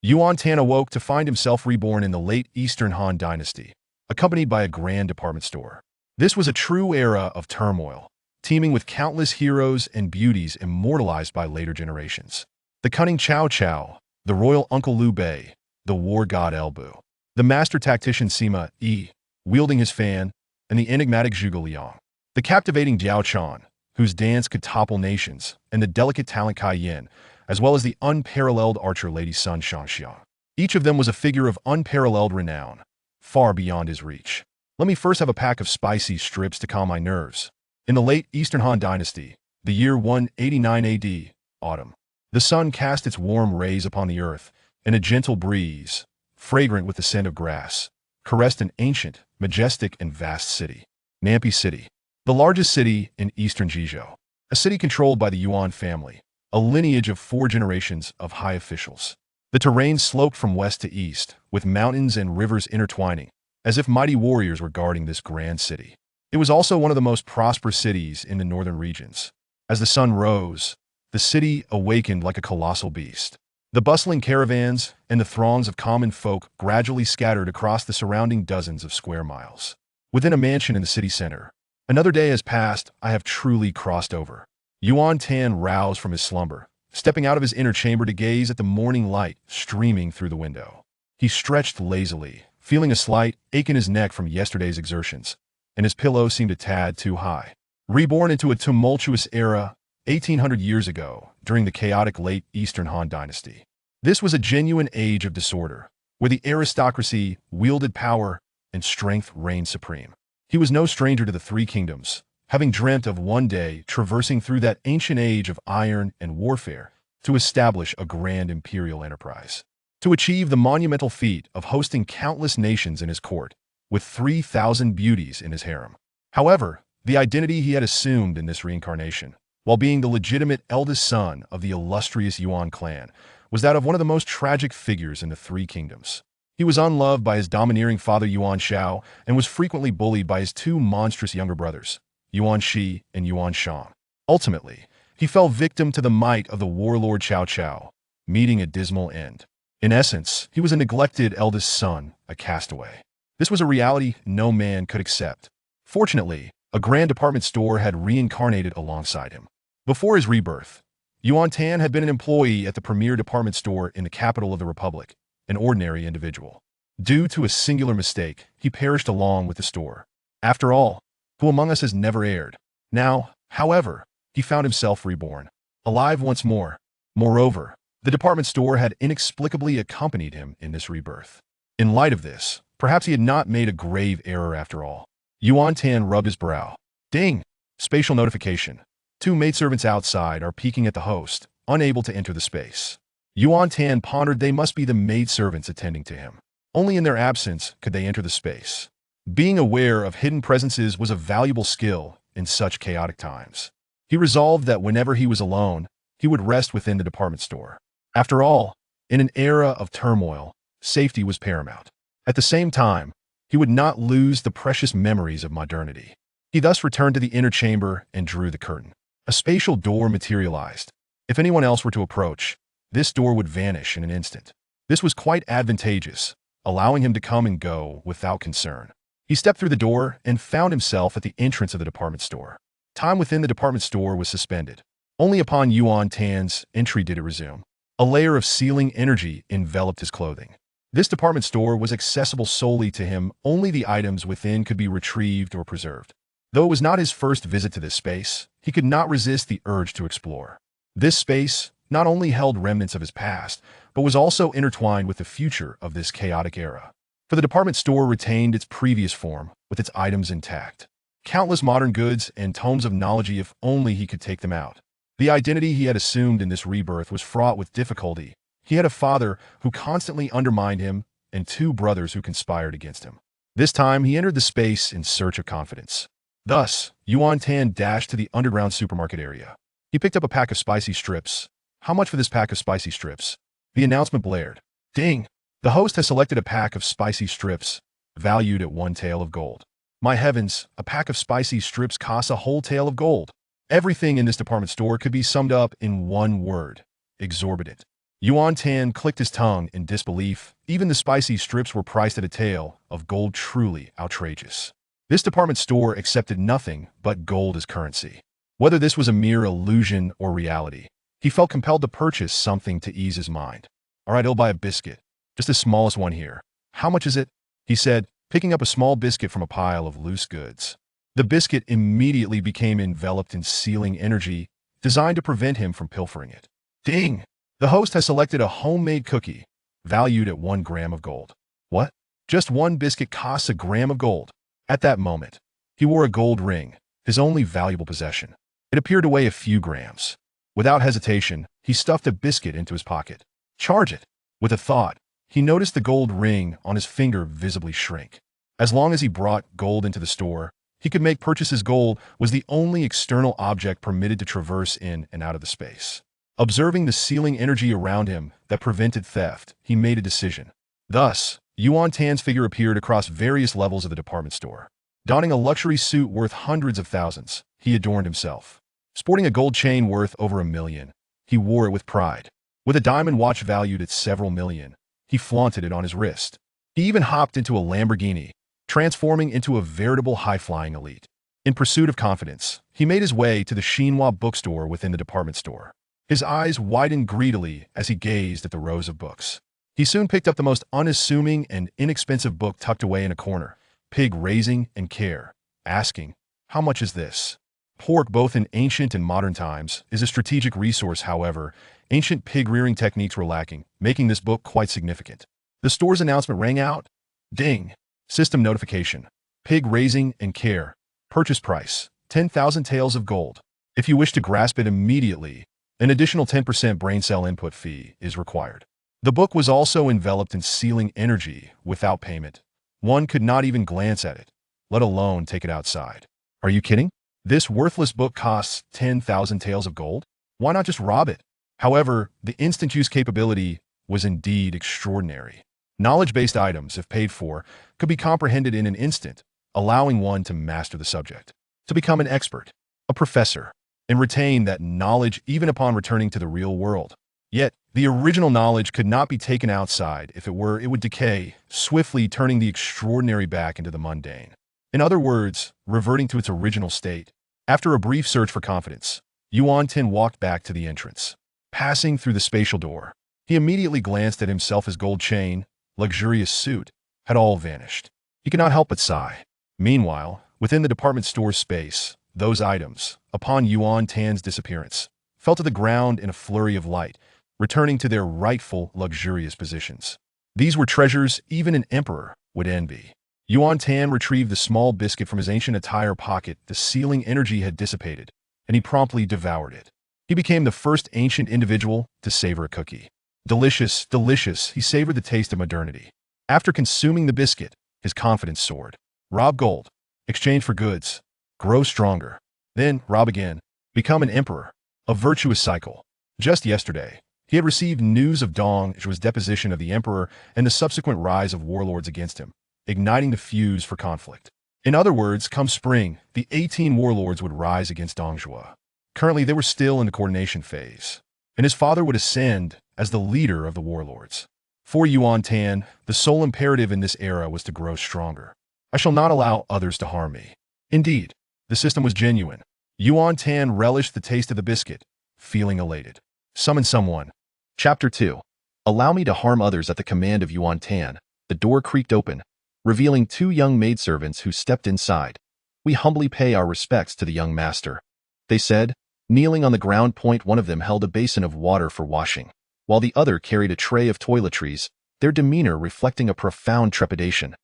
Yuan Tan awoke to find himself reborn in the late Eastern Han Dynasty, accompanied by a grand department store. This was a true era of turmoil, teeming with countless heroes and beauties immortalized by later generations. The cunning Cao Cao, the royal uncle Liu Bei, the war god Elbu, the master tactician Sima Yi, wielding his fan, and the enigmatic Zhuge Liang. The captivating Diao Chan, whose dance could topple nations, and the delicate talent Cai Yan, as well as the unparalleled archer lady Sun Shangxiang. Each of them was a figure of unparalleled renown, far beyond his reach. Let me first have a pack of spicy strips to calm my nerves. In the late Eastern Han Dynasty, the year 189 AD, autumn, the sun cast its warm rays upon the earth, and a gentle breeze, fragrant with the scent of grass, caressed an ancient, majestic, and vast city. Nampian City, the largest city in eastern Zhizhou, a city controlled by the Yuan family, a lineage of 4 generations of high officials. The terrain sloped from west to east, with mountains and rivers intertwining, as if mighty warriors were guarding this grand city. It was also one of the most prosperous cities in the northern regions. As the sun rose, the city awakened like a colossal beast. The bustling caravans and the throngs of common folk gradually scattered across the surrounding dozens of square miles. Within a mansion in the city center, another day has passed. I have truly crossed over. Yuan Tan roused from his slumber, stepping out of his inner chamber to gaze at the morning light streaming through the window. He stretched lazily, feeling a slight ache in his neck from yesterday's exertions, and his pillow seemed a tad too high. Reborn into a tumultuous era 1800 years ago, during the chaotic late Eastern Han Dynasty. This was a genuine age of disorder, where the aristocracy wielded power and strength reigned supreme. He was no stranger to the 3 kingdoms, having dreamt of one day traversing through that ancient age of iron and warfare to establish a grand imperial enterprise. To achieve the monumental feat of hosting countless nations in his court, with 3,000 beauties in his harem. However, the identity he had assumed in this reincarnation, while being the legitimate eldest son of the illustrious Yuan clan, was that of one of the most tragic figures in the 3 kingdoms. He was unloved by his domineering father Yuan Shao and was frequently bullied by his 2 monstrous younger brothers, Yuan Shi and Yuan Shang. Ultimately, he fell victim to the might of the warlord Cao Cao, meeting a dismal end. In essence, he was a neglected eldest son, a castaway. This was a reality no man could accept. Fortunately, a grand department store had reincarnated alongside him. Before his rebirth, Yuan Tan had been an employee at the premier department store in the capital of the Republic, an ordinary individual. Due to a singular mistake, he perished along with the store. After all, who among us has never erred? Now, however, he found himself reborn, alive once more. Moreover, the department store had inexplicably accompanied him in this rebirth. In light of this, perhaps he had not made a grave error after all. Yuan Tan rubbed his brow. Ding! Spatial notification. 2 maidservants outside are peeking at the host, unable to enter the space. Yuan Tan pondered they must be the maidservants attending to him. Only in their absence could they enter the space. Being aware of hidden presences was a valuable skill in such chaotic times. He resolved that whenever he was alone, he would rest within the department store. After all, in an era of turmoil, safety was paramount. At the same time, he would not lose the precious memories of modernity. He thus returned to the inner chamber and drew the curtain. A spatial door materialized. If anyone else were to approach, this door would vanish in an instant. This was quite advantageous, allowing him to come and go without concern. He stepped through the door and found himself at the entrance of the department store. Time within the department store was suspended. Only upon Yuan Tan's entry did it resume. A layer of sealing energy enveloped his clothing. This department store was accessible solely to him. Only the items within could be retrieved or preserved. Though it was not his first visit to this space, he could not resist the urge to explore. This space not only held remnants of his past, but was also intertwined with the future of this chaotic era. For the department store retained its previous form, with its items intact. Countless modern goods and tomes of knowledge, if only he could take them out. The identity he had assumed in this rebirth was fraught with difficulty. He had a father who constantly undermined him and 2 brothers who conspired against him. This time, he entered the space in search of confidence. Thus, Yuan Tan dashed to the underground supermarket area. He picked up a pack of spicy strips. How much for this pack of spicy strips? The announcement blared. Ding! The host has selected a pack of spicy strips, valued at 1 tael of gold. My heavens, a pack of spicy strips costs a whole tael of gold. Everything in this department store could be summed up in one word: exorbitant. Yuan Tan clicked his tongue in disbelief. Even the spicy strips were priced at a tale of gold, truly outrageous. This department store accepted nothing but gold as currency. Whether this was a mere illusion or reality, he felt compelled to purchase something to ease his mind. All right, I'll buy a biscuit. Just the smallest one here. How much is it? He said, picking up a small biscuit from a pile of loose goods. The biscuit immediately became enveloped in sealing energy, designed to prevent him from pilfering it. Ding! The host has selected a homemade cookie, valued at 1 gram of gold. What? Just one biscuit costs a gram of gold. At that moment, he wore a gold ring, his only valuable possession. It appeared to weigh a few grams. Without hesitation, he stuffed a biscuit into his pocket. Charge it! With a thought, he noticed the gold ring on his finger visibly shrink. As long as he brought gold into the store, he could make purchases. Gold was the only external object permitted to traverse in and out of the space. Observing the sealing energy around him that prevented theft, he made a decision. Thus, Yuan Tan's figure appeared across various levels of the department store. Donning a luxury suit worth hundreds of thousands, he adorned himself. Sporting a gold chain worth over $1 million, he wore it with pride. With a diamond watch valued at several million, he flaunted it on his wrist. He even hopped into a Lamborghini, transforming into a veritable high-flying elite. In pursuit of confidence, he made his way to the Xinhua bookstore within the department store. His eyes widened greedily as he gazed at the rows of books. He soon picked up the most unassuming and inexpensive book tucked away in a corner, Pig Raising and Care, asking, "How much is this?" Pork, both in ancient and modern times, is a strategic resource. However, ancient pig-rearing techniques were lacking, making this book quite significant. The store's announcement rang out. Ding! System notification. Pig Raising and Care. Purchase price, 10,000 taels of gold. If you wish to grasp it immediately, an additional 10% brain cell input fee is required. The book was also enveloped in sealing energy without payment. One could not even glance at it, let alone take it outside. Are you kidding? This worthless book costs 10,000 taels of gold? Why not just rob it? However, the instant use capability was indeed extraordinary. Knowledge-based items, if paid for, could be comprehended in an instant, allowing one to master the subject, to become an expert, a professor, and retain that knowledge even upon returning to the real world. Yet, the original knowledge could not be taken outside. If it were, it would decay, swiftly turning the extraordinary back into the mundane. In other words, reverting to its original state. After a brief search for confidence, Yuan Tan walked back to the entrance. Passing through the spatial door, he immediately glanced at himself. His gold chain, luxurious suit, had all vanished. He could not help but sigh. Meanwhile, within the department store space, those items, upon Yuan Tan's disappearance, fell to the ground in a flurry of light, returning to their rightful, luxurious positions. These were treasures even an emperor would envy. Yuan Tan retrieved the small biscuit from his ancient attire pocket. The sealing energy had dissipated, and he promptly devoured it. He became the first ancient individual to savor a cookie. Delicious, delicious, he savored the taste of modernity. After consuming the biscuit, his confidence soared. Rob gold, exchange for goods, grow stronger, then rob again, become an emperor, a virtuous cycle. Just yesterday, he had received news of Dong Zhuo's deposition of the emperor and the subsequent rise of warlords against him, igniting the fuse for conflict. In other words, come spring, the 18 warlords would rise against Dong Zhuo. Currently, they were still in the coordination phase, and his father would ascend as the leader of the warlords. For Yuan Tan, the sole imperative in this era was to grow stronger. I shall not allow others to harm me. Indeed, the system was genuine. Yuan Tan relished the taste of the biscuit, feeling elated. Summon someone. Chapter 2. Allow me to harm others. At the command of Yuan Tan, the door creaked open, revealing 2 young maidservants who stepped inside. We humbly pay our respects to the young master, they said, kneeling on the ground. One of them held a basin of water for washing, while the other carried a tray of toiletries, their demeanor reflecting a profound trepidation.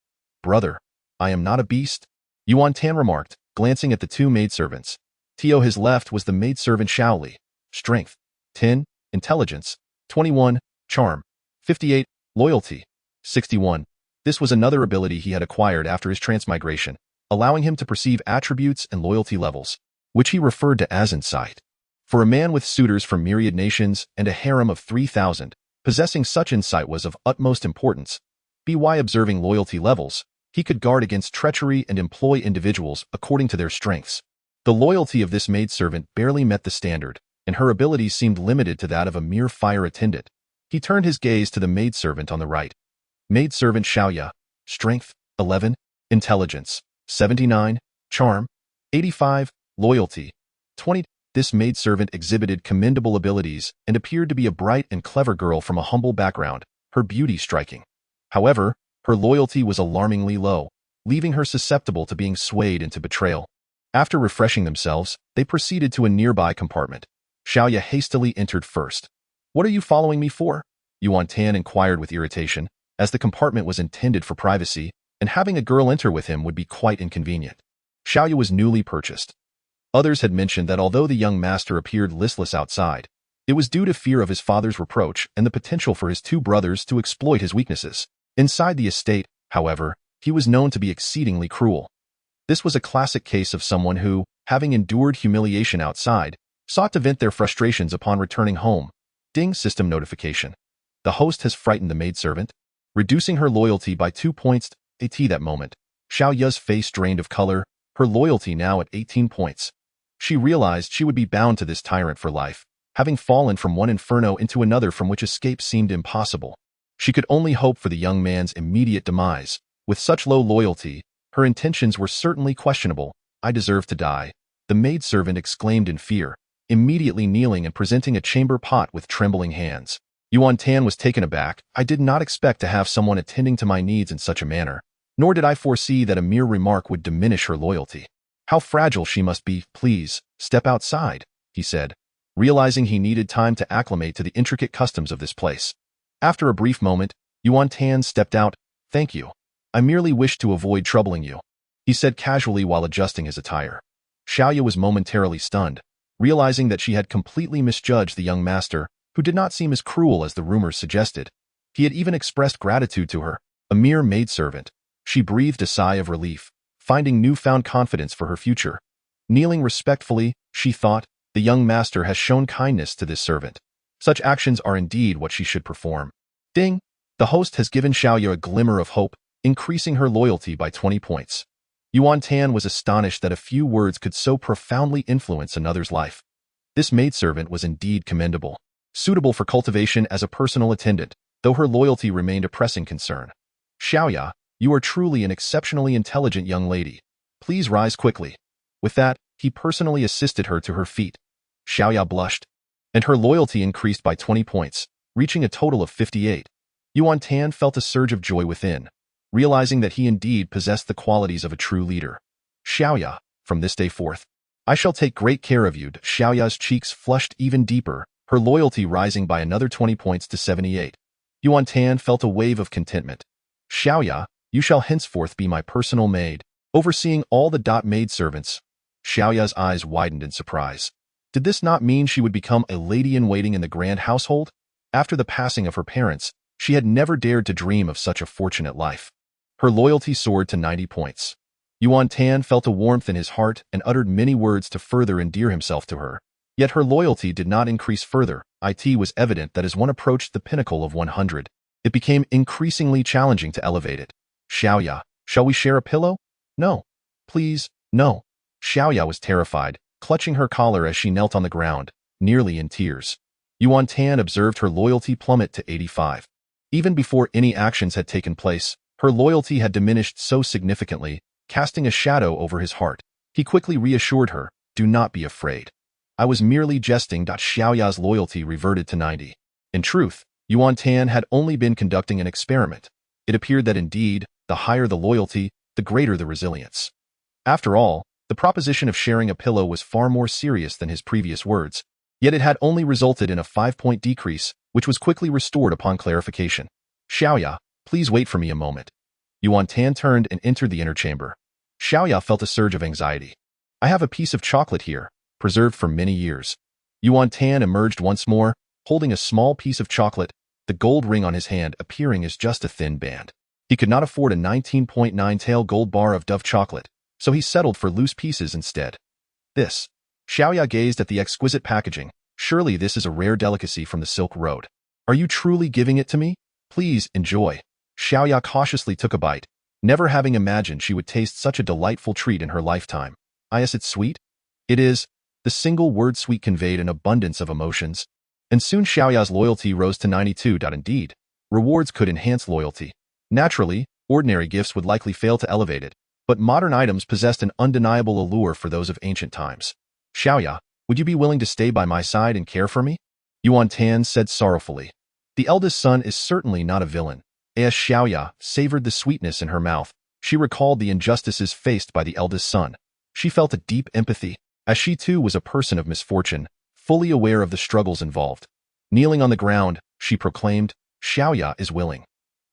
Brother, I am not a beast, Yuan Tan remarked, glancing at the 2 maidservants. Tio, his left, was the maidservant Shaoli. Strength, 10, intelligence, 21, charm, 58, loyalty, 61. This was another ability he had acquired after his transmigration, allowing him to perceive attributes and loyalty levels, which he referred to as insight. For a man with suitors from myriad nations and a harem of 3,000, possessing such insight was of utmost importance. By observing loyalty levels, he could guard against treachery and employ individuals according to their strengths. The loyalty of this maidservant barely met the standard, and her abilities seemed limited to that of a mere fire attendant. He turned his gaze to the maidservant on the right. Maidservant Xiaoya, strength, 11, intelligence, 79, charm, 85, loyalty, 20. This maidservant exhibited commendable abilities and appeared to be a bright and clever girl from a humble background, her beauty striking. However, her loyalty was alarmingly low, leaving her susceptible to being swayed into betrayal. After refreshing themselves, they proceeded to a nearby compartment. Xiaoya hastily entered first. "What are you following me for?" Yuan Tan inquired with irritation, as the compartment was intended for privacy, and having a girl enter with him would be quite inconvenient. Xiaoya was newly purchased. Others had mentioned that although the young master appeared listless outside, it was due to fear of his father's reproach and the potential for his two brothers to exploit his weaknesses. Inside the estate, however, he was known to be exceedingly cruel. This was a classic case of someone who, having endured humiliation outside, sought to vent their frustrations upon returning home. Ding system notification. The host has frightened the maidservant, reducing her loyalty by 2 points. At that moment, Xiaoya's face drained of color, her loyalty now at 18 points. She realized she would be bound to this tyrant for life, having fallen from one inferno into another from which escape seemed impossible. She could only hope for the young man's immediate demise. With such low loyalty, her intentions were certainly questionable. "I deserve to die," the maidservant exclaimed in fear, immediately kneeling and presenting a chamber pot with trembling hands. Yuan Tan was taken aback. "I did not expect to have someone attending to my needs in such a manner, nor did I foresee that a mere remark would diminish her loyalty. How fragile she must be." "Please, step outside," he said, realizing he needed time to acclimate to the intricate customs of this place. After a brief moment, Yuan Tan stepped out. "Thank you. I merely wished to avoid troubling you," he said casually while adjusting his attire. Xiaoya was momentarily stunned, realizing that she had completely misjudged the young master, who did not seem as cruel as the rumors suggested. He had even expressed gratitude to her, a mere maidservant. She breathed a sigh of relief, finding newfound confidence for her future. Kneeling respectfully, she thought, the young master has shown kindness to this servant. Such actions are indeed what she should perform. Ding! The host has given Xiaoya a glimmer of hope, increasing her loyalty by 20 points. Yuan Tan was astonished that a few words could so profoundly influence another's life. This maidservant was indeed commendable, suitable for cultivation as a personal attendant, though her loyalty remained a pressing concern. "Xiaoya, you are truly an exceptionally intelligent young lady. Please rise quickly." With that, he personally assisted her to her feet. Xiaoya blushed, and her loyalty increased by 20 points, reaching a total of 58. Yuan Tan felt a surge of joy within, realizing that he indeed possessed the qualities of a true leader. "Xiaoya, from this day forth, I shall take great care of you." Xiaoya's cheeks flushed even deeper, her loyalty rising by another 20 points to 78. Yuan Tan felt a wave of contentment. "Xiaoya, you shall henceforth be my personal maid, overseeing all the maidservants." Xiaoya's eyes widened in surprise. Did this not mean she would become a lady-in-waiting in the grand household? After the passing of her parents, she had never dared to dream of such a fortunate life. Her loyalty soared to 90 points. Yuan Tan felt a warmth in his heart and uttered many words to further endear himself to her. Yet her loyalty did not increase further. It was evident that as one approached the pinnacle of 100, it became increasingly challenging to elevate it. "Xiaoya, shall we share a pillow?" "No. Please, no." Xiaoya was terrified, clutching her collar as she knelt on the ground, nearly in tears. Yuan Tan observed her loyalty plummet to 85. Even before any actions had taken place, her loyalty had diminished so significantly, casting a shadow over his heart. He quickly reassured her, "Do not be afraid. I was merely jesting." Xiaoya's loyalty reverted to 90. In truth, Yuan Tan had only been conducting an experiment. It appeared that indeed, the higher the loyalty, the greater the resilience. After all, the proposition of sharing a pillow was far more serious than his previous words, yet it had only resulted in a 5-point decrease, which was quickly restored upon clarification. "Xiaoya, please wait for me a moment." Yuan Tan turned and entered the inner chamber. Xiaoya felt a surge of anxiety. "I have a piece of chocolate here, preserved for many years." Yuan Tan emerged once more, holding a small piece of chocolate, the gold ring on his hand appearing as just a thin band. He could not afford a 19.9-tail gold bar of Dove chocolate, so he settled for loose pieces instead. "This." Xiaoya gazed at the exquisite packaging. "Surely this is a rare delicacy from the Silk Road. Are you truly giving it to me? Please, enjoy." Xiaoya cautiously took a bite, never having imagined she would taste such a delightful treat in her lifetime. "Is it sweet?" "It is." The single word sweet conveyed an abundance of emotions. And soon Xiaoya's loyalty rose to 92. Indeed, rewards could enhance loyalty. Naturally, ordinary gifts would likely fail to elevate it, but modern items possessed an undeniable allure for those of ancient times. Xiaoya, would you be willing to stay by my side and care for me? Yuan Tan said sorrowfully. The eldest son is certainly not a villain. As Xiaoya savored the sweetness in her mouth, she recalled the injustices faced by the eldest son. She felt a deep empathy, as she too was a person of misfortune, fully aware of the struggles involved. Kneeling on the ground, she proclaimed, Xiaoya is willing.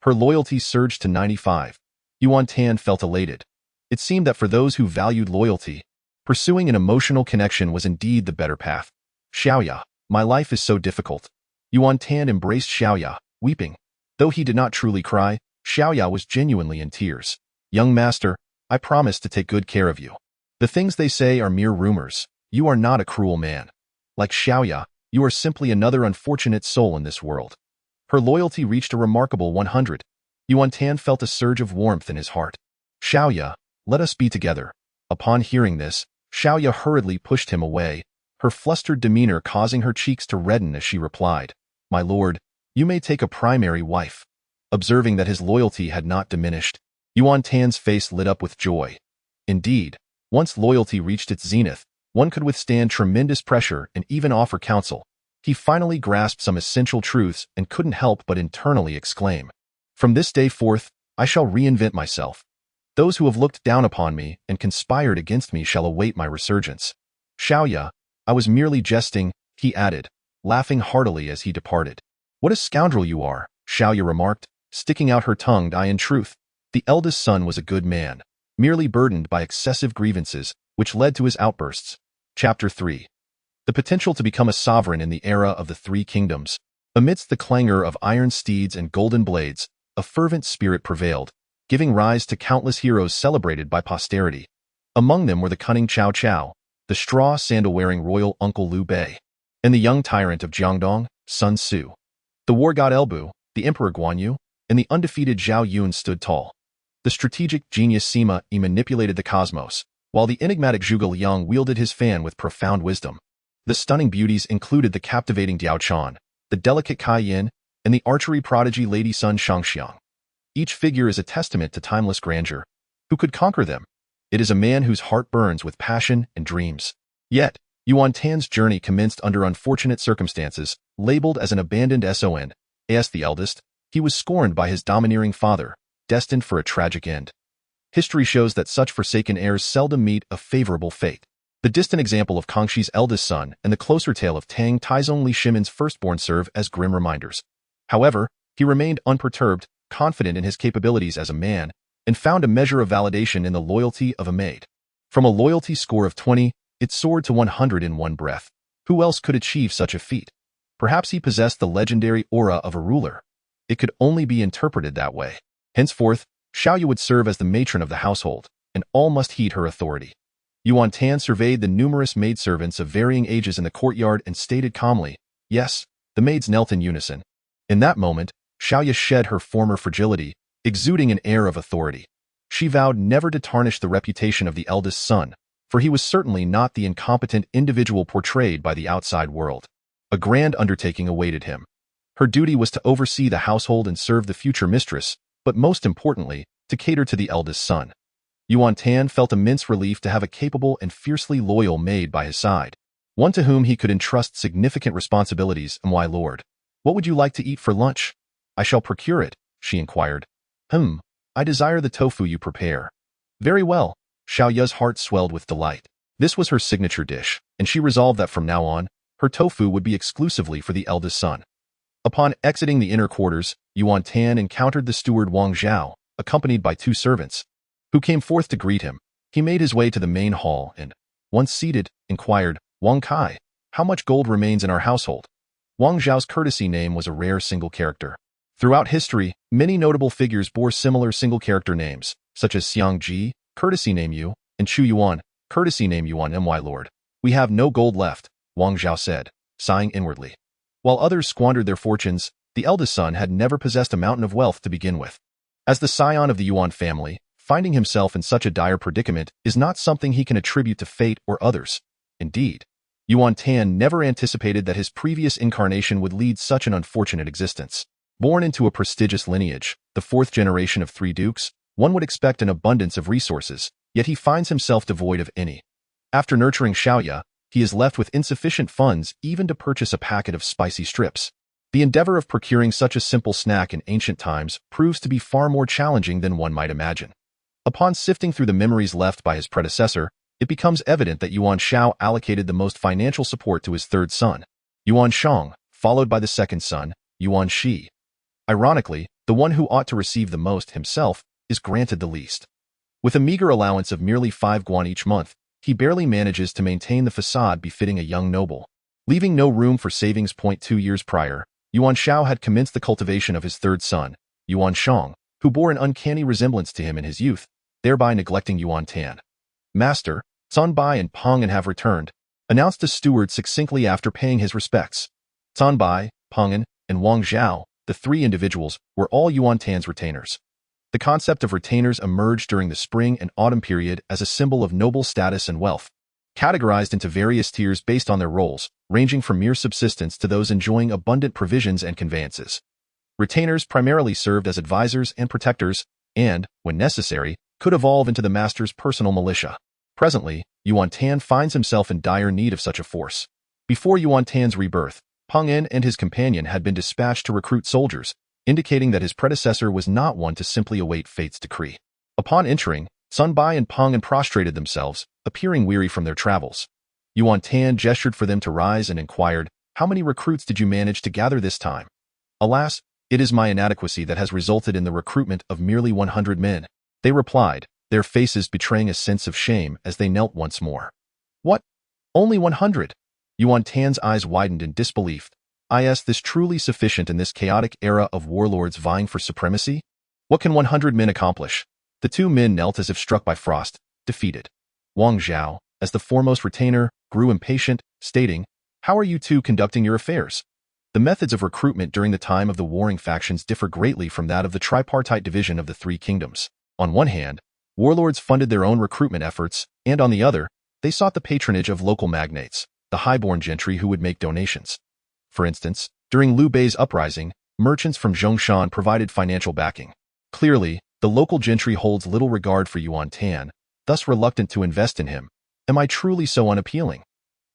Her loyalty surged to 95. Yuan Tan felt elated. It seemed that for those who valued loyalty, pursuing an emotional connection was indeed the better path. Xiaoya, my life is so difficult. Yuan Tan embraced Xiaoya, weeping. Though he did not truly cry, Xiaoya was genuinely in tears. Young master, I promise to take good care of you. The things they say are mere rumors. You are not a cruel man. Like Xiaoya, you are simply another unfortunate soul in this world. Her loyalty reached a remarkable 100. Yuan Tan felt a surge of warmth in his heart. Xiaoya, let us be together. Upon hearing this, Xiaoya hurriedly pushed him away, her flustered demeanor causing her cheeks to redden as she replied, My lord, you may take a primary wife. Observing that his loyalty had not diminished, Yuan Tan's face lit up with joy. Indeed, once loyalty reached its zenith, one could withstand tremendous pressure and even offer counsel. He finally grasped some essential truths and couldn't help but internally exclaim, From this day forth, I shall reinvent myself. Those who have looked down upon me and conspired against me shall await my resurgence. Xiaoya, I was merely jesting, he added, laughing heartily as he departed. What a scoundrel you are, Xiaoya remarked, sticking out her tongue. In truth, the eldest son was a good man, merely burdened by excessive grievances, which led to his outbursts. Chapter 3. The potential to become a sovereign in the era of the Three Kingdoms. Amidst the clangor of iron steeds and golden blades, a fervent spirit prevailed, giving rise to countless heroes celebrated by posterity. Among them were the cunning Cao Cao, the straw sandal-wearing royal uncle Liu Bei, and the young tyrant of Jiangdong, Sun Su. The war god Elbu, the emperor Guan Yu, and the undefeated Zhao Yun stood tall. The strategic genius Sima Yi manipulated the cosmos, while the enigmatic Zhuge Liang wielded his fan with profound wisdom. The stunning beauties included the captivating Diao Chan, the delicate Cai Yan, and the archery prodigy Lady Sun Shangxiang. Each figure is a testament to timeless grandeur. Who could conquer them? It is a man whose heart burns with passion and dreams. Yet, Yuan Tan's journey commenced under unfortunate circumstances, labeled as an abandoned son. As the eldest, he was scorned by his domineering father, destined for a tragic end. History shows that such forsaken heirs seldom meet a favorable fate. The distant example of Kangxi's eldest son and the closer tale of Tang Taizong Li Shimin's firstborn serve as grim reminders. However, he remained unperturbed, confident in his capabilities as a man, and found a measure of validation in the loyalty of a maid. From a loyalty score of 20, it soared to 100 in one breath. Who else could achieve such a feat? Perhaps he possessed the legendary aura of a ruler. It could only be interpreted that way. Henceforth, Xiaoya would serve as the matron of the household, and all must heed her authority. Yuan Tan surveyed the numerous maidservants of varying ages in the courtyard and stated calmly, Yes, the maids knelt in unison. In that moment, Xiaoya shed her former fragility, exuding an air of authority. She vowed never to tarnish the reputation of the eldest son, for he was certainly not the incompetent individual portrayed by the outside world. A grand undertaking awaited him. Her duty was to oversee the household and serve the future mistress, but most importantly, to cater to the eldest son. Yuan Tan felt immense relief to have a capable and fiercely loyal maid by his side, one to whom he could entrust significant responsibilities. My lord, what would you like to eat for lunch? I shall procure it, she inquired. I desire the tofu you prepare. Very well. Xiaoya's heart swelled with delight. This was her signature dish, and she resolved that from now on, her tofu would be exclusively for the eldest son. Upon exiting the inner quarters, Yuan Tan encountered the steward Wang Zhao, accompanied by 2 servants, who came forth to greet him. He made his way to the main hall and, once seated, inquired, Wang Kai, how much gold remains in our household? Wang Zhao's courtesy name was a rare single character. Throughout history, many notable figures bore similar single-character names, such as Xiang Ji, courtesy name Yu, and Chu Yuan, courtesy name Yuan. My lord, we have no gold left, Wang Zhao said, sighing inwardly. While others squandered their fortunes, the eldest son had never possessed a mountain of wealth to begin with. As the scion of the Yuan family, finding himself in such a dire predicament is not something he can attribute to fate or others. Indeed, Yuan Tan never anticipated that his previous incarnation would lead such an unfortunate existence. Born into a prestigious lineage, the fourth generation of three dukes, one would expect an abundance of resources, yet he finds himself devoid of any. After nurturing Xiaoya, he is left with insufficient funds even to purchase a packet of spicy strips. The endeavor of procuring such a simple snack in ancient times proves to be far more challenging than one might imagine. Upon sifting through the memories left by his predecessor, it becomes evident that Yuan Shao allocated the most financial support to his third son, Yuan Shang, followed by the second son, Yuan Shi. Ironically, the one who ought to receive the most himself is granted the least. With a meager allowance of merely 5 guan each month, he barely manages to maintain the facade befitting a young noble. Leaving no room for savings. 2 years prior, Yuan Shao had commenced the cultivation of his third son, Yuan Shang, who bore an uncanny resemblance to him in his youth, thereby neglecting Yuan Tan. Master, Sun Bai and Peng'an have returned, announced the steward succinctly after paying his respects. Sun Bai, Peng'an, and Wang Zhao, the three individuals, were all Yuan Tan's retainers. The concept of retainers emerged during the spring and autumn period as a symbol of noble status and wealth, categorized into various tiers based on their roles, ranging from mere subsistence to those enjoying abundant provisions and conveyances. Retainers primarily served as advisors and protectors, and, when necessary, could evolve into the master's personal militia. Presently, Yuan Tan finds himself in dire need of such a force. Before Yuan Tan's rebirth, Peng'an and his companion had been dispatched to recruit soldiers, indicating that his predecessor was not one to simply await fate's decree. Upon entering, Sun Bai and Peng'an prostrated themselves, appearing weary from their travels. Yuan Tan gestured for them to rise and inquired, "How many recruits did you manage to gather this time?" "Alas, it is my inadequacy that has resulted in the recruitment of merely 100 men," they replied, their faces betraying a sense of shame as they knelt once more. "What? Only 100? Yuan Tan's eyes widened in disbelief. Is this truly sufficient in this chaotic era of warlords vying for supremacy? What can 100 men accomplish? The two men knelt as if struck by frost, defeated. Wang Zhao, as the foremost retainer, grew impatient, stating, "How are you two conducting your affairs?" The methods of recruitment during the time of the warring factions differ greatly from that of the tripartite division of the three kingdoms. On one hand, warlords funded their own recruitment efforts, and on the other, they sought the patronage of local magnates, the highborn gentry who would make donations. For instance, during Liu Bei's uprising, merchants from Zhongshan provided financial backing. Clearly, the local gentry holds little regard for Yuan Tan, thus reluctant to invest in him. Am I truly so unappealing?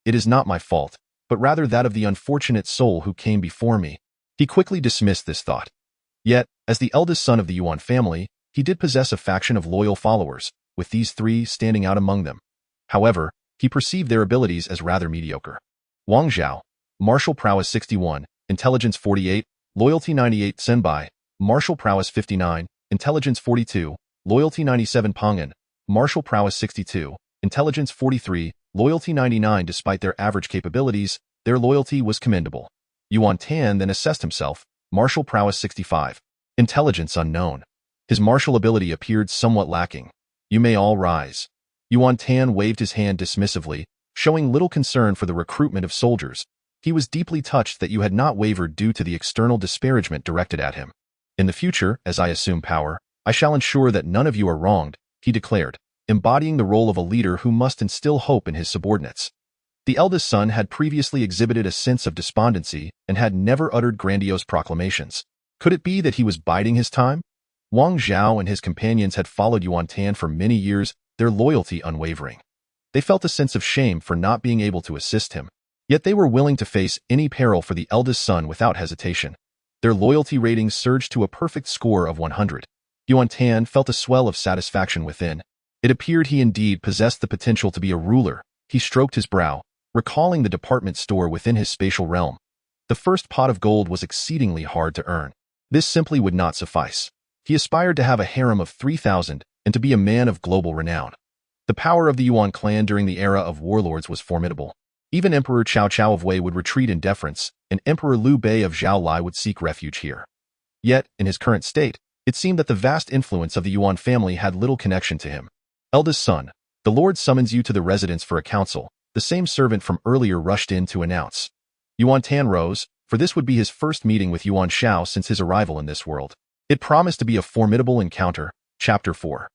It is not my fault, but rather that of the unfortunate soul who came before me. He quickly dismissed this thought. Yet, as the eldest son of the Yuan family, he did possess a faction of loyal followers, with these three standing out among them. However, he perceived their abilities as rather mediocre. Wang Zhao, martial prowess 61, intelligence 48, loyalty 98. Senbai, martial prowess 59, intelligence 42, loyalty 97. Peng'an, martial prowess 62, intelligence 43, loyalty 99. Despite their average capabilities, their loyalty was commendable. Yuan Tan then assessed himself, martial prowess 65, intelligence unknown. His martial ability appeared somewhat lacking. "You may all rise." Yuan Tan waved his hand dismissively, showing little concern for the recruitment of soldiers. He was deeply touched that you had not wavered due to the external disparagement directed at him. "In the future, as I assume power, I shall ensure that none of you are wronged," he declared, embodying the role of a leader who must instill hope in his subordinates. The eldest son had previously exhibited a sense of despondency and had never uttered grandiose proclamations. Could it be that he was biding his time? Wang Zhao and his companions had followed Yuan Tan for many years, their loyalty unwavering. They felt a sense of shame for not being able to assist him. Yet they were willing to face any peril for the eldest son without hesitation. Their loyalty ratings surged to a perfect score of 100. Yuan Tan felt a swell of satisfaction within. It appeared he indeed possessed the potential to be a ruler. He stroked his brow, recalling the department store within his spatial realm. The first pot of gold was exceedingly hard to earn. This simply would not suffice. He aspired to have a harem of 3,000 and to be a man of global renown. The power of the Yuan clan during the era of warlords was formidable. Even Emperor Cao Cao of Wei would retreat in deference, and Emperor Liu Bei of Zhaolai would seek refuge here. Yet, in his current state, it seemed that the vast influence of the Yuan family had little connection to him. "Eldest son, the Lord summons you to the residence for a council," the same servant from earlier rushed in to announce. Yuan Tan rose, for this would be his first meeting with Yuan Shao since his arrival in this world. It promised to be a formidable encounter. Chapter 4.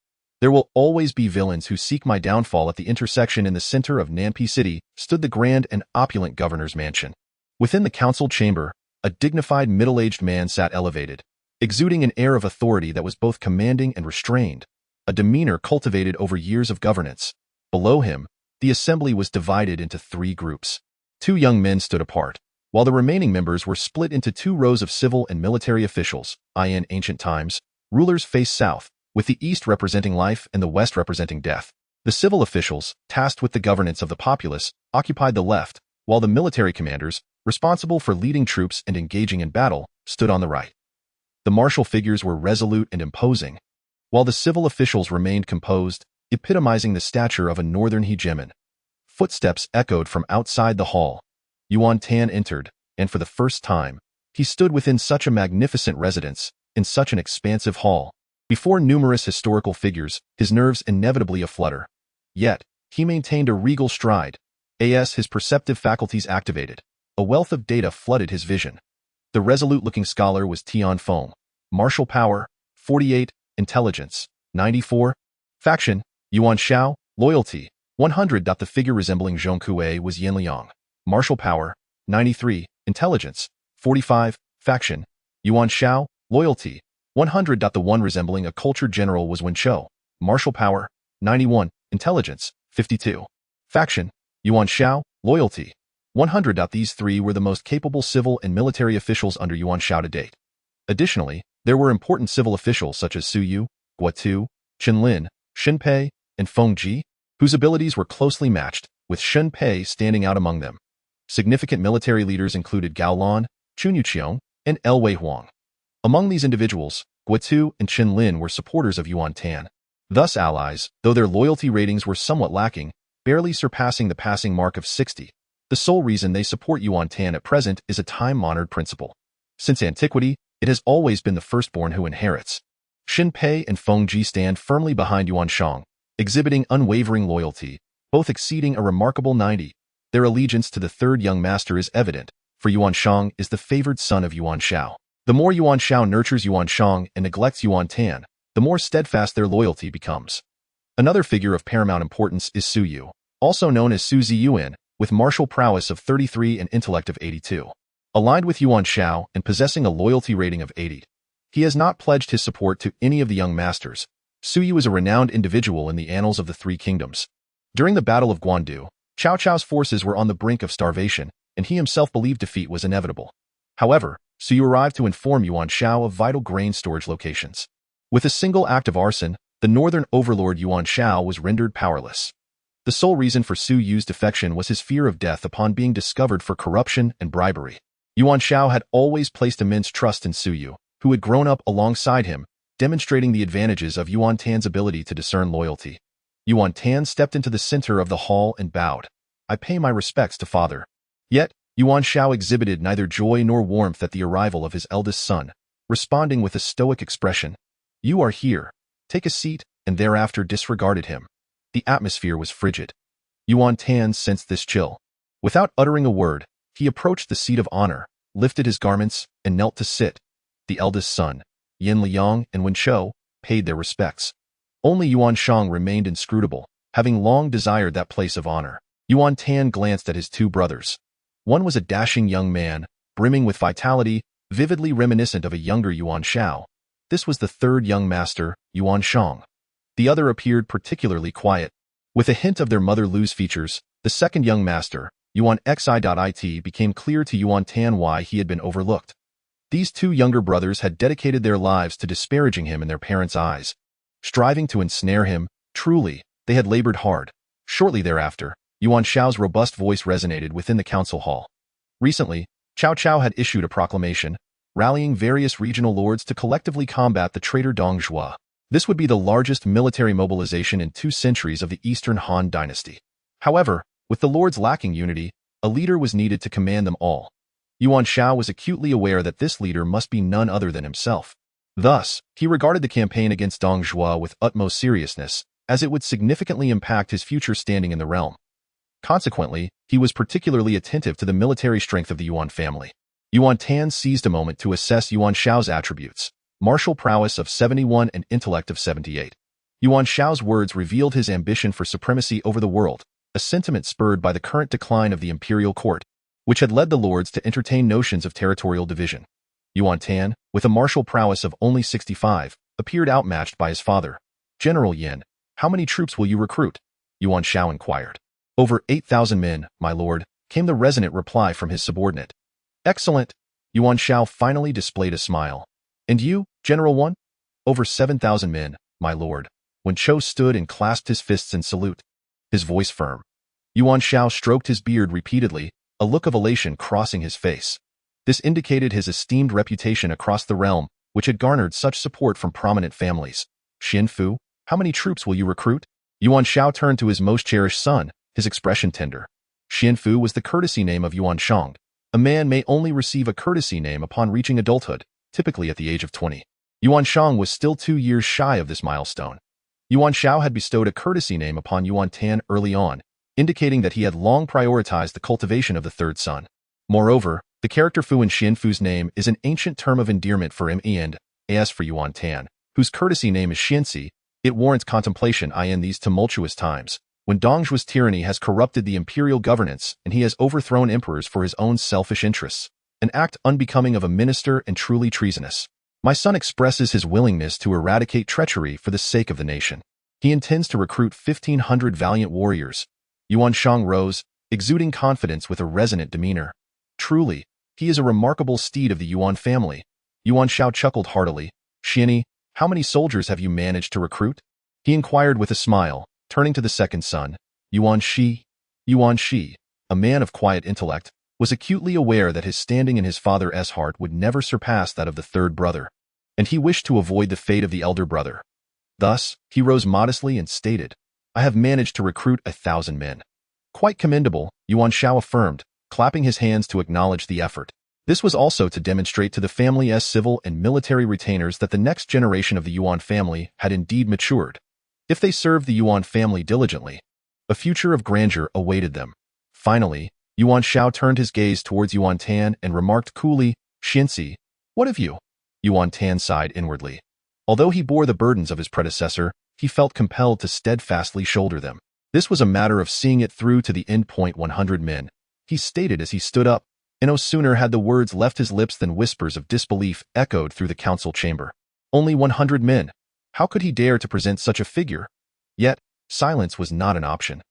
There will always be villains who seek my downfall. At the intersection in the center of Nampi City stood the grand and opulent governor's mansion. Within the council chamber, a dignified middle-aged man sat elevated, exuding an air of authority that was both commanding and restrained, a demeanor cultivated over years of governance. Below him, the assembly was divided into 3 groups. 2 young men stood apart, while the remaining members were split into 2 rows of civil and military officials. In ancient times, rulers faced south, with the east representing life and the west representing death. The civil officials, tasked with the governance of the populace, occupied the left, while the military commanders, responsible for leading troops and engaging in battle, stood on the right. The martial figures were resolute and imposing, while the civil officials remained composed, epitomizing the stature of a northern hegemon. Footsteps echoed from outside the hall. Yuan Tan entered, and for the first time, he stood within such a magnificent residence, in such an expansive hall. Before numerous historical figures, his nerves inevitably aflutter. Yet, he maintained a regal stride. His perceptive faculties activated. A wealth of data flooded his vision. The resolute-looking scholar was Tian Feng. Martial power, 48. Intelligence, 94. Faction, Yuan Shao. Loyalty, 100. The figure resembling Zhong Kuei was Yin Liang. Martial power, 93. Intelligence, 45. Faction, Yuan Shao. Loyalty, 100. The one resembling a cultured general was Wen Chou. Martial power, 91. Intelligence, 52. Faction, Yuan Shao. Loyalty, 100. These 3 were the most capable civil and military officials under Yuan Shao to date. Additionally, there were important civil officials such as Su Yu, Guo Tu, Chen Lin, Shen Pei, and Feng Ji, whose abilities were closely matched, with Shen Pei standing out among them. Significant military leaders included Gao Lan, Chun Yuqiong, and El Wei Huang. Among these individuals, Guo Tu and Chen Lin were supporters of Yuan Tan. Thus allies, though their loyalty ratings were somewhat lacking, barely surpassing the passing mark of 60. The sole reason they support Yuan Tan at present is a time-honored principle. Since antiquity, it has always been the firstborn who inherits. Shen Pei and Feng Ji stand firmly behind Yuan Shang, exhibiting unwavering loyalty, both exceeding a remarkable 90. Their allegiance to the 3rd young master is evident, for Yuan Shang is the favored son of Yuan Shao. The more Yuan Shao nurtures Yuan Shang and neglects Yuan Tan, the more steadfast their loyalty becomes. Another figure of paramount importance is Su Yu, also known as Su Ziyuan, with martial prowess of 33 and intellect of 82. Aligned with Yuan Shao and possessing a loyalty rating of 80. He has not pledged his support to any of the young masters. Su Yu is a renowned individual in the annals of the 3 kingdoms. During the Battle of Guandu, Cao Cao's forces were on the brink of starvation, and he himself believed defeat was inevitable. However, Su Yu arrived to inform Yuan Shao of vital grain storage locations. With a single act of arson, the northern overlord Yuan Shao was rendered powerless. The sole reason for Su Yu's defection was his fear of death upon being discovered for corruption and bribery. Yuan Shao had always placed immense trust in Su Yu, who had grown up alongside him, demonstrating the advantages of Yuan Tan's ability to discern loyalty. Yuan Tan stepped into the center of the hall and bowed. "I pay my respects to father." Yet, Yuan Shao exhibited neither joy nor warmth at the arrival of his eldest son, responding with a stoic expression. "You are here. Take a seat," and thereafter disregarded him. The atmosphere was frigid. Yuan Tan sensed this chill. Without uttering a word, he approached the seat of honor, lifted his garments, and knelt to sit. The eldest son, Yin Liang and Wen Chou, paid their respects. Only Yuan Shang remained inscrutable, having long desired that place of honor. Yuan Tan glanced at his 2 brothers. One was a dashing young man, brimming with vitality, vividly reminiscent of a younger Yuan Shao. This was the 3rd young master, Yuan Shang. The other appeared particularly quiet. With a hint of their mother Lu's features, the 2nd young master, Yuan Xi.it, became clear to Yuan Tan why he had been overlooked. These 2 younger brothers had dedicated their lives to disparaging him in their parents' eyes. Striving to ensnare him, truly, they had labored hard. Shortly thereafter, Yuan Shao's robust voice resonated within the council hall. Recently, Cao Cao had issued a proclamation, rallying various regional lords to collectively combat the traitor Dong Zhuo. This would be the largest military mobilization in 2 centuries of the Eastern Han dynasty. However, with the lords lacking unity, a leader was needed to command them all. Yuan Shao was acutely aware that this leader must be none other than himself. Thus, he regarded the campaign against Dong Zhuo with utmost seriousness, as it would significantly impact his future standing in the realm. Consequently, he was particularly attentive to the military strength of the Yuan family. Yuan Tan seized a moment to assess Yuan Shao's attributes, martial prowess of 71 and intellect of 78. Yuan Shao's words revealed his ambition for supremacy over the world, a sentiment spurred by the current decline of the imperial court, which had led the lords to entertain notions of territorial division. Yuan Tan, with a martial prowess of only 65, appeared outmatched by his father. General Yin, how many troops will you recruit? Yuan Shao inquired. Over 8,000 men, my lord, came the resonant reply from his subordinate. Excellent. Yuan Shao finally displayed a smile. And you, General One? Over 7,000 men, my lord. When Cho stood and clasped his fists in salute, his voice firm. Yuan Shao stroked his beard repeatedly, a look of elation crossing his face. This indicated his esteemed reputation across the realm, which had garnered such support from prominent families. Xin Fu, how many troops will you recruit? Yuan Shao turned to his most cherished son, his expression tender. Xin Fu was the courtesy name of Yuan Shang. A man may only receive a courtesy name upon reaching adulthood, typically at the age of 20. Yuan Shang was still 2 years shy of this milestone. Yuan Shao had bestowed a courtesy name upon Yuan Tan early on, indicating that he had long prioritized the cultivation of the third son. Moreover, the character Fu in Xin Fu's name is an ancient term of endearment for him, and, as for Yuan Tan, whose courtesy name is Xianxi, it warrants contemplation in these tumultuous times, when Dong Zhuo's tyranny has corrupted the imperial governance and he has overthrown emperors for his own selfish interests, an act unbecoming of a minister and truly treasonous. My son expresses his willingness to eradicate treachery for the sake of the nation. He intends to recruit 1,500 valiant warriors. Yuan Shang rose, exuding confidence with a resonant demeanor. Truly, he is a remarkable steed of the Yuan family. Yuan Shao chuckled heartily. Xianyi, how many soldiers have you managed to recruit? He inquired with a smile, turning to the second son, Yuan Shi. Yuan Shi, a man of quiet intellect, was acutely aware that his standing in his father's heart would never surpass that of the third brother, and he wished to avoid the fate of the elder brother. Thus, he rose modestly and stated, I have managed to recruit 1,000 men. Quite commendable, Yuan Shao affirmed, clapping his hands to acknowledge the effort. This was also to demonstrate to the family's civil and military retainers that the next generation of the Yuan family had indeed matured. If they served the Yuan family diligently, a future of grandeur awaited them. Finally, Yuan Shao turned his gaze towards Yuan Tan and remarked coolly, Xianxi, what of you? Yuan Tan sighed inwardly. Although he bore the burdens of his predecessor, he felt compelled to steadfastly shoulder them. This was a matter of seeing it through to the end point. 100 men, he stated as he stood up, and no sooner had the words left his lips than whispers of disbelief echoed through the council chamber. Only 100 men. How could he dare to present such a figure? Yet, silence was not an option.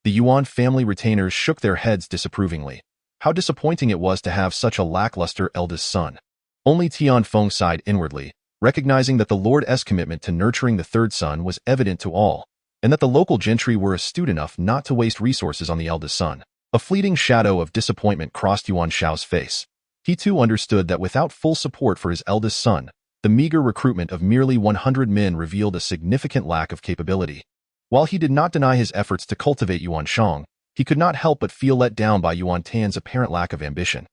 The Yuan family retainers shook their heads disapprovingly. How disappointing it was to have such a lackluster eldest son. Only Tianfeng sighed inwardly, recognizing that the lord's commitment to nurturing the third son was evident to all, and that the local gentry were astute enough not to waste resources on the eldest son. A fleeting shadow of disappointment crossed Yuan Shao's face. He too understood that without full support for his eldest son, the meager recruitment of merely 100 men revealed a significant lack of capability. While he did not deny his efforts to cultivate Yuan Shang, he could not help but feel let down by Yuan Tan's apparent lack of ambition.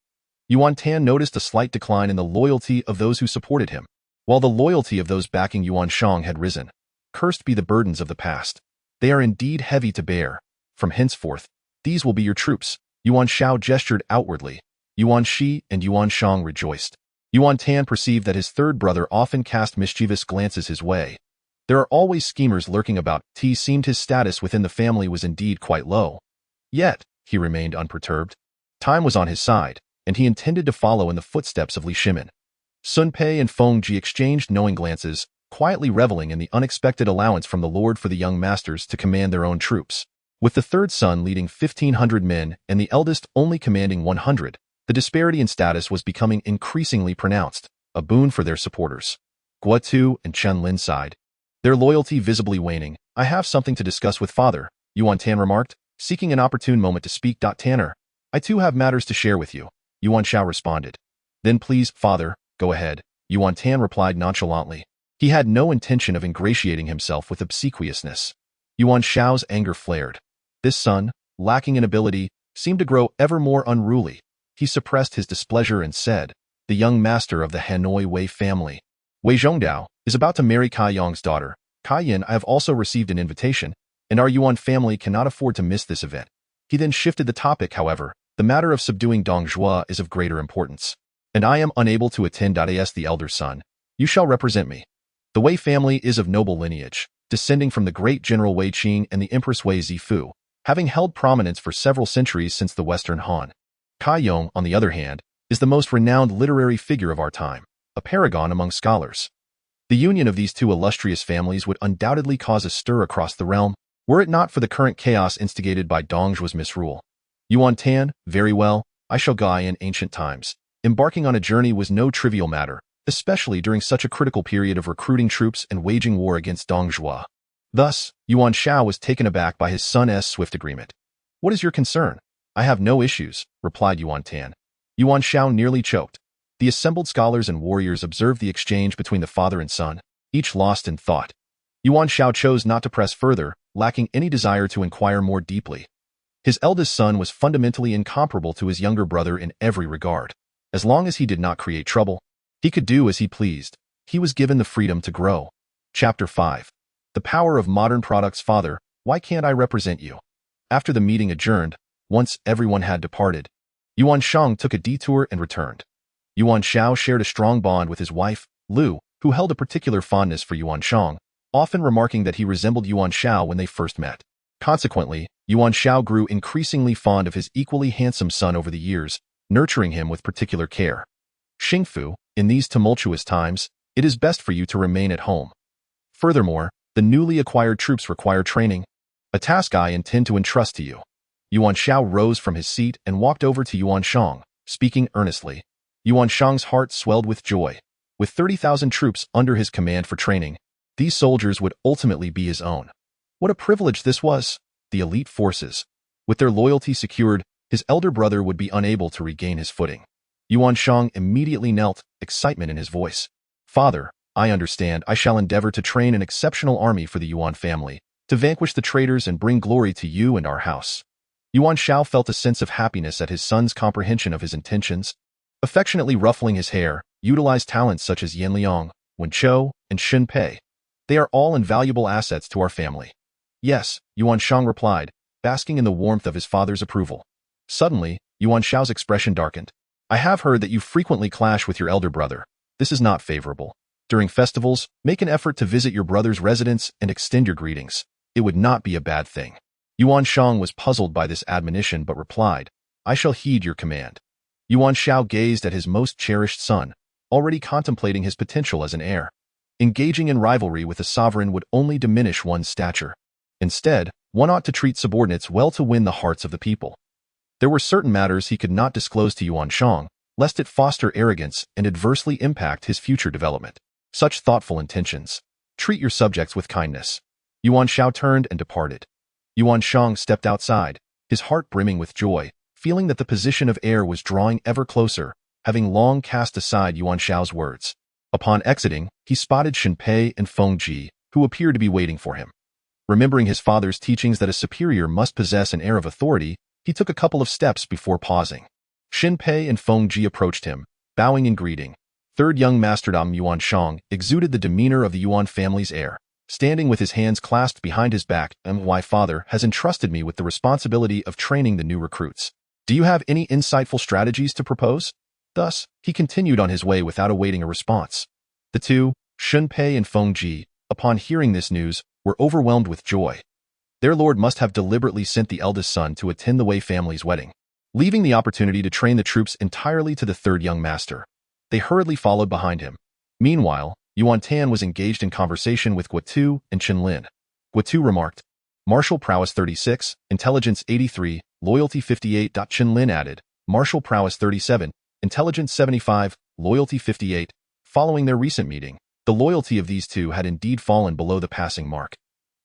Yuan Tan noticed a slight decline in the loyalty of those who supported him, while the loyalty of those backing Yuan Shang had risen. Cursed be the burdens of the past. They are indeed heavy to bear. From henceforth, these will be your troops. Yuan Shao gestured outwardly. Yuan Shi and Yuan Shang rejoiced. Yuan Tan perceived that his third brother often cast mischievous glances his way. There are always schemers lurking about. It seemed his status within the family was indeed quite low. Yet, he remained unperturbed. Time was on his side, and he intended to follow in the footsteps of Li Shimin. Sun Pei and Feng Ji exchanged knowing glances, quietly reveling in the unexpected allowance from the lord for the young masters to command their own troops. With the third son leading 1,500 men and the eldest only commanding 100, the disparity in status was becoming increasingly pronounced, a boon for their supporters. Guo Tu and Chen Lin sighed, their loyalty visibly waning. I have something to discuss with father, Yuan Tan remarked, seeking an opportune moment to speak. Tanner, I too have matters to share with you, Yuan Shao responded. Then please, father, go ahead, Yuan Tan replied nonchalantly. He had no intention of ingratiating himself with obsequiousness. Yuan Shao's anger flared. This son, lacking in ability, seemed to grow ever more unruly. He suppressed his displeasure and said, the young master of the Hanoi Wei family, Wei Zhongdao, is about to marry Cai Yan's daughter, Cai Yan. I have also received an invitation, and our Yuan family cannot afford to miss this event. He then shifted the topic. However, the matter of subduing Dong Zhuo is of greater importance, and I am unable to attend. As the elder son, you shall represent me. The Wei family is of noble lineage. descending from the great General Wei Qing and the Empress Wei Zifu, having held prominence for several centuries since the Western Han. Cai Yan, on the other hand, is the most renowned literary figure of our time, a paragon among scholars. The union of these two illustrious families would undoubtedly cause a stir across the realm, were it not for the current chaos instigated by Dong Zhuo's misrule. Yuan Tan, very well, I shall go in ancient times. Embarking on a journey was no trivial matter, especially during such a critical period of recruiting troops and waging war against Dong Zhuo. Thus, Yuan Shao was taken aback by his son's swift agreement. What is your concern? I have no issues, replied Yuan Tan. Yuan Shao nearly choked. The assembled scholars and warriors observed the exchange between the father and son, each lost in thought. Yuan Shao chose not to press further, lacking any desire to inquire more deeply. His eldest son was fundamentally incomparable to his younger brother in every regard. As long as he did not create trouble, he could do as he pleased. He was given the freedom to grow. Chapter 5. The Power of Modern Products. Father, why can't I represent you? After the meeting adjourned, once everyone had departed, Yuan Shang took a detour and returned. Yuan Shao shared a strong bond with his wife, Liu, who held a particular fondness for Yuan Shang, often remarking that he resembled Yuan Shao when they first met. Consequently, Yuan Shao grew increasingly fond of his equally handsome son over the years, nurturing him with particular care. Xingfu, in these tumultuous times, it is best for you to remain at home. Furthermore, the newly acquired troops require training, a task I intend to entrust to you. Yuan Shao rose from his seat and walked over to Yuan Shang, speaking earnestly. Yuan Shang's heart swelled with joy. With 30,000 troops under his command for training, these soldiers would ultimately be his own. What a privilege this was! The elite forces. With their loyalty secured, his elder brother would be unable to regain his footing. Yuan Shang immediately knelt, excitement in his voice. Father, I understand. I shall endeavor to train an exceptional army for the Yuan family, to vanquish the traitors and bring glory to you and our house. Yuan Shao felt a sense of happiness at his son's comprehension of his intentions. Affectionately ruffling his hair, utilized talents such as Yan Liang, Wen Chou, and Shen Pei. They are all invaluable assets to our family. Yes, Yuan Shang replied, basking in the warmth of his father's approval. Suddenly, Yuan Shao's expression darkened. I have heard that you frequently clash with your elder brother. This is not favorable. During festivals, make an effort to visit your brother's residence and extend your greetings. It would not be a bad thing. Yuan Shang was puzzled by this admonition but replied, I shall heed your command. Yuan Shao gazed at his most cherished son, already contemplating his potential as an heir. Engaging in rivalry with a sovereign would only diminish one's stature. Instead, one ought to treat subordinates well to win the hearts of the people. There were certain matters he could not disclose to Yuan Shang, lest it foster arrogance and adversely impact his future development. Such thoughtful intentions. Treat your subjects with kindness. Yuan Shao turned and departed. Yuan Shang stepped outside, his heart brimming with joy, feeling that the position of heir was drawing ever closer, having long cast aside Yuan Shao's words. Upon exiting, he spotted Shen Pei and Feng Ji, who appeared to be waiting for him. Remembering his father's teachings that a superior must possess an air of authority, he took a couple of steps before pausing. Shen Pei and Feng Ji approached him, bowing in greeting. Third young masterdom Yuan Shang exuded the demeanor of the Yuan family's heir, standing with his hands clasped behind his back. My father has entrusted me with the responsibility of training the new recruits. Do you have any insightful strategies to propose? Thus, he continued on his way without awaiting a response. The two, Shen Pei and Feng Ji, upon hearing this news, were overwhelmed with joy. Their lord must have deliberately sent the eldest son to attend the Wei family's wedding, leaving the opportunity to train the troops entirely to the third young master. They hurriedly followed behind him. Meanwhile, Yuan Tan was engaged in conversation with Guotu and Chen Lin. Guotu remarked, Martial prowess 36, intelligence 83, loyalty 58. Chen Lin added, Martial prowess 37, intelligence 75, loyalty 58. Following their recent meeting, the loyalty of these two had indeed fallen below the passing mark.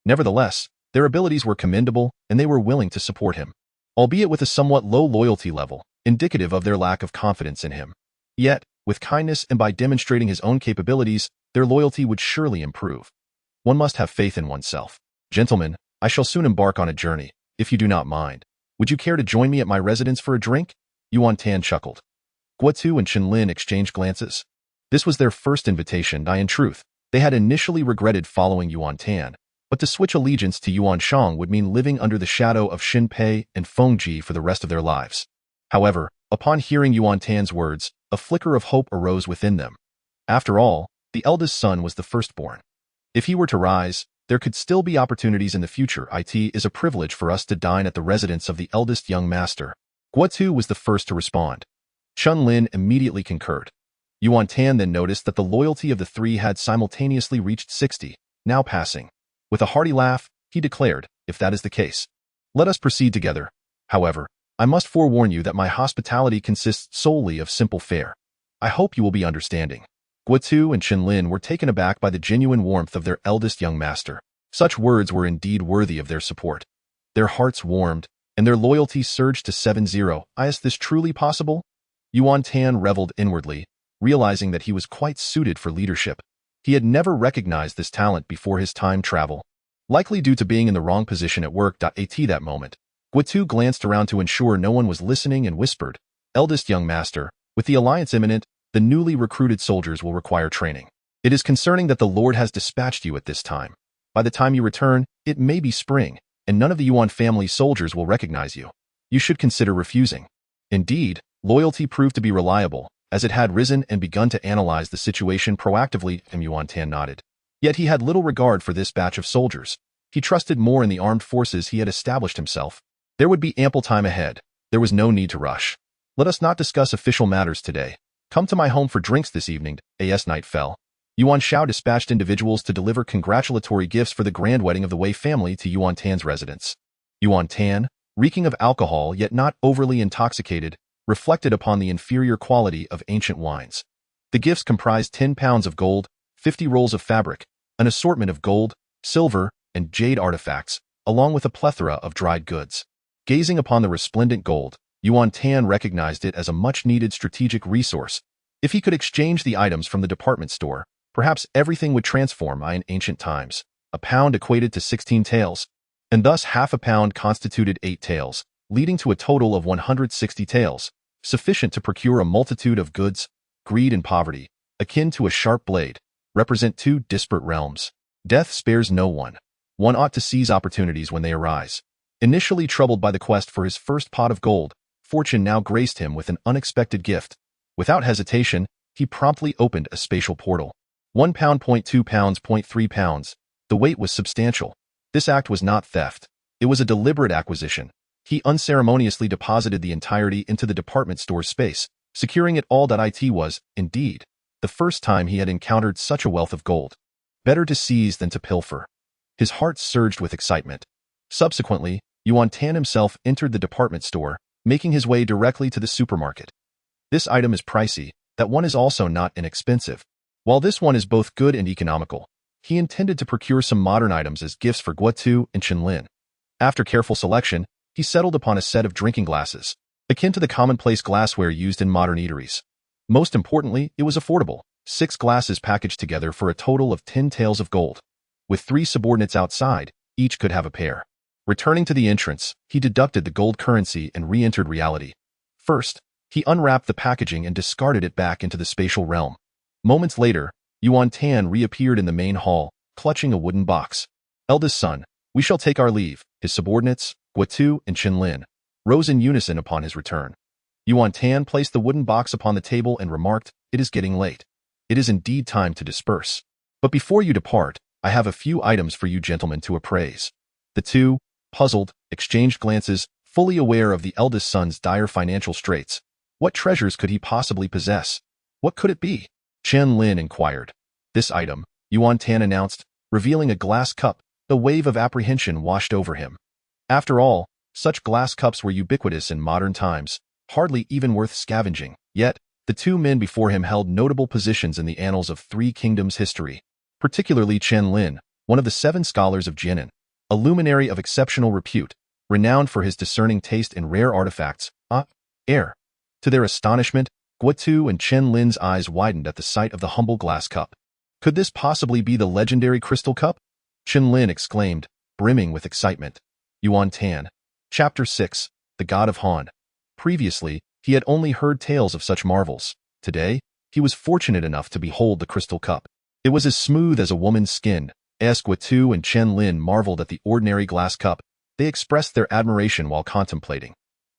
Nevertheless, their abilities were commendable and they were willing to support him, albeit with a somewhat low loyalty level, indicative of their lack of confidence in him. Yet, with kindness and by demonstrating his own capabilities, their loyalty would surely improve. One must have faith in oneself. Gentlemen, I shall soon embark on a journey, if you do not mind. Would you care to join me at my residence for a drink? Yuan Tan chuckled. Guotu and Chen Lin exchanged glances. This was their first invitation. In truth, they had initially regretted following Yuan Tan, but to switch allegiance to Yuan Shang would mean living under the shadow of Shen Pei and Feng Ji for the rest of their lives. However, upon hearing Yuan Tan's words, a flicker of hope arose within them. After all, the eldest son was the firstborn. If he were to rise, there could still be opportunities in the future. It is a privilege for us to dine at the residence of the eldest young master. Guotu was the first to respond. Chun Lin immediately concurred. Yuan Tan then noticed that the loyalty of the three had simultaneously reached 60, now passing. With a hearty laugh, he declared, if that is the case, let us proceed together. However, I must forewarn you that my hospitality consists solely of simple fare. I hope you will be understanding. Guotu and Chun Lin were taken aback by the genuine warmth of their eldest young master. Such words were indeed worthy of their support. Their hearts warmed, and their loyalty surged to 7-0. Is this truly possible? Yuan Tan reveled inwardly, realizing that he was quite suited for leadership. He had never recognized this talent before his time travel. Likely due to being in the wrong position at work. At that moment, Guotu glanced around to ensure no one was listening and whispered, eldest young master, with the alliance imminent, the newly recruited soldiers will require training. It is concerning that the Lord has dispatched you at this time. By the time you return, it may be spring, and none of the Yuan family soldiers will recognize you. You should consider refusing. Indeed, loyalty proved to be reliable, as it had risen and begun to analyze the situation proactively, and Yuan Tan nodded. Yet he had little regard for this batch of soldiers. He trusted more in the armed forces he had established himself. There would be ample time ahead. There was no need to rush. Let us not discuss official matters today. Come to my home for drinks this evening. As night fell, Yuan Shao dispatched individuals to deliver congratulatory gifts for the grand wedding of the Wei family to Yuan Tan's residence. Yuan Tan, reeking of alcohol yet not overly intoxicated, reflected upon the inferior quality of ancient wines. The gifts comprised 10 pounds of gold, 50 rolls of fabric, an assortment of gold, silver, and jade artifacts, along with a plethora of dried goods. Gazing upon the resplendent gold, Yuan Tan recognized it as a much-needed strategic resource. If he could exchange the items from the department store, perhaps everything would transform in ancient times. A pound equated to 16 taels, and thus half a pound constituted 8 taels, leading to a total of 160 taels, sufficient to procure a multitude of goods. Greed and poverty, akin to a sharp blade, represent two disparate realms. Death spares no one. One ought to seize opportunities when they arise. Initially troubled by the quest for his first pot of gold, fortune now graced him with an unexpected gift. Without hesitation, he promptly opened a spatial portal. 1 pound, 0.2 pounds, 0.3 pounds. The weight was substantial. This act was not theft. It was a deliberate acquisition. He unceremoniously deposited the entirety into the department store's space, securing it all. It was, indeed, the first time he had encountered such a wealth of gold. Better to seize than to pilfer. His heart surged with excitement. Subsequently, Yuan Tan himself entered the department store, making his way directly to the supermarket. This item is pricey, that one is also not inexpensive. While this one is both good and economical, he intended to procure some modern items as gifts for Guotu and Chun Lin. After careful selection, he settled upon a set of drinking glasses, akin to the commonplace glassware used in modern eateries. Most importantly, it was affordable. 6 glasses packaged together for a total of 10 taels of gold. With 3 subordinates outside, each could have a pair. Returning to the entrance, he deducted the gold currency and re-entered reality. First, he unwrapped the packaging and discarded it back into the spatial realm. Moments later, Yuan Tan reappeared in the main hall, clutching a wooden box. Eldest son, we shall take our leave. His subordinates, Guotu and Chun Lin, rose in unison upon his return. Yuan Tan placed the wooden box upon the table and remarked, it is getting late. It is indeed time to disperse. But before you depart, I have a few items for you gentlemen to appraise. The two, puzzled, exchanged glances, fully aware of the eldest son's dire financial straits. What treasures could he possibly possess? What could it be? Chun Lin inquired. This item, Yuan Tan announced, revealing a glass cup. A wave of apprehension washed over him. After all, such glass cups were ubiquitous in modern times, hardly even worth scavenging. Yet, the two men before him held notable positions in the annals of Three Kingdoms history, particularly Chun Lin, one of the 7 scholars of Jinan, a luminary of exceptional repute, renowned for his discerning taste in rare artifacts. To their astonishment, Guotu and Chun Lin's eyes widened at the sight of the humble glass cup. Could this possibly be the legendary crystal cup? Chun Lin exclaimed, brimming with excitement. Yuan Tan. Chapter 6. The God of Han. Previously, he had only heard tales of such marvels. Today, he was fortunate enough to behold the crystal cup. It was as smooth as a woman's skin. As Guotu and Chun Lin marveled at the ordinary glass cup, they expressed their admiration while contemplating.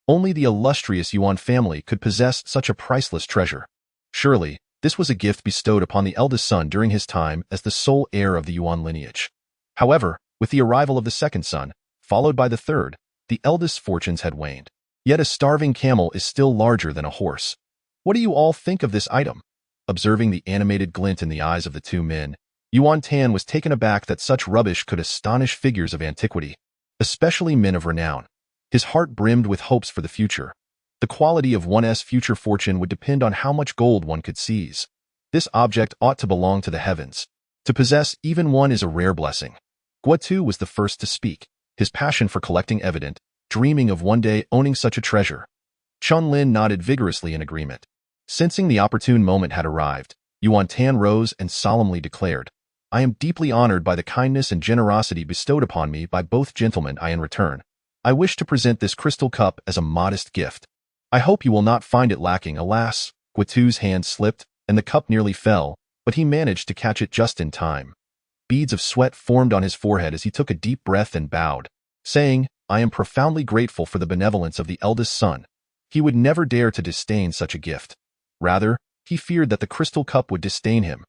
Only the illustrious Yuan family could possess such a priceless treasure. Surely, This was a gift bestowed upon the eldest son during his time as the sole heir of the Yuan lineage. However, with the arrival of the second son, followed by the third, the eldest's fortunes had waned. Yet a starving camel is still larger than a horse. What do you all think of this item? Observing the animated glint in the eyes of the two men, Yuan Tan was taken aback that such rubbish could astonish figures of antiquity, especially men of renown. His heart brimmed with hopes for the future. The quality of one's future fortune would depend on how much gold one could seize. This object ought to belong to the heavens. To possess even one is a rare blessing. Guotu was the first to speak, his passion for collecting evident, dreaming of one day owning such a treasure. Chun Lin nodded vigorously in agreement. Sensing the opportune moment had arrived, Yuan Tan rose and solemnly declared, I am deeply honored by the kindness and generosity bestowed upon me by both gentlemen. In return, I wish to present this crystal cup as a modest gift. I hope you will not find it lacking. Alas, Guotu's hand slipped, and the cup nearly fell, but he managed to catch it just in time. Beads of sweat formed on his forehead as he took a deep breath and bowed, saying, I am profoundly grateful for the benevolence of the eldest son. He would never dare to disdain such a gift. Rather, he feared that the crystal cup would disdain him.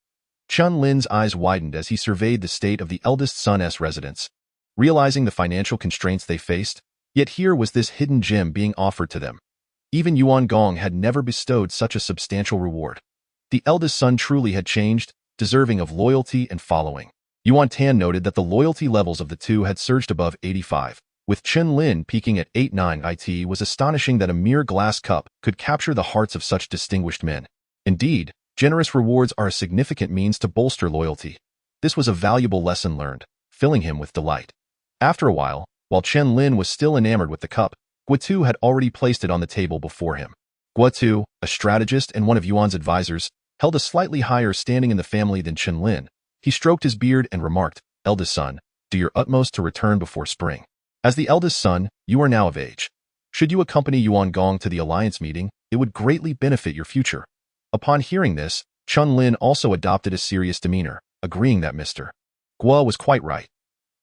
Chun Lin's eyes widened as he surveyed the state of the eldest son's residence, realizing the financial constraints they faced, yet here was this hidden gem being offered to them. Even Yuan Gong had never bestowed such a substantial reward. The eldest son truly had changed, deserving of loyalty and following. Yuan Tan noted that the loyalty levels of the two had surged above 85, with Chun Lin peaking at 89. It was astonishing that a mere glass cup could capture the hearts of such distinguished men. Indeed, generous rewards are a significant means to bolster loyalty. This was a valuable lesson learned, filling him with delight. After a while Chun Lin was still enamored with the cup, Guotu had already placed it on the table before him. Guotu, a strategist and one of Yuan's advisors, held a slightly higher standing in the family than Chun Lin. He stroked his beard and remarked, Eldest son, do your utmost to return before spring. As the eldest son, you are now of age. Should you accompany Yuan Gong to the alliance meeting, it would greatly benefit your future. Upon hearing this, Chun Lin also adopted a serious demeanor, agreeing that Mr. Guo was quite right.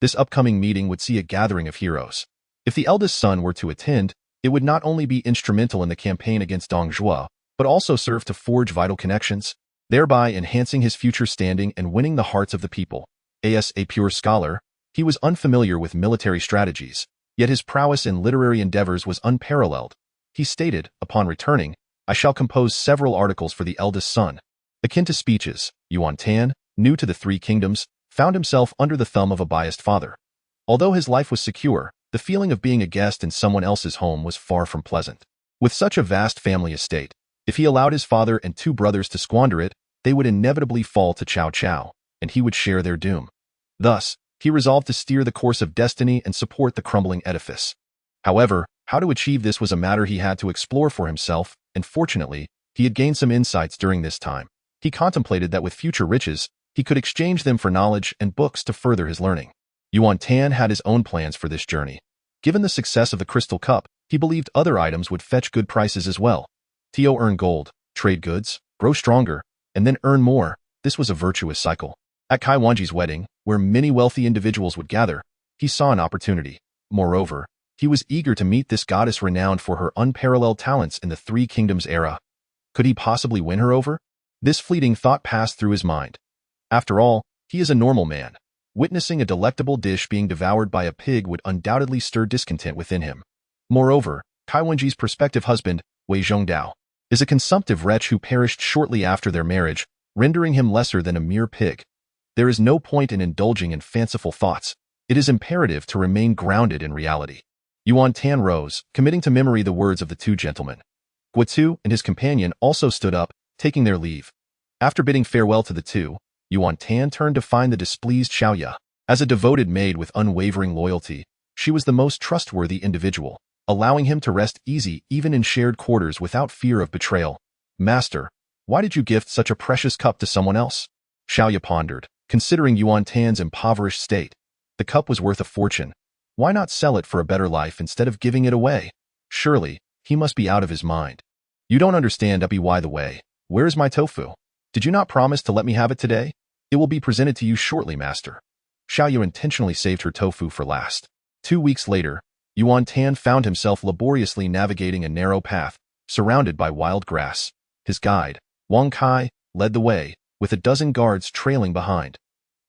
This upcoming meeting would see a gathering of heroes. If the eldest son were to attend, it would not only be instrumental in the campaign against Dong Zhuo, but also serve to forge vital connections, thereby enhancing his future standing and winning the hearts of the people. As a pure scholar, he was unfamiliar with military strategies, yet his prowess in literary endeavors was unparalleled. He stated, upon returning, I shall compose several articles for the eldest son. Akin to speeches, Yuan Tan, new to the Three Kingdoms, found himself under the thumb of a biased father. Although his life was secure, the feeling of being a guest in someone else's home was far from pleasant. With such a vast family estate, if he allowed his father and two brothers to squander it, they would inevitably fall to Cao Cao, and he would share their doom. Thus, he resolved to steer the course of destiny and support the crumbling edifice. However, how to achieve this was a matter he had to explore for himself, and fortunately, he had gained some insights during this time. He contemplated that with future riches, he could exchange them for knowledge and books to further his learning. Yuan Tan had his own plans for this journey. Given the success of the crystal cup, he believed other items would fetch good prices as well. To earn gold, trade goods, grow stronger, and then earn more. This was a virtuous cycle. At Kai Wanji's wedding, where many wealthy individuals would gather, he saw an opportunity. Moreover, he was eager to meet this goddess renowned for her unparalleled talents in the Three Kingdoms era. Could he possibly win her over? This fleeting thought passed through his mind. After all, he is a normal man. Witnessing a delectable dish being devoured by a pig would undoubtedly stir discontent within him. Moreover, Kai Wanji's prospective husband, Wei Zhongdao, is a consumptive wretch who perished shortly after their marriage, rendering him lesser than a mere pig. There is no point in indulging in fanciful thoughts. It is imperative to remain grounded in reality. Yuan Tan rose, committing to memory the words of the two gentlemen. Guotu and his companion also stood up, taking their leave. After bidding farewell to the two, Yuan Tan turned to find the displeased Xiaoya. As a devoted maid with unwavering loyalty, she was the most trustworthy individual, allowing him to rest easy even in shared quarters without fear of betrayal. Master, why did you gift such a precious cup to someone else? Xiaoya pondered, considering Yuan Tan's impoverished state. The cup was worth a fortune. Why not sell it for a better life instead of giving it away? Surely, he must be out of his mind. You don't understand, by the way. Where is my tofu? Did you not promise to let me have it today? It will be presented to you shortly, master. Xiaoyu intentionally saved her tofu for last. 2 weeks later, Yuan Tan found himself laboriously navigating a narrow path, surrounded by wild grass. His guide, Wang Kai, led the way, with a dozen guards trailing behind.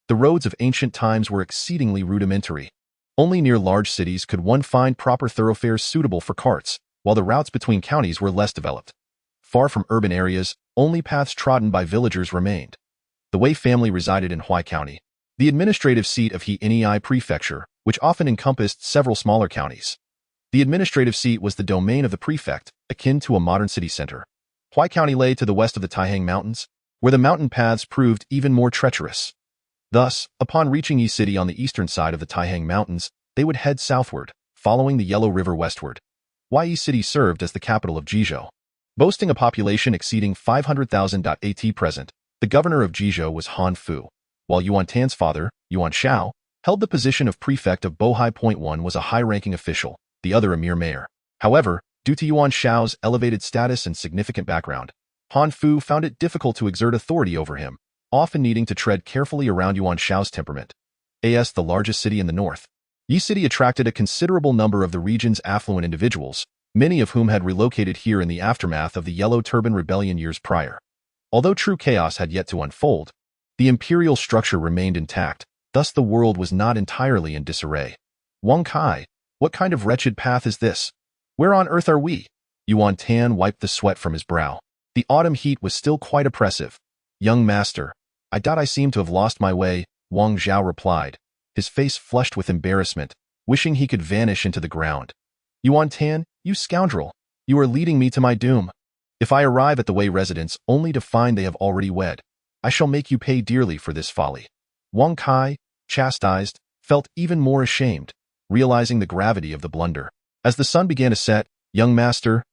The roads of ancient times were exceedingly rudimentary. Only near large cities could one find proper thoroughfares suitable for carts, while the routes between counties were less developed. Far from urban areas, only paths trodden by villagers remained. The Wei family resided in Huai County, the administrative seat of Henei Prefecture, which often encompassed several smaller counties. The administrative seat was the domain of the prefect, akin to a modern city center. Huai County lay to the west of the Taihang Mountains, where the mountain paths proved even more treacherous. Thus, upon reaching Yi City on the eastern side of the Taihang Mountains, they would head southward, following the Yellow River westward. Yi City served as the capital of Jizhou. Boasting a population exceeding 500,000 at present, the governor of Jizhou was Han Fu, while Yuan Tan's father, Yuan Shao, held the position of prefect of Bohai. One was a high-ranking official, the other a mere mayor. However, due to Yuan Shao's elevated status and significant background, Han Fu found it difficult to exert authority over him, often needing to tread carefully around Yuan Shao's temperament. As the largest city in the north, Yi City attracted a considerable number of the region's affluent individuals, many of whom had relocated here in the aftermath of the Yellow Turban Rebellion years prior. Although true chaos had yet to unfold, the imperial structure remained intact, thus the world was not entirely in disarray. Wang Kai, what kind of wretched path is this? Where on earth are we? Yuan Tan wiped the sweat from his brow. The autumn heat was still quite oppressive. Young master, I doubt I seem to have lost my way, Wang Zhao replied, his face flushed with embarrassment, wishing he could vanish into the ground. Yuan Tan, you scoundrel, you are leading me to my doom. If I arrive at the Wei residence only to find they have already wed, I shall make you pay dearly for this folly. Wang Kai, chastised, felt even more ashamed, realizing the gravity of the blunder. As the sun began to set, young master,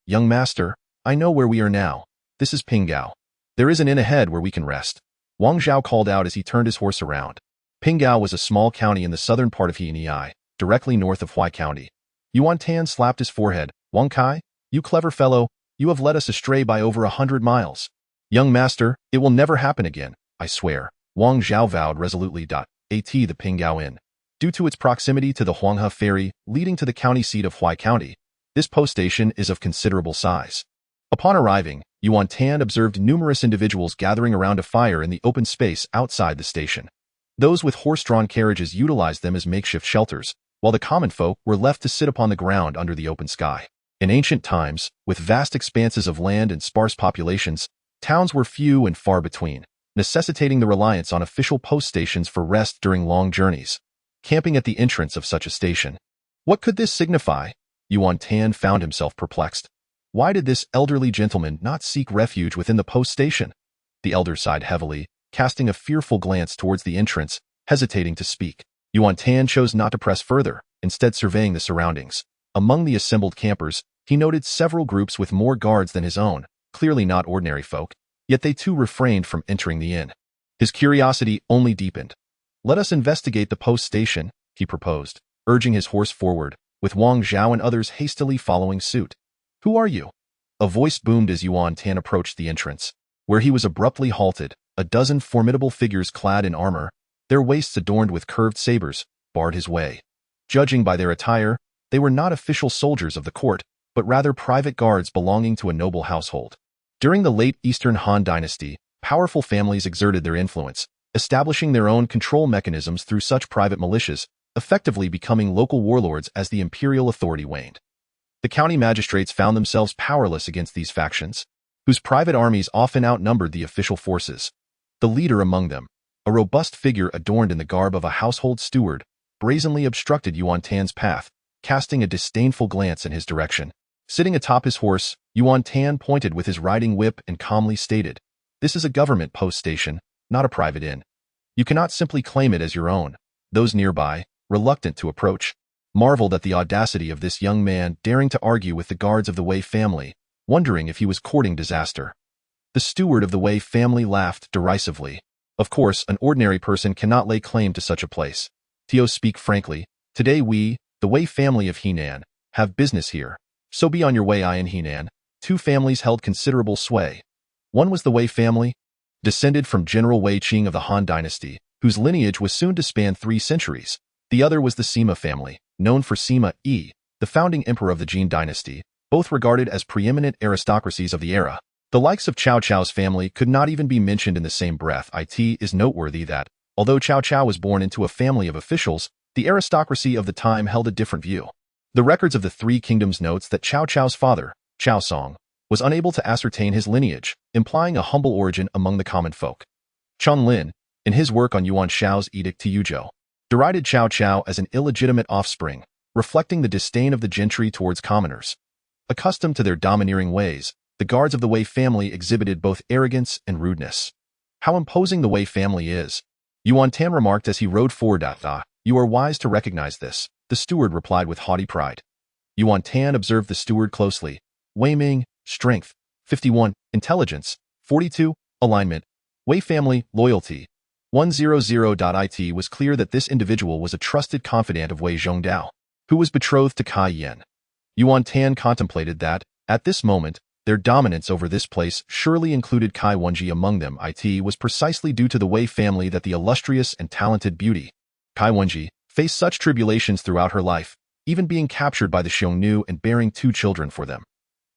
I know where we are now. This is Pinggao. There is an inn ahead where we can rest. Wang Zhao called out as he turned his horse around. Pinggao was a small county in the southern part of Henei, directly north of Huai County. Yuan Tan slapped his forehead. Wang Kai, you clever fellow, you have led us astray by over 100 miles. Young master, it will never happen again, I swear. Wang Zhao vowed resolutely. At the Pinggao Inn. Due to its proximity to the Huanghe Ferry leading to the county seat of Huai County, this post station is of considerable size. Upon arriving, Yuan Tan observed numerous individuals gathering around a fire in the open space outside the station. Those with horse-drawn carriages utilized them as makeshift shelters, while the common folk were left to sit upon the ground under the open sky. In ancient times, with vast expanses of land and sparse populations, towns were few and far between, necessitating the reliance on official post stations for rest during long journeys. Camping at the entrance of such a station. What could this signify? Yuan Tan found himself perplexed. Why did this elderly gentleman not seek refuge within the post station? The elder sighed heavily, casting a fearful glance towards the entrance, hesitating to speak. Yuan Tan chose not to press further, instead surveying the surroundings. Among the assembled campers, he noted several groups with more guards than his own, clearly not ordinary folk, yet they too refrained from entering the inn. His curiosity only deepened. Let us investigate the post station, he proposed, urging his horse forward, with Wang Zhao and others hastily following suit. Who are you? A voice boomed as Yuan Tan approached the entrance, where he was abruptly halted. A dozen formidable figures clad in armor, their waists adorned with curved sabers, barred his way. Judging by their attire, they were not official soldiers of the court, but rather private guards belonging to a noble household. During the late Eastern Han Dynasty, powerful families exerted their influence, establishing their own control mechanisms through such private militias, effectively becoming local warlords as the imperial authority waned. The county magistrates found themselves powerless against these factions, whose private armies often outnumbered the official forces. The leader among them, a robust figure adorned in the garb of a household steward, brazenly obstructed Yuan Tan's path, casting a disdainful glance in his direction. Sitting atop his horse, Yuan Tan pointed with his riding whip and calmly stated, "This is a government post station, not a private inn. You cannot simply claim it as your own." Those nearby, reluctant to approach, marveled at the audacity of this young man daring to argue with the guards of the Wei family, wondering if he was courting disaster. The steward of the Wei family laughed derisively. Of course, an ordinary person cannot lay claim to such a place. Tio, speak frankly. Today we, the Wei family of Henan, have business here. So be on your way. In Henan, two families held considerable sway. One was the Wei family, descended from General Wei Qing of the Han Dynasty, whose lineage was soon to span 3 centuries. The other was the Sima family, known for Sima Yi, the founding emperor of the Jin Dynasty, both regarded as preeminent aristocracies of the era. The likes of Cao Cao's family could not even be mentioned in the same breath. It is noteworthy that, although Cao Cao was born into a family of officials, the aristocracy of the time held a different view. The records of the Three Kingdoms notes that Cao Cao's father, Cao Song, was unable to ascertain his lineage, implying a humble origin among the common folk. Chun Lin, in his work on Yuan Shao's Edict to Yuzhou, derided Cao Cao as an illegitimate offspring, reflecting the disdain of the gentry towards commoners. Accustomed to their domineering ways, the guards of the Wei family exhibited both arrogance and rudeness. How imposing the Wei family is, Yuan Tan remarked as he rode forward. You are wise to recognize this, the steward replied with haughty pride. Yuan Tan observed the steward closely. Wei Ming, strength, 51, intelligence, 42, alignment, Wei family, loyalty, 100. It was clear that this individual was a trusted confidant of Wei Zhongdao, who was betrothed to Cai Yan. Yuan Tan contemplated that, at this moment, their dominance over this place surely included Cai Wenji among them. It was precisely due to the Wei family that the illustrious and talented beauty, Cai Wenji, faced such tribulations throughout her life, even being captured by the Xiongnu and bearing 2 children for them.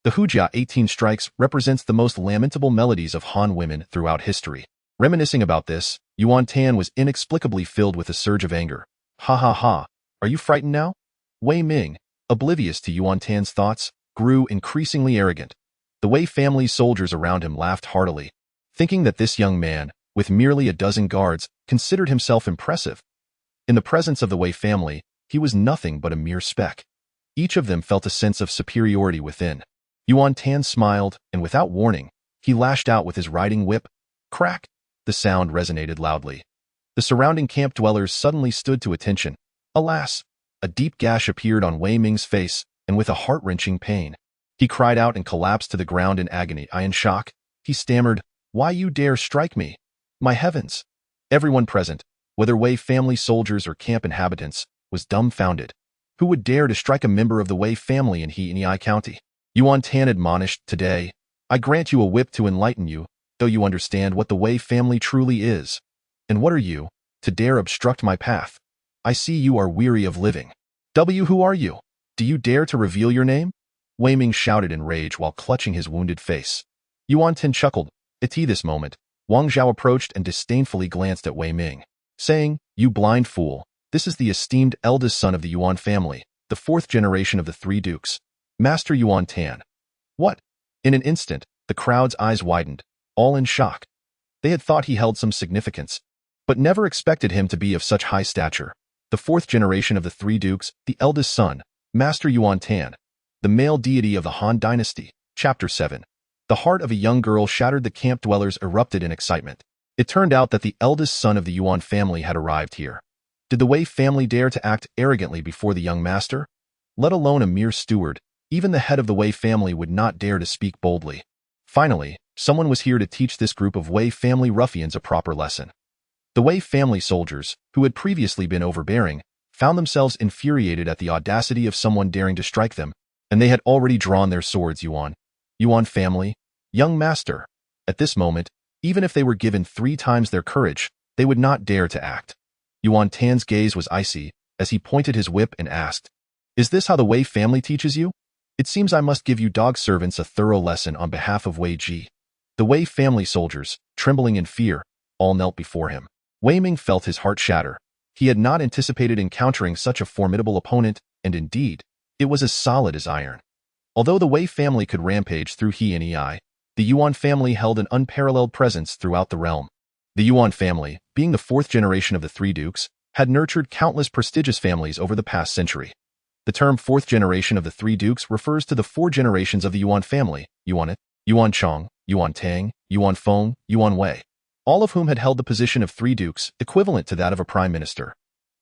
The Hujia 18 strikes represents the most lamentable melodies of Han women throughout history. Reminiscing about this, Yuan Tan was inexplicably filled with a surge of anger. Ha ha ha, are you frightened now? Wei Ming, oblivious to Yuan Tan's thoughts, grew increasingly arrogant. The Wei family soldiers around him laughed heartily, thinking that this young man, with merely a dozen guards, considered himself impressive. In the presence of the Wei family, he was nothing but a mere speck. Each of them felt a sense of superiority within. Yuan Tan smiled, and without warning, he lashed out with his riding whip. Crack! The sound resonated loudly. The surrounding camp dwellers suddenly stood to attention. Alas! A deep gash appeared on Wei Ming's face, and with a heart-wrenching pain, he cried out and collapsed to the ground in agony. In shock, he stammered, Why you dare strike me? My heavens! Everyone present, whether Wei family soldiers or camp inhabitants, was dumbfounded. Who would dare to strike a member of the Wei family in He County? Yuan Tan admonished, Today, I grant you a whip to enlighten you, though you understand what the Wei family truly is. And what are you, to dare obstruct my path? I see you are weary of living. Who are you? Do you dare to reveal your name? Wei Ming shouted in rage while clutching his wounded face. Yuan Tan chuckled. At this moment, Wang Zhao approached and disdainfully glanced at Wei Ming, saying, You blind fool, this is the esteemed eldest son of the Yuan family, the 4th generation of the 3 dukes, Master Yuan Tan. What? In an instant, the crowd's eyes widened, all in shock. They had thought he held some significance, but never expected him to be of such high stature. The 4th generation of the 3 dukes, the eldest son, Master Yuan Tan, the male deity of the Han dynasty. Chapter 7. The heart of a young girl shattered. The camp dwellers erupted in excitement. It turned out that the eldest son of the Yuan family had arrived here. Did the Wei family dare to act arrogantly before the young master? Let alone a mere steward, even the head of the Wei family would not dare to speak boldly. Finally, someone was here to teach this group of Wei family ruffians a proper lesson. The Wei family soldiers, who had previously been overbearing, found themselves infuriated at the audacity of someone daring to strike them, and they had already drawn their swords. Yuan family, young master. At this moment, even if they were given 3 times their courage, they would not dare to act. Yuan Tan's gaze was icy, as he pointed his whip and asked, Is this how the Wei family teaches you? It seems I must give you dog servants a thorough lesson on behalf of Wei Ji. The Wei family soldiers, trembling in fear, all knelt before him. Wei Ming felt his heart shatter. He had not anticipated encountering such a formidable opponent, and indeed, it was as solid as iron. Although the Wei family could rampage through the Yuan family held an unparalleled presence throughout the realm. The Yuan family, being the 4th generation of the 3 dukes, had nurtured countless prestigious families over the past century. The term 4th generation of the 3 dukes refers to the 4 generations of the Yuan family, Yuan Chong, Yuan Tang, Yuan Feng, Yuan Wei, all of whom had held the position of 3 dukes, equivalent to that of a prime minister.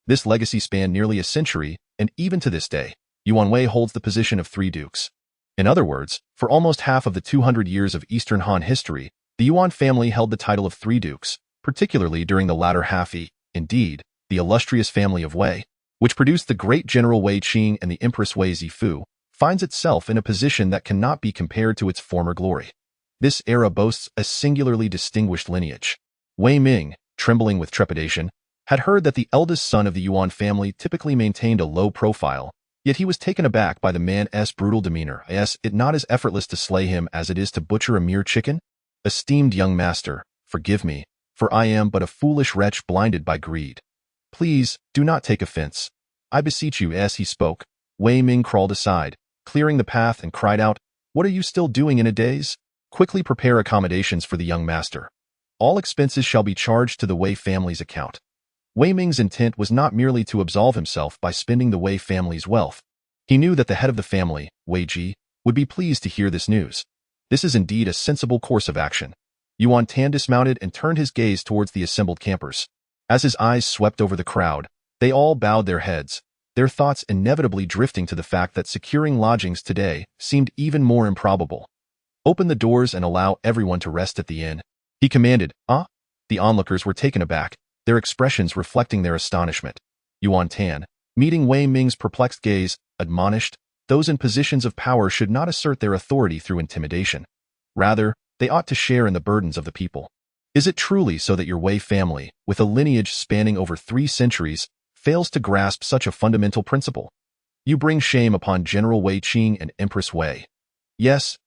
This legacy spanned nearly a century, and even to this day, Yuan Wei holds the position of 3 dukes. In other words, for almost half of the 200 years of Eastern Han history, the Yuan family held the title of 3 dukes, particularly during the latter half. Indeed, the illustrious family of Wei, which produced the great General Wei Qing and the Empress Wei Zifu, finds itself in a position that cannot be compared to its former glory. This era boasts a singularly distinguished lineage. Wei Ming, trembling with trepidation, had heard that the eldest son of the Yuan family typically maintained a low profile, Yet he was taken aback by the man's brutal demeanor. Is it not as effortless to slay him as it is to butcher a mere chicken? Esteemed young master, forgive me, for I am but a foolish wretch blinded by greed. Please, do not take offense. I beseech you. As he spoke, Wei Ming crawled aside, clearing the path, and cried out, What are you still doing in a daze? Quickly prepare accommodations for the young master. All expenses shall be charged to the Wei family's account. Wei Ming's intent was not merely to absolve himself by spending the Wei family's wealth. He knew that the head of the family, Wei Ji, would be pleased to hear this news. This is indeed a sensible course of action. Yuan Tan dismounted and turned his gaze towards the assembled campers. As his eyes swept over the crowd, they all bowed their heads, their thoughts inevitably drifting to the fact that securing lodgings today seemed even more improbable. Open the doors and allow everyone to rest at the inn, he commanded. The onlookers were taken aback, their expressions reflecting their astonishment. Yuan Tan, meeting Wei Ming's perplexed gaze, admonished, those in positions of power should not assert their authority through intimidation. Rather, they ought to share in the burdens of the people. Is it truly so that your Wei family, with a lineage spanning over 3 centuries, fails to grasp such a fundamental principle? You bring shame upon General Wei Qing and Empress Wei. Yes,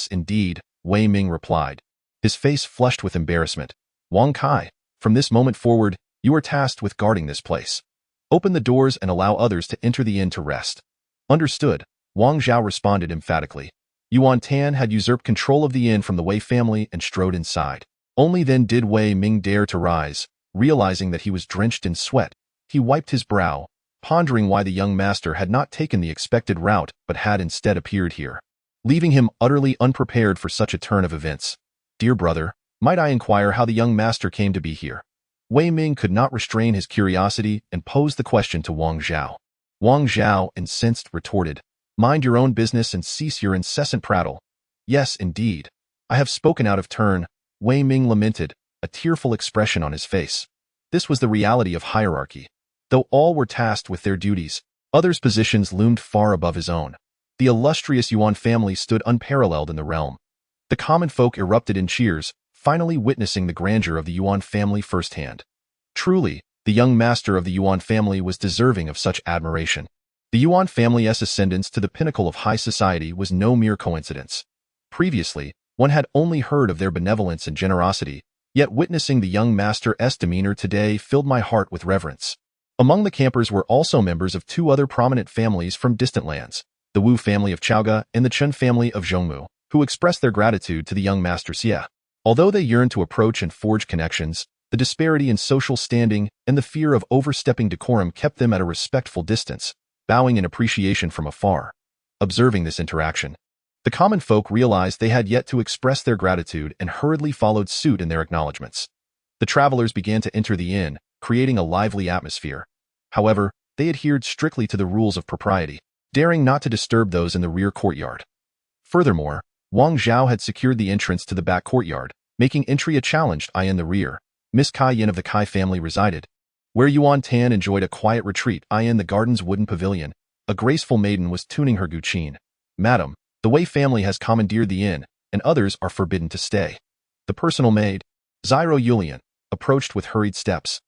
indeed, Wei Ming replied, his face flushed with embarrassment. Wang Kai, from this moment forward, you are tasked with guarding this place. Open the doors and allow others to enter the inn to rest. Understood, Wang Zhao responded emphatically. Yuan Tan had usurped control of the inn from the Wei family and strode inside. Only then did Wei Ming dare to rise, realizing that he was drenched in sweat. He wiped his brow, pondering why the young master had not taken the expected route but had instead appeared here, leaving him utterly unprepared for such a turn of events. Dear brother, might I inquire how the young master came to be here? Wei Ming could not restrain his curiosity and posed the question to Wang Zhao. Wang Zhao, incensed, retorted, Mind your own business and cease your incessant prattle. Yes, indeed. I have spoken out of turn, Wei Ming lamented, a tearful expression on his face. This was the reality of hierarchy. Though all were tasked with their duties, others' positions loomed far above his own. The illustrious Yuan family stood unparalleled in the realm. The common folk erupted in cheers, finally witnessing the grandeur of the Yuan family firsthand. Truly, the young master of the Yuan family was deserving of such admiration. The Yuan family's ascendance to the pinnacle of high society was no mere coincidence. Previously, one had only heard of their benevolence and generosity, yet witnessing the young master's demeanor today filled my heart with reverence. Among the campers were also members of 2 other prominent families from distant lands, the Wu family of Cao Cao and the Chen family of Zhongmu, who expressed their gratitude to the young master Xie. Although they yearned to approach and forge connections, the disparity in social standing and the fear of overstepping decorum kept them at a respectful distance, bowing in appreciation from afar. Observing this interaction, the common folk realized they had yet to express their gratitude and hurriedly followed suit in their acknowledgments. The travelers began to enter the inn, creating a lively atmosphere. However, they adhered strictly to the rules of propriety, daring not to disturb those in the rear courtyard. Furthermore, Wang Zhao had secured the entrance to the back courtyard, making entry a challenge. In the rear, Miss Cai Yan of the Cai family resided. Where Yuan Tan enjoyed a quiet retreat, in the garden's wooden pavilion, a graceful maiden was tuning her guqin. Madam, the Wei family has commandeered the inn, and others are forbidden to stay. The personal maid, Ziro Yulian, approached with hurried steps.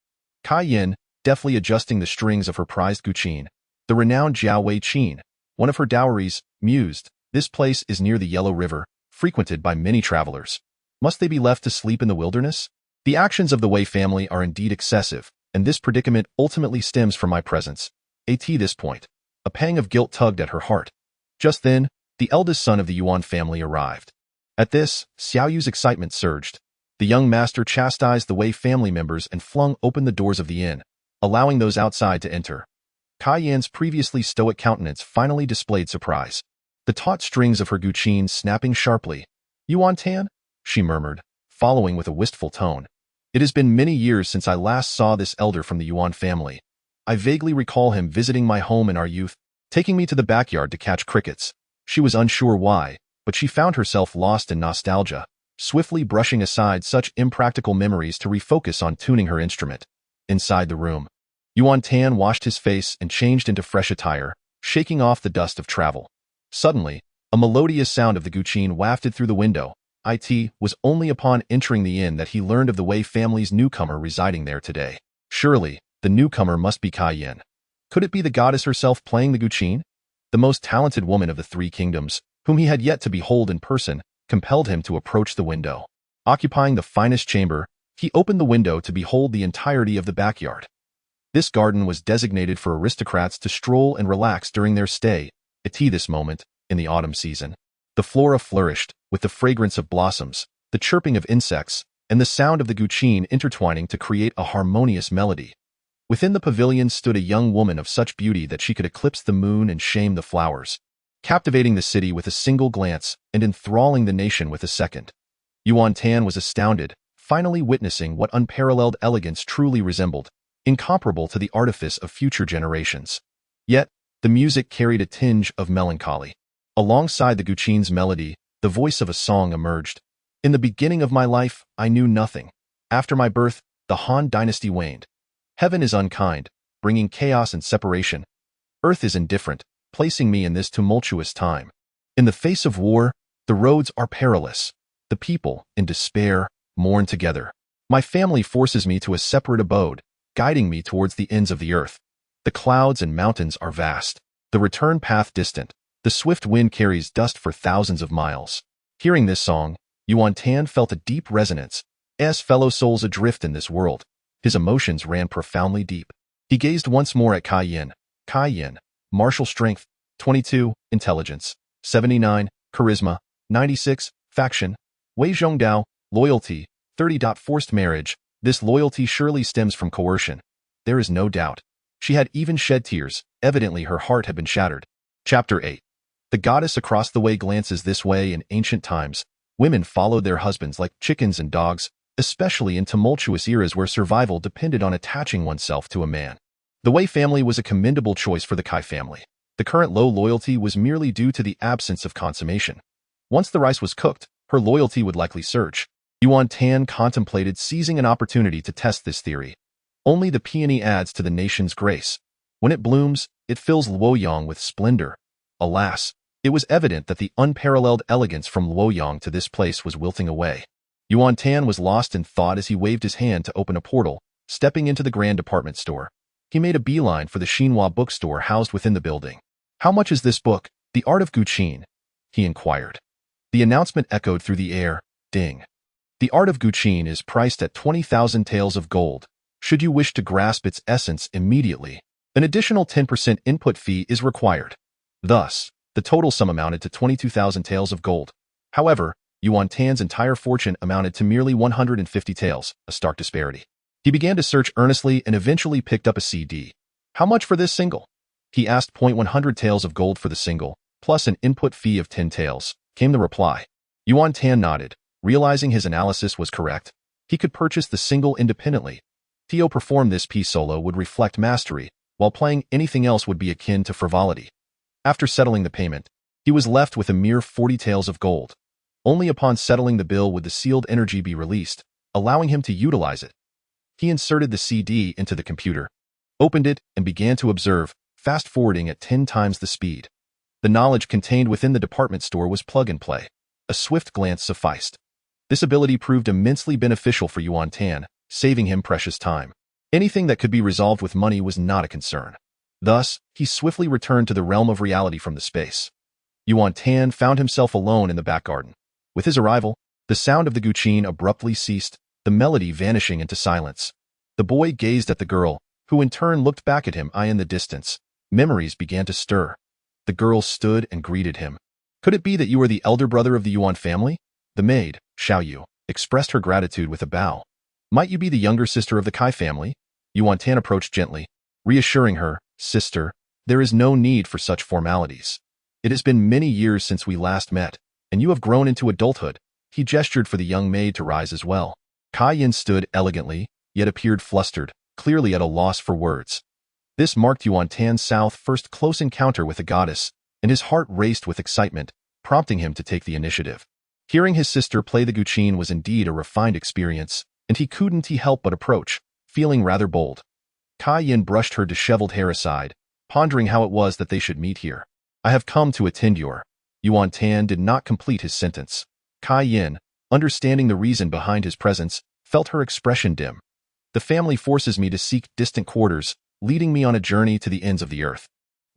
Cai Yan, deftly adjusting the strings of her prized guqin. The renowned Jiao Wei Qin, one of her dowries, mused, this place is near the Yellow River, frequented by many travelers. Must they be left to sleep in the wilderness? The actions of the Wei family are indeed excessive, and this predicament ultimately stems from my presence. At this point, a pang of guilt tugged at her heart. Just then, the eldest son of the Yuan family arrived. At this, Xiao Yu's excitement surged. The young master chastised the Wei family members and flung open the doors of the inn, allowing those outside to enter. Cai Yan's previously stoic countenance finally displayed surprise, the taut strings of her guqin snapping sharply. Yuan Tan? She murmured, following with a wistful tone. It has been many years since I last saw this elder from the Yuan family. I vaguely recall him visiting my home in our youth, taking me to the backyard to catch crickets. She was unsure why, but she found herself lost in nostalgia, swiftly brushing aside such impractical memories to refocus on tuning her instrument. Inside the room, Yuan Tan washed his face and changed into fresh attire, shaking off the dust of travel. Suddenly, a melodious sound of the guqin wafted through the window. It was only upon entering the inn that he learned of the Wei family's newcomer residing there today. Surely, the newcomer must be Cai Yan. Could it be the goddess herself playing the guqin? The most talented woman of the three kingdoms, whom he had yet to behold in person, compelled him to approach the window. Occupying the finest chamber, he opened the window to behold the entirety of the backyard. This garden was designated for aristocrats to stroll and relax during their stay at this moment in the autumn season. The flora flourished, with the fragrance of blossoms, the chirping of insects, and the sound of the guqin intertwining to create a harmonious melody. Within the pavilion stood a young woman of such beauty that she could eclipse the moon and shame the flowers, captivating the city with a single glance and enthralling the nation with a second. Yuan Tan was astounded, finally witnessing what unparalleled elegance truly resembled, incomparable to the artifice of future generations. Yet, the music carried a tinge of melancholy. Alongside the guqin's melody, the voice of a song emerged. In the beginning of my life, I knew nothing. After my birth, the Han dynasty waned. Heaven is unkind, bringing chaos and separation. Earth is indifferent, placing me in this tumultuous time. In the face of war, the roads are perilous. The people, in despair, mourn together. My family forces me to a separate abode, guiding me towards the ends of the earth. The clouds and mountains are vast, the return path distant. The swift wind carries dust for thousands of miles. Hearing this song, Yuan Tan felt a deep resonance, as fellow souls adrift in this world. His emotions ran profoundly deep. He gazed once more at Cai Yan. Cai Yan, martial strength, 22, intelligence, 79, charisma, 96, faction, Wei Zhongdao, loyalty, 30. Forced marriage. This loyalty surely stems from coercion. There is no doubt. She had even shed tears, evidently her heart had been shattered. Chapter 8. The goddess across the way glances this way. In ancient times, women followed their husbands like chickens and dogs, especially in tumultuous eras where survival depended on attaching oneself to a man. The Wei family was a commendable choice for the Cai family. The current low loyalty was merely due to the absence of consummation. Once the rice was cooked, her loyalty would likely surge. Yuan Tan contemplated seizing an opportunity to test this theory. Only the peony adds to the nation's grace. When it blooms, it fills Luoyang with splendor. Alas, it was evident that the unparalleled elegance from Luoyang to this place was wilting away. Yuan Tan was lost in thought as he waved his hand to open a portal, stepping into the grand department store. He made a beeline for the Xinhua bookstore housed within the building. "How much is this book, The Art of Guqin?" he inquired. The announcement echoed through the air, ding. The Art of Guqin is priced at 20,000 taels of gold. Should you wish to grasp its essence immediately, an additional 10% input fee is required. Thus, the total sum amounted to 22,000 taels of gold. However, Yuan Tan's entire fortune amounted to merely 150 taels, a stark disparity. He began to search earnestly and eventually picked up a CD. "How much for this single?" He asked. 100 taels of gold for the single, plus an input fee of 10 taels, came the reply. Yuan Tan nodded, realizing his analysis was correct. He could purchase the single independently. To perform this piece solo would reflect mastery, while playing anything else would be akin to frivolity. After settling the payment, he was left with a mere 40 taels of gold. Only upon settling the bill would the sealed energy be released, allowing him to utilize it. He inserted the CD into the computer, opened it, and began to observe, fast-forwarding at 10 times the speed. The knowledge contained within the department store was plug-and-play. A swift glance sufficed. This ability proved immensely beneficial for Yuan Tan, saving him precious time. Anything that could be resolved with money was not a concern. Thus, he swiftly returned to the realm of reality from the space. Yuan Tan found himself alone in the back garden. With his arrival, the sound of the guqin abruptly ceased, the melody vanishing into silence. The boy gazed at the girl, who in turn looked back at him. In the distance, memories began to stir. The girl stood and greeted him. "Could it be that you are the elder brother of the Yuan family?" The maid, Xiao Yu, expressed her gratitude with a bow. "Might you be the younger sister of the Cai family?" Yuan Tan approached gently, reassuring her, "Sister, there is no need for such formalities. It has been many years since we last met, and you have grown into adulthood." He gestured for the young maid to rise as well. Cai Yan stood elegantly, yet appeared flustered, clearly at a loss for words. This marked Yuan Tan's first close encounter with the goddess, and his heart raced with excitement, prompting him to take the initiative. Hearing his sister play the guqin was indeed a refined experience, and he couldn't help but approach, feeling rather bold. Cai Yan brushed her disheveled hair aside, pondering how it was that they should meet here. "I have come to attend your—" Yuan Tan did not complete his sentence. Cai Yan, understanding the reason behind his presence, felt her expression dim. "The family forces me to seek distant quarters, leading me on a journey to the ends of the earth."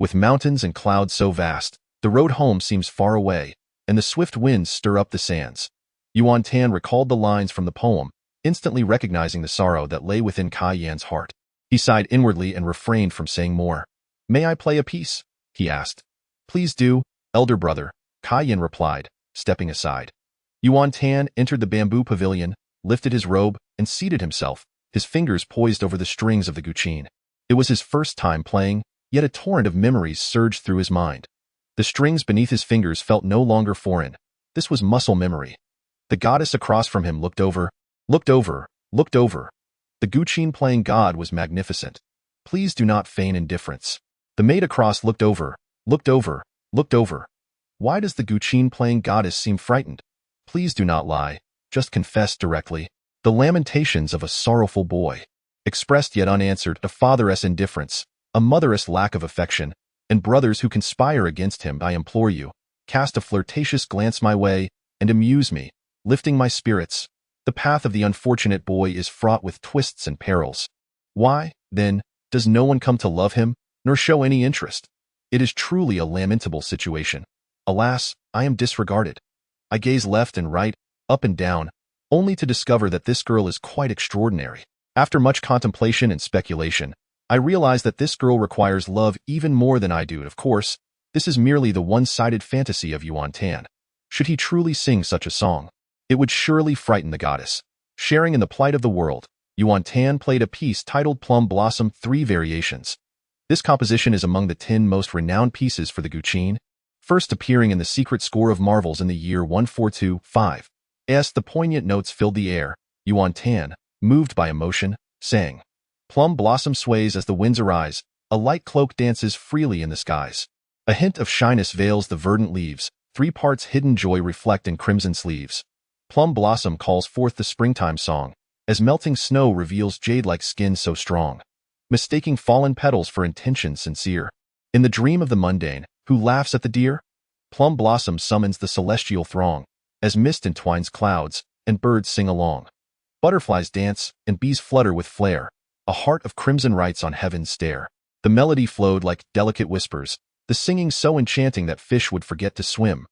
With mountains and clouds so vast, the road home seems far away, and the swift winds stir up the sands. Yuan Tan recalled the lines from the poem, instantly recognizing the sorrow that lay within Cai Yan's heart. He sighed inwardly and refrained from saying more. "May I play a piece?" he asked. "Please do, elder brother," Cai Yan replied, stepping aside. Yuan Tan entered the bamboo pavilion, lifted his robe, and seated himself, his fingers poised over the strings of the guqin. It was his first time playing, yet a torrent of memories surged through his mind. The strings beneath his fingers felt no longer foreign. This was muscle memory. The goddess across from him looked over. The guqin-playing god was magnificent. Please do not feign indifference. The maid across looked over. Why does the guqin-playing goddess seem frightened? Please do not lie. Just confess directly. The lamentations of a sorrowful boy, expressed yet unanswered, a father's indifference, a mother's lack of affection, and brothers who conspire against him. I implore you, cast a flirtatious glance my way, and amuse me, lifting my spirits. The path of the unfortunate boy is fraught with twists and perils. Why, then, does no one come to love him, nor show any interest? It is truly a lamentable situation. Alas, I am disregarded. I gaze left and right, up and down, only to discover that this girl is quite extraordinary. After much contemplation and speculation, I realize that this girl requires love even more than I do. Of course, this is merely the one-sided fantasy of Yuan Tan. Should he truly sing such a song, it would surely frighten the goddess. Sharing in the plight of the world, Yuan Tan played a piece titled Plum Blossom 3 Variations. This composition is among the 10 most renowned pieces for the guqin, first appearing in the secret score of marvels in the year 1425. As the poignant notes filled the air, Yuan Tan, moved by emotion, sang. Plum blossom sways as the winds arise, a light cloak dances freely in the skies. A hint of shyness veils the verdant leaves, 3 parts hidden joy reflect in crimson sleeves. Plum blossom calls forth the springtime song, as melting snow reveals jade-like skin so strong, mistaking fallen petals for intention sincere. In the dream of the mundane, who laughs at the deer? Plum blossom summons the celestial throng, as mist entwines clouds, and birds sing along. Butterflies dance, and bees flutter with flair. A heart of crimson writes on heaven's stair. The melody flowed like delicate whispers, the singing so enchanting that fish would forget to swim.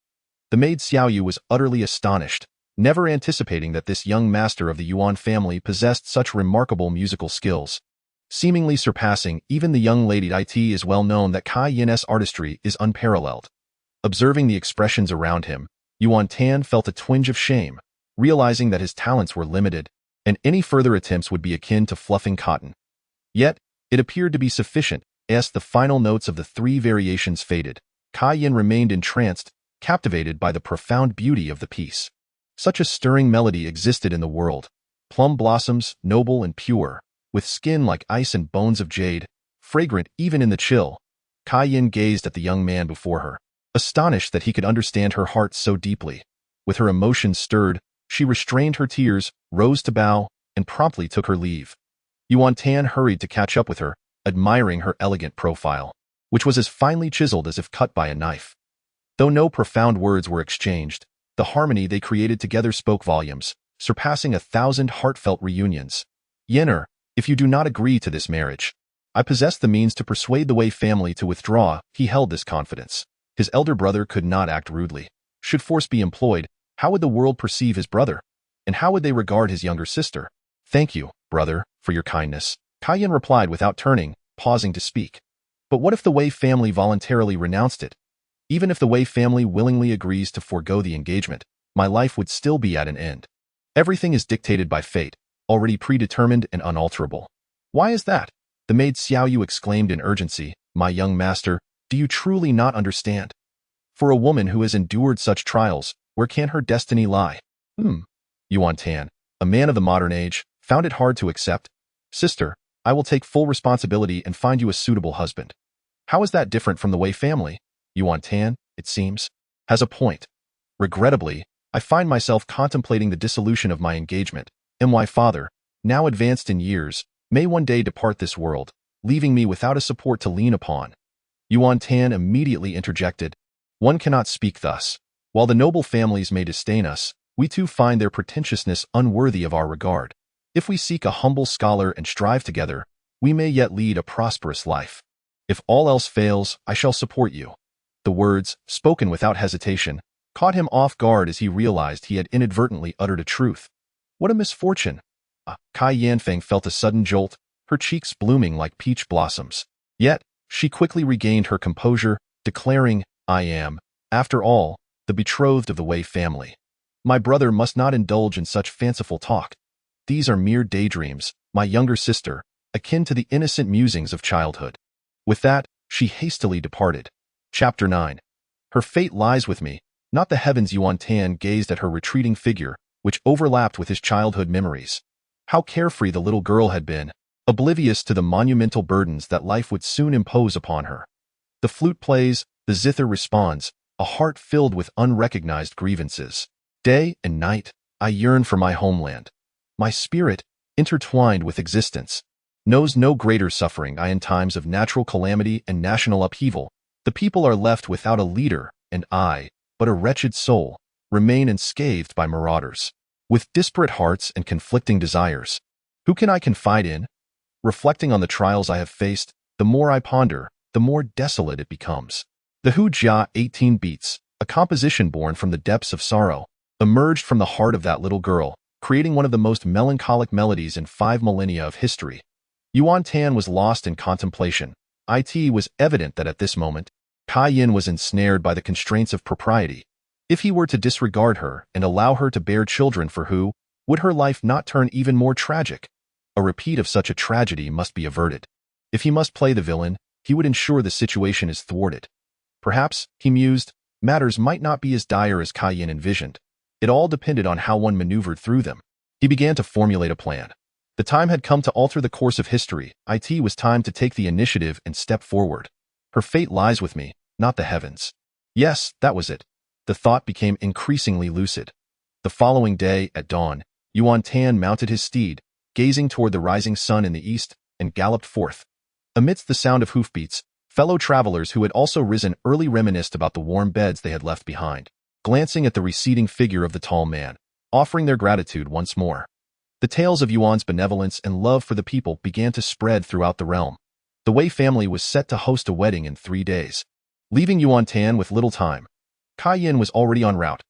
The maid Xiaoyu was utterly astonished, never anticipating that this young master of the Yuan family possessed such remarkable musical skills. Seemingly surpassing even the young lady, it is well known that Cai Yan's artistry is unparalleled. Observing the expressions around him, Yuan Tan felt a twinge of shame, realizing that his talents were limited, and any further attempts would be akin to fluffing cotton. Yet, it appeared to be sufficient, as the final notes of the 3 variations faded. Cai Yan remained entranced, captivated by the profound beauty of the piece. Such a stirring melody existed in the world. Plum blossoms, noble and pure, with skin like ice and bones of jade, fragrant even in the chill. Cai Yan gazed at the young man before her, astonished that he could understand her heart so deeply. With her emotions stirred, she restrained her tears, rose to bow, and promptly took her leave. Yuan Tan hurried to catch up with her, admiring her elegant profile, which was as finely chiseled as if cut by a knife. Though no profound words were exchanged, the harmony they created together spoke volumes, surpassing 1,000 heartfelt reunions. "Yener, if you do not agree to this marriage, I possess the means to persuade the Wei family to withdraw." He held this confidence. His elder brother could not act rudely. Should force be employed, how would the world perceive his brother? And how would they regard his younger sister? "Thank you, brother, for your kindness," Cai Yan replied without turning, pausing to speak. "But what if the Wei family voluntarily renounced it? Even if the Wei family willingly agrees to forego the engagement, my life would still be at an end. Everything is dictated by fate, already predetermined and unalterable." "Why is that?" the maid Xiaoyu exclaimed in urgency. "My young master, do you truly not understand? For a woman who has endured such trials, where can her destiny lie?" Yuan Tan, a man of the modern age, found it hard to accept. "Sister, I will take full responsibility and find you a suitable husband." "How is that different from the Wei family?" Yuan Tan, it seems, has a point. "Regrettably, I find myself contemplating the dissolution of my engagement, and my father, now advanced in years, may one day depart this world, leaving me without a support to lean upon." Yuan Tan immediately interjected. "One cannot speak thus. While the noble families may disdain us, we too find their pretentiousness unworthy of our regard. If we seek a humble scholar and strive together, we may yet lead a prosperous life." If all else fails, I shall support you. The words, spoken without hesitation, caught him off guard as he realized he had inadvertently uttered a truth. What a misfortune! Cai Yan felt a sudden jolt, her cheeks blooming like peach blossoms. Yet, she quickly regained her composure, declaring, I am, after all, the betrothed of the Wei family. My brother must not indulge in such fanciful talk. These are mere daydreams, my younger sister, akin to the innocent musings of childhood. With that, she hastily departed. Chapter 9. Her fate lies with me, not the heavens. Yuan Tan gazed at her retreating figure, which overlapped with his childhood memories. How carefree the little girl had been, oblivious to the monumental burdens that life would soon impose upon her. The flute plays, the zither responds, a heart filled with unrecognized grievances. Day and night, I yearn for my homeland. My spirit, intertwined with existence, knows no greater suffering. In times of natural calamity and national upheaval, the people are left without a leader, and I, but a wretched soul, remain unscathed by marauders. With disparate hearts and conflicting desires, who can I confide in? Reflecting on the trials I have faced, the more I ponder, the more desolate it becomes. The Hu Jia 18 Beats, a composition born from the depths of sorrow, emerged from the heart of that little girl, creating one of the most melancholic melodies in 5 millennia of history. Yuan Tan was lost in contemplation. It was evident that at this moment, Cai Yan was ensnared by the constraints of propriety. If he were to disregard her and allow her to bear children for who, would her life not turn even more tragic? A repeat of such a tragedy must be averted. If he must play the villain, he would ensure the situation is thwarted. Perhaps, he mused, matters might not be as dire as Cai Yan envisioned. It all depended on how one maneuvered through them. He began to formulate a plan. The time had come to alter the course of history. It was time to take the initiative and step forward. Her fate lies with me, not the heavens. Yes, that was it. The thought became increasingly lucid. The following day, at dawn, Yuan Tan mounted his steed, gazing toward the rising sun in the east, and galloped forth. Amidst the sound of hoofbeats, fellow travelers who had also risen early reminisced about the warm beds they had left behind, glancing at the receding figure of the tall man, offering their gratitude once more. The tales of Yuan's benevolence and love for the people began to spread throughout the realm. The Wei family was set to host a wedding in 3 days. Leaving Yuan Tan with little time, Cai Yan was already en route.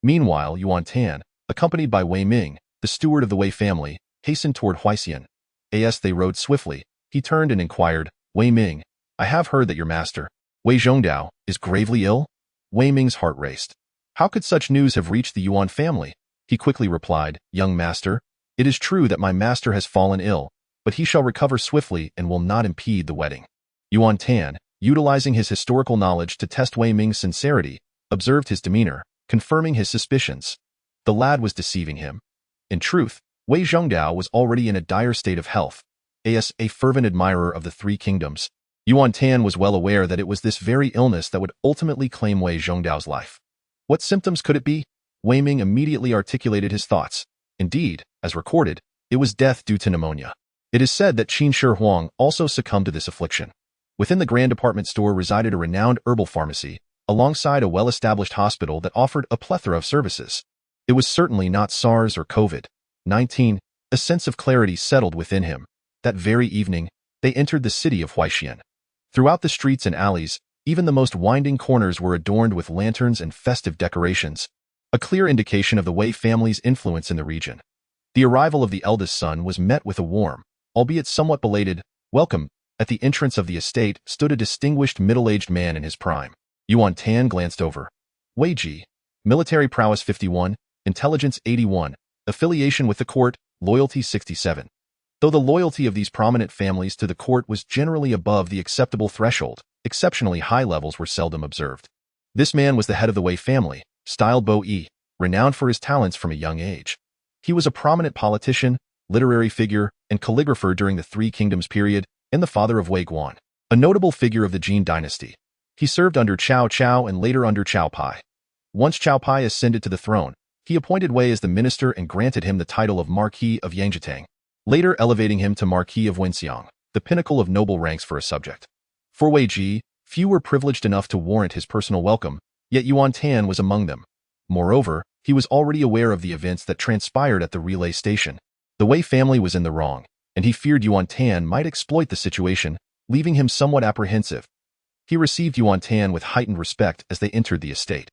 Meanwhile, Yuan Tan, accompanied by Wei Ming, the steward of the Wei family, hastened toward Huaixian. As they rode swiftly, he turned and inquired, Wei Ming, I have heard that your master, Wei Zhongdao, is gravely ill? Wei Ming's heart raced. How could such news have reached the Yuan family? He quickly replied, young master, it is true that my master has fallen ill, but he shall recover swiftly and will not impede the wedding. Yuan Tan, utilizing his historical knowledge to test Wei Ming's sincerity, observed his demeanor, confirming his suspicions. The lad was deceiving him. In truth, Wei Zhongdao was already in a dire state of health. As a fervent admirer of the 3 kingdoms, Yuan Tan was well aware that it was this very illness that would ultimately claim Wei Zhongdao's life. What symptoms could it be? Wei Ming immediately articulated his thoughts. Indeed, as recorded, it was death due to pneumonia. It is said that Qin Shi Huang also succumbed to this affliction. Within the grand department store resided a renowned herbal pharmacy, alongside a well-established hospital that offered a plethora of services. It was certainly not SARS or COVID-19. A sense of clarity settled within him. That very evening, they entered the city of Huaixian. Throughout the streets and alleys, even the most winding corners were adorned with lanterns and festive decorations, a clear indication of the Wei family's influence in the region. The arrival of the eldest son was met with a warm, albeit somewhat belated, welcome. At the entrance of the estate stood a distinguished middle-aged man in his prime. Yuan Tan glanced over. Wei Ji, military prowess 51, intelligence 81, affiliation with the court, loyalty 67. Though the loyalty of these prominent families to the court was generally above the acceptable threshold, exceptionally high levels were seldom observed. This man was the head of the Wei family, styled Bo Yi, renowned for his talents from a young age. He was a prominent politician, literary figure, and calligrapher during the 3 Kingdoms period, and the father of Wei Guan, a notable figure of the Jin dynasty. He served under Cao Cao and later under Cao Pai. Once Cao Pai ascended to the throne, he appointed Wei as the minister and granted him the title of Marquis of Yangjitang, later elevating him to Marquis of Wenxiang, the pinnacle of noble ranks for a subject. For Wei Ji, few were privileged enough to warrant his personal welcome, yet Yuan Tan was among them. Moreover, he was already aware of the events that transpired at the relay station. The Wei family was in the wrong, and he feared Yuan Tan might exploit the situation, leaving him somewhat apprehensive. He received Yuan Tan with heightened respect as they entered the estate.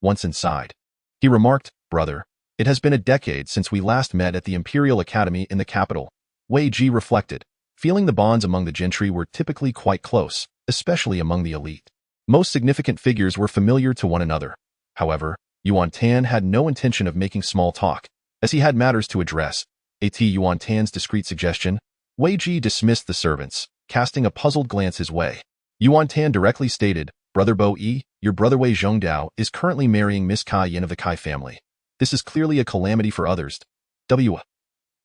Once inside, he remarked, "Brother, it has been a decade since we last met at the Imperial Academy in the capital." Wei Ji reflected, feeling the bonds among the gentry were typically quite close, especially among the elite. Most significant figures were familiar to one another. However, Yuan Tan had no intention of making small talk, as he had matters to address. At Yuan Tan's discreet suggestion, Wei Ji dismissed the servants, casting a puzzled glance his way. Yuan Tan directly stated, "Brother Bo Yi, your brother Wei Zhongdao is currently marrying Miss Cai Yan of the Cai family. This is clearly a calamity for others."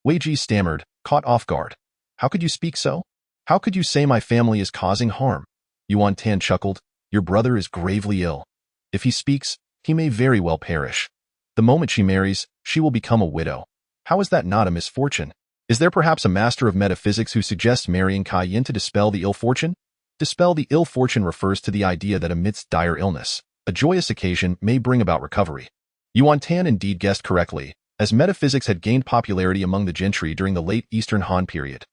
Wei Ji stammered, caught off guard. "How could you speak so? How could you say my family is causing harm?" Yuan Tan chuckled, "Your brother is gravely ill. If he speaks, he may very well perish. The moment she marries, she will become a widow. How is that not a misfortune? Is there perhaps a master of metaphysics who suggests marrying Cai Yan to dispel the ill fortune?" Dispel the ill fortune refers to the idea that amidst dire illness, a joyous occasion may bring about recovery. Yuan Tan indeed guessed correctly, as metaphysics had gained popularity among the gentry during the late Eastern Han period.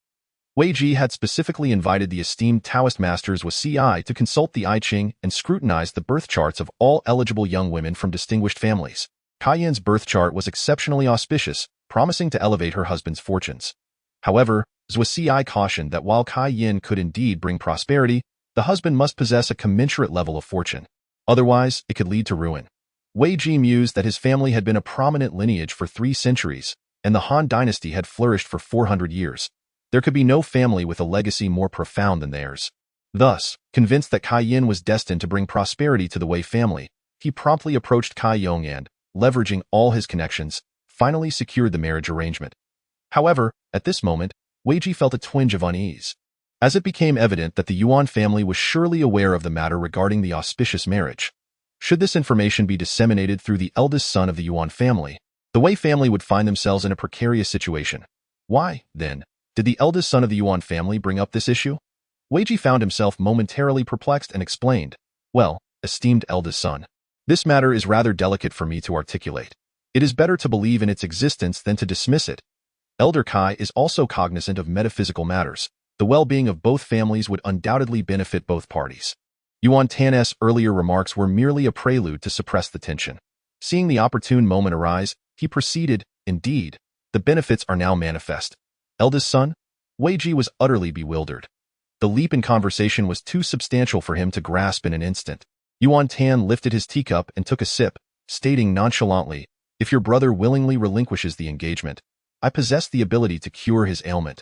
Wei Ji had specifically invited the esteemed Taoist masters with Ci to consult the I Ching and scrutinize the birth charts of all eligible young women from distinguished families. Cai Yan's birth chart was exceptionally auspicious, promising to elevate her husband's fortunes. However, Zhuge Liang cautioned that while Cai Yan could indeed bring prosperity, the husband must possess a commensurate level of fortune. Otherwise, it could lead to ruin. Wei Ji mused that his family had been a prominent lineage for 3 centuries, and the Han dynasty had flourished for 400 years. There could be no family with a legacy more profound than theirs. Thus, convinced that Cai Yan was destined to bring prosperity to the Wei family, he promptly approached Cai Yong and, leveraging all his connections, finally secured the marriage arrangement. However, at this moment, Wei Ji felt a twinge of unease, as it became evident that the Yuan family was surely aware of the matter regarding the auspicious marriage. Should this information be disseminated through the eldest son of the Yuan family, the Wei family would find themselves in a precarious situation. Why, then, did the eldest son of the Yuan family bring up this issue? Wei Ji found himself momentarily perplexed and explained, "Well, esteemed eldest son, this matter is rather delicate for me to articulate. It is better to believe in its existence than to dismiss it. Elder Cai is also cognizant of metaphysical matters. The well-being of both families would undoubtedly benefit both parties." Yuan Tan's earlier remarks were merely a prelude to suppress the tension. Seeing the opportune moment arise, he proceeded, "Indeed, the benefits are now manifest." Eldest son? Wei Ji was utterly bewildered. The leap in conversation was too substantial for him to grasp in an instant. Yuan Tan lifted his teacup and took a sip, stating nonchalantly, "If your brother willingly relinquishes the engagement, I possess the ability to cure his ailment."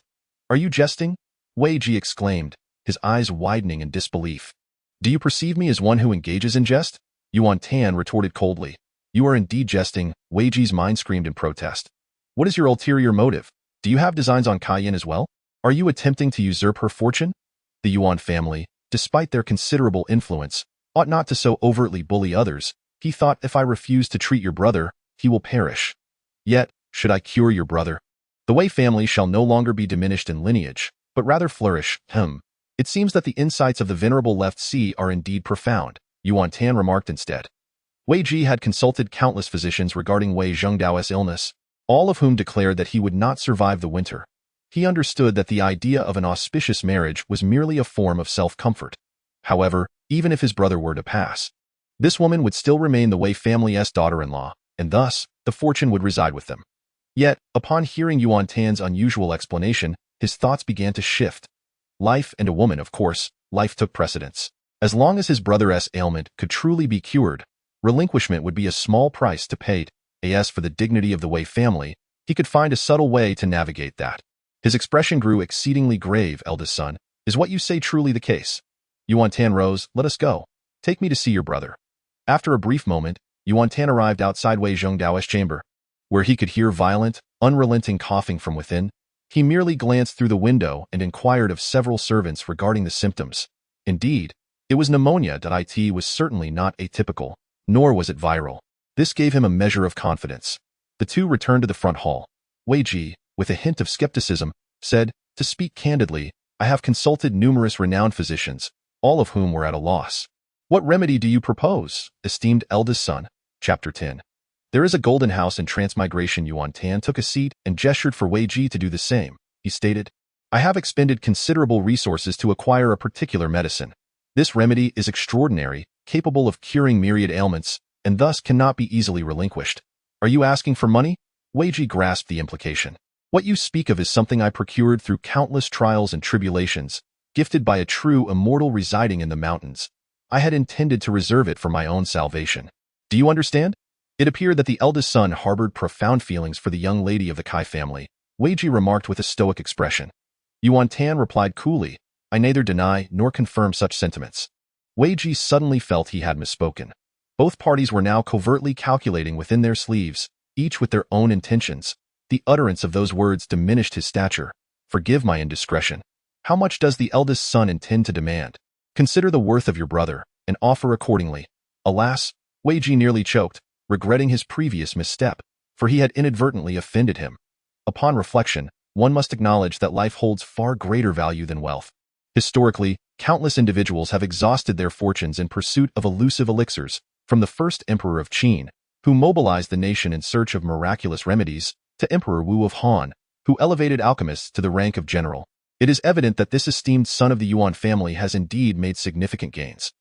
"Are you jesting?" Wei Ji exclaimed, his eyes widening in disbelief. "Do you perceive me as one who engages in jest?" Yuan Tan retorted coldly. "You are indeed jesting," Wei Ji's mind screamed in protest. "What is your ulterior motive? Do you have designs on Cai Yan as well? Are you attempting to usurp her fortune?" The Yuan family, despite their considerable influence, ought not to so overtly bully others. He thought, "If I refuse to treat your brother, he will perish. Yet, should I cure your brother, the Wei family shall no longer be diminished in lineage, but rather flourish." It seems that the insights of the venerable Left C are indeed profound, Yuan Tan remarked instead. Wei Ji had consulted countless physicians regarding Wei Zhongdao's illness, all of whom declared that he would not survive the winter. He understood that the idea of an auspicious marriage was merely a form of self-comfort. However, even if his brother were to pass, this woman would still remain the Wei family's daughter-in-law, and thus, the fortune would reside with them. Yet, upon hearing Yuan Tan's unusual explanation, his thoughts began to shift. Life and a woman, of course, life took precedence. As long as his brother's ailment could truly be cured, relinquishment would be a small price to pay. As for the dignity of the Wei family, he could find a subtle way to navigate that. His expression grew exceedingly grave. "Eldest son, is what you say truly the case?" Yuan Tan rose. "Let us go. Take me to see your brother." After a brief moment, Yuan Tan arrived outside Wei Zhongdao's chamber, where he could hear violent, unrelenting coughing from within. He merely glanced through the window and inquired of several servants regarding the symptoms. Indeed, it was pneumonia. It was certainly not atypical, nor was it viral. This gave him a measure of confidence. The two returned to the front hall. Wei Ji, with a hint of skepticism, said, "To speak candidly, I have consulted numerous renowned physicians, all of whom were at a loss." "What remedy do you propose, esteemed eldest son?" Chapter 10. "There is a golden house in transmigration." Yuan Tan took a seat and gestured for Wei Ji to do the same. He stated, I have expended considerable resources to acquire a particular medicine. This remedy is extraordinary, capable of curing myriad ailments, and thus cannot be easily relinquished. Are you asking for money? Wei Ji grasped the implication. What you speak of is something I procured through countless trials and tribulations, gifted by a true immortal residing in the mountains. I had intended to reserve it for my own salvation. Do you understand? It appeared that the eldest son harbored profound feelings for the young lady of the Cai family, Wei Ji remarked with a stoic expression. Yuan Tan replied coolly, I neither deny nor confirm such sentiments. Wei Ji suddenly felt he had misspoken. Both parties were now covertly calculating within their sleeves, each with their own intentions. The utterance of those words diminished his stature. Forgive my indiscretion. How much does the eldest son intend to demand? Consider the worth of your brother, and offer accordingly. Alas, Wei Ji nearly choked, regretting his previous misstep, for he had inadvertently offended him. Upon reflection, one must acknowledge that life holds far greater value than wealth. Historically, countless individuals have exhausted their fortunes in pursuit of elusive elixirs, from the first emperor of Qin, who mobilized the nation in search of miraculous remedies, to Emperor Wu of Han, who elevated alchemists to the rank of general. It is evident that this esteemed son of the Yuan family has indeed made significant gains.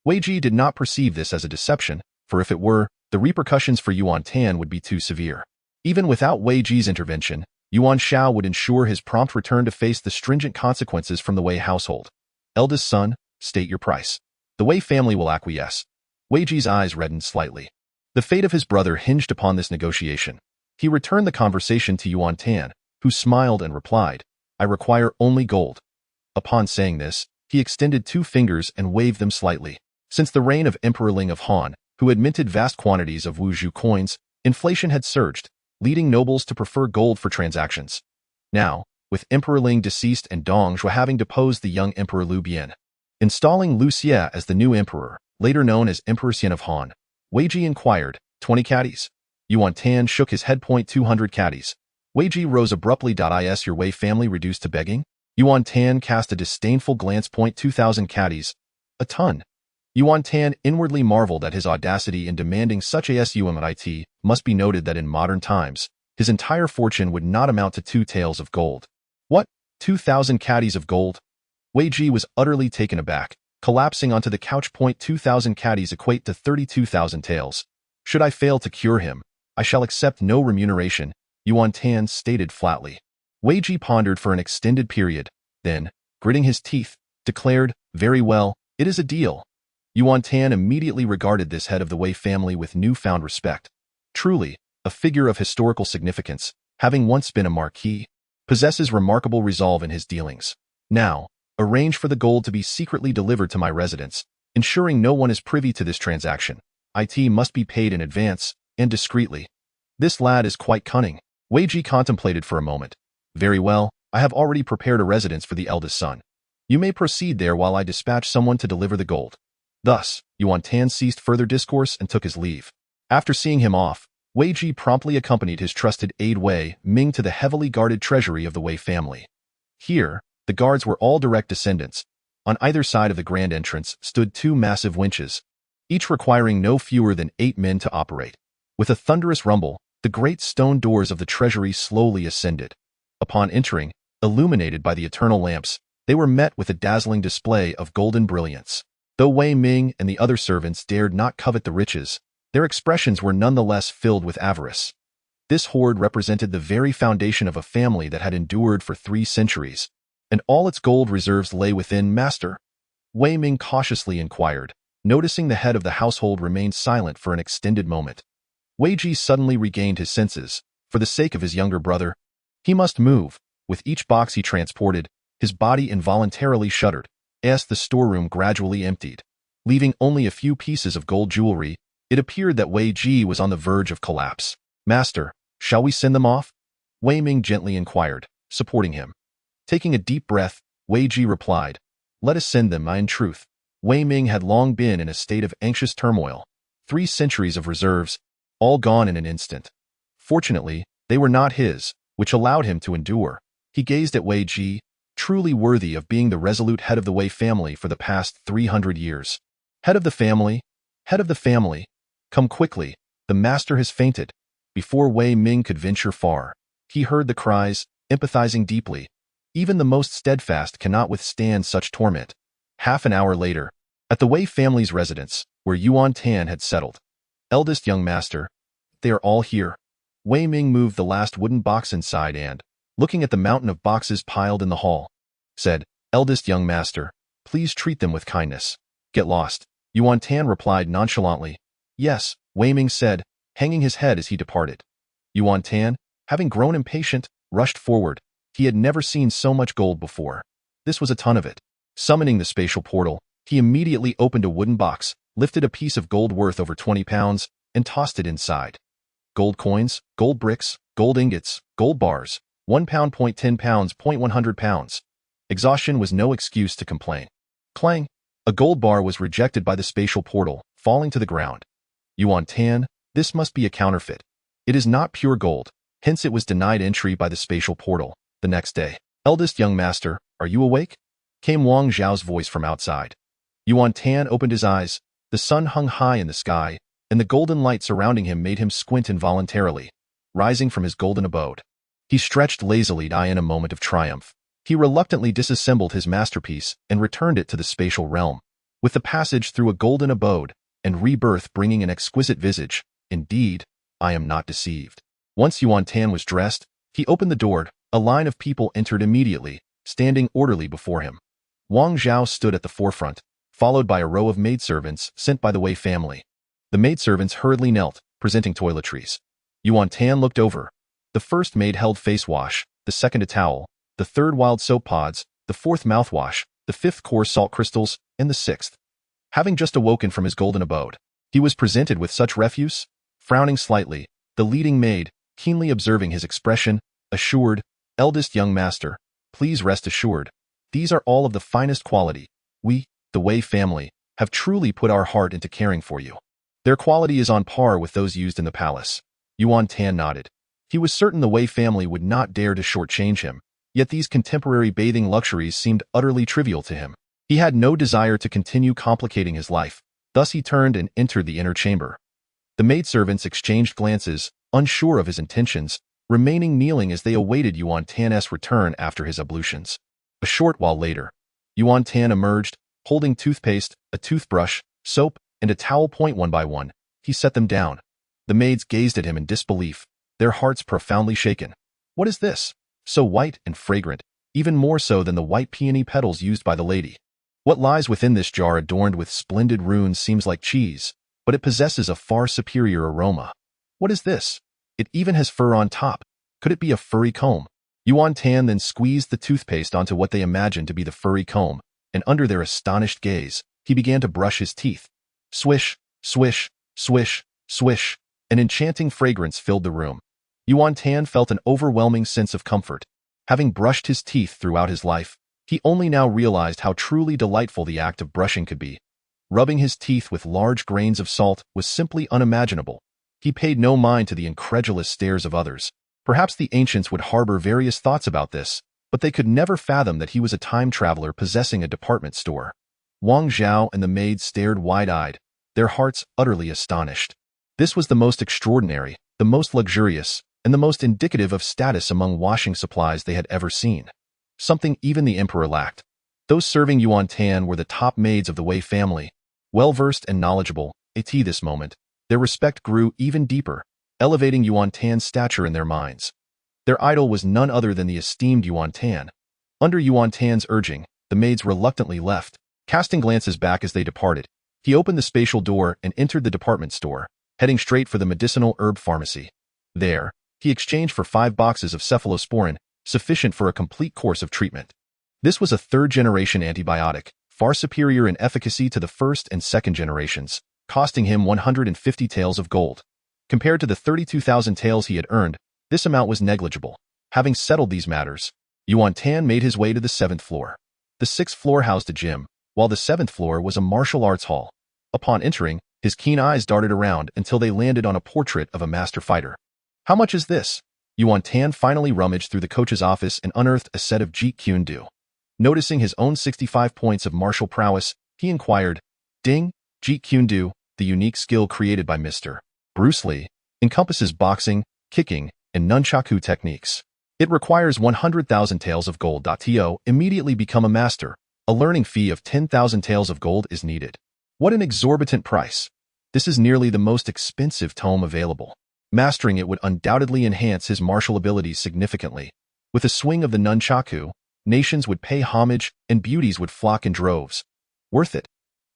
Wei Ji did not perceive this as a deception, for if it were, the repercussions for Yuan Tan would be too severe. Even without Wei Ji's intervention, Yuan Shao would ensure his prompt return to face the stringent consequences from the Wei household. Eldest son, state your price. The Wei family will acquiesce. Wei Ji's eyes reddened slightly. The fate of his brother hinged upon this negotiation. He returned the conversation to Yuan Tan, who smiled and replied, I require only gold. Upon saying this, he extended 2 fingers and waved them slightly. Since the reign of Emperor Ling of Han, who had minted vast quantities of Wuzhu coins, inflation had surged, leading nobles to prefer gold for transactions. Now, with Emperor Ling deceased and Dong Zhuo having deposed the young Emperor Liu Bei, installing Liu Xie as the new emperor, later known as Emperor Xian of Han, Wei Ji inquired, 20 caddies. Yuan Tan shook his head. 200 caddies. Wei Ji rose abruptly. Is your Wei family reduced to begging? Yuan Tan cast a disdainful glance. 2,000 caddies. A ton. Yuan Tan inwardly marveled at his audacity in demanding such a sum. It must be noted that in modern times, his entire fortune would not amount to 2 taels of gold. What? 2,000 caddies of gold? Wei Ji was utterly taken aback, collapsing onto the couch. 2,000 caddies equate to 32,000 taels. Should I fail to cure him, I shall accept no remuneration, Yuan Tan stated flatly. Wei Ji pondered for an extended period, then, gritting his teeth, declared, very well, it is a deal. Yuan Tan immediately regarded this head of the Wei family with newfound respect. Truly, a figure of historical significance, having once been a marquis, possesses remarkable resolve in his dealings. Now, arrange for the gold to be secretly delivered to my residence, ensuring no one is privy to this transaction. It must be paid in advance, and discreetly. This lad is quite cunning. Wei Ji contemplated for a moment. Very well, I have already prepared a residence for the eldest son. You may proceed there while I dispatch someone to deliver the gold. Thus, Yuan Tan ceased further discourse and took his leave. After seeing him off, Wei Ji promptly accompanied his trusted aide Wei Ming to the heavily guarded treasury of the Wei family. Here, the guards were all direct descendants. On either side of the grand entrance stood 2 massive winches, each requiring no fewer than 8 men to operate. With a thunderous rumble, the great stone doors of the treasury slowly ascended. Upon entering, illuminated by the eternal lamps, they were met with a dazzling display of golden brilliance. Though Wei Ming and the other servants dared not covet the riches, their expressions were nonetheless filled with avarice. This hoard represented the very foundation of a family that had endured for 3 centuries, and all its gold reserves lay within. Master? Wei Ming cautiously inquired, noticing the head of the household remained silent for an extended moment. Wei Ji suddenly regained his senses. For the sake of his younger brother, he must move. With each box he transported, his body involuntarily shuddered, as the storeroom gradually emptied. Leaving only a few pieces of gold jewelry, it appeared that Wei Ji was on the verge of collapse. Master, shall we send them off? Wei Ming gently inquired, supporting him. Taking a deep breath, Wei Ji replied, let us send them. In truth, Wei Ming had long been in a state of anxious turmoil. 3 centuries of reserves, all gone in an instant. Fortunately, they were not his, which allowed him to endure. He gazed at Wei Ji, truly worthy of being the resolute head of the Wei family for the past 300 years. Head of the family, head of the family, come quickly, the master has fainted. Before Wei Ming could venture far, he heard the cries, empathizing deeply. Even the most steadfast cannot withstand such torment. Half an hour later, at the Wei family's residence, where Yuan Tan had settled. Eldest young master, they are all here. Wei Ming moved the last wooden box inside and, looking at the mountain of boxes piled in the hall, said, Eldest young master, please treat them with kindness. Get lost. Yuan Tan replied nonchalantly. Yes, Wei Ming said, hanging his head as he departed. Yuan Tan, having grown impatient, rushed forward. He had never seen so much gold before. This was a ton of it. Summoning the spatial portal, he immediately opened a wooden box, lifted a piece of gold worth over 20 pounds, and tossed it inside. Gold coins, gold bricks, gold ingots, gold bars, 1 pound, 10 pounds, 100 pounds. Exhaustion was no excuse to complain. Clang! A gold bar was rejected by the spatial portal, falling to the ground. Yuan Tan, this must be a counterfeit. It is not pure gold, hence it was denied entry by the spatial portal. The next day, Eldest young master, are you awake? Came Wang Zhao's voice from outside. Yuan Tan opened his eyes. The sun hung high in the sky, and the golden light surrounding him made him squint involuntarily, rising from his golden abode. He stretched lazily in a moment of triumph. He reluctantly disassembled his masterpiece and returned it to the spatial realm. With the passage through a golden abode, and rebirth bringing an exquisite visage, indeed, I am not deceived. Once Yuan Tan was dressed, he opened the door. A line of people entered immediately, standing orderly before him. Wang Zhao stood at the forefront, followed by a row of maidservants sent by the Wei family. The maidservants hurriedly knelt, presenting toiletries. Yuan Tan looked over. The first maid held face wash, the second a towel, the third wild soap pods, the fourth mouthwash, the fifth coarse salt crystals, and the sixth. Having just awoken from his golden abode, he was presented with such refuse. Frowning slightly, the leading maid, keenly observing his expression, assured, Eldest young master, please rest assured, these are all of the finest quality. We, the Wei family, have truly put our heart into caring for you. Their quality is on par with those used in the palace. Yuan Tan nodded. He was certain the Wei family would not dare to shortchange him, yet these contemporary bathing luxuries seemed utterly trivial to him. He had no desire to continue complicating his life, thus he turned and entered the inner chamber. The maidservants exchanged glances, unsure of his intentions, remaining kneeling as they awaited Yuan Tan's return after his ablutions. A short while later, Yuan Tan emerged, holding toothpaste, a toothbrush, soap, and a towel. One by one, he set them down. The maids gazed at him in disbelief, their hearts profoundly shaken. What is this? So white and fragrant, even more so than the white peony petals used by the lady. What lies within this jar adorned with splendid runes seems like cheese, but it possesses a far superior aroma. What is this? It even has fur on top. Could it be a furry comb? Yuan Tan then squeezed the toothpaste onto what they imagined to be the furry comb, and under their astonished gaze, he began to brush his teeth. Swish, swish, swish, swish. An enchanting fragrance filled the room. Yuan Tan felt an overwhelming sense of comfort. Having brushed his teeth throughout his life, he only now realized how truly delightful the act of brushing could be. Rubbing his teeth with large grains of salt was simply unimaginable. He paid no mind to the incredulous stares of others. Perhaps the ancients would harbor various thoughts about this, but they could never fathom that he was a time traveler possessing a department store. Wang Zhao and the maids stared wide-eyed, their hearts utterly astonished. This was the most extraordinary, the most luxurious, and the most indicative of status among washing supplies they had ever seen. Something even the emperor lacked. Those serving Yuan Tan were the top maids of the Wei family, well-versed and knowledgeable. At this moment, their respect grew even deeper, elevating Yuan Tan's stature in their minds. Their idol was none other than the esteemed Yuan Tan. Under Yuan Tan's urging, the maids reluctantly left, casting glances back as they departed. He opened the spatial door and entered the department store, heading straight for the medicinal herb pharmacy. There, he exchanged for 5 boxes of cephalosporin, sufficient for a complete course of treatment. This was a third-generation antibiotic, far superior in efficacy to the first and second generations, costing him 150 taels of gold. Compared to the 32,000 taels he had earned, this amount was negligible. Having settled these matters, Yuan Tan made his way to the 7th floor. The 6th floor housed a gym, while the 7th floor was a martial arts hall. Upon entering, his keen eyes darted around until they landed on a portrait of a master fighter. How much is this? Yuan Tan finally rummaged through the coach's office and unearthed a set of Jeet Kune Do. Noticing his own 65 points of martial prowess, he inquired, Ding, Jeet Kune Do, the unique skill created by Mr. Bruce Lee, encompasses boxing, kicking, and nunchaku techniques. It requires 100,000 taels of gold. To immediately become a master, a learning fee of 10,000 taels of gold is needed. What an exorbitant price. This is nearly the most expensive tome available. Mastering it would undoubtedly enhance his martial abilities significantly. With a swing of the nunchaku, nations would pay homage and beauties would flock in droves. Worth it.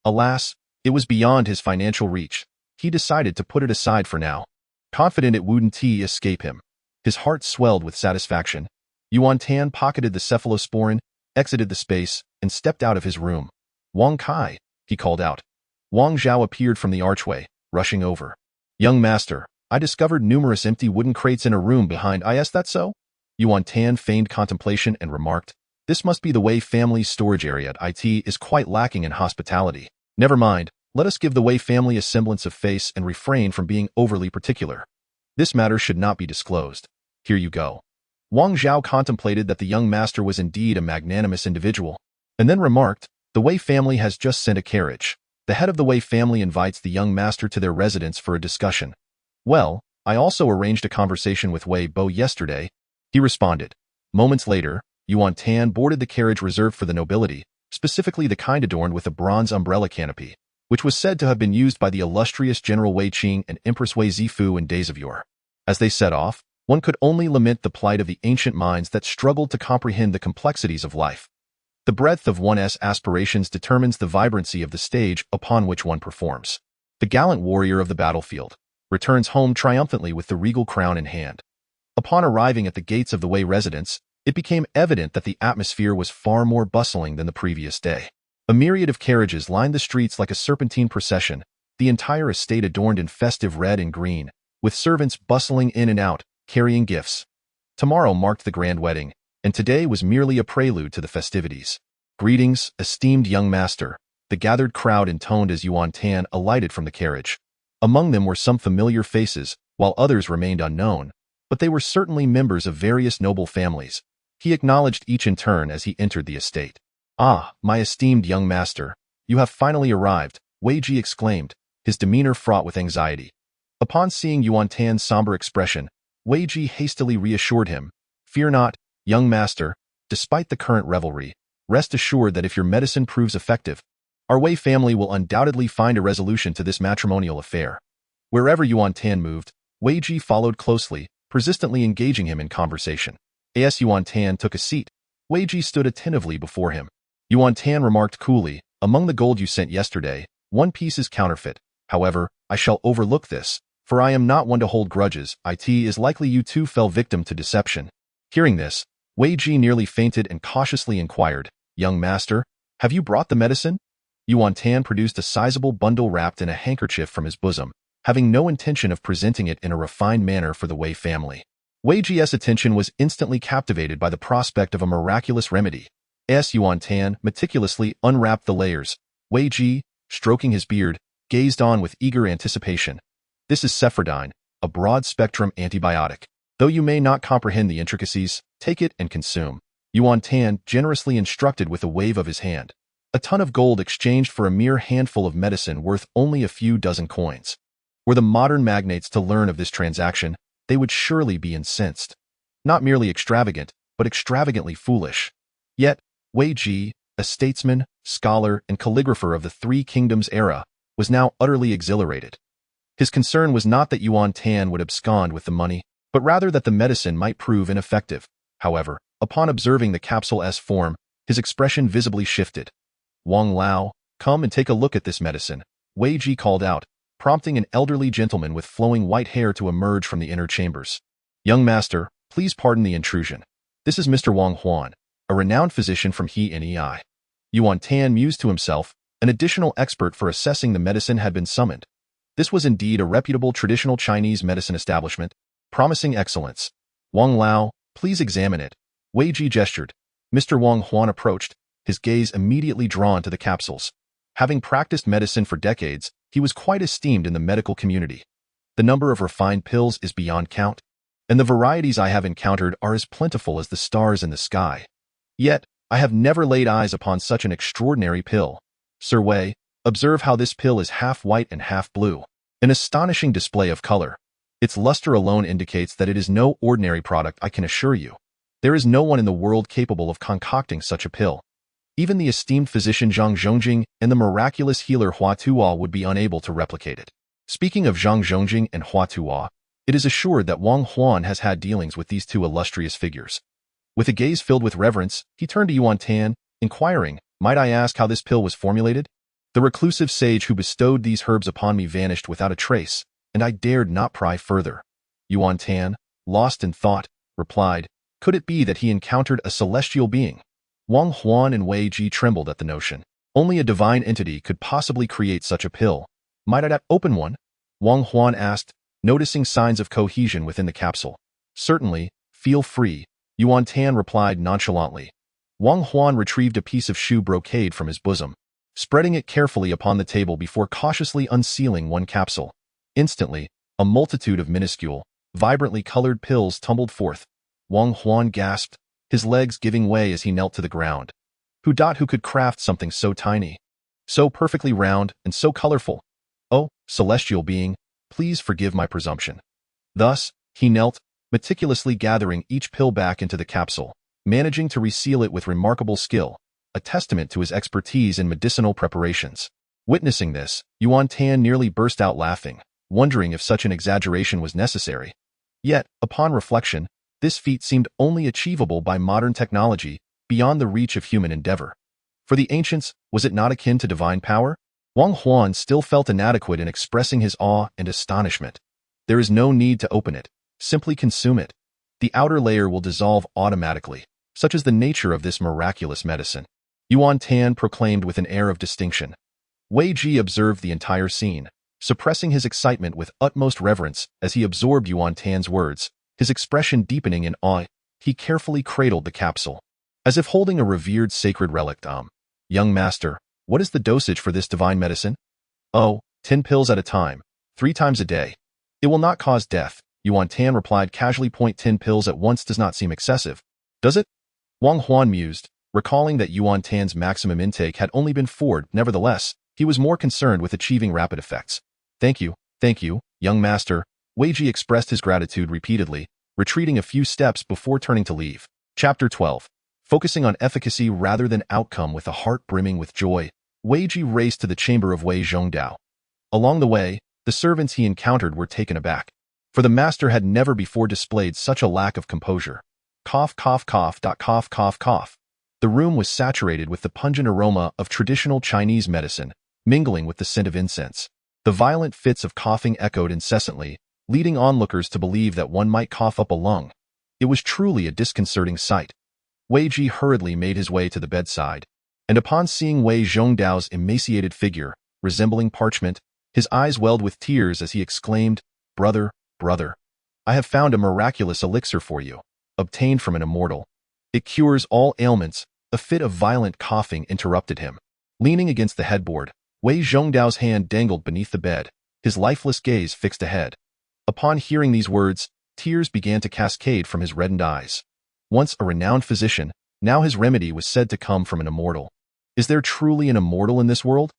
Alas, it was beyond his financial reach. He decided to put it aside for now. Confident it wouldn't escape him. His heart swelled with satisfaction. Yuan Tan pocketed the cephalosporin, exited the space, and stepped out of his room. Wang Kai, he called out. Wang Zhao appeared from the archway, rushing over. Young master, I discovered numerous empty wooden crates in a room behind. Is that so? Yuan Tan feigned contemplation and remarked, this must be the Wei family's storage area. It is quite lacking in hospitality. Never mind, let us give the Wei family a semblance of face and refrain from being overly particular. This matter should not be disclosed. Here you go. Wang Zhao contemplated that the young master was indeed a magnanimous individual, and then remarked, the Wei family has just sent a carriage. The head of the Wei family invites the young master to their residence for a discussion. Well, I also arranged a conversation with Wei Bo yesterday, he responded. Moments later, Yuan Tan boarded the carriage reserved for the nobility, specifically the kind adorned with a bronze umbrella canopy, which was said to have been used by the illustrious General Wei Qing and Empress Wei Zifu in days of yore. As they set off, one could only lament the plight of the ancient minds that struggled to comprehend the complexities of life. The breadth of one's aspirations determines the vibrancy of the stage upon which one performs. The gallant warrior of the battlefield returns home triumphantly with the regal crown in hand. Upon arriving at the gates of the Wei residence, it became evident that the atmosphere was far more bustling than the previous day. A myriad of carriages lined the streets like a serpentine procession, the entire estate adorned in festive red and green, with servants bustling in and out, carrying gifts. Tomorrow marked the grand wedding, and today was merely a prelude to the festivities. Greetings, esteemed young master, the gathered crowd intoned as Yuan Tan alighted from the carriage. Among them were some familiar faces, while others remained unknown, but they were certainly members of various noble families. He acknowledged each in turn as he entered the estate. Ah, my esteemed young master, you have finally arrived, Wei Ji exclaimed, his demeanor fraught with anxiety. Upon seeing Yuan Tan's somber expression, Wei Ji hastily reassured him, fear not, young master, despite the current revelry, rest assured that if your medicine proves effective, our Wei family will undoubtedly find a resolution to this matrimonial affair. Wherever Yuan Tan moved, Wei Ji followed closely, persistently engaging him in conversation. As Yuan Tan took a seat, Wei Ji stood attentively before him. Yuan Tan remarked coolly, among the gold you sent yesterday, one piece is counterfeit. However, I shall overlook this, for I am not one to hold grudges. It is likely you too fell victim to deception. Hearing this, Wei Ji nearly fainted and cautiously inquired, young master, have you brought the medicine? Yuan Tan produced a sizable bundle wrapped in a handkerchief from his bosom, having no intention of presenting it in a refined manner for the Wei family. Wei Ji's attention was instantly captivated by the prospect of a miraculous remedy. As Yuan Tan meticulously unwrapped the layers, Wei Ji, stroking his beard, gazed on with eager anticipation. This is Cephrodine, a broad-spectrum antibiotic. Though you may not comprehend the intricacies, take it and consume. Yuan Tan generously instructed with a wave of his hand. A ton of gold exchanged for a mere handful of medicine worth only a few dozen coins. Were the modern magnates to learn of this transaction, they would surely be incensed. Not merely extravagant, but extravagantly foolish. Yet, Wei Ji, a statesman, scholar, and calligrapher of the Three Kingdoms era, was now utterly exhilarated. His concern was not that Yuan Tan would abscond with the money, but rather that the medicine might prove ineffective. However, upon observing the capsule's form, his expression visibly shifted. Wang Lao, come and take a look at this medicine, Wei Ji called out, prompting an elderly gentleman with flowing white hair to emerge from the inner chambers. Young master, please pardon the intrusion. This is Mr. Wang Huan, a renowned physician from Nei. Yuan Tan mused to himself, an additional expert for assessing the medicine had been summoned. This was indeed a reputable traditional Chinese medicine establishment, promising excellence. Wang Lao, please examine it. Wei Ji gestured. Mr. Wang Huan approached, his gaze immediately drawn to the capsules. Having practiced medicine for decades, he was quite esteemed in the medical community. The number of refined pills is beyond count, and the varieties I have encountered are as plentiful as the stars in the sky. Yet, I have never laid eyes upon such an extraordinary pill. Sir Wei, observe how this pill is half white and half blue. An astonishing display of color. Its luster alone indicates that it is no ordinary product, I can assure you. There is no one in the world capable of concocting such a pill. Even the esteemed physician Zhang Zhongjing and the miraculous healer Hua Tuo would be unable to replicate it. Speaking of Zhang Zhongjing and Hua Tuo, it is assured that Wang Huan has had dealings with these two illustrious figures. With a gaze filled with reverence, he turned to Yuan Tan, inquiring, "Might I ask how this pill was formulated?" The reclusive sage who bestowed these herbs upon me vanished without a trace, and I dared not pry further. Yuan Tan, lost in thought, replied, "Could it be that he encountered a celestial being?" Wang Huan and Wei Ji trembled at the notion. Only a divine entity could possibly create such a pill. "Might I open one?" Wang Huan asked, noticing signs of cohesion within the capsule. "Certainly, feel free," Yuan Tan replied nonchalantly. Wang Huan retrieved a piece of shoe brocade from his bosom, spreading it carefully upon the table before cautiously unsealing one capsule. Instantly, a multitude of minuscule, vibrantly colored pills tumbled forth. Wang Huan gasped, his legs giving way as he knelt to the ground. Who could craft something so tiny, so perfectly round, and so colorful? Oh, celestial being, please forgive my presumption. Thus, he knelt, meticulously gathering each pill back into the capsule, managing to reseal it with remarkable skill, a testament to his expertise in medicinal preparations. Witnessing this, Yuan Tan nearly burst out laughing, wondering if such an exaggeration was necessary. Yet, upon reflection, this feat seemed only achievable by modern technology, beyond the reach of human endeavor. For the ancients, was it not akin to divine power? Wang Huan still felt inadequate in expressing his awe and astonishment. There is no need to open it. Simply consume it. The outer layer will dissolve automatically, such is the nature of this miraculous medicine, Yuan Tan proclaimed with an air of distinction. Wei Ji observed the entire scene, suppressing his excitement with utmost reverence as he absorbed Yuan Tan's words, his expression deepening in awe. He carefully cradled the capsule, as if holding a revered sacred relic. Young master, what is the dosage for this divine medicine?" "Oh, 10 pills at a time, 3 times a day. It will not cause death," Yuan Tan replied casually. 10 pills at once does not seem excessive, does it? Wang Huan mused, recalling that Yuan Tan's maximum intake had only been 4. Nevertheless, he was more concerned with achieving rapid effects. Thank you, young master." Wei Ji expressed his gratitude repeatedly, retreating a few steps before turning to leave. Chapter 12. Focusing on efficacy rather than outcome with a heart brimming with joy, Wei Ji raced to the chamber of Wei Zhongdao. Along the way, the servants he encountered were taken aback, for the master had never before displayed such a lack of composure. Cough, cough, cough, cough, cough, cough. The room was saturated with the pungent aroma of traditional Chinese medicine, mingling with the scent of incense. The violent fits of coughing echoed incessantly, leading onlookers to believe that one might cough up a lung. It was truly a disconcerting sight. Wei Ji hurriedly made his way to the bedside, and upon seeing Wei Zhongdao's emaciated figure, resembling parchment, his eyes welled with tears as he exclaimed, Brother, I have found a miraculous elixir for you, obtained from an immortal. It cures all ailments." A fit of violent coughing interrupted him. Leaning against the headboard, Wei Zhongdao's hand dangled beneath the bed, his lifeless gaze fixed ahead. Upon hearing these words, tears began to cascade from his reddened eyes. Once a renowned physician, now his remedy was said to come from an immortal. Is there truly an immortal in this world?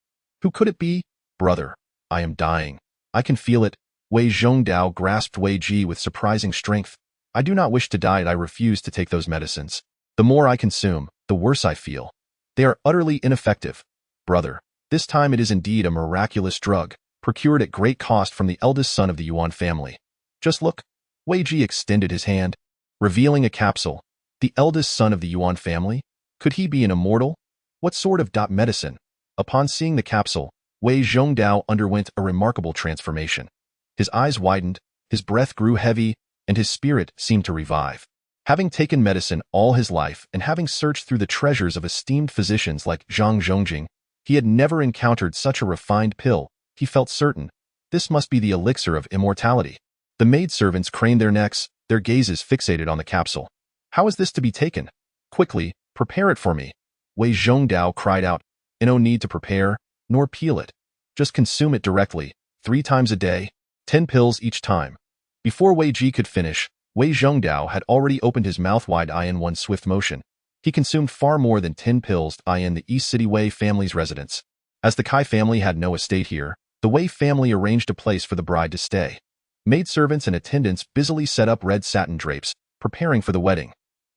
Who could it be? "Brother, I am dying. I can feel it." Wei Zhongdao grasped Wei Ji with surprising strength. "I do not wish to die, and I refuse to take those medicines. The more I consume, the worse I feel. They are utterly ineffective. Brother, this time it is indeed a miraculous drug, procured at great cost from the eldest son of the Yuan family. Just look." Wei Ji extended his hand, revealing a capsule. The eldest son of the Yuan family? Could he be an immortal? What sort of medicine? Upon seeing the capsule, Wei Zhongdao underwent a remarkable transformation. His eyes widened, his breath grew heavy, and his spirit seemed to revive. Having taken medicine all his life and having searched through the treasures of esteemed physicians like Zhang Zhongjing, he had never encountered such a refined pill. He felt certain. This must be the elixir of immortality. The maidservants craned their necks, their gazes fixated on the capsule. "How is this to be taken? Quickly, prepare it for me." Wei Zhongdao cried out. "No need to prepare, nor peel it. Just consume it directly, 3 times a day, 10 pills each time." Before Wei Ji could finish, Wei Zhongdao had already opened his mouth wide in one swift motion. He consumed far more than 10 pills in the East City Wei family's residence. As the Cai family had no estate here, the Wei family arranged a place for the bride to stay. Maidservants and attendants busily set up red satin drapes, preparing for the wedding.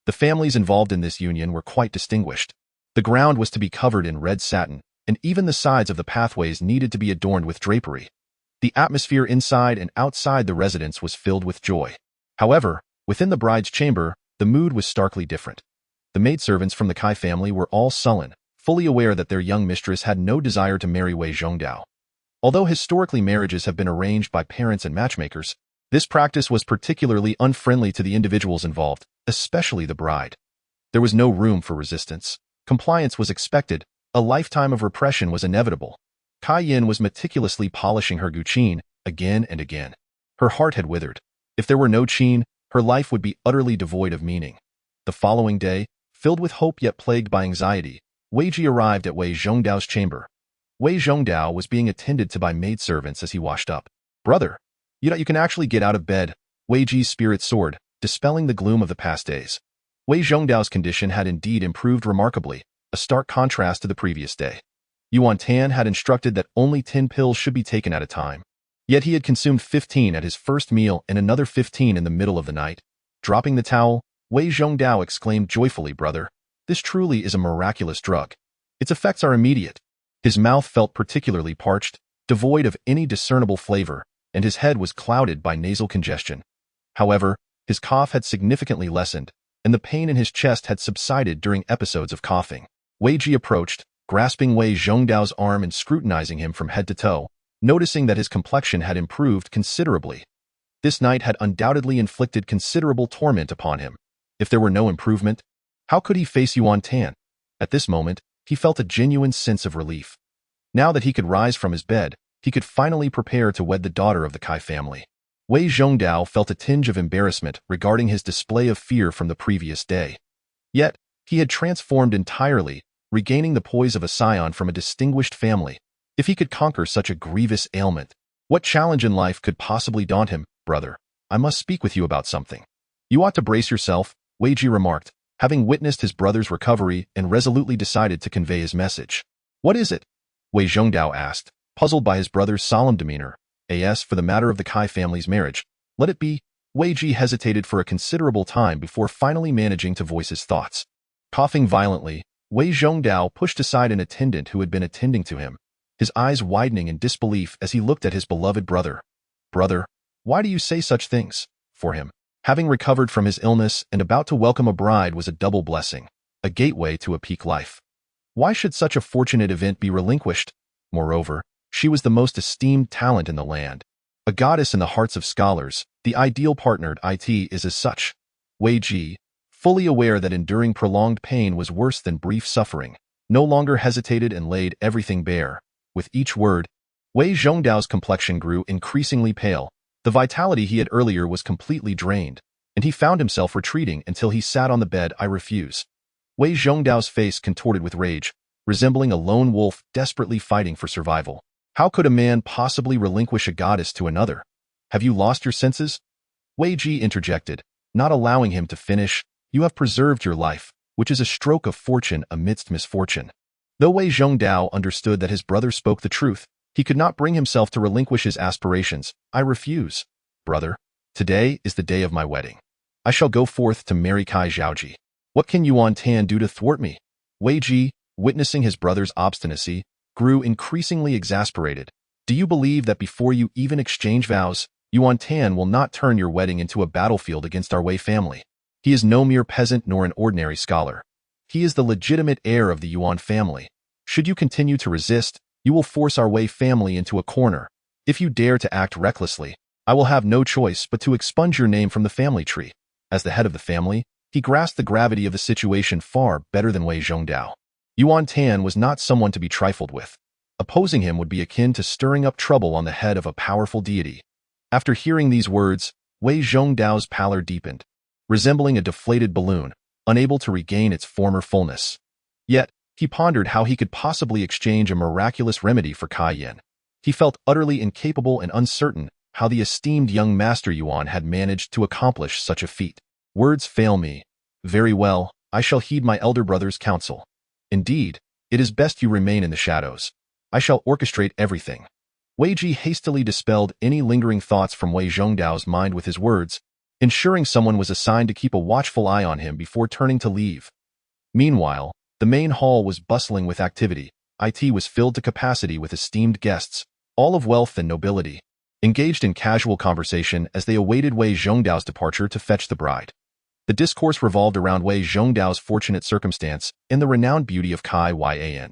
The families involved in this union were quite distinguished. The ground was to be covered in red satin, and even the sides of the pathways needed to be adorned with drapery. The atmosphere inside and outside the residence was filled with joy. However, within the bride's chamber, the mood was starkly different. The maidservants from the Cai family were all sullen, fully aware that their young mistress had no desire to marry Wei Zhongdao. Although historically marriages have been arranged by parents and matchmakers, this practice was particularly unfriendly to the individuals involved, especially the bride. There was no room for resistance. Compliance was expected. A lifetime of repression was inevitable. Cai Yan was meticulously polishing her guqin again and again. Her heart had withered. If there were no qin, her life would be utterly devoid of meaning. The following day, filled with hope yet plagued by anxiety, Wei Ji arrived at Wei Zhongdao's chamber. Wei Zhongdao was being attended to by maidservants as he washed up. "Brother, you can actually get out of bed," Wei Ji's spirit soared, dispelling the gloom of the past days. Wei Zhongdao's condition had indeed improved remarkably, a stark contrast to the previous day. Yuan Tan had instructed that only 10 pills should be taken at a time. Yet he had consumed 15 at his first meal and another 15 in the middle of the night. Dropping the towel, Wei Zhongdao exclaimed joyfully, "Brother, this truly is a miraculous drug. Its effects are immediate." His mouth felt particularly parched, devoid of any discernible flavor, and his head was clouded by nasal congestion. However, his cough had significantly lessened, and the pain in his chest had subsided during episodes of coughing. Wei Ji approached, grasping Wei Zhongdao's arm and scrutinizing him from head to toe, noticing that his complexion had improved considerably. This night had undoubtedly inflicted considerable torment upon him. If there were no improvement, how could he face Yuan Tan? At this moment, he felt a genuine sense of relief. Now that he could rise from his bed, he could finally prepare to wed the daughter of the Cai family. Wei Zhongdao felt a tinge of embarrassment regarding his display of fear from the previous day. Yet, he had transformed entirely, regaining the poise of a scion from a distinguished family. If he could conquer such a grievous ailment, what challenge in life could possibly daunt him? "Brother, I must speak with you about something." "You ought to brace yourself," Wei Ji remarked, having witnessed his brother's recovery and resolutely decided to convey his message. "What is it?" Wei Zhongdao asked, puzzled by his brother's solemn demeanor. "As for the matter of the Cai family's marriage, let it be." Wei Ji hesitated for a considerable time before finally managing to voice his thoughts. Coughing violently, Wei Zhongdao pushed aside an attendant who had been attending to him, his eyes widening in disbelief as he looked at his beloved brother. "Brother, why do you say such things?" For him, having recovered from his illness and about to welcome a bride was a double blessing, a gateway to a peak life. Why should such a fortunate event be relinquished? Moreover, she was the most esteemed talent in the land. A goddess in the hearts of scholars, the ideal partnered is as such. Wei Ji, fully aware that enduring prolonged pain was worse than brief suffering, no longer hesitated and laid everything bare. With each word, Wei Zhongdao's complexion grew increasingly pale. The vitality he had earlier was completely drained, and he found himself retreating until he sat on the bed. "I refuse." Wei Zhongdao's face contorted with rage, resembling a lone wolf desperately fighting for survival. How could a man possibly relinquish a goddess to another? "Have you lost your senses?" Wei Ji interjected, not allowing him to finish. "You have preserved your life, which is a stroke of fortune amidst misfortune." Though Wei Zhongdao understood that his brother spoke the truth, he could not bring himself to relinquish his aspirations. "I refuse. Brother, today is the day of my wedding. I shall go forth to marry Cai Zhaoji. What can Yuan Tan do to thwart me?" Wei Ji, witnessing his brother's obstinacy, grew increasingly exasperated. "Do you believe that before you even exchange vows, Yuan Tan will not turn your wedding into a battlefield against our Wei family? He is no mere peasant nor an ordinary scholar. He is the legitimate heir of the Yuan family. Should you continue to resist, you will force our Wei family into a corner. If you dare to act recklessly, I will have no choice but to expunge your name from the family tree." As the head of the family, he grasped the gravity of the situation far better than Wei Zhongdao. Yuan Tan was not someone to be trifled with. Opposing him would be akin to stirring up trouble on the head of a powerful deity. After hearing these words, Wei Zhongdao's pallor deepened, resembling a deflated balloon, unable to regain its former fullness. Yet, he pondered how he could possibly exchange a miraculous remedy for Cai Yan. He felt utterly incapable and uncertain how the esteemed young Master Yuan had managed to accomplish such a feat. "Words fail me. Very well, I shall heed my elder brother's counsel. Indeed, it is best you remain in the shadows. I shall orchestrate everything." Wei Ji hastily dispelled any lingering thoughts from Wei Zhongdao's mind with his words. ensuring someone was assigned to keep a watchful eye on him before turning to leave. Meanwhile, the main hall was bustling with activity. It was filled to capacity with esteemed guests, all of wealth and nobility, engaged in casual conversation as they awaited Wei Zhongdao's departure to fetch the bride. The discourse revolved around Wei Zhongdao's fortunate circumstance and the renowned beauty of Cai Yan.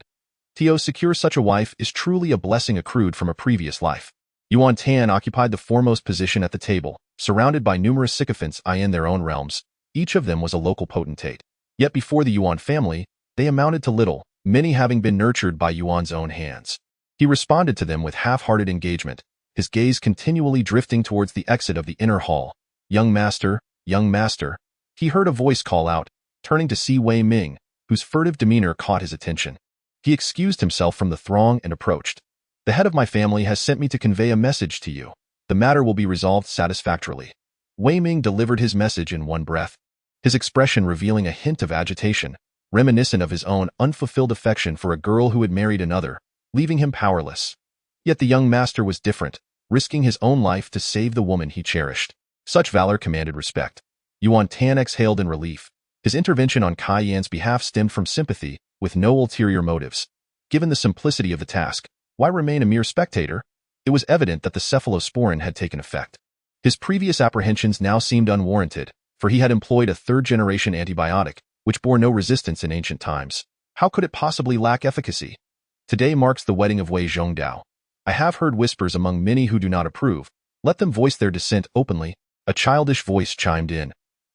To secure such a wife is truly a blessing accrued from a previous life. Yuan Tan occupied the foremost position at the table, surrounded by numerous sycophants in their own realms. Each of them was a local potentate. Yet before the Yuan family, they amounted to little, many having been nurtured by Yuan's own hands. He responded to them with half-hearted engagement, his gaze continually drifting towards the exit of the inner hall. Young master, young master. He heard a voice call out, turning to see Wei Ming, whose furtive demeanor caught his attention. He excused himself from the throng and approached. The head of my family has sent me to convey a message to you. The matter will be resolved satisfactorily. Wei Ming delivered his message in one breath, his expression revealing a hint of agitation, reminiscent of his own unfulfilled affection for a girl who had married another, leaving him powerless. Yet the young master was different, risking his own life to save the woman he cherished. Such valor commanded respect. Yuan Tan exhaled in relief. His intervention on Cai Yan's behalf stemmed from sympathy, with no ulterior motives. Given the simplicity of the task, why remain a mere spectator? It was evident that the cephalosporin had taken effect. His previous apprehensions now seemed unwarranted, for he had employed a third-generation antibiotic, which bore no resistance in ancient times. How could it possibly lack efficacy? Today marks the wedding of Wei Zhongdao. I have heard whispers among many who do not approve. Let them voice their dissent openly. A childish voice chimed in.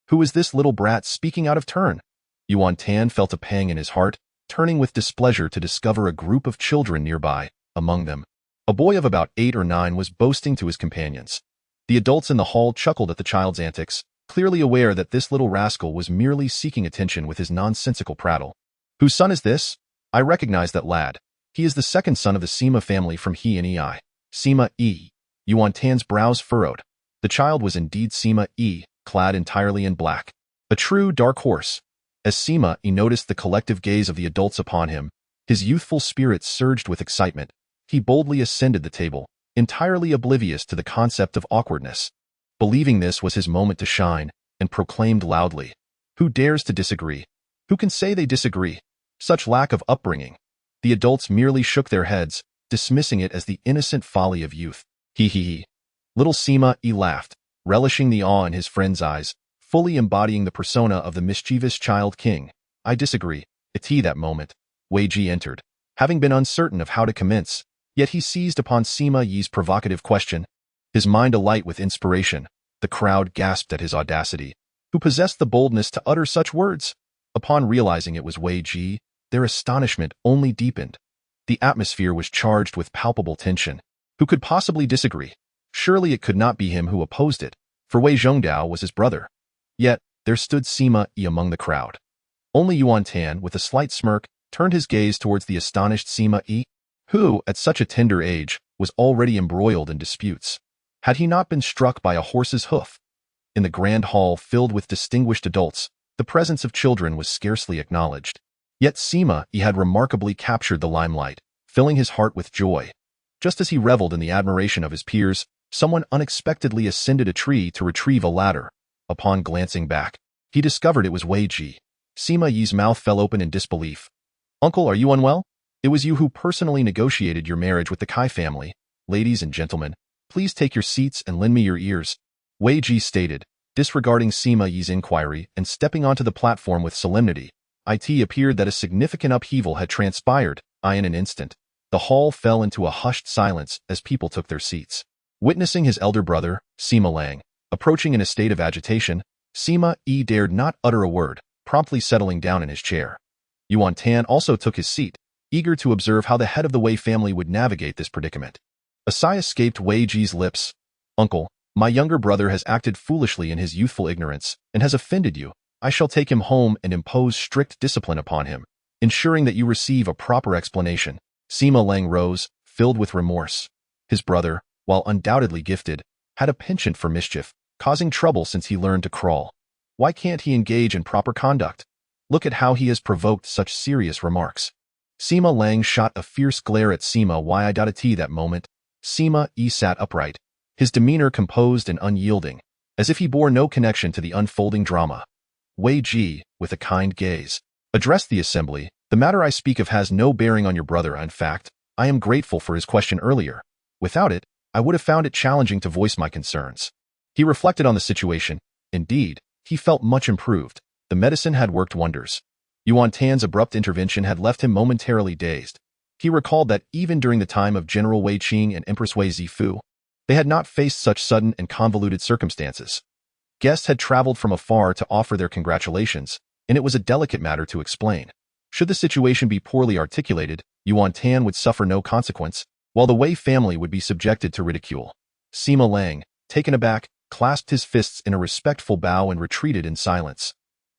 Who is this little brat speaking out of turn? Yuan Tan felt a pang in his heart, turning with displeasure to discover a group of children nearby. Among them, a boy of about 8 or 9 was boasting to his companions. The adults in the hall chuckled at the child's antics, clearly aware that this little rascal was merely seeking attention with his nonsensical prattle. Whose son is this? I recognize that lad. He is the second son of the Sima family from He and Ei. Sima Yi. Yuan Tan's brows furrowed. The child was indeed Sima Yi, clad entirely in black. A true dark horse. As Sima Yi noticed the collective gaze of the adults upon him, his youthful spirits surged with excitement. He boldly ascended the table, entirely oblivious to the concept of awkwardness. Believing this was his moment to shine, and proclaimed loudly, "Who dares to disagree? Who can say they disagree? Such lack of upbringing." The adults merely shook their heads, dismissing it as the innocent folly of youth. He. Little Sima Yi laughed, relishing the awe in his friend's eyes, fully embodying the persona of the mischievous child king. I disagree. At that moment, Wei Ji entered, having been uncertain of how to commence. Yet he seized upon Sima Yi's provocative question, his mind alight with inspiration. The crowd gasped at his audacity. Who possessed the boldness to utter such words? Upon realizing it was Wei Ji, their astonishment only deepened. The atmosphere was charged with palpable tension. Who could possibly disagree? Surely it could not be him who opposed it, for Wei Zhongdao was his brother. Yet, there stood Sima Yi among the crowd. Only Yuan Tan, with a slight smirk, turned his gaze towards the astonished Sima Yi, who, at such a tender age, was already embroiled in disputes. Had he not been struck by a horse's hoof? In the grand hall filled with distinguished adults, the presence of children was scarcely acknowledged. Yet Sima Yi had remarkably captured the limelight, filling his heart with joy. Just as he reveled in the admiration of his peers, someone unexpectedly ascended a tree to retrieve a ladder. Upon glancing back, he discovered it was Wei Ji. Sima Yi's mouth fell open in disbelief. "Uncle, are you unwell? It was you who personally negotiated your marriage with the Cai family. Ladies and gentlemen, please take your seats and lend me your ears," Wei Ji stated, disregarding Sima Yi's inquiry and stepping onto the platform with solemnity. It appeared that a significant upheaval had transpired. In an instant, the hall fell into a hushed silence as people took their seats. Witnessing his elder brother, Sima Lang, approaching in a state of agitation, Sima Yi dared not utter a word, promptly settling down in his chair. Yuan Tan also took his seat, eager to observe how the head of the Wei family would navigate this predicament. A sigh escaped Wei Ji's lips. "Uncle, my younger brother has acted foolishly in his youthful ignorance and has offended you. I shall take him home and impose strict discipline upon him, ensuring that you receive a proper explanation." Sima Lang rose, filled with remorse. His brother, while undoubtedly gifted, had a penchant for mischief, causing trouble since he learned to crawl. Why can't he engage in proper conduct? Look at how he has provoked such serious remarks. Sima Lang shot a fierce glare at Sima Yi. That moment, Sima Yi sat upright, his demeanor composed and unyielding. as if he bore no connection to the unfolding drama. Wei Ji, with a kind gaze, addressed the assembly. The matter I speak of has no bearing on your brother. In fact, I am grateful for his question earlier. Without it, I would have found it challenging to voice my concerns. He reflected on the situation. Indeed, he felt much improved. The medicine had worked wonders. Yuan Tan's abrupt intervention had left him momentarily dazed. He recalled that even during the time of General Wei Qing and Empress Wei Zifu, they had not faced such sudden and convoluted circumstances. Guests had traveled from afar to offer their congratulations, and it was a delicate matter to explain. Should the situation be poorly articulated, Yuan Tan would suffer no consequence, while the Wei family would be subjected to ridicule. Sima Lang, taken aback, clasped his fists in a respectful bow and retreated in silence.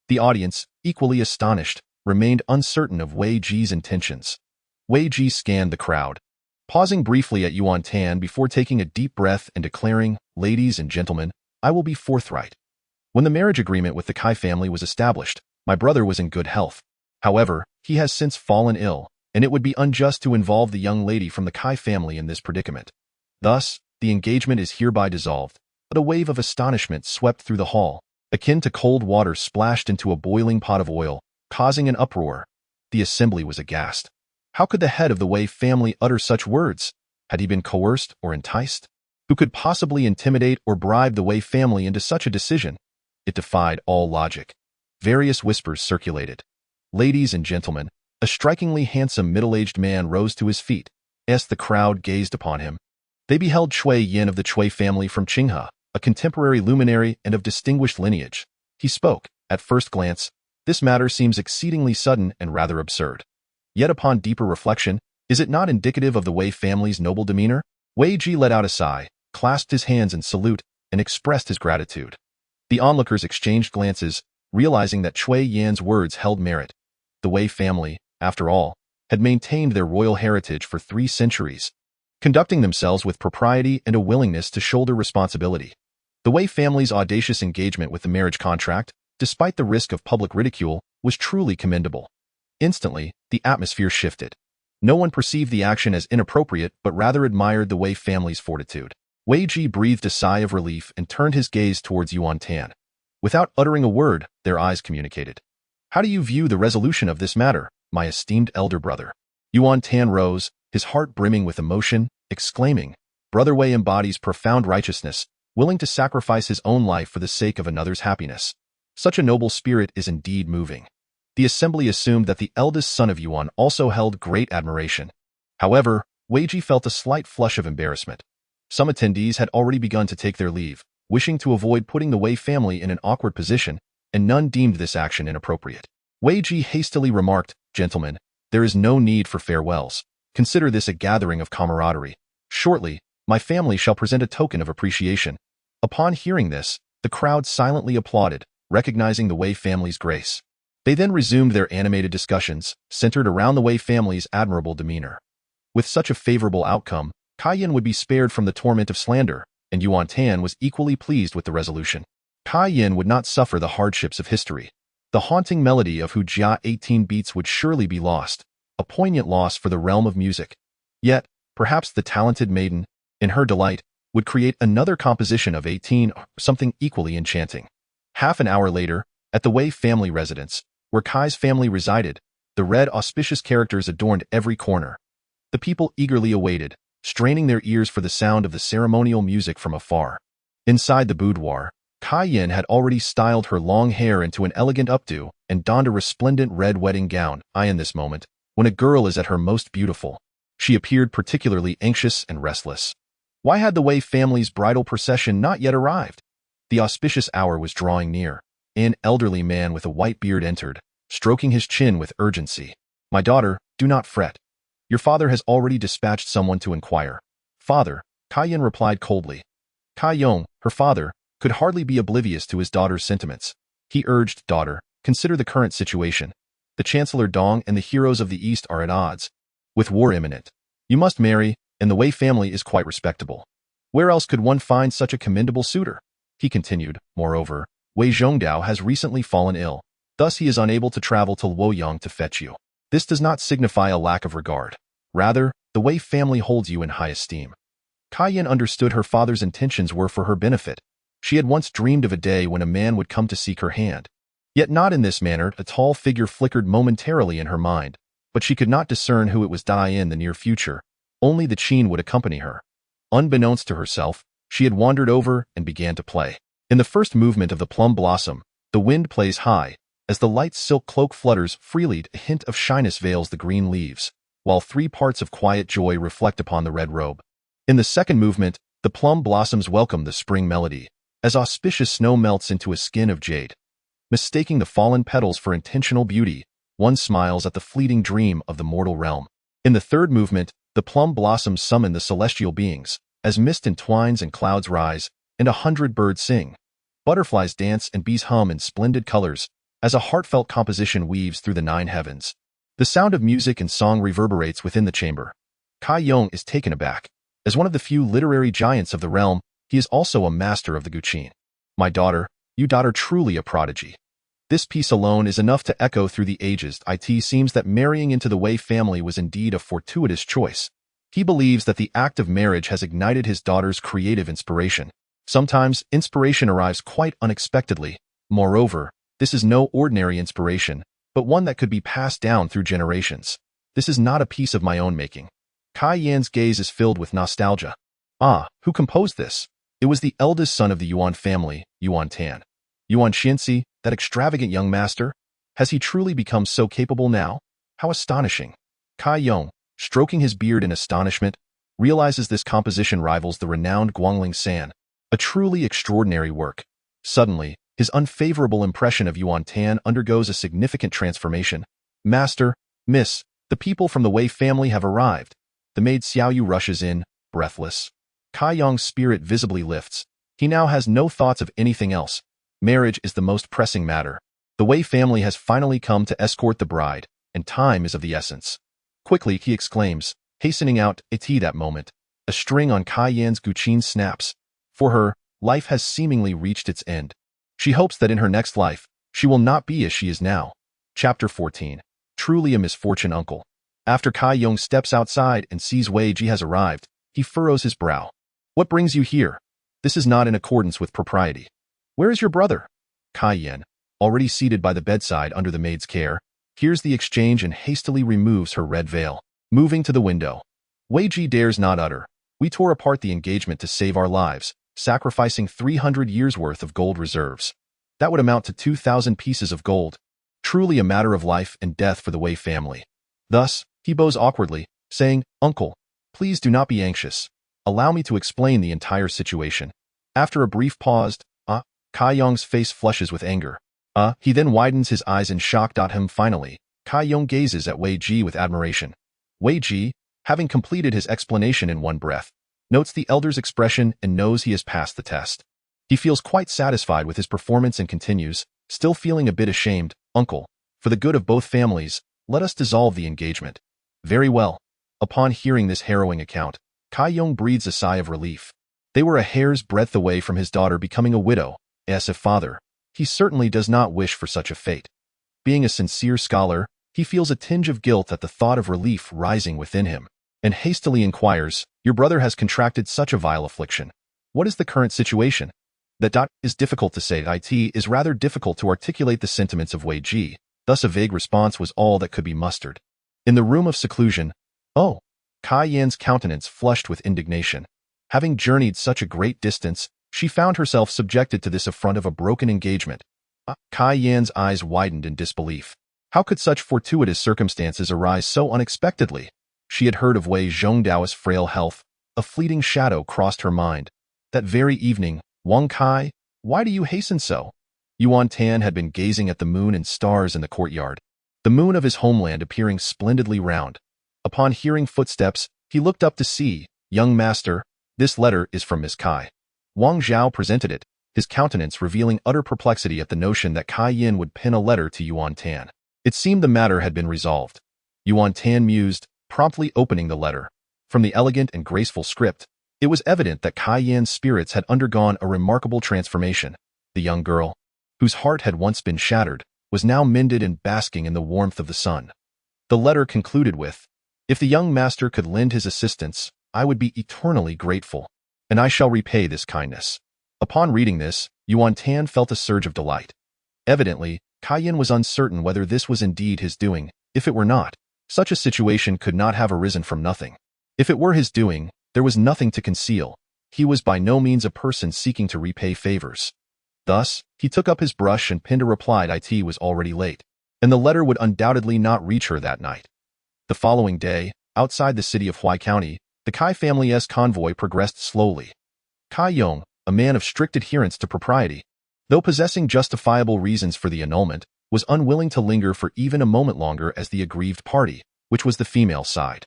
The audience, equally astonished, remained uncertain of Wei Ji's intentions. Wei Ji scanned the crowd, pausing briefly at Yuan Tan before taking a deep breath and declaring, "Ladies and gentlemen, I will be forthright. When the marriage agreement with the Cai family was established, my brother was in good health. However, he has since fallen ill, and it would be unjust to involve the young lady from the Cai family in this predicament. Thus, the engagement is hereby dissolved." But a wave of astonishment swept through the hall, akin to cold water splashed into a boiling pot of oil, causing an uproar. The assembly was aghast. How could the head of the Wei family utter such words? Had he been coerced or enticed? Who could possibly intimidate or bribe the Wei family into such a decision? It defied all logic. Various whispers circulated. "Ladies and gentlemen," a strikingly handsome middle-aged man rose to his feet. As the crowd gazed upon him, they beheld Cai Yan of the Cui family from Qinghe, a contemporary luminary and of distinguished lineage. He spoke. "At first glance, this matter seems exceedingly sudden and rather absurd. Yet upon deeper reflection, is it not indicative of the Wei family's noble demeanor?" Wei Ji let out a sigh, clasped his hands in salute, and expressed his gratitude. The onlookers exchanged glances, realizing that Cui Yan's words held merit. The Wei family, after all, had maintained their royal heritage for 3 centuries, conducting themselves with propriety and a willingness to shoulder responsibility. The Wei family's audacious engagement with the marriage contract, despite the risk of public ridicule, was truly commendable. Instantly, the atmosphere shifted. No one perceived the action as inappropriate but rather admired the Wei family's fortitude. Wei Ji breathed a sigh of relief and turned his gaze towards Yuan Tan. Without uttering a word, their eyes communicated. "How do you view the resolution of this matter, my esteemed elder brother?" Yuan Tan rose, his heart brimming with emotion, exclaiming, "Brother Wei embodies profound righteousness, willing to sacrifice his own life for the sake of another's happiness. Such a noble spirit is indeed moving." The assembly assumed that the eldest son of Yuan also held great admiration. However, Wei Ji felt a slight flush of embarrassment. Some attendees had already begun to take their leave, wishing to avoid putting the Wei family in an awkward position, and none deemed this action inappropriate. Wei Ji hastily remarked, "Gentlemen, there is no need for farewells. Consider this a gathering of camaraderie. Shortly, my family shall present a token of appreciation." Upon hearing this, the crowd silently applauded, recognizing the Wei family's grace. They then resumed their animated discussions, centered around the Wei family's admirable demeanor. With such a favorable outcome, Cai Yan would be spared from the torment of slander, and Yuan Tan was equally pleased with the resolution. Cai Yan would not suffer the hardships of history. The haunting melody of Hu Jia 18 beats would surely be lost, a poignant loss for the realm of music. Yet, perhaps the talented maiden, in her delight, would create another composition of 18, something equally enchanting. Half an hour later, at the Wei family residence, where Cai's family resided, the red auspicious characters adorned every corner. The people eagerly awaited, straining their ears for the sound of the ceremonial music from afar. Inside the boudoir, Cai Yan had already styled her long hair into an elegant updo and donned a resplendent red wedding gown. In this moment, when a girl is at her most beautiful, she appeared particularly anxious and restless. Why had the Wei family's bridal procession not yet arrived? The auspicious hour was drawing near. An elderly man with a white beard entered, stroking his chin with urgency. "My daughter, do not fret. Your father has already dispatched someone to inquire." "Father," Cai Yan replied coldly. Cai Yong, her father, could hardly be oblivious to his daughter's sentiments. He urged, "Daughter, consider the current situation. The Chancellor Dong and the heroes of the East are at odds, with war imminent. You must marry, and the Wei family is quite respectable. Where else could one find such a commendable suitor?" He continued, "Moreover, Wei Zhongdao has recently fallen ill. Thus he is unable to travel to Luoyang to fetch you. This does not signify a lack of regard. Rather, the Wei family holds you in high esteem." Cai Yan understood her father's intentions were for her benefit. She had once dreamed of a day when a man would come to seek her hand. Yet not in this manner. A tall figure flickered momentarily in her mind, but she could not discern who it was. In the near future, only the Qin would accompany her. Unbeknownst to herself, she had wandered over and began to play. In the first movement of the plum blossom, the wind plays high, as the light silk cloak flutters freely. A hint of shyness veils the green leaves, while 3 parts of quiet joy reflect upon the red robe. In the second movement, the plum blossoms welcome the spring melody, as auspicious snow melts into a skin of jade. Mistaking the fallen petals for intentional beauty, one smiles at the fleeting dream of the mortal realm. In the third movement, the plum blossoms summon the celestial beings, as mist entwines and clouds rise, and 100 birds sing. Butterflies dance and bees hum in splendid colors, as a heartfelt composition weaves through the 9 heavens. The sound of music and song reverberates within the chamber. Cai Yan is taken aback. As one of the few literary giants of the realm, he is also a master of the Guqin. My daughter, you daughter truly a prodigy. This piece alone is enough to echo through the ages. It seems that marrying into the Wei family was indeed a fortuitous choice. He believes that the act of marriage has ignited his daughter's creative inspiration. Sometimes, inspiration arrives quite unexpectedly. Moreover, this is no ordinary inspiration, but one that could be passed down through generations. This is not a piece of my own making. Cai Yan's gaze is filled with nostalgia. Ah, who composed this? It was the eldest son of the Yuan family, Yuan Tan. Yuan Xianxi, that extravagant young master? Has he truly become so capable now? How astonishing. Cai Yan, stroking his beard in astonishment, realizes this composition rivals the renowned Guangling San, a truly extraordinary work. Suddenly, his unfavorable impression of Yuan Tan undergoes a significant transformation. Master, Miss, the people from the Wei family have arrived. The maid Xiao Yu rushes in, breathless. Cai Yan's spirit visibly lifts. He now has no thoughts of anything else. Marriage is the most pressing matter. The Wei family has finally come to escort the bride, and time is of the essence. Quickly, he exclaims, hastening out. At that moment, a string on Cai Yan's Guqin snaps. For her, life has seemingly reached its end. She hopes that in her next life, she will not be as she is now. Chapter 14. Truly a misfortune, uncle. After Cai Yan steps outside and sees Wei Ji has arrived, he furrows his brow. What brings you here? This is not in accordance with propriety. Where is your brother? Cai Yan, already seated by the bedside under the maid's care, hears the exchange and hastily removes her red veil. Moving to the window, Wei Ji dares not utter. We tore apart the engagement to save our lives, sacrificing 300 years' worth of gold reserves. That would amount to 2,000 pieces of gold. Truly a matter of life and death for the Wei family. Thus, he bows awkwardly, saying, Uncle, please do not be anxious. Allow me to explain the entire situation. After a brief pause, Cai Yan's face flushes with anger. He then widens his eyes in shock. Finally, Cai Yan gazes at Wei Ji with admiration. Wei Ji, having completed his explanation in one breath, notes the elder's expression and knows he has passed the test. He feels quite satisfied with his performance and continues, still feeling a bit ashamed, Uncle, for the good of both families, let us dissolve the engagement. Very well. Upon hearing this harrowing account, Cai Yan breathes a sigh of relief. They were a hair's breadth away from his daughter becoming a widow. As a father, he certainly does not wish for such a fate. Being a sincere scholar, he feels a tinge of guilt at the thought of relief rising within him, and hastily inquires, Your brother has contracted such a vile affliction. What is the current situation? That is difficult to say. It is rather difficult to articulate the sentiments of Wei Ji, thus a vague response was all that could be mustered. In the room of seclusion, Cai Yan's countenance flushed with indignation. Having journeyed such a great distance, she found herself subjected to this affront of a broken engagement. Cai Yan's eyes widened in disbelief. How could such fortuitous circumstances arise so unexpectedly? She had heard of Wei Zhongdao's frail health. A fleeting shadow crossed her mind. That very evening, Wang Kai, why do you hasten so? Yuan Tan had been gazing at the moon and stars in the courtyard, the moon of his homeland appearing splendidly round. Upon hearing footsteps, he looked up to see, Young master, this letter is from Miss Cai. Wang Zhao presented it, his countenance revealing utter perplexity at the notion that Cai Yan would pen a letter to Yuan Tan. It seemed the matter had been resolved. Yuan Tan mused, promptly opening the letter. From the elegant and graceful script, it was evident that Cai Yan's spirits had undergone a remarkable transformation. The young girl, whose heart had once been shattered, was now mended and basking in the warmth of the sun. The letter concluded with, If the young master could lend his assistance, I would be eternally grateful, and I shall repay this kindness. Upon reading this, Yuan Tan felt a surge of delight. Evidently, Cai Yan was uncertain whether this was indeed his doing. If it were not, such a situation could not have arisen from nothing. If it were his doing, there was nothing to conceal. He was by no means a person seeking to repay favors. Thus, he took up his brush and penned a reply. It was already late, and the letter would undoubtedly not reach her that night. The following day, outside the city of Hui County, the Cai family's convoy progressed slowly. Cai Yong, a man of strict adherence to propriety, though possessing justifiable reasons for the annulment, was unwilling to linger for even a moment longer as the aggrieved party, which was the female side.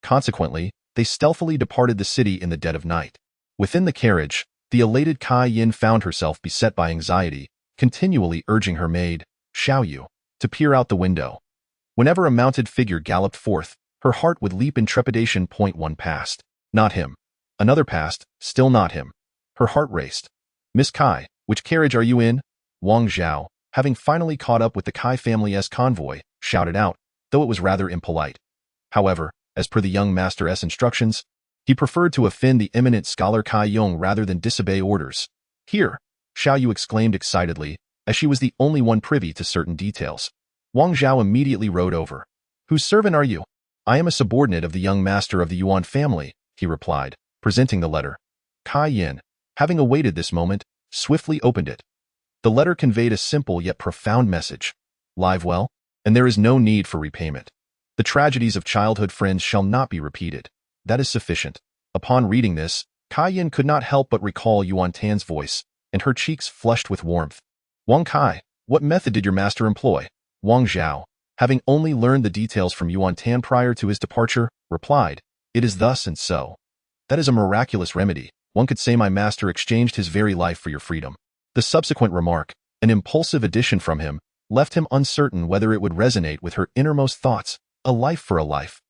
Consequently, they stealthily departed the city in the dead of night. Within the carriage, the elated Cai Yan found herself beset by anxiety, continually urging her maid, Xiao Yu, to peer out the window. Whenever a mounted figure galloped forth, her heart would leap in trepidation. One passed. Not him. Another passed, still not him. Her heart raced. Miss Cai, which carriage are you in? Wang Zhao, having finally caught up with the Cai family's convoy, shouted out, though it was rather impolite. However, as per the young master's instructions, he preferred to offend the eminent scholar Cai Yong rather than disobey orders. Here, Xiao Yu exclaimed excitedly, as she was the only one privy to certain details. Wang Zhao immediately rode over. Whose servant are you? I am a subordinate of the young master of the Yuan family, he replied, presenting the letter. Cai Yan, having awaited this moment, swiftly opened it. The letter conveyed a simple yet profound message. Live well, and there is no need for repayment. The tragedies of childhood friends shall not be repeated. That is sufficient. Upon reading this, Cai Yan could not help but recall Yuan Tan's voice, and her cheeks flushed with warmth. Wang Cai, what method did your master employ? Wang Zhao, having only learned the details from Yuan Tan prior to his departure, replied, It is thus and so. That is a miraculous remedy. One could say my master exchanged his very life for your freedom. The subsequent remark, an impulsive addition from him, left him uncertain whether it would resonate with her innermost thoughts. A life for a life.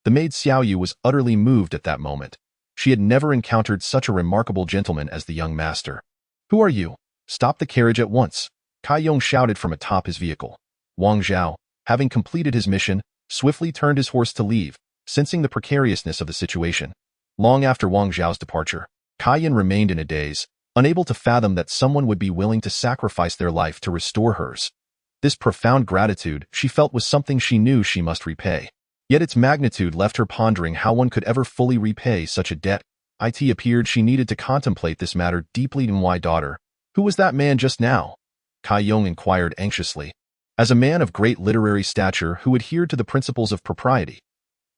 The maid Xiao Yu was utterly moved at that moment. She had never encountered such a remarkable gentleman as the young master. Who are you? Stop the carriage at once. Cai Yong shouted from atop his vehicle. Wang Zhao, having completed his mission, swiftly turned his horse to leave, sensing the precariousness of the situation. Long after Wang Zhao's departure, Cai Yan remained in a daze, unable to fathom that someone would be willing to sacrifice their life to restore hers. This profound gratitude she felt was something she knew she must repay. Yet its magnitude left her pondering how one could ever fully repay such a debt. It appeared she needed to contemplate this matter deeply. Why, daughter? Who was that man just now? Cai Yong inquired anxiously. As a man of great literary stature who adhered to the principles of propriety.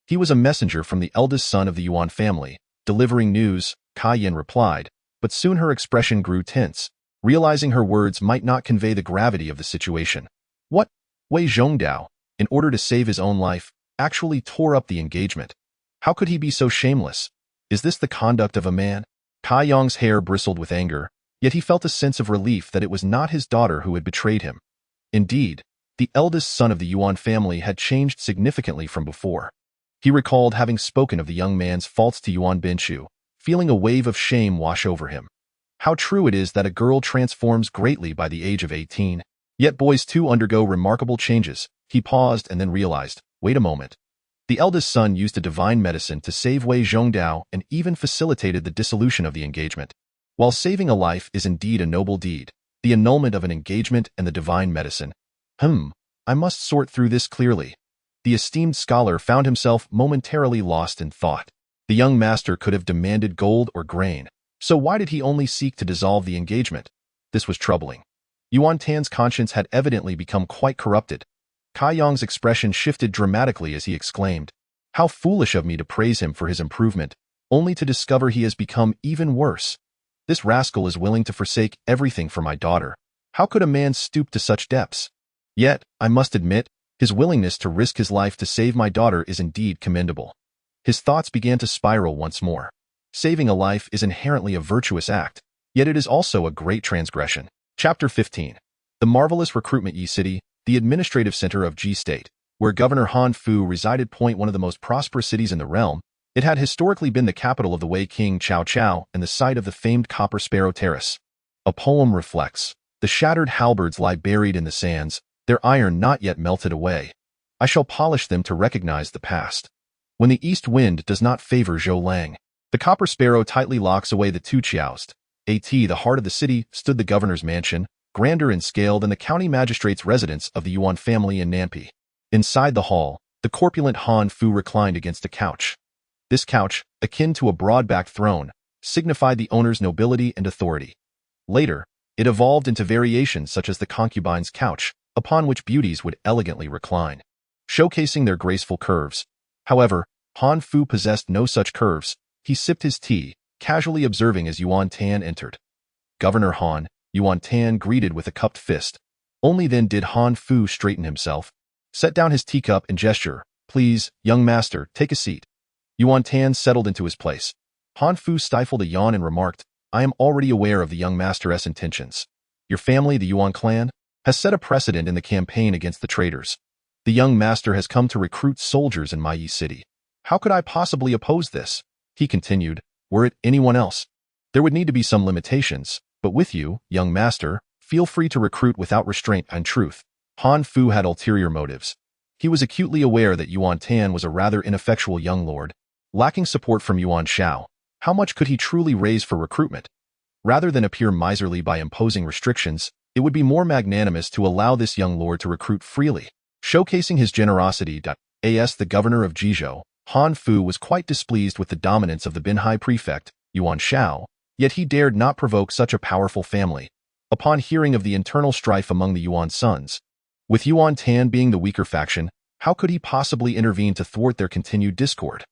He was a messenger from the eldest son of the Yuan family, delivering news, Cai Yan replied, but soon her expression grew tense, realizing her words might not convey the gravity of the situation. What? Wei Zhongdao, in order to save his own life, actually tore up the engagement. How could he be so shameless? Is this the conduct of a man? Cai Yong's hair bristled with anger, yet he felt a sense of relief that it was not his daughter who had betrayed him. Indeed, the eldest son of the Yuan family had changed significantly from before. He recalled having spoken of the young man's faults to Yuan Binshu, feeling a wave of shame wash over him. How true it is that a girl transforms greatly by the age of 18. Yet boys too undergo remarkable changes. He paused and then realized, wait a moment. The eldest son used a divine medicine to save Wei Zhongdao and even facilitated the dissolution of the engagement. While saving a life is indeed a noble deed, the annulment of an engagement and the divine medicine. I must sort through this clearly. The esteemed scholar found himself momentarily lost in thought. The young master could have demanded gold or grain. So why did he only seek to dissolve the engagement? This was troubling. Yuan Tan's conscience had evidently become quite corrupted. Cai Yong's expression shifted dramatically as he exclaimed, How foolish of me to praise him for his improvement, only to discover he has become even worse. This rascal is willing to forsake everything for my daughter. How could a man stoop to such depths? Yet, I must admit, his willingness to risk his life to save my daughter is indeed commendable. His thoughts began to spiral once more. Saving a life is inherently a virtuous act, yet it is also a great transgression. Chapter 15. The marvelous Recruitment Yi City, the administrative center of Ji State, where Governor Han Fu resided. One of the most prosperous cities in the realm, it had historically been the capital of the Wei King Cao Cao and the site of the famed Copper Sparrow Terrace. A poem reflects, the shattered halberds lie buried in the sands, their iron not yet melted away. I shall polish them to recognize the past. When the east wind does not favor Zhou Lang, the Copper Sparrow tightly locks away the two Qiaost, The heart of the city, stood the governor's mansion, grander in scale than the county magistrate's residence of the Yuan family in Nampian. Inside the hall, the corpulent Han Fu reclined against a couch. This couch, akin to a broad-backed throne, signified the owner's nobility and authority. Later, it evolved into variations such as the concubine's couch, upon which beauties would elegantly recline, showcasing their graceful curves. However, Han Fu possessed no such curves. He sipped his tea, casually observing as Yuan Tan entered. "Governor Han," Yuan Tan greeted with a cupped fist. Only then did Han Fu straighten himself, set down his teacup and gesture. "Please, young master, take a seat." Yuan Tan settled into his place. Han Fu stifled a yawn and remarked, "I am already aware of the young master's intentions. Your family, the Yuan clan, has set a precedent in the campaign against the traitors. The young master has come to recruit soldiers in Yi city. How could I possibly oppose this?" He continued. "Were it anyone else, there would need to be some limitations, but with you, young master, feel free to recruit without restraint and truth." Han Fu had ulterior motives. He was acutely aware that Yuan Tan was a rather ineffectual young lord, lacking support from Yuan Shao. How much could he truly raise for recruitment? Rather than appear miserly by imposing restrictions, it would be more magnanimous to allow this young lord to recruit freely, showcasing his generosity. As the governor of Jizhou, Han Fu was quite displeased with the dominance of the Binhai prefect, Yuan Shao, yet he dared not provoke such a powerful family. Upon hearing of the internal strife among the Yuan sons, with Yuan Tan being the weaker faction, how could he possibly intervene to thwart their continued discord?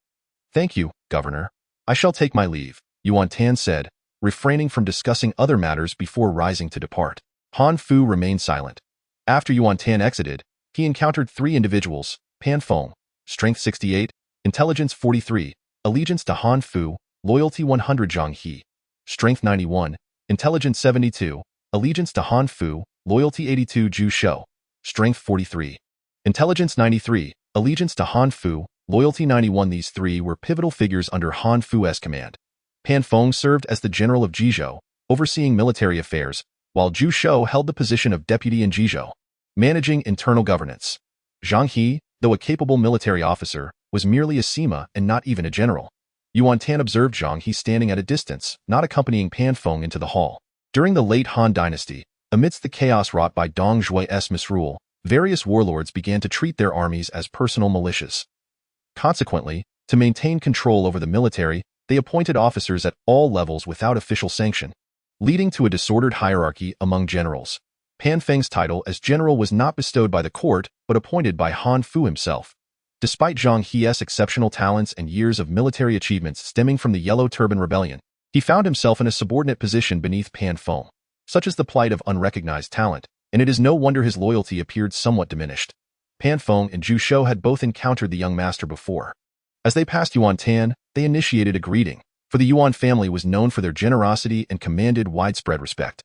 "Thank you, governor. I shall take my leave," Yuan Tan said, refraining from discussing other matters before rising to depart. Han Fu remained silent. After Yuan Tan exited, he encountered 3 individuals: Pan Feng, strength 68, intelligence 43, allegiance to Han Fu, loyalty 100; Zhang He, strength 91, intelligence 72, allegiance to Han Fu, loyalty 82; Zhu Shou, strength 43, intelligence 93, allegiance to Han Fu, loyalty 91. These 3 were pivotal figures under Han Fu's command. Pan Feng served as the general of Jizhou, overseeing military affairs, while Zhu Shou held the position of deputy in Jizhou, managing internal governance. Zhang He, though a capable military officer, was merely a Sima and not even a general. Yuan Tan observed Zhang He standing at a distance, not accompanying Pan Feng into the hall. During the late Han dynasty, amidst the chaos wrought by Dong Zhuo's misrule, various warlords began to treat their armies as personal militias. Consequently, to maintain control over the military, they appointed officers at all levels without official sanction, leading to a disordered hierarchy among generals. Pan Feng's title as general was not bestowed by the court, but appointed by Han Fu himself. Despite Zhang He's exceptional talents and years of military achievements stemming from the Yellow Turban Rebellion, he found himself in a subordinate position beneath Pan Feng. Such is the plight of unrecognized talent, and it is no wonder his loyalty appeared somewhat diminished. Pan Feng and Zhu Shou had both encountered the young master before. As they passed Yuan Tan, they initiated a greeting, for the Yuan family was known for their generosity and commanded widespread respect.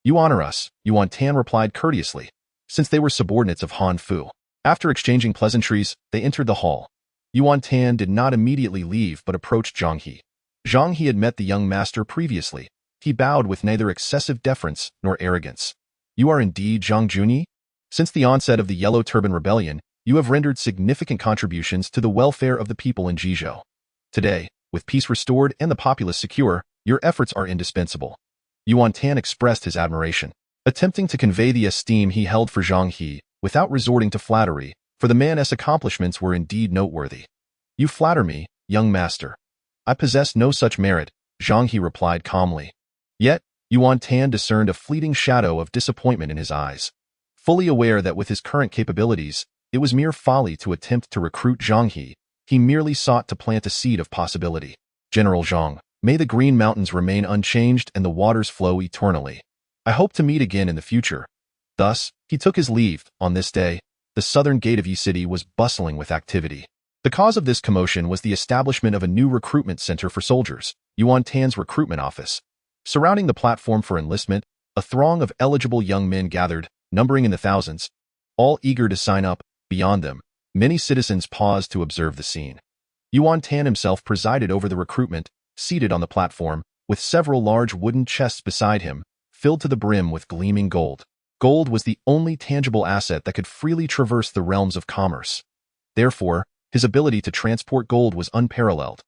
"You honor us," Yuan Tan replied courteously, since they were subordinates of Han Fu. After exchanging pleasantries, they entered the hall. Yuan Tan did not immediately leave but approached Zhang He. Zhang He had met the young master previously. He bowed with neither excessive deference nor arrogance. "You are indeed Zhang Juni? Since the onset of the Yellow Turban Rebellion, you have rendered significant contributions to the welfare of the people in Jizhou. Today, with peace restored and the populace secure, your efforts are indispensable." Yuan Tan expressed his admiration, attempting to convey the esteem he held for Zhang He, without resorting to flattery, for the man's accomplishments were indeed noteworthy. "You flatter me, young master. I possess no such merit," Zhang He replied calmly. Yet, Yuan Tan discerned a fleeting shadow of disappointment in his eyes. Fully aware that with his current capabilities, it was mere folly to attempt to recruit Zhang He, he merely sought to plant a seed of possibility. "General Zhang, may the Green Mountains remain unchanged and the waters flow eternally. I hope to meet again in the future." Thus, he took his leave. On this day, the southern gate of Yi City was bustling with activity. The cause of this commotion was the establishment of a new recruitment center for soldiers, Yuan Tan's recruitment office. Surrounding the platform for enlistment, a throng of eligible young men gathered, numbering in the thousands, all eager to sign up. Beyond them, many citizens paused to observe the scene. Yuan Tan himself presided over the recruitment, seated on the platform, with several large wooden chests beside him, filled to the brim with gleaming gold. Gold was the only tangible asset that could freely traverse the realms of commerce. Therefore, his ability to transport gold was unparalleled.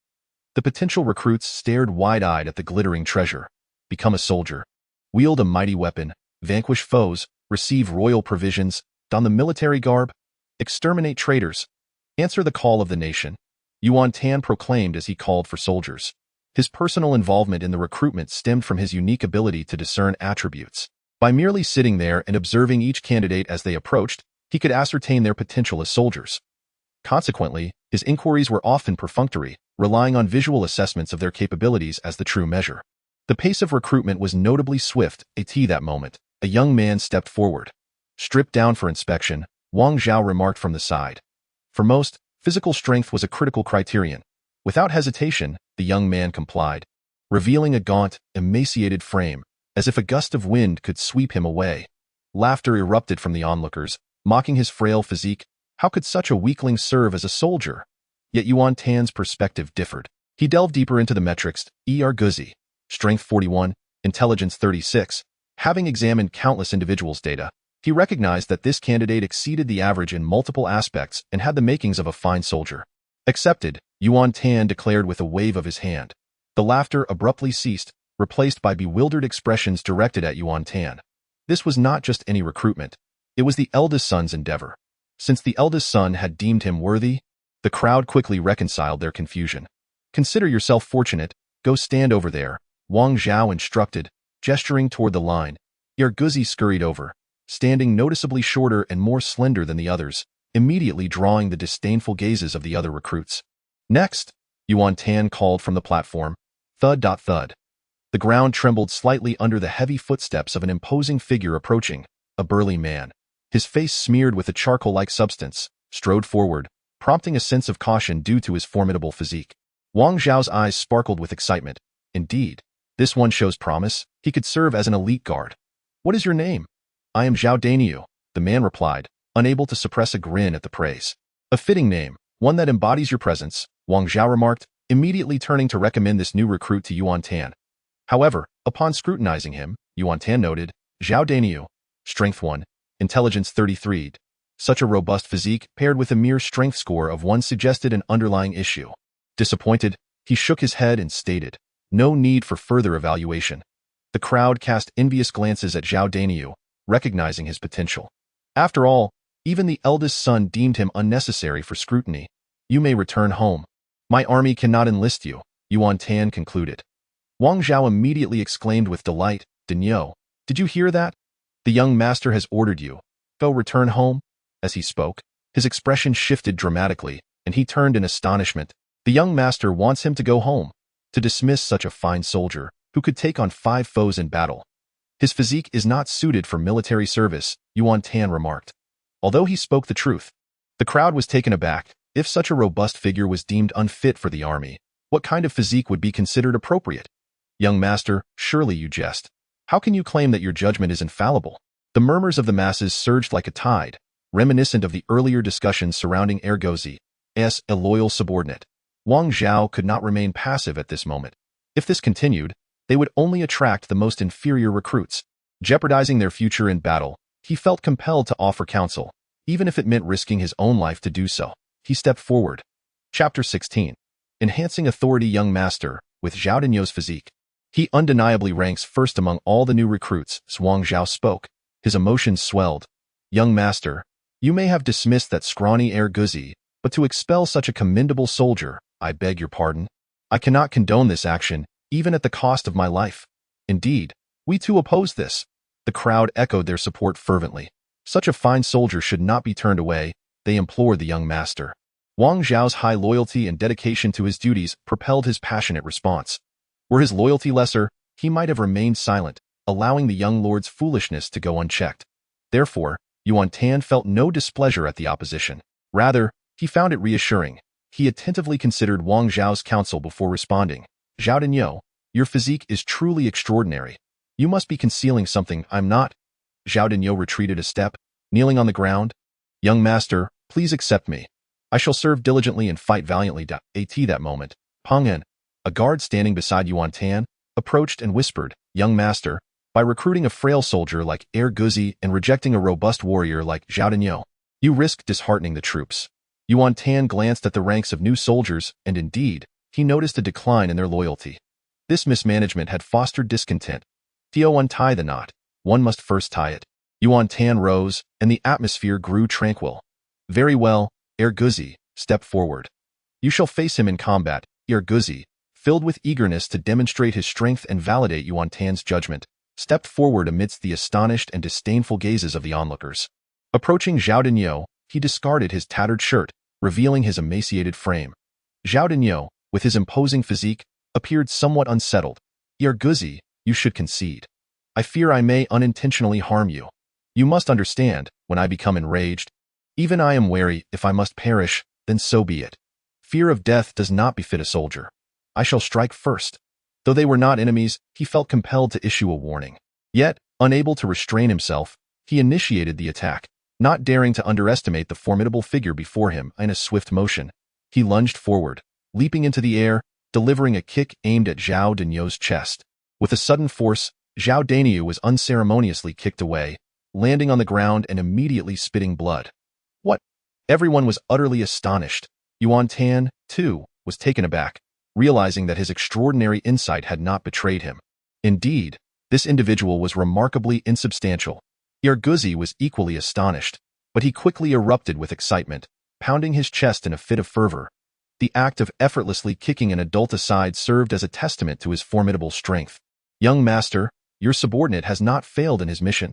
The potential recruits stared wide-eyed at the glittering treasure. become a soldier. Wield a mighty weapon, vanquish foes, receive royal provisions, don the military garb, exterminate traitors, answer the call of the nation, Yuan Tan proclaimed as he called for soldiers. His personal involvement in the recruitment stemmed from his unique ability to discern attributes. By merely sitting there and observing each candidate as they approached, he could ascertain their potential as soldiers. Consequently, his inquiries were often perfunctory, relying on visual assessments of their capabilities as the true measure. The pace of recruitment was notably swift. That moment, a young man stepped forward. Stripped down for inspection, Wang Zhao remarked from the side. For most, physical strength was a critical criterion. Without hesitation, the young man complied, revealing a gaunt, emaciated frame, as if a gust of wind could sweep him away. Laughter erupted from the onlookers, mocking his frail physique. How could such a weakling serve as a soldier? Yet Yuan Tan's perspective differed. He delved deeper into the metrics, Guzi, strength 41, intelligence 36. Having examined countless individuals' data, he recognized that this candidate exceeded the average in multiple aspects and had the makings of a fine soldier. Accepted, Yuan Tan declared with a wave of his hand. The laughter abruptly ceased, replaced by bewildered expressions directed at Yuan Tan. This was not just any recruitment. It was the eldest son's endeavor. Since the eldest son had deemed him worthy, the crowd quickly reconciled their confusion. Consider yourself fortunate, go stand over there, Wang Zhao instructed, gesturing toward the line. Guzi scurried over, standing noticeably shorter and more slender than the others, immediately drawing the disdainful gazes of the other recruits. Next, Yuan Tan called from the platform, thud. Thud. The ground trembled slightly under the heavy footsteps of an imposing figure approaching, a burly man. His face smeared with a charcoal-like substance, strode forward, prompting a sense of caution due to his formidable physique. Wang Zhao's eyes sparkled with excitement. Indeed, this one shows promise. He could serve as an elite guard. What is your name? I am Zhao Daniu, the man replied, unable to suppress a grin at the praise. A fitting name, one that embodies your presence, Wang Zhao remarked, immediately turning to recommend this new recruit to Yuan Tan. However, upon scrutinizing him, Yuan Tan noted, Zhao Daniu, strength 1, intelligence 33. Such a robust physique paired with a mere strength score of 1 suggested an underlying issue. Disappointed, he shook his head and stated, no need for further evaluation. The crowd cast envious glances at Zhao Daniu, recognizing his potential. After all, even the eldest son deemed him unnecessary for scrutiny. You may return home. My army cannot enlist you, Yuan Tan concluded. Wang Zhao immediately exclaimed with delight, Daniu, did you hear that? The young master has ordered you. Go return home. As he spoke, his expression shifted dramatically, and he turned in astonishment. The young master wants him to go home, to dismiss such a fine soldier, who could take on 5 foes in battle. His physique is not suited for military service, Yuan Tan remarked. Although he spoke the truth, the crowd was taken aback. If such a robust figure was deemed unfit for the army, what kind of physique would be considered appropriate? Young master, surely you jest. How can you claim that your judgment is infallible? The murmurs of the masses surged like a tide, reminiscent of the earlier discussions surrounding Guzi, as a loyal subordinate. Wang Zhao could not remain passive at this moment. If this continued, they would only attract the most inferior recruits, jeopardizing their future in battle. He felt compelled to offer counsel, even if it meant risking his own life to do so. He stepped forward. Chapter 16. Enhancing Authority. Young Master, with Zhao Daniu's physique, he undeniably ranks first among all the new recruits. Wang Zhao spoke. His emotions swelled. Young Master, you may have dismissed that scrawny Guzi, but to expel such a commendable soldier, I beg your pardon. I cannot condone this action, even at the cost of my life. Indeed, we too oppose this. The crowd echoed their support fervently. Such a fine soldier should not be turned away, they implored the young master. Wang Zhao's high loyalty and dedication to his duties propelled his passionate response. Were his loyalty lesser, he might have remained silent, allowing the young lord's foolishness to go unchecked. Therefore, Yuan Tan felt no displeasure at the opposition. Rather, he found it reassuring. He attentively considered Wang Zhao's counsel before responding. Zhao Daniu, your physique is truly extraordinary. You must be concealing something I'm not. Zhao Daniu retreated a step, kneeling on the ground. Young master, please accept me. I shall serve diligently and fight valiantly. At that moment, Peng En, a guard standing beside Yuan Tan, approached and whispered, Young master, by recruiting a frail soldier like Guzi and rejecting a robust warrior like Zhao Daniu, you risk disheartening the troops. Yuan Tan glanced at the ranks of new soldiers, and indeed, he noticed a decline in their loyalty. This mismanagement had fostered discontent. Diao untie the knot. One must first tie it. Yuan Tan rose, and the atmosphere grew tranquil. Very well, Guzi, step forward. You shall face him in combat. Guzi, filled with eagerness to demonstrate his strength and validate Yuan Tan's judgment, stepped forward amidst the astonished and disdainful gazes of the onlookers. Approaching Zhao Denyo, he discarded his tattered shirt, revealing his emaciated frame. Zhao Denyo, with his imposing physique, appeared somewhat unsettled. Guzi, you should concede. I fear I may unintentionally harm you. You must understand, when I become enraged, even I am wary. If I must perish, then so be it. Fear of death does not befit a soldier. I shall strike first. Though they were not enemies, he felt compelled to issue a warning. Yet, unable to restrain himself, he initiated the attack, not daring to underestimate the formidable figure before him. In a swift motion, he lunged forward, leaping into the air, delivering a kick aimed at Zhao Denyo's chest. With a sudden force, Zhao Denyo was unceremoniously kicked away, landing on the ground and immediately spitting blood. What? Everyone was utterly astonished. Yuan Tan, too, was taken aback, realizing that his extraordinary insight had not betrayed him. Indeed, this individual was remarkably insubstantial. Guzi was equally astonished, but he quickly erupted with excitement, pounding his chest in a fit of fervor. The act of effortlessly kicking an adult aside served as a testament to his formidable strength. Young master, your subordinate has not failed in his mission,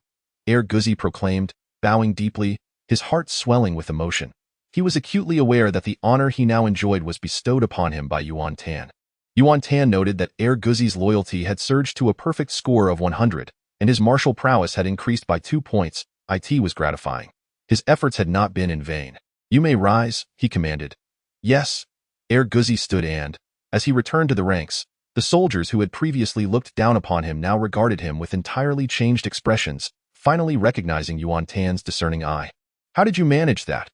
Guzi proclaimed, bowing deeply, his heart swelling with emotion. He was acutely aware that the honor he now enjoyed was bestowed upon him by Yuan Tan. Yuan Tan noted that Guzi's loyalty had surged to a perfect score of 100, and his martial prowess had increased by 2 points. It was gratifying. His efforts had not been in vain. You may rise, he commanded. Yes. Guzi stood and, as he returned to the ranks, the soldiers who had previously looked down upon him now regarded him with entirely changed expressions, finally recognizing Yuan Tan's discerning eye. How did you manage that?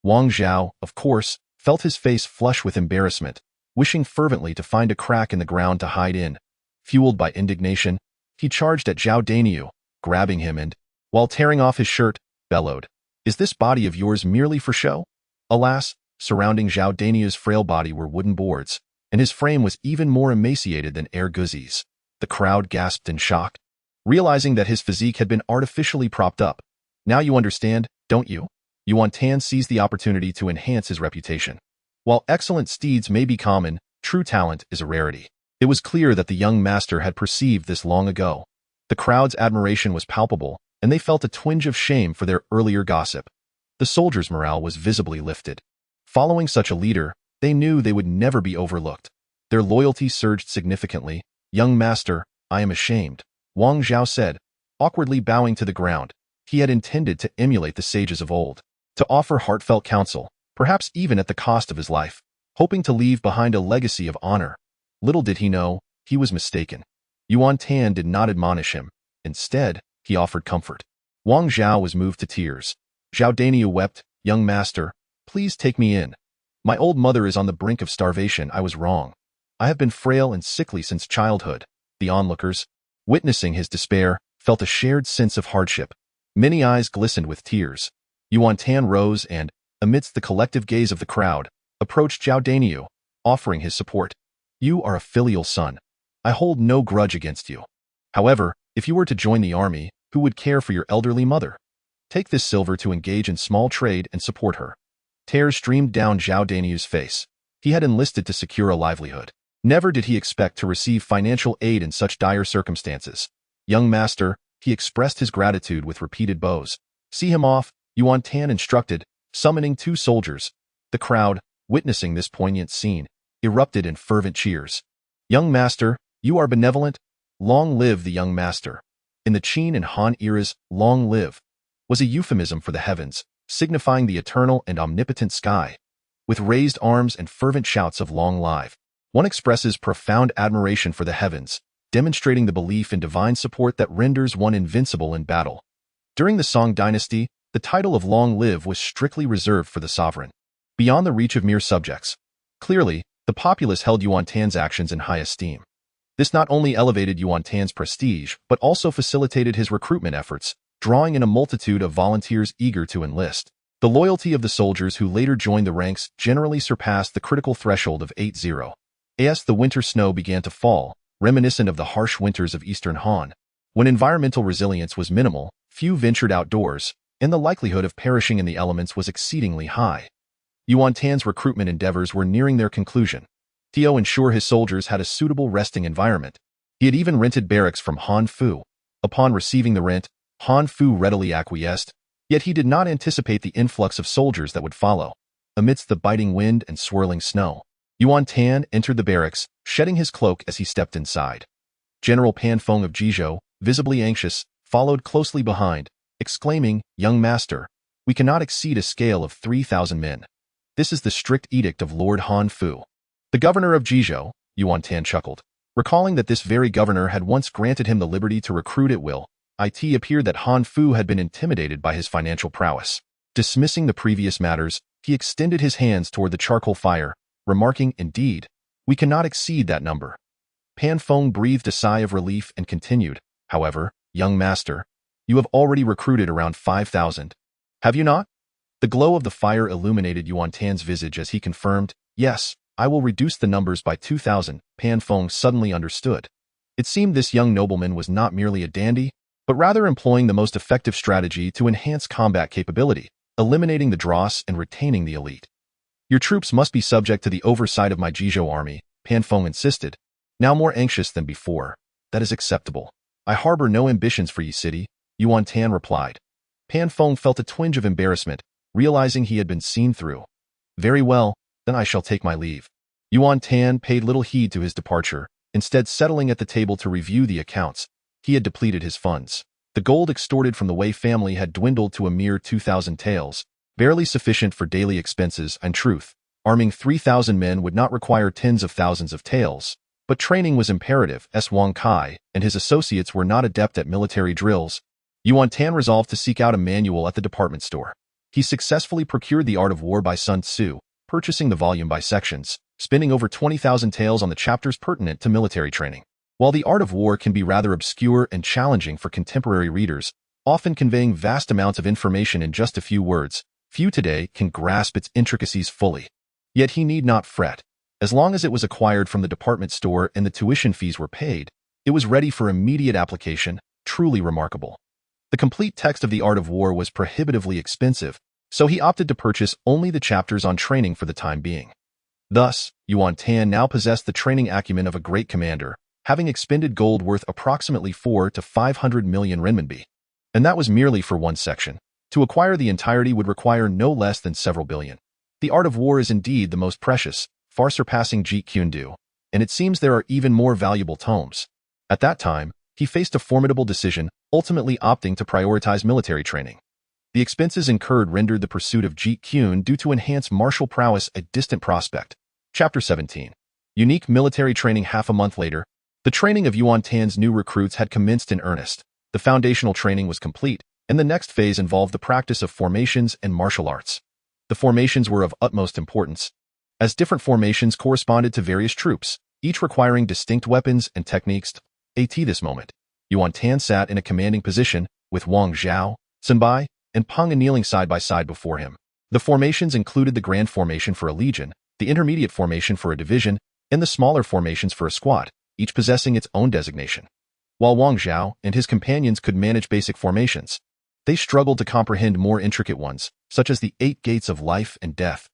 Wang Zhao, of course, felt his face flush with embarrassment, wishing fervently to find a crack in the ground to hide in. Fueled by indignation, he charged at Zhao Denyo, grabbing him and, while tearing off his shirt, bellowed, "Is this body of yours merely for show?" Alas, surrounding Zhao Denyo's frail body were wooden boards, and his frame was even more emaciated than Guzi's. The crowd gasped in shock, realizing that his physique had been artificially propped up. Now you understand, don't you? Yuan Tan seized the opportunity to enhance his reputation. While excellent steeds may be common, true talent is a rarity. It was clear that the young master had perceived this long ago. The crowd's admiration was palpable, and they felt a twinge of shame for their earlier gossip. The soldiers' morale was visibly lifted. Following such a leader, they knew they would never be overlooked. Their loyalty surged significantly. Young master, I am ashamed, Wang Zhao said, awkwardly bowing to the ground. He had intended to emulate the sages of old, to offer heartfelt counsel, perhaps even at the cost of his life, hoping to leave behind a legacy of honor. Little did he know, he was mistaken. Yuan Tan did not admonish him. Instead, he offered comfort. Wang Zhao was moved to tears. Zhao Denyo wept, young master, please take me in. My old mother is on the brink of starvation. I was wrong. I have been frail and sickly since childhood. The onlookers, witnessing his despair, felt a shared sense of hardship. Many eyes glistened with tears. Yuan Tan rose and, amidst the collective gaze of the crowd, approached Zhao Denyo, offering his support. You are a filial son. I hold no grudge against you. However, if you were to join the army, who would care for your elderly mother? Take this silver to engage in small trade and support her. Tears streamed down Zhao Denyo's face. He had enlisted to secure a livelihood. Never did he expect to receive financial aid in such dire circumstances. Young master, he expressed his gratitude with repeated bows. See him off, Yuan Tan instructed, summoning 2 soldiers. The crowd, witnessing this poignant scene, erupted in fervent cheers. Young master, you are benevolent. Long live the young master. In the Qin and Han eras, long live was a euphemism for the heavens, signifying the eternal and omnipotent sky. With raised arms and fervent shouts of long live, one expresses profound admiration for the heavens, demonstrating the belief in divine support that renders one invincible in battle. During the Song dynasty, the title of Long Live was strictly reserved for the sovereign, beyond the reach of mere subjects. Clearly, the populace held Yuan Tan's actions in high esteem. This not only elevated Yuan Tan's prestige, but also facilitated his recruitment efforts, drawing in a multitude of volunteers eager to enlist. The loyalty of the soldiers who later joined the ranks generally surpassed the critical threshold of 80. As the winter snow began to fall, reminiscent of the harsh winters of Eastern Han. When environmental resilience was minimal, few ventured outdoors, and the likelihood of perishing in the elements was exceedingly high. Yuan Tan's recruitment endeavors were nearing their conclusion. To ensure his soldiers had a suitable resting environment, he had even rented barracks from Han Fu. Upon receiving the rent, Han Fu readily acquiesced, yet he did not anticipate the influx of soldiers that would follow. Amidst the biting wind and swirling snow, Yuan Tan entered the barracks, shedding his cloak as he stepped inside. General Pan Feng of Jizhou, visibly anxious, followed closely behind, exclaiming, "Young master, we cannot exceed a scale of 3,000 men. This is the strict edict of Lord Han Fu." The governor of Jizhou, Yuan Tan chuckled, recalling that this very governor had once granted him the liberty to recruit at will. It appeared that Han Fu had been intimidated by his financial prowess. Dismissing the previous matters, he extended his hands toward the charcoal fire, remarking, "Indeed, we cannot exceed that number." Pan Feng breathed a sigh of relief and continued, "However, young master, you have already recruited around 5,000. Have you not?" The glow of the fire illuminated Yuan Tan's visage as he confirmed, "Yes, I will reduce the numbers by 2,000. Pan Feng suddenly understood. It seemed this young nobleman was not merely a dandy, but rather employing the most effective strategy to enhance combat capability, eliminating the dross and retaining the elite. "Your troops must be subject to the oversight of my Jizhou army," Pan Feng insisted, now more anxious than before. "That is acceptable. I harbor no ambitions for ye city," Yuan Tan replied. Pan Feng felt a twinge of embarrassment, realizing he had been seen through. "Very well, then I shall take my leave." Yuan Tan paid little heed to his departure, instead settling at the table to review the accounts. He had depleted his funds. The gold extorted from the Wei family had dwindled to a mere 2,000 taels, barely sufficient for daily expenses. In truth, arming 3,000 men would not require tens of thousands of taels, but training was imperative. Wang Kai and his associates were not adept at military drills. Yuan Tan resolved to seek out a manual at the department store. He successfully procured The Art of War by Sun Tzu, purchasing the volume by sections, spending over 20,000 taels on the chapters pertinent to military training. While The Art of War can be rather obscure and challenging for contemporary readers, often conveying vast amounts of information in just a few words, few today can grasp its intricacies fully. Yet he need not fret. As long as it was acquired from the department store and the tuition fees were paid, it was ready for immediate application, truly remarkable. The complete text of The Art of War was prohibitively expensive, so he opted to purchase only the chapters on training for the time being. Thus, Yuan Tan now possessed the training acumen of a great commander, having expended gold worth approximately 400 to 500 million renminbi. And that was merely for one section. To acquire the entirety would require no less than several billion. The Art of War is indeed the most precious, far surpassing Jeet Kune Do, and it seems there are even more valuable tomes. At that time, he faced a formidable decision, ultimately opting to prioritize military training. The expenses incurred rendered the pursuit of Jeet Kune Do to enhance martial prowess a distant prospect. Chapter 17. Unique military training. Half a month later, the training of Yuan Tan's new recruits had commenced in earnest. The foundational training was complete, and the next phase involved the practice of formations and martial arts. The formations were of utmost importance, as different formations corresponded to various troops, each requiring distinct weapons and techniques. At this moment, Yuan Tan sat in a commanding position, with Wang Zhao, Sun Bai, and Peng kneeling side by side before him. The formations included the grand formation for a legion, the intermediate formation for a division, and the smaller formations for a squad, each possessing its own designation. While Wang Zhao and his companions could manage basic formations, they struggled to comprehend more intricate ones, such as the 8 gates of life and death.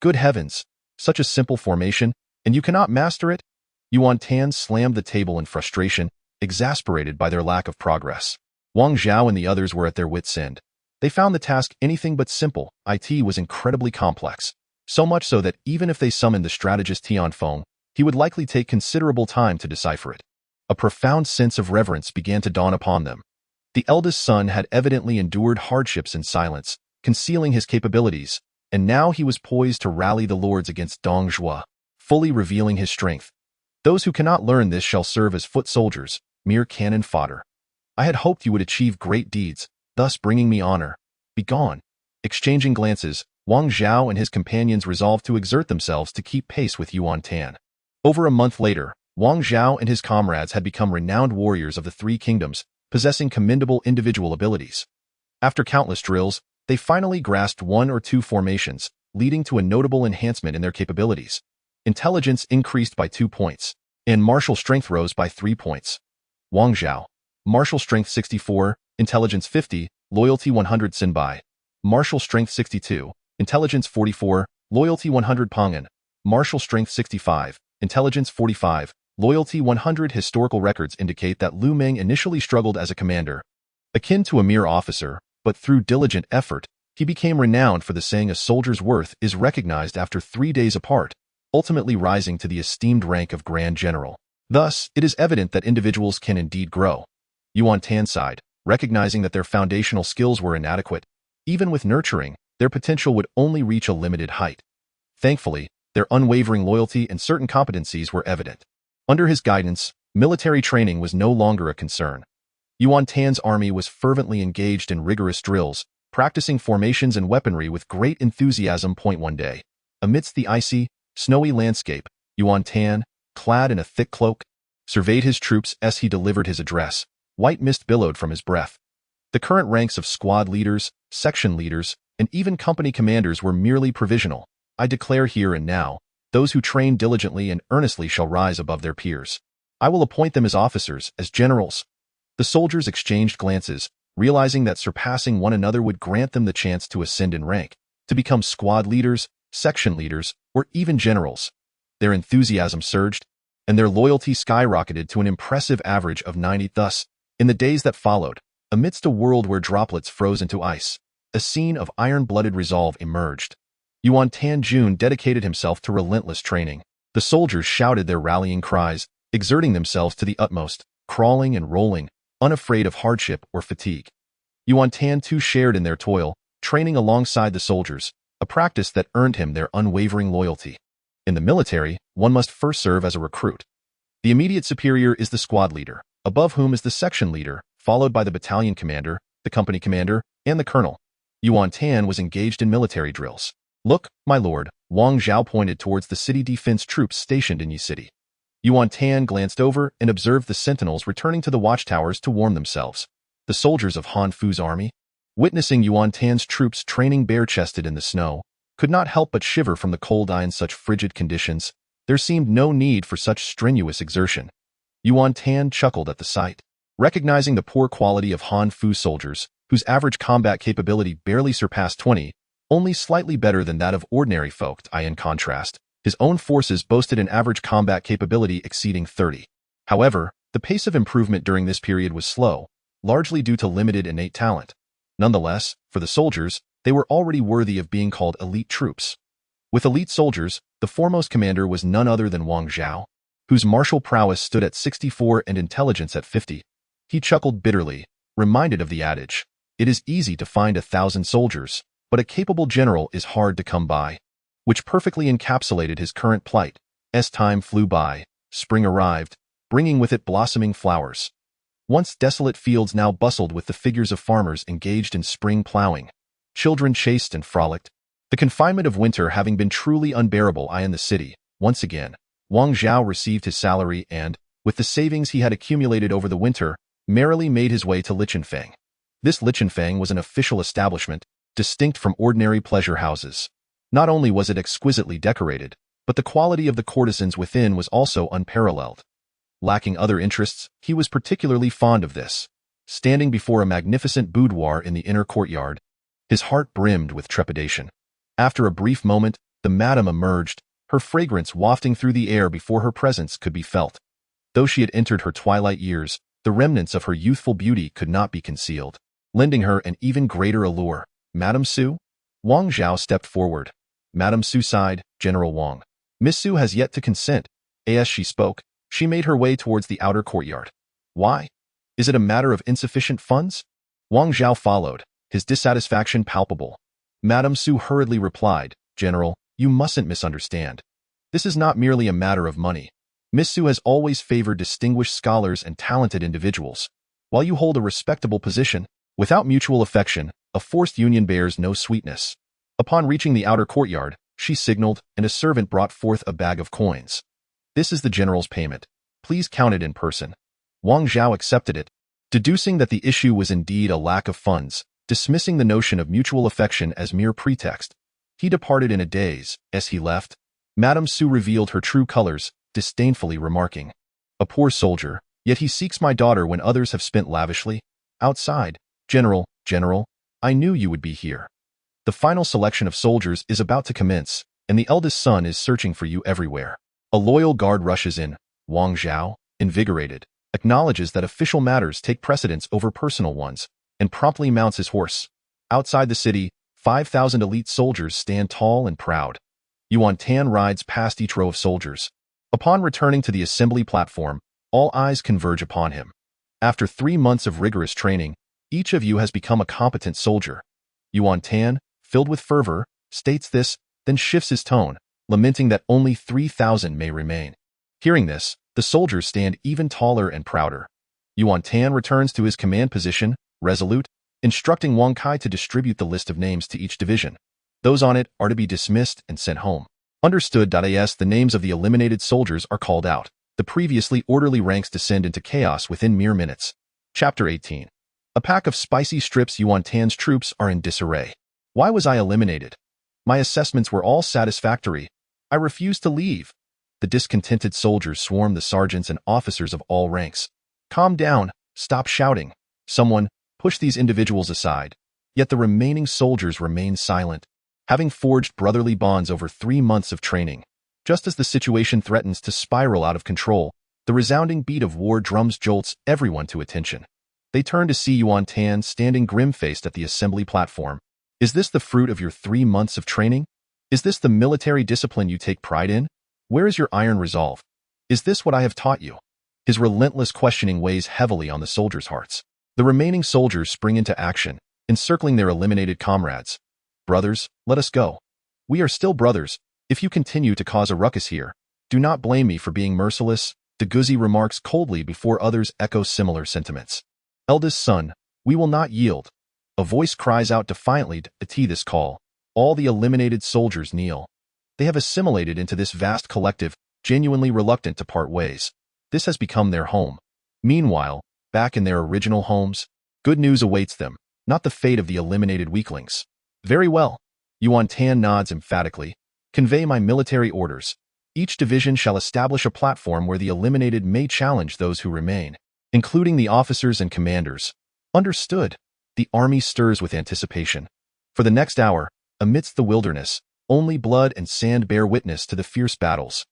Good heavens, such a simple formation, and you cannot master it? Yuan Tan slammed the table in frustration, exasperated by their lack of progress. Wang Zhao and the others were at their wits' end. They found the task anything but simple. It was incredibly complex, so much so that even if they summoned the strategist Tian Feng, he would likely take considerable time to decipher it. A profound sense of reverence began to dawn upon them. The eldest son had evidently endured hardships in silence, concealing his capabilities, and now he was poised to rally the lords against Dong Zhuo, fully revealing his strength. Those who cannot learn this shall serve as foot soldiers, mere cannon fodder. I had hoped you would achieve great deeds, thus bringing me honor. Begone. Exchanging glances, Wang Zhao and his companions resolved to exert themselves to keep pace with Yuan Tan. Over a month later, Wang Zhao and his comrades had become renowned warriors of the 3 kingdoms, possessing commendable individual abilities. After countless drills, they finally grasped 1 or 2 formations, leading to a notable enhancement in their capabilities. Intelligence increased by 2 points. and martial strength rose by 3 points. Wang Zhao, martial strength 64, intelligence 50, loyalty 100. Sun Bai, martial strength 62, intelligence 44, loyalty 100. Pang'an, martial strength 65, intelligence 45, loyalty 100. Historical records indicate that Lu Meng initially struggled as a commander, akin to a mere officer, but through diligent effort, he became renowned for the saying a soldier's worth is recognized after 3 days apart, ultimately rising to the esteemed rank of Grand General. Thus, it is evident that individuals can indeed grow. Yuan Tan sighed, recognizing that their foundational skills were inadequate. Even with nurturing, their potential would only reach a limited height. Thankfully, their unwavering loyalty and certain competencies were evident. Under his guidance, military training was no longer a concern. Yuan Tan's army was fervently engaged in rigorous drills, practicing formations and weaponry with great enthusiasm. One day, amidst the icy, snowy landscape, Yuan Tan, clad in a thick cloak, surveyed his troops as he delivered his address. White mist billowed from his breath. The current ranks of squad leaders, section leaders, and even company commanders were merely provisional. I declare here and now, those who train diligently and earnestly shall rise above their peers. I will appoint them as officers, as generals. The soldiers exchanged glances, realizing that surpassing one another would grant them the chance to ascend in rank, to become squad leaders, section leaders, or even generals. Their enthusiasm surged, and their loyalty skyrocketed to an impressive average of 90. Thus, in the days that followed, amidst a world where droplets froze into ice, a scene of iron-blooded resolve emerged. Yuan Tan Jun dedicated himself to relentless training. The soldiers shouted their rallying cries, exerting themselves to the utmost, crawling and rolling, unafraid of hardship or fatigue. Yuan Tan too shared in their toil, training alongside the soldiers, a practice that earned him their unwavering loyalty. In the military, one must first serve as a recruit. The immediate superior is the squad leader, above whom is the section leader, followed by the battalion commander, the company commander, and the colonel. Yuan Tan was engaged in military drills. Look, my lord, Wang Zhao pointed towards the city defense troops stationed in Yi City. Yuan Tan glanced over and observed the sentinels returning to the watchtowers to warm themselves. The soldiers of Han Fu's army, witnessing Yuan Tan's troops training bare-chested in the snow, could not help but shiver from the cold eye in such frigid conditions. There seemed no need for such strenuous exertion. Yuan Tan chuckled at the sight. Recognizing the poor quality of Han Fu's soldiers, whose average combat capability barely surpassed 20, only slightly better than that of ordinary folk. In contrast, his own forces boasted an average combat capability exceeding 30. However, the pace of improvement during this period was slow, largely due to limited innate talent. Nonetheless, for the soldiers, they were already worthy of being called elite troops. With elite soldiers, the foremost commander was none other than Wang Zhao, whose martial prowess stood at 64 and intelligence at 50. He chuckled bitterly, reminded of the adage, "It is easy to find 1,000 soldiers, but a capable general is hard to come by," which perfectly encapsulated his current plight. As time flew by, spring arrived, bringing with it blossoming flowers. Once desolate fields now bustled with the figures of farmers engaged in spring plowing. Children chased and frolicked. The confinement of winter having been truly unbearable in the city, once again, Wang Zhao received his salary and, with the savings he had accumulated over the winter, merrily made his way to Lichunfeng. This Lichunfeng was an official establishment, distinct from ordinary pleasure houses. Not only was it exquisitely decorated, but the quality of the courtesans within was also unparalleled. Lacking other interests, he was particularly fond of this. Standing before a magnificent boudoir in the inner courtyard, his heart brimmed with trepidation. After a brief moment, the madam emerged, her fragrance wafting through the air before her presence could be felt. Though she had entered her twilight years, the remnants of her youthful beauty could not be concealed, lending her an even greater allure. "Madam Su?" Wang Zhao stepped forward. Madam Su sighed, "General Wang. Miss Su has yet to consent." As she spoke, she made her way towards the outer courtyard. "Why? Is it a matter of insufficient funds?" Wang Zhao followed, his dissatisfaction palpable. Madam Su hurriedly replied, "General, you mustn't misunderstand. This is not merely a matter of money. Miss Su has always favored distinguished scholars and talented individuals. While you hold a respectable position, without mutual affection, a forced union bears no sweetness." Upon reaching the outer courtyard, she signaled, and a servant brought forth a bag of coins. "This is the general's payment. Please count it in person." Wang Zhao accepted it, deducing that the issue was indeed a lack of funds, dismissing the notion of mutual affection as mere pretext. He departed in a daze. As he left, Madame Su revealed her true colors, disdainfully remarking, "A poor soldier, yet he seeks my daughter when others have spent lavishly. Outside, General, I knew you would be here." The final selection of soldiers is about to commence, and the eldest son is searching for you everywhere. A loyal guard rushes in. Wang Zhao, invigorated, acknowledges that official matters take precedence over personal ones, and promptly mounts his horse. Outside the city, 5,000 elite soldiers stand tall and proud. Yuan Tan rides past each row of soldiers. Upon returning to the assembly platform, all eyes converge upon him. After 3 months of rigorous training, each of you has become a competent soldier. Yuan Tan, filled with fervor, states this, then shifts his tone, lamenting that only 3,000 may remain. Hearing this, the soldiers stand even taller and prouder. Yuan Tan returns to his command position, resolute, instructing Wang Kai to distribute the list of names to each division. Those on it are to be dismissed and sent home. Understood. As the names of the eliminated soldiers are called out, the previously orderly ranks descend into chaos within mere minutes. Chapter 18. A pack of spicy strips. Yuan Tan's troops are in disarray. Why was I eliminated? My assessments were all satisfactory. I refused to leave. The discontented soldiers swarm the sergeants and officers of all ranks. Calm down, stop shouting. Someone, push these individuals aside. Yet the remaining soldiers remain silent, having forged brotherly bonds over 3 months of training. Just as the situation threatens to spiral out of control, the resounding beat of war drums jolts everyone to attention. They turn to see Yuan Tan standing grim-faced at the assembly platform. Is this the fruit of your 3 months of training? Is this the military discipline you take pride in? Where is your iron resolve? Is this what I have taught you? His relentless questioning weighs heavily on the soldiers' hearts. The remaining soldiers spring into action, encircling their eliminated comrades. Brothers, let us go. We are still brothers. If you continue to cause a ruckus here, do not blame me for being merciless, De Guzzi remarks coldly before others echo similar sentiments. Eldest son, we will not yield. A voice cries out defiantly to this call. All the eliminated soldiers kneel. They have assimilated into this vast collective, genuinely reluctant to part ways. This has become their home. Meanwhile, back in their original homes, good news awaits them, not the fate of the eliminated weaklings. Very well. Yuan Tan nods emphatically. Convey my military orders. Each division shall establish a platform where the eliminated may challenge those who remain, including the officers and commanders. Understood. The army stirs with anticipation. For the next hour, amidst the wilderness, only blood and sand bear witness to the fierce battles.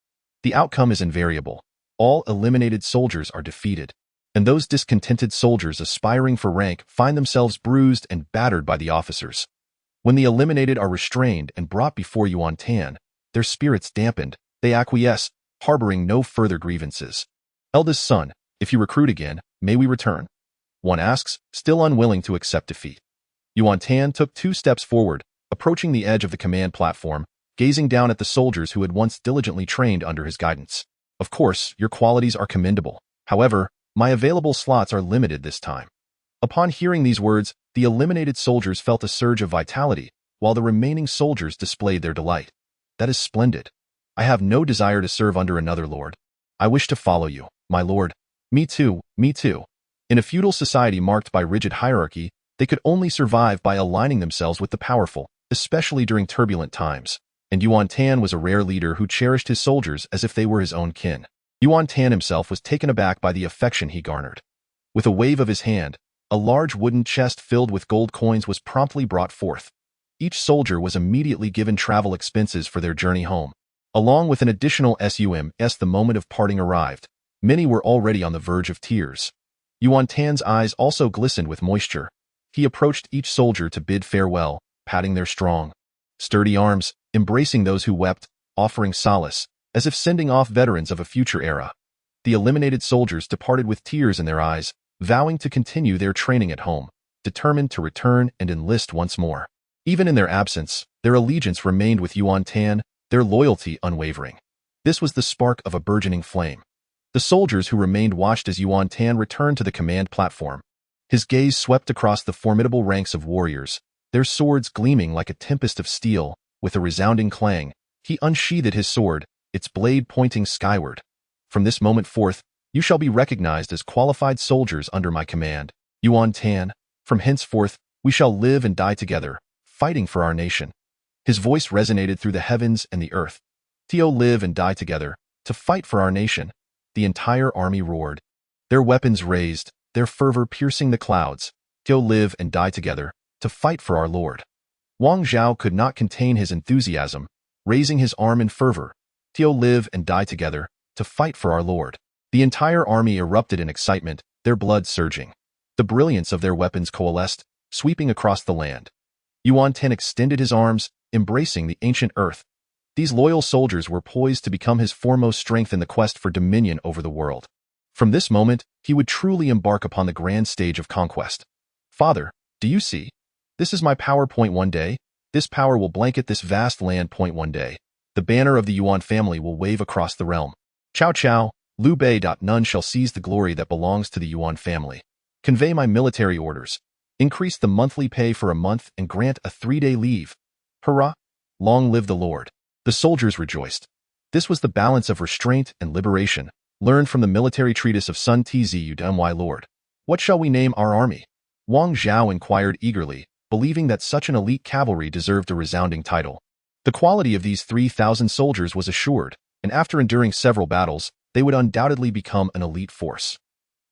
The outcome is invariable. All eliminated soldiers are defeated, and those discontented soldiers aspiring for rank find themselves bruised and battered by the officers. When the eliminated are restrained and brought before Yuan Tan, their spirits dampened, they acquiesce, harboring no further grievances. Eldest son, if you recruit again, may we return? One asks, still unwilling to accept defeat. Yuan Tan took 2 steps forward, approaching the edge of the command platform, gazing down at the soldiers who had once diligently trained under his guidance. Of course, your qualities are commendable. However, my available slots are limited this time. Upon hearing these words, the eliminated soldiers felt a surge of vitality, while the remaining soldiers displayed their delight. That is splendid. I have no desire to serve under another lord. I wish to follow you, my lord. Me too, me too. In a feudal society marked by rigid hierarchy, they could only survive by aligning themselves with the powerful, especially during turbulent times. And Yuan Tan was a rare leader who cherished his soldiers as if they were his own kin. Yuan Tan himself was taken aback by the affection he garnered. With a wave of his hand, a large wooden chest filled with gold coins was promptly brought forth. Each soldier was immediately given travel expenses for their journey home, along with an additional sum. The moment of parting arrived. Many were already on the verge of tears. Yuan Tan's eyes also glistened with moisture. He approached each soldier to bid farewell, patting their strong, sturdy arms, embracing those who wept, offering solace, as if sending off veterans of a future era. The eliminated soldiers departed with tears in their eyes, vowing to continue their training at home, determined to return and enlist once more. Even in their absence, their allegiance remained with Yuan Tan, their loyalty unwavering. This was the spark of a burgeoning flame. The soldiers who remained watched as Yuan Tan returned to the command platform. His gaze swept across the formidable ranks of warriors, their swords gleaming like a tempest of steel. With a resounding clang, he unsheathed his sword, its blade pointing skyward. From this moment forth, you shall be recognized as qualified soldiers under my command. Yuan Tan, from henceforth, we shall live and die together, fighting for our nation. His voice resonated through the heavens and the earth. Live and die together, to fight for our nation." The entire army roared, their weapons raised, their fervor piercing the clouds. "Go live and die together, to fight for our Lord." Wang Zhao could not contain his enthusiasm, raising his arm in fervor. "Go live and die together, to fight for our Lord." The entire army erupted in excitement, their blood surging. The brilliance of their weapons coalesced, sweeping across the land. Yuan Tan extended his arms, embracing the ancient earth. These loyal soldiers were poised to become his foremost strength in the quest for dominion over the world. From this moment, he would truly embark upon the grand stage of conquest. "Father, do you see? This is my power. One day, this power will blanket this vast land. One day, the banner of the Yuan family will wave across the realm. Cao Cao, Liu Bei. None shall seize the glory that belongs to the Yuan family. Convey my military orders. Increase the monthly pay for a month and grant a 3-day leave. Hurrah! Long live the Lord." The soldiers rejoiced. This was the balance of restraint and liberation, learned from the military treatise of Sun Shangxiang. "My lord, what shall we name our army?" Wang Zhao inquired eagerly, believing that such an elite cavalry deserved a resounding title. The quality of these 3,000 soldiers was assured, and after enduring several battles, they would undoubtedly become an elite force.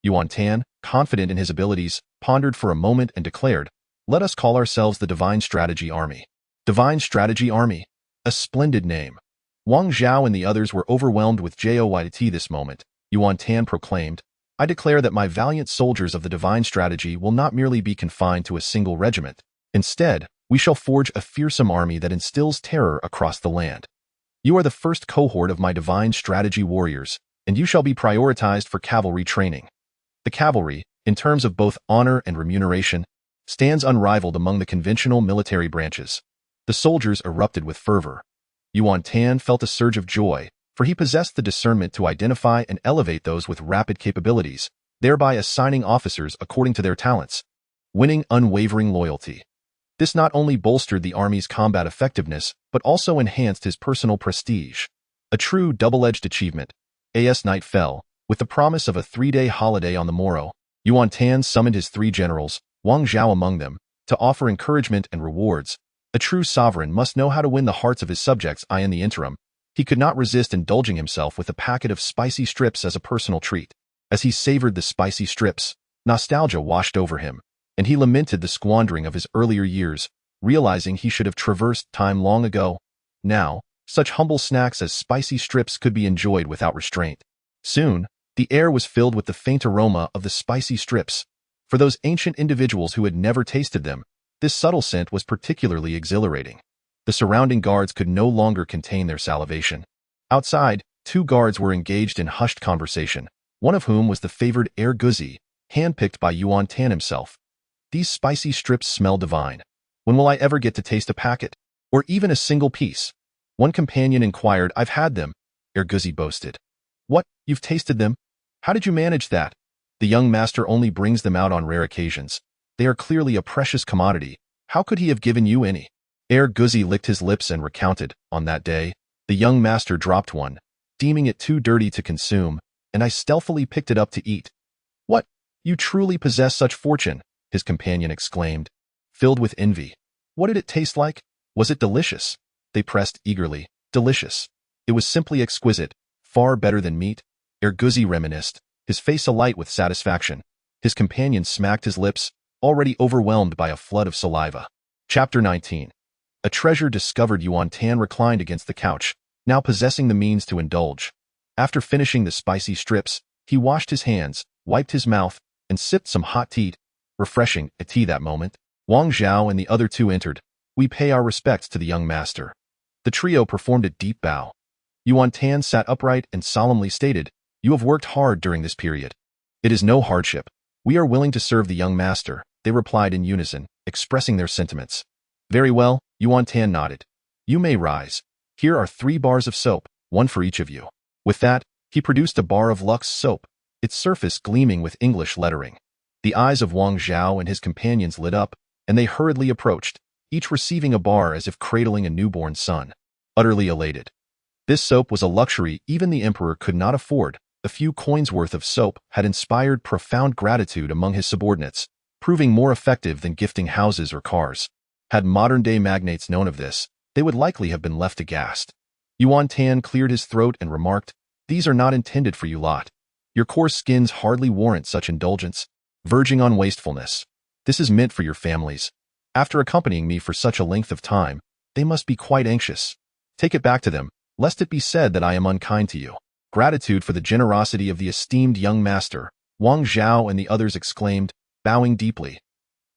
Yuan Tan, confident in his abilities, pondered for a moment and declared, "Let us call ourselves the Divine Strategy Army." Divine Strategy Army. A splendid name. Wang Zhao and the others were overwhelmed with joy at this moment. Yuan Tan proclaimed, "I declare that my valiant soldiers of the Divine Strategy will not merely be confined to a single regiment. Instead, we shall forge a fearsome army that instills terror across the land. You are the first cohort of my Divine Strategy warriors, and you shall be prioritized for cavalry training." The cavalry, in terms of both honor and remuneration, stands unrivaled among the conventional military branches. The soldiers erupted with fervor. Yuan Tan felt a surge of joy, for he possessed the discernment to identify and elevate those with rapid capabilities, thereby assigning officers according to their talents, winning unwavering loyalty. This not only bolstered the army's combat effectiveness, but also enhanced his personal prestige. A true double-edged achievement. As night fell, with the promise of a 3-day holiday on the morrow, Yuan Tan summoned his 3 generals, Wang Zhao among them, to offer encouragement and rewards. A true sovereign must know how to win the hearts of his subjects. In the interim, he could not resist indulging himself with a packet of spicy strips as a personal treat. As he savored the spicy strips, nostalgia washed over him, and he lamented the squandering of his earlier years, realizing he should have traversed time long ago. Now, such humble snacks as spicy strips could be enjoyed without restraint. Soon, the air was filled with the faint aroma of the spicy strips. For those ancient individuals who had never tasted them, this subtle scent was particularly exhilarating. The surrounding guards could no longer contain their salivation. Outside, 2 guards were engaged in hushed conversation, one of whom was the favored heir Guzi, handpicked by Yuan Tan himself. "These spicy strips smell divine. When will I ever get to taste a packet? Or even a single piece?" One companion inquired. "I've had them," heir Guzi boasted. "What, you've tasted them? How did you manage that?" "The young master only brings them out on rare occasions. They are clearly a precious commodity. How could he have given you any?" Heir Guzi licked his lips and recounted, "On that day, the young master dropped one, deeming it too dirty to consume, and I stealthily picked it up to eat." "What? You truly possess such fortune?" his companion exclaimed, filled with envy. "What did it taste like? Was it delicious?" They pressed eagerly. "Delicious. It was simply exquisite, far better than meat," heir Guzi reminisced, his face alight with satisfaction. His companion smacked his lips, already overwhelmed by a flood of saliva. Chapter 19. A treasure discovered. Yuan Tan reclined against the couch, now possessing the means to indulge. After finishing the spicy strips, he washed his hands, wiped his mouth, and sipped some hot tea. Refreshing tea that moment. Wang Zhao and the other 2 entered. "We pay our respects to the young master." The trio performed a deep bow. Yuan Tan sat upright and solemnly stated, "You have worked hard during this period." "It is no hardship. We are willing to serve the young master," they replied in unison, expressing their sentiments. "Very well," Yuan Tan nodded. "You may rise. Here are 3 bars of soap, 1 for each of you." With that, he produced a bar of Lux soap, its surface gleaming with English lettering. The eyes of Wang Zhao and his companions lit up, and they hurriedly approached, each receiving a bar as if cradling a newborn son. Utterly elated. This soap was a luxury even the emperor could not afford. A few coins worth of soap had inspired profound gratitude among his subordinates, proving more effective than gifting houses or cars. Had modern-day magnates known of this, they would likely have been left aghast. Yuan Tan cleared his throat and remarked, These are not intended for you lot. Your coarse skins hardly warrant such indulgence, verging on wastefulness. This is meant for your families. After accompanying me for such a length of time, they must be quite anxious. Take it back to them, lest it be said that I am unkind to you." Gratitude for the generosity of the esteemed young master, Wang Zhao and the others exclaimed, bowing deeply.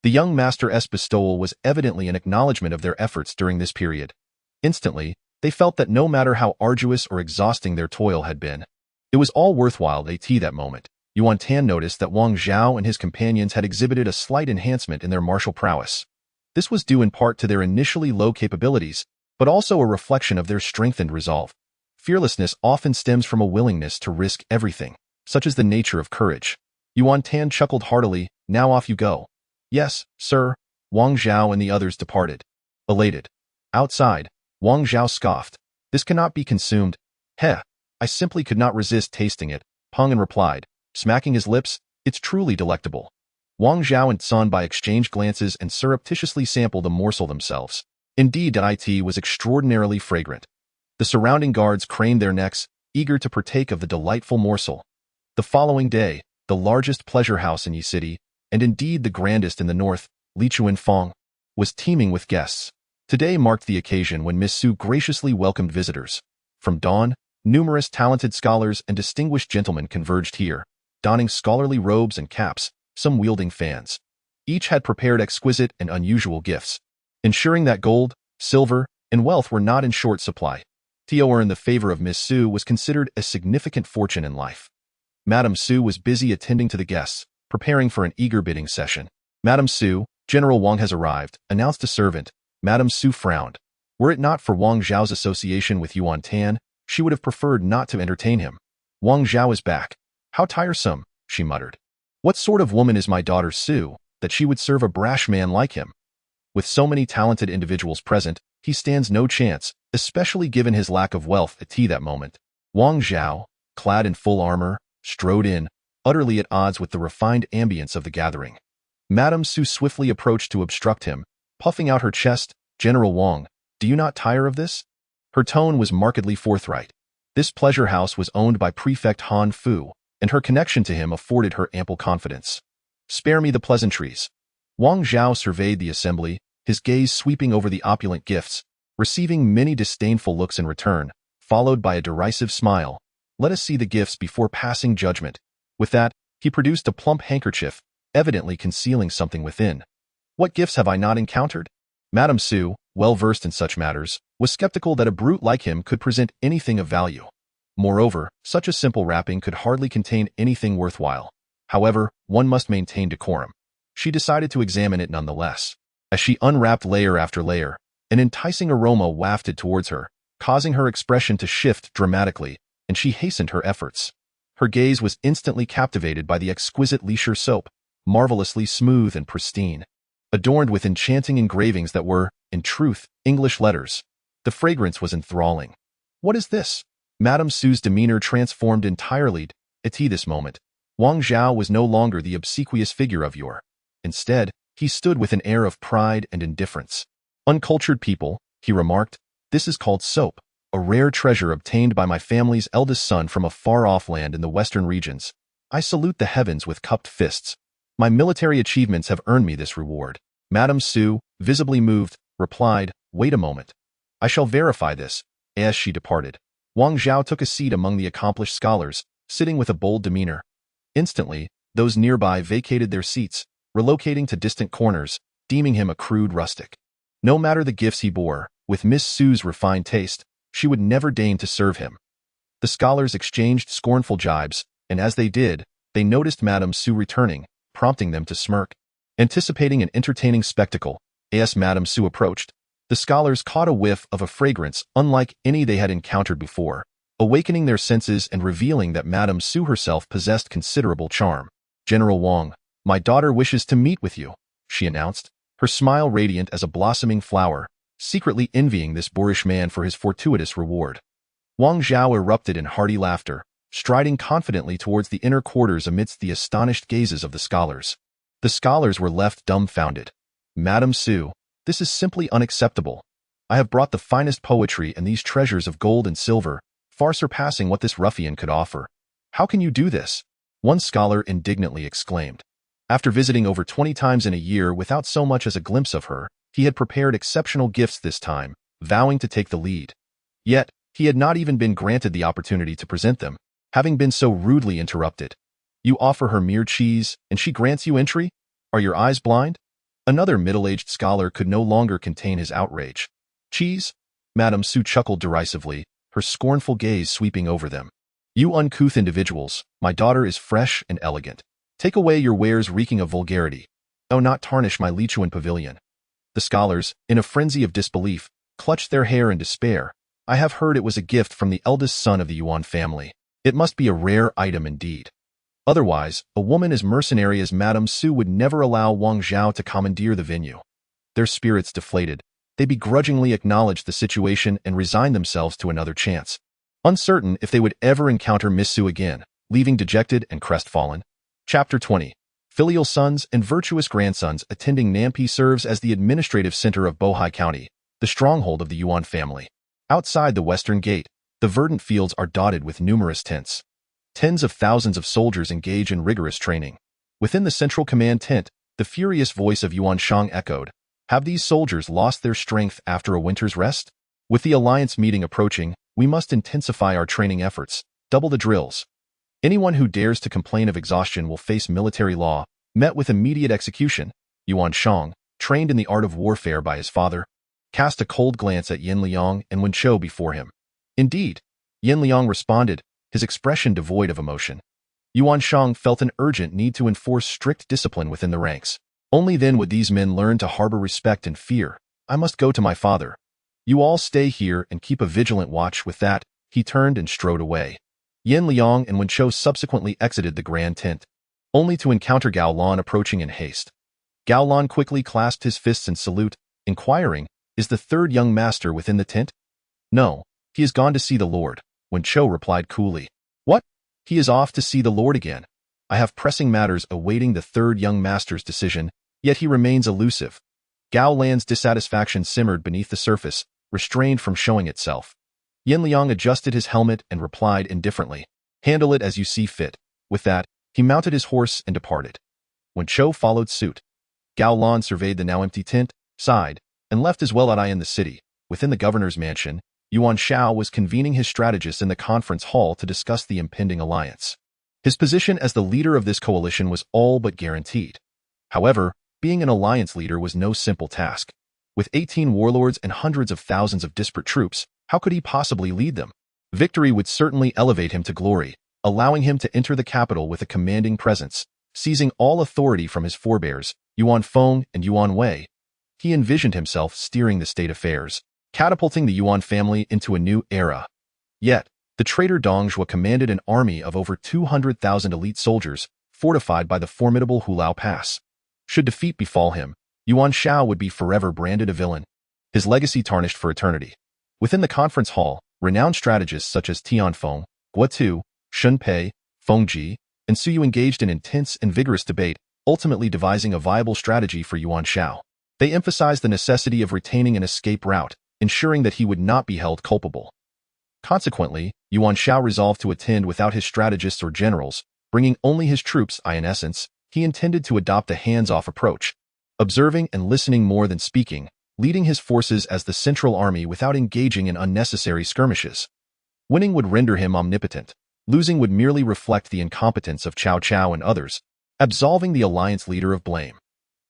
The young master's bestowal was evidently an acknowledgement of their efforts during this period. Instantly, they felt that no matter how arduous or exhausting their toil had been, it was all worthwhile at that moment. Yuan Tan noticed that Wang Zhao and his companions had exhibited a slight enhancement in their martial prowess. This was due in part to their initially low capabilities, but also a reflection of their strengthened resolve. Fearlessness often stems from a willingness to risk everything, such as the nature of courage. Yuan Tan chuckled heartily, "Now off you go." "Yes, sir." Wang Zhao and the others departed. Elated. Outside, Wang Zhao scoffed. "This cannot be consumed." "Heh, I simply could not resist tasting it," Peng replied, smacking his lips. "It's truly delectable." Wang Zhao and Sun Bai exchanged glances and surreptitiously sampled the morsel themselves. Indeed, it was extraordinarily fragrant. The surrounding guards craned their necks, eager to partake of the delightful morsel. The following day, the largest pleasure house in Yi City, and indeed the grandest in the north, Lichuan Fong, was teeming with guests. Today marked the occasion when Miss Su graciously welcomed visitors. From dawn, numerous talented scholars and distinguished gentlemen converged here, donning scholarly robes and caps, some wielding fans. Each had prepared exquisite and unusual gifts, ensuring that gold, silver, and wealth were not in short supply. To earn the favor of Miss Su was considered a significant fortune in life. Madame Su was busy attending to the guests, preparing for an eager bidding session. "Madame Su, General Wang has arrived," announced a servant. Madame Su frowned. Were it not for Wang Zhao's association with Yuan Tan, she would have preferred not to entertain him. "Wang Zhao is back. How tiresome," she muttered. "What sort of woman is my daughter Su, that she would serve a brash man like him? With so many talented individuals present, he stands no chance, especially given his lack of wealth at that moment." Wang Zhao, clad in full armor, strode in, utterly at odds with the refined ambience of the gathering. Madame Su swiftly approached to obstruct him, puffing out her chest. "General Wang, do you not tire of this?" Her tone was markedly forthright. This pleasure house was owned by Prefect Han Fu, and her connection to him afforded her ample confidence. "Spare me the pleasantries." Wang Zhao surveyed the assembly, his gaze sweeping over the opulent gifts, receiving many disdainful looks in return, followed by a derisive smile. "Let us see the gifts before passing judgment." With that, he produced a plump handkerchief, evidently concealing something within. "What gifts have I not encountered?" Madame Su, well versed in such matters, was skeptical that a brute like him could present anything of value. Moreover, such a simple wrapping could hardly contain anything worthwhile. However, one must maintain decorum. She decided to examine it nonetheless. As she unwrapped layer after layer, an enticing aroma wafted towards her, causing her expression to shift dramatically, and she hastened her efforts. Her gaze was instantly captivated by the exquisite Leisure soap, marvelously smooth and pristine, adorned with enchanting engravings that were, in truth, English letters. The fragrance was enthralling. "What is this?" Madame Su's demeanor transformed entirely. At this moment, Wang Zhao was no longer the obsequious figure of yore. Instead, he stood with an air of pride and indifference. "Uncultured people," he remarked, "this is called soap, a rare treasure obtained by my family's eldest son from a far-off land in the western regions. I salute the heavens with cupped fists. My military achievements have earned me this reward." Madame Su, visibly moved, replied, "Wait a moment. I shall verify this." As she departed, Wang Zhao took a seat among the accomplished scholars, sitting with a bold demeanor. Instantly, those nearby vacated their seats, relocating to distant corners, deeming him a crude rustic. No matter the gifts he bore, with Miss Su's refined taste, she would never deign to serve him. The scholars exchanged scornful jibes, and as they did, they noticed Madame Su returning, prompting them to smirk. Anticipating an entertaining spectacle, as Madame Su approached, the scholars caught a whiff of a fragrance unlike any they had encountered before, awakening their senses and revealing that Madame Su herself possessed considerable charm. "General Wang, my daughter wishes to meet with you," she announced, her smile radiant as a blossoming flower, secretly envying this boorish man for his fortuitous reward. Wang Zhao erupted in hearty laughter, striding confidently towards the inner quarters amidst the astonished gazes of the scholars. The scholars were left dumbfounded. "Madame Su, this is simply unacceptable. I have brought the finest poetry and these treasures of gold and silver, far surpassing what this ruffian could offer. How can you do this? One scholar indignantly exclaimed. After visiting over 20 times in a year without so much as a glimpse of her, he had prepared exceptional gifts this time, vowing to take the lead. Yet, he had not even been granted the opportunity to present them, having been so rudely interrupted. You offer her mere cheese, and she grants you entry? Are your eyes blind? Another middle-aged scholar could no longer contain his outrage. Cheese? Madame Su chuckled derisively, her scornful gaze sweeping over them. You uncouth individuals, my daughter is fresh and elegant. Take away your wares reeking of vulgarity. Oh, not tarnish my Lichuan pavilion. The scholars, in a frenzy of disbelief, clutched their hair in despair. I have heard it was a gift from the eldest son of the Yuan family. It must be a rare item indeed. Otherwise, a woman as mercenary as Madame Su would never allow Wang Zhao to commandeer the venue. Their spirits deflated. They begrudgingly acknowledged the situation and resigned themselves to another chance, uncertain if they would ever encounter Miss Su again, leaving dejected and crestfallen. Chapter 20. Filial sons and virtuous grandsons attending Nampian serves as the administrative center of Bohai County, the stronghold of the Yuan family. Outside the western gate, the verdant fields are dotted with numerous tents. Tens of thousands of soldiers engage in rigorous training. Within the central command tent, the furious voice of Yuan Shang echoed. Have these soldiers lost their strength after a winter's rest? With the alliance meeting approaching, we must intensify our training efforts, double the drills. Anyone who dares to complain of exhaustion will face military law, met with immediate execution. Yuan Shang, trained in the art of warfare by his father, cast a cold glance at Yin Liang and Wen Chou before him. Indeed, Yin Liang responded, his expression devoid of emotion. Yuan Shang felt an urgent need to enforce strict discipline within the ranks. Only then would these men learn to harbor respect and fear. I must go to my father. You all stay here and keep a vigilant watch. With that, he turned and strode away. Yin Liang and Wen Chou subsequently exited the grand tent, only to encounter Gao Lan approaching in haste. Gao Lan quickly clasped his fists in salute, inquiring, is the third young master within the tent? No, he has gone to see the Lord, Wen Chou replied coolly. What? He is off to see the Lord again. I have pressing matters awaiting the third young master's decision, yet he remains elusive. Gao Lan's dissatisfaction simmered beneath the surface, restrained from showing itself. Yin Liang adjusted his helmet and replied indifferently, handle it as you see fit. With that, he mounted his horse and departed. Wen Chou followed suit. Gao Lan surveyed the now empty tent, sighed, and left his well-eye in the city. Within the governor's mansion, Yuan Shao was convening his strategists in the conference hall to discuss the impending alliance. His position as the leader of this coalition was all but guaranteed. However, being an alliance leader was no simple task. With 18 warlords and hundreds of thousands of disparate troops, how could he possibly lead them? Victory would certainly elevate him to glory, allowing him to enter the capital with a commanding presence, seizing all authority from his forebears, Yuan Feng and Yuan Wei. He envisioned himself steering the state affairs, catapulting the Yuan family into a new era. Yet, the traitor Dong Zhuo commanded an army of over 200,000 elite soldiers, fortified by the formidable Hulao Pass. Should defeat befall him, Yuan Shao would be forever branded a villain, his legacy tarnished for eternity. Within the conference hall, renowned strategists such as Tianfeng, Guotu, Shun Pei, Feng Ji, and Su Yu engaged in intense and vigorous debate, ultimately devising a viable strategy for Yuan Shao. They emphasized the necessity of retaining an escape route, ensuring that he would not be held culpable. Consequently, Yuan Shao resolved to attend without his strategists or generals, bringing only his troops. In essence, he intended to adopt a hands-off approach, observing and listening more than speaking, leading his forces as the central army without engaging in unnecessary skirmishes. Winning would render him omnipotent. Losing would merely reflect the incompetence of Cao Cao and others, absolving the alliance leader of blame.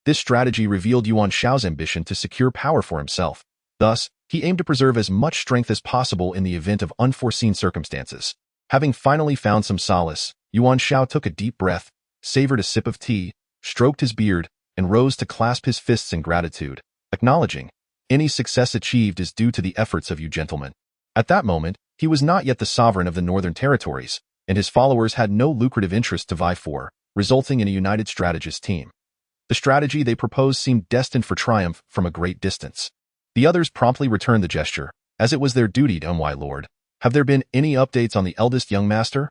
This strategy revealed Yuan Shao's ambition to secure power for himself. Thus, he aimed to preserve as much strength as possible in the event of unforeseen circumstances. Having finally found some solace, Yuan Shao took a deep breath, savored a sip of tea, stroked his beard, and rose to clasp his fists in gratitude, acknowledging, any success achieved is due to the efforts of you gentlemen. At that moment, he was not yet the sovereign of the northern territories, and his followers had no lucrative interest to vie for, resulting in a united strategist team. The strategy they proposed seemed destined for triumph from a great distance. The others promptly returned the gesture, as it was their duty to my lord. Have there been any updates on the eldest young master?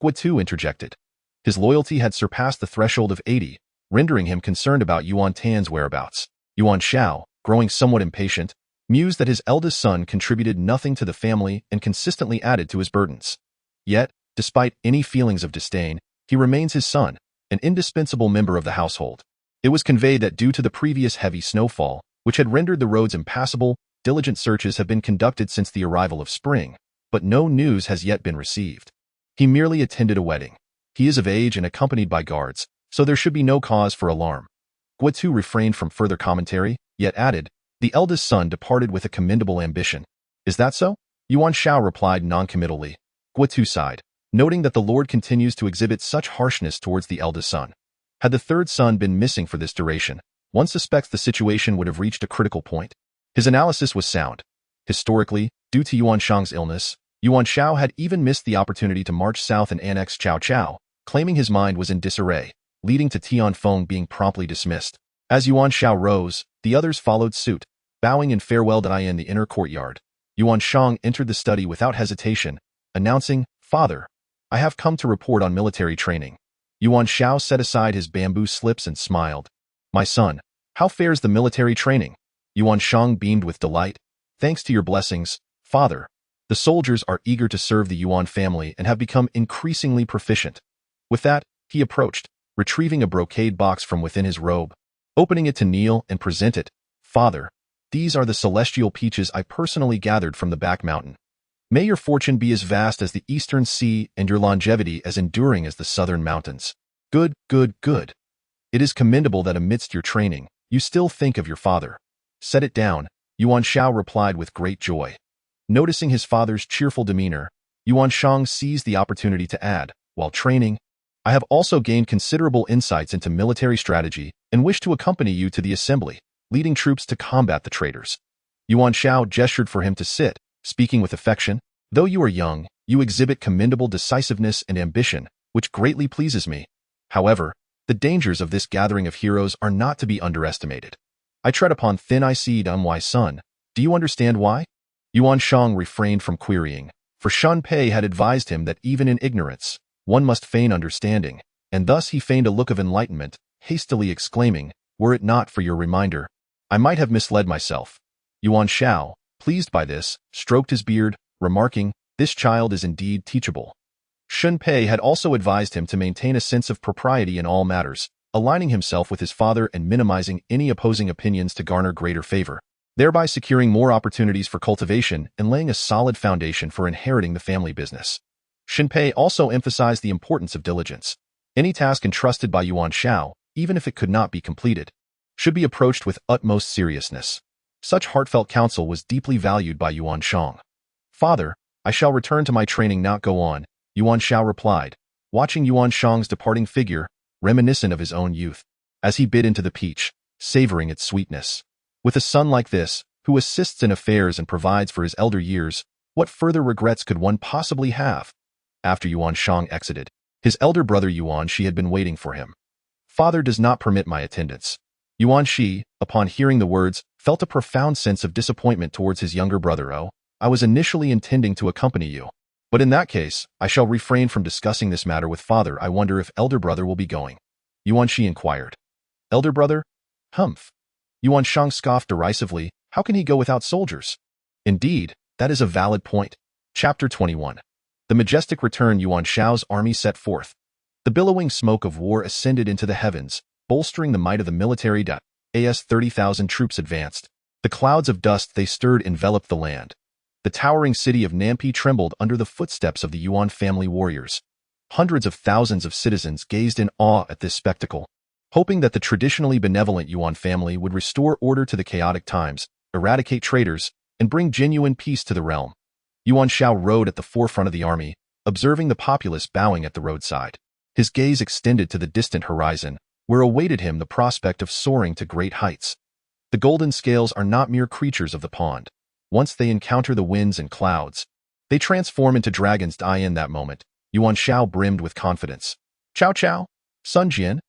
Guotu interjected. His loyalty had surpassed the threshold of 80, rendering him concerned about Yuan Tan's whereabouts. Yuan Shao, growing somewhat impatient, mused that his eldest son contributed nothing to the family and consistently added to his burdens. Yet, despite any feelings of disdain, he remains his son, an indispensable member of the household. It was conveyed that due to the previous heavy snowfall, which had rendered the roads impassable, diligent searches have been conducted since the arrival of spring, but no news has yet been received. He merely attended a wedding. He is of age and accompanied by guards, so there should be no cause for alarm. Guotu refrained from further commentary, yet added, "The eldest son departed with a commendable ambition. Is that so?" Yuan Shao replied noncommittally. Guotu sighed, noting that the Lord continues to exhibit such harshness towards the eldest son. Had the third son been missing for this duration, one suspects the situation would have reached a critical point. His analysis was sound. Historically, due to Yuan Shang's illness, Yuan Shao had even missed the opportunity to march south and annex Cao Cao, claiming his mind was in disarray, leading to Tianfeng being promptly dismissed. As Yuan Shao rose, the others followed suit, bowing in farewell to in the inner courtyard. Yuan Shang entered the study without hesitation, announcing, "Father, I have come to report on military training." Yuan Shao set aside his bamboo slips and smiled. "My son, how fares the military training?" Yuan Shang beamed with delight. "Thanks to your blessings, Father. The soldiers are eager to serve the Yuan family and have become increasingly proficient." With that, he approached, retrieving a brocade box from within his robe. Opening it to kneel and present it, "Father, these are the celestial peaches I personally gathered from the back mountain. May your fortune be as vast as the eastern sea and your longevity as enduring as the southern mountains." "Good, good, good. It is commendable that amidst your training, you still think of your father." "Set it down," Yuan Shao replied with great joy. Noticing his father's cheerful demeanor, Yuan Shang seized the opportunity to add, "While training, I have also gained considerable insights into military strategy and wish to accompany you to the assembly, leading troops to combat the traitors." Yuan Shao gestured for him to sit, speaking with affection. "Though you are young, you exhibit commendable decisiveness and ambition, which greatly pleases me. However, the dangers of this gathering of heroes are not to be underestimated. I tread upon thin ice, my son. Do you understand why?" Yuan Shang refrained from querying, for Shun Pei had advised him that even in ignorance, one must feign understanding, and thus he feigned a look of enlightenment, hastily exclaiming, "Were it not for your reminder, I might have misled myself." Yuan Shao, pleased by this, stroked his beard, remarking, "This child is indeed teachable." Shun Pei had also advised him to maintain a sense of propriety in all matters, aligning himself with his father and minimizing any opposing opinions to garner greater favor, thereby securing more opportunities for cultivation and laying a solid foundation for inheriting the family business. Shun Pei also emphasized the importance of diligence. Any task entrusted by Yuan Shao, even if it could not be completed, should be approached with utmost seriousness. Such heartfelt counsel was deeply valued by Yuan Shang. "Father, I shall return to my training, not go on," Yuan Shao replied, watching Yuan Shang's departing figure, reminiscent of his own youth, as he bit into the peach, savoring its sweetness. With a son like this, who assists in affairs and provides for his elder years, what further regrets could one possibly have? After Yuan Shang exited, his elder brother Yuan Shi had been waiting for him. "Father does not permit my attendance." Yuan Shi, upon hearing the words, felt a profound sense of disappointment towards his younger brother. "Oh, I was initially intending to accompany you. But in that case, I shall refrain from discussing this matter with father. I wonder if elder brother will be going." Yuan Shi inquired. "Elder brother? Humph." Yuan Shang scoffed derisively. "How can he go without soldiers?" "Indeed, that is a valid point." Chapter 21. The majestic return. Yuan Shao's army set forth. The billowing smoke of war ascended into the heavens, bolstering the might of the military. As 30,000 troops advanced, the clouds of dust they stirred enveloped the land. The towering city of Nampian trembled under the footsteps of the Yuan family warriors. Hundreds of thousands of citizens gazed in awe at this spectacle, hoping that the traditionally benevolent Yuan family would restore order to the chaotic times, eradicate traitors, and bring genuine peace to the realm. Yuan Shao rode at the forefront of the army, observing the populace bowing at the roadside. His gaze extended to the distant horizon, where awaited him the prospect of soaring to great heights. The golden scales are not mere creatures of the pond. Once they encounter the winds and clouds, they transform into dragons. In that moment, Yuan Shao brimmed with confidence. Cao Cao, Sun Jian,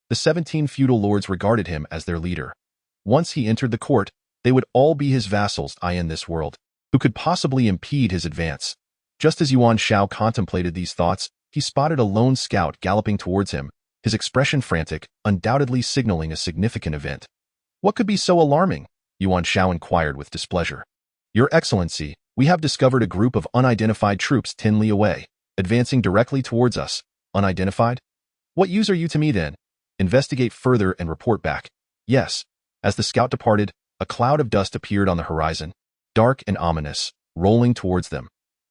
the 17 feudal lords regarded him as their leader. Once he entered the court, they would all be his vassals. In this world, who could possibly impede his advance? Just as Yuan Shao contemplated these thoughts, he spotted a lone scout galloping towards him, his expression frantic, undoubtedly signaling a significant event. What could be so alarming? Yuan Shao inquired with displeasure. Your Excellency, we have discovered a group of unidentified troops 10 li away, advancing directly towards us. Unidentified? What use are you to me then? Investigate further and report back. Yes. As the scout departed, a cloud of dust appeared on the horizon, dark and ominous, rolling towards them.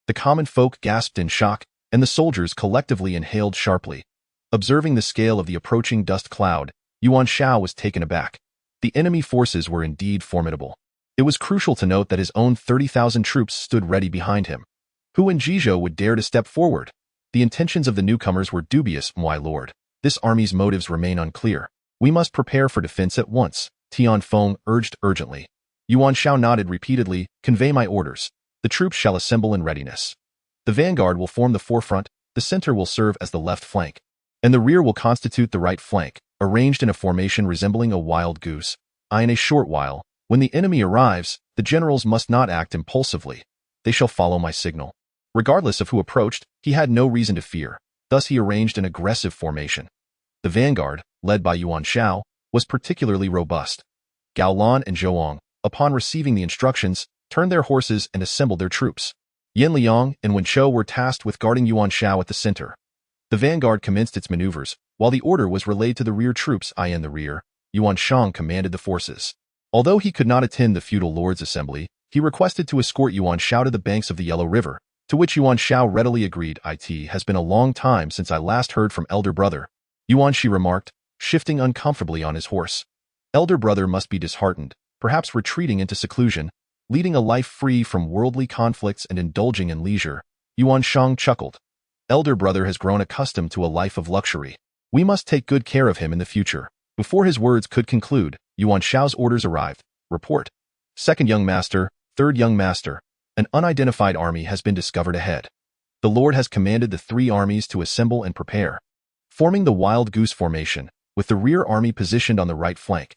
The common folk gasped in shock, and the soldiers collectively inhaled sharply. Observing the scale of the approaching dust cloud, Yuan Shao was taken aback. The enemy forces were indeed formidable. It was crucial to note that his own 30,000 troops stood ready behind him. Who in Jizhou would dare to step forward? The intentions of the newcomers were dubious, my lord. This army's motives remain unclear. We must prepare for defense at once, Tian Feng urged urgently. Yuan Shao nodded repeatedly. Convey my orders. The troops shall assemble in readiness. The vanguard will form the forefront, the center will serve as the left flank, and the rear will constitute the right flank, arranged in a formation resembling a wild goose. In a short while, when the enemy arrives, the generals must not act impulsively. They shall follow my signal. Regardless of who approached, he had no reason to fear. Thus he arranged an aggressive formation. The vanguard, led by Yuan Shao, was particularly robust. Gao Lan and Zhou, upon receiving the instructions, turned their horses and assembled their troops. Yen Liang and Wen Chou were tasked with guarding Yuan Shao at the center. The vanguard commenced its maneuvers, while the order was relayed to the rear troops. In the rear, Yuan Shang commanded the forces. Although he could not attend the feudal lords' assembly, he requested to escort Yuan Shao to the banks of the Yellow River, to which Yuan Shao readily agreed. It has been a long time since I last heard from elder brother, Yuan Shi remarked, shifting uncomfortably on his horse. Elder brother must be disheartened, perhaps retreating into seclusion, leading a life free from worldly conflicts and indulging in leisure. Yuan Shang chuckled. Elder brother has grown accustomed to a life of luxury. We must take good care of him in the future. Before his words could conclude, Yuan Shao's orders arrived. Report. Second young master, third young master, an unidentified army has been discovered ahead. The Lord has commanded the three armies to assemble and prepare, forming the wild goose formation, with the rear army positioned on the right flank.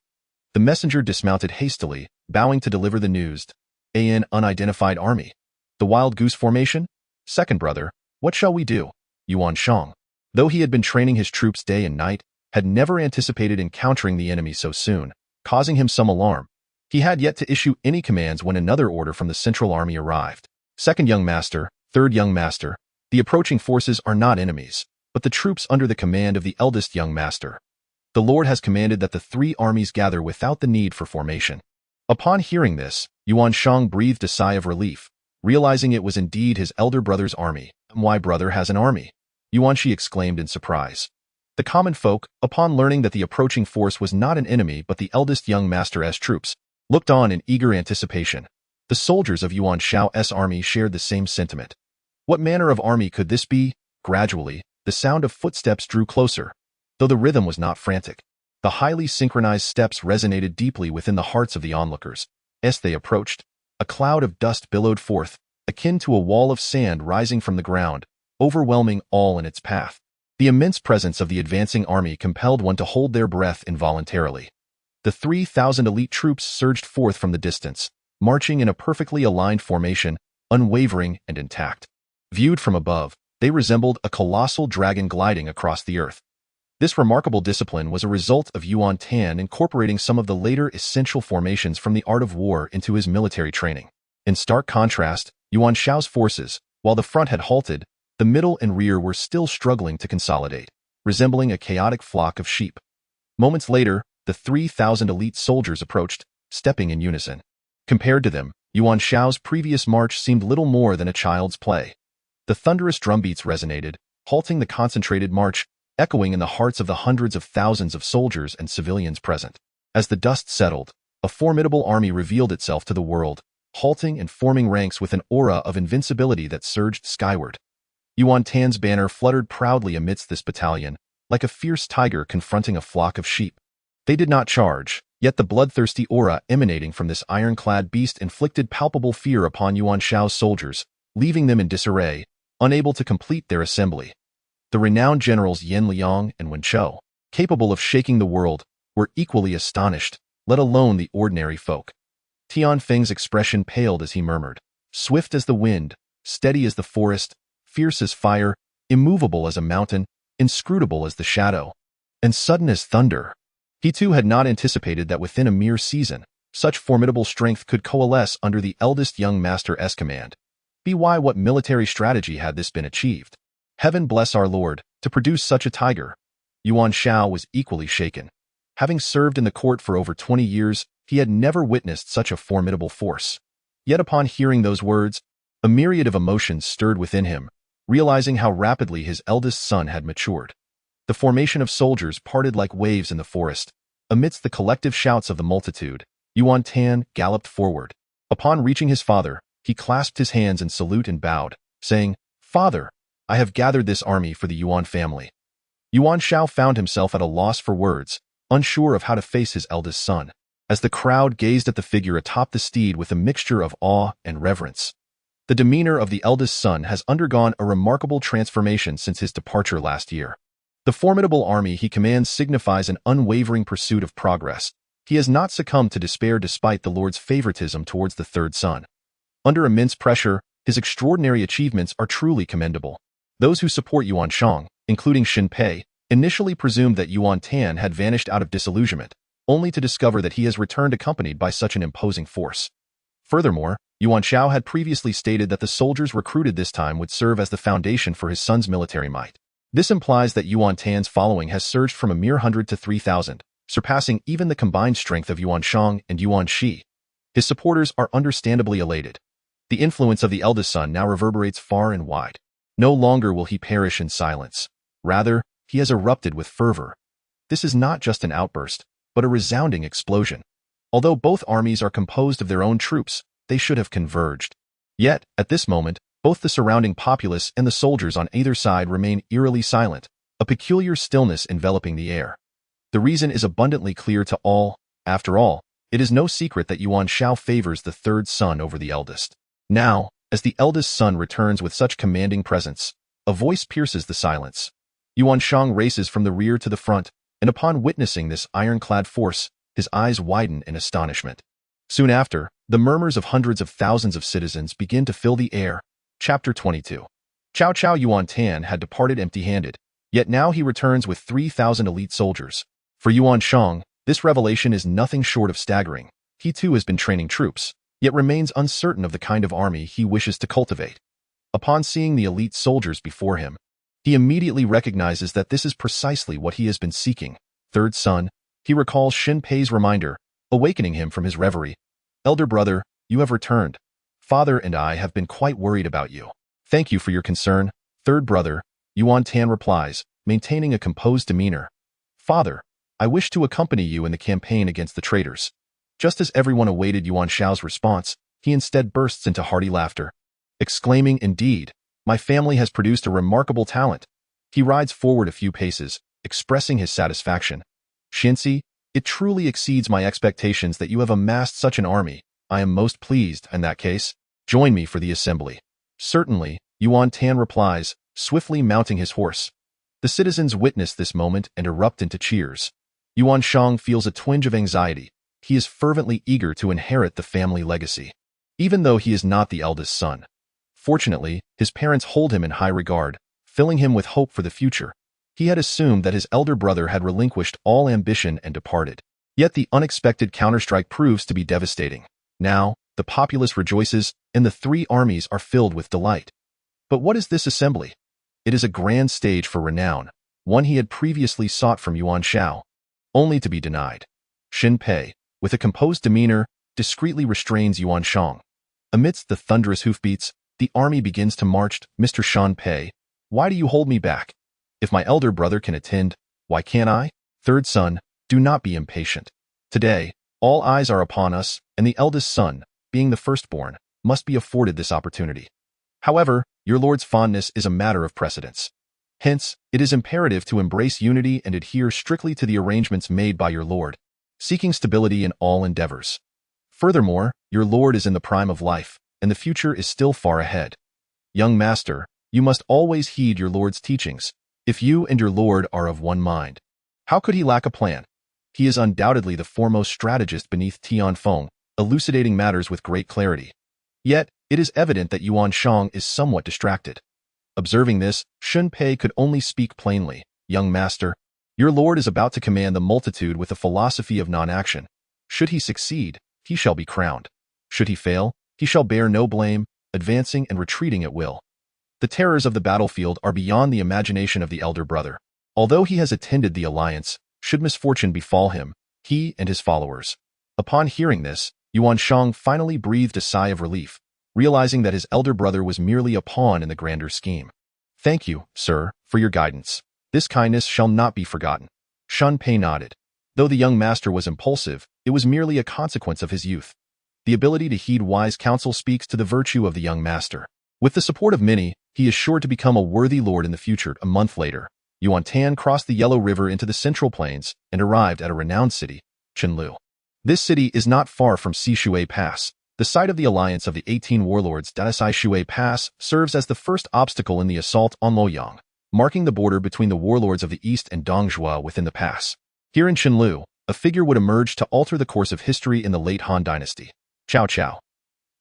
The messenger dismounted hastily, bowing to deliver the news. An unidentified army. The wild goose formation? Second brother, what shall we do? Yuan Shang, though he had been training his troops day and night, had never anticipated encountering the enemy so soon, causing him some alarm. He had yet to issue any commands when another order from the central army arrived. Second young master, third young master, the approaching forces are not enemies, but the troops under the command of the eldest young master. The Lord has commanded that the three armies gather without the need for formation. Upon hearing this, Yuan Shang breathed a sigh of relief, realizing it was indeed his elder brother's army. My brother has an army, Yuan Shi exclaimed in surprise. The common folk, upon learning that the approaching force was not an enemy but the eldest young master's troops, looked on in eager anticipation. The soldiers of Yuan Shao's army shared the same sentiment. What manner of army could this be? Gradually, the sound of footsteps drew closer, though the rhythm was not frantic. The highly synchronized steps resonated deeply within the hearts of the onlookers. As they approached, a cloud of dust billowed forth, akin to a wall of sand rising from the ground, overwhelming all in its path. The immense presence of the advancing army compelled one to hold their breath involuntarily. The 3,000 elite troops surged forth from the distance, marching in a perfectly aligned formation, unwavering and intact. Viewed from above, they resembled a colossal dragon gliding across the earth. This remarkable discipline was a result of Yuan Tan incorporating some of the later essential formations from the art of war into his military training. In stark contrast, Yuan Shao's forces, while the front had halted, the middle and rear were still struggling to consolidate, resembling a chaotic flock of sheep. Moments later, the 3,000 elite soldiers approached, stepping in unison. Compared to them, Yuan Shao's previous march seemed little more than a child's play. The thunderous drumbeats resonated, halting the concentrated march, echoing in the hearts of the hundreds of thousands of soldiers and civilians present. As the dust settled, a formidable army revealed itself to the world, halting and forming ranks with an aura of invincibility that surged skyward. Yuan Tan's banner fluttered proudly amidst this battalion, like a fierce tiger confronting a flock of sheep. They did not charge, yet the bloodthirsty aura emanating from this ironclad beast inflicted palpable fear upon Yuan Shao's soldiers, leaving them in disarray, unable to complete their assembly. The renowned generals Yen Liang and Wen Chou, capable of shaking the world, were equally astonished, let alone the ordinary folk. Tian Feng's expression paled as he murmured, "Swift as the wind, steady as the forest, fierce as fire, immovable as a mountain, inscrutable as the shadow, and sudden as thunder." He too had not anticipated that within a mere season, Such formidable strength could coalesce under the eldest young master's command. Why what military strategy had this been achieved? Heaven bless our Lord, to produce such a tiger. Yuan Shao was equally shaken. Having served in the court for over 20 years, he had never witnessed such a formidable force. Yet upon hearing those words, a myriad of emotions stirred within him, realizing how rapidly his eldest son had matured. The formation of soldiers parted like waves in the forest. Amidst the collective shouts of the multitude, Yuan Tan galloped forward. Upon reaching his father, he clasped his hands in salute and bowed, saying, "Father, I have gathered this army for the Yuan family." Yuan Shao found himself at a loss for words, unsure of how to face his eldest son, as the crowd gazed at the figure atop the steed with a mixture of awe and reverence. The demeanor of the eldest son has undergone a remarkable transformation since his departure last year. The formidable army he commands signifies an unwavering pursuit of progress. He has not succumbed to despair despite the Lord's favoritism towards the third son. Under immense pressure, his extraordinary achievements are truly commendable. Those who support Yuan Shang, including Xin Pei, initially presumed that Yuan Tan had vanished out of disillusionment, only to discover that he has returned accompanied by such an imposing force. Furthermore, Yuan Shao had previously stated that the soldiers recruited this time would serve as the foundation for his son's military might. This implies that Yuan Tan's following has surged from a mere 100 to 3,000, surpassing even the combined strength of Yuan Shang and Yuan Shi. His supporters are understandably elated. The influence of the eldest son now reverberates far and wide. No longer will he perish in silence. Rather, he has erupted with fervor. This is not just an outburst, but a resounding explosion. Although both armies are composed of their own troops, they should have converged. Yet, at this moment, both the surrounding populace and the soldiers on either side remain eerily silent, a peculiar stillness enveloping the air. The reason is abundantly clear to all. After all, it is no secret that Yuan Shao favors the third son over the eldest. Now, as the eldest son returns with such commanding presence, a voice pierces the silence. Yuan Shang races from the rear to the front, and upon witnessing this ironclad force, his eyes widen in astonishment. Soon after, the murmurs of hundreds of thousands of citizens begin to fill the air. Chapter 22. Cao Cao Yuan Tan had departed empty-handed, yet now he returns with 3,000 elite soldiers. For Yuan Shang, this revelation is nothing short of staggering. He too has been training troops, yet remains uncertain of the kind of army he wishes to cultivate. Upon seeing the elite soldiers before him, he immediately recognizes that this is precisely what he has been seeking. Third son, he recalls Xin Pei's reminder, awakening him from his reverie. "Elder brother, you have returned. Father and I have been quite worried about you." "Thank you for your concern, third brother," Yuan Tan replies, maintaining a composed demeanor. "Father, I wish to accompany you in the campaign against the traitors." Just as everyone awaited Yuan Shao's response, he instead bursts into hearty laughter, exclaiming, "Indeed, my family has produced a remarkable talent." He rides forward a few paces, expressing his satisfaction. "Xinzi, it truly exceeds my expectations that you have amassed such an army. I am most pleased. In that case, join me for the assembly." "Certainly," Yuan Tan replies, swiftly mounting his horse. The citizens witness this moment and erupt into cheers. Yuan Shang feels a twinge of anxiety. He is fervently eager to inherit the family legacy, even though he is not the eldest son. Fortunately, his parents hold him in high regard, filling him with hope for the future. He had assumed that his elder brother had relinquished all ambition and departed. Yet the unexpected counterstrike proves to be devastating. Now, the populace rejoices, and the three armies are filled with delight. But what is this assembly? It is a grand stage for renown, one he had previously sought from Yuan Shao, only to be denied. Xin Pei, with a composed demeanor, discreetly restrains Yuan Shang. Amidst the thunderous hoofbeats, the army begins to march. "Mr. Xin Pei, why do you hold me back? If my elder brother can attend, why can't I?" "Third son, do not be impatient. Today, all eyes are upon us, and the eldest son, being the firstborn, must be afforded this opportunity. However, your lord's fondness is a matter of precedence. Hence, it is imperative to embrace unity and adhere strictly to the arrangements made by your lord, seeking stability in all endeavors. Furthermore, your lord is in the prime of life, and the future is still far ahead. Young master, you must always heed your lord's teachings. If you and your lord are of one mind, how could he lack a plan? He is undoubtedly the foremost strategist beneath Tianfeng, elucidating matters with great clarity. Yet, it is evident that Yuan Shang is somewhat distracted. Observing this, Xin Pei could only speak plainly. "Young master, your lord is about to command the multitude with a philosophy of non-action. Should he succeed, he shall be crowned. Should he fail, he shall bear no blame, advancing and retreating at will. The terrors of the battlefield are beyond the imagination of the elder brother. Although he has attended the alliance, should misfortune befall him, he and his followers. Upon hearing this, Yuan Shang finally breathed a sigh of relief, realizing that his elder brother was merely a pawn in the grander scheme. Thank you, sir, for your guidance. This kindness shall not be forgotten. Shun Pei nodded. Though the young master was impulsive, it was merely a consequence of his youth. The ability to heed wise counsel speaks to the virtue of the young master. With the support of many, he is sure to become a worthy lord in the future. A month later, Yuan Tan crossed the Yellow River into the Central Plains and arrived at a renowned city, Chenlu. This city is not far from Sishui Pass. The site of the alliance of the 18 warlords. Sishui Pass serves as the first obstacle in the assault on Luoyang, marking the border between the warlords of the east and Dong Zhuo within the pass. Here in Chenlu, a figure would emerge to alter the course of history in the late Han Dynasty. Cao Cao.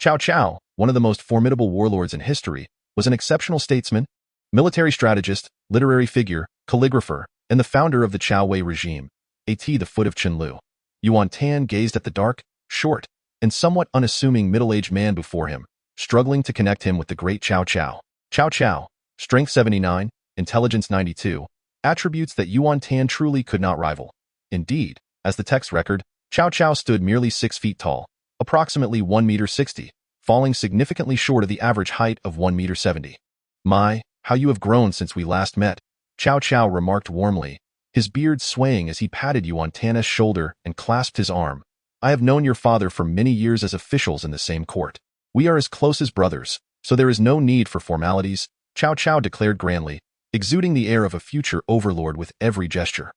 Cao Cao, one of the most formidable warlords in history, was an exceptional statesman, military strategist, literary figure, calligrapher, and the founder of the Cao Wei regime. At the foot of Chenlu, Yuan Tan gazed at the dark, short, and somewhat unassuming middle-aged man before him, struggling to connect him with the great Cao Cao. Cao Cao, strength 79, intelligence 92, attributes that Yuan Tan truly could not rival. Indeed, as the text record, Cao Cao stood merely 6 feet tall, approximately 1 meter 60, falling significantly short of the average height of 1 meter 70. My, how you have grown since we last met, Cao Cao remarked warmly, his beard swaying as he patted Yuan Tan's shoulder and clasped his arm. I have known your father for many years as officials in the same court. We are as close as brothers, so there is no need for formalities, Cao Cao declared grandly, exuding the air of a future overlord with every gesture.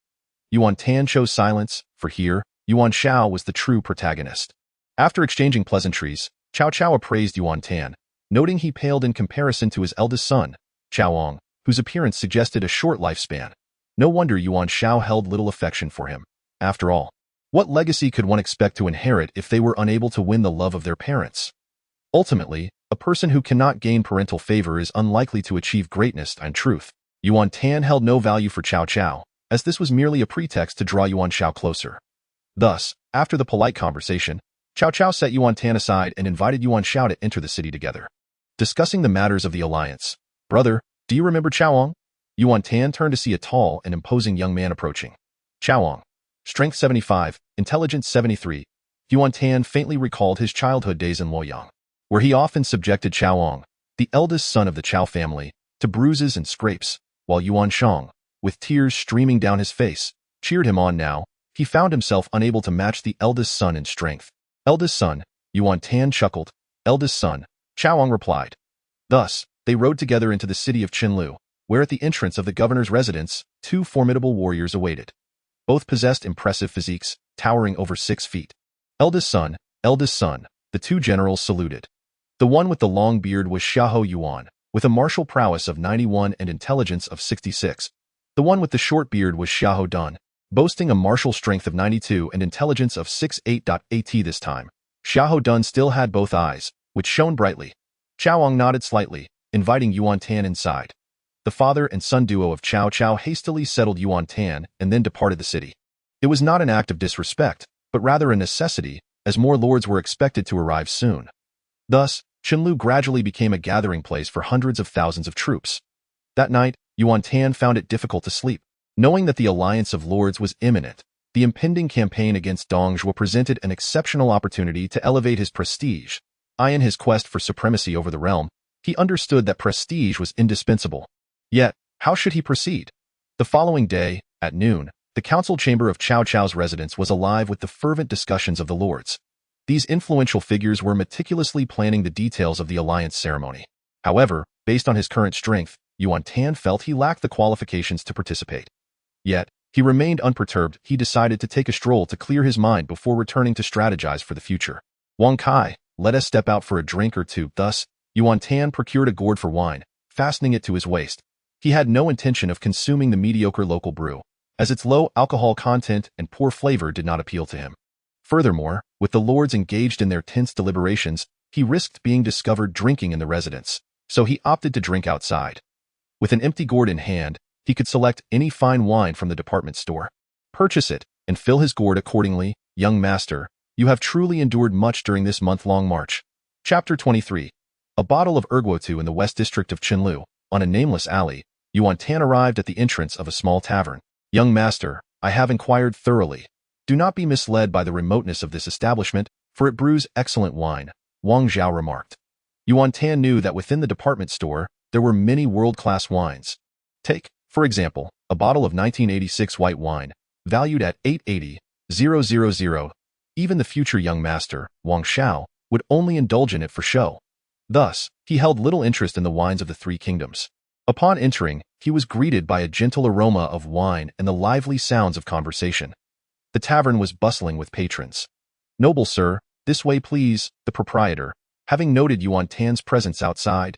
Yuan Tan chose silence, for here, Yuan Shao was the true protagonist. After exchanging pleasantries, Cao Cao appraised Yuan Tan, noting he paled in comparison to his eldest son, Chaoong, whose appearance suggested a short lifespan. No wonder Yuan Shao held little affection for him. After all, what legacy could one expect to inherit if they were unable to win the love of their parents? Ultimately, a person who cannot gain parental favor is unlikely to achieve greatness. In truth, Yuan Tan held no value for Cao Cao, as this was merely a pretext to draw Yuan Shao closer. Thus, after the polite conversation, Cao Cao set Yuan Tan aside and invited Yuan Shao to enter the city together. Discussing the matters of the alliance, brother, do you remember Chaoong? Yuan Tan turned to see a tall and imposing young man approaching. Chaoong, strength 75, intelligence 73. Yuan Tan faintly recalled his childhood days in Luoyang, where he often subjected Chaoong, the eldest son of the Cao family, to bruises and scrapes, while Yuan Shang, with tears streaming down his face, cheered him on. Now, he found himself unable to match the eldest son in strength. Eldest son, Yuan Tan chuckled. Eldest son, Chaoong replied. Thus, they rode together into the city of Chenlu, where at the entrance of the governor's residence, 2 formidable warriors awaited. Both possessed impressive physiques, towering over 6 feet. Eldest son, the 2 generals saluted. The one with the long beard was Xiahou Yuan, with a martial prowess of 91 and intelligence of 66. The one with the short beard was Xiahou Dun, boasting a martial strength of 92 and intelligence of 68. At this time, Xiahou Dun still had both eyes, which shone brightly. Chaoong nodded slightly, inviting Yuan Tan inside. The father and son duo of Cao Cao hastily settled Yuan Tan and then departed the city. It was not an act of disrespect, but rather a necessity, as more lords were expected to arrive soon. Thus, Chenlu gradually became a gathering place for hundreds of thousands of troops. That night, Yuan Tan found it difficult to sleep. Knowing that the alliance of lords was imminent, the impending campaign against Dong Zhuo presented an exceptional opportunity to elevate his prestige. In his quest for supremacy over the realm, he understood that prestige was indispensable. Yet, how should he proceed? The following day, at noon, the council chamber of Cao Cao's residence was alive with the fervent discussions of the lords. These influential figures were meticulously planning the details of the alliance ceremony. However, based on his current strength, Yuan Tan felt he lacked the qualifications to participate. Yet, he remained unperturbed. He decided to take a stroll to clear his mind before returning to strategize for the future. Wang Kai, let us step out for a drink or two. Thus, Yuan Tan procured a gourd for wine, fastening it to his waist. He had no intention of consuming the mediocre local brew, as its low alcohol content and poor flavor did not appeal to him. Furthermore, with the lords engaged in their tense deliberations, he risked being discovered drinking in the residence, so he opted to drink outside. With an empty gourd in hand, he could select any fine wine from the department store, purchase it, and fill his gourd accordingly. Young master, You have truly endured much during this month-long march. Chapter 23. A bottle of erguotu in the west district of Qinlu. On a nameless alley, Yuan Tan arrived at the entrance of a small tavern. Young master, I have inquired thoroughly. Do not be misled by the remoteness of this establishment, for it brews excellent wine, Wang Zhao remarked. Yuan Tan knew that within the department store, there were many world-class wines. Take, for example, a bottle of 1986 white wine, valued at 880,000. Even the future young master, Wang Xiao, would only indulge in it for show. Thus, he held little interest in the wines of the three kingdoms. Upon entering, he was greeted by a gentle aroma of wine and the lively sounds of conversation. The tavern was bustling with patrons. Noble sir, this way please, the proprietor, having noted Yuan Tan's presence outside,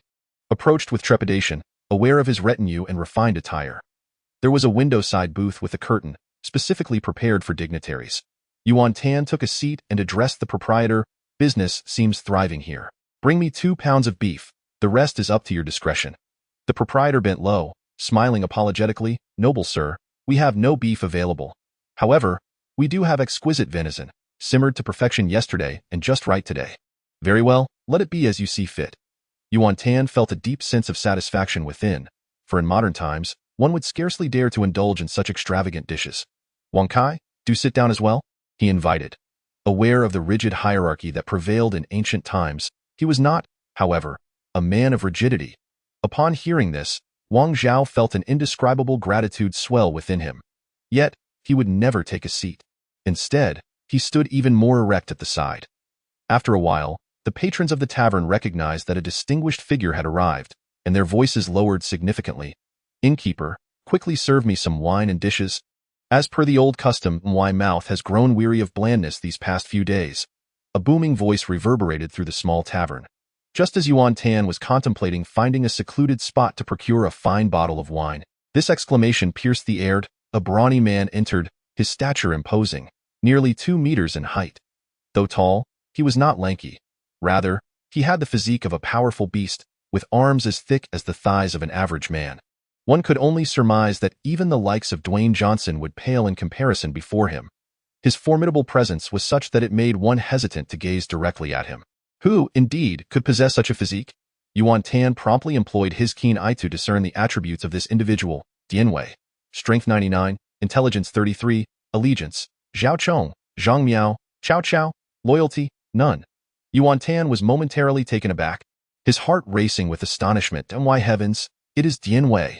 approached with trepidation, aware of his retinue and refined attire. There was a window-side booth with a curtain, specifically prepared for dignitaries. Yuan Tan took a seat and addressed the proprietor. Business seems thriving here. Bring me 2 pounds of beef. The rest is up to your discretion. The proprietor bent low, smiling apologetically. Noble sir, we have no beef available. However, we do have exquisite venison, simmered to perfection yesterday and just right today. Very well, let it be as you see fit. Yuan Tan felt a deep sense of satisfaction within, for in modern times, one would scarcely dare to indulge in such extravagant dishes. Wang Kai, do sit down as well, he invited. Aware of the rigid hierarchy that prevailed in ancient times, he was not, however, a man of rigidity. Upon hearing this, Wang Zhao felt an indescribable gratitude swell within him. Yet, he would never take a seat. Instead, he stood even more erect at the side. After a while, the patrons of the tavern recognized that a distinguished figure had arrived, and their voices lowered significantly. Innkeeper, quickly serve me some wine and dishes. As per the old custom, my mouth has grown weary of blandness these past few days. A booming voice reverberated through the small tavern. Just as Yuan Tan was contemplating finding a secluded spot to procure a fine bottle of wine, this exclamation pierced the air. A brawny man entered, his stature imposing, nearly 2 meters in height. Though tall, he was not lanky. Rather, he had the physique of a powerful beast, with arms as thick as the thighs of an average man. One could only surmise that even the likes of Dwayne Johnson would pale in comparison before him. His formidable presence was such that it made one hesitant to gaze directly at him. Who, indeed, could possess such a physique? Yuan Tan promptly employed his keen eye to discern the attributes of this individual. Dian Wei. Strength 99, Intelligence 33, Allegiance, Zhao Chong, Zhang Miao, Cao Cao, Loyalty, none. Yuan Tan was momentarily taken aback, his heart racing with astonishment. And why heavens, it is Dian Wei.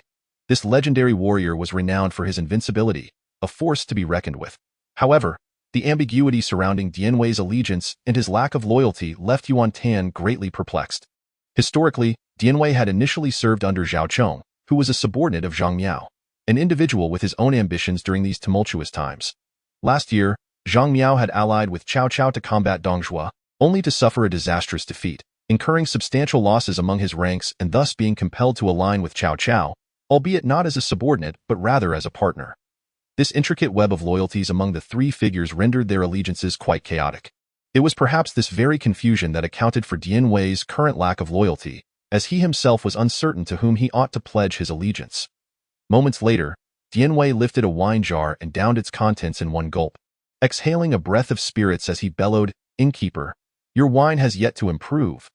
This legendary warrior was renowned for his invincibility, a force to be reckoned with. However, the ambiguity surrounding Dian Wei's allegiance and his lack of loyalty left Yuan Tan greatly perplexed. Historically, Dian Wei had initially served under Zhao Chong, who was a subordinate of Zhang Miao, an individual with his own ambitions during these tumultuous times. Last year, Zhang Miao had allied with Cao Cao to combat Dong Zhuo, only to suffer a disastrous defeat, incurring substantial losses among his ranks and thus being compelled to align with Cao Cao, albeit not as a subordinate but rather as a partner. This intricate web of loyalties among the three figures rendered their allegiances quite chaotic. It was perhaps this very confusion that accounted for Dian Wei's current lack of loyalty, as he himself was uncertain to whom he ought to pledge his allegiance. Moments later, Dian Wei lifted a wine jar and downed its contents in one gulp, exhaling a breath of spirits as he bellowed, "Innkeeper, your wine has yet to improve.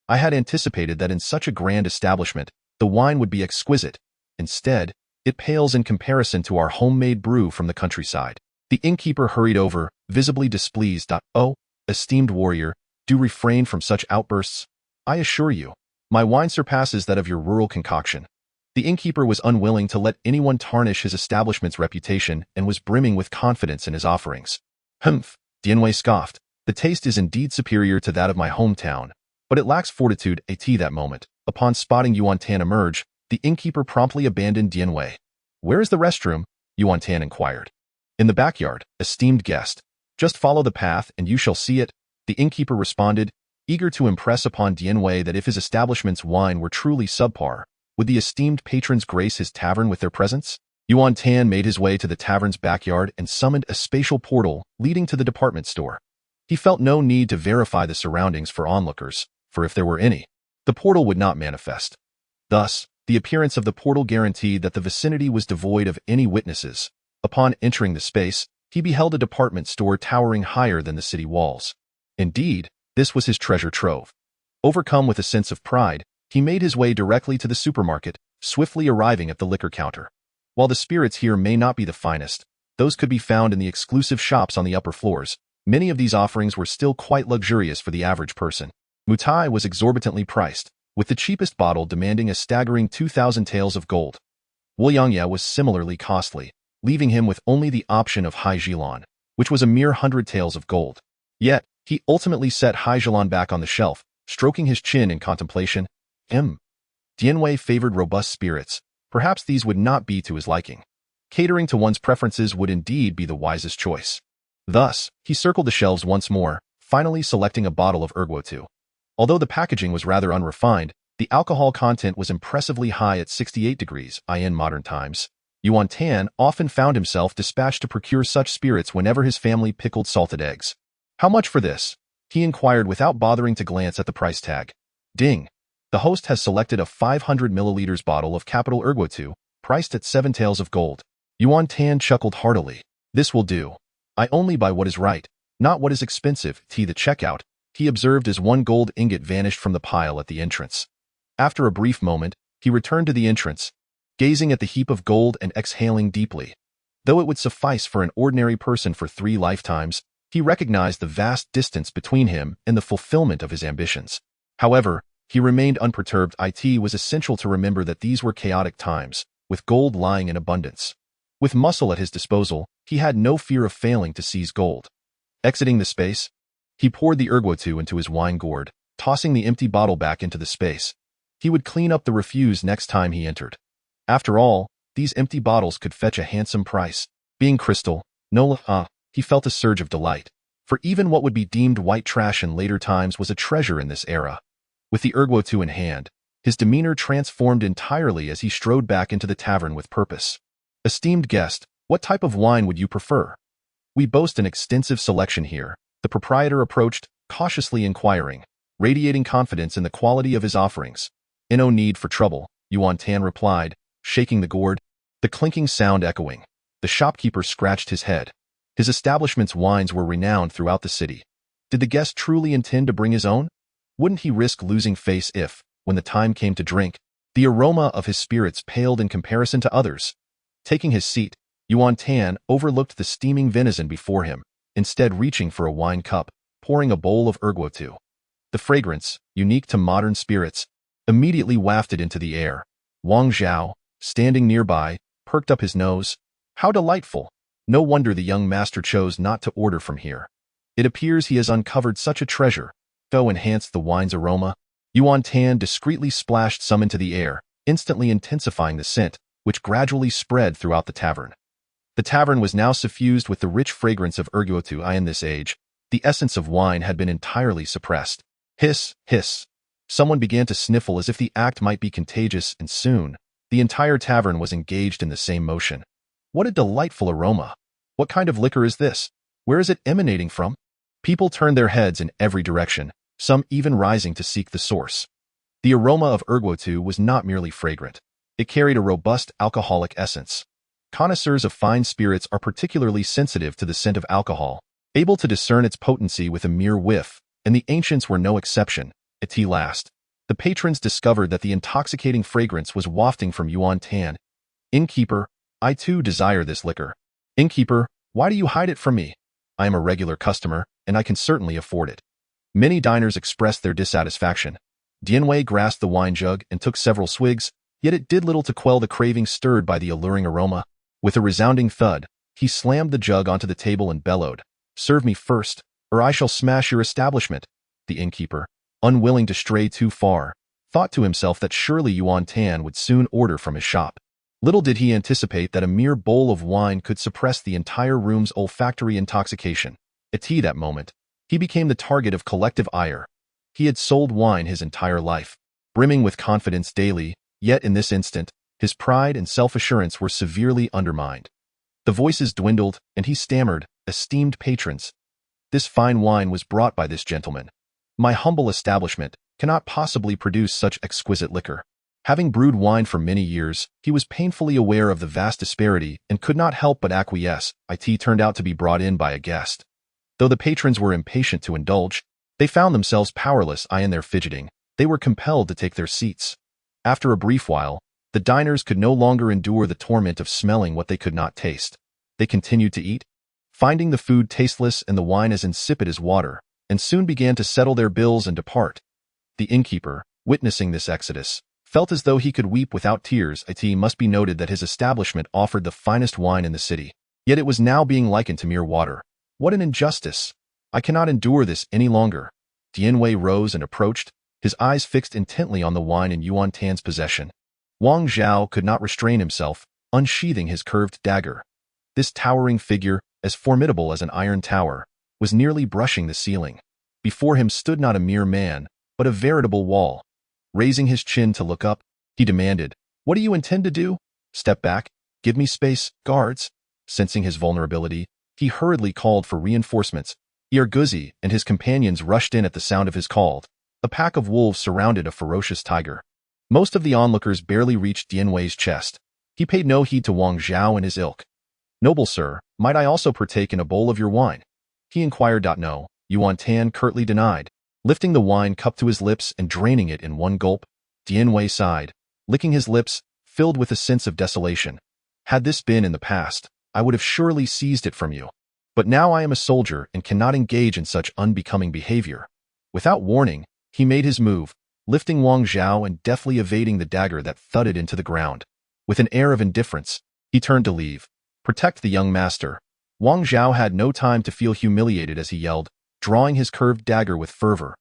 I had anticipated that in such a grand establishment, the wine would be exquisite. Instead, it pales in comparison to our homemade brew from the countryside." The innkeeper hurried over, visibly displeased. "Oh, esteemed warrior, do refrain from such outbursts. I assure you, my wine surpasses that of your rural concoction." The innkeeper was unwilling to let anyone tarnish his establishment's reputation and was brimming with confidence in his offerings. "Humph," Dian Wei scoffed. "The taste is indeed superior to that of my hometown, but it lacks fortitude." That moment, upon spotting Yuan Tan emerge, the innkeeper promptly abandoned Dian Wei. "Where is the restroom?" Yuan Tan inquired. "In the backyard, esteemed guest. Just follow the path and you shall see it," the innkeeper responded, eager to impress upon Dian Wei that if his establishment's wine were truly subpar, would the esteemed patrons grace his tavern with their presence? Yuan Tan made his way to the tavern's backyard and summoned a spatial portal leading to the department store. He felt no need to verify the surroundings for onlookers, for if there were any, the portal would not manifest. Thus, the appearance of the portal guaranteed that the vicinity was devoid of any witnesses. Upon entering the space, he beheld a department store towering higher than the city walls. Indeed, this was his treasure trove. Overcome with a sense of pride, he made his way directly to the supermarket, swiftly arriving at the liquor counter. While the spirits here may not be the finest, those could be found in the exclusive shops on the upper floors. Many of these offerings were still quite luxurious for the average person. Mutai was exorbitantly priced, with the cheapest bottle demanding a staggering 2,000 taels of gold. Wuliangye was similarly costly, leaving him with only the option of Haijilan, which was a mere 100 taels of gold. Yet, he ultimately set Haijilan back on the shelf, stroking his chin in contemplation. Dianwei favored robust spirits. Perhaps these would not be to his liking. Catering to one's preferences would indeed be the wisest choice. Thus, he circled the shelves once more, finally selecting a bottle of Erguo. Although the packaging was rather unrefined, the alcohol content was impressively high at 68 degrees in modern times. Yuan Tan often found himself dispatched to procure such spirits whenever his family pickled salted eggs. How much for this? He inquired without bothering to glance at the price tag. Ding! The host has selected a 500 milliliters bottle of capital Erguo, priced at 7 taels of gold. Yuan Tan chuckled heartily. This will do. I only buy what is right, not what is expensive. The checkout, he observed as one gold ingot vanished from the pile at the entrance. After a brief moment, he returned to the entrance, gazing at the heap of gold and exhaling deeply. Though it would suffice for an ordinary person for 3 lifetimes, he recognized the vast distance between him and the fulfillment of his ambitions. However, he remained unperturbed. It was essential to remember that these were chaotic times, with gold lying in abundance. With muscle at his disposal, he had no fear of failing to seize gold. Exiting the space, he poured the Erguo into his wine gourd, tossing the empty bottle back into the space. He would clean up the refuse next time he entered. After all, these empty bottles could fetch a handsome price. Being crystal, he felt a surge of delight. For even what would be deemed white trash in later times was a treasure in this era. With the Erguo in hand, his demeanor transformed entirely as he strode back into the tavern with purpose. Esteemed guest, what type of wine would you prefer? We boast an extensive selection here. The proprietor approached, cautiously inquiring, radiating confidence in the quality of his offerings. No need for trouble, Yuan Tan replied, shaking the gourd, the clinking sound echoing. The shopkeeper scratched his head. His establishment's wines were renowned throughout the city. Did the guest truly intend to bring his own? Wouldn't he risk losing face if, when the time came to drink, the aroma of his spirits paled in comparison to others? Taking his seat, Yuan Tan overlooked the steaming venison before him, instead reaching for a wine cup, pouring a bowl of Erguo. The fragrance, unique to modern spirits, immediately wafted into the air. Wang Zhao, standing nearby, perked up his nose. How delightful! No wonder the young master chose not to order from here. It appears he has uncovered such a treasure. Though enhanced the wine's aroma, Yuan Tan discreetly splashed some into the air, instantly intensifying the scent, which gradually spread throughout the tavern. The tavern was now suffused with the rich fragrance of Erguo. In this age, the essence of wine had been entirely suppressed. Hiss, hiss. Someone began to sniffle as if the act might be contagious, and soon, the entire tavern was engaged in the same motion. What a delightful aroma! What kind of liquor is this? Where is it emanating from? People turned their heads in every direction, some even rising to seek the source. The aroma of Erguo was not merely fragrant. It carried a robust alcoholic essence. Connoisseurs of fine spirits are particularly sensitive to the scent of alcohol, able to discern its potency with a mere whiff, and the ancients were no exception. At last, the patrons discovered that the intoxicating fragrance was wafting from Yuan Tan. Innkeeper, I too desire this liquor. Innkeeper, why do you hide it from me? I am a regular customer, and I can certainly afford it. Many diners expressed their dissatisfaction. Dianwei grasped the wine jug and took several swigs, yet it did little to quell the craving stirred by the alluring aroma. With a resounding thud, he slammed the jug onto the table and bellowed, "Serve me first, or I shall smash your establishment." The innkeeper, unwilling to stray too far, thought to himself that surely Yuan Tan would soon order from his shop. Little did he anticipate that a mere bowl of wine could suppress the entire room's olfactory intoxication. At that moment, he became the target of collective ire. He had sold wine his entire life, brimming with confidence daily, yet in this instant, his pride and self-assurance were severely undermined. The voices dwindled, and he stammered, "Esteemed patrons, this fine wine was brought by this gentleman. My humble establishment cannot possibly produce such exquisite liquor." Having brewed wine for many years, he was painfully aware of the vast disparity and could not help but acquiesce. It turned out to be brought in by a guest. Though the patrons were impatient to indulge, they found themselves powerless in their fidgeting. They were compelled to take their seats. After a brief while, the diners could no longer endure the torment of smelling what they could not taste. They continued to eat, finding the food tasteless and the wine as insipid as water, and soon began to settle their bills and depart. The innkeeper, witnessing this exodus, felt as though he could weep without tears. It must be noted that his establishment offered the finest wine in the city, yet it was now being likened to mere water. What an injustice! I cannot endure this any longer. Dian Wei rose and approached, his eyes fixed intently on the wine in Yuan Tan's possession. Wang Zhao could not restrain himself, unsheathing his curved dagger. This towering figure, as formidable as an iron tower, was nearly brushing the ceiling. Before him stood not a mere man, but a veritable wall. Raising his chin to look up, he demanded, "What do you intend to do? Step back, give me space, guards." Sensing his vulnerability, he hurriedly called for reinforcements. Guzi and his companions rushed in at the sound of his call. A pack of wolves surrounded a ferocious tiger. Most of the onlookers barely reached Dian Wei's chest. He paid no heed to Wang Zhao and his ilk. "Noble sir, might I also partake in a bowl of your wine?" he inquired. "No," Yuan Tan curtly denied. Lifting the wine cup to his lips and draining it in one gulp, Dian Wei sighed, licking his lips, filled with a sense of desolation. "Had this been in the past, I would have surely seized it from you. But now I am a soldier and cannot engage in such unbecoming behavior." Without warning, he made his move, lifting Wang Zhao and deftly evading the dagger that thudded into the ground. With an air of indifference, he turned to leave. "Protect the young master." Wang Zhao had no time to feel humiliated as he yelled, drawing his curved dagger with fervor.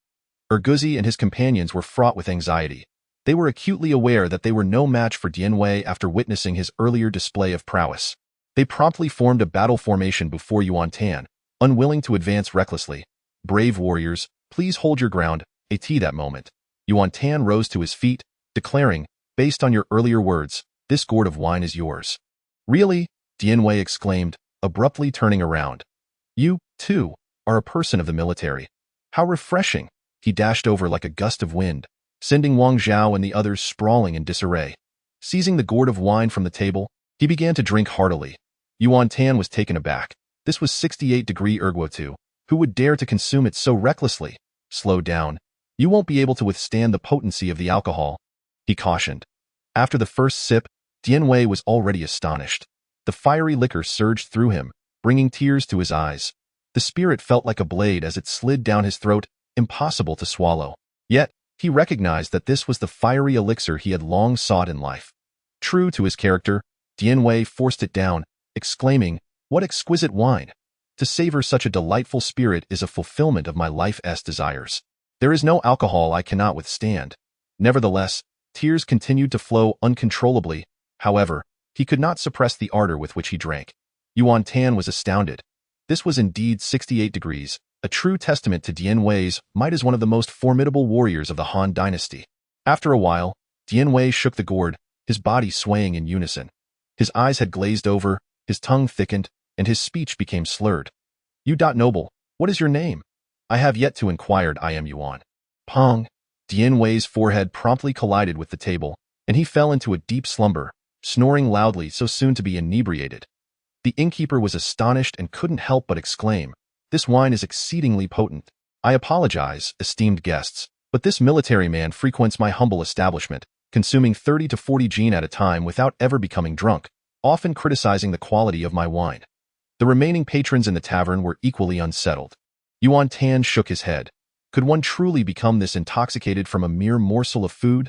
Guzi and his companions were fraught with anxiety. They were acutely aware that they were no match for Dian Wei after witnessing his earlier display of prowess. They promptly formed a battle formation before Yuan Tan, unwilling to advance recklessly. "Brave warriors, please hold your ground." That moment, Yuan Tan rose to his feet, declaring, "Based on your earlier words, this gourd of wine is yours." "Really?" Dian Wei exclaimed, abruptly turning around. "You, too, are a person of the military. How refreshing!" He dashed over like a gust of wind, sending Wang Zhao and the others sprawling in disarray. Seizing the gourd of wine from the table, he began to drink heartily. Yuan Tan was taken aback. This was 68-degree erguotu. Who would dare to consume it so recklessly? "Slow down. You won't be able to withstand the potency of the alcohol," he cautioned. After the first sip, Dian Wei was already astonished. The fiery liquor surged through him, bringing tears to his eyes. The spirit felt like a blade as it slid down his throat, impossible to swallow. Yet, he recognized that this was the fiery elixir he had long sought in life. True to his character, Dian Wei forced it down, exclaiming, "What exquisite wine! To savor such a delightful spirit is a fulfillment of my life's desires. There is no alcohol I cannot withstand." Nevertheless, tears continued to flow uncontrollably. However, he could not suppress the ardor with which he drank. Yuan Tan was astounded. This was indeed 68 degrees, a true testament to Dian Wei's might as one of the most formidable warriors of the Han dynasty. After a while, Dian Wei shook the gourd, his body swaying in unison. His eyes had glazed over, his tongue thickened, and his speech became slurred. "You, noble, what is your name?" "I have yet to inquire. I am Yuan." "Pong." Dian Wei's forehead promptly collided with the table, and he fell into a deep slumber, snoring loudly so soon to be inebriated. The innkeeper was astonished and couldn't help but exclaim, "This wine is exceedingly potent. I apologize, esteemed guests, but this military man frequents my humble establishment, consuming 30 to 40 jin at a time without ever becoming drunk, often criticizing the quality of my wine." The remaining patrons in the tavern were equally unsettled. Yuan Tan shook his head. Could one truly become this intoxicated from a mere morsel of food?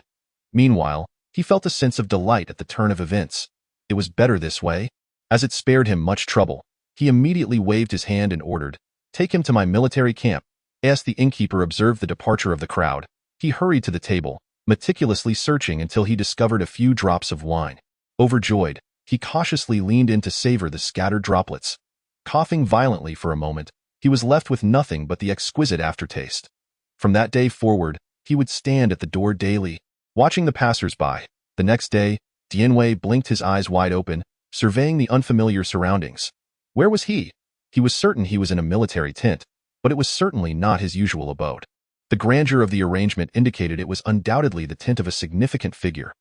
Meanwhile, he felt a sense of delight at the turn of events. It was better this way, as it spared him much trouble. He immediately waved his hand and ordered, "Take him to my military camp." As the innkeeper observed the departure of the crowd, he hurried to the table, meticulously searching until he discovered a few drops of wine. Overjoyed, he cautiously leaned in to savor the scattered droplets. Coughing violently for a moment, he was left with nothing but the exquisite aftertaste. From that day forward, he would stand at the door daily, watching the passers-by. The next day, Dian Wei blinked his eyes wide open, surveying the unfamiliar surroundings. Where was he? He was certain he was in a military tent, but it was certainly not his usual abode. The grandeur of the arrangement indicated it was undoubtedly the tint of a significant figure.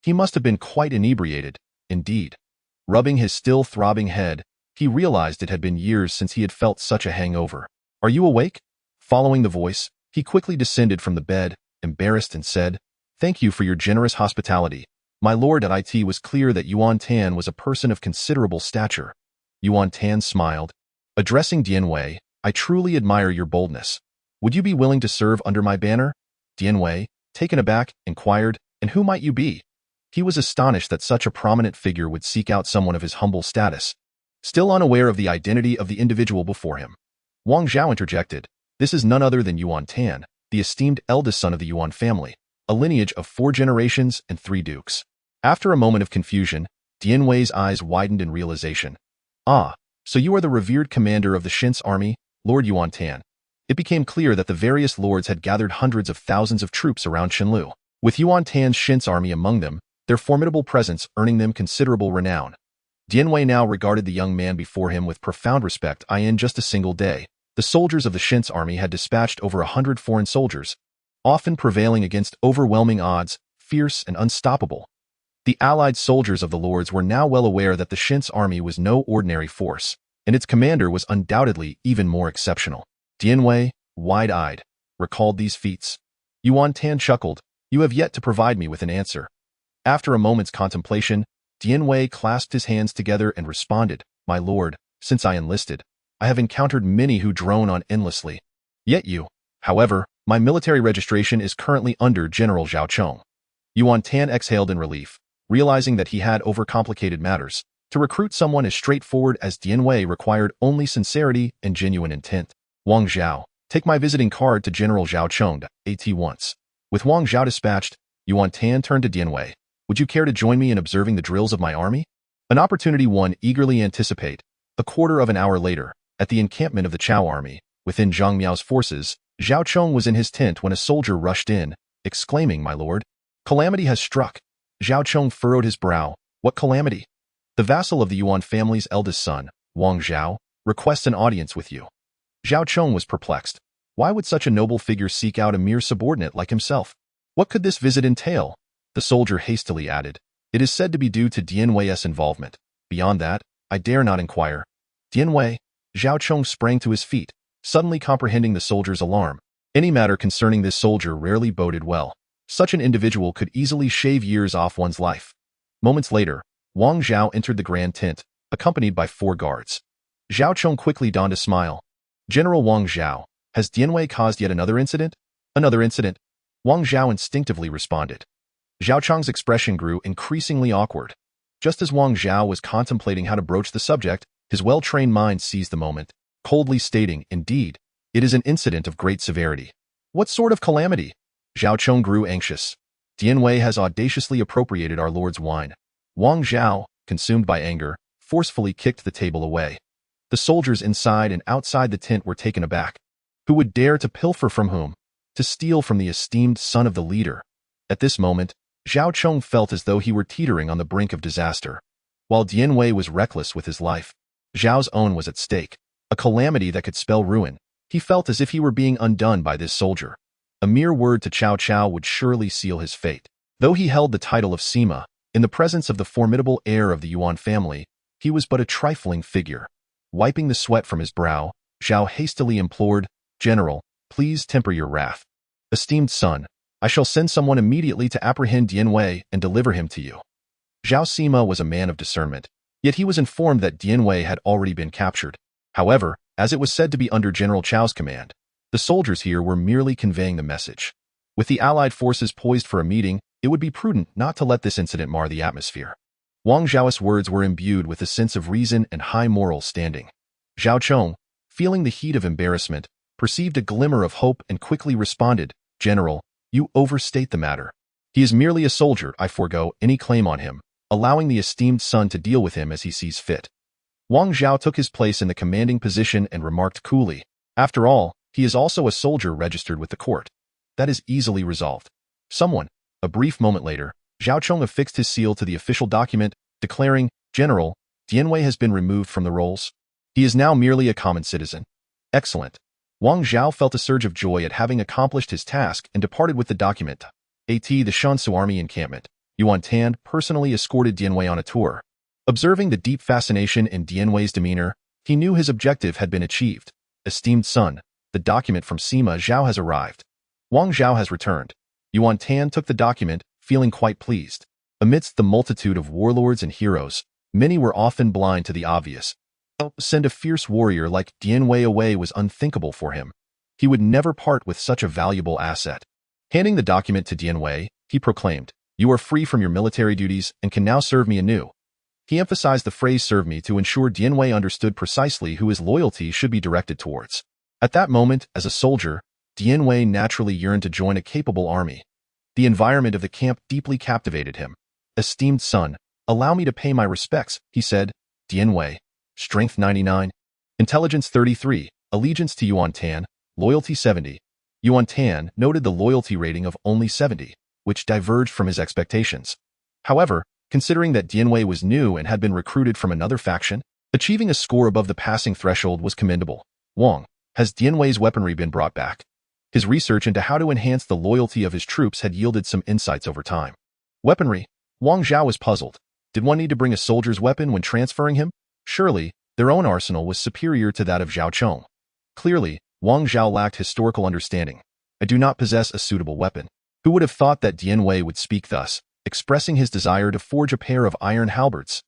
He must have been quite inebriated, indeed. Rubbing his still throbbing head, he realized it had been years since he had felt such a hangover. "Are you awake?" Following the voice, he quickly descended from the bed, embarrassed, and said, "Thank you for your generous hospitality. My lord." It was clear that Yuan Tan was a person of considerable stature. Yuan Tan smiled. Addressing Dian Wei, "I truly admire your boldness. Would you be willing to serve under my banner?" Dian Wei, taken aback, inquired, "And who might you be?" He was astonished that such a prominent figure would seek out someone of his humble status, still unaware of the identity of the individual before him. Wang Zhao interjected, "This is none other than Yuan Tan, the esteemed eldest son of the Yuan family, a lineage of 4 generations and 3 dukes." After a moment of confusion, Dian Wei's eyes widened in realization. "Ah, so you are the revered commander of the Shin's army, Lord Yuan Tan." It became clear that the various lords had gathered hundreds of thousands of troops around Shenlu, with Yuan Tan's Shin's army among them, their formidable presence earning them considerable renown. Dian Wei now regarded the young man before him with profound respect. In just a single day, the soldiers of the Shin's army had dispatched over 100 foreign soldiers, often prevailing against overwhelming odds, fierce and unstoppable. The allied soldiers of the lords were now well aware that the Shin's army was no ordinary force, and its commander was undoubtedly even more exceptional. Dian Wei, wide-eyed, recalled these feats. Yuan Tan chuckled, "You have yet to provide me with an answer." After a moment's contemplation, Dian Wei clasped his hands together and responded, "My lord, since I enlisted, I have encountered many who drone on endlessly. Yet you, however, my military registration is currently under General Zhao Chong." Yuan Tan exhaled in relief, realizing that he had overcomplicated matters. To recruit someone as straightforward as Dian Wei required only sincerity and genuine intent. "Wang Zhao, take my visiting card to General Zhao Chong at once." With Wang Zhao dispatched, Yuan Tan turned to Dian Wei. "Would you care to join me in observing the drills of my army?" An opportunity one eagerly anticipate. A quarter of an hour later, at the encampment of the Chao army, within Zhang Miao's forces, Zhao Chong was in his tent when a soldier rushed in, exclaiming, "My lord, calamity has struck." Zhao Chong furrowed his brow. "What calamity?" "The vassal of the Yuan family's eldest son, Wang Zhao, requests an audience with you." Zhao Chong was perplexed. Why would such a noble figure seek out a mere subordinate like himself? What could this visit entail? The soldier hastily added, "It is said to be due to Dian Wei's involvement. Beyond that, I dare not inquire." "Dian Wei?" Zhao Chong sprang to his feet, suddenly comprehending the soldier's alarm. Any matter concerning this soldier rarely boded well. Such an individual could easily shave years off one's life. Moments later, Wang Zhao entered the grand tent, accompanied by 4 guards. Zhao Chong quickly donned a smile. "General Wang Zhao, has Dian Wei caused yet another incident?" "Another incident?" Wang Zhao instinctively responded. Zhao Chong's expression grew increasingly awkward. Just as Wang Zhao was contemplating how to broach the subject, his well-trained mind seized the moment, coldly stating, "Indeed, it is an incident of great severity." "What sort of calamity?" Zhao Chong grew anxious. "Dian Wei has audaciously appropriated our lord's wine." Wang Zhao, consumed by anger, forcefully kicked the table away. The soldiers inside and outside the tent were taken aback. Who would dare to pilfer from whom? To steal from the esteemed son of the leader? At this moment, Zhao Chong felt as though he were teetering on the brink of disaster. While Dian Wei was reckless with his life, Zhao's own was at stake, a calamity that could spell ruin. He felt as if he were being undone by this soldier. A mere word to Cao Cao would surely seal his fate. Though he held the title of Sima, in the presence of the formidable heir of the Yuan family, he was but a trifling figure. Wiping the sweat from his brow, Zhao hastily implored, "General, please temper your wrath. Esteemed son, I shall send someone immediately to apprehend Dian Wei and deliver him to you." Zhao Sima was a man of discernment, yet he was informed that Dian Wei had already been captured. However, as it was said to be under General Chao's command, the soldiers here were merely conveying the message. With the allied forces poised for a meeting, it would be prudent not to let this incident mar the atmosphere. Wang Zhao's words were imbued with a sense of reason and high moral standing. Zhao Chong, feeling the heat of embarrassment, perceived a glimmer of hope and quickly responded, "General, you overstate the matter. He is merely a soldier. I forego any claim on him, allowing the esteemed son to deal with him as he sees fit." Wang Zhao took his place in the commanding position and remarked coolly, "After all, he is also a soldier registered with the court. That is easily resolved." A brief moment later, Zhao Chong affixed his seal to the official document, declaring, "General, Dian Wei has been removed from the rolls. He is now merely a common citizen." "Excellent. Wang Zhao felt a surge of joy at having accomplished his task and departed with the document. The Shansu army encampment. Yuan Tan personally escorted Dian Wei on a tour. Observing the deep fascination in Dian Wei's demeanor, he knew his objective had been achieved. Esteemed son, the document from Sima Zhao has arrived. Wang Zhao has returned. Yuan Tan took the document, feeling quite pleased. Amidst the multitude of warlords and heroes, many were often blind to the obvious. Send a fierce warrior like Dian Wei away was unthinkable for him. He would never part with such a valuable asset. Handing the document to Dian Wei, he proclaimed, "You are free from your military duties and can now serve me anew." He emphasized the phrase "serve me" to ensure Dian Wei understood precisely who his loyalty should be directed towards. At that moment, as a soldier, Dian Wei naturally yearned to join a capable army. The environment of the camp deeply captivated him. "Esteemed son, allow me to pay my respects," he said. Dian Wei. Strength 99. Intelligence 33. Allegiance to Yuan Tan. Loyalty 70. Yuan Tan noted the loyalty rating of only 70, which diverged from his expectations. However, considering that Dian Wei was new and had been recruited from another faction, achieving a score above the passing threshold was commendable. Wang, has Dian Wei's weaponry been brought back? His research into how to enhance the loyalty of his troops had yielded some insights over time. Weaponry? Wang Zhao was puzzled. Did one need to bring a soldier's weapon when transferring him? Surely, their own arsenal was superior to that of Zhao Chong. Clearly, Wang Zhao lacked historical understanding. "I do not possess a suitable weapon." Who would have thought that Dian Wei would speak thus, expressing his desire to forge a pair of iron halberds?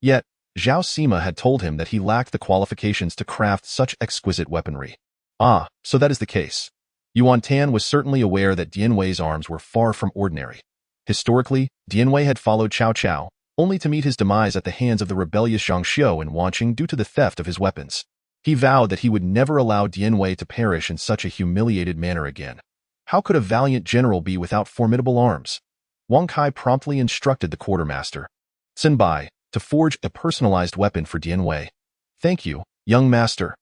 Yet, Zhao Sima had told him that he lacked the qualifications to craft such exquisite weaponry. Ah, so that is the case. Yuan Tan was certainly aware that Dian Wei's arms were far from ordinary. Historically, Dian Wei had followed Cao Cao, only to meet his demise at the hands of the rebellious Zhang Xiu in Wanqing due to the theft of his weapons. He vowed that he would never allow Dian Wei to perish in such a humiliated manner again. How could a valiant general be without formidable arms? Wang Kai promptly instructed the quartermaster, Sun Bai, to forge a personalized weapon for Dian Wei. "Thank you, young master."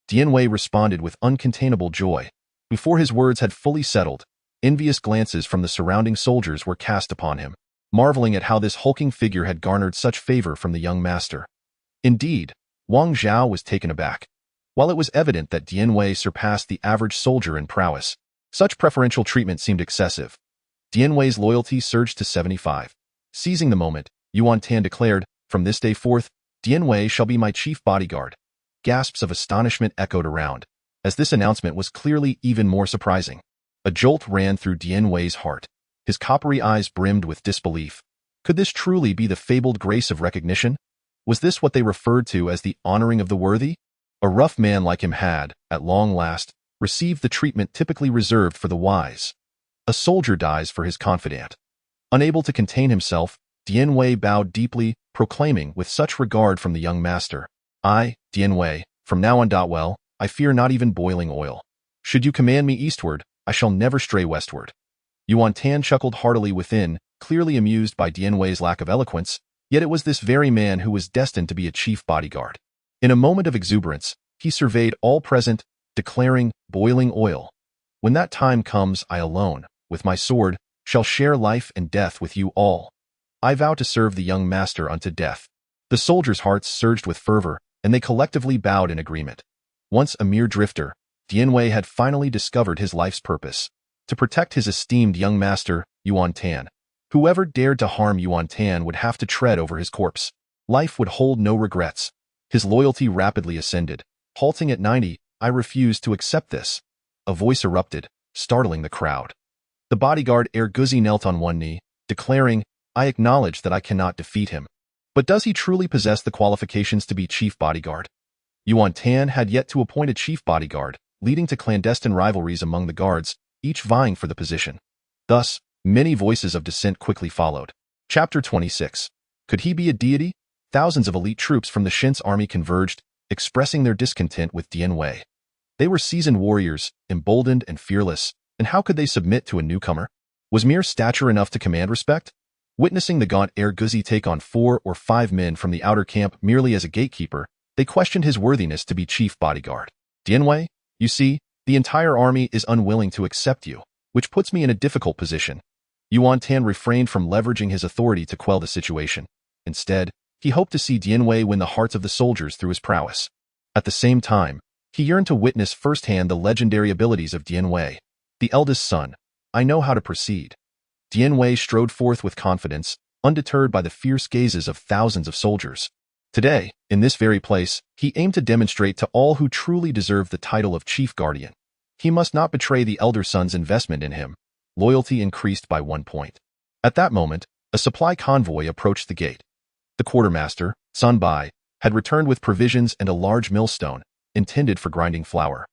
Dian Wei responded with uncontainable joy. Before his words had fully settled, envious glances from the surrounding soldiers were cast upon him, marveling at how this hulking figure had garnered such favor from the young master. Indeed, Wang Zhao was taken aback. While it was evident that Dian Wei surpassed the average soldier in prowess, such preferential treatment seemed excessive. Dian Wei's loyalty surged to 75. Seizing the moment, Yuan Tan declared, "From this day forth, Dian Wei shall be my chief bodyguard." Gasps of astonishment echoed around, as this announcement was clearly even more surprising. A jolt ran through Dian Wei's heart. His coppery eyes brimmed with disbelief. Could this truly be the fabled grace of recognition? Was this what they referred to as the honoring of the worthy? A rough man like him had, at long last, received the treatment typically reserved for the wise. A soldier dies for his confidant. Unable to contain himself, Dian Wei bowed deeply, proclaiming with such regard from the young master, "I, Dian Wei, from now on well, I fear not even boiling oil. Should you command me eastward, I shall never stray westward." Yuan Tan chuckled heartily within, clearly amused by Dian Wei's lack of eloquence, yet it was this very man who was destined to be a chief bodyguard. In a moment of exuberance, he surveyed all present, declaring, "Boiling oil. When that time comes, I alone, with my sword, shall share life and death with you all. I vow to serve the young master unto death." The soldiers' hearts surged with fervor, and they collectively bowed in agreement. Once a mere drifter, Dian Wei had finally discovered his life's purpose: to protect his esteemed young master, Yuan Tan. Whoever dared to harm Yuan Tan would have to tread over his corpse. Life would hold no regrets. His loyalty rapidly ascended. Halting at 90, "I refuse to accept this." A voice erupted, startling the crowd. The bodyguard Erguzi knelt on one knee, declaring, "I acknowledge that I cannot defeat him. But does he truly possess the qualifications to be chief bodyguard?" Yuan Tan had yet to appoint a chief bodyguard, leading to clandestine rivalries among the guards, each vying for the position. Thus, many voices of dissent quickly followed. Chapter 26. Could he be a deity? Thousands of elite troops from the Shin's army converged, expressing their discontent with Dian Wei. They were seasoned warriors, emboldened and fearless, and how could they submit to a newcomer? Was mere stature enough to command respect? Witnessing the gaunt Erguzi take on 4 or 5 men from the outer camp merely as a gatekeeper, they questioned his worthiness to be chief bodyguard. "Dian Wei, you see, the entire army is unwilling to accept you, which puts me in a difficult position." Yuan Tan refrained from leveraging his authority to quell the situation. Instead, he hoped to see Dian Wei win the hearts of the soldiers through his prowess. At the same time, He yearned to witness firsthand the legendary abilities of Dian Wei, the eldest son. I know how to proceed. Dian Wei strode forth with confidence, undeterred by the fierce gazes of thousands of soldiers. Today, in this very place, he aimed to demonstrate to all who truly deserved the title of Chief Guardian. He must not betray the elder son's investment in him. Loyalty increased by 1 point. At that moment, a supply convoy approached the gate. The quartermaster, Sun Bai, had returned with provisions and a large millstone, intended for grinding flour.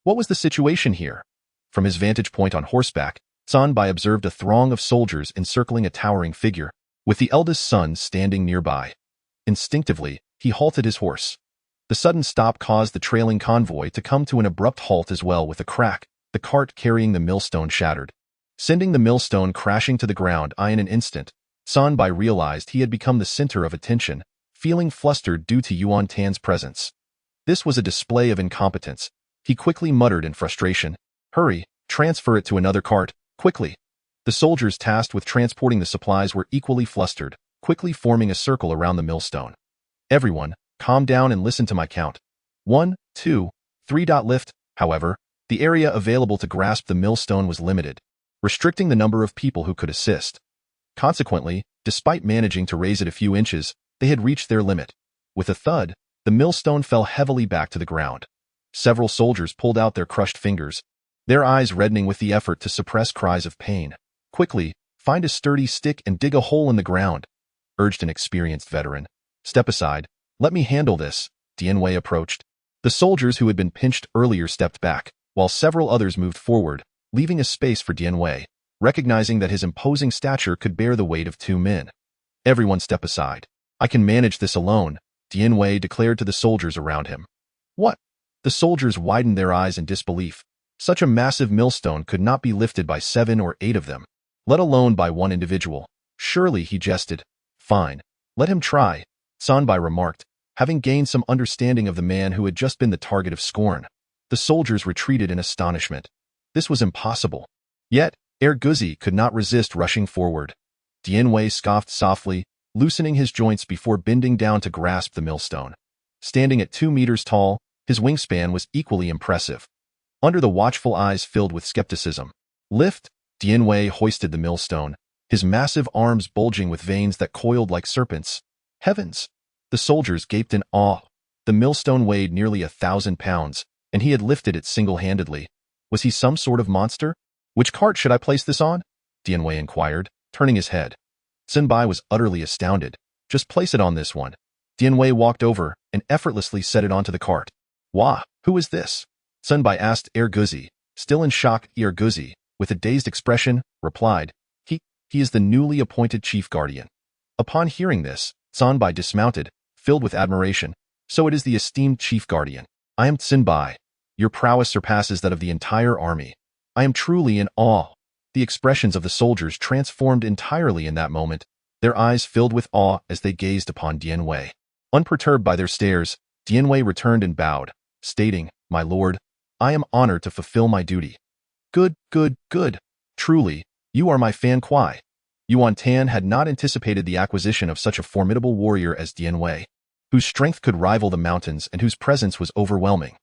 What was the situation here? From his vantage point on horseback, Sun Bai observed a throng of soldiers encircling a towering figure, with the eldest son standing nearby. Instinctively, he halted his horse. The sudden stop caused the trailing convoy to come to an abrupt halt as well. With a crack, the cart carrying the millstone shattered, sending the millstone crashing to the ground. In an instant, Sun Bai realized he had become the center of attention, feeling flustered due to Yuan Tan's presence. This was a display of incompetence. He quickly muttered in frustration, "Hurry, transfer it to another cart, quickly." The soldiers tasked with transporting the supplies were equally flustered, quickly forming a circle around the millstone. "Everyone, calm down and listen to my count. 1, 2, 3. Lift." However, the area available to grasp the millstone was limited, restricting the number of people who could assist. Consequently, despite managing to raise it a few inches, they had reached their limit. With a thud, the millstone fell heavily back to the ground. Several soldiers pulled out their crushed fingers, their eyes reddening with the effort to suppress cries of pain. "Quickly, find a sturdy stick and dig a hole in the ground," urged an experienced veteran. "Step aside. Let me handle this." Dian Wei approached. The soldiers who had been pinched earlier stepped back, while several others moved forward, leaving a space for Dian Wei, recognizing that his imposing stature could bear the weight of 2 men. "Everyone step aside. I can manage this alone," Dian Wei declared to the soldiers around him. "What?" The soldiers widened their eyes in disbelief. Such a massive millstone could not be lifted by 7 or 8 of them, let alone by one individual. "Surely," he jested. "Fine. Let him try," Sun Bai remarked, having gained some understanding of the man who had just been the target of scorn. The soldiers retreated in astonishment. This was impossible. Yet, Guzi could not resist rushing forward. Dian Wei scoffed softly, loosening his joints before bending down to grasp the millstone. Standing at 2 meters tall, his wingspan was equally impressive. Under the watchful eyes filled with skepticism, "Lift." Dian Wei hoisted the millstone, his massive arms bulging with veins that coiled like serpents. "Heavens!" The soldiers gaped in awe. The millstone weighed nearly 1,000 pounds, and he had lifted it single-handedly. Was he some sort of monster? "Which cart should I place this on?" Dian Wei inquired, turning his head. Sun Bai was utterly astounded. "Just place it on this one." Dian Wei walked over and effortlessly set it onto the cart. "Wah, who is this?" Sun Bai asked Guzi. Still in shock, Guzi, with a dazed expression, replied, He is the newly appointed chief guardian." Upon hearing this, Sun Bai dismounted, filled with admiration. "So it is the esteemed chief guardian. I am Sun Bai. Your prowess surpasses that of the entire army. I am truly in awe." The expressions of the soldiers transformed entirely in that moment, their eyes filled with awe as they gazed upon Dian Wei. Unperturbed by their stares, Dian Wei returned and bowed, stating, "My lord, I am honored to fulfill my duty." Good. Truly, you are my fan Kuai." Yuan Tan had not anticipated the acquisition of such a formidable warrior as Dian Wei, whose strength could rival the mountains and whose presence was overwhelming.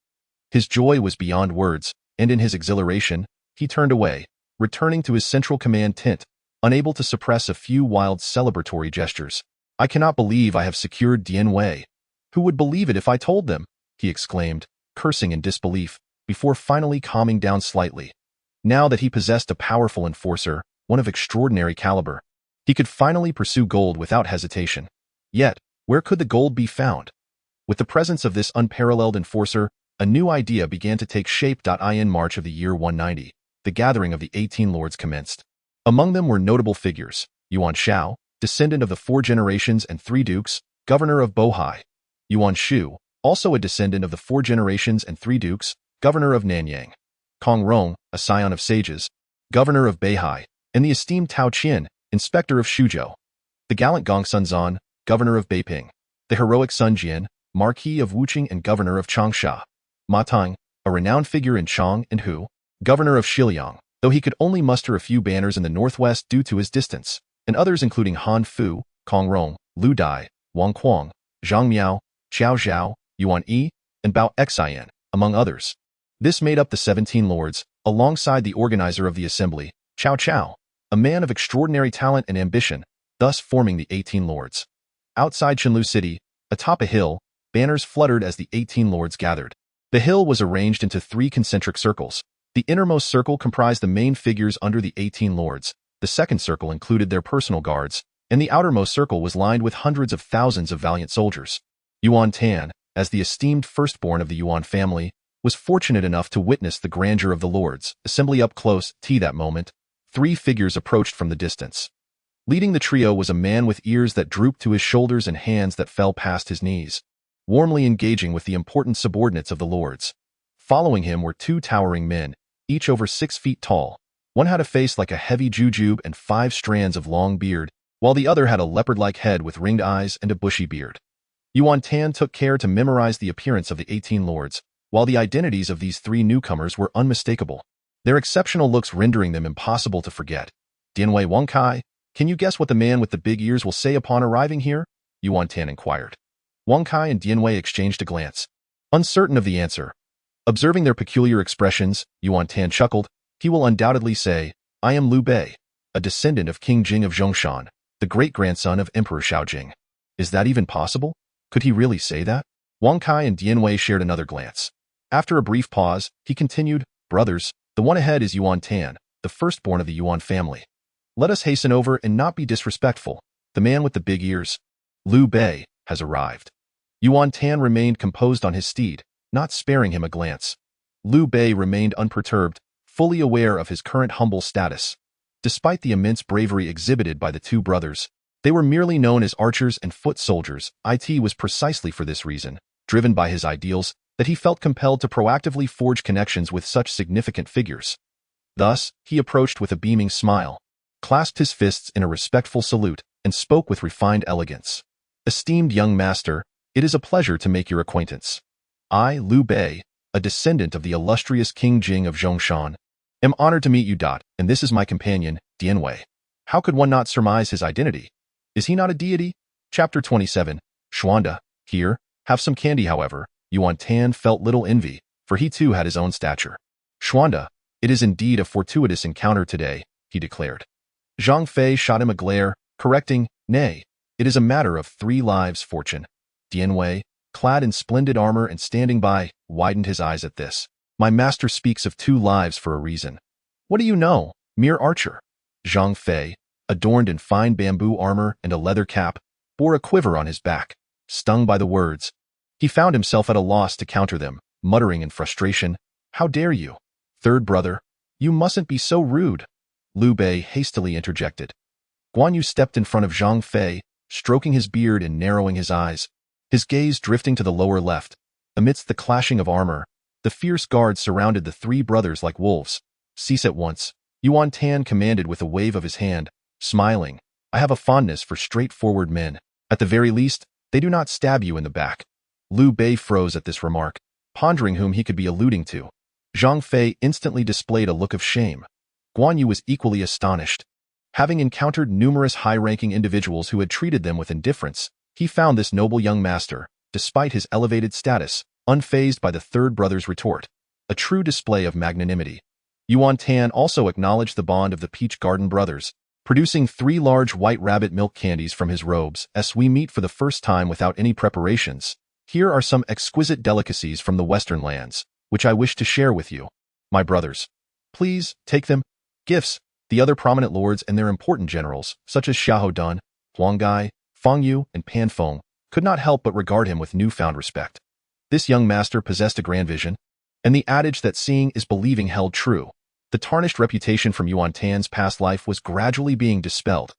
His joy was beyond words, and in his exhilaration, he turned away, returning to his central command tent, unable to suppress a few wild celebratory gestures. "I cannot believe I have secured Dian Wei. Who would believe it if I told them?" he exclaimed, cursing in disbelief, before finally calming down slightly. Now that he possessed a powerful enforcer, one of extraordinary caliber, he could finally pursue gold without hesitation. Yet, where could the gold be found? With the presence of this unparalleled enforcer, a new idea began to take shape. In March of the year 190, the gathering of the 18 lords commenced. Among them were notable figures: Yuan Shao, descendant of the 4 generations and 3 dukes, governor of Bohai; Yuan Shu, also a descendant of the 4 generations and 3 dukes, governor of Nanyang; Kong Rong, a scion of sages, governor of Beihai; and the esteemed Tao Qian, inspector of Shuzhou; the gallant Gong Sunzan, governor of Beiping; the heroic Sun Jian, marquis of Wuqing and governor of Changsha; Ma Tang, a renowned figure in Chang and Hu, governor of Xiliang, though he could only muster a few banners in the northwest due to his distance, and others including Han Fu, Kong Rong, Lu Dai, Wang Quang, Zhang Miao, Xiao Zhao, Yuan Yi, and Bao Xian, among others. This made up the 17 lords, alongside the organizer of the assembly, Cao Cao, a man of extraordinary talent and ambition, thus forming the 18 lords. Outside Qianlu City, atop a hill, banners fluttered as the 18 lords gathered. The hill was arranged into 3 concentric circles. The innermost circle comprised the main figures under the 18 lords, the second circle included their personal guards, and the outermost circle was lined with hundreds of thousands of valiant soldiers. Yuan Tan, as the esteemed firstborn of the Yuan family, was fortunate enough to witness the grandeur of the lords' assembly up close. That moment, 3 figures approached from the distance. Leading the trio was a man with ears that drooped to his shoulders and hands that fell past his knees, warmly engaging with the important subordinates of the lords. Following him were 2 towering men, each over 6 feet tall. One had a face like a heavy jujube and 5 strands of long beard, while the other had a leopard-like head with ringed eyes and a bushy beard. Yuan Tan took care to memorize the appearance of the 18 lords, while the identities of these 3 newcomers were unmistakable, their exceptional looks rendering them impossible to forget. Dianwei Wangkai, can you guess what the man with the big ears will say upon arriving here? Yuan Tan inquired. Wangkai and Dianwei exchanged a glance, uncertain of the answer. Observing their peculiar expressions, Yuan Tan chuckled. He will undoubtedly say, I am Liu Bei, a descendant of King Jing of Zhongshan, the great-grandson of Emperor Shaojing. Is that even possible? Could he really say that? Wangkai and Dianwei shared another glance. After a brief pause, he continued, Brothers, the one ahead is Yuan Tan, the firstborn of the Yuan family. Let us hasten over and not be disrespectful. The man with the big ears, Liu Bei, has arrived. Yuan Tan remained composed on his steed, not sparing him a glance. Liu Bei remained unperturbed, fully aware of his current humble status. Despite the immense bravery exhibited by the 2 brothers, they were merely known as archers and foot soldiers. It was precisely for this reason, driven by his ideals, that he felt compelled to proactively forge connections with such significant figures. Thus, he approached with a beaming smile, clasped his fists in a respectful salute, and spoke with refined elegance. Esteemed young master, it is a pleasure to make your acquaintance. I, Liu Bei, a descendant of the illustrious King Jing of Zhongshan, am honored to meet you. And this is my companion, Dianwei. How could one not surmise his identity? Is he not a deity? Chapter 27, Xuanda, here, have some candy. However, Yuan Tan felt little envy, for he too had his own stature. Xuanda, it is indeed a fortuitous encounter today, he declared. Zhang Fei shot him a glare, correcting, Nay, it is a matter of 3 lives' fortune. Dianwei, clad in splendid armor and standing by, widened his eyes at this. My master speaks of 2 lives for a reason. What do you know, mere archer? Zhang Fei, adorned in fine bamboo armor and a leather cap, bore a quiver on his back. Stung by the words, he found himself at a loss to counter them, muttering in frustration, How dare you? Third brother, you mustn't be so rude. Liu Bei hastily interjected. Guan Yu stepped in front of Zhang Fei, stroking his beard and narrowing his eyes, his gaze drifting to the lower left. Amidst the clashing of armor, the fierce guards surrounded the 3 brothers like wolves. Cease at once, Yuan Tan commanded with a wave of his hand, smiling. I have a fondness for straightforward men. At the very least, they do not stab you in the back. Liu Bei froze at this remark, pondering whom he could be alluding to. Zhang Fei instantly displayed a look of shame. Guan Yu was equally astonished. Having encountered numerous high-ranking individuals who had treated them with indifference, he found this noble young master, despite his elevated status, unfazed by the 3rd brother's retort. A true display of magnanimity. Yuan Tan also acknowledged the bond of the Peach Garden brothers, producing 3 large white rabbit milk candies from his robes. As we meet for the first time without any preparations, here are some exquisite delicacies from the western lands, which I wish to share with you, my brothers. Please, take them. Gifts. The other prominent lords and their important generals, such as Xiahou Dun, Huang Gai, Fang Yu, and Pan Feng, could not help but regard him with newfound respect. This young master possessed a grand vision, and the adage that seeing is believing held true. The tarnished reputation from Yuan Tan's past life was gradually being dispelled.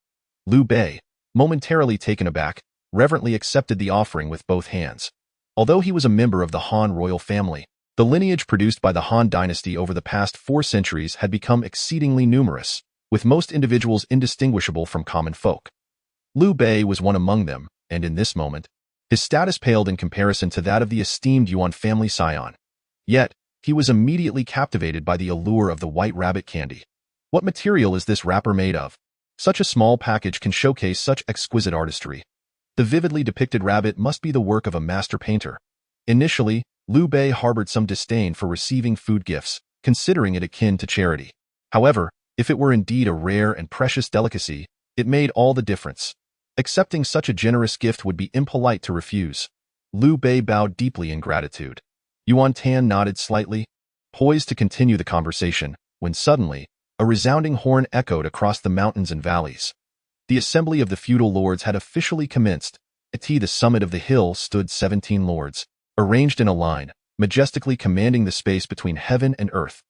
Liu Bei, momentarily taken aback, reverently accepted the offering with both hands. Although he was a member of the Han royal family, the lineage produced by the Han dynasty over the past 4 centuries had become exceedingly numerous, with most individuals indistinguishable from common folk. Liu Bei was one among them, and in this moment, his status paled in comparison to that of the esteemed Yuan family scion. Yet, he was immediately captivated by the allure of the white rabbit candy. What material is this wrapper made of? Such a small package can showcase such exquisite artistry. The vividly depicted rabbit must be the work of a master painter. Initially, Liu Bei harbored some disdain for receiving food gifts, considering it akin to charity. However, if it were indeed a rare and precious delicacy, it made all the difference. Accepting such a generous gift would be impolite to refuse. Liu Bei bowed deeply in gratitude. Yuan Tan nodded slightly, poised to continue the conversation, when suddenly, a resounding horn echoed across the mountains and valleys. The assembly of the feudal lords had officially commenced. At the summit of the hill stood 17 lords, arranged in a line, majestically commanding the space between heaven and earth.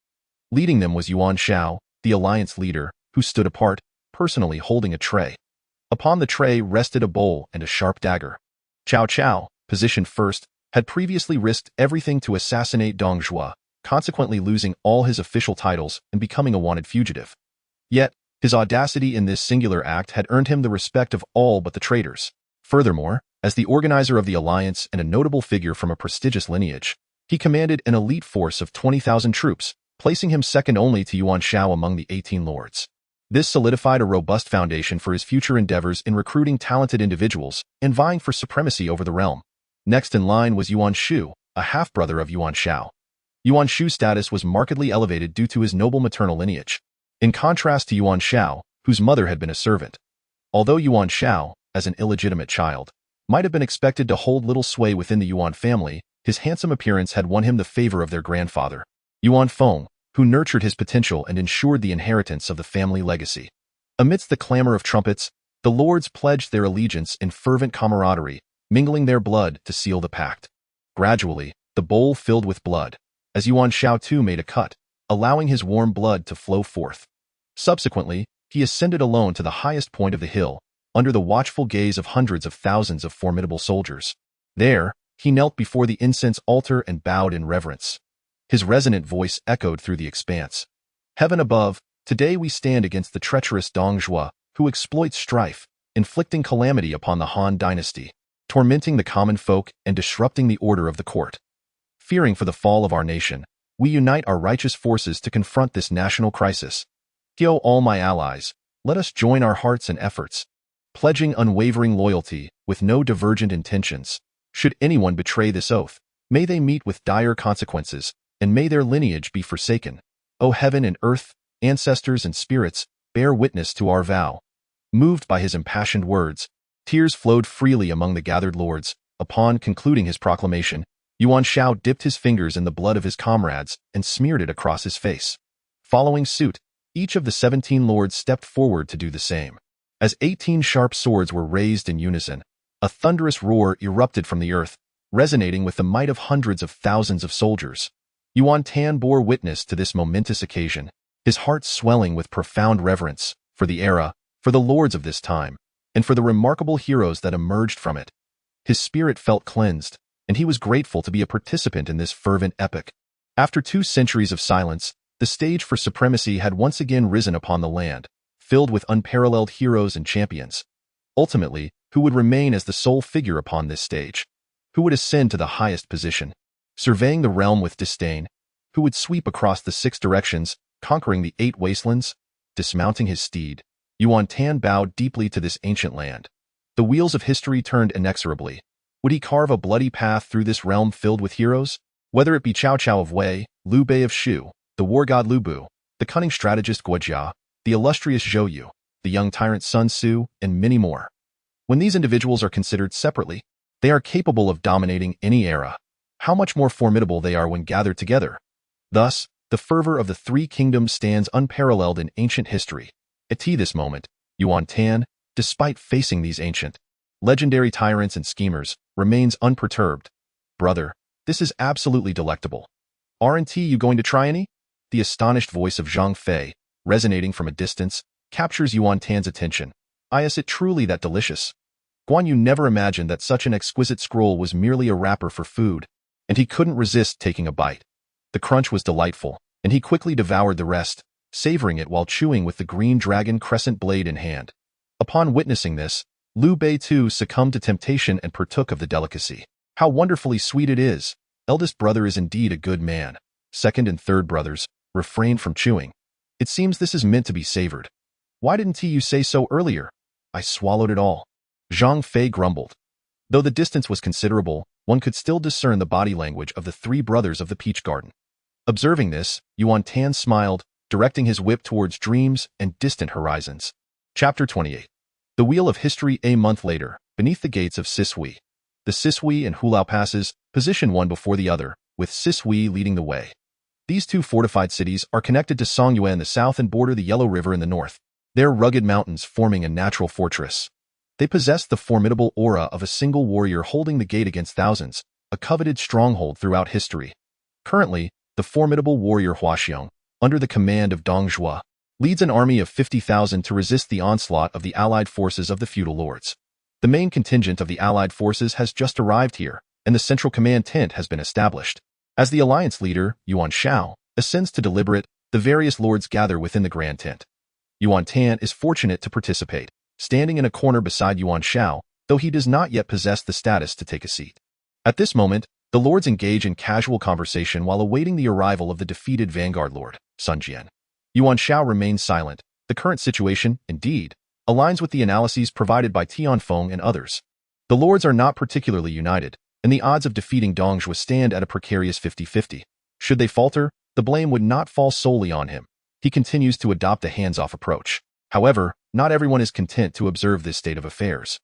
Leading them was Yuan Shao, the alliance leader, who stood apart, personally holding a tray. Upon the tray rested a bowl and a sharp dagger. Cao Cao, positioned first, had previously risked everything to assassinate Dong Zhuo, consequently losing all his official titles and becoming a wanted fugitive. Yet, his audacity in this singular act had earned him the respect of all but the traitors. Furthermore, as the organizer of the alliance and a notable figure from a prestigious lineage, he commanded an elite force of 20,000 troops, placing him second only to Yuan Shao among the 18 lords. This solidified a robust foundation for his future endeavors in recruiting talented individuals and vying for supremacy over the realm. Next in line was Yuan Shu, a half-brother of Yuan Shao. Yuan Shu's status was markedly elevated due to his noble maternal lineage, in contrast to Yuan Shao, whose mother had been a servant. Although Yuan Shao, as an illegitimate child, might have been expected to hold little sway within the Yuan family, his handsome appearance had won him the favor of their grandfather, Yuan Feng, who nurtured his potential and ensured the inheritance of the family legacy. Amidst the clamor of trumpets, the lords pledged their allegiance in fervent camaraderie, mingling their blood to seal the pact. Gradually, the bowl filled with blood, as Yuan Shao too made a cut, allowing his warm blood to flow forth. Subsequently, he ascended alone to the highest point of the hill, under the watchful gaze of hundreds of thousands of formidable soldiers. There, he knelt before the incense altar and bowed in reverence. His resonant voice echoed through the expanse. Heaven above, today we stand against the treacherous Dong Zhuo, who exploits strife, inflicting calamity upon the Han dynasty, tormenting the common folk and disrupting the order of the court. Fearing for the fall of our nation, we unite our righteous forces to confront this national crisis. O all my allies, let us join our hearts and efforts, pledging unwavering loyalty with no divergent intentions. Should anyone betray this oath, may they meet with dire consequences, and may their lineage be forsaken. O heaven and earth, ancestors and spirits, bear witness to our vow. Moved by his impassioned words, tears flowed freely among the gathered lords. Upon concluding his proclamation, Yuan Shao dipped his fingers in the blood of his comrades and smeared it across his face. Following suit, each of the 17 lords stepped forward to do the same. As 18 sharp swords were raised in unison, a thunderous roar erupted from the earth, resonating with the might of hundreds of thousands of soldiers. Yuan Tan bore witness to this momentous occasion, his heart swelling with profound reverence for the era, for the lords of this time, and for the remarkable heroes that emerged from it. His spirit felt cleansed, and he was grateful to be a participant in this fervent epic. After 2 centuries of silence, the stage for supremacy had once again risen upon the land, filled with unparalleled heroes and champions. Ultimately, who would remain as the sole figure upon this stage? Who would ascend to the highest position, surveying the realm with disdain? Who would sweep across the 6 directions, conquering the 8 wastelands? Dismounting his steed, Yuan Tan bowed deeply to this ancient land. The wheels of history turned inexorably. Would he carve a bloody path through this realm filled with heroes? Whether it be Cao Cao of Wei, Liu Bei of Shu, the war god Liu Bu, the cunning strategist Guo Jia, the illustrious Zhou Yu, the young tyrant Sun Tzu, and many more. When these individuals are considered separately, they are capable of dominating any era. How much more formidable they are when gathered together. Thus, the fervor of the 3 kingdoms stands unparalleled in ancient history. At this moment, Yuan Tan, despite facing these ancient, legendary tyrants and schemers, remains unperturbed. Brother, this is absolutely delectable. Aren't you going to try any? The astonished voice of Zhang Fei, resonating from a distance, captures Yuan Tan's attention. Is it truly that delicious? Guan Yu never imagined that such an exquisite scroll was merely a wrapper for food, and he couldn't resist taking a bite. The crunch was delightful, and he quickly devoured the rest, savoring it while chewing with the green dragon crescent blade in hand. Upon witnessing this, Liu Bei too succumbed to temptation and partook of the delicacy. How wonderfully sweet it is! Eldest brother is indeed a good man. Second and third brothers, refrain from chewing. It seems this is meant to be savored. Why didn't you say so earlier? I swallowed it all. Zhang Fei grumbled. Though the distance was considerable, one could still discern the body language of the three brothers of the Peach Garden. Observing this, Yuan Tan smiled, directing his whip towards dreams and distant horizons. Chapter 28. The Wheel of History. A month later, beneath the gates of Sisui. The Sisui and Hulao passes, position one before the other, with Sisui leading the way. These two fortified cities are connected to Songyue in the south and border the Yellow River in the north, their rugged mountains forming a natural fortress. They possess the formidable aura of a single warrior holding the gate against thousands, a coveted stronghold throughout history. Currently, the formidable warrior Huaxiong, under the command of Dong Zhuo, leads an army of 50,000 to resist the onslaught of the allied forces of the feudal lords. The main contingent of the allied forces has just arrived here, and the central command tent has been established. As the alliance leader, Yuan Shao, ascends to deliberate, the various lords gather within the grand tent. Yuan Tan is fortunate to participate, standing in a corner beside Yuan Shao, though he does not yet possess the status to take a seat. At this moment, the lords engage in casual conversation while awaiting the arrival of the defeated vanguard lord, Sun Jian. Yuan Shao remains silent. The current situation, indeed, aligns with the analyses provided by Tianfeng and others. The lords are not particularly united, and the odds of defeating Dong Zhuo stand at a precarious 50-50. Should they falter, the blame would not fall solely on him. He continues to adopt a hands-off approach. However, not everyone is content to observe this state of affairs.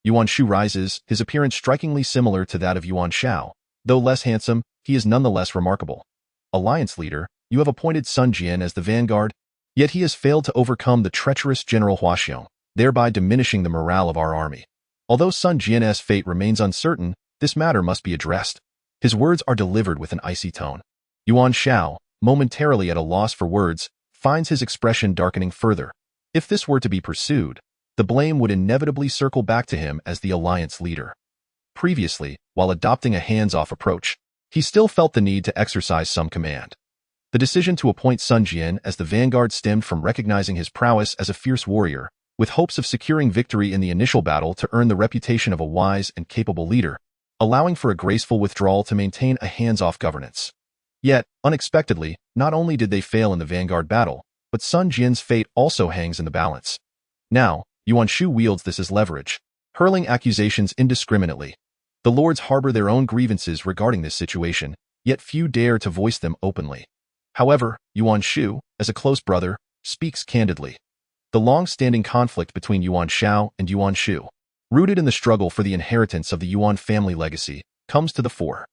Yuan Shu rises, his appearance strikingly similar to that of Yuan Shao. Though less handsome, he is nonetheless remarkable. Alliance leader, you have appointed Sun Jian as the vanguard, yet he has failed to overcome the treacherous General Huaxiong, thereby diminishing the morale of our army. Although Sun Jian's fate remains uncertain, this matter must be addressed. His words are delivered with an icy tone. Yuan Shao, momentarily at a loss for words, finds his expression darkening further. If this were to be pursued, the blame would inevitably circle back to him as the alliance leader. Previously, while adopting a hands-off approach, he still felt the need to exercise some command. The decision to appoint Sun Jian as the vanguard stemmed from recognizing his prowess as a fierce warrior, with hopes of securing victory in the initial battle to earn the reputation of a wise and capable leader, allowing for a graceful withdrawal to maintain a hands-off governance. Yet, unexpectedly, not only did they fail in the vanguard battle, but Sun Jian's fate also hangs in the balance. Now, Yuan Shu wields this as leverage, hurling accusations indiscriminately. The lords harbor their own grievances regarding this situation, yet few dare to voice them openly. However, Yuan Shu, as a close brother, speaks candidly. The long-standing conflict between Yuan Shao and Yuan Shu, rooted in the struggle for the inheritance of the Yuan family legacy, comes to the fore.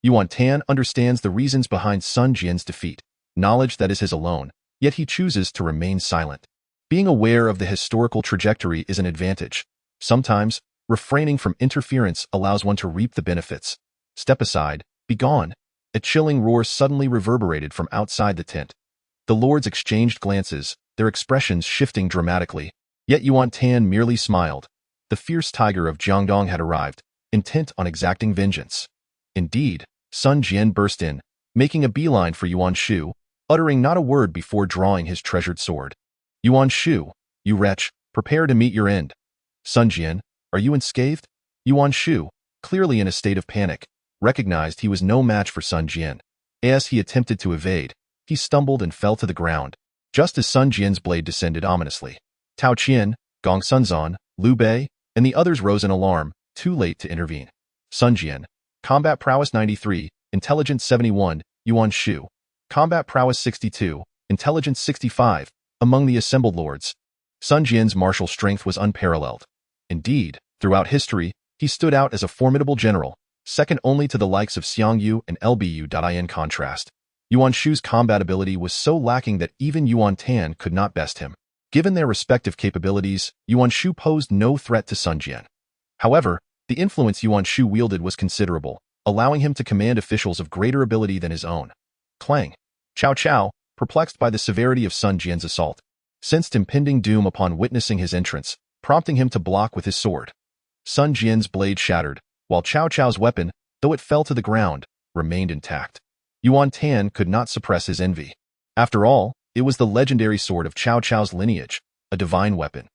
Yuan Tan understands the reasons behind Sun Jian's defeat, knowledge that is his alone, yet he chooses to remain silent. Being aware of the historical trajectory is an advantage. Sometimes, refraining from interference allows one to reap the benefits. Step aside, be gone. A chilling roar suddenly reverberated from outside the tent. The lords exchanged glances, their expressions shifting dramatically. Yet Yuan Tan merely smiled. The fierce tiger of Jiangdong had arrived, intent on exacting vengeance. Indeed, Sun Jian burst in, making a beeline for Yuan Shu, uttering not a word before drawing his treasured sword. Yuan Shu, you wretch, prepare to meet your end. Sun Jian, are you unscathed? Yuan Shu, clearly in a state of panic, recognized he was no match for Sun Jian. As he attempted to evade, he stumbled and fell to the ground, just as Sun Jian's blade descended ominously. Tao Qian, Gong Sunzan, Liu Bei, and the others rose in alarm, too late to intervene. Sun Jian, combat prowess 93, intelligence 71, Yuan Shu, combat prowess 62, intelligence 65, among the assembled lords. Sun Jian's martial strength was unparalleled. Indeed, throughout history, he stood out as a formidable general, second only to the likes of Xiang Yu and Lbu. In contrast, Yuan Shu's combat ability was so lacking that even Yuan Tan could not best him. Given their respective capabilities, Yuan Shu posed no threat to Sun Jian. However, the influence Yuan Shu wielded was considerable, allowing him to command officials of greater ability than his own. Clang. Cao Cao, perplexed by the severity of Sun Jian's assault, sensed impending doom upon witnessing his entrance, prompting him to block with his sword. Sun Jian's blade shattered, while Cao Cao's weapon, though it fell to the ground, remained intact. Yuan Tan could not suppress his envy. After all, it was the legendary sword of Cao Cao's lineage, a divine weapon.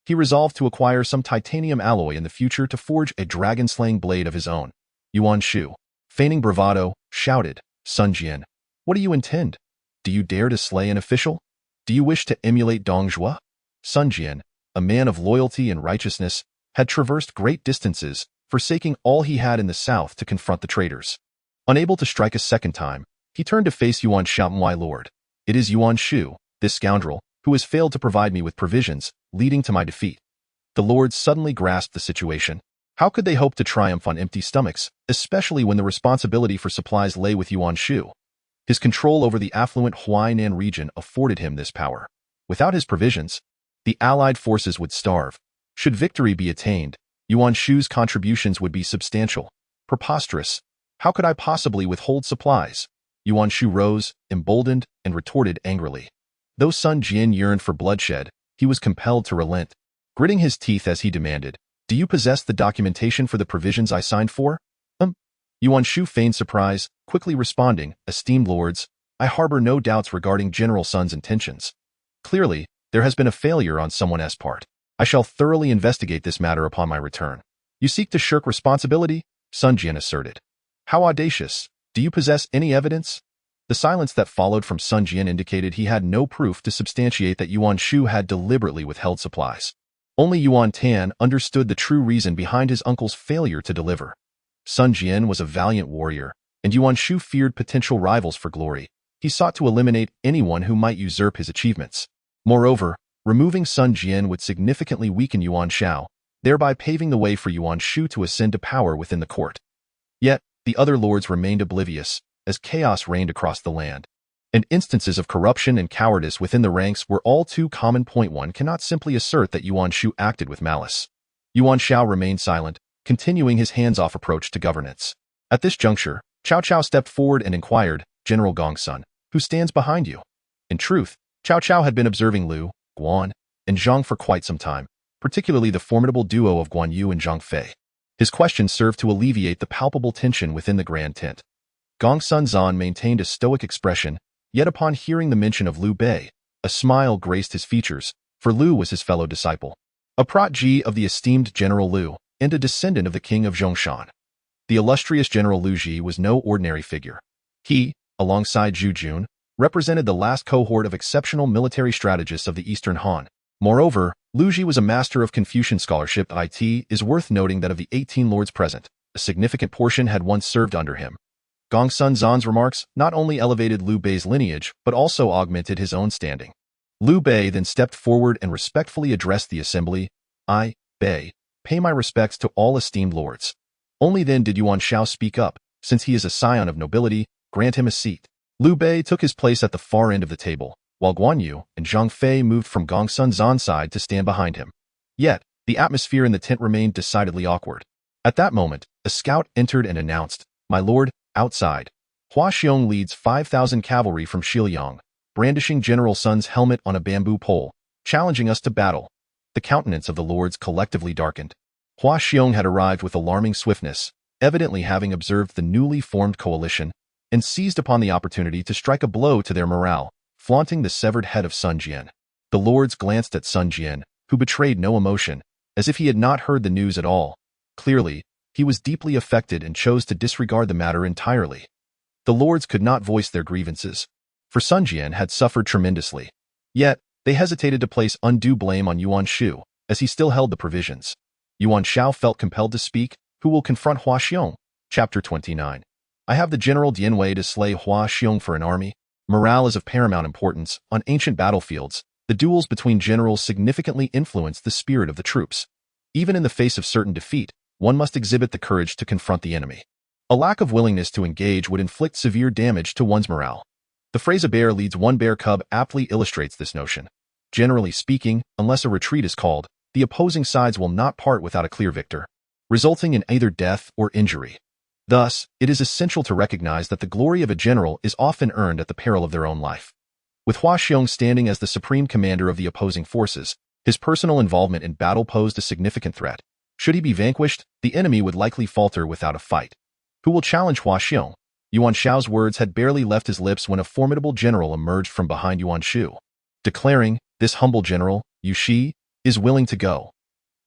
He resolved to acquire some titanium alloy in the future to forge a dragon-slaying blade of his own. Yuan Shu, feigning bravado, shouted, Sun Jian, what do you intend? Do you dare to slay an official? Do you wish to emulate Dong Zhuo? Sun Jian, a man of loyalty and righteousness, had traversed great distances, forsaking all he had in the south to confront the traitors. Unable to strike a second time, he turned to face Yuan Shu. "My lord, it is Yuan Shu, this scoundrel, who has failed to provide me with provisions, leading to my defeat." The lords suddenly grasped the situation. How could they hope to triumph on empty stomachs, especially when the responsibility for supplies lay with Yuan Shu? His control over the affluent Huainan region afforded him this power. Without his provisions, the allied forces would starve. Should victory be attained, Yuan Shu's contributions would be substantial. Preposterous. How could I possibly withhold supplies? Yuan Shu rose, emboldened, and retorted angrily. Though Sun Jian yearned for bloodshed, he was compelled to relent. Gritting his teeth as he demanded, "Do you possess the documentation for the provisions I signed for?" Yuan Shu feigned surprise, quickly responding, "Esteemed lords, I harbor no doubts regarding General Sun's intentions. Clearly, there has been a failure on someone's part. I shall thoroughly investigate this matter upon my return." "You seek to shirk responsibility?" Sun Jian asserted. "How audacious! Do you possess any evidence?" The silence that followed from Sun Jian indicated he had no proof to substantiate that Yuan Shu had deliberately withheld supplies. Only Yuan Tan understood the true reason behind his uncle's failure to deliver. Sun Jian was a valiant warrior, and Yuan Shu feared potential rivals for glory. He sought to eliminate anyone who might usurp his achievements. Moreover, removing Sun Jian would significantly weaken Yuan Shao, thereby paving the way for Yuan Shu to ascend to power within the court. Yet, the other lords remained oblivious, as chaos reigned across the land. And instances of corruption and cowardice within the ranks were all too common. One cannot simply assert that Yuan Shu acted with malice. Yuan Shao remained silent, continuing his hands-off approach to governance. At this juncture, Cao Cao stepped forward and inquired, "General Gongsun, who stands behind you?" In truth, Cao Cao had been observing Liu, Guan, and Zhang for quite some time, particularly the formidable duo of Guan Yu and Zhang Fei. His question served to alleviate the palpable tension within the grand tent. Gongsun Zan maintained a stoic expression, yet upon hearing the mention of Liu Bei, a smile graced his features, for Liu was his fellow disciple. A protege of the esteemed General Liu, and a descendant of the king of Zhongshan. The illustrious General Liu Ji was no ordinary figure. He, alongside Zhu Jun, represented the last cohort of exceptional military strategists of the Eastern Han. Moreover, Liu Ji was a master of Confucian scholarship. It is worth noting that of the 18 lords present, a significant portion had once served under him. Gongsun Zan's remarks not only elevated Liu Bei's lineage, but also augmented his own standing. Liu Bei then stepped forward and respectfully addressed the assembly. "I, Bei, pay my respects to all esteemed lords." Only then did Yuan Shao speak up. "Since he is a scion of nobility, grant him a seat." Liu Bei took his place at the far end of the table, while Guan Yu and Zhang Fei moved from Gongsun Zan's side to stand behind him. Yet, the atmosphere in the tent remained decidedly awkward. At that moment, a scout entered and announced, "My lord, outside. Hua Xiong leads 5,000 cavalry from Xiliang, brandishing General Sun's helmet on a bamboo pole, challenging us to battle." The countenance of the lords collectively darkened. Hua Xiong had arrived with alarming swiftness, evidently having observed the newly formed coalition, and seized upon the opportunity to strike a blow to their morale, flaunting the severed head of Sun Jian. The lords glanced at Sun Jian, who betrayed no emotion, as if he had not heard the news at all. Clearly, he was deeply affected and chose to disregard the matter entirely. The lords could not voice their grievances, for Sun Jian had suffered tremendously. Yet, they hesitated to place undue blame on Yuan Shu, as he still held the provisions. Yuan Shao felt compelled to speak. "Who will confront Hua Xiong?" Chapter 29. "I have the General Dian Wei to slay Hua Xiong for an army." Morale is of paramount importance. On ancient battlefields, the duels between generals significantly influenced the spirit of the troops. Even in the face of certain defeat, one must exhibit the courage to confront the enemy. A lack of willingness to engage would inflict severe damage to one's morale. The phrase "a bear leads one bear cub" aptly illustrates this notion. Generally speaking, unless a retreat is called, the opposing sides will not part without a clear victor, resulting in either death or injury. Thus, it is essential to recognize that the glory of a general is often earned at the peril of their own life. With Hua Xiong standing as the supreme commander of the opposing forces, his personal involvement in battle posed a significant threat. Should he be vanquished, the enemy would likely falter without a fight. Who will challenge Hua Xiong? Yuan Shao's words had barely left his lips when a formidable general emerged from behind Yuan Shu, declaring, "This humble general, Yu Shi, is willing to go."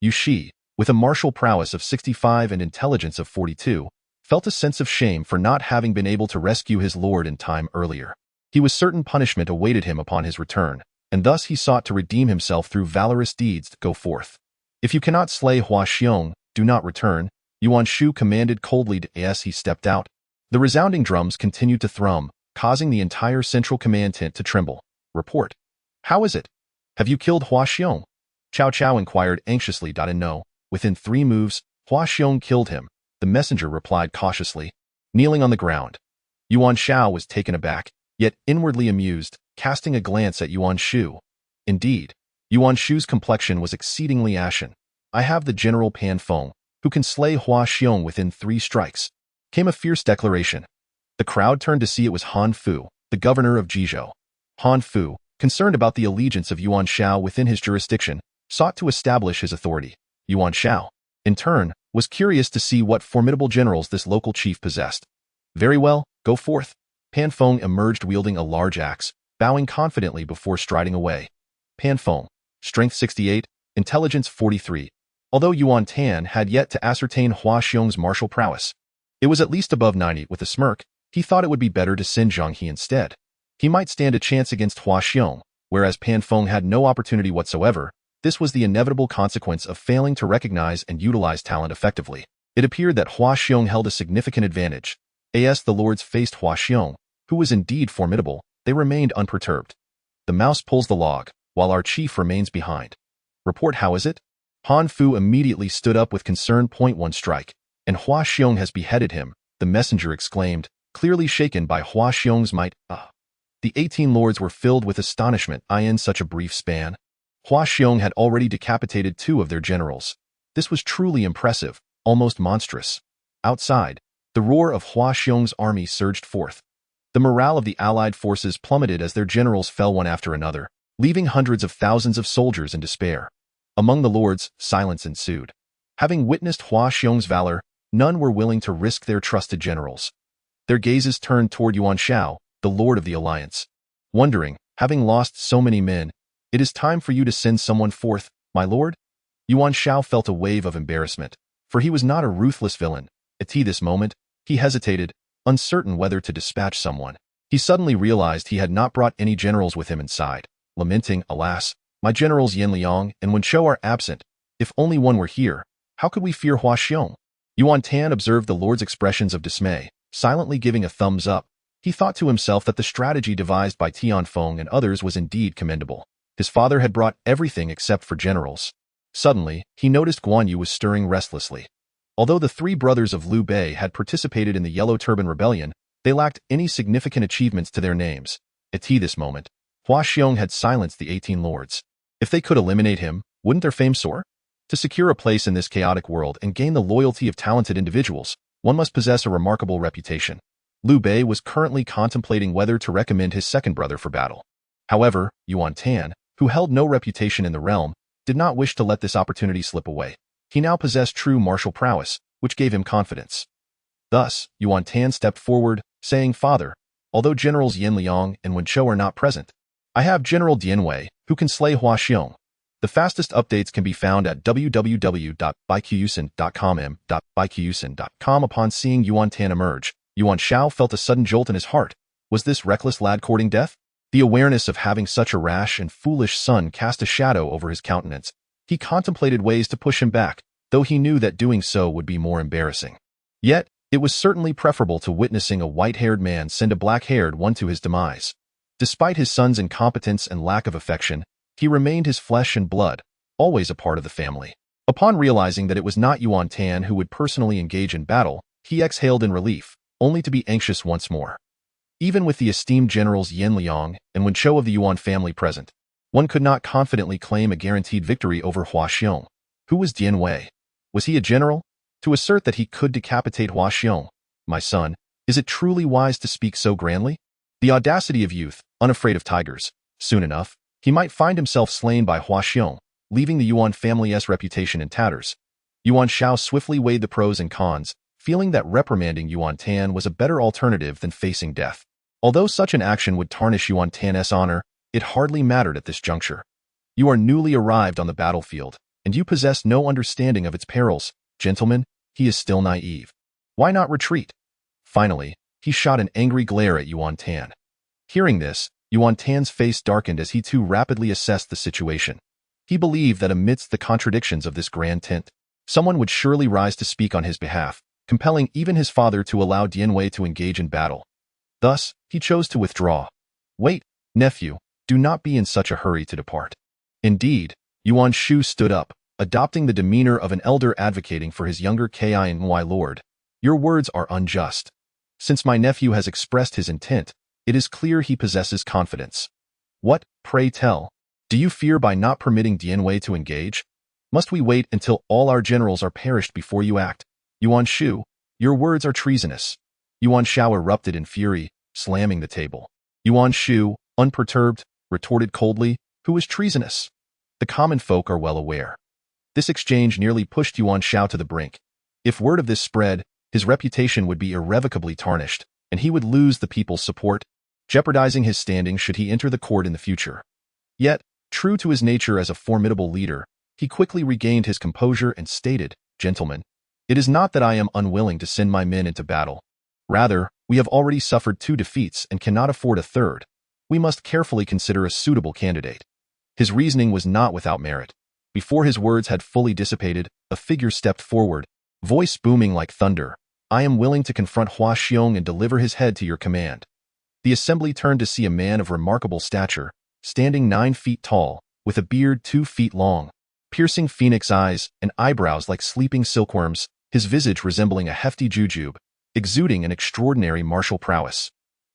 Yu Shi, with a martial prowess of 65 and intelligence of 42, felt a sense of shame for not having been able to rescue his lord in time earlier. He was certain punishment awaited him upon his return, and thus he sought to redeem himself through valorous deeds to go forth. "If you cannot slay Hua Xiong, do not return," Yuan Shu commanded coldly as he stepped out. The resounding drums continued to thrum, causing the entire central command tent to tremble. Report. How is it? Have you killed Hua Xiong? Cao Cao inquired anxiously. No. Within 3 moves, Hua Xiong killed him, the messenger replied cautiously. Kneeling on the ground. Yuan Shao was taken aback, yet inwardly amused, casting a glance at Yuan Shu. Indeed, Yuan Shu's complexion was exceedingly ashen. I have the General Pan Feng, who can slay Hua Xiong within 3 strikes. Came a fierce declaration. The crowd turned to see it was Han Fu, the governor of Jizhou. Han Fu, concerned about the allegiance of Yuan Shao within his jurisdiction, sought to establish his authority. Yuan Shao, in turn, was curious to see what formidable generals this local chief possessed. Very well, go forth. Pan Feng emerged wielding a large axe, bowing confidently before striding away. Pan Feng, strength 68, intelligence 43. Although Yuan Tan had yet to ascertain Hua Xiong's martial prowess, it was at least above 90. With a smirk, he thought it would be better to send Zhang He instead. He might stand a chance against Hua Xiong, whereas Pan Feng had no opportunity whatsoever. This was the inevitable consequence of failing to recognize and utilize talent effectively. It appeared that Hua Xiong held a significant advantage. As the lords faced Hua Xiong, who was indeed formidable, they remained unperturbed. The mouse pulls the log, while our chief remains behind. Report, how is it? Han Fu immediately stood up with concern. 1 strike, and Hua Xiong has beheaded him, the messenger exclaimed, clearly shaken by Hua Xiong's might. The 18 lords were filled with astonishment. In such a brief span, Hua Xiong had already decapitated 2 of their generals. This was truly impressive, almost monstrous. Outside, the roar of Hua Xiong's army surged forth. The morale of the allied forces plummeted as their generals fell one after another, leaving hundreds of thousands of soldiers in despair. Among the lords, silence ensued. Having witnessed Hua Xiong's valor, none were willing to risk their trusted generals. Their gazes turned toward Yuan Shao, the lord of the alliance. Wondering, having lost so many men, it is time for you to send someone forth, my lord? Yuan Shao felt a wave of embarrassment, for he was not a ruthless villain. At this moment, he hesitated, uncertain whether to dispatch someone. He suddenly realized he had not brought any generals with him inside, lamenting, alas, my generals Yan Liang and Wen Chou are absent. If only one were here, how could we fear Hua Xiong? Yuan Tan observed the lord's expressions of dismay, silently giving a thumbs up. He thought to himself that the strategy devised by Tian Feng and others was indeed commendable. His father had brought everything except for generals. Suddenly, he noticed Guan Yu was stirring restlessly. Although the 3 brothers of Liu Bei had participated in the Yellow Turban Rebellion, they lacked any significant achievements to their names. At this moment, Hua Xiong had silenced the 18 lords. If they could eliminate him, wouldn't their fame soar? To secure a place in this chaotic world and gain the loyalty of talented individuals, one must possess a remarkable reputation. Liu Bei was currently contemplating whether to recommend his second brother for battle. However, Yuan Tan, who held no reputation in the realm, did not wish to let this opportunity slip away. He now possessed true martial prowess, which gave him confidence. Thus, Yuan Tan stepped forward, saying, Father, although Generals Yan Liang and Wen Chou are not present, I have General Dian Wei, who can slay Hua Xiong. The fastest updates can be found at www.baiqiyusin.com. Upon seeing Yuan Tan emerge, Yuan Shao felt a sudden jolt in his heart. Was this reckless lad courting death? The awareness of having such a rash and foolish son cast a shadow over his countenance. He contemplated ways to push him back, though he knew that doing so would be more embarrassing. Yet, it was certainly preferable to witnessing a white-haired man send a black-haired one to his demise. Despite his son's incompetence and lack of affection, he remained his flesh and blood, always a part of the family. Upon realizing that it was not Yuan Tan who would personally engage in battle, he exhaled in relief, only to be anxious once more. Even with the esteemed generals Yan Liang and Wen Chou of the Yuan family present, one could not confidently claim a guaranteed victory over Hua Xiong. Who was Dian Wei? Was he a general? To assert that he could decapitate Hua Xiong, my son, is it truly wise to speak so grandly? The audacity of youth, unafraid of tigers. Soon enough, he might find himself slain by Hua Xiong, leaving the Yuan family's reputation in tatters. Yuan Shao swiftly weighed the pros and cons, feeling that reprimanding Yuan Tan was a better alternative than facing death. Although such an action would tarnish Yuan Tan's honor, it hardly mattered at this juncture. You are newly arrived on the battlefield, and you possess no understanding of its perils. Gentlemen, he is still naive. Why not retreat? Finally, he shot an angry glare at Yuan Tan. Hearing this, Yuan Tan's face darkened as he too rapidly assessed the situation. He believed that amidst the contradictions of this grand tent, Someone would surely rise to speak on his behalf, compelling even his father to allow Dian Wei to engage in battle. Thus, he chose to withdraw. Wait, nephew, do not be in such a hurry to depart. Indeed, Yuan Shu stood up, adopting the demeanor of an elder advocating for his younger Cai Yan Lord. Your words are unjust. Since my nephew has expressed his intent, it is clear he possesses confidence. What, pray tell, do you fear by not permitting Dian Wei to engage? Must we wait until all our generals are perished before you act? Yuan Shu, your words are treasonous. Yuan Shao erupted in fury, slamming the table. Yuan Shu, unperturbed, retorted coldly, who is treasonous? The common folk are well aware. This exchange nearly pushed Yuan Shao to the brink. If word of this spread, his reputation would be irrevocably tarnished, and he would lose the people's support, jeopardizing his standing should he enter the court in the future. Yet, true to his nature as a formidable leader, he quickly regained his composure and stated, Gentlemen, it is not that I am unwilling to send my men into battle. Rather, we have already suffered 2 defeats and cannot afford a third. We must carefully consider a suitable candidate. His reasoning was not without merit. Before his words had fully dissipated, a figure stepped forward, voice booming like thunder. I am willing to confront Hua Xiong and deliver his head to your command. The assembly turned to see a man of remarkable stature, standing 9 feet tall, with a beard 2 feet long, piercing phoenix eyes and eyebrows like sleeping silkworms, his visage resembling a hefty jujube, exuding an extraordinary martial prowess.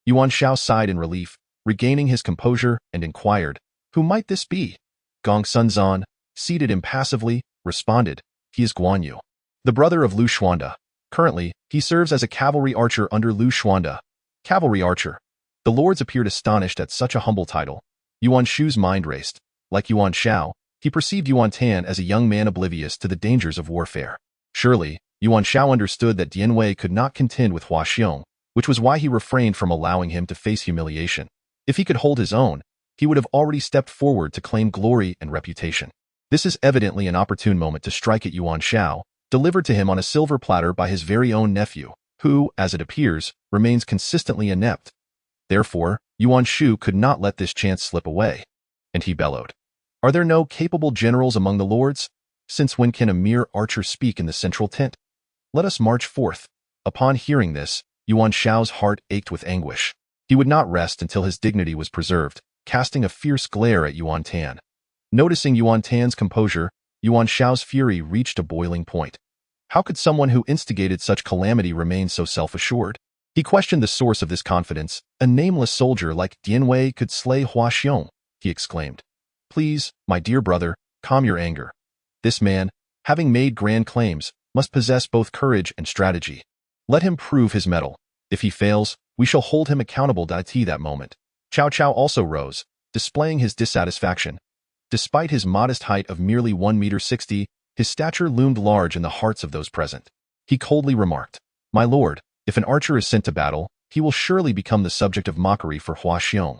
Yuan Shao sighed in relief, regaining his composure, and inquired, Who might this be? Gong Sunzan, seated impassively, responded, He is Guan Yu, the brother of Liu Xuanda. Currently, he serves as a cavalry archer under Liu Xuanda. Cavalry archer. The lords appeared astonished at such a humble title. Yuan Shu's mind raced. Like Yuan Shao, he perceived Yuan Tan as a young man oblivious to the dangers of warfare. Surely, Yuan Shao understood that Dian Wei could not contend with Hua Xiong, which was why he refrained from allowing him to face humiliation. If he could hold his own, he would have already stepped forward to claim glory and reputation. This is evidently an opportune moment to strike at Yuan Shao, delivered to him on a silver platter by his very own nephew, who, as it appears, remains consistently inept. Therefore, Yuan Shu could not let this chance slip away. And he bellowed, Are there no capable generals among the lords? Since when can a mere archer speak in the central tent? Let us march forth. Upon hearing this, Yuan Shao's heart ached with anguish. He would not rest until his dignity was preserved, casting a fierce glare at Yuan Tan. Noticing Yuan Tan's composure, Yuan Shao's fury reached a boiling point. How could someone who instigated such calamity remain so self-assured? He questioned the source of this confidence. A nameless soldier like Dian Wei could slay Hua Xiong, he exclaimed. Please, my dear brother, calm your anger. This man, having made grand claims, must possess both courage and strategy. Let him prove his mettle. If he fails, we shall hold him accountable at that moment. Cao Cao also rose, displaying his dissatisfaction. Despite his modest height of merely 1.60 meters, his stature loomed large in the hearts of those present. He coldly remarked, My lord, if an archer is sent to battle, he will surely become the subject of mockery for Hua Xiong.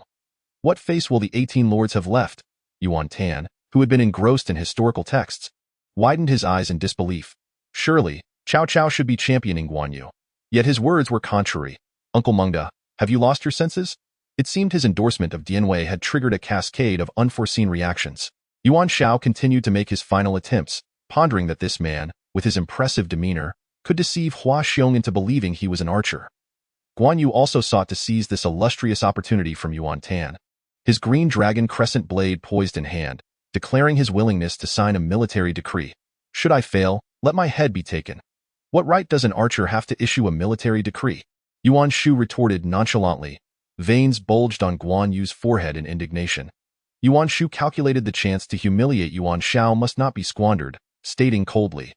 What face will the 18 lords have left? Yuan Tan, who had been engrossed in historical texts, widened his eyes in disbelief. Surely, Cao Cao should be championing Guan Yu. Yet his words were contrary. Uncle Mengda, have you lost your senses? It seemed his endorsement of Dian Wei had triggered a cascade of unforeseen reactions. Yuan Shao continued to make his final attempts, pondering that this man, with his impressive demeanor, could deceive Hua Xiong into believing he was an archer. Guan Yu also sought to seize this illustrious opportunity from Yuan Tan. His green dragon crescent blade poised in hand, declaring his willingness to sign a military decree. Should I fail, let my head be taken. What right does an archer have to issue a military decree? Yuan Shu retorted nonchalantly. Veins bulged on Guan Yu's forehead in indignation. Yuan Shu calculated the chance to humiliate Yuan Shao must not be squandered, stating coldly,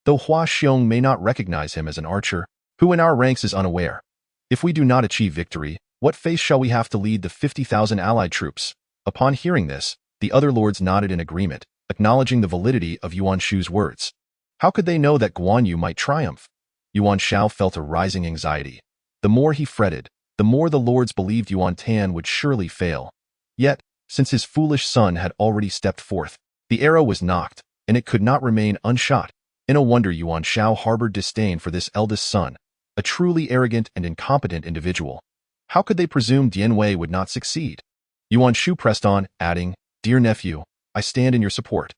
Though Hua Xiong may not recognize him as an archer, who in our ranks is unaware? If we do not achieve victory, what face shall we have to lead the 50,000 allied troops? Upon hearing this, the other lords nodded in agreement, acknowledging the validity of Yuan Shu's words. How could they know that Guan Yu might triumph? Yuan Shao felt a rising anxiety. The more he fretted, the more the lords believed Yuan Tan would surely fail. Yet, since his foolish son had already stepped forth, the arrow was nocked, and it could not remain unshot. No wonder Yuan Shao harbored disdain for this eldest son, a truly arrogant and incompetent individual. How could they presume Dian Wei would not succeed? Yuan Shu pressed on, adding, Dear nephew, I stand in your support.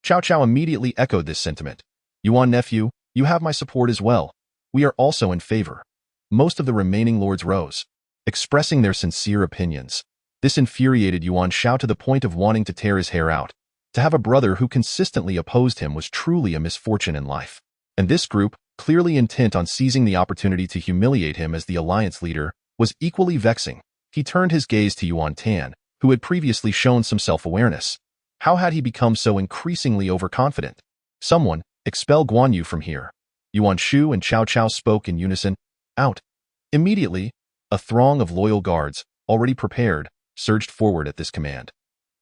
Cao Cao immediately echoed this sentiment. Yuan nephew, you have my support as well. We are also in favor. Most of the remaining lords rose, expressing their sincere opinions. This infuriated Yuan Shao to the point of wanting to tear his hair out. To have a brother who consistently opposed him was truly a misfortune in life. And this group, clearly intent on seizing the opportunity to humiliate him as the alliance leader, was equally vexing. He turned his gaze to Yuan Tan, who had previously shown some self-awareness. How had he become so increasingly overconfident? Someone, expel Guan Yu from here. Yuan Shu and Cao Cao spoke in unison. Out. Immediately, a throng of loyal guards, already prepared, surged forward at this command.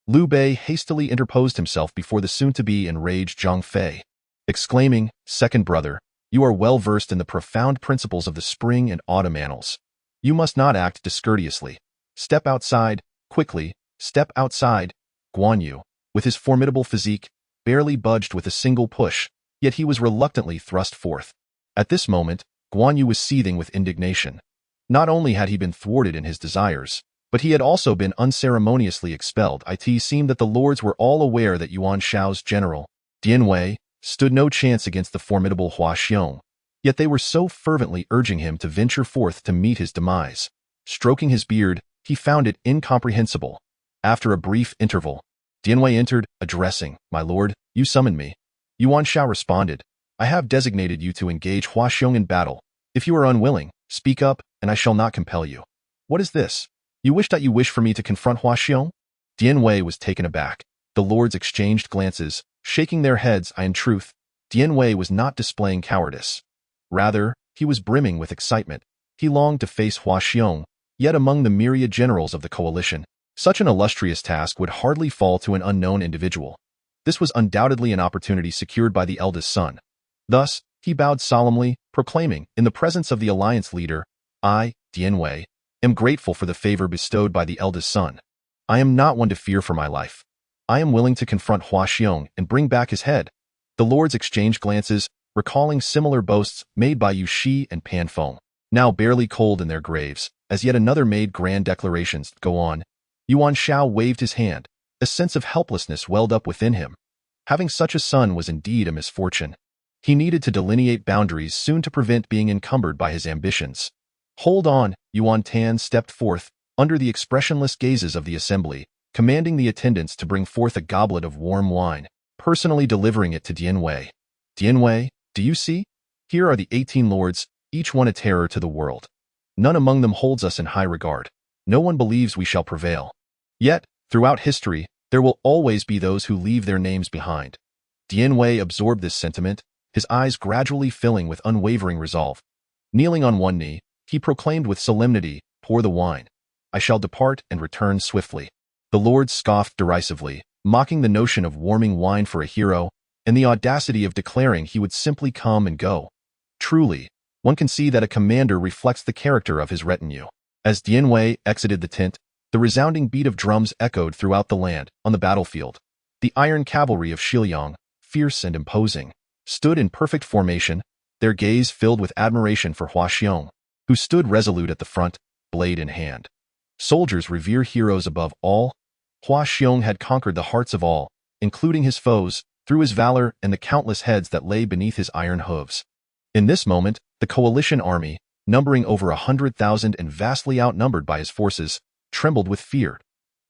Liu Bei hastily interposed himself before the soon-to-be enraged Zhang Fei, exclaiming, Second brother, you are well versed in the profound principles of the spring and autumn annals. You must not act discourteously. Step outside, quickly, step outside. Guan Yu, with his formidable physique, barely budged with a single push, yet he was reluctantly thrust forth. At this moment, Guan Yu was seething with indignation. Not only had he been thwarted in his desires, but he had also been unceremoniously expelled. It seemed that the lords were all aware that Yuan Shao's general, Dian Wei, stood no chance against the formidable Hua Xiong, yet they were so fervently urging him to venture forth to meet his demise. Stroking his beard, he found it incomprehensible. After a brief interval, Dian Wei entered, addressing, My lord, you summoned me. Yuan Shao responded, I have designated you to engage Hua Xiong in battle. If you are unwilling, speak up, and I shall not compel you. What is this? You wish for me to confront Hua Xiong? Dian Wei was taken aback. The lords exchanged glances, shaking their heads. In truth, Dian Wei was not displaying cowardice. Rather, he was brimming with excitement. He longed to face Hua Xiong, yet among the myriad generals of the coalition, such an illustrious task would hardly fall to an unknown individual. This was undoubtedly an opportunity secured by the eldest son. Thus, he bowed solemnly, proclaiming, in the presence of the alliance leader, I, Dian Wei, am grateful for the favor bestowed by the eldest son. I am not one to fear for my life. I am willing to confront Hua Xiong and bring back his head. The lords exchanged glances, recalling similar boasts made by Yu Shi and Pan Feng, now barely cold in their graves, as yet another made grand declarations. Go on. Yuan Shao waved his hand. A sense of helplessness welled up within him. Having such a son was indeed a misfortune. He needed to delineate boundaries soon to prevent being encumbered by his ambitions. Hold on, Yuan Tan stepped forth, under the expressionless gazes of the assembly, commanding the attendants to bring forth a goblet of warm wine, personally delivering it to Dian Wei. Dian Wei, do you see? Here are the 18 lords, each one a terror to the world. None among them holds us in high regard. No one believes we shall prevail. Yet, throughout history, there will always be those who leave their names behind. Dian Wei absorbed this sentiment, his eyes gradually filling with unwavering resolve. Kneeling on one knee, he proclaimed with solemnity, Pour the wine. I shall depart and return swiftly. The lords scoffed derisively, mocking the notion of warming wine for a hero, and the audacity of declaring he would simply come and go. Truly, one can see that a commander reflects the character of his retinue. As Dian Wei exited the tent, the resounding beat of drums echoed throughout the land. On the battlefield, the iron cavalry of Shiliang, fierce and imposing, stood in perfect formation, their gaze filled with admiration for Hua Xiong, who stood resolute at the front, blade in hand. Soldiers revere heroes above all. Hua Xiong had conquered the hearts of all, including his foes, through his valor and the countless heads that lay beneath his iron hooves. In this moment, the coalition army, numbering over 100,000 and vastly outnumbered by his forces, trembled with fear.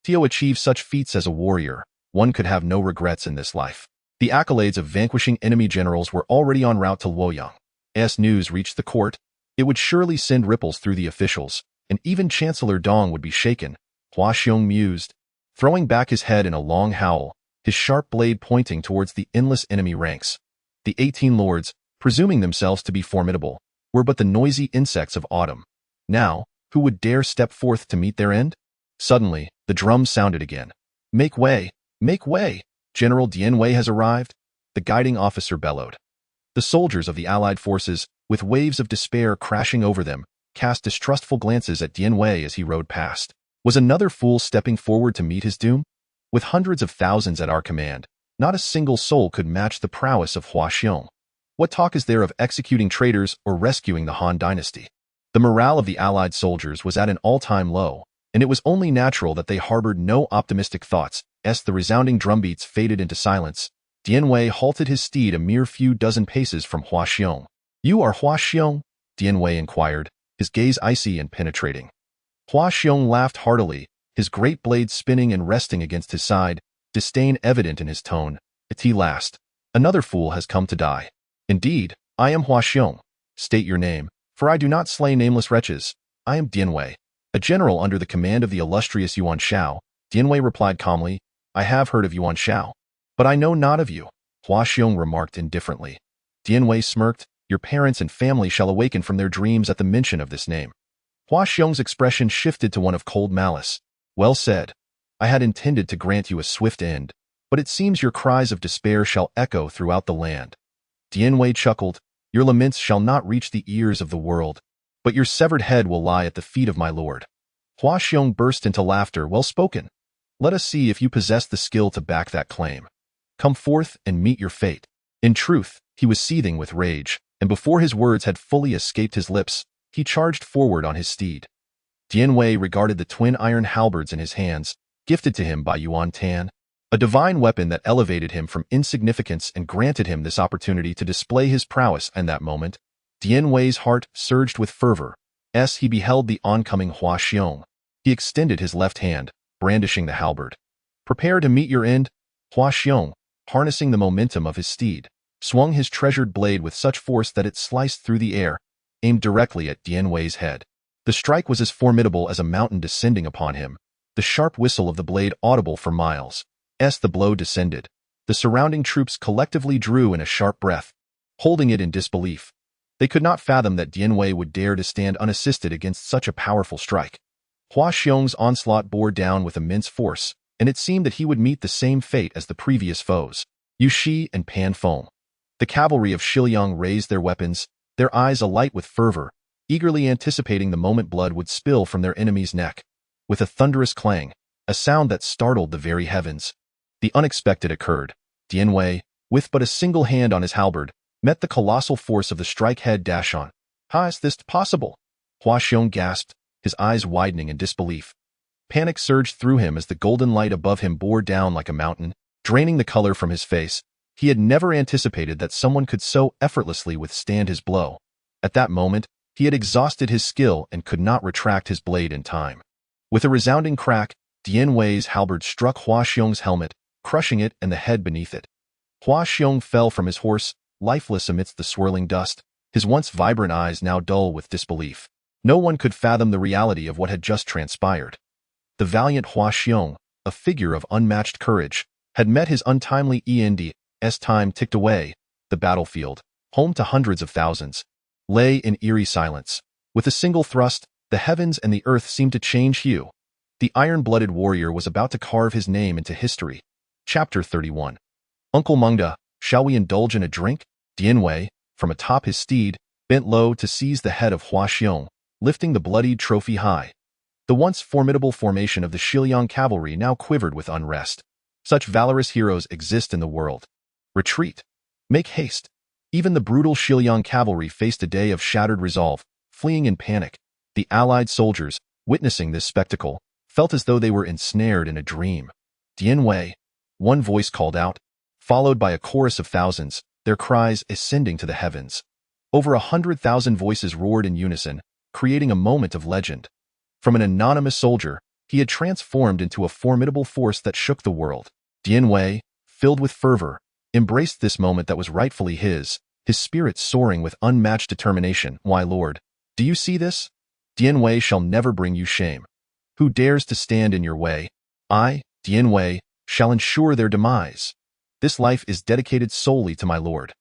To achieve such feats as a warrior, one could have no regrets in this life. The accolades of vanquishing enemy generals were already en route to Luoyang. As news reached the court, it would surely send ripples through the officials, and even Chancellor Dong would be shaken. Hua Xiong mused, throwing back his head in a long howl, his sharp blade pointing towards the endless enemy ranks. The 18 lords, presuming themselves to be formidable, were but the noisy insects of autumn. Now, who would dare step forth to meet their end? Suddenly, the drums sounded again. Make way! Make way! General Dian Wei has arrived, the guiding officer bellowed. The soldiers of the allied forces, with waves of despair crashing over them, cast distrustful glances at Dian Wei as he rode past. Was another fool stepping forward to meet his doom? With hundreds of thousands at our command, not a single soul could match the prowess of Hua Xiong. What talk is there of executing traitors or rescuing the Han dynasty? The morale of the allied soldiers was at an all-time low, and it was only natural that they harbored no optimistic thoughts. As the resounding drumbeats faded into silence, Dian Wei halted his steed a mere few dozen paces from Hua Xiong. "You are Hua Xiong?" Dian Wei inquired, his gaze icy and penetrating. Hua Xiong laughed heartily, his great blade spinning and resting against his side, disdain evident in his tone. "At last, another fool has come to die. Indeed, I am Hua Xiong. State your name, for I do not slay nameless wretches. I am Dian Wei, a general under the command of the illustrious Yuan Shao." Dian Wei replied calmly, "I have heard of Yuan Shao, but I know not of you." Hua Xiong remarked indifferently. Dian Wei smirked, "Your parents and family shall awaken from their dreams at the mention of this name." Hua Xiong's expression shifted to one of cold malice. "Well said. I had intended to grant you a swift end, but it seems your cries of despair shall echo throughout the land." Dian Wei chuckled, "Your laments shall not reach the ears of the world, but your severed head will lie at the feet of my lord." Hua Xiong burst into laughter. "Well spoken. Let us see if you possess the skill to back that claim. Come forth and meet your fate." In truth, he was seething with rage, and before his words had fully escaped his lips, he charged forward on his steed. Dian Wei regarded the twin iron halberds in his hands, gifted to him by Yuan Tan, a divine weapon that elevated him from insignificance and granted him this opportunity to display his prowess. In that moment, Dian Wei's heart surged with fervor as he beheld the oncoming Hua Xiong. He extended his left hand, brandishing the halberd. "Prepare to meet your end." Hua Xiong, harnessing the momentum of his steed, swung his treasured blade with such force that it sliced through the air, aimed directly at Dian Wei's head. The strike was as formidable as a mountain descending upon him, the sharp whistle of the blade audible for miles. As the blow descended, the surrounding troops collectively drew in a sharp breath, holding it in disbelief. They could not fathom that Dian Wei would dare to stand unassisted against such a powerful strike. Hua Xiong's onslaught bore down with immense force, and it seemed that he would meet the same fate as the previous foes, Yu Shi and Pan Feng. The cavalry of Shiliang raised their weapons, their eyes alight with fervor, eagerly anticipating the moment blood would spill from their enemy's neck. With a thunderous clang, a sound that startled the very heavens, the unexpected occurred. Dian Wei, with but a single hand on his halberd, met the colossal force of the strike head dash on. "How is this possible?" Hua Xiong gasped, his eyes widening in disbelief. Panic surged through him as the golden light above him bore down like a mountain, draining the color from his face. He had never anticipated that someone could so effortlessly withstand his blow. At that moment, he had exhausted his skill and could not retract his blade in time. With a resounding crack, Dian Wei's halberd struck Hua Xiong's helmet, crushing it and the head beneath it. Hua Xiong fell from his horse, lifeless amidst the swirling dust, his once vibrant eyes now dull with disbelief. No one could fathom the reality of what had just transpired. The valiant Hua Xiong, a figure of unmatched courage, had met his untimely end as time ticked away. The battlefield, home to hundreds of thousands, lay in eerie silence. With a single thrust, the heavens and the earth seemed to change hue. The iron-blooded warrior was about to carve his name into history. Chapter 31. "Uncle Mengda, shall we indulge in a drink?" Dian Wei, from atop his steed, bent low to seize the head of Hua Xiong, lifting the bloodied trophy high. The once formidable formation of the Shiliang cavalry now quivered with unrest. Such valorous heroes exist in the world. Retreat. Make haste. Even the brutal Shiliang cavalry faced a day of shattered resolve, fleeing in panic. The allied soldiers, witnessing this spectacle, felt as though they were ensnared in a dream. "Dian Wei," one voice called out, followed by a chorus of thousands, their cries ascending to the heavens. Over 100,000 voices roared in unison, creating a moment of legend. From an anonymous soldier, he had transformed into a formidable force that shook the world. Dian Wei, filled with fervor, embraced this moment that was rightfully his spirit soaring with unmatched determination. "Why, Lord, do you see this? Dian Wei shall never bring you shame. Who dares to stand in your way? I, Dian Wei, shall ensure their demise. This life is dedicated solely to my lord."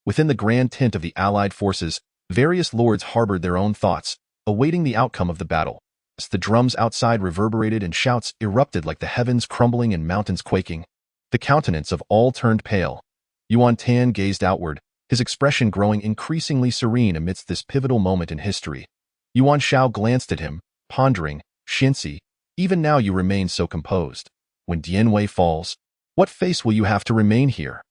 Within the grand tent of the allied forces, various lords harbored their own thoughts, awaiting the outcome of the battle. As the drums outside reverberated and shouts erupted like the heavens crumbling and mountains quaking, the countenance of all turned pale. Yuan Tan gazed outward, his expression growing increasingly serene amidst this pivotal moment in history. Yuan Shao glanced at him, pondering. "Xianxi, even now you remain so composed. When Dian Wei falls, what face will you have to remain here?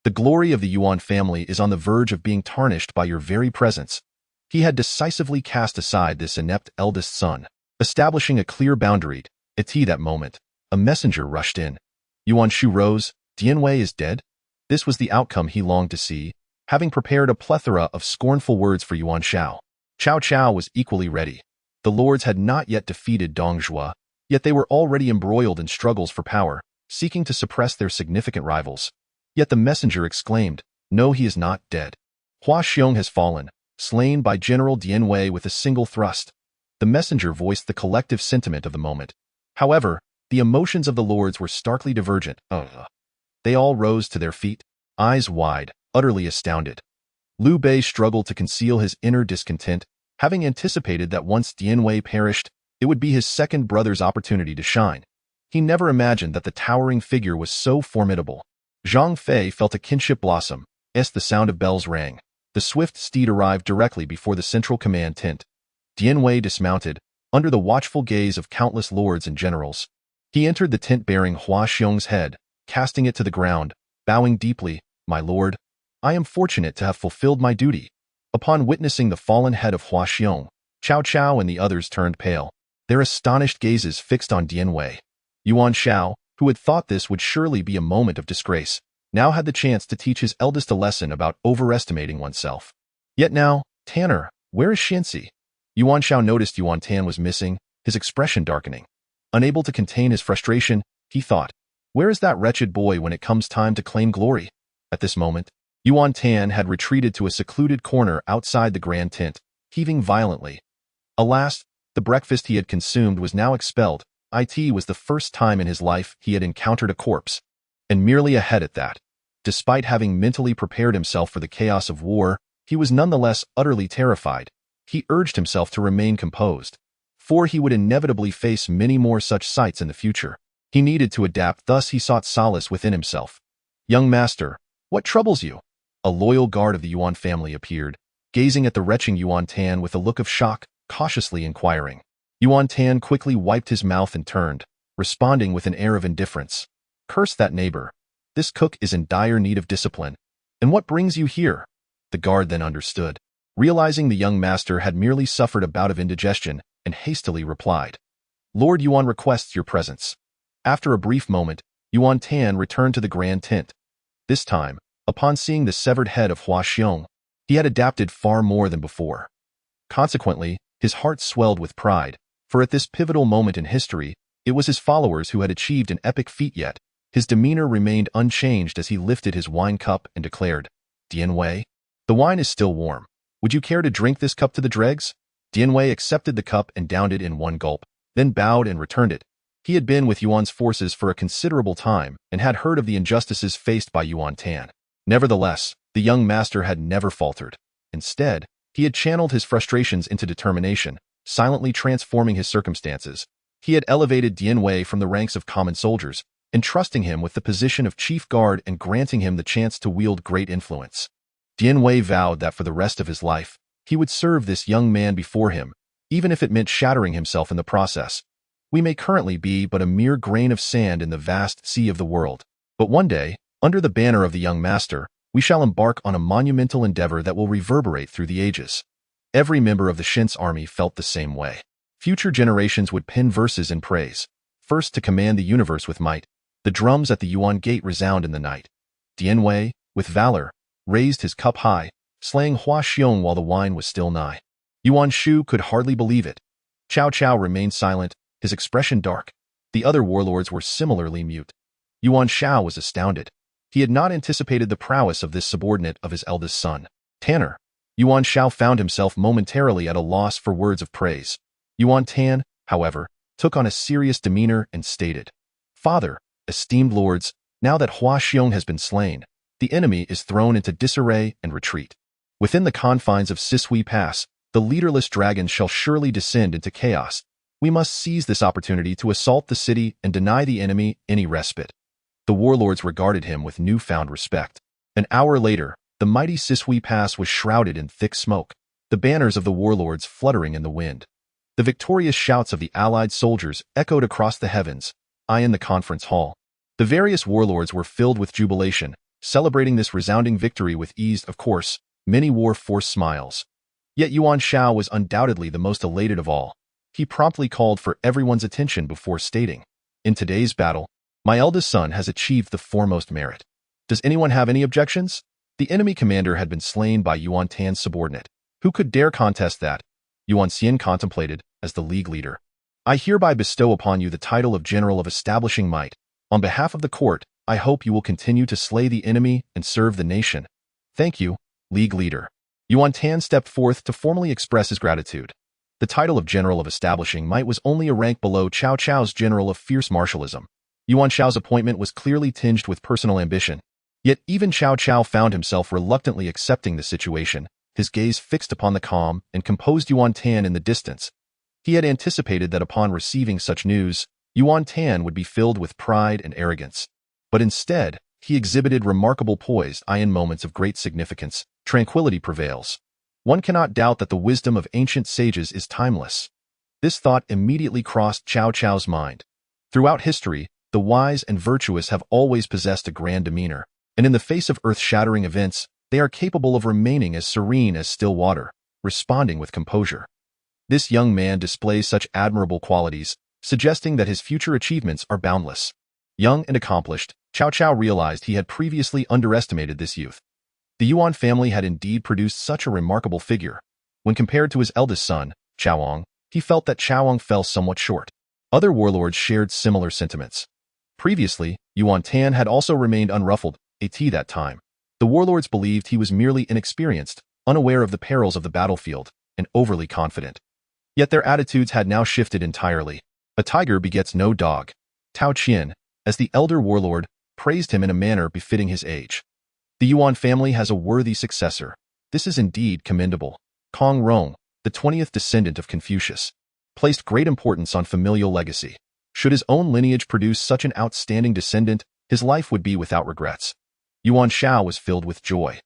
The glory of the Yuan family is on the verge of being tarnished by your very presence." He had decisively cast aside this inept eldest son, establishing a clear boundary. At that moment, a messenger rushed in. Yuan Shu rose. "Dian Wei is dead?" This was the outcome he longed to see, having prepared a plethora of scornful words for Yuan Shao. Cao Cao was equally ready. The lords had not yet defeated Dong Zhuo, yet they were already embroiled in struggles for power, seeking to suppress their significant rivals. Yet the messenger exclaimed, "No, he is not dead. Hua Xiong has fallen, slain by General Dian Wei with a single thrust." The messenger voiced the collective sentiment of the moment. However, the emotions of the lords were starkly divergent. They all rose to their feet, eyes wide, utterly astounded. Liu Bei struggled to conceal his inner discontent, having anticipated that once Dian Wei perished, it would be his second brother's opportunity to shine. He never imagined that the towering figure was so formidable. Zhang Fei felt a kinship blossom, as the sound of bells rang. The swift steed arrived directly before the central command tent. Dian Wei dismounted, under the watchful gaze of countless lords and generals. He entered the tent bearing Hua Xiong's head, casting it to the ground, bowing deeply, "My lord, I am fortunate to have fulfilled my duty." Upon witnessing the fallen head of Hua Xiong, Cao Cao and the others turned pale, their astonished gazes fixed on Dian Wei. Yuan Shao, who had thought this would surely be a moment of disgrace, now had the chance to teach his eldest a lesson about overestimating oneself. Yet now, Tanner, where is Shenxi? Yuan Shao noticed Yuan Tan was missing, his expression darkening. Unable to contain his frustration, he thought, where is that wretched boy when it comes time to claim glory? At this moment, Yuan Tan had retreated to a secluded corner outside the grand tent, heaving violently. Alas, the breakfast he had consumed was now expelled. It was the first time in his life he had encountered a corpse, and merely a head at that. Despite having mentally prepared himself for the chaos of war, he was nonetheless utterly terrified. He urged himself to remain composed, for he would inevitably face many more such sights in the future. He needed to adapt, thus he sought solace within himself. "Young master, what troubles you?" A loyal guard of the Yuan family appeared, gazing at the retching Yuan Tan with a look of shock, cautiously inquiring. Yuan Tan quickly wiped his mouth and turned, responding with an air of indifference. "Curse that neighbor. This cook is in dire need of discipline. And what brings you here?" The guard then understood, realizing the young master had merely suffered a bout of indigestion, and hastily replied, "Lord Yuan requests your presence." After a brief moment, Yuan Tan returned to the grand tent. This time, upon seeing the severed head of Hua Xiong, he had adapted far more than before. Consequently, his heart swelled with pride, for at this pivotal moment in history, it was his followers who had achieved an epic feat. Yet his demeanor remained unchanged as he lifted his wine cup and declared, "Dian Wei, the wine is still warm. Would you care to drink this cup to the dregs?" Dian Wei accepted the cup and downed it in one gulp, then bowed and returned it. He had been with Yuan's forces for a considerable time and had heard of the injustices faced by Yuan Tan. Nevertheless, the young master had never faltered. Instead, he had channeled his frustrations into determination, silently transforming his circumstances. He had elevated Dian Wei from the ranks of common soldiers, entrusting him with the position of chief guard and granting him the chance to wield great influence. Dian Wei vowed that for the rest of his life, he would serve this young man before him, even if it meant shattering himself in the process. We may currently be but a mere grain of sand in the vast sea of the world, but one day, under the banner of the young master, we shall embark on a monumental endeavor that will reverberate through the ages. Every member of the Shen's army felt the same way. Future generations would pen verses in praise. First to command the universe with might, the drums at the Yuan gate resound in the night. Dian Wei, with valor, raised his cup high, slaying Hua Xiong while the wine was still nigh. Yuan Shu could hardly believe it. Cao Cao remained silent, his expression dark. The other warlords were similarly mute. Yuan Shao was astounded. He had not anticipated the prowess of this subordinate of his eldest son. Tanner. Yuan Shao found himself momentarily at a loss for words of praise. Yuan Tan, however, took on a serious demeanor and stated, "Father, esteemed lords, now that Hua Xiong has been slain, the enemy is thrown into disarray and retreat. Within the confines of Sisui Pass, the leaderless dragons shall surely descend into chaos. We must seize this opportunity to assault the city and deny the enemy any respite." The warlords regarded him with newfound respect. An hour later, the mighty Sisui Pass was shrouded in thick smoke, the banners of the warlords fluttering in the wind. The victorious shouts of the allied soldiers echoed across the heavens. In the conference hall, the various warlords were filled with jubilation, celebrating this resounding victory with ease. Of course, many wore forced smiles. Yet Yuan Shao was undoubtedly the most elated of all. He promptly called for everyone's attention before stating, "In today's battle, my eldest son has achieved the foremost merit. Does anyone have any objections? The enemy commander had been slain by Yuan Tan's subordinate. Who could dare contest that? Yuan Xian contemplated, as the league leader. I hereby bestow upon you the title of General of Establishing Might. On behalf of the court, I hope you will continue to slay the enemy and serve the nation. Thank you, league leader. Yuan Tan stepped forth to formally express his gratitude. The title of General of Establishing Might was only a rank below Cao Cao's General of Fierce Martialism. Yuan Shao's appointment was clearly tinged with personal ambition. Yet even Cao Cao found himself reluctantly accepting the situation, his gaze fixed upon the calm and composed Yuan Tan in the distance. He had anticipated that upon receiving such news, Yuan Tan would be filled with pride and arrogance. But instead, he exhibited remarkable poise. In moments of great significance, tranquility prevails. One cannot doubt that the wisdom of ancient sages is timeless. This thought immediately crossed Cao Cao's mind. Throughout history, the wise and virtuous have always possessed a grand demeanor, and in the face of earth-shattering events, they are capable of remaining as serene as still water, responding with composure. This young man displays such admirable qualities, suggesting that his future achievements are boundless. Young and accomplished, Cao Cao realized he had previously underestimated this youth. The Yuan family had indeed produced such a remarkable figure. When compared to his eldest son, Chaoong, he felt that Chaoong fell somewhat short. Other warlords shared similar sentiments. Previously, Yuan Tan had also remained unruffled, at that time. The warlords believed he was merely inexperienced, unaware of the perils of the battlefield, and overly confident. Yet their attitudes had now shifted entirely. A tiger begets no dog. Tao Qian, as the elder warlord, praised him in a manner befitting his age. The Yuan family has a worthy successor. This is indeed commendable. Kong Rong, the 20th descendant of Confucius, placed great importance on familial legacy. Should his own lineage produce such an outstanding descendant, his life would be without regrets. Yuan Shao was filled with joy.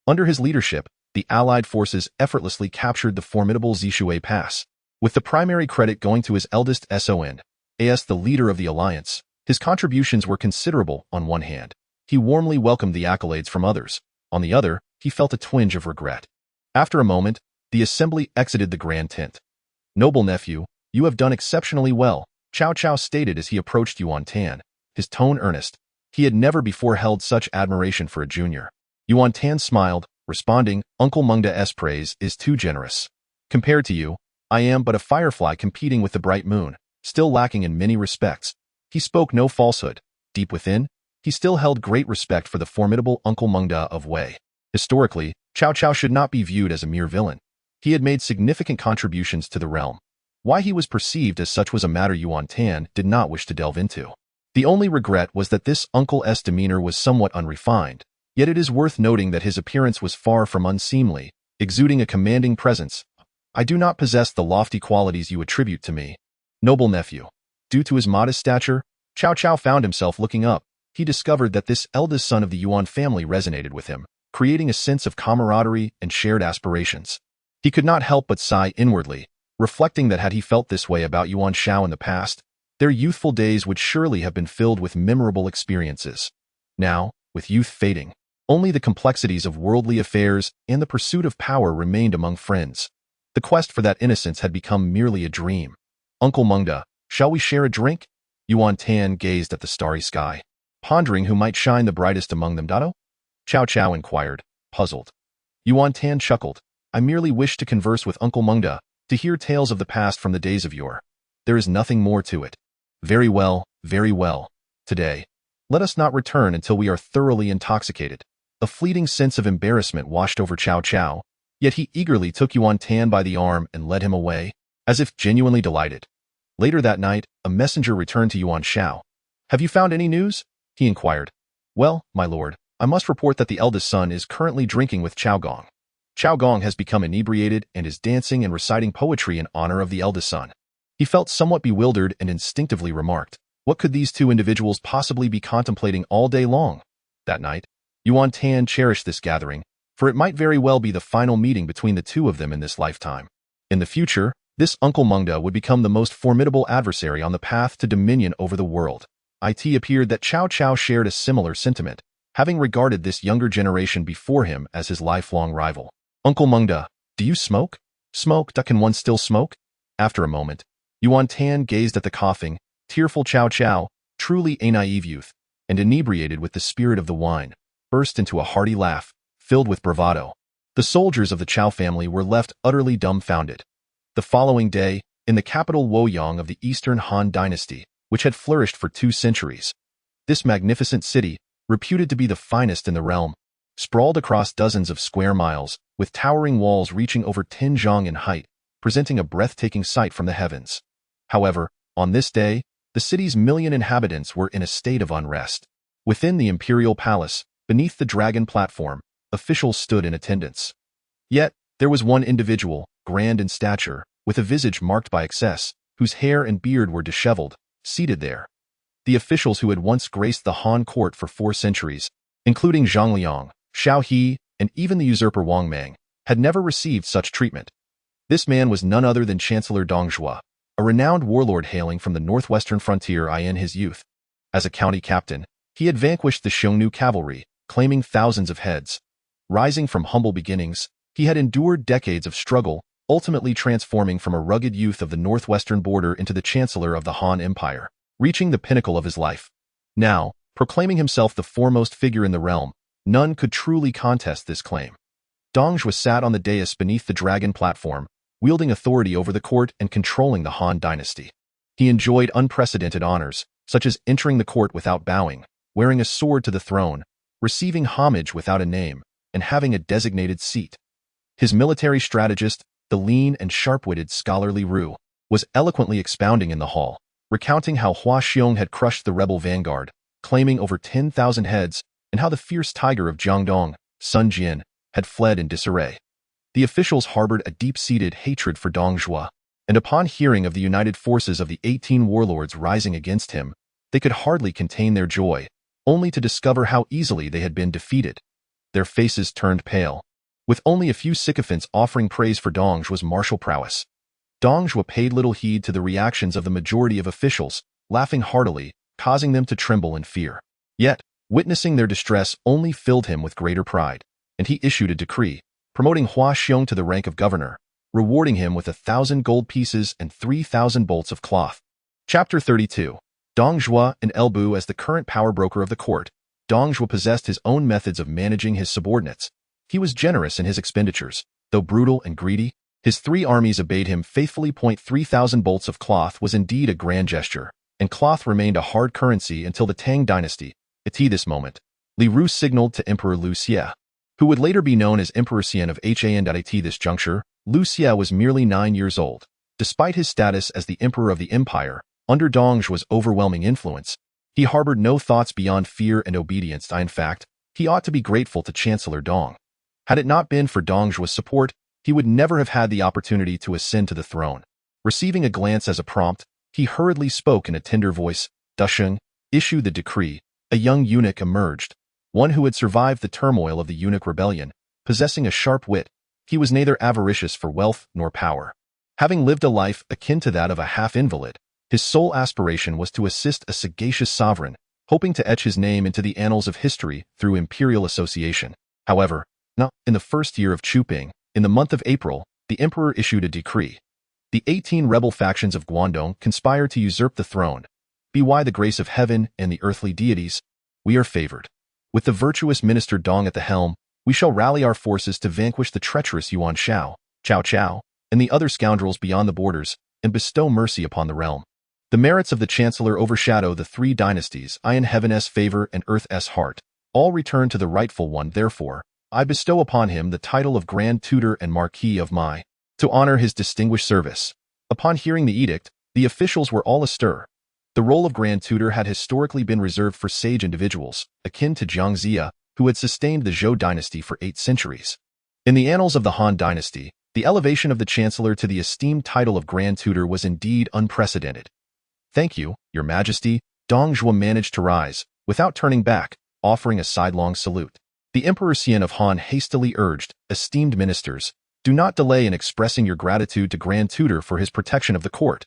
Under his leadership, the Allied forces effortlessly captured the formidable Zishui Pass, with the primary credit going to his eldest son, as the leader of the alliance. His contributions were considerable. On one hand, he warmly welcomed the accolades from others. On the other, he felt a twinge of regret. After a moment, the assembly exited the grand tent. Noble nephew, you have done exceptionally well, Cao Cao stated as he approached Yuan Tan, his tone earnest. He had never before held such admiration for a junior. Yuan Tan smiled, responding, Uncle Mengda's praise is too generous. Compared to you, I am but a firefly competing with the bright moon, still lacking in many respects. He spoke no falsehood. Deep within, he still held great respect for the formidable Uncle Mengda of Wei. Historically, Cao Cao should not be viewed as a mere villain. He had made significant contributions to the realm. Why he was perceived as such was a matter Yuan Tan did not wish to delve into. The only regret was that this uncle's demeanor was somewhat unrefined, yet it is worth noting that his appearance was far from unseemly, exuding a commanding presence. I do not possess the lofty qualities you attribute to me, noble nephew. Due to his modest stature, Cao Cao found himself looking up. He discovered that this eldest son of the Yuan family resonated with him, creating a sense of camaraderie and shared aspirations. He could not help but sigh inwardly, reflecting that had he felt this way about Yuan Shao in the past, their youthful days would surely have been filled with memorable experiences. Now, with youth fading, only the complexities of worldly affairs and the pursuit of power remained among friends. The quest for that innocence had become merely a dream. Uncle Mengda, shall we share a drink? Yuan Tan gazed at the starry sky, pondering who might shine the brightest among them. Cao Cao inquired, puzzled. Yuan Tan chuckled. I merely wish to converse with Uncle Mengda, to hear tales of the past from the days of yore. There is nothing more to it. Very well, very well. Today, let us not return until we are thoroughly intoxicated. A fleeting sense of embarrassment washed over Cao Cao, yet he eagerly took Yuan Tan by the arm and led him away, as if genuinely delighted. Later that night, a messenger returned to Yuan Shao. Have you found any news? He inquired. Well, my lord, I must report that the eldest son is currently drinking with Cao Gong. Cao Gong has become inebriated and is dancing and reciting poetry in honor of the eldest son. He felt somewhat bewildered and instinctively remarked, what could these two individuals possibly be contemplating all day long? That night, Yuan Tan cherished this gathering, for it might very well be the final meeting between the two of them in this lifetime. In the future, this Uncle Mengda would become the most formidable adversary on the path to dominion over the world. It appeared that Cao Cao shared a similar sentiment, having regarded this younger generation before him as his lifelong rival. Uncle Mengda, do you smoke? Smoke, can one still smoke? After a moment, Yuan Tan gazed at the coughing, tearful Cao Cao, truly a naive youth, and inebriated with the spirit of the wine. burst into a hearty laugh, filled with bravado. The soldiers of the Cao family were left utterly dumbfounded. The following day, in the capital Luoyang of the Eastern Han Dynasty, which had flourished for 2 centuries, this magnificent city, reputed to be the finest in the realm, sprawled across dozens of square miles, with towering walls reaching over 10 zhang in height, presenting a breathtaking sight from the heavens. However, on this day, the city's million inhabitants were in a state of unrest. Within the imperial palace, beneath the dragon platform, officials stood in attendance. Yet, there was one individual, grand in stature, with a visage marked by excess, whose hair and beard were disheveled, seated there. The officials who had once graced the Han court for 4 centuries, including Zhuge Liang, Xiao He, and even the usurper Wang Mang, had never received such treatment. This man was none other than Chancellor Dong Zhuo, a renowned warlord hailing from the northwestern frontier in his youth. As a county captain, he had vanquished the Xiongnu cavalry, claiming thousands of heads. Rising from humble beginnings, he had endured decades of struggle, ultimately transforming from a rugged youth of the northwestern border into the chancellor of the Han Empire, reaching the pinnacle of his life. Now, proclaiming himself the foremost figure in the realm, none could truly contest this claim. Dong Zhuo sat on the dais beneath the dragon platform, wielding authority over the court and controlling the Han dynasty. He enjoyed unprecedented honors, such as entering the court without bowing, wearing a sword to the throne, receiving homage without a name, and having a designated seat. His military strategist, the lean and sharp-witted scholarly Ru, was eloquently expounding in the hall, recounting how Hua Xiong had crushed the rebel vanguard, claiming over 10,000 heads, and how the fierce tiger of Jiangdong, Sun Jian, had fled in disarray. The officials harbored a deep-seated hatred for Dong Zhuo, and upon hearing of the united forces of the 18 warlords rising against him, they could hardly contain their joy, only to discover how easily they had been defeated. Their faces turned pale, with only a few sycophants offering praise for Dong Zhuo's martial prowess. Dong Zhuo paid little heed to the reactions of the majority of officials, laughing heartily, causing them to tremble in fear. Yet, witnessing their distress only filled him with greater pride, and he issued a decree, promoting Hua Xiong to the rank of governor, rewarding him with 1,000 gold pieces and 3,000 bolts of cloth. Chapter 32. Dong Zhuo and Elbu. As the current power broker of the court, Dong Zhuo possessed his own methods of managing his subordinates. He was generous in his expenditures, though brutal and greedy. His 3 armies obeyed him faithfully. 3,000 bolts of cloth was indeed a grand gesture, and cloth remained a hard currency until the Tang dynasty. At this moment, Li Ru signaled to Emperor Liu Xie, who would later be known as Emperor Xian of Han. At this juncture, Liu Xie was merely 9 years old. Despite his status as the emperor of the empire, under Dong Zhuo's overwhelming influence, he harbored no thoughts beyond fear and obedience. In fact, he ought to be grateful to Chancellor Dong. Had it not been for Dong Zhuo's support, he would never have had the opportunity to ascend to the throne. Receiving a glance as a prompt, he hurriedly spoke in a tender voice. Dusheng, issue the decree. A young eunuch emerged, one who had survived the turmoil of the eunuch rebellion, possessing a sharp wit. He was neither avaricious for wealth nor power. Having lived a life akin to that of a half-invalid, his sole aspiration was to assist a sagacious sovereign, hoping to etch his name into the annals of history through imperial association. However, now, in the first year of Chuping, in the month of April, the emperor issued a decree. The 18 rebel factions of Guangdong conspired to usurp the throne. By the grace of heaven and the earthly deities, we are favored. With the virtuous minister Dong at the helm, we shall rally our forces to vanquish the treacherous Yuan Cao, Cao Cao, and the other scoundrels beyond the borders, and bestow mercy upon the realm. The merits of the chancellor overshadow the 3 dynasties. In heaven's favor and earth's heart, all return to the rightful one. Therefore, I bestow upon him the title of Grand Tutor and Marquis of Mai, to honor his distinguished service. Upon hearing the edict, the officials were all astir. The role of Grand Tutor had historically been reserved for sage individuals, akin to Jiang Zia, who had sustained the Zhou dynasty for 8 centuries. In the annals of the Han dynasty, the elevation of the chancellor to the esteemed title of Grand Tutor was indeed unprecedented. Thank you, Your Majesty. Dong Zhuo managed to rise, without turning back, offering a sidelong salute. The Emperor Xian of Han hastily urged, esteemed ministers, do not delay in expressing your gratitude to Grand Tutor for his protection of the court.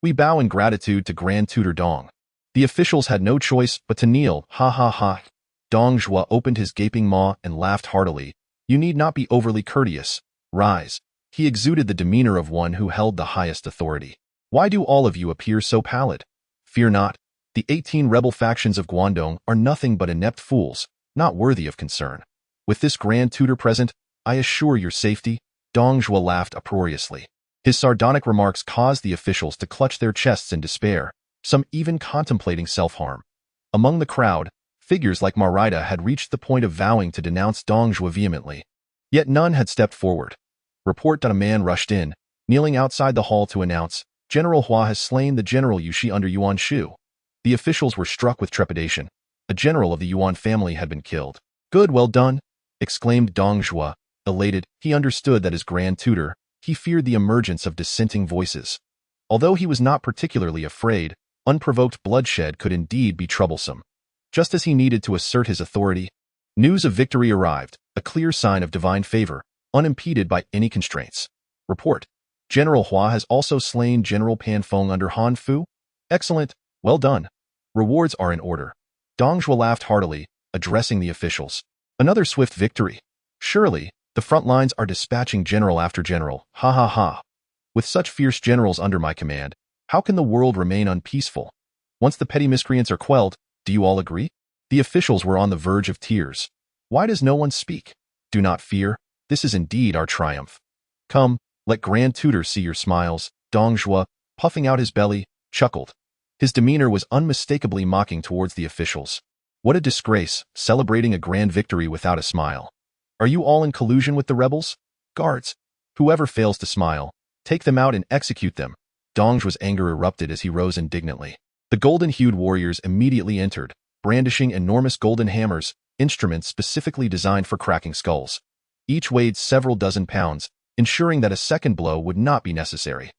We bow in gratitude to Grand Tutor Dong. The officials had no choice but to kneel. Ha ha ha. Dong Zhuo opened his gaping maw and laughed heartily. You need not be overly courteous. Rise. He exuded the demeanor of one who held the highest authority. Why do all of you appear so pallid? Fear not. The 18 rebel factions of Guangdong are nothing but inept fools, not worthy of concern. With this grand tutor present, I assure your safety." Dong Zhuo laughed uproariously. His sardonic remarks caused the officials to clutch their chests in despair, some even contemplating self-harm. Among the crowd, figures like Marida had reached the point of vowing to denounce Dong Zhuo vehemently. Yet none had stepped forward. Report that a man rushed in, kneeling outside the hall to announce, "General Hua has slain the General Yushi under Yuan Shu." The officials were struck with trepidation. A general of the Yuan family had been killed. "Good, well done," exclaimed Dong Zhuo, elated. He understood that as Grand Tutor, he feared the emergence of dissenting voices. Although he was not particularly afraid, unprovoked bloodshed could indeed be troublesome. Just as he needed to assert his authority, news of victory arrived, a clear sign of divine favor, unimpeded by any constraints. Report: General Hua has also slain General Pan Feng under Han Fu. Excellent, well done. Rewards are in order. Dong Zhuo laughed heartily, addressing the officials. Another swift victory. Surely, the front lines are dispatching general after general. Ha ha ha. With such fierce generals under my command, how can the world remain unpeaceful? Once the petty miscreants are quelled, do you all agree? The officials were on the verge of tears. Why does no one speak? Do not fear. This is indeed our triumph. Come, let Grand Tutor see your smiles. Dong Zhuo, puffing out his belly, chuckled. His demeanor was unmistakably mocking towards the officials. What a disgrace, celebrating a grand victory without a smile. Are you all in collusion with the rebels? Guards, whoever fails to smile, take them out and execute them. Dong Zhuo's anger erupted as he rose indignantly. The golden-hued warriors immediately entered, brandishing enormous golden hammers, instruments specifically designed for cracking skulls. Each weighed several dozen pounds, ensuring that a second blow would not be necessary.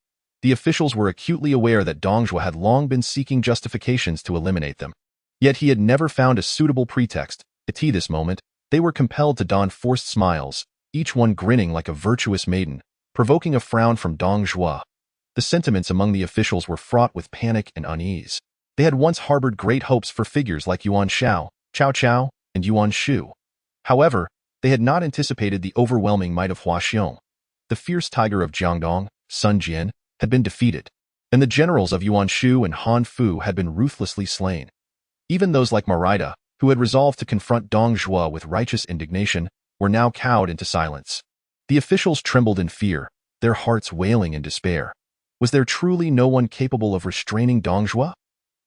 The officials were acutely aware that Dong Zhuo had long been seeking justifications to eliminate them. Yet he had never found a suitable pretext. At this moment, they were compelled to don forced smiles, each one grinning like a virtuous maiden, provoking a frown from Dong Zhuo. The sentiments among the officials were fraught with panic and unease. They had once harbored great hopes for figures like Yuan Shao, Cao Cao, and Yuan Shu. However, they had not anticipated the overwhelming might of Hua Xiong. The fierce tiger of Jiangdong, Sun Jian, had been defeated, and the generals of Yuan Shu and Han Fu had been ruthlessly slain. Even those like Marida, who had resolved to confront Dong Zhuo with righteous indignation, were now cowed into silence. The officials trembled in fear, their hearts wailing in despair. Was there truly no one capable of restraining Dong Zhuo?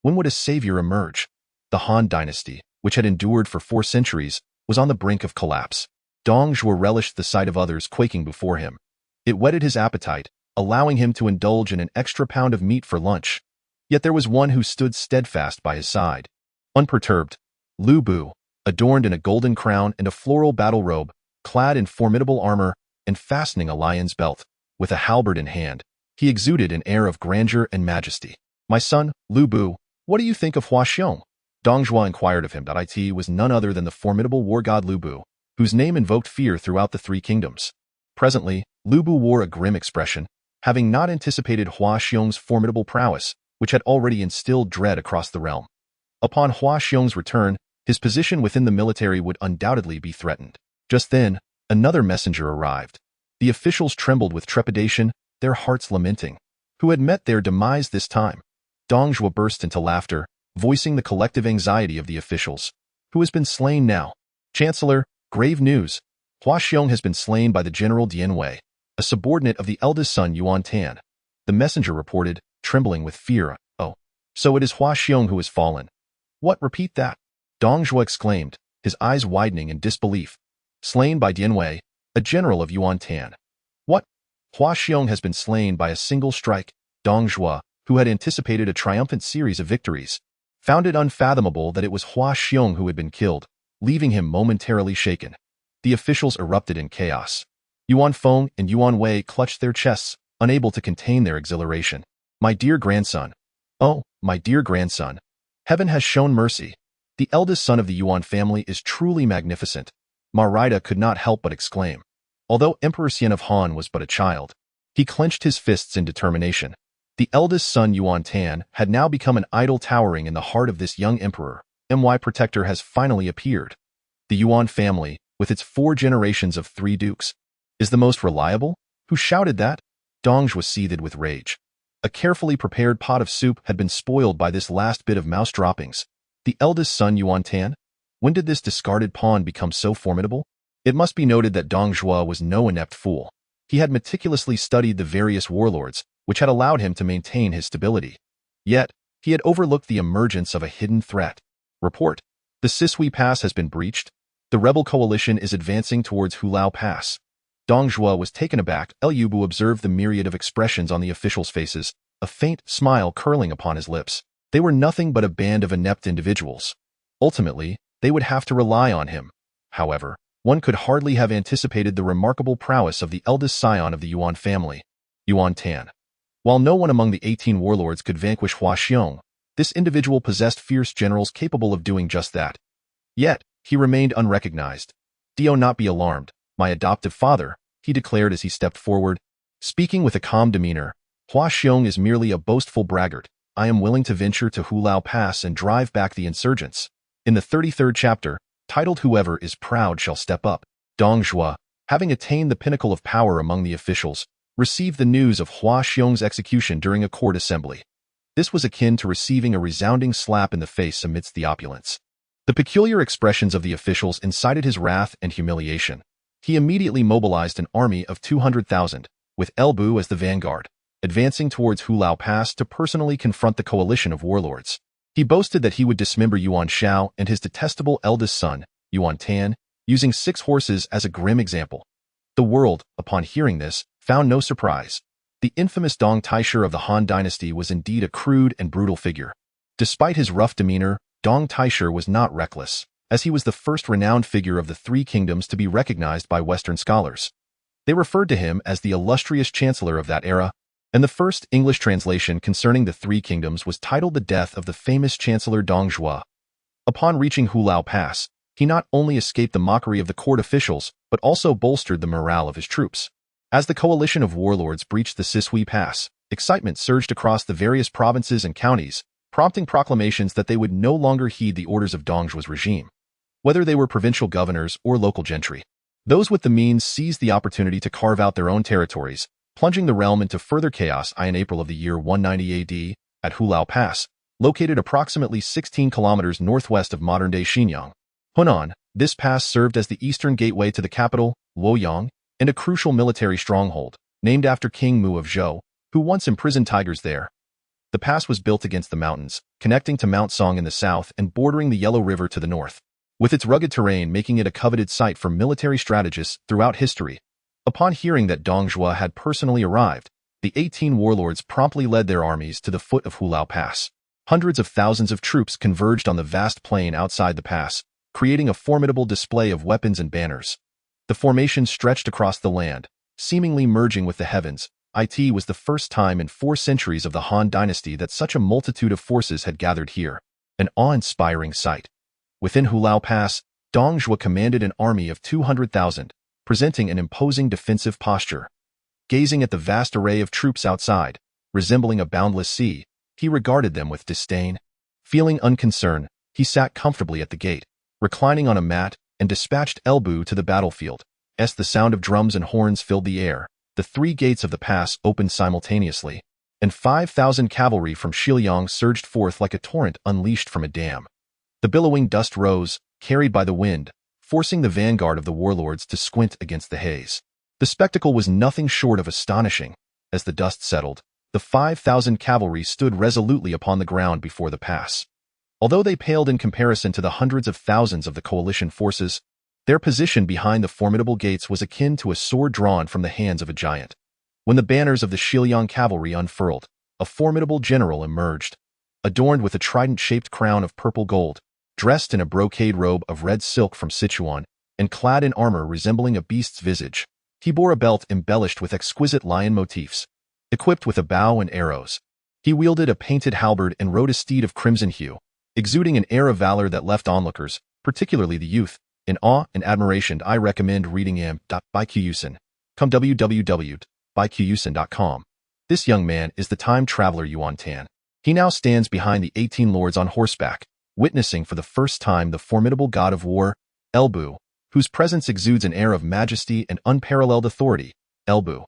When would a savior emerge? The Han dynasty, which had endured for 4 centuries, was on the brink of collapse. Dong Zhuo relished the sight of others quaking before him. It whetted his appetite, allowing him to indulge in an extra pound of meat for lunch. Yet there was one who stood steadfast by his side. Unperturbed, Liu Bei, adorned in a golden crown and a floral battle robe, clad in formidable armor and fastening a lion's belt, with a halberd in hand, he exuded an air of grandeur and majesty. "My son, Liu Bei, what do you think of Hua Xiong?" Dong Zhuo inquired of him. It was none other than the formidable war god Liu Bei, whose name invoked fear throughout the 3 kingdoms. Presently, Liu Bei wore a grim expression, having not anticipated Hua Xiong's formidable prowess, which had already instilled dread across the realm. Upon Hua Xiong's return, his position within the military would undoubtedly be threatened. Just then, another messenger arrived. The officials trembled with trepidation, their hearts lamenting. Who had met their demise this time? Dong Zhuo burst into laughter, voicing the collective anxiety of the officials. Who has been slain now? Chancellor, grave news. Hua Xiong has been slain by the General Dian Wei, a subordinate of the eldest son Yuan Tan. The messenger reported, trembling with fear. Oh, so it is Hua Xiong who has fallen. What? Repeat that. Dong Zhuo exclaimed, his eyes widening in disbelief. Slain by Dian Wei, a general of Yuan Tan. What? Hua Xiong has been slain by a single strike. Dong Zhuo, who had anticipated a triumphant series of victories, found it unfathomable that it was Hua Xiong who had been killed, leaving him momentarily shaken. The officials erupted in chaos. Yuan Feng and Yuan Wei clutched their chests, unable to contain their exhilaration. My dear grandson. Oh, my dear grandson. Heaven has shown mercy. The eldest son of the Yuan family is truly magnificent. Marida could not help but exclaim. Although Emperor Xian of Han was but a child, he clenched his fists in determination. The eldest son Yuan Tan had now become an idol towering in the heart of this young emperor. My protector has finally appeared. The Yuan family, with its 4 generations of 3 dukes, is the most reliable? Who shouted that? Dong Zhuo seethed with rage. A carefully prepared pot of soup had been spoiled by this last bit of mouse droppings. The eldest son Yuan Tan? When did this discarded pawn become so formidable? It must be noted that Dong Zhuo was no inept fool. He had meticulously studied the various warlords, which had allowed him to maintain his stability. Yet, he had overlooked the emergence of a hidden threat. Report: the Sisui Pass has been breached. The rebel coalition is advancing towards Hulao Pass. Dong Zhuo was taken aback. Liu Bei observed the myriad of expressions on the officials' faces, a faint smile curling upon his lips. They were nothing but a band of inept individuals. Ultimately, they would have to rely on him. However, one could hardly have anticipated the remarkable prowess of the eldest scion of the Yuan family, Yuan Tan. While no one among the 18 warlords could vanquish Hua Xiong, this individual possessed fierce generals capable of doing just that. Yet, he remained unrecognized. "Do not be alarmed, my adoptive father," he declared as he stepped forward. Speaking with a calm demeanor, "Hua Xiong is merely a boastful braggart. I am willing to venture to Hulao Pass and drive back the insurgents." In the 33rd chapter, titled "Whoever is Proud Shall Step Up," Dong Zhuo, having attained the pinnacle of power among the officials, received the news of Hua Xiong's execution during a court assembly. This was akin to receiving a resounding slap in the face amidst the opulence. The peculiar expressions of the officials incited his wrath and humiliation. He immediately mobilized an army of 200,000, with Liu Bei as the vanguard, advancing towards Hulao Pass to personally confront the coalition of warlords. He boasted that he would dismember Yuan Shao and his detestable eldest son, Yuan Tan, using 6 horses as a grim example. The world, upon hearing this, found no surprise. The infamous Dong Taisher of the Han dynasty was indeed a crude and brutal figure. Despite his rough demeanor, Dong Taisher was not reckless, as he was the first renowned figure of the 3 kingdoms to be recognized by Western scholars. They referred to him as the illustrious chancellor of that era, and the first English translation concerning the 3 kingdoms was titled The Death of the Famous Chancellor Dong Zhuo. Upon reaching Hulao Pass, he not only escaped the mockery of the court officials, but also bolstered the morale of his troops. As the coalition of warlords breached the Sisui Pass, excitement surged across the various provinces and counties, prompting proclamations that they would no longer heed the orders of Dong Zhuo's regime, whether they were provincial governors or local gentry. Those with the means seized the opportunity to carve out their own territories, plunging the realm into further chaos. In April of the year 190 AD, at Hulao Pass, located approximately 16 kilometers northwest of modern-day Xinjiang, Hunan, this pass served as the eastern gateway to the capital, Luoyang, and a crucial military stronghold, named after King Mu of Zhou, who once imprisoned tigers there. The pass was built against the mountains, connecting to Mount Song in the south and bordering the Yellow River to the north, with its rugged terrain making it a coveted site for military strategists throughout history. Upon hearing that Dong Zhuo had personally arrived, the 18 warlords promptly led their armies to the foot of Hulao Pass. Hundreds of thousands of troops converged on the vast plain outside the pass, creating a formidable display of weapons and banners. The formation stretched across the land, seemingly merging with the heavens. It was the first time in 4 centuries of the Han dynasty that such a multitude of forces had gathered here, an awe-inspiring sight. Within Hulao Pass, Dong Zhuo commanded an army of 200,000, presenting an imposing defensive posture. Gazing at the vast array of troops outside, resembling a boundless sea, he regarded them with disdain. Feeling unconcerned, he sat comfortably at the gate, reclining on a mat, and dispatched Liu Bei to the battlefield. As the sound of drums and horns filled the air, the 3 gates of the pass opened simultaneously, and 5,000 cavalry from Xiliang surged forth like a torrent unleashed from a dam. The billowing dust rose, carried by the wind, forcing the vanguard of the warlords to squint against the haze. The spectacle was nothing short of astonishing. As the dust settled, the 5,000 cavalry stood resolutely upon the ground before the pass. Although they paled in comparison to the hundreds of thousands of the coalition forces, their position behind the formidable gates was akin to a sword drawn from the hands of a giant. When the banners of the Xiliang cavalry unfurled, a formidable general emerged, adorned with a trident-shaped crown of purple gold, dressed in a brocade robe of red silk from Sichuan, and clad in armor resembling a beast's visage. He bore a belt embellished with exquisite lion motifs. Equipped with a bow and arrows, he wielded a painted halberd and rode a steed of crimson hue, exuding an air of valor that left onlookers, particularly the youth, in awe and admiration. I recommend reading by Qyusin. Come www.byqyusin.com. This young man is the time traveler Yuan Tan. He now stands behind the 18 lords on horseback, witnessing for the first time the formidable god of war, Liu Bei, whose presence exudes an air of majesty and unparalleled authority. Liu Bei.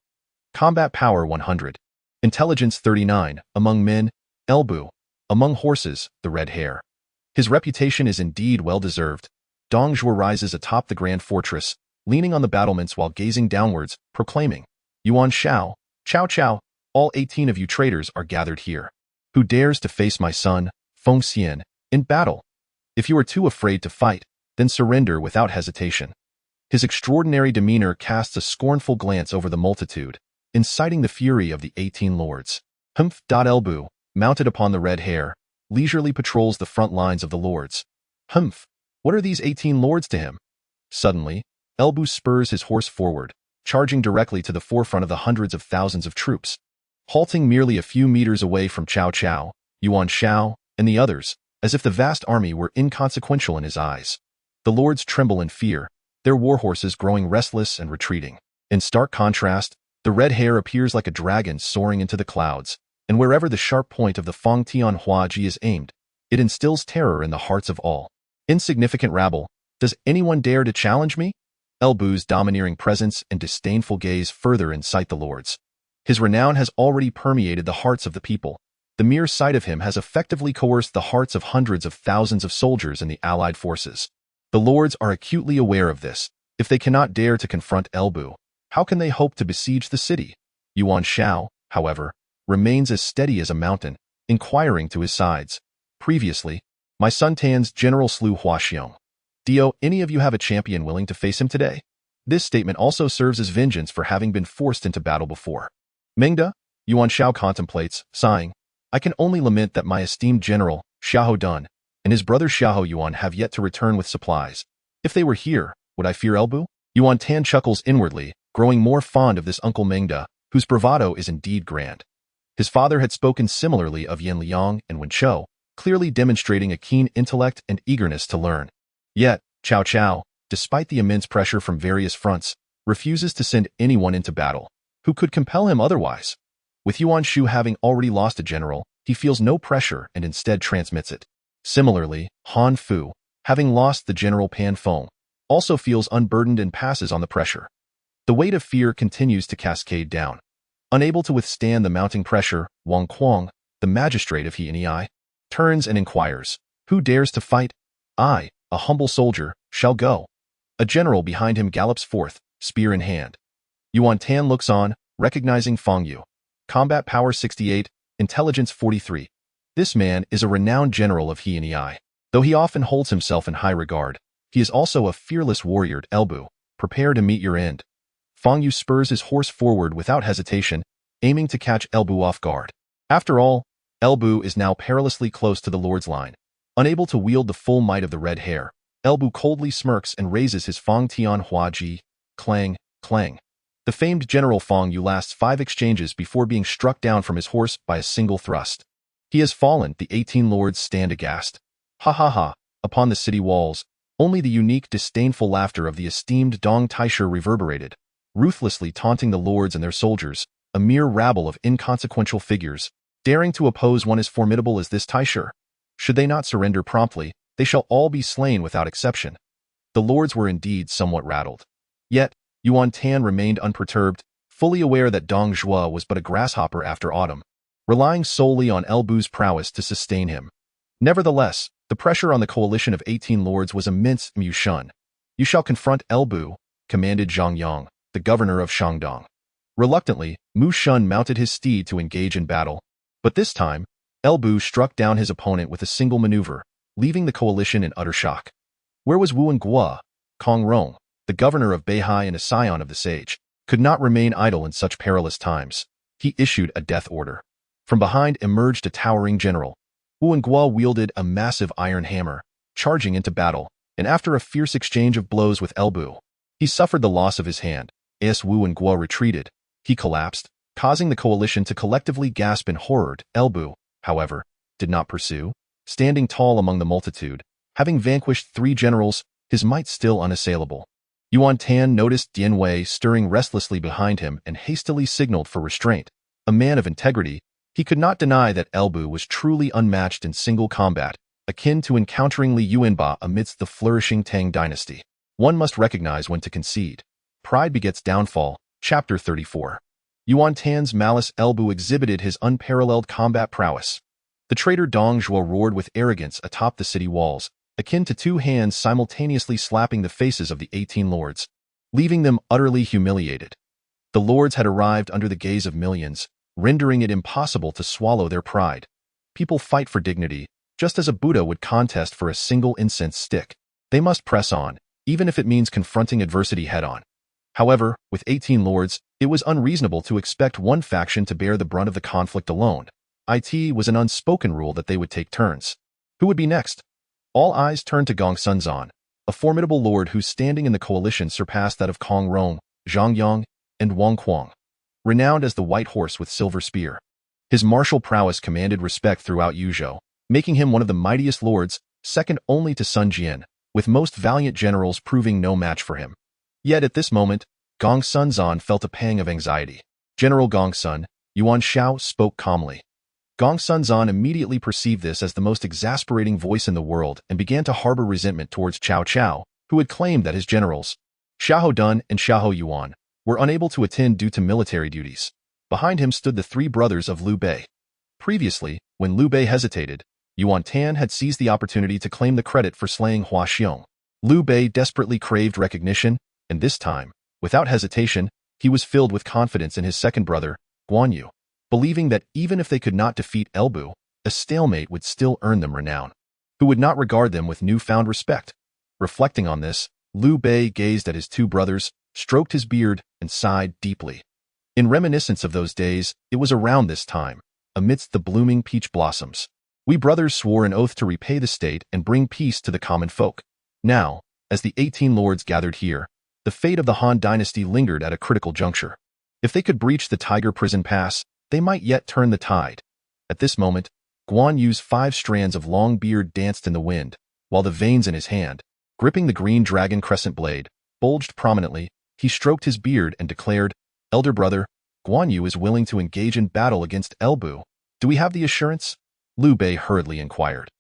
Combat power 100. Intelligence 39. Among men, Liu Bei. Among horses, the red hair. His reputation is indeed well-deserved. Dong Zhuo rises atop the grand fortress, leaning on the battlements while gazing downwards, proclaiming, Yuan Shao, Cao Cao, all 18 of you traitors are gathered here. Who dares to face my son, Feng Xian, in battle? If you are too afraid to fight, then surrender without hesitation. His extraordinary demeanor casts a scornful glance over the multitude, inciting the fury of the 18 lords. Humph. Elbu, mounted upon the red hare, leisurely patrols the front lines of the lords. Humph. What are these 18 lords to him? Suddenly, Elbu spurs his horse forward, charging directly to the forefront of the hundreds of thousands of troops. Halting merely a few meters away from Cao Cao, Yuan Shao, and the others, as if the vast army were inconsequential in his eyes. The lords tremble in fear, their warhorses growing restless and retreating. In stark contrast, the red hare appears like a dragon soaring into the clouds, and wherever the sharp point of the Fang Tian Hua Ji is aimed, it instills terror in the hearts of all. Insignificant rabble, does anyone dare to challenge me? Elbu's domineering presence and disdainful gaze further incite the lords. His renown has already permeated the hearts of the people. The mere sight of him has effectively coerced the hearts of hundreds of thousands of soldiers in the allied forces. The lords are acutely aware of this. If they cannot dare to confront Elbu, how can they hope to besiege the city? Yuan Shao, however, remains as steady as a mountain, inquiring to his sides. Previously, my son Tan's general slew Huaxiong. Do any of you have a champion willing to face him today? This statement also serves as vengeance for having been forced into battle before. Mengda, Yuan Shao contemplates, sighing, I can only lament that my esteemed general, Xiahou Dun, and his brother Xiahou Yuan have yet to return with supplies. If they were here, would I fear Elbu? Yuan Tan chuckles inwardly, growing more fond of this Uncle Mengda, whose bravado is indeed grand. His father had spoken similarly of Yan Liang and Wen Chou, clearly demonstrating a keen intellect and eagerness to learn. Yet, Cao Cao, despite the immense pressure from various fronts, refuses to send anyone into battle. Who could compel him otherwise? With Yuan Shu having already lost a general, he feels no pressure and instead transmits it. Similarly, Han Fu, having lost the general Pan Feng, also feels unburdened and passes on the pressure. The weight of fear continues to cascade down. Unable to withstand the mounting pressure, Wang Kuang, the magistrate of He, turns and inquires, Who dares to fight? I, a humble soldier, shall go. A general behind him gallops forth, spear in hand. Yuan Tan looks on, recognizing Fang Yu. Combat power 68, intelligence 43. This man is a renowned general of He. Though he often holds himself in high regard, he is also a fearless warrior. Elbu, prepare to meet your end. Fang Yu spurs his horse forward without hesitation, aiming to catch Elbu off guard. After all, Elbu is now perilously close to the lord's line. Unable to wield the full might of the red hare, Elbu coldly smirks and raises his Fang Tian Hua Ji. Clang, clang. The famed General Fang Yu lasts 5 exchanges before being struck down from his horse by a single thrust. He has fallen, the 18 lords stand aghast. Ha ha ha, upon the city walls, only the unique disdainful laughter of the esteemed Dong Taisher reverberated, ruthlessly taunting the lords and their soldiers, a mere rabble of inconsequential figures, daring to oppose one as formidable as this Taisher. Should they not surrender promptly, they shall all be slain without exception. The lords were indeed somewhat rattled. Yet, Yuan Tan remained unperturbed, fully aware that Dong Zhuo was but a grasshopper after autumn, relying solely on Elbu's prowess to sustain him. Nevertheless, the pressure on the coalition of 18 lords was immense. Mu Shun, you shall confront Elbu, commanded Zhang Yang, the governor of Shandong. Reluctantly, Mu Shun mounted his steed to engage in battle, but this time, Elbu struck down his opponent with a single maneuver, leaving the coalition in utter shock. Where was Wu Guo? Kong Rong, the governor of Beihai and a scion of the sage, could not remain idle in such perilous times. He issued a death order. From behind emerged a towering general. Wu Guo wielded a massive iron hammer, charging into battle, and after a fierce exchange of blows with Elbu, he suffered the loss of his hand. As Wu Guo retreated, he collapsed, causing the coalition to collectively gasp in horror. Elbu, however, did not pursue, standing tall among the multitude, having vanquished 3 generals, his might still unassailable. Yuan Tan noticed Dian Wei stirring restlessly behind him and hastily signaled for restraint. A man of integrity, he could not deny that Elbu was truly unmatched in single combat, akin to encountering Li Yuanba amidst the flourishing Tang dynasty. One must recognize when to concede. Pride begets downfall. Chapter 34. Yuan Tan's malice. Elbu exhibited his unparalleled combat prowess. The traitor Dong Zhuo roared with arrogance atop the city walls, akin to two hands simultaneously slapping the faces of the 18 lords, leaving them utterly humiliated. The lords had arrived under the gaze of millions, rendering it impossible to swallow their pride. People fight for dignity, just as a Buddha would contest for a single incense stick. They must press on, even if it means confronting adversity head-on. However, with 18 lords, it was unreasonable to expect one faction to bear the brunt of the conflict alone. It was an unspoken rule that they would take turns. Who would be next? All eyes turned to Gong Sunzan, a formidable lord whose standing in the coalition surpassed that of Kong Rong, Zhang Yang, and Wang Kuang. Renowned as the white horse with silver spear, his martial prowess commanded respect throughout Yuzhou, making him one of the mightiest lords, second only to Sun Jian, with most valiant generals proving no match for him. Yet at this moment, Gong Sunzan felt a pang of anxiety. General Gong Sun, Yuan Shao spoke calmly. Gong Sunzan immediately perceived this as the most exasperating voice in the world and began to harbor resentment towards Cao Cao, who had claimed that his generals, Xiahou Dun and Xiahou Yuan, were unable to attend due to military duties. Behind him stood the three brothers of Liu Bei. Previously, when Liu Bei hesitated, Yuan Tan had seized the opportunity to claim the credit for slaying Hua Xiong. Liu Bei desperately craved recognition, and this time, without hesitation, he was filled with confidence in his second brother, Guan Yu, believing that even if they could not defeat Elbu, a stalemate would still earn them renown, who would not regard them with newfound respect. Reflecting on this, Liu Bei gazed at his two brothers, stroked his beard, and sighed deeply. In reminiscence of those days, it was around this time, amidst the blooming peach blossoms. We brothers swore an oath to repay the state and bring peace to the common folk. Now, as the 18 lords gathered here, the fate of the Han dynasty lingered at a critical juncture. If they could breach the Tiger Prison Pass, they might yet turn the tide. At this moment, Guan Yu's 5 strands of long beard danced in the wind, while the veins in his hand, gripping the green dragon crescent blade, bulged prominently. He stroked his beard and declared, "Elder brother, Guan Yu is willing to engage in battle against Elbu. Do we have the assurance?" Liu Bei hurriedly inquired.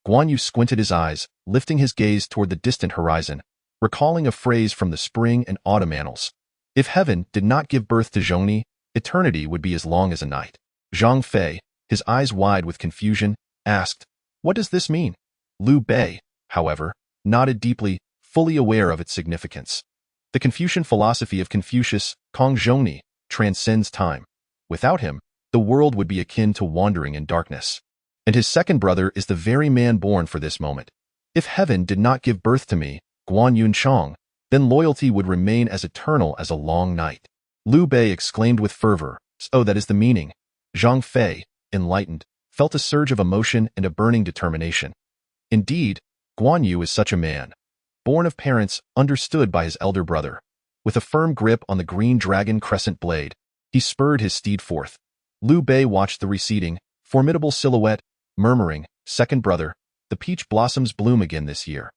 Guan Yu squinted his eyes, lifting his gaze toward the distant horizon, recalling a phrase from the spring and autumn annals. If heaven did not give birth to Zhongni, eternity would be as long as a night. Zhang Fei, his eyes wide with confusion, asked, "What does this mean?" Liu Bei, however, nodded deeply, fully aware of its significance. The Confucian philosophy of Confucius, Kong Zhongni, transcends time. Without him, the world would be akin to wandering in darkness. And his second brother is the very man born for this moment. If heaven did not give birth to me, Guan Yun Chong, then loyalty would remain as eternal as a long night. Liu Bei exclaimed with fervor, "So that is the meaning." Zhang Fei, enlightened, felt a surge of emotion and a burning determination. Indeed, Guan Yu is such a man. Born of parents, understood by his elder brother. With a firm grip on the green dragon crescent blade, he spurred his steed forth. Liu Bei watched the receding, formidable silhouette, murmuring, "Second brother, the peach blossoms bloom again this year.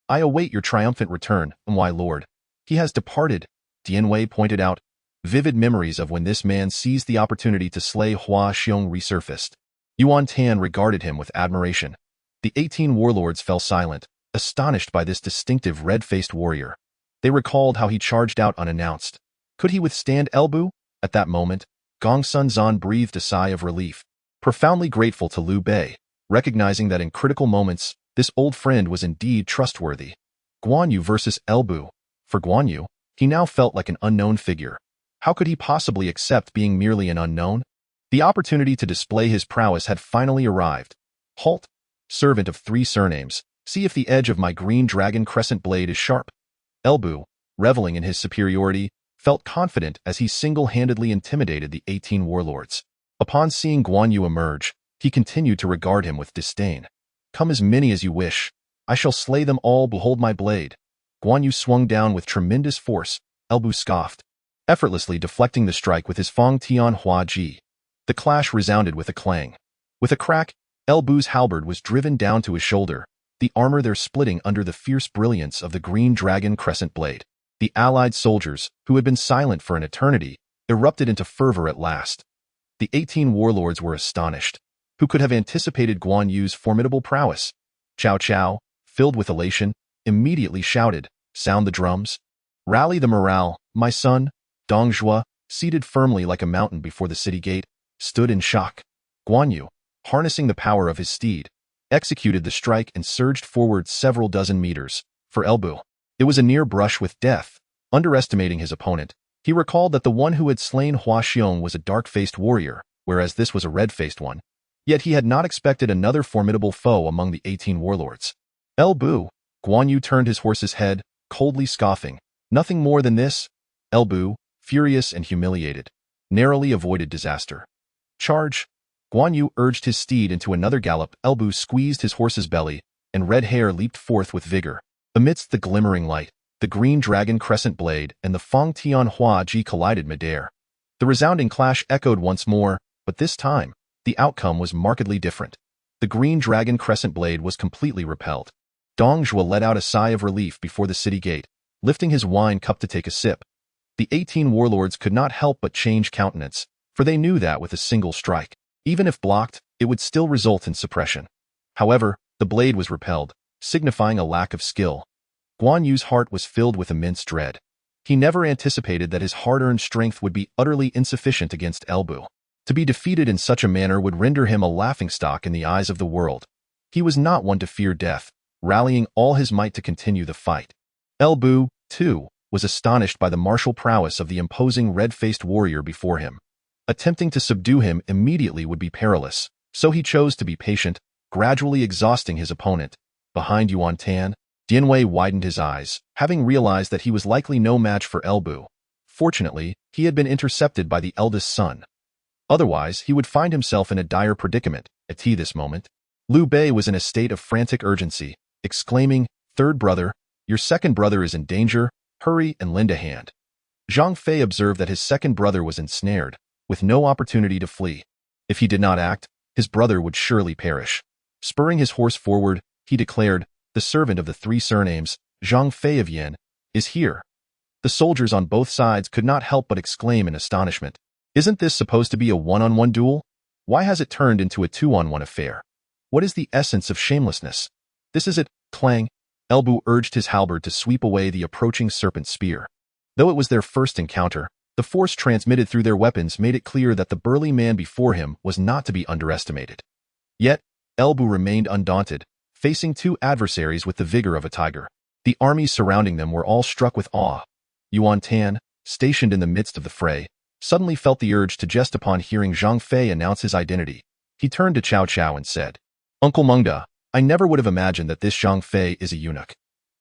I await your triumphant return, my lord." "He has departed," Dianwei pointed out. Vivid memories of when this man seized the opportunity to slay Hua Xiong resurfaced. Yuan Tan regarded him with admiration. The 18 warlords fell silent, astonished by this distinctive red-faced warrior. They recalled how he charged out unannounced. Could he withstand Elbu? At that moment, Gong Sunzan breathed a sigh of relief, profoundly grateful to Liu Bei, recognizing that in critical moments, this old friend was indeed trustworthy. Guan Yu versus Elbu. For Guan Yu, he now felt like an unknown figure. How could he possibly accept being merely an unknown? The opportunity to display his prowess had finally arrived. "Halt, servant of 3 surnames, see if the edge of my green dragon crescent blade is sharp." Elbu, reveling in his superiority, felt confident as he single-handedly intimidated the 18 warlords. Upon seeing Guan Yu emerge, he continued to regard him with disdain. "Come as many as you wish. I shall slay them all. Behold my blade." Guan Yu swung down with tremendous force. Elbu scoffed, effortlessly deflecting the strike with his Fong Tian Hua Ji. The clash resounded with a clang. With a crack, Elbu's halberd was driven down to his shoulder, the armor there splitting under the fierce brilliance of the green dragon crescent blade. The allied soldiers, who had been silent for an eternity, erupted into fervor at last. The 18 warlords were astonished. Who could have anticipated Guan Yu's formidable prowess? Cao Cao, filled with elation, immediately shouted, "Sound the drums. Rally the morale, my son." Dong Zhuo, seated firmly like a mountain before the city gate, stood in shock. Guan Yu, harnessing the power of his steed, executed the strike and surged forward several dozen meters. For Elbu, it was a near brush with death. Underestimating his opponent, he recalled that the one who had slain Hua Xiong was a dark-faced warrior, whereas this was a red-faced one. Yet he had not expected another formidable foe among the 18 warlords. Elbu, Guan Yu turned his horse's head, coldly scoffing. Nothing more than this? Elbu, furious and humiliated, narrowly avoided disaster. Charge! Guan Yu urged his steed into another gallop. Elbu squeezed his horse's belly, and red hair leaped forth with vigor. Amidst the glimmering light, the green dragon crescent blade and the Fang Tian Hua Ji collided midair. The resounding clash echoed once more, but this time, the outcome was markedly different. The green dragon crescent blade was completely repelled. Dong Zhuo let out a sigh of relief before the city gate, lifting his wine cup to take a sip. The 18 warlords could not help but change countenance, for they knew that with a single strike, even if blocked, it would still result in suppression. However, the blade was repelled, signifying a lack of skill. Guan Yu's heart was filled with immense dread. He never anticipated that his hard-earned strength would be utterly insufficient against Elbu. To be defeated in such a manner would render him a laughingstock in the eyes of the world. He was not one to fear death, rallying all his might to continue the fight. Elbu, too, was astonished by the martial prowess of the imposing red-faced warrior before him. Attempting to subdue him immediately would be perilous, so he chose to be patient, gradually exhausting his opponent. Behind Yuan Tan, Dianwei widened his eyes, having realized that he was likely no match for Elbu. Fortunately, he had been intercepted by the eldest son. Otherwise, he would find himself in a dire predicament. At this moment, Liu Bei was in a state of frantic urgency, exclaiming, "Third brother, your second brother is in danger, hurry and lend a hand." Zhang Fei observed that his second brother was ensnared, with no opportunity to flee. If he did not act, his brother would surely perish. Spurring his horse forward, he declared, "The servant of the three surnames, Zhang Fei of Yan, is here." The soldiers on both sides could not help but exclaim in astonishment. Isn't this supposed to be a one-on-one duel? Why has it turned into a two-on-one affair? What is the essence of shamelessness? This is it, clang. Elbu urged his halberd to sweep away the approaching serpent spear. Though it was their first encounter, the force transmitted through their weapons made it clear that the burly man before him was not to be underestimated. Yet, Elbu remained undaunted, facing two adversaries with the vigor of a tiger. The armies surrounding them were all struck with awe. Yuan Tan, stationed in the midst of the fray, suddenly felt the urge to jest upon hearing Zhang Fei announce his identity. He turned to Cao Cao and said, "Uncle Mengda, I never would have imagined that this Zhang Fei is a eunuch."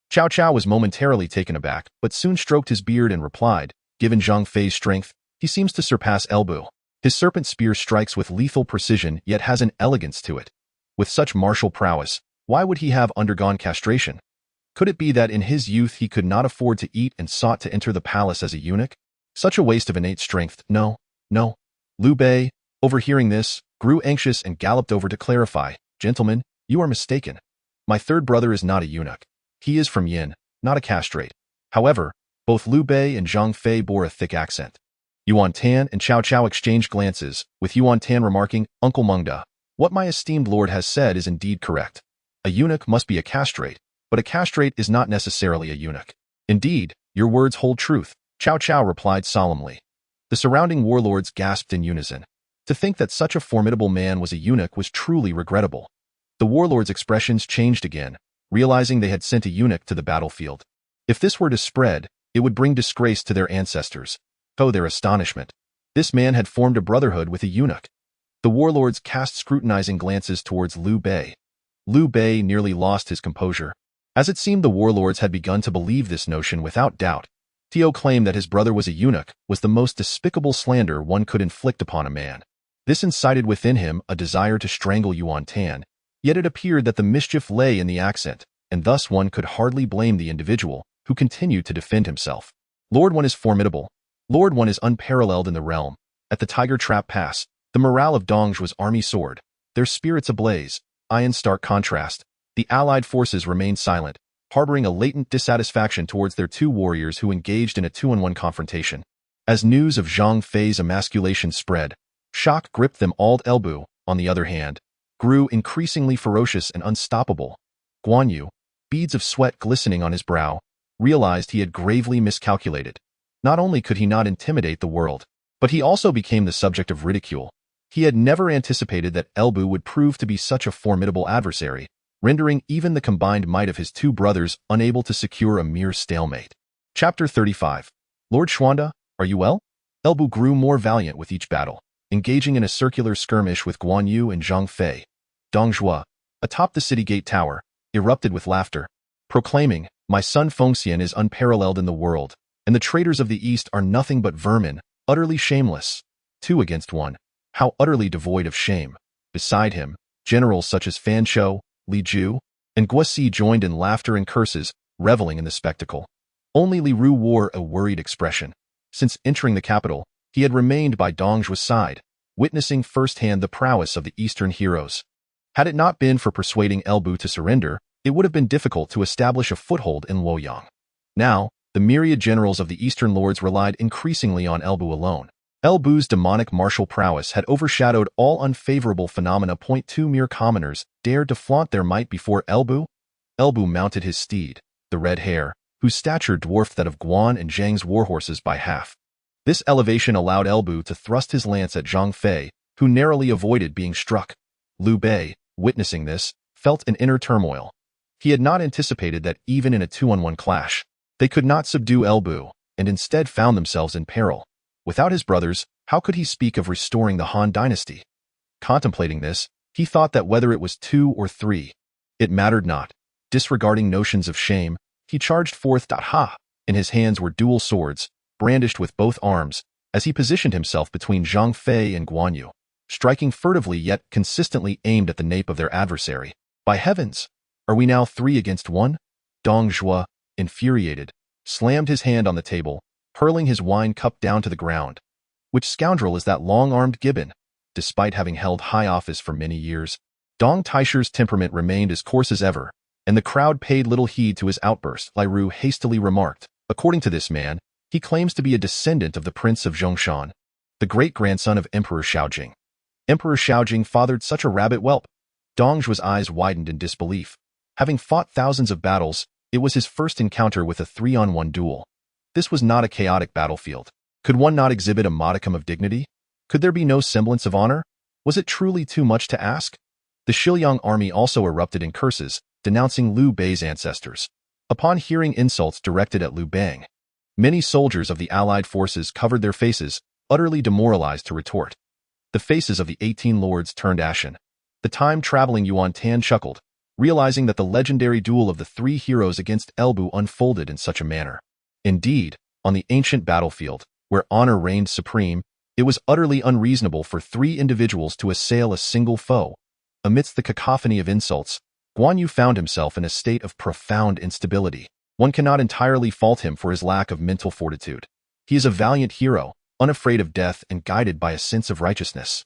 Cao Cao was momentarily taken aback, but soon stroked his beard and replied, "Given Zhang Fei's strength, he seems to surpass Elbu. His serpent spear strikes with lethal precision yet has an elegance to it. With such martial prowess, why would he have undergone castration? Could it be that in his youth he could not afford to eat and sought to enter the palace as a eunuch? Such a waste of innate strength. No, no." Liu Bei, overhearing this, grew anxious and galloped over to clarify, "Gentlemen, you are mistaken. My third brother is not a eunuch. He is from Yin, not a castrate." However, both Liu Bei and Zhang Fei bore a thick accent. Yuan Tan and Cao Cao exchanged glances, with Yuan Tan remarking, "Uncle Mengda, what my esteemed lord has said is indeed correct. A eunuch must be a castrate, but a castrate is not necessarily a eunuch." "Indeed, your words hold truth," Cao Cao replied solemnly. The surrounding warlords gasped in unison. To think that such a formidable man was a eunuch was truly regrettable. The warlords' expressions changed again, realizing they had sent a eunuch to the battlefield. If this were to spread, it would bring disgrace to their ancestors. Oh, their astonishment. This man had formed a brotherhood with a eunuch. The warlords cast scrutinizing glances towards Liu Bei. Liu Bei nearly lost his composure. As it seemed the warlords had begun to believe this notion without doubt. Tio claimed that his brother was a eunuch was the most despicable slander one could inflict upon a man. This incited within him a desire to strangle Yuan Tan, yet it appeared that the mischief lay in the accent, and thus one could hardly blame the individual who continued to defend himself. Lord One is formidable. Lord One is unparalleled in the realm. At the Tiger Trap Pass, the morale of Dong Zhuo's army soared, their spirits ablaze. In stark contrast, the allied forces remained silent, harboring a latent dissatisfaction towards their two warriors who engaged in a two-on-one confrontation. As news of Zhang Fei's emasculation spread, shock gripped them all. Elbu, on the other hand, grew increasingly ferocious and unstoppable. Guan Yu, beads of sweat glistening on his brow, realized he had gravely miscalculated. Not only could he not intimidate the world, but he also became the subject of ridicule. He had never anticipated that Elbu would prove to be such a formidable adversary, rendering even the combined might of his two brothers unable to secure a mere stalemate. Chapter 35. Lord Xuanda, are you well? Elbu grew more valiant with each battle, engaging in a circular skirmish with Guan Yu and Zhang Fei. Dong Zhuo, atop the city gate tower, erupted with laughter, proclaiming, "My son Fengxian is unparalleled in the world, and the traitors of the East are nothing but vermin, utterly shameless." 2 against 1. How utterly devoid of shame. Beside him, generals such as Fan Shou, Li Ju, and Guosi joined in laughter and curses, reveling in the spectacle. Only Li Ru wore a worried expression. Since entering the capital, he had remained by Dong Zhuo's side, witnessing firsthand the prowess of the Eastern heroes. Had it not been for persuading Elbu to surrender, it would have been difficult to establish a foothold in Luoyang. Now, the myriad generals of the Eastern lords relied increasingly on Elbu alone. Elbu's demonic martial prowess had overshadowed all unfavorable phenomena. 2 Mere commoners dared to flaunt their might before Elbu? Elbu mounted his steed, the red hare, whose stature dwarfed that of Guan and Zhang's warhorses by half. This elevation allowed Elbu to thrust his lance at Zhang Fei, who narrowly avoided being struck. Liu Bei, witnessing this, felt an inner turmoil. He had not anticipated that even in a 2-on-1 clash, they could not subdue Elbu, and instead found themselves in peril. Without his brothers, how could he speak of restoring the Han dynasty? Contemplating this, he thought that whether it was 2 or 3, it mattered not. Disregarding notions of shame, he charged forth. In his hands were dual swords, brandished with both arms, as he positioned himself between Zhang Fei and Guan Yu, striking furtively yet consistently aimed at the nape of their adversary. By heavens! Are we now 3 against 1? Dong Zhuo, infuriated, slammed his hand on the table, hurling his wine cup down to the ground. Which scoundrel is that long-armed gibbon? Despite having held high office for many years, Dong Taishi's temperament remained as coarse as ever, and the crowd paid little heed to his outburst. Li Ru hastily remarked, "According to this man, he claims to be a descendant of the Prince of Zhongshan, the great-grandson of Emperor Shaojing. Emperor Shaojing fathered such a rabbit whelp." Dong Zhuo's eyes widened in disbelief. Having fought thousands of battles, it was his first encounter with a 3-on-1 duel. This was not a chaotic battlefield. Could one not exhibit a modicum of dignity? Could there be no semblance of honor? Was it truly too much to ask? The Xiliang army also erupted in curses, denouncing Liu Bei's ancestors. Upon hearing insults directed at Liu Bang, many soldiers of the allied forces covered their faces, utterly demoralized to retort. The faces of the 18 lords turned ashen. The time-traveling Yuan Tan chuckled, realizing that the legendary duel of the 3 heroes against Elbu unfolded in such a manner. Indeed, on the ancient battlefield, where honor reigned supreme, it was utterly unreasonable for 3 individuals to assail a single foe. Amidst the cacophony of insults, Guan Yu found himself in a state of profound instability. One cannot entirely fault him for his lack of mental fortitude. He is a valiant hero, unafraid of death and guided by a sense of righteousness.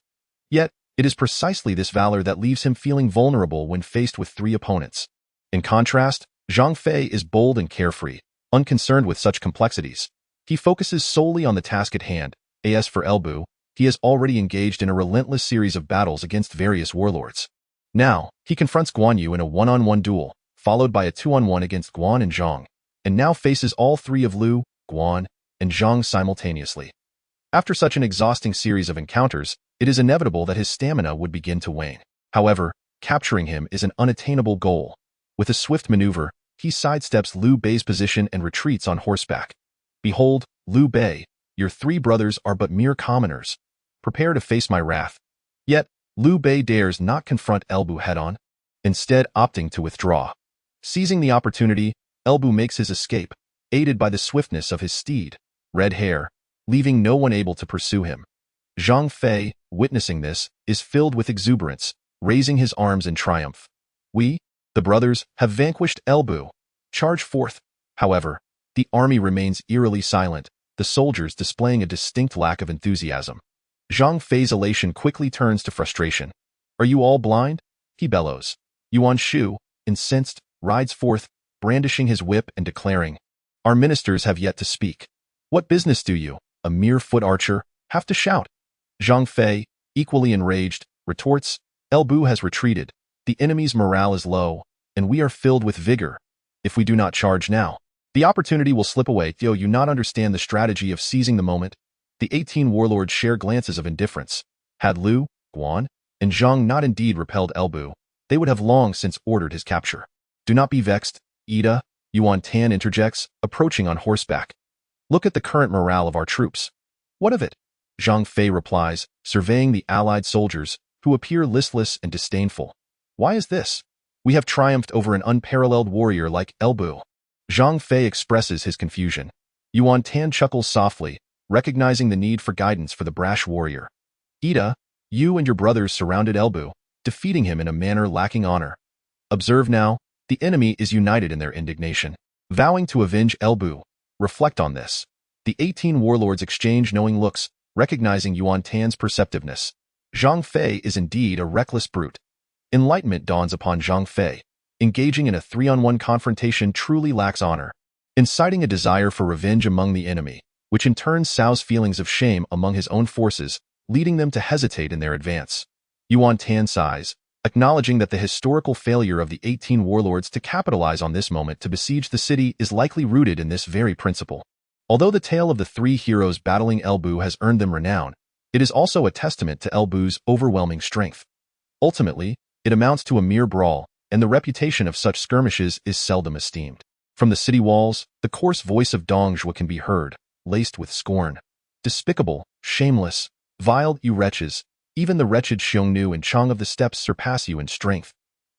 Yet, it is precisely this valor that leaves him feeling vulnerable when faced with 3 opponents. In contrast, Zhang Fei is bold and carefree, unconcerned with such complexities. He focuses solely on the task at hand. As for Elbu, he has already engaged in a relentless series of battles against various warlords. Now, he confronts Guan Yu in a 1-on-1 duel, followed by a 2-on-1 against Guan and Zhang, and now faces all 3 of Liu, Guan, and Zhang simultaneously. After such an exhausting series of encounters, it is inevitable that his stamina would begin to wane. However, capturing him is an unattainable goal. With a swift maneuver, he sidesteps Liu Bei's position and retreats on horseback. "Behold, Liu Bei, your 3 brothers are but mere commoners. Prepare to face my wrath." Yet, Liu Bei dares not confront Elbu head-on, instead opting to withdraw. Seizing the opportunity, Elbu makes his escape, aided by the swiftness of his steed, Red Hare, leaving no one able to pursue him. Zhang Fei, witnessing this, is filled with exuberance, raising his arms in triumph. "We, the brothers, have vanquished Elbu. Charge forth." However, the army remains eerily silent, the soldiers displaying a distinct lack of enthusiasm. Zhang Fei's elation quickly turns to frustration. "Are you all blind?" he bellows. Yuan Shu, incensed, rides forth, brandishing his whip and declaring, "Our ministers have yet to speak. What business do you, a mere foot archer, have to shout?" Zhang Fei, equally enraged, retorts, "Elbu has retreated. The enemy's morale is low, and we are filled with vigor. If we do not charge now, the opportunity will slip away." Do you not understand the strategy of seizing the moment? The 18 warlords share glances of indifference. Had Liu, Guan, and Zhang not indeed repelled Elbu, they would have long since ordered his capture. Do not be vexed, Ida, Yuan Tan interjects, approaching on horseback. Look at the current morale of our troops. What of it? Zhang Fei replies, surveying the allied soldiers, who appear listless and disdainful. Why is this? We have triumphed over an unparalleled warrior like Elbu. Zhang Fei expresses his confusion. Yuan Tan chuckles softly, recognizing the need for guidance for the brash warrior. Ida, you and your brothers surrounded Elbu, defeating him in a manner lacking honor. Observe now, the enemy is united in their indignation, vowing to avenge Elbu. Reflect on this. The 18 warlords exchange knowing looks, recognizing Yuan Tan's perceptiveness. Zhang Fei is indeed a reckless brute. Enlightenment dawns upon Zhang Fei. Engaging in a 3-on-1 confrontation truly lacks honor, inciting a desire for revenge among the enemy, which in turn sows feelings of shame among his own forces, leading them to hesitate in their advance. Yuan Tan sighs, acknowledging that the historical failure of the 18 warlords to capitalize on this moment to besiege the city is likely rooted in this very principle. Although the tale of the 3 heroes battling Elbu has earned them renown, it is also a testament to Elbu's overwhelming strength. Ultimately, it amounts to a mere brawl, and the reputation of such skirmishes is seldom esteemed. From the city walls, the coarse voice of Dong Zhuo can be heard, laced with scorn. Despicable, shameless, vile, you wretches, even the wretched Xiongnu and Chang of the steppes surpass you in strength.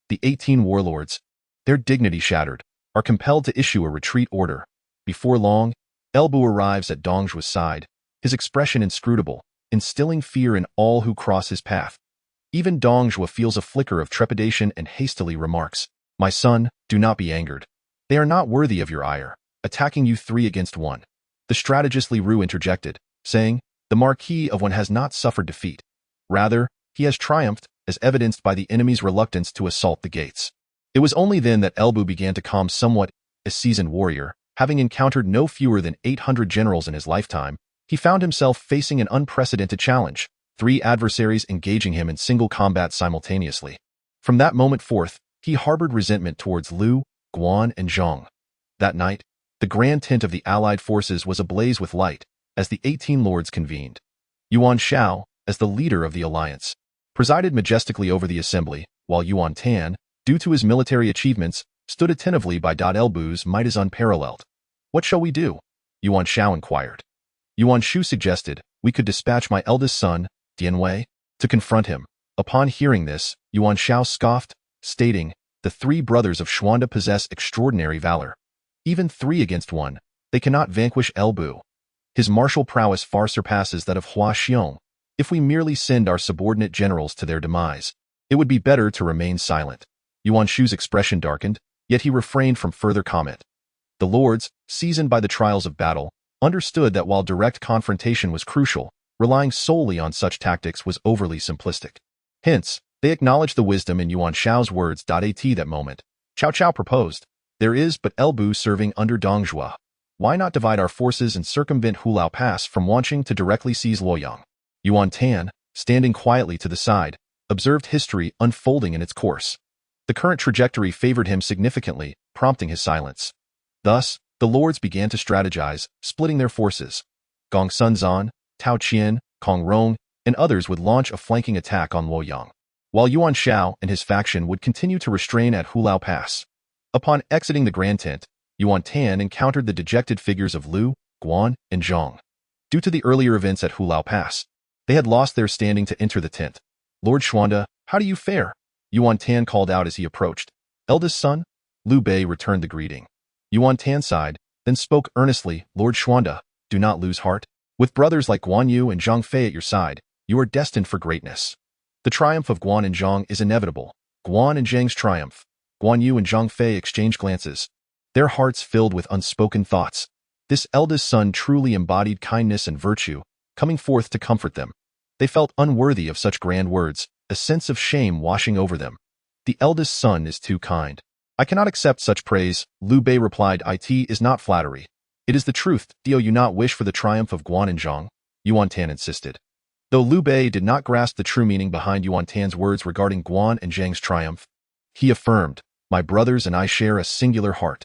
The 18 warlords, their dignity shattered, are compelled to issue a retreat order. Before long, Elbu arrives at Dong Zhuo's side, his expression inscrutable, instilling fear in all who cross his path. Even Dong Zhuo feels a flicker of trepidation and hastily remarks, "My son, do not be angered. They are not worthy of your ire, attacking you 3 against 1. The strategist Liu interjected, saying, "The Marquis of One has not suffered defeat. Rather, he has triumphed, as evidenced by the enemy's reluctance to assault the gates." It was only then that Elbu began to calm somewhat. A seasoned warrior, having encountered no fewer than 800 generals in his lifetime, he found himself facing an unprecedented challenge, 3 adversaries engaging him in single combat simultaneously. From that moment forth, he harbored resentment towards Liu, Guan, and Zhang. That night, the grand tent of the allied forces was ablaze with light, as the 18 lords convened. Yuan Shao, as the leader of the alliance, presided majestically over the assembly, while Yuan Tan, due to his military achievements, stood attentively by. Elbu's might is unparalleled. What shall we do? Yuan Shao inquired. Yuan Shu suggested, we could dispatch my eldest son, Dianwei, to confront him. Upon hearing this, Yuan Shao scoffed, stating, the 3 brothers of Xuanda possess extraordinary valor. Even 3 against 1, they cannot vanquish Elbu. His martial prowess far surpasses that of Hua Xiong. If we merely send our subordinate generals to their demise, it would be better to remain silent. Yuan Shu's expression darkened, yet he refrained from further comment. The lords, seasoned by the trials of battle, understood that while direct confrontation was crucial, relying solely on such tactics was overly simplistic. Hence, they acknowledged the wisdom in Yuan Shao's words. At that moment, Cao Cao proposed, there is but Elbu serving under Dong Zhuo. Why not divide our forces and circumvent Hulao Pass from Wanqing to directly seize Luoyang? Yuan Tan, standing quietly to the side, observed history unfolding in its course. The current trajectory favored him significantly, prompting his silence. Thus, the lords began to strategize, splitting their forces. Gong Sunzan, Tao Qian, Kong Rong, and others would launch a flanking attack on Luoyang, while Yuan Shao and his faction would continue to restrain at Hulao Pass. Upon exiting the grand tent, Yuan Tan encountered the dejected figures of Liu, Guan, and Zhang. Due to the earlier events at Hulao Pass, they had lost their standing to enter the tent. Lord Xuanda, how do you fare? Yuan Tan called out as he approached. Eldest son? Liu Bei returned the greeting. Yuan Tan sighed, then spoke earnestly, Lord Xuanda, do not lose heart. With brothers like Guan Yu and Zhang Fei at your side, you are destined for greatness. The triumph of Guan and Zhang is inevitable. Guan and Zhang's triumph. Guan Yu and Zhang Fei exchanged glances, their hearts filled with unspoken thoughts. This eldest son truly embodied kindness and virtue, coming forth to comfort them. They felt unworthy of such grand words, a sense of shame washing over them. The eldest son is too kind. I cannot accept such praise, Liu Bei replied. It is not flattery. It is the truth. Do you not wish for the triumph of Guan and Zhang? Yuan Tan insisted. Though Liu Bei did not grasp the true meaning behind Yuan Tan's words regarding Guan and Zhang's triumph, he affirmed, my brothers and I share a singular heart.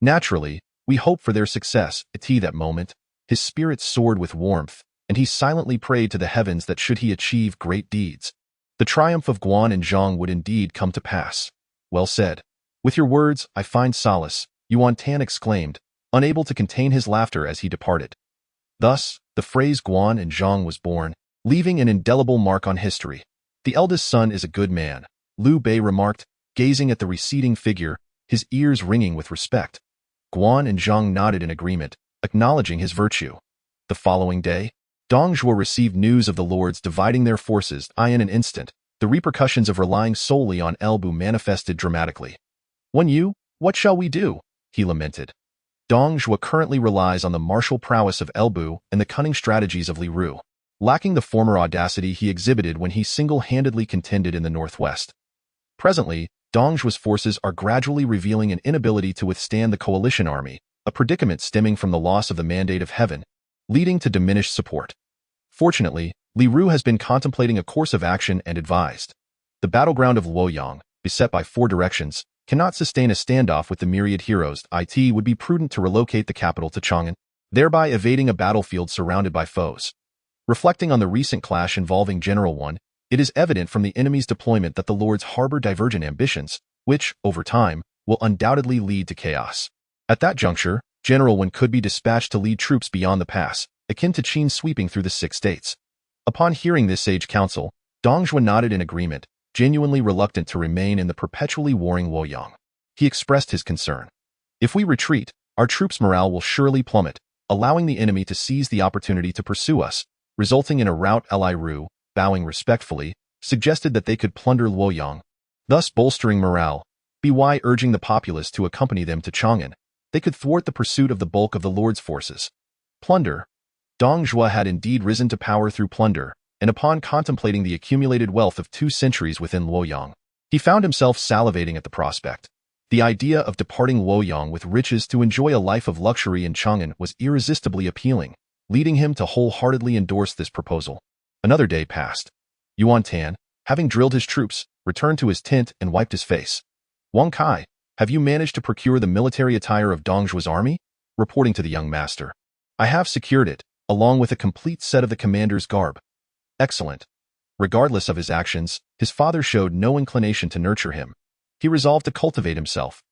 Naturally, we hope for their success. At that moment, his spirit soared with warmth, and he silently prayed to the heavens that should he achieve great deeds, The triumph of Guan and Zhang would indeed come to pass. Well said. With your words, I find solace, Yuan Tan exclaimed, unable to contain his laughter as he departed. Thus, the phrase Guan and Zhang was born, leaving an indelible mark on history. The eldest son is a good man, Liu Bei remarked, gazing at the receding figure, his ears ringing with respect. Guan and Zhang nodded in agreement, acknowledging his virtue. The following day, Dong Zhuo received news of the lords dividing their forces in an instant. The repercussions of relying solely on Elbu manifested dramatically. Wen Yu, what shall we do? He lamented. Dong Zhuo currently relies on the martial prowess of Elbu and the cunning strategies of Li Ru, lacking the former audacity he exhibited when he single-handedly contended in the northwest. Presently, Dong Zhuo's forces are gradually revealing an inability to withstand the coalition army, a predicament stemming from the loss of the Mandate of Heaven, leading to diminished support. Fortunately, Li Ru has been contemplating a course of action and advised. The battleground of Luoyang, beset by 4 directions, cannot sustain a standoff with the myriad heroes. It would be prudent to relocate the capital to Chang'an, thereby evading a battlefield surrounded by foes. Reflecting on the recent clash involving General Wan, it is evident from the enemy's deployment that the lords harbor divergent ambitions, which, over time, will undoubtedly lead to chaos. At that juncture, General Wan could be dispatched to lead troops beyond the pass, akin to Qin sweeping through the 6 states. Upon hearing this sage counsel, Dong Zhuo nodded in agreement, genuinely reluctant to remain in the perpetually warring Luoyang. He expressed his concern. If we retreat, our troops' morale will surely plummet, allowing the enemy to seize the opportunity to pursue us, resulting in a rout. Li Ru, bowing respectfully, suggested that they could plunder Luoyang, thus bolstering morale. By urging the populace to accompany them to Chang'an, they could thwart the pursuit of the bulk of the lord's forces. Plunder. Dong Zhuo had indeed risen to power through plunder, and upon contemplating the accumulated wealth of 2 centuries within Luoyang, he found himself salivating at the prospect. The idea of departing Luoyang with riches to enjoy a life of luxury in Chang'an was irresistibly appealing, leading him to wholeheartedly endorse this proposal. Another day passed. Yuan Tan, having drilled his troops, returned to his tent and wiped his face. Wang Kai, have you managed to procure the military attire of Dong Zhuo's army? Reporting to the young master. I have secured it, along with a complete set of the commander's garb. Excellent. Regardless of his actions, his father showed no inclination to nurture him. He resolved to cultivate himself.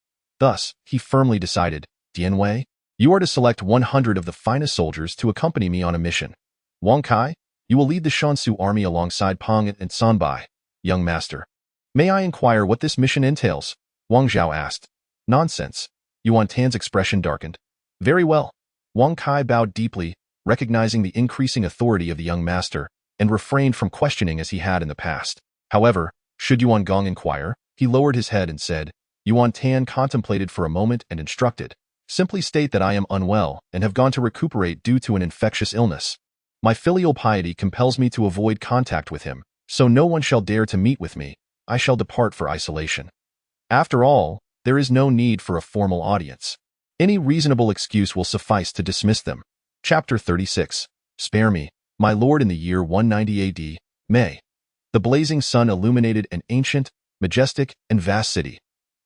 Thus, he firmly decided, Dian Wei, you are to select 100 of the finest soldiers to accompany me on a mission. Wang Kai, you will lead the Shansu army alongside Pang and Sanbai, young master. May I inquire what this mission entails? Wang Zhao asked. Nonsense. Yuan Tan's expression darkened. Very well. Wang Kai bowed deeply, recognizing the increasing authority of the young master, and refrained from questioning as he had in the past. However, should Yuan Gong inquire, he lowered his head and said, Yuan Tan contemplated for a moment and instructed, simply state that I am unwell and have gone to recuperate due to an infectious illness. My filial piety compels me to avoid contact with him, so no one shall dare to meet with me. I shall depart for isolation. After all, there is no need for a formal audience. Any reasonable excuse will suffice to dismiss them. Chapter 36. Spare me, my lord. In the year 190 AD, May, the blazing sun illuminated an ancient, majestic, and vast city.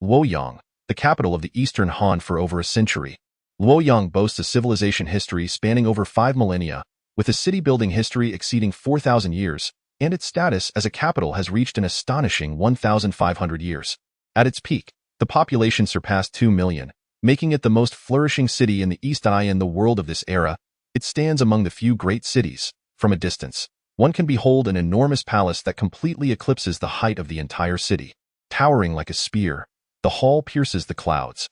Luoyang, the capital of the Eastern Han for over a century. Luoyang boasts a civilization history spanning over 5 millennia, with a city-building history exceeding 4,000 years, and its status as a capital has reached an astonishing 1,500 years. At its peak, the population surpassed 2 million, making it the most flourishing city in the East. In the world of this era, it stands among the few great cities. From a distance, one can behold an enormous palace that completely eclipses the height of the entire city. Towering like a spear, the hall pierces the clouds.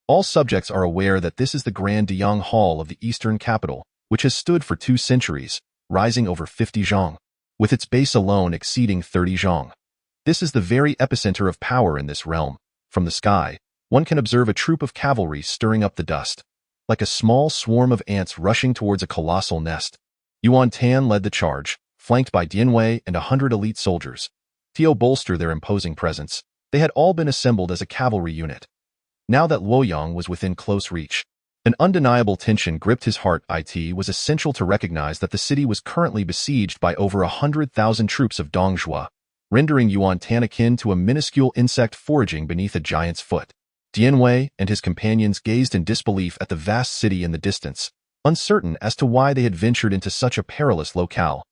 All subjects are aware that this is the Grand Diang Hall of the Eastern capital, which has stood for 2 centuries, rising over 50 zhang, with its base alone exceeding 30 zhang. This is the very epicenter of power in this realm. From the sky, one can observe a troop of cavalry stirring up the dust, like a small swarm of ants rushing towards a colossal nest. Yuan Tan led the charge, flanked by Dian Wei and 100 elite soldiers. To bolster their imposing presence, they had all been assembled as a cavalry unit. Now that Luoyang was within close reach, an undeniable tension gripped his heart. It was essential to recognize that the city was currently besieged by over 100,000 troops of Dong Zhuo, rendering Yuan Tan akin to a minuscule insect foraging beneath a giant's foot. Dian Wei and his companions gazed in disbelief at the vast city in the distance, uncertain as to why they had ventured into such a perilous locale.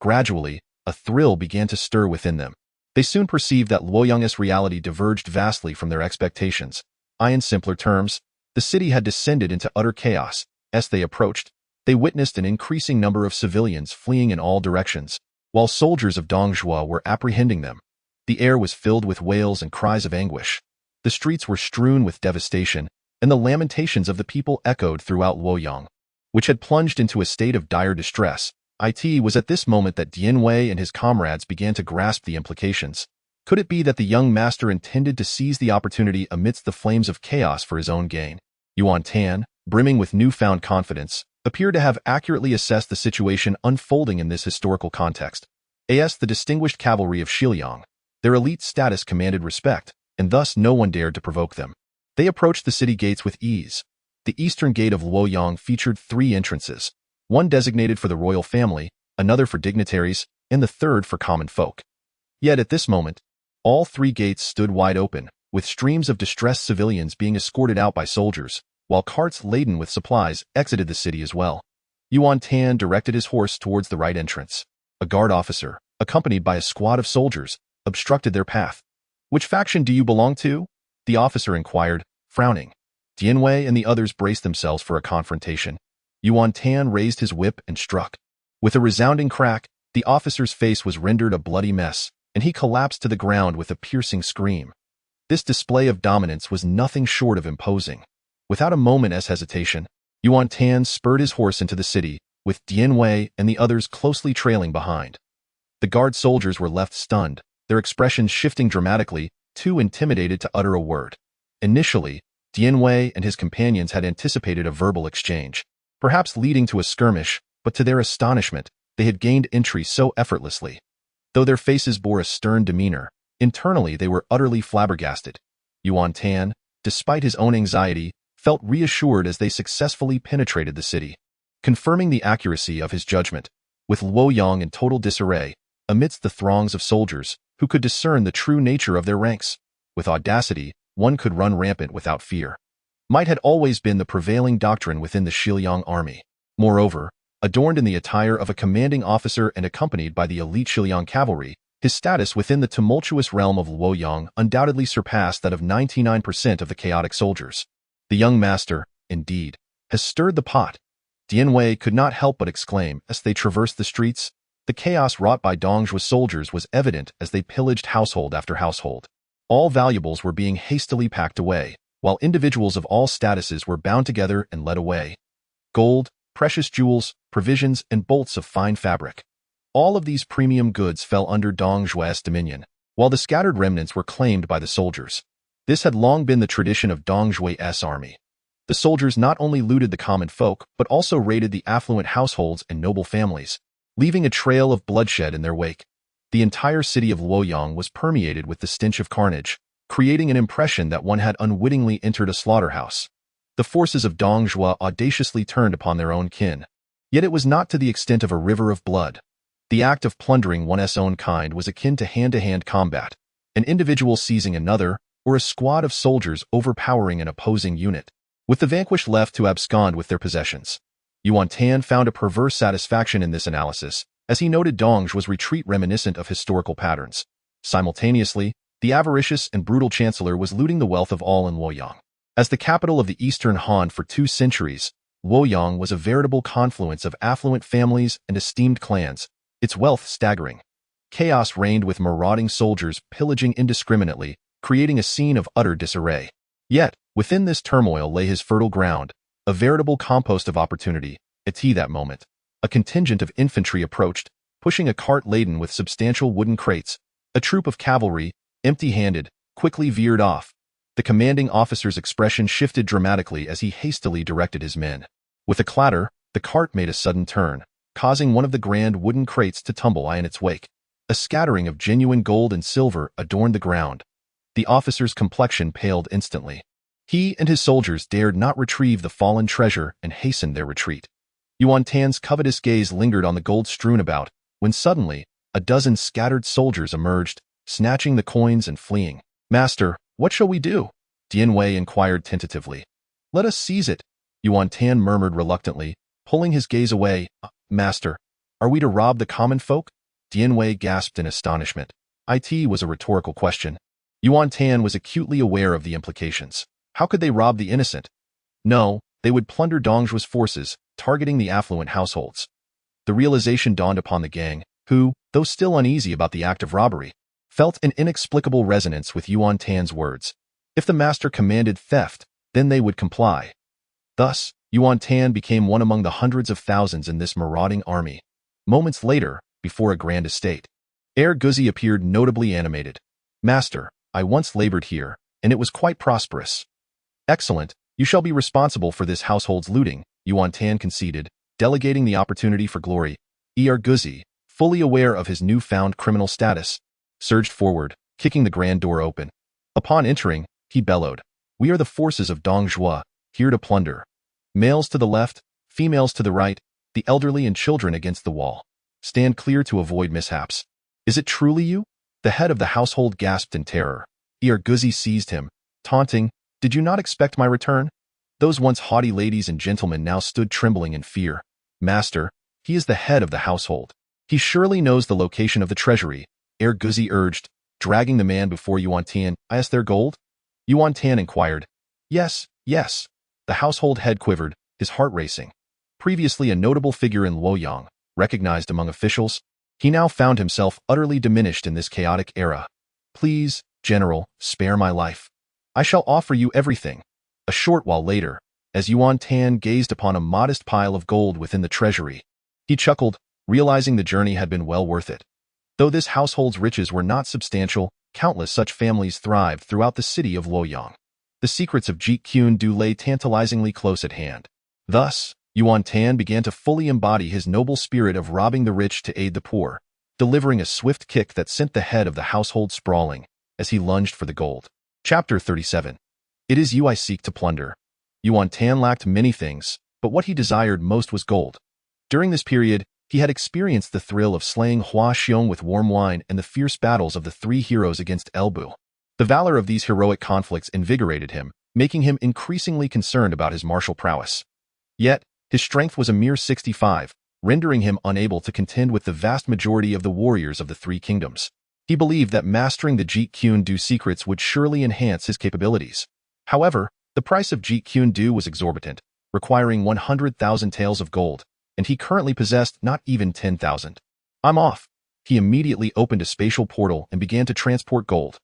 Gradually, a thrill began to stir within them. They soon perceived that Luoyang's reality diverged vastly from their expectations. In simpler terms, the city had descended into utter chaos. As they approached, they witnessed an increasing number of civilians fleeing in all directions, while soldiers of Dong Zhuo were apprehending them. The air was filled with wails and cries of anguish. The streets were strewn with devastation, and the lamentations of the people echoed throughout Luoyang, which had plunged into a state of dire distress. It was at this moment that Dian Wei and his comrades began to grasp the implications. Could it be that the young master intended to seize the opportunity amidst the flames of chaos for his own gain? Yuan Tan, brimming with newfound confidence, appeared to have accurately assessed the situation unfolding in this historical context. As the distinguished cavalry of Xiliang, their elite status commanded respect, and thus no one dared to provoke them. They approached the city gates with ease. The eastern gate of Luoyang featured 3 entrances, one designated for the royal family, another for dignitaries, and the third for common folk. Yet at this moment, all 3 gates stood wide open, with streams of distressed civilians being escorted out by soldiers, while carts laden with supplies exited the city as well. Yuan Tan directed his horse towards the right entrance. A guard officer, accompanied by a squad of soldiers, obstructed their path. "Which faction do you belong to?" the officer inquired, frowning. Dian Wei and the others braced themselves for a confrontation. Yuan Tan raised his whip and struck. With a resounding crack, the officer's face was rendered a bloody mess, and he collapsed to the ground with a piercing scream. This display of dominance was nothing short of imposing. Without a moment's hesitation, Yuan Tan spurred his horse into the city, with Dian Wei and the others closely trailing behind. The guard soldiers were left stunned, their expressions shifting dramatically, too intimidated to utter a word. Initially, Dian Wei and his companions had anticipated a verbal exchange, perhaps leading to a skirmish, but to their astonishment, they had gained entry so effortlessly. Though their faces bore a stern demeanor, internally they were utterly flabbergasted. Yuan Tan, despite his own anxiety, felt reassured as they successfully penetrated the city, confirming the accuracy of his judgment. With Luoyang in total disarray, amidst the throngs of soldiers, who could discern the true nature of their ranks, with audacity, one could run rampant without fear. Might had always been the prevailing doctrine within the Xiliang army. Moreover, adorned in the attire of a commanding officer and accompanied by the elite Xiliang cavalry, his status within the tumultuous realm of Luoyang undoubtedly surpassed that of 99% of the chaotic soldiers. The young master, indeed, has stirred the pot. Dian Wei could not help but exclaim as they traversed the streets. The chaos wrought by Dong Zhuo's soldiers was evident as they pillaged household after household. All valuables were being hastily packed away, while individuals of all statuses were bound together and led away. Gold, precious jewels, provisions, and bolts of fine fabric. All of these premium goods fell under Dong Zhuo's dominion, while the scattered remnants were claimed by the soldiers. This had long been the tradition of Dong Zhuo's army. The soldiers not only looted the common folk, but also raided the affluent households and noble families, leaving a trail of bloodshed in their wake. The entire city of Luoyang was permeated with the stench of carnage, creating an impression that one had unwittingly entered a slaughterhouse. The forces of Dong Zhuo audaciously turned upon their own kin. Yet it was not to the extent of a river of blood. The act of plundering one's own kind was akin to hand-to-hand combat, an individual seizing another, or a squad of soldiers overpowering an opposing unit, with the vanquished left to abscond with their possessions. Yuan Tan found a perverse satisfaction in this analysis, as he noted Dong Zhuo's retreat reminiscent of historical patterns. Simultaneously, the avaricious and brutal chancellor was looting the wealth of all in Luoyang. As the capital of the Eastern Han for 2 centuries, Luoyang was a veritable confluence of affluent families and esteemed clans, its wealth staggering. Chaos reigned with marauding soldiers pillaging indiscriminately, creating a scene of utter disarray. Yet, within this turmoil lay his fertile ground, a veritable compost of opportunity. At that moment, a contingent of infantry approached, pushing a cart laden with substantial wooden crates. A troop of cavalry, empty-handed, quickly veered off. The commanding officer's expression shifted dramatically as he hastily directed his men. With a clatter, the cart made a sudden turn, causing one of the grand wooden crates to tumble in its wake. A scattering of genuine gold and silver adorned the ground. The officer's complexion paled instantly. He and his soldiers dared not retrieve the fallen treasure and hastened their retreat. Yuan Tan's covetous gaze lingered on the gold strewn about, when suddenly, a dozen scattered soldiers emerged, snatching the coins and fleeing. "Master, what shall we do?" Dian Wei inquired tentatively. "Let us seize it," Yuan Tan murmured reluctantly, pulling his gaze away. "Master, are we to rob the common folk?" Dian Wei gasped in astonishment. It was a rhetorical question. Yuan Tan was acutely aware of the implications. How could they rob the innocent? No, they would plunder Dong Zhuo's forces, targeting the affluent households. The realization dawned upon the gang, who, though still uneasy about the act of robbery, felt an inexplicable resonance with Yuan Tan's words. If the master commanded theft, then they would comply. Thus, Yuan Tan became one among the hundreds of thousands in this marauding army. Moments later, before a grand estate, Guzi appeared notably animated. Master, I once labored here, and it was quite prosperous. Excellent, you shall be responsible for this household's looting, Yuan Tan conceded, delegating the opportunity for glory. Guzi, fully aware of his newfound criminal status, surged forward, kicking the grand door open. Upon entering, he bellowed, "We are the forces of Dong Zhuo, here to plunder. Males to the left, females to the right, the elderly and children against the wall. Stand clear to avoid mishaps." "Is it truly you?" The head of the household gasped in terror. Guzi seized him, taunting, "Did you not expect my return?" Those once haughty ladies and gentlemen now stood trembling in fear. "Master, he is the head of the household. He surely knows the location of the treasury," Guzi urged, dragging the man before Yuan Tan. "Is there gold?" Yuan Tan inquired. Yes. The household head quivered, his heart racing. Previously a notable figure in Luoyang, recognized among officials, he now found himself utterly diminished in this chaotic era. "Please, General, spare my life. I shall offer you everything." A short while later, as Yuan Tan gazed upon a modest pile of gold within the treasury, he chuckled, realizing the journey had been well worth it. Though this household's riches were not substantial, countless such families thrived throughout the city of Luoyang. The secrets of Jeet Du lay tantalizingly close at hand. Thus, Yuan Tan began to fully embody his noble spirit of robbing the rich to aid the poor, delivering a swift kick that sent the head of the household sprawling as he lunged for the gold. Chapter 37. It is you I seek to plunder. Yuan Tan lacked many things, but what he desired most was gold. During this period, he had experienced the thrill of slaying Hua Xiong with warm wine and the fierce battles of the three heroes against Elbu. The valor of these heroic conflicts invigorated him, making him increasingly concerned about his martial prowess. Yet, his strength was a mere 65, rendering him unable to contend with the vast majority of the warriors of the three kingdoms. He believed that mastering the Jeet Du secrets would surely enhance his capabilities. However, the price of Jeet Du was exorbitant, requiring 100,000 taels of gold, and he currently possessed not even 10,000. "I'm off." He immediately opened a spatial portal and began to transport gold.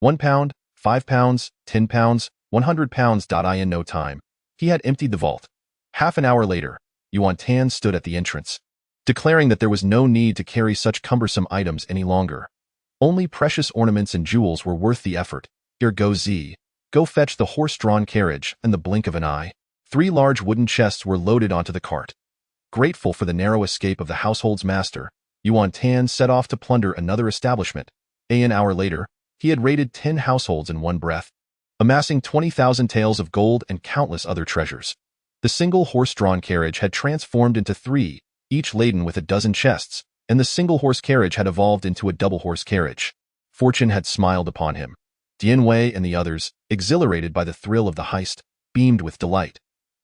1 pound, 5 pounds, 10 pounds, 100 pounds. In no time, he had emptied the vault. Half an hour later, Yuan Tan stood at the entrance, declaring that there was no need to carry such cumbersome items any longer. Only precious ornaments and jewels were worth the effort. "Here goes Z. Go fetch the horse-drawn carriage," and the blink of an eye. 3 large wooden chests were loaded onto the cart. Grateful for the narrow escape of the household's master, Yuan Tan set off to plunder another establishment. An hour later, he had raided 10 households in one breath, amassing 20,000 taels of gold and countless other treasures. The single horse-drawn carriage had transformed into 3, each laden with a dozen chests, and the single-horse carriage had evolved into a double-horse carriage. Fortune had smiled upon him. Dian Wei and the others, exhilarated by the thrill of the heist, beamed with delight.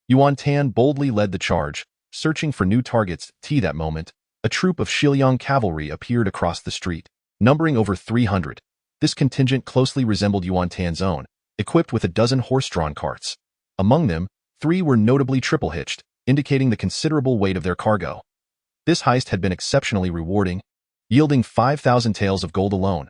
Yuan Tan boldly led the charge, searching for new targets. That moment, a troop of Shiliang cavalry appeared across the street, numbering over 300. This contingent closely resembled Yuan Tan's own, equipped with a dozen horse-drawn carts. Among them, 3 were notably triple-hitched, indicating the considerable weight of their cargo. This heist had been exceptionally rewarding, yielding 5,000 taels of gold alone.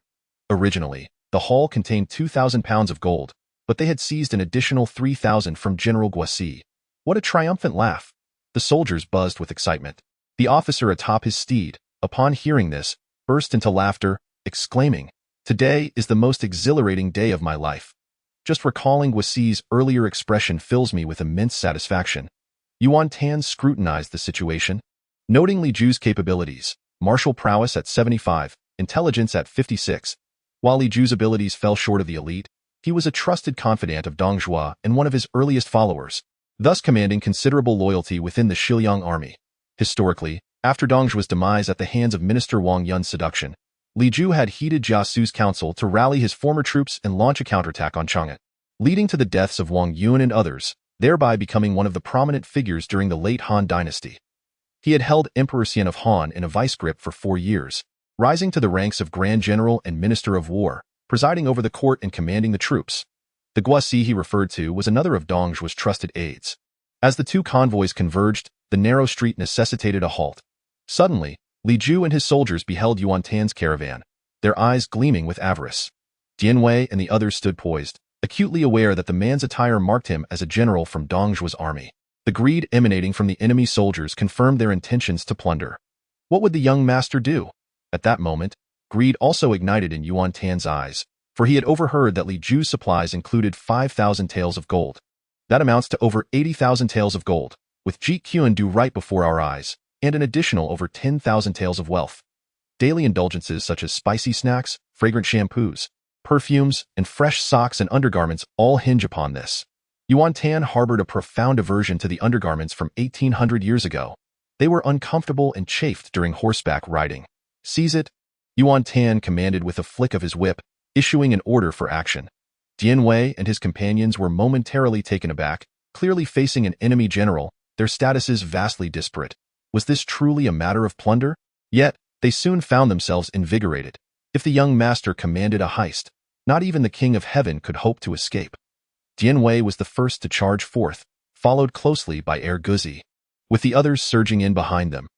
Originally, the haul contained 2,000 pounds of gold, but they had seized an additional 3,000 from General Guasi. What a triumphant laugh! The soldiers buzzed with excitement. The officer atop his steed, upon hearing this, burst into laughter, exclaiming, "Today is the most exhilarating day of my life. Just recalling Guasi's earlier expression fills me with immense satisfaction." Yuan Tan scrutinized the situation, noting Li Zhu's capabilities, martial prowess at 75, intelligence at 56. While Li Zhu's abilities fell short of the elite, he was a trusted confidant of Dong Zhuo and one of his earliest followers, thus commanding considerable loyalty within the Shiliang army. Historically, after Dong Zhuo's demise at the hands of Minister Wang Yun's seduction, Li Zhu had heeded Jia Su's counsel to rally his former troops and launch a counterattack on Chang'an, leading to the deaths of Wang Yun and others, thereby becoming one of the prominent figures during the late Han dynasty. He had held Emperor Xian of Han in a vice grip for 4 years, rising to the ranks of Grand General and Minister of War, presiding over the court and commanding the troops. The Guasi he referred to was another of Dong Zhuo's trusted aides. As the two convoys converged, the narrow street necessitated a halt. Suddenly, Li Ju and his soldiers beheld Yuan Tan's caravan, their eyes gleaming with avarice. Dian Wei and the others stood poised, acutely aware that the man's attire marked him as a general from Dong Zhuo's army. The greed emanating from the enemy soldiers confirmed their intentions to plunder. What would the young master do? At that moment, greed also ignited in Yuan Tan's eyes, for he had overheard that Li Ju's supplies included 5,000 taels of gold. That amounts to over 80,000 taels of gold, with Ji Qian due right before our eyes, and an additional over 10,000 taels of wealth. Daily indulgences such as spicy snacks, fragrant shampoos, perfumes, and fresh socks and undergarments all hinge upon this. Yuan Tan harbored a profound aversion to the undergarments from 1800 years ago. They were uncomfortable and chafed during horseback riding. Seize it! Yuan Tan commanded with a flick of his whip, issuing an order for action. Dian Wei and his companions were momentarily taken aback, clearly facing an enemy general, their statuses vastly disparate. Was this truly a matter of plunder? Yet, they soon found themselves invigorated. If the young master commanded a heist, not even the King of Heaven could hope to escape. Dian Wei was the first to charge forth, followed closely by Guzi, with the others surging in behind them.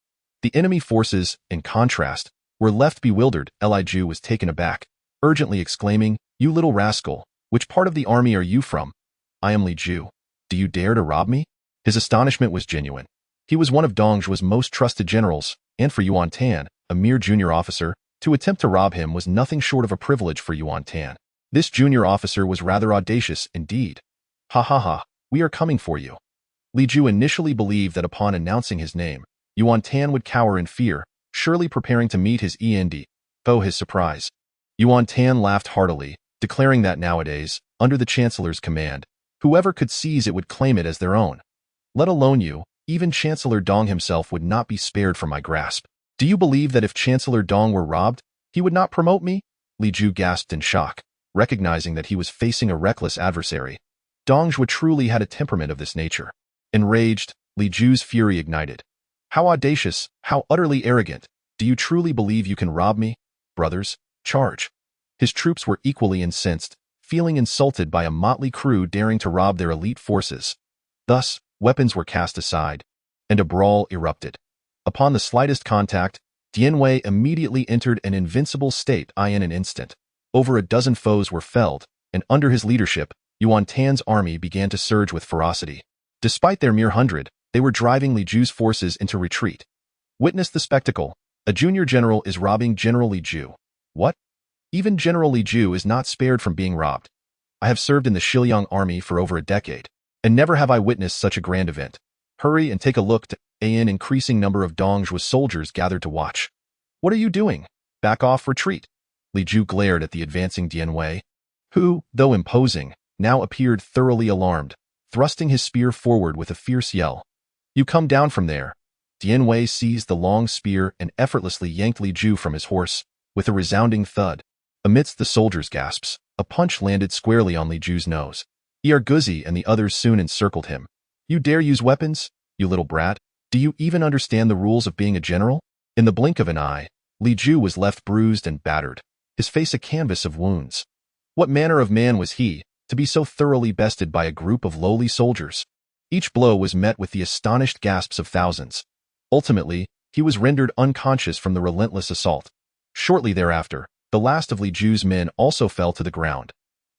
The enemy forces, in contrast, were left bewildered. Li Ju was taken aback, urgently exclaiming, "You little rascal, which part of the army are you from?" "I am Li Ju. Do you dare to rob me?" His astonishment was genuine. He was one of Dong Zhuo's most trusted generals, and for Yuan Tan, a mere junior officer, to attempt to rob him was nothing short of a privilege for Yuan Tan. This junior officer was rather audacious indeed. "Ha ha ha, we are coming for you." Li Ju initially believed that upon announcing his name, Yuan Tan would cower in fear, surely preparing to meet his end. Oh, his surprise. Yuan Tan laughed heartily, declaring that nowadays, under the Chancellor's command, whoever could seize it would claim it as their own. Let alone you, even Chancellor Dong himself would not be spared from my grasp. Do you believe that if Chancellor Dong were robbed, he would not promote me? Li Ju gasped in shock, recognizing that he was facing a reckless adversary. Dong Zhuo truly had a temperament of this nature. Enraged, Li Ju's fury ignited. How audacious, how utterly arrogant. Do you truly believe you can rob me? Brothers, charge. His troops were equally incensed, feeling insulted by a motley crew daring to rob their elite forces. Thus, weapons were cast aside, and a brawl erupted. Upon the slightest contact, Dian Wei immediately entered an invincible state. In an instant, over a dozen foes were felled, and under his leadership, Yuan Tan's army began to surge with ferocity. Despite their mere 100, they were driving Li Ju's forces into retreat. Witness the spectacle. A junior general is robbing General Li Ju. What? Even General Li Ju is not spared from being robbed. I have served in the Xiliang army for over a decade, and never have I witnessed such a grand event. Hurry and take a look. An increasing number of Dong Zhuo's soldiers gathered to watch. What are you doing? Back off, retreat. Li Ju glared at the advancing Dian Wei, who, though imposing, now appeared thoroughly alarmed, thrusting his spear forward with a fierce yell. You come down from there. Dian Wei seized the long spear and effortlessly yanked Li Ju from his horse, with a resounding thud. Amidst the soldiers' gasps, a punch landed squarely on Li Ju's nose. Guzi and the others soon encircled him. You dare use weapons? You little brat. Do you even understand the rules of being a general? In the blink of an eye, Li Ju was left bruised and battered, his face a canvas of wounds. What manner of man was he, to be so thoroughly bested by a group of lowly soldiers? Each blow was met with the astonished gasps of thousands. Ultimately, he was rendered unconscious from the relentless assault. Shortly thereafter, the last of Li Ju's men also fell to the ground.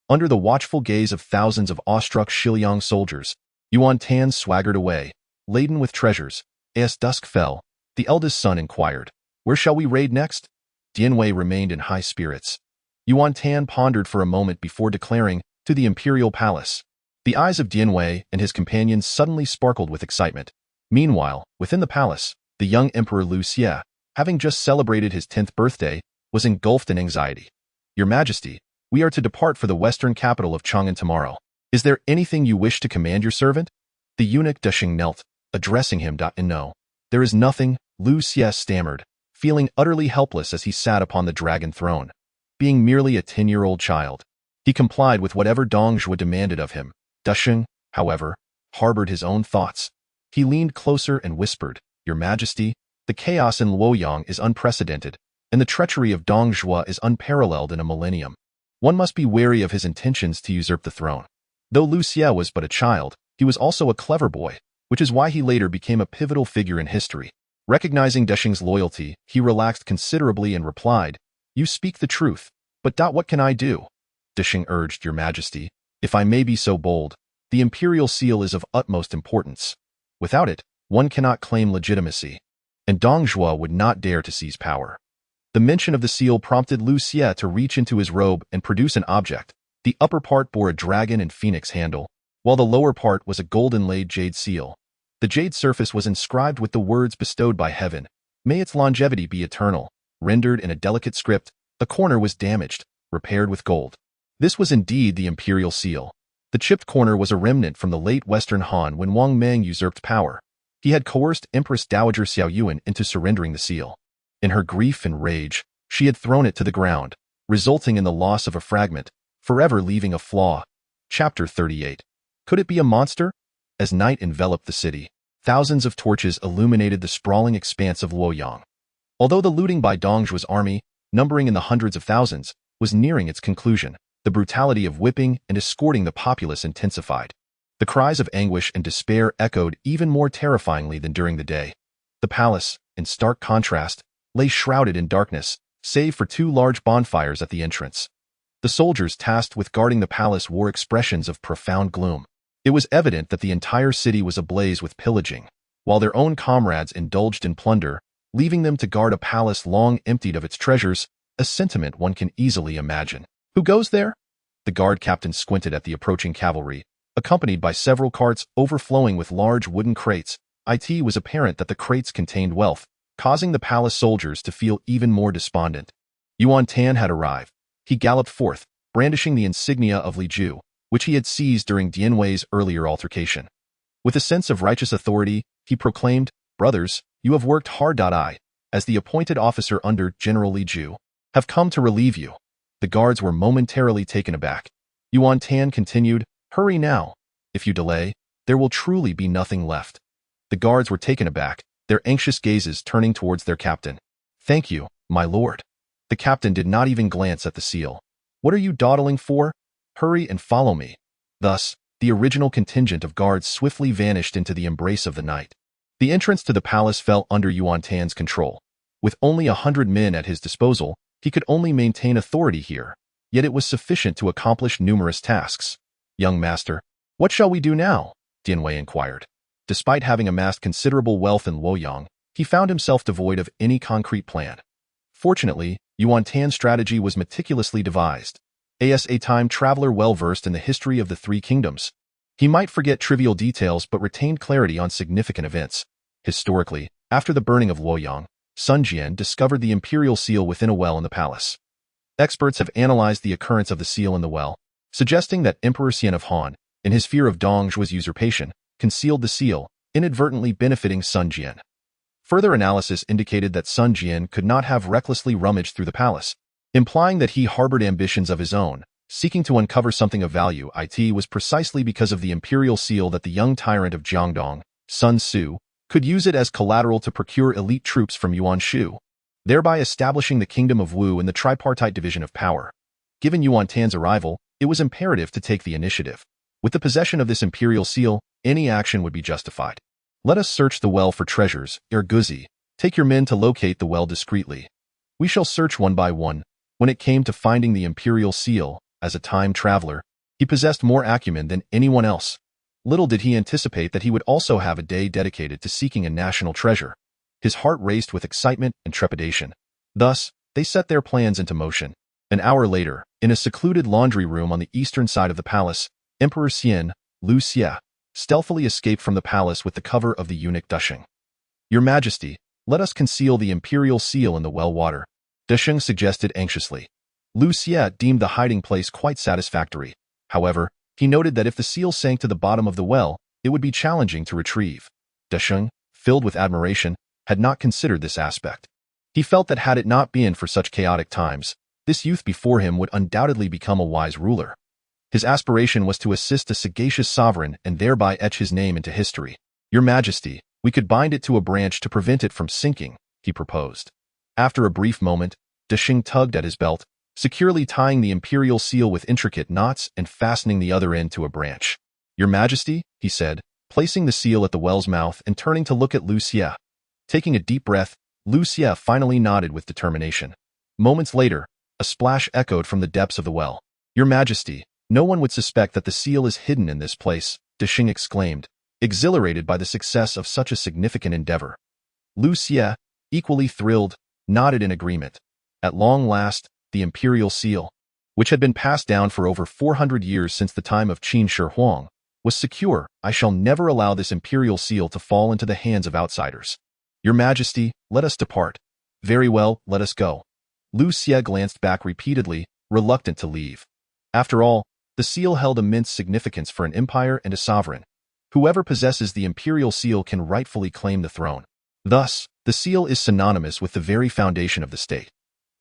Under the watchful gaze of thousands of awestruck Xiliang soldiers, Yuan Tan swaggered away, laden with treasures. As dusk fell, the eldest son inquired, "Where shall we raid next?" Dian Wei remained in high spirits. Yuan Tan pondered for a moment before declaring, "To the imperial palace." The eyes of Dian Wei and his companions suddenly sparkled with excitement. Meanwhile, within the palace, the young Emperor Liu Xie, having just celebrated his 10th birthday, was engulfed in anxiety. "Your Majesty, we are to depart for the western capital of Chang'an tomorrow. Is there anything you wish to command your servant?" The eunuch Dushing knelt, addressing him. "No, there is nothing," Liu Xie stammered, feeling utterly helpless as he sat upon the dragon throne. Being merely a 10-year-old child, he complied with whatever Dong Zhuo demanded of him. Dushing, however, harbored his own thoughts. He leaned closer and whispered, "Your Majesty, the chaos in Luoyang is unprecedented. and the treachery of Dong Zhuo is unparalleled in a millennium. One must be wary of his intentions to usurp the throne. Though Liu Xie was but a child, he was also a clever boy, which is why he later became a pivotal figure in history. Recognizing Desheng's loyalty, he relaxed considerably and replied, "You speak the truth, but what can I do?" Desheng urged, "Your Majesty, if I may be so bold, the imperial seal is of utmost importance. Without it, one cannot claim legitimacy, and Dong Zhuo would not dare to seize power." The mention of the seal prompted Liu Xie to reach into his robe and produce an object. The upper part bore a dragon and phoenix handle, while the lower part was a golden-laid jade seal. The jade surface was inscribed with the words bestowed by heaven, "May its longevity be eternal." Rendered in a delicate script, the corner was damaged, repaired with gold. This was indeed the imperial seal. The chipped corner was a remnant from the late Western Han when Wang Meng usurped power. He had coerced Empress Dowager Xiao Yuan into surrendering the seal. In her grief and rage, she had thrown it to the ground, resulting in the loss of a fragment, forever leaving a flaw. Chapter 38. Could it be a monster? As night enveloped the city, thousands of torches illuminated the sprawling expanse of Luoyang. Although the looting by Dong Zhuo's army, numbering in the hundreds of thousands, was nearing its conclusion, the brutality of whipping and escorting the populace intensified. The cries of anguish and despair echoed even more terrifyingly than during the day. The palace, in stark contrast, lay shrouded in darkness, save for two large bonfires at the entrance. The soldiers tasked with guarding the palace wore expressions of profound gloom. It was evident that the entire city was ablaze with pillaging, while their own comrades indulged in plunder, leaving them to guard a palace long emptied of its treasures, a sentiment one can easily imagine. "Who goes there?" The guard captain squinted at the approaching cavalry, accompanied by several carts overflowing with large wooden crates. It was apparent that the crates contained wealth, causing the palace soldiers to feel even more despondent. Yuan Tan had arrived. He galloped forth, brandishing the insignia of Li Ju, which he had seized during Dian Wei's earlier altercation. With a sense of righteous authority, he proclaimed, "Brothers, you have worked hard. I, as the appointed officer under General Li Ju, have come to relieve you." The guards were momentarily taken aback. Yuan Tan continued, "Hurry now. If you delay, there will truly be nothing left." The guards were taken aback, their anxious gazes turning towards their captain. "Thank you, my lord." The captain did not even glance at the seal. "What are you dawdling for? Hurry and follow me." Thus, the original contingent of guards swiftly vanished into the embrace of the night. The entrance to the palace fell under Yuan Tan's control. With only 100 men at his disposal, he could only maintain authority here, yet it was sufficient to accomplish numerous tasks. "Young master, what shall we do now?" Dian Wei inquired. Despite having amassed considerable wealth in Luoyang, he found himself devoid of any concrete plan. Fortunately, Yuan Tan's strategy was meticulously devised. As a time traveler well-versed in the history of the Three Kingdoms, he might forget trivial details but retained clarity on significant events. Historically, after the burning of Luoyang, Sun Jian discovered the imperial seal within a well in the palace. Experts have analyzed the occurrence of the seal in the well, suggesting that Emperor Xian of Han, in his fear of Dong Zhuo's usurpation, concealed the seal, inadvertently benefiting Sun Jian. Further analysis indicated that Sun Jian could not have recklessly rummaged through the palace, implying that he harbored ambitions of his own, seeking to uncover something of value. It was precisely because of the imperial seal that the young tyrant of Jiangdong, Sun Su, could use it as collateral to procure elite troops from Yuan Shu, thereby establishing the Kingdom of Wu in the tripartite division of power. Given Yuan Tan's arrival, it was imperative to take the initiative. With the possession of this imperial seal, any action would be justified. "Let us search the well for treasures, Erguzi. Take your men to locate the well discreetly. We shall search one by one." When it came to finding the imperial seal, as a time traveler, he possessed more acumen than anyone else. Little did he anticipate that he would also have a day dedicated to seeking a national treasure. His heart raced with excitement and trepidation. Thus, they set their plans into motion. An hour later, in a secluded laundry room on the eastern side of the palace, Emperor Xian, Liu Xie, stealthily escaped from the palace with the cover of the eunuch Desheng. "Your Majesty, let us conceal the imperial seal in the well water," Desheng suggested anxiously. Liu Xie deemed the hiding place quite satisfactory. However, he noted that if the seal sank to the bottom of the well, it would be challenging to retrieve. Desheng, filled with admiration, had not considered this aspect. He felt that had it not been for such chaotic times, this youth before him would undoubtedly become a wise ruler. His aspiration was to assist a sagacious sovereign and thereby etch his name into history. "Your Majesty, we could bind it to a branch to prevent it from sinking," he proposed. After a brief moment, Desheng tugged at his belt, securely tying the imperial seal with intricate knots and fastening the other end to a branch. "Your Majesty," he said, placing the seal at the well's mouth and turning to look at Liu Xie. Taking a deep breath, Liu Xie finally nodded with determination. Moments later, a splash echoed from the depths of the well. "Your Majesty, no one would suspect that the seal is hidden in this place," Desheng exclaimed, exhilarated by the success of such a significant endeavor. Liu Xie, equally thrilled, nodded in agreement. At long last, the imperial seal, which had been passed down for over 400 years since the time of Qin Shi Huang, was secure. "I shall never allow this imperial seal to fall into the hands of outsiders. Your Majesty, let us depart." "Very well, let us go." Liu Xie glanced back repeatedly, reluctant to leave. After all, the seal held immense significance for an empire and a sovereign. Whoever possesses the imperial seal can rightfully claim the throne. Thus, the seal is synonymous with the very foundation of the state.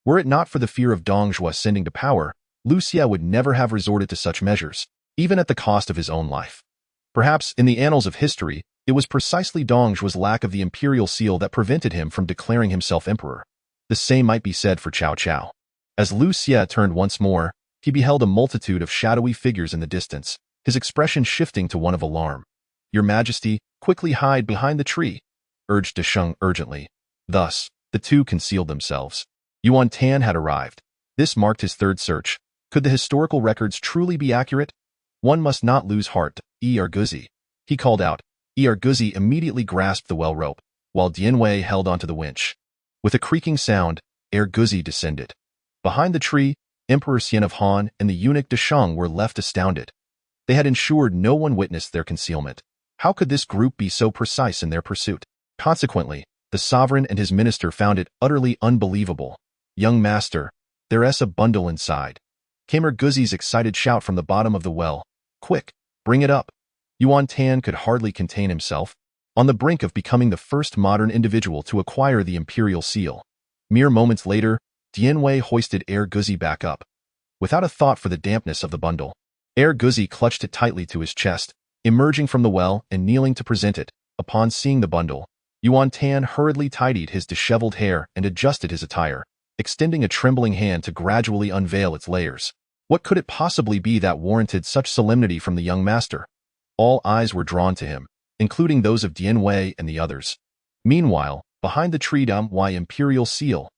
Were it not for the fear of Dong Zhuo ascending to power, Liu Xie would never have resorted to such measures, even at the cost of his own life. Perhaps, in the annals of history, it was precisely Dong Zhuo's lack of the imperial seal that prevented him from declaring himself emperor. The same might be said for Cao Cao. As Liu Xie turned once more, he beheld a multitude of shadowy figures in the distance, his expression shifting to one of alarm. "Your Majesty, quickly hide behind the tree," urged Desheng urgently. Thus, the two concealed themselves. Yuan Tan had arrived. This marked his third search. Could the historical records truly be accurate? One must not lose heart. "Erguzi," he called out. Erguzi immediately grasped the well rope, while Dianwei held onto the winch. With a creaking sound, Erguzi descended. Behind the tree, Emperor Xian of Han and the eunuch Desheng were left astounded. They had ensured no one witnessed their concealment. How could this group be so precise in their pursuit? Consequently, the sovereign and his minister found it utterly unbelievable. "Young master, there's a bundle inside," came Erguzi's excited shout from the bottom of the well. "Quick, bring it up." Yuan Tan could hardly contain himself. On the brink of becoming the first modern individual to acquire the imperial seal. Mere moments later, Dianwei hoisted Erguzi back up. Without a thought for the dampness of the bundle, Erguzi clutched it tightly to his chest, emerging from the well and kneeling to present it. Upon seeing the bundle, Yuan Tan hurriedly tidied his disheveled hair and adjusted his attire, extending a trembling hand to gradually unveil its layers. What could it possibly be that warranted such solemnity from the young master? All eyes were drawn to him, including those of Dianwei and the others. Meanwhile, behind the tree-dum imperial seal,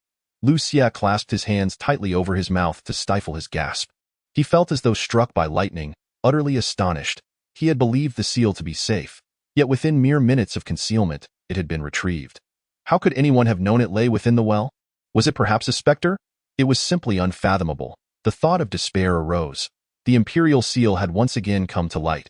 Liu Xie clasped his hands tightly over his mouth to stifle his gasp. He felt as though struck by lightning, utterly astonished. He had believed the seal to be safe, yet within mere minutes of concealment, it had been retrieved. How could anyone have known it lay within the well? Was it perhaps a specter? It was simply unfathomable. The thought of despair arose. The imperial seal had once again come to light.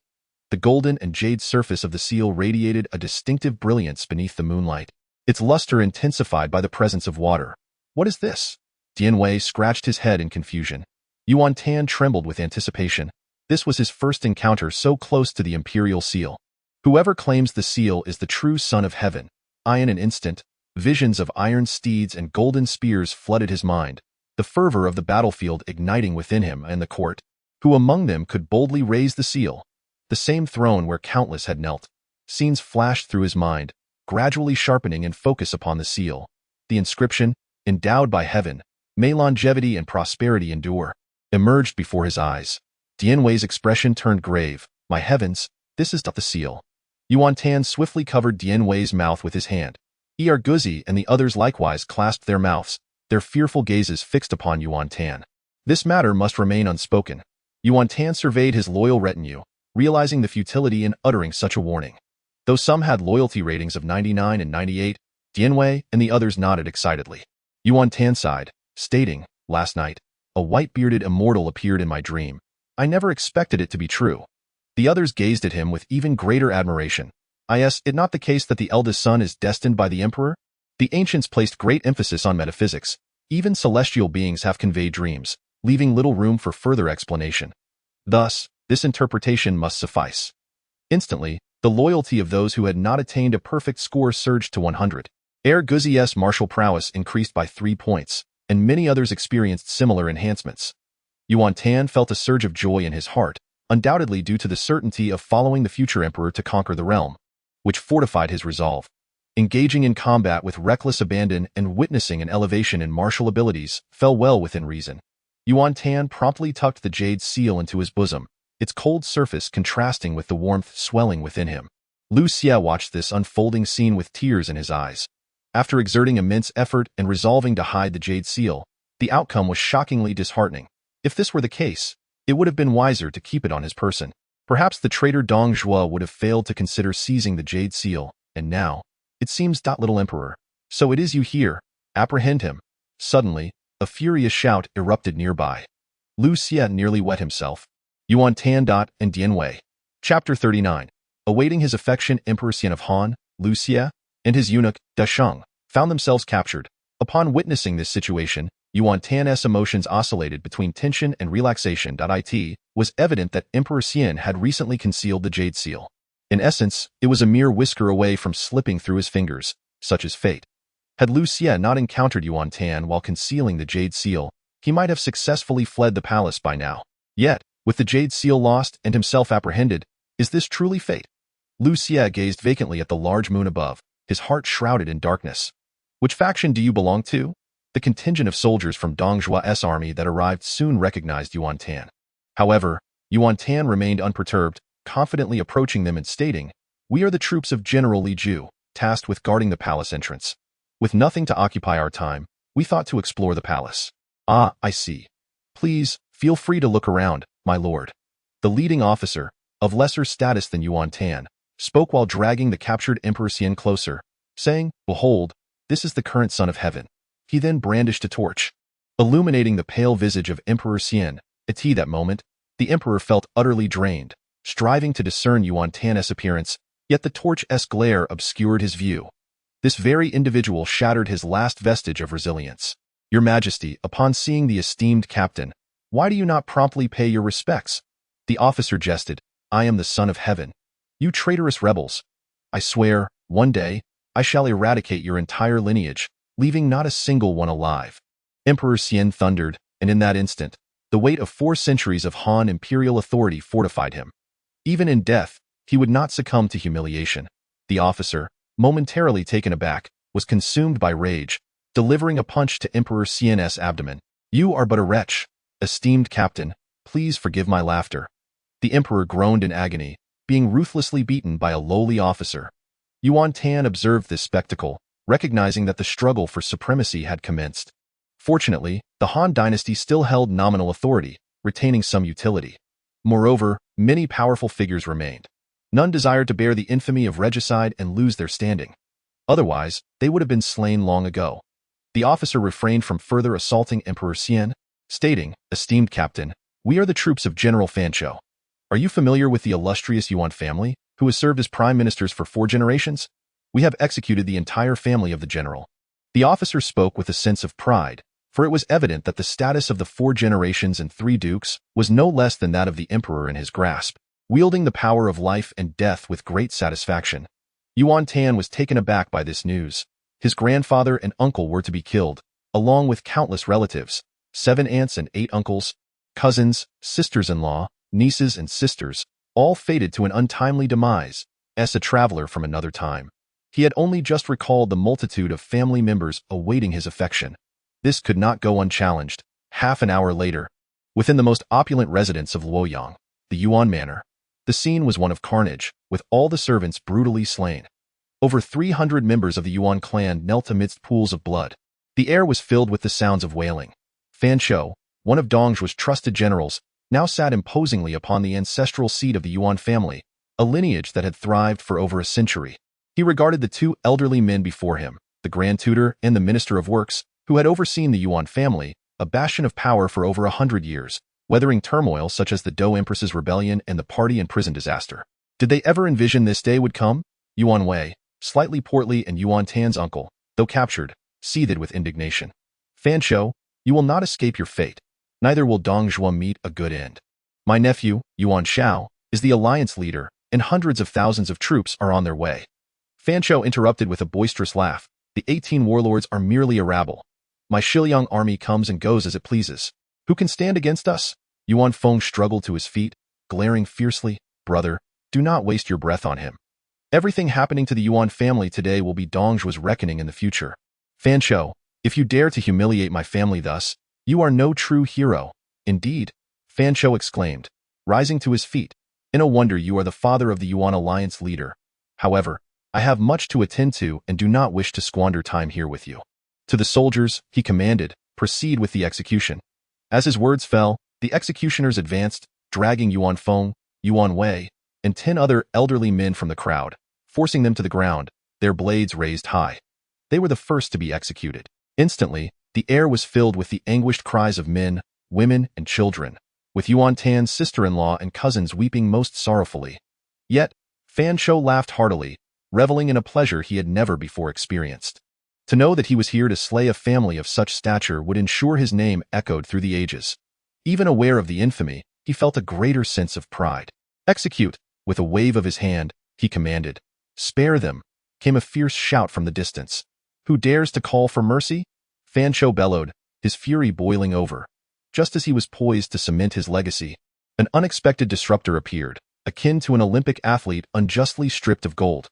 The golden and jade surface of the seal radiated a distinctive brilliance beneath the moonlight, its luster intensified by the presence of water. "What is this?" Dianwei scratched his head in confusion. Yuan Tan trembled with anticipation. This was his first encounter so close to the imperial seal. Whoever claims the seal is the true son of heaven. In an instant, visions of iron steeds and golden spears flooded his mind, the fervor of the battlefield igniting within him and the court. Who among them could boldly raise the seal? The same throne where countless had knelt. Scenes flashed through his mind, gradually sharpening in focus upon the seal. The inscription, "Endowed by heaven, may longevity and prosperity endure," emerged before his eyes. Dianwei's expression turned grave. "My heavens, this is the seal." Yuan Tan swiftly covered Dianwei's mouth with his hand. Erguzi and the others likewise clasped their mouths, their fearful gazes fixed upon Yuan Tan. This matter must remain unspoken. Yuan Tan surveyed his loyal retinue, realizing the futility in uttering such a warning. Though some had loyalty ratings of 99 and 98, Dianwei and the others nodded excitedly. Yuan Tan sighed, stating, "Last night, a white-bearded immortal appeared in my dream. I never expected it to be true." The others gazed at him with even greater admiration. Is it not the case that the eldest son is destined by the emperor? The ancients placed great emphasis on metaphysics. Even celestial beings have conveyed dreams, leaving little room for further explanation. Thus, this interpretation must suffice. Instantly, the loyalty of those who had not attained a perfect score surged to 100. Erguzi's martial prowess increased by 3 points, and many others experienced similar enhancements. Yuan Tan felt a surge of joy in his heart, undoubtedly due to the certainty of following the future emperor to conquer the realm, which fortified his resolve. Engaging in combat with reckless abandon and witnessing an elevation in martial abilities fell well within reason. Yuan Tan promptly tucked the jade seal into his bosom, its cold surface contrasting with the warmth swelling within him. Liu Xie watched this unfolding scene with tears in his eyes. After exerting immense effort and resolving to hide the jade seal, the outcome was shockingly disheartening. If this were the case, it would have been wiser to keep it on his person. Perhaps the traitor Dong Zhuo would have failed to consider seizing the jade seal, and now, it seems, little emperor. So it is you here. Apprehend him. Suddenly, a furious shout erupted nearby. Liu Xie nearly wet himself. Yuan Tan. And Dian Wei. Chapter 39. Awaiting his affection, Emperor Xian of Han, Liu Xie, and his eunuch, Da Sheng, found themselves captured. Upon witnessing this situation, Yuan Tan's emotions oscillated between tension and relaxation. It was evident that Emperor Xian had recently concealed the jade seal. In essence, it was a mere whisker away from slipping through his fingers, such is fate. Had Liu Xie not encountered Yuan Tan while concealing the jade seal, he might have successfully fled the palace by now. Yet, with the jade seal lost and himself apprehended, is this truly fate? Liu Xie gazed vacantly at the large moon above, his heart shrouded in darkness. Which faction do you belong to? The contingent of soldiers from Dong Zhuo's army that arrived soon recognized Yuan Tan. However, Yuan Tan remained unperturbed, confidently approaching them and stating, "We are the troops of General Li Ju, tasked with guarding the palace entrance. With nothing to occupy our time, we thought to explore the palace." "Ah, I see. Please, feel free to look around, my lord." The leading officer, of lesser status than Yuan Tan, spoke while dragging the captured Emperor Xian closer, saying, "Behold, this is the current son of heaven." He then brandished a torch, illuminating the pale visage of Emperor Xian. At that moment, the emperor felt utterly drained, striving to discern Yuan Tan's appearance, yet the torch's glare obscured his view. This very individual shattered his last vestige of resilience. "Your Majesty, upon seeing the esteemed captain, why do you not promptly pay your respects?" The officer jested, "I am the son of heaven. You traitorous rebels. I swear, one day, I shall eradicate your entire lineage, leaving not a single one alive." Emperor Xian thundered, and in that instant, the weight of 4 centuries of Han imperial authority fortified him. Even in death, he would not succumb to humiliation. The officer, momentarily taken aback, was consumed by rage, delivering a punch to Emperor Xian's abdomen. "You are but a wretch. Esteemed captain, please forgive my laughter." The emperor groaned in agony, being ruthlessly beaten by a lowly officer. Yuan Tan observed this spectacle, recognizing that the struggle for supremacy had commenced. Fortunately, the Han dynasty still held nominal authority, retaining some utility. Moreover, many powerful figures remained. None desired to bear the infamy of regicide and lose their standing. Otherwise, they would have been slain long ago. The officer refrained from further assaulting Emperor Xian, stating, "Esteemed captain, we are the troops of General Fanchou. Are you familiar with the illustrious Yuan family, who has served as prime ministers for 4 generations? We have executed the entire family of the general." The officer spoke with a sense of pride, for it was evident that the status of the 4 generations and 3 dukes was no less than that of the emperor in his grasp, wielding the power of life and death with great satisfaction. Yuan Tan was taken aback by this news. His grandfather and uncle were to be killed, along with countless relatives, 7 aunts and 8 uncles, cousins, sisters-in-law, nieces and sisters, all fated to an untimely demise. As a traveler from another time, he had only just recalled the multitude of family members awaiting his affection. This could not go unchallenged. Half an hour later, within the most opulent residence of Luoyang, the Yuan Manor, the scene was one of carnage, with all the servants brutally slain. Over 300 members of the Yuan clan knelt amidst pools of blood. The air was filled with the sounds of wailing. Fanchou, one of Dong Zhuo's trusted generals, now sat imposingly upon the ancestral seat of the Yuan family, a lineage that had thrived for over a century. He regarded the 2 elderly men before him, the Grand Tutor and the Minister of Works, who had overseen the Yuan family, a bastion of power for over 100 years, weathering turmoil such as the Dou Empress's rebellion and the party and prison disaster. Did they ever envision this day would come? Yuan Wei, slightly portly and Yuan Tan's uncle, though captured, seethed with indignation. "Fanchou, you will not escape your fate. Neither will Dong Zhuo meet a good end. My nephew, Yuan Shao, is the alliance leader, and hundreds of thousands of troops are on their way." Fanchou interrupted with a boisterous laugh. "The 18 warlords are merely a rabble. My Shiliang army comes and goes as it pleases. Who can stand against us?" Yuan Feng struggled to his feet, glaring fiercely. "Brother, do not waste your breath on him. Everything happening to the Yuan family today will be Dong Zhuo's reckoning in the future. Fan Shou, if you dare to humiliate my family thus, you are no true hero. Indeed, Fan Shou exclaimed, rising to his feet. No wonder you are the father of the Yuan alliance leader. However, I have much to attend to and do not wish to squander time here with you. To the soldiers, he commanded, proceed with the execution. As his words fell, the executioners advanced, dragging Yuan Feng, Yuan Wei, and 10 other elderly men from the crowd, forcing them to the ground, their blades raised high. They were the first to be executed. Instantly, the air was filled with the anguished cries of men, women, and children, with Yuan Tan's sister-in-law and cousins weeping most sorrowfully. Yet, Fan Shou laughed heartily, reveling in a pleasure he had never before experienced. To know that he was here to slay a family of such stature would ensure his name echoed through the ages. Even aware of the infamy, he felt a greater sense of pride. Execute! With a wave of his hand, he commanded. Spare them! Came a fierce shout from the distance. Who dares to call for mercy? Fan Shou bellowed, his fury boiling over. Just as he was poised to cement his legacy, an unexpected disruptor appeared, akin to an Olympic athlete unjustly stripped of gold.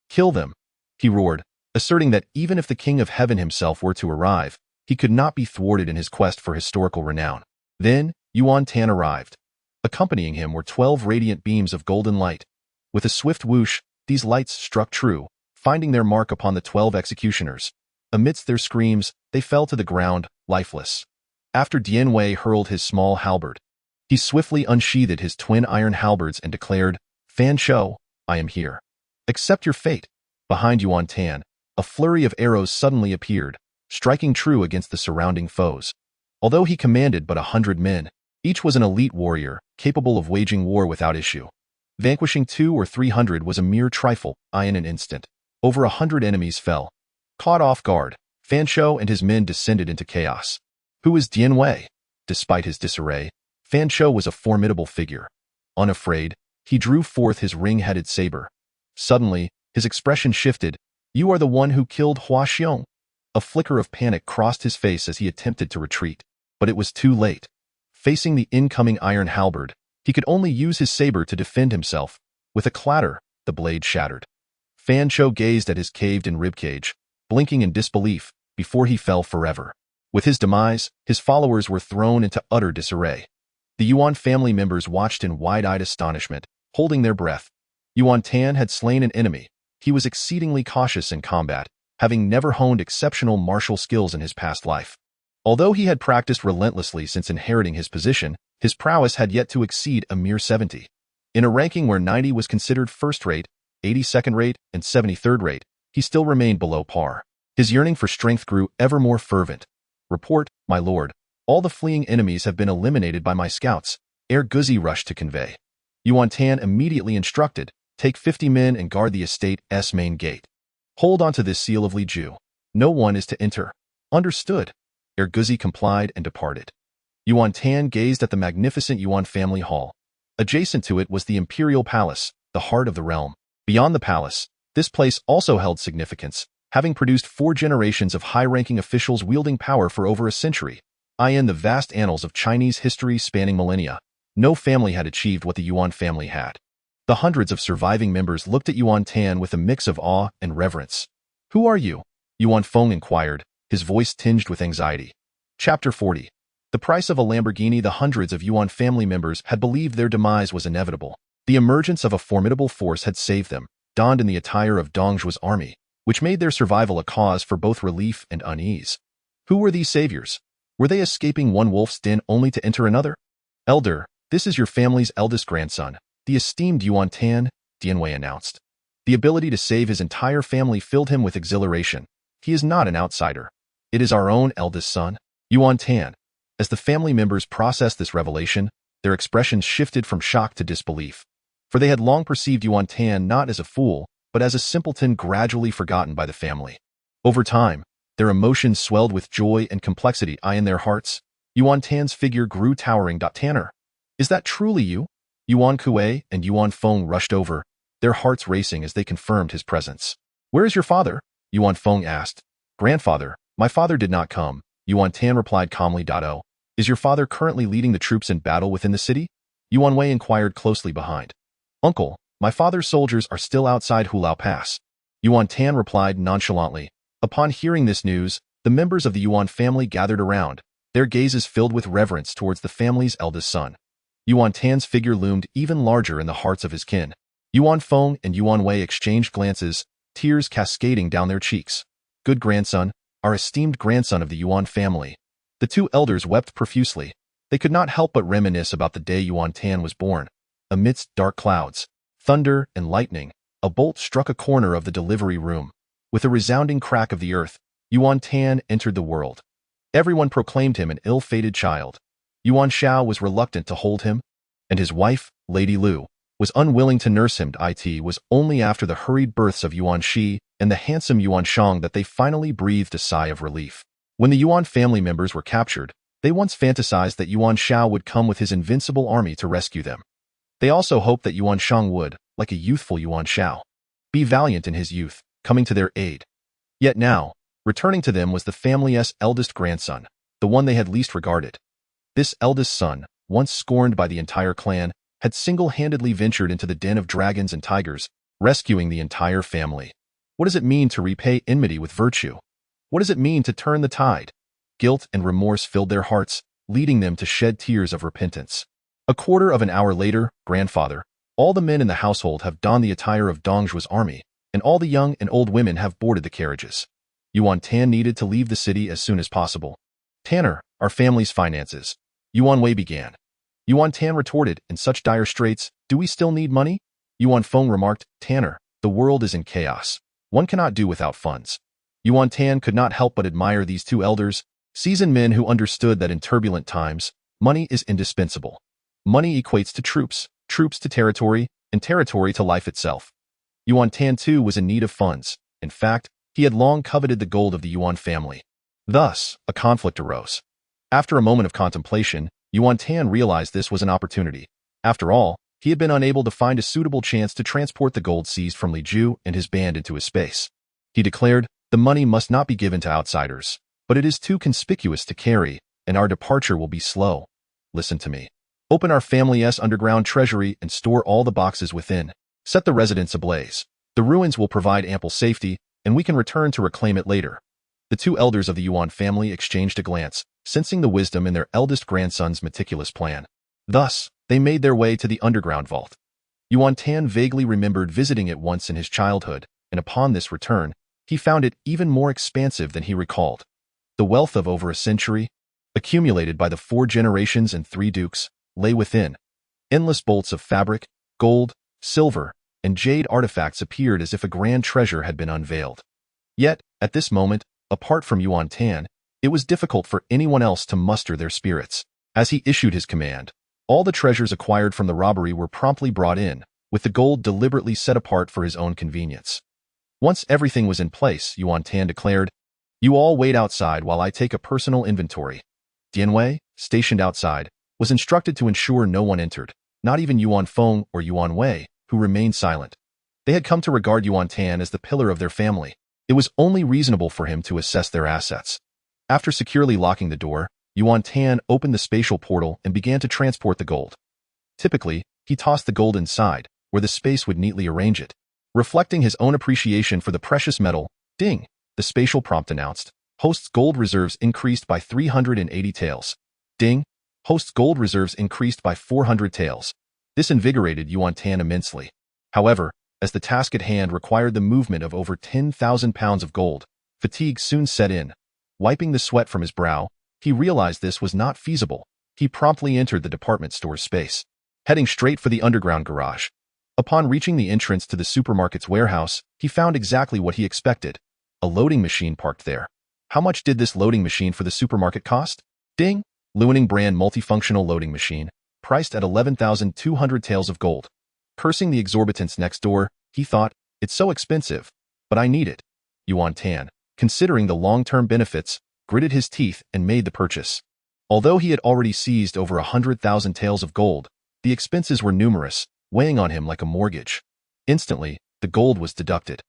Kill them! He roared, asserting that even if the King of Heaven himself were to arrive, he could not be thwarted in his quest for historical renown. Then, Yuan Tan arrived. Accompanying him were 12 radiant beams of golden light. With a swift whoosh, these lights struck true, finding their mark upon the 12 executioners. Amidst their screams, they fell to the ground, lifeless. After Dian Wei hurled his small halberd, he swiftly unsheathed his twin iron halberds and declared, Fan Shou, I am here. Accept your fate. Behind Yuan Tan, a flurry of arrows suddenly appeared, striking true against the surrounding foes. Although he commanded but 100 men, each was an elite warrior, capable of waging war without issue. Vanquishing 200 or 300 was a mere trifle, in an instant. Over 100 enemies fell. Caught off guard, Fan Shou and his men descended into chaos. Who is Dian Wei? Despite his disarray, Fan Shou was a formidable figure. Unafraid, he drew forth his ring-headed saber. Suddenly, his expression shifted. You are the one who killed Hua Xiong. A flicker of panic crossed his face as he attempted to retreat, but it was too late. Facing the incoming iron halberd, he could only use his saber to defend himself. With a clatter, the blade shattered. Fan Shou gazed at his caved-in ribcage, blinking in disbelief, before he fell forever. With his demise, his followers were thrown into utter disarray. The Yuan family members watched in wide-eyed astonishment, holding their breath. Yuan Tan had slain an enemy. He was exceedingly cautious in combat, having never honed exceptional martial skills in his past life. Although he had practiced relentlessly since inheriting his position, his prowess had yet to exceed a mere 70. In a ranking where 90 was considered first-rate, 80 second-rate, and 73rd rate, he still remained below par. His yearning for strength grew ever more fervent. Report, my lord, all the fleeing enemies have been eliminated by my scouts, Ere Guzi rushed to convey. Yuan Tan immediately instructed, take 50 men and guard the estate's main gate. Hold on to this seal of Li Ju. No one is to enter. Understood. Ere Guzi complied and departed. Yuan Tan gazed at the magnificent Yuan family hall. Adjacent to it was the imperial palace, the heart of the realm. Beyond the palace, this place also held significance, having produced 4 generations of high-ranking officials wielding power for over a century. In the vast annals of Chinese history spanning millennia, no family had achieved what the Yuan family had. The hundreds of surviving members looked at Yuan Tan with a mix of awe and reverence. Who are you? Yuan Feng inquired, his voice tinged with anxiety. Chapter 40. The price of a Lamborghini. The hundreds of Yuan family members had believed their demise was inevitable. The emergence of a formidable force had saved them, donned in the attire of Dong Zhuo's army, which made their survival a cause for both relief and unease. Who were these saviors? Were they escaping one wolf's den only to enter another? Elder, this is your family's eldest grandson, the esteemed Yuan Tan, Dian Wei announced. The ability to save his entire family filled him with exhilaration. He is not an outsider. It is our own eldest son, Yuan Tan. As the family members processed this revelation, their expressions shifted from shock to disbelief. For they had long perceived Yuan Tan not as a fool, but as a simpleton gradually forgotten by the family. Over time, their emotions swelled with joy and complexity in their hearts. Yuan Tan's figure grew towering. Tanner, is that truly you? Yuan Kuei and Yuan Feng rushed over, their hearts racing as they confirmed his presence. Where is your father? Yuan Feng asked. Grandfather, my father did not come, Yuan Tan replied calmly. Oh, is your father currently leading the troops in battle within the city? Yuan Wei inquired closely behind. Uncle, My father's soldiers are still outside Hulao Pass. Yuan Tan replied nonchalantly. Upon hearing this news, the members of the Yuan family gathered around, their gazes filled with reverence towards the family's eldest son. Yuan Tan's figure loomed even larger in the hearts of his kin. Yuan Feng and Yuan Wei exchanged glances, tears cascading down their cheeks. Good grandson, our esteemed grandson of the Yuan family. The two elders wept profusely. They could not help but reminisce about the day Yuan Tan was born. Amidst dark clouds, thunder, and lightning, a bolt struck a corner of the delivery room. With a resounding crack of the earth, Yuan Tan entered the world. Everyone proclaimed him an ill-fated child. Yuan Shao was reluctant to hold him, and his wife, Lady Liu, was unwilling to nurse him. It was only after the hurried births of Yuan Shi and the handsome Yuan Shang that they finally breathed a sigh of relief. When the Yuan family members were captured, they once fantasized that Yuan Shao would come with his invincible army to rescue them. They also hoped that Yuan Shang would, like a youthful Yuan Shao, be valiant in his youth, coming to their aid. Yet now, returning to them was the family's eldest grandson, the one they had least regarded. This eldest son, once scorned by the entire clan, had single-handedly ventured into the den of dragons and tigers, rescuing the entire family. What does it mean to repay enmity with virtue? What does it mean to turn the tide? Guilt and remorse filled their hearts, leading them to shed tears of repentance. A quarter of an hour later, grandfather, all the men in the household have donned the attire of Dong Zhuo's army, and all the young and old women have boarded the carriages. Yuan Tan needed to leave the city as soon as possible. Tanner, our family's finances. Yuan Wei began. Yuan Tan retorted, in such dire straits, do we still need money? Yuan Feng remarked, Tanner, the world is in chaos. One cannot do without funds. Yuan Tan could not help but admire these two elders, seasoned men who understood that in turbulent times, money is indispensable. Money equates to troops, troops to territory, and territory to life itself. Yuan Tan too was in need of funds. In fact, he had long coveted the gold of the Yuan family. Thus, a conflict arose. After a moment of contemplation, Yuan Tan realized this was an opportunity. After all, he had been unable to find a suitable chance to transport the gold seized from Li Ju and his band into his space. He declared, the money must not be given to outsiders, but it is too conspicuous to carry, and our departure will be slow. Listen to me. Open our family's underground treasury and store all the boxes within. Set the residence ablaze. The ruins will provide ample safety, and we can return to reclaim it later. The two elders of the Yuan family exchanged a glance, sensing the wisdom in their eldest grandson's meticulous plan. Thus, they made their way to the underground vault. Yuan Tan vaguely remembered visiting it once in his childhood, and upon this return, he found it even more expansive than he recalled. The wealth of over a century, accumulated by the 4 generations and 3 dukes, lay within. Endless bolts of fabric, gold, silver, and jade artifacts appeared as if a grand treasure had been unveiled. Yet, at this moment, apart from Yuan Tan, it was difficult for anyone else to muster their spirits. As he issued his command, all the treasures acquired from the robbery were promptly brought in, with the gold deliberately set apart for his own convenience. Once everything was in place, Yuan Tan declared, you all wait outside while I take a personal inventory. Dian Wei, stationed outside, was instructed to ensure no one entered, not even Yuan Feng or Yuan Wei, who remained silent. They had come to regard Yuan Tan as the pillar of their family. It was only reasonable for him to assess their assets. After securely locking the door, Yuan Tan opened the spatial portal and began to transport the gold. Typically, he tossed the gold inside, where the space would neatly arrange it. Reflecting his own appreciation for the precious metal, ding, the spatial prompt announced, host's gold reserves increased by 380 taels. Ding, host's gold reserves increased by 400 taels. This invigorated Yuan Tan immensely. However, as the task at hand required the movement of over 10,000 pounds of gold, fatigue soon set in. Wiping the sweat from his brow, he realized this was not feasible. He promptly entered the department store's space, heading straight for the underground garage. Upon reaching the entrance to the supermarket's warehouse, he found exactly what he expected. A loading machine parked there. How much did this loading machine for the supermarket cost? Ding! Liuning brand multifunctional loading machine, priced at 11,200 taels of gold. Cursing the exorbitance next door, he thought, it's so expensive, but I need it. Yuan Tan, considering the long-term benefits, gritted his teeth and made the purchase. Although he had already seized over 100,000 taels of gold, the expenses were numerous, weighing on him like a mortgage. Instantly, the gold was deducted.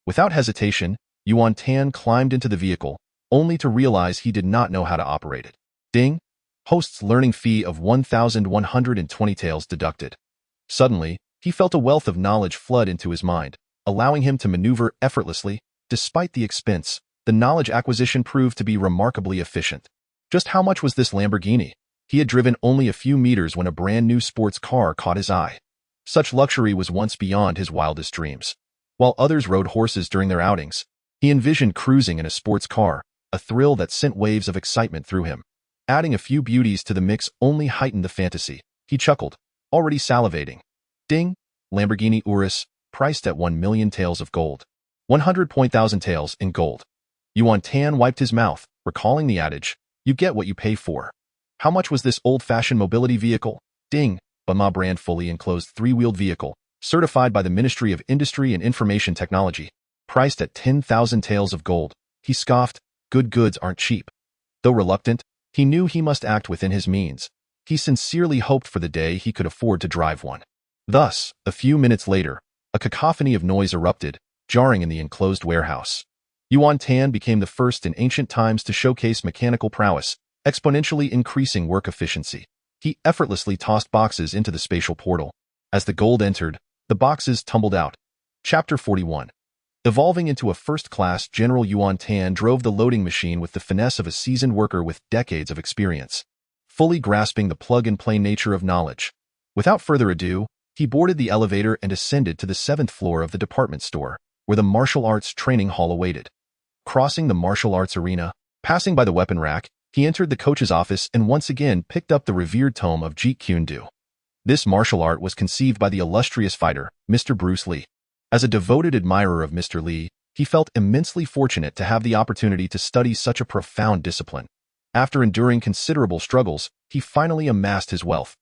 Without hesitation, Yuan Tan climbed into the vehicle, only to realize he did not know how to operate it. Ding! Host's learning fee of 1,120 taels deducted. Suddenly, He felt a wealth of knowledge flood into his mind, allowing him to maneuver effortlessly. Despite the expense, the knowledge acquisition proved to be remarkably efficient. Just how much was this Lamborghini? He had driven only a few meters when a brand new sports car caught his eye. Such luxury was once beyond his wildest dreams. While others rode horses during their outings, he envisioned cruising in a sports car, a thrill that sent waves of excitement through him. Adding a few beauties to the mix only heightened the fantasy. He chuckled, already salivating. Ding! Lamborghini Urus, priced at 1 million taels of gold. 100,000 taels in gold. Yuan Tan wiped his mouth, recalling the adage, you get what you pay for. How much was this old-fashioned mobility vehicle? Ding! Bama brand fully enclosed three-wheeled vehicle, certified by the Ministry of Industry and Information Technology, priced at 10,000 taels of gold. He scoffed, good goods aren't cheap. Though reluctant, he knew he must act within his means. He sincerely hoped for the day he could afford to drive one. Thus, a few minutes later, a cacophony of noise erupted, jarring in the enclosed warehouse. Yuan Tan became the first in ancient times to showcase mechanical prowess, exponentially increasing work efficiency. He effortlessly tossed boxes into the spatial portal. As the gold entered, the boxes tumbled out. Chapter 41. Evolving into a first-class General, Yuan Tan drove the loading machine with the finesse of a seasoned worker with decades of experience, fully grasping the plug-and-play nature of knowledge. Without further ado, he boarded the elevator and ascended to the 7th floor of the department store, where the martial arts training hall awaited. Crossing the martial arts arena, passing by the weapon rack, he entered the coach's office and once again picked up the revered tome of Jeet Kune Do. This martial art was conceived by the illustrious fighter, Mr. Bruce Lee. As a devoted admirer of Mr. Lee, he felt immensely fortunate to have the opportunity to study such a profound discipline. After enduring considerable struggles, he finally amassed his wealth.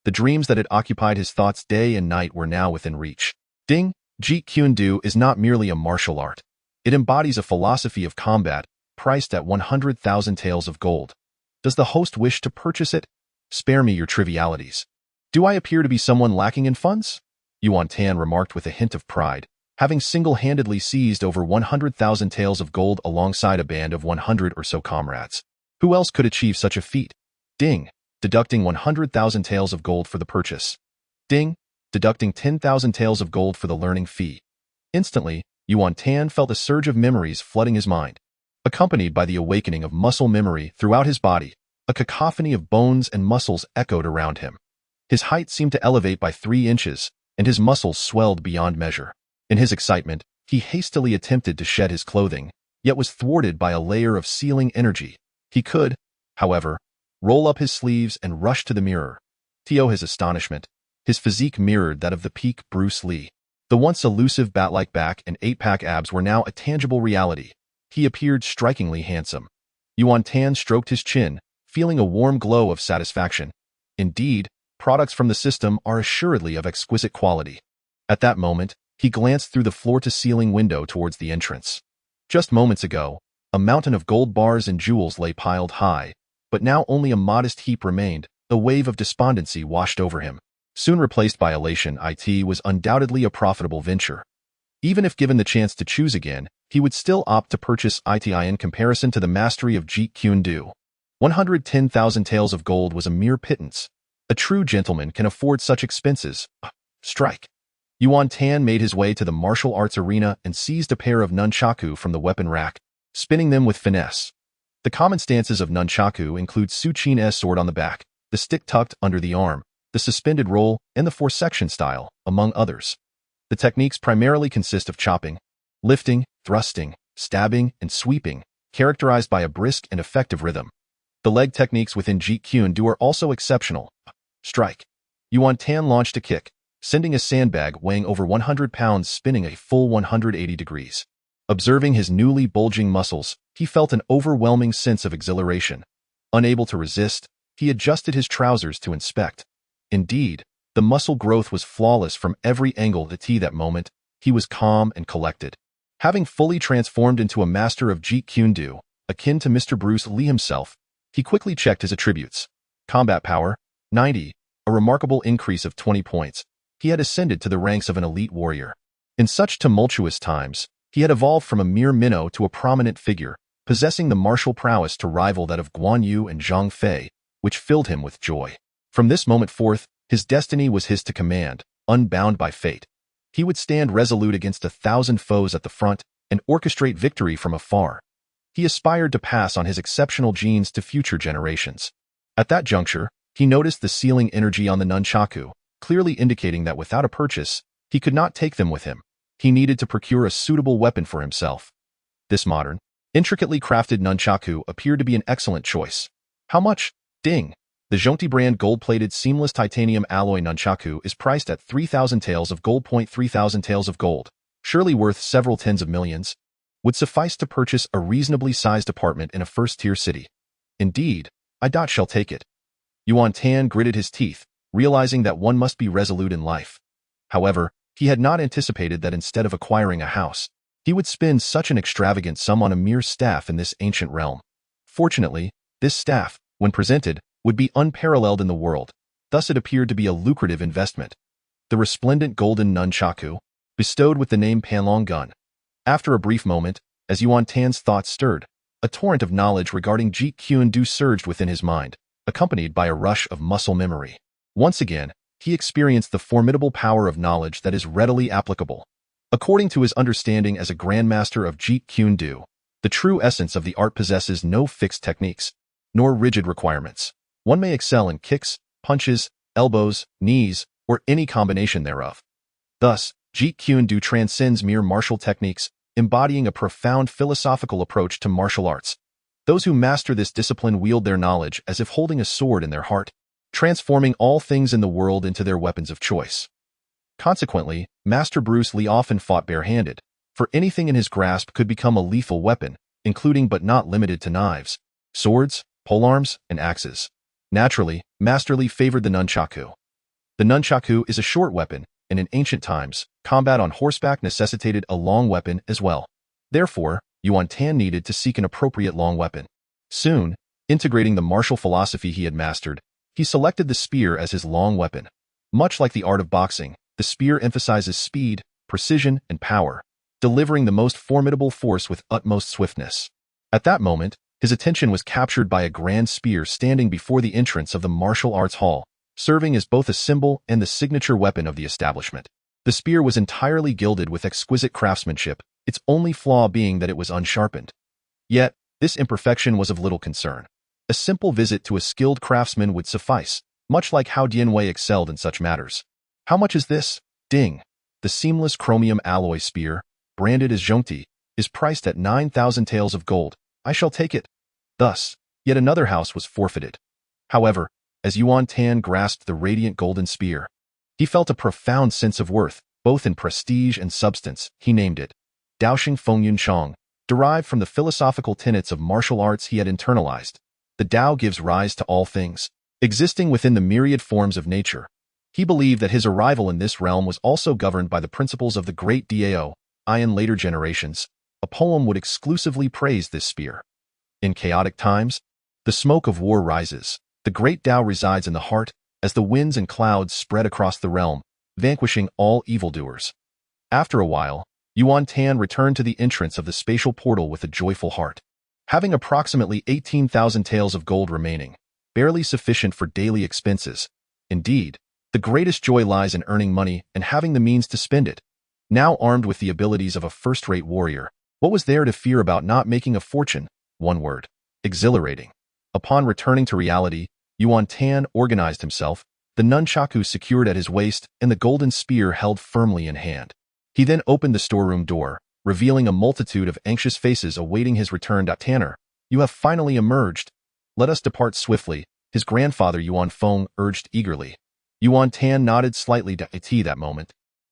The dreams that had occupied his thoughts day and night were now within reach. Ding! Jeet Kune Do is not merely a martial art. It embodies a philosophy of combat, priced at 100,000 taels of gold. Does the host wish to purchase it? Spare me your trivialities. Do I appear to be someone lacking in funds? Yuan Tan remarked with a hint of pride, having single-handedly seized over 100,000 taels of gold alongside a band of 100 or so comrades. Who else could achieve such a feat? Ding! Deducting 100,000 taels of gold for the purchase. Ding! Deducting 10,000 taels of gold for the learning fee. Instantly, Yuan Tan felt a surge of memories flooding his mind. Accompanied by the awakening of muscle memory throughout his body, a cacophony of bones and muscles echoed around him. His height seemed to elevate by 3 inches, and his muscles swelled beyond measure. In his excitement, he hastily attempted to shed his clothing, yet was thwarted by a layer of sealing energy. He could, however, roll up his sleeves and rush to the mirror. To his astonishment, his physique mirrored that of the peak Bruce Lee. The once elusive bat-like back and 8-pack abs were now a tangible reality. He appeared strikingly handsome. Yuan Tan stroked his chin, feeling a warm glow of satisfaction. Indeed, products from the system are assuredly of exquisite quality. At that moment, he glanced through the floor-to-ceiling window towards the entrance. Just moments ago, a mountain of gold bars and jewels lay piled high, but now only a modest heap remained. A wave of despondency washed over him. Soon replaced by elation, it was undoubtedly a profitable venture. Even if given the chance to choose again, he would still opt to purchase it in comparison to the mastery of Jeet Kune Do. 110,000 taels of gold was a mere pittance. A true gentleman can afford such expenses. Strike. Yuan Tan made his way to the martial arts arena and seized a pair of nunchaku from the weapon rack, spinning them with finesse. The common stances of nunchaku include Su Qin's sword on the back, the stick tucked under the arm, the suspended roll, and the 4-section style, among others. The techniques primarily consist of chopping, lifting, thrusting, stabbing, and sweeping, characterized by a brisk and effective rhythm. The leg techniques within Jeet Kune Do are also exceptional. Strike. Yuan Tan launched a kick, sending a sandbag weighing over 100 pounds spinning a full 180 degrees. Observing his newly bulging muscles, he felt an overwhelming sense of exhilaration. Unable to resist, he adjusted his trousers to inspect. Indeed, the muscle growth was flawless from every angle. That moment, he was calm and collected. Having fully transformed into a master of Jeet Kune Do, akin to Mr. Bruce Lee himself, he quickly checked his attributes. Combat power, 90, a remarkable increase of 20 points. He had ascended to the ranks of an elite warrior. In such tumultuous times, he had evolved from a mere minnow to a prominent figure, possessing the martial prowess to rival that of Guan Yu and Zhang Fei, which filled him with joy. From this moment forth, his destiny was his to command, unbound by fate. He would stand resolute against 1,000 foes at the front and orchestrate victory from afar. He aspired to pass on his exceptional genes to future generations. At that juncture, he noticed the sealing energy on the nunchaku, clearly indicating that without a purchase, he could not take them with him. He needed to procure a suitable weapon for himself. This modern, intricately crafted nunchaku appeared to be an excellent choice. How much? Ding! The Zhongti brand gold-plated seamless titanium alloy nunchaku is priced at 3,000 taels of gold. 3,000 taels of gold, surely worth several tens of millions, would suffice to purchase a reasonably sized apartment in a first-tier city. Indeed, I shall take it. Yuan Tan gritted his teeth, realizing that one must be resolute in life. However, he had not anticipated that instead of acquiring a house, he would spend such an extravagant sum on a mere staff in this ancient realm. Fortunately, this staff, when presented, would be unparalleled in the world, thus it appeared to be a lucrative investment. The resplendent golden nunchaku, bestowed with the name Panlong Gun. After a brief moment, as Yuan Tan's thoughts stirred, a torrent of knowledge regarding Jeet Kune Do surged within his mind, accompanied by a rush of muscle memory. Once again, he experienced the formidable power of knowledge that is readily applicable. According to his understanding as a grandmaster of Jeet Kune Do, the true essence of the art possesses no fixed techniques, nor rigid requirements. One may excel in kicks, punches, elbows, knees, or any combination thereof. Thus, Jeet Kune Do transcends mere martial techniques, embodying a profound philosophical approach to martial arts. Those who master this discipline wield their knowledge as if holding a sword in their heart, transforming all things in the world into their weapons of choice. Consequently, Master Bruce Lee often fought barehanded, for anything in his grasp could become a lethal weapon, including but not limited to knives, swords, polearms, and axes. Naturally, Master Lee favored the nunchaku. The nunchaku is a short weapon, and in ancient times, combat on horseback necessitated a long weapon as well. Therefore, Yuan Tan needed to seek an appropriate long weapon. Soon, integrating the martial philosophy he had mastered, he selected the spear as his long weapon. Much like the art of boxing, the spear emphasizes speed, precision, and power, delivering the most formidable force with utmost swiftness. At that moment, his attention was captured by a grand spear standing before the entrance of the martial arts hall, serving as both a symbol and the signature weapon of the establishment. The spear was entirely gilded with exquisite craftsmanship, its only flaw being that it was unsharpened. Yet, this imperfection was of little concern. A simple visit to a skilled craftsman would suffice, much like how Dian Wei excelled in such matters. How much is this? Ding! The seamless chromium alloy spear, branded as Zhongti, is priced at 9,000 taels of gold. I shall take it. Thus, yet another house was forfeited. However, as Yuan Tan grasped the radiant golden spear, he felt a profound sense of worth, both in prestige and substance. He named it Daoxing Fengyun Chong, derived from the philosophical tenets of martial arts he had internalized. The Tao gives rise to all things, existing within the myriad forms of nature. He believed that his arrival in this realm was also governed by the principles of the great Dao. In later generations, a poem would exclusively praise this spear. In chaotic times, the smoke of war rises. The great Tao resides in the heart, as the winds and clouds spread across the realm, vanquishing all evildoers. After a while, Yuan Tan returned to the entrance of the spatial portal with a joyful heart. Having approximately 18,000 taels of gold remaining, barely sufficient for daily expenses. Indeed, the greatest joy lies in earning money and having the means to spend it. Now armed with the abilities of a first-rate warrior, what was there to fear about not making a fortune? One word: exhilarating. Upon returning to reality, Yuan Tan organized himself, the nunchaku secured at his waist and the golden spear held firmly in hand. He then opened the storeroom door, revealing a multitude of anxious faces awaiting his return. Tanner, you have finally emerged. Let us depart swiftly, his grandfather Yuan Feng urged eagerly. Yuan Tan nodded slightly to it that moment.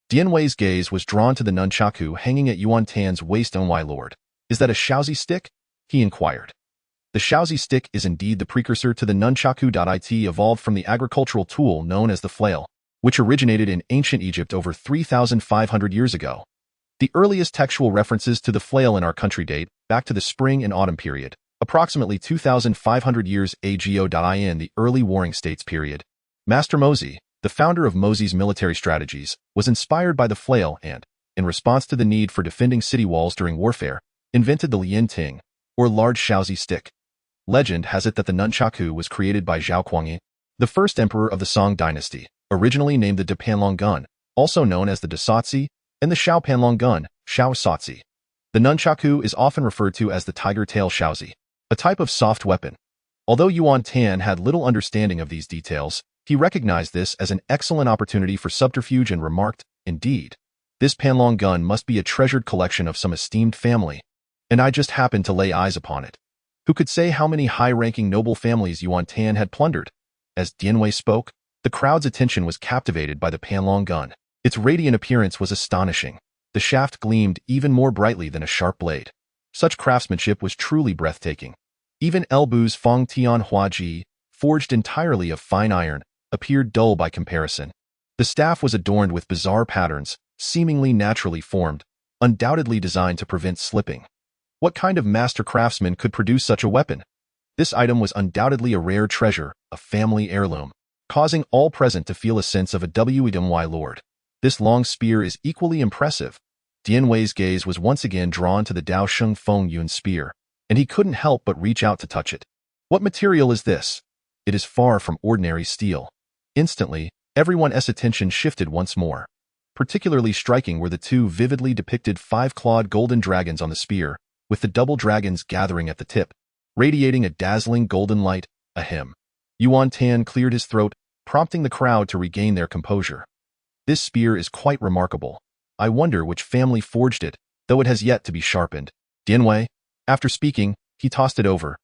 Dian Wei's gaze was drawn to the nunchaku hanging at Yuan Tan's waist. My lord, is that a Shaozi stick? He inquired. The Shaozi stick is indeed the precursor to the nunchaku. It evolved from the agricultural tool known as the flail, which originated in ancient Egypt over 3,500 years ago. The earliest textual references to the flail in our country date back to the spring and autumn period, approximately 2,500 years ago. In the early Warring States period, Master Mozi, the founder of Mozi's military strategies, was inspired by the flail and, in response to the need for defending city walls during warfare, invented the Lian Ting, or large Shaozi stick. Legend has it that the nunchaku was created by Zhao Kuangyi, the first emperor of the Song dynasty, originally named the Panlong Gun, also known as the Dasatsi, and the Xiao Panlong gun, Xiao Satsi. The nunchaku is often referred to as the tiger tail Xiaozi, a type of soft weapon. Although Yuan Tan had little understanding of these details, he recognized this as an excellent opportunity for subterfuge and remarked, "Indeed, this Panlong gun must be a treasured collection of some esteemed family, and I just happened to lay eyes upon it." Who could say how many high-ranking noble families Yuan Tan had plundered? As Dianwei spoke, the crowd's attention was captivated by the Panlong gun. Its radiant appearance was astonishing. The shaft gleamed even more brightly than a sharp blade. Such craftsmanship was truly breathtaking. Even Elbu's Feng Tian Huaji, forged entirely of fine iron, appeared dull by comparison. The staff was adorned with bizarre patterns, seemingly naturally formed, undoubtedly designed to prevent slipping. What kind of master craftsman could produce such a weapon? This item was undoubtedly a rare treasure, a family heirloom, causing all present to feel a sense of a warlord. This long spear is equally impressive. Dianwei's gaze was once again drawn to the Dao Sheng Feng Yun spear, and he couldn't help but reach out to touch it. What material is this? It is far from ordinary steel. Instantly, everyone's attention shifted once more. Particularly striking were the two vividly depicted five-clawed golden dragons on the spear, with the double dragons gathering at the tip, radiating a dazzling golden light. Ahem. Yuan Tan cleared his throat, prompting the crowd to regain their composure. This spear is quite remarkable. I wonder which family forged it, though it has yet to be sharpened. Dianwei, after speaking, he tossed it over.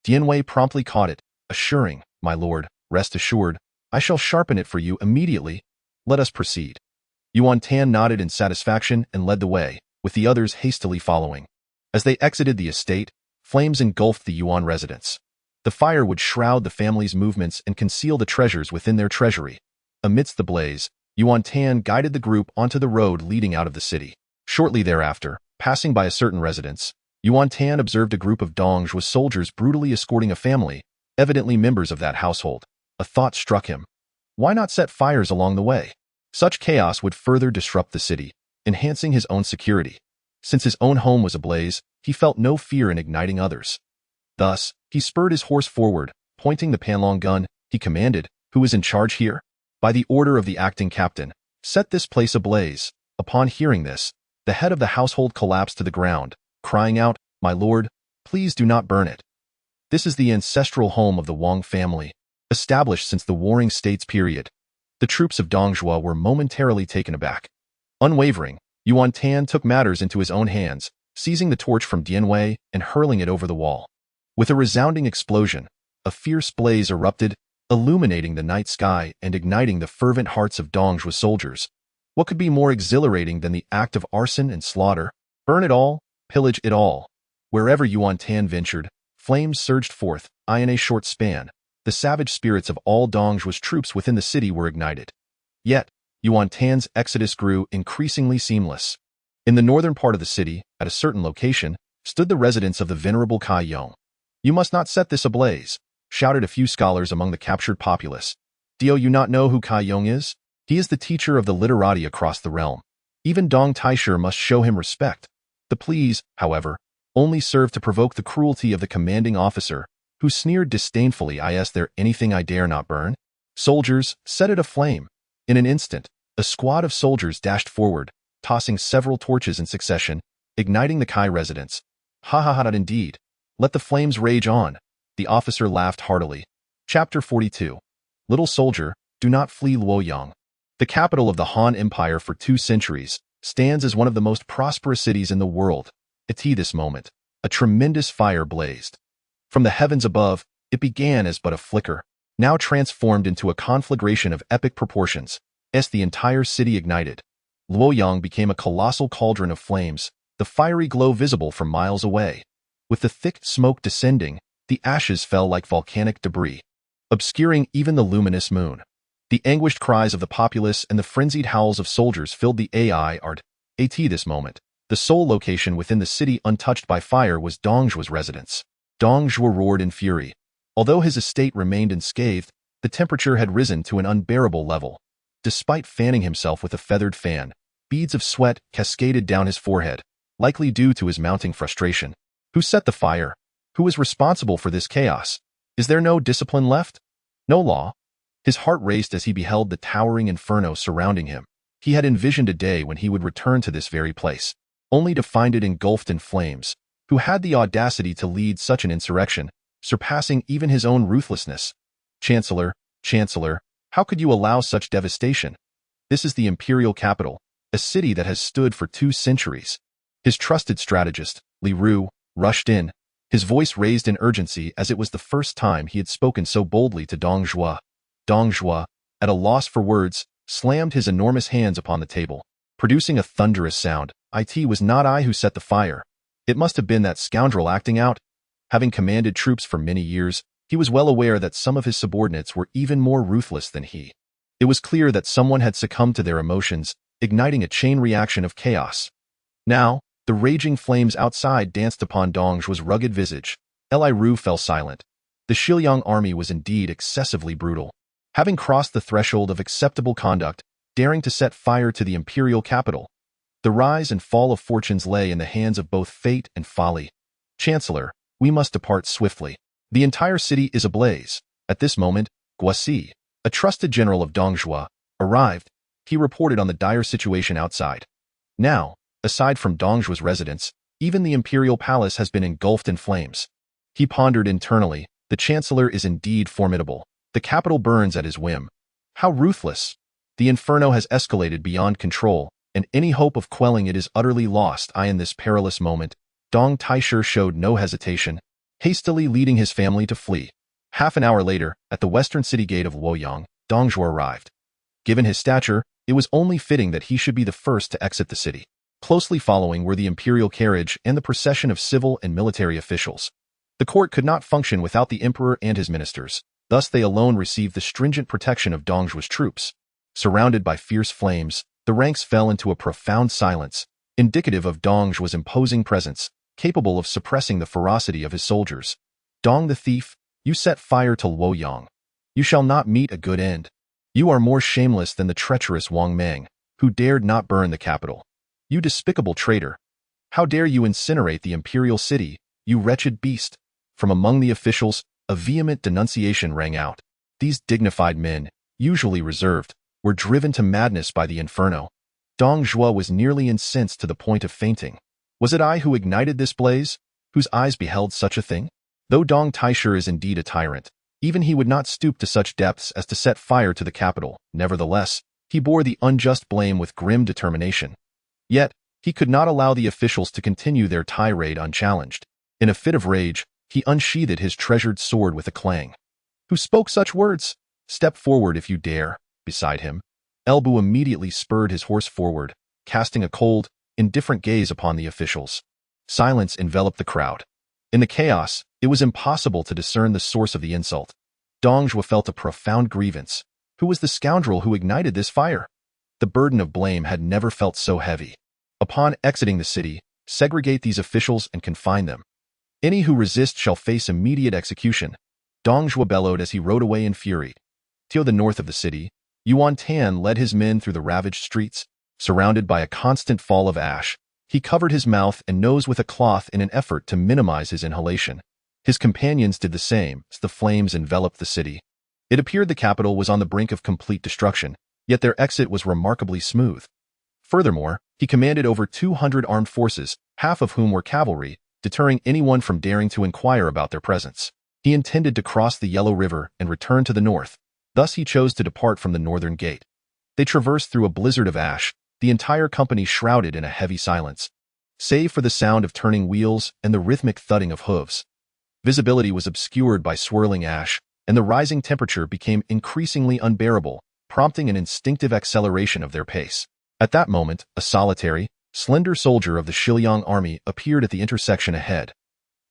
Dianwei promptly caught it, assuring, "My lord, rest assured, I shall sharpen it for you immediately. Let us proceed." Yuan Tan nodded in satisfaction and led the way, with the others hastily following. As they exited the estate, flames engulfed the Yuan residence. The fire would shroud the family's movements and conceal the treasures within their treasury. Amidst the blaze, Yuan Tan guided the group onto the road leading out of the city. Shortly thereafter, passing by a certain residence, Yuan Tan observed a group of Dong Zhuo soldiers brutally escorting a family, evidently members of that household. A thought struck him. Why not set fires along the way? Such chaos would further disrupt the city, enhancing his own security. Since his own home was ablaze, he felt no fear in igniting others. Thus, he spurred his horse forward, pointing the Panlong gun. He commanded, "Who is in charge here?" "By the order of the acting captain, set this place ablaze." Upon hearing this, the head of the household collapsed to the ground, crying out, "My lord, please do not burn it." This is the ancestral home of the Wang family, established since the Warring States period. The troops of Dong Zhuo were momentarily taken aback. Unwavering, Yuan Tan took matters into his own hands, seizing the torch from Dianwei and hurling it over the wall. With a resounding explosion, a fierce blaze erupted, illuminating the night sky and igniting the fervent hearts of Dong Zhuo soldiers. What could be more exhilarating than the act of arson and slaughter? Burn it all, pillage it all. Wherever Yuan Tan ventured, flames surged forth. In a short span, the savage spirits of all Dong Zhuo's troops within the city were ignited. Yet, Yuan Tan's exodus grew increasingly seamless. In the northern part of the city, at a certain location, stood the residence of the venerable Cai Yan. "You must not set this ablaze," shouted a few scholars among the captured populace. "Do you not know who Cai Yan is? He is the teacher of the literati across the realm. Even Dong Taisher must show him respect." The pleas, however, only served to provoke the cruelty of the commanding officer, who sneered disdainfully, "Is there anything I dare not burn?" "Soldiers, set it aflame." In an instant, a squad of soldiers dashed forward, tossing several torches in succession, igniting the Cai residence. "Ha ha ha, indeed. Let the flames rage on." The officer laughed heartily. Chapter 42. Little soldier, do not flee. Luoyang, the capital of the Han Empire for 2 centuries, stands as one of the most prosperous cities in the world. At this moment, a tremendous fire blazed. From the heavens above, it began as but a flicker, now transformed into a conflagration of epic proportions. As the entire city ignited, Luoyang became a colossal cauldron of flames, the fiery glow visible from miles away. With the thick smoke descending, the ashes fell like volcanic debris, obscuring even the luminous moon. The anguished cries of the populace and the frenzied howls of soldiers filled the art. At this moment, the sole location within the city untouched by fire was Dong Zhuo's residence. Dong Zhuo roared in fury. Although his estate remained unscathed, the temperature had risen to an unbearable level. Despite fanning himself with a feathered fan, beads of sweat cascaded down his forehead, likely due to his mounting frustration. Who set the fire? Who is responsible for this chaos? Is there no discipline left? No law? His heart raced as he beheld the towering inferno surrounding him. He had envisioned a day when he would return to this very place, only to find it engulfed in flames. Who had the audacity to lead such an insurrection, surpassing even his own ruthlessness? Chancellor, how could you allow such devastation? This is the imperial capital, a city that has stood for 2 centuries. His trusted strategist, Liu, rushed in, his voice raised in urgency as it was the first time he had spoken so boldly to Dong Zhuo. Dong Zhuo, at a loss for words, slammed his enormous hands upon the table, producing a thunderous sound. It was not I who set the fire. It must have been that scoundrel acting out. Having commanded troops for many years, he was well aware that some of his subordinates were even more ruthless than he. It was clear that someone had succumbed to their emotions, igniting a chain reaction of chaos. Now, the raging flames outside danced upon Dong Zhuo's rugged visage. Liu fell silent. The Xiliang army was indeed excessively brutal. Having crossed the threshold of acceptable conduct, daring to set fire to the imperial capital. The rise and fall of fortunes lay in the hands of both fate and folly. Chancellor, we must depart swiftly. The entire city is ablaze. At this moment, Guosi, a trusted general of Dong Zhuo, arrived. He reported on the dire situation outside. Now, aside from Dong Zhuo's residence, even the imperial palace has been engulfed in flames. He pondered internally. The chancellor is indeed formidable. The capital burns at his whim. How ruthless! The inferno has escalated beyond control, and any hope of quelling it is utterly lost. In this perilous moment, Dong Taisher showed no hesitation, hastily leading his family to flee. Half an hour later, at the western city gate of Luoyang, Dong Zhuo arrived. Given his stature, it was only fitting that he should be the first to exit the city. Closely following were the imperial carriage and the procession of civil and military officials. The court could not function without the emperor and his ministers, thus they alone received the stringent protection of Dong Zhuo's troops. Surrounded by fierce flames, the ranks fell into a profound silence, indicative of Dong Zhuo's imposing presence, capable of suppressing the ferocity of his soldiers. Dong the thief, you set fire to Luoyang. You shall not meet a good end. You are more shameless than the treacherous Wang Mang, who dared not burn the capital. You despicable traitor! How dare you incinerate the imperial city, you wretched beast! From among the officials, a vehement denunciation rang out. These dignified men, usually reserved, were driven to madness by the inferno. Dong Zhuo was nearly incensed to the point of fainting. Was it I who ignited this blaze, whose eyes beheld such a thing? Though Dong Taisher is indeed a tyrant, even he would not stoop to such depths as to set fire to the capital. Nevertheless, he bore the unjust blame with grim determination. Yet, he could not allow the officials to continue their tirade unchallenged. In a fit of rage, he unsheathed his treasured sword with a clang. Who spoke such words? Step forward if you dare. Beside him, Elbu immediately spurred his horse forward, casting a cold, indifferent gaze upon the officials. Silence enveloped the crowd. In the chaos, it was impossible to discern the source of the insult. Dong Zhuo felt a profound grievance. Who was the scoundrel who ignited this fire? The burden of blame had never felt so heavy. Upon exiting the city, segregate these officials and confine them. Any who resist shall face immediate execution. Dong Zhuo bellowed as he rode away in fury. To the north of the city, Yuan Tan led his men through the ravaged streets. Surrounded by a constant fall of ash, he covered his mouth and nose with a cloth in an effort to minimize his inhalation. His companions did the same as the flames enveloped the city. It appeared the capital was on the brink of complete destruction, yet their exit was remarkably smooth. Furthermore, he commanded over 200 armed forces, half of whom were cavalry, deterring anyone from daring to inquire about their presence. He intended to cross the Yellow River and return to the north. Thus he chose to depart from the northern gate. They traversed through a blizzard of ash, the entire company shrouded in a heavy silence, save for the sound of turning wheels and the rhythmic thudding of hooves. Visibility was obscured by swirling ash, and the rising temperature became increasingly unbearable, prompting an instinctive acceleration of their pace. At that moment, a solitary, slender soldier of the Xiliang army appeared at the intersection ahead.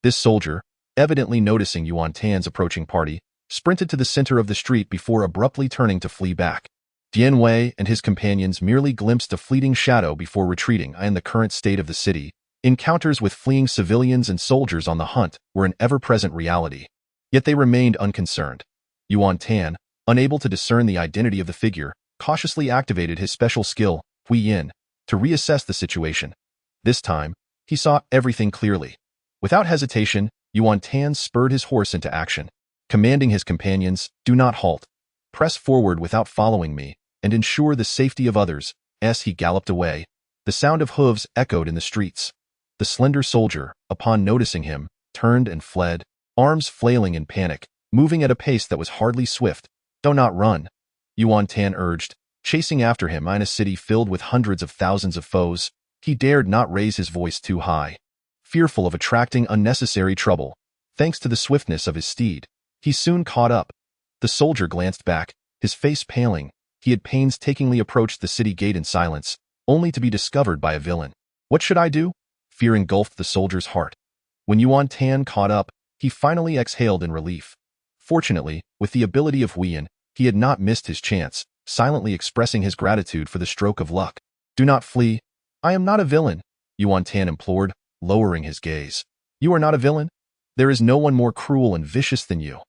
This soldier, evidently noticing Yuan Tan's approaching party, sprinted to the center of the street before abruptly turning to flee back. Dian Wei and his companions merely glimpsed a fleeting shadow before retreating. In the current state of the city, encounters with fleeing civilians and soldiers on the hunt were an ever-present reality. Yet they remained unconcerned. Yuan Tan, unable to discern the identity of the figure, cautiously activated his special skill, Hui Yin, to reassess the situation. This time, he saw everything clearly. Without hesitation, Yuan Tan spurred his horse into action, commanding his companions, "Do not halt. Press forward without following me, and ensure the safety of others." as he galloped away. The sound of hooves echoed in the streets. The slender soldier, upon noticing him, turned and fled, arms flailing in panic, moving at a pace that was hardly swift. "Do not run," Yuan Tan urged, chasing after him in a city filled with hundreds of thousands of foes. He dared not raise his voice too high, fearful of attracting unnecessary trouble. Thanks to the swiftness of his steed, he soon caught up. The soldier glanced back, his face paling. He had painstakingly approached the city gate in silence, only to be discovered by a villain. What should I do? Fear engulfed the soldier's heart. When Yuan Tan caught up, he finally exhaled in relief. Fortunately, with the ability of Huiyan, he had not missed his chance, silently expressing his gratitude for the stroke of luck. "Do not flee. I am not a villain," Yuan Tan implored, lowering his gaze. "You are not a villain? There is no one more cruel and vicious than you."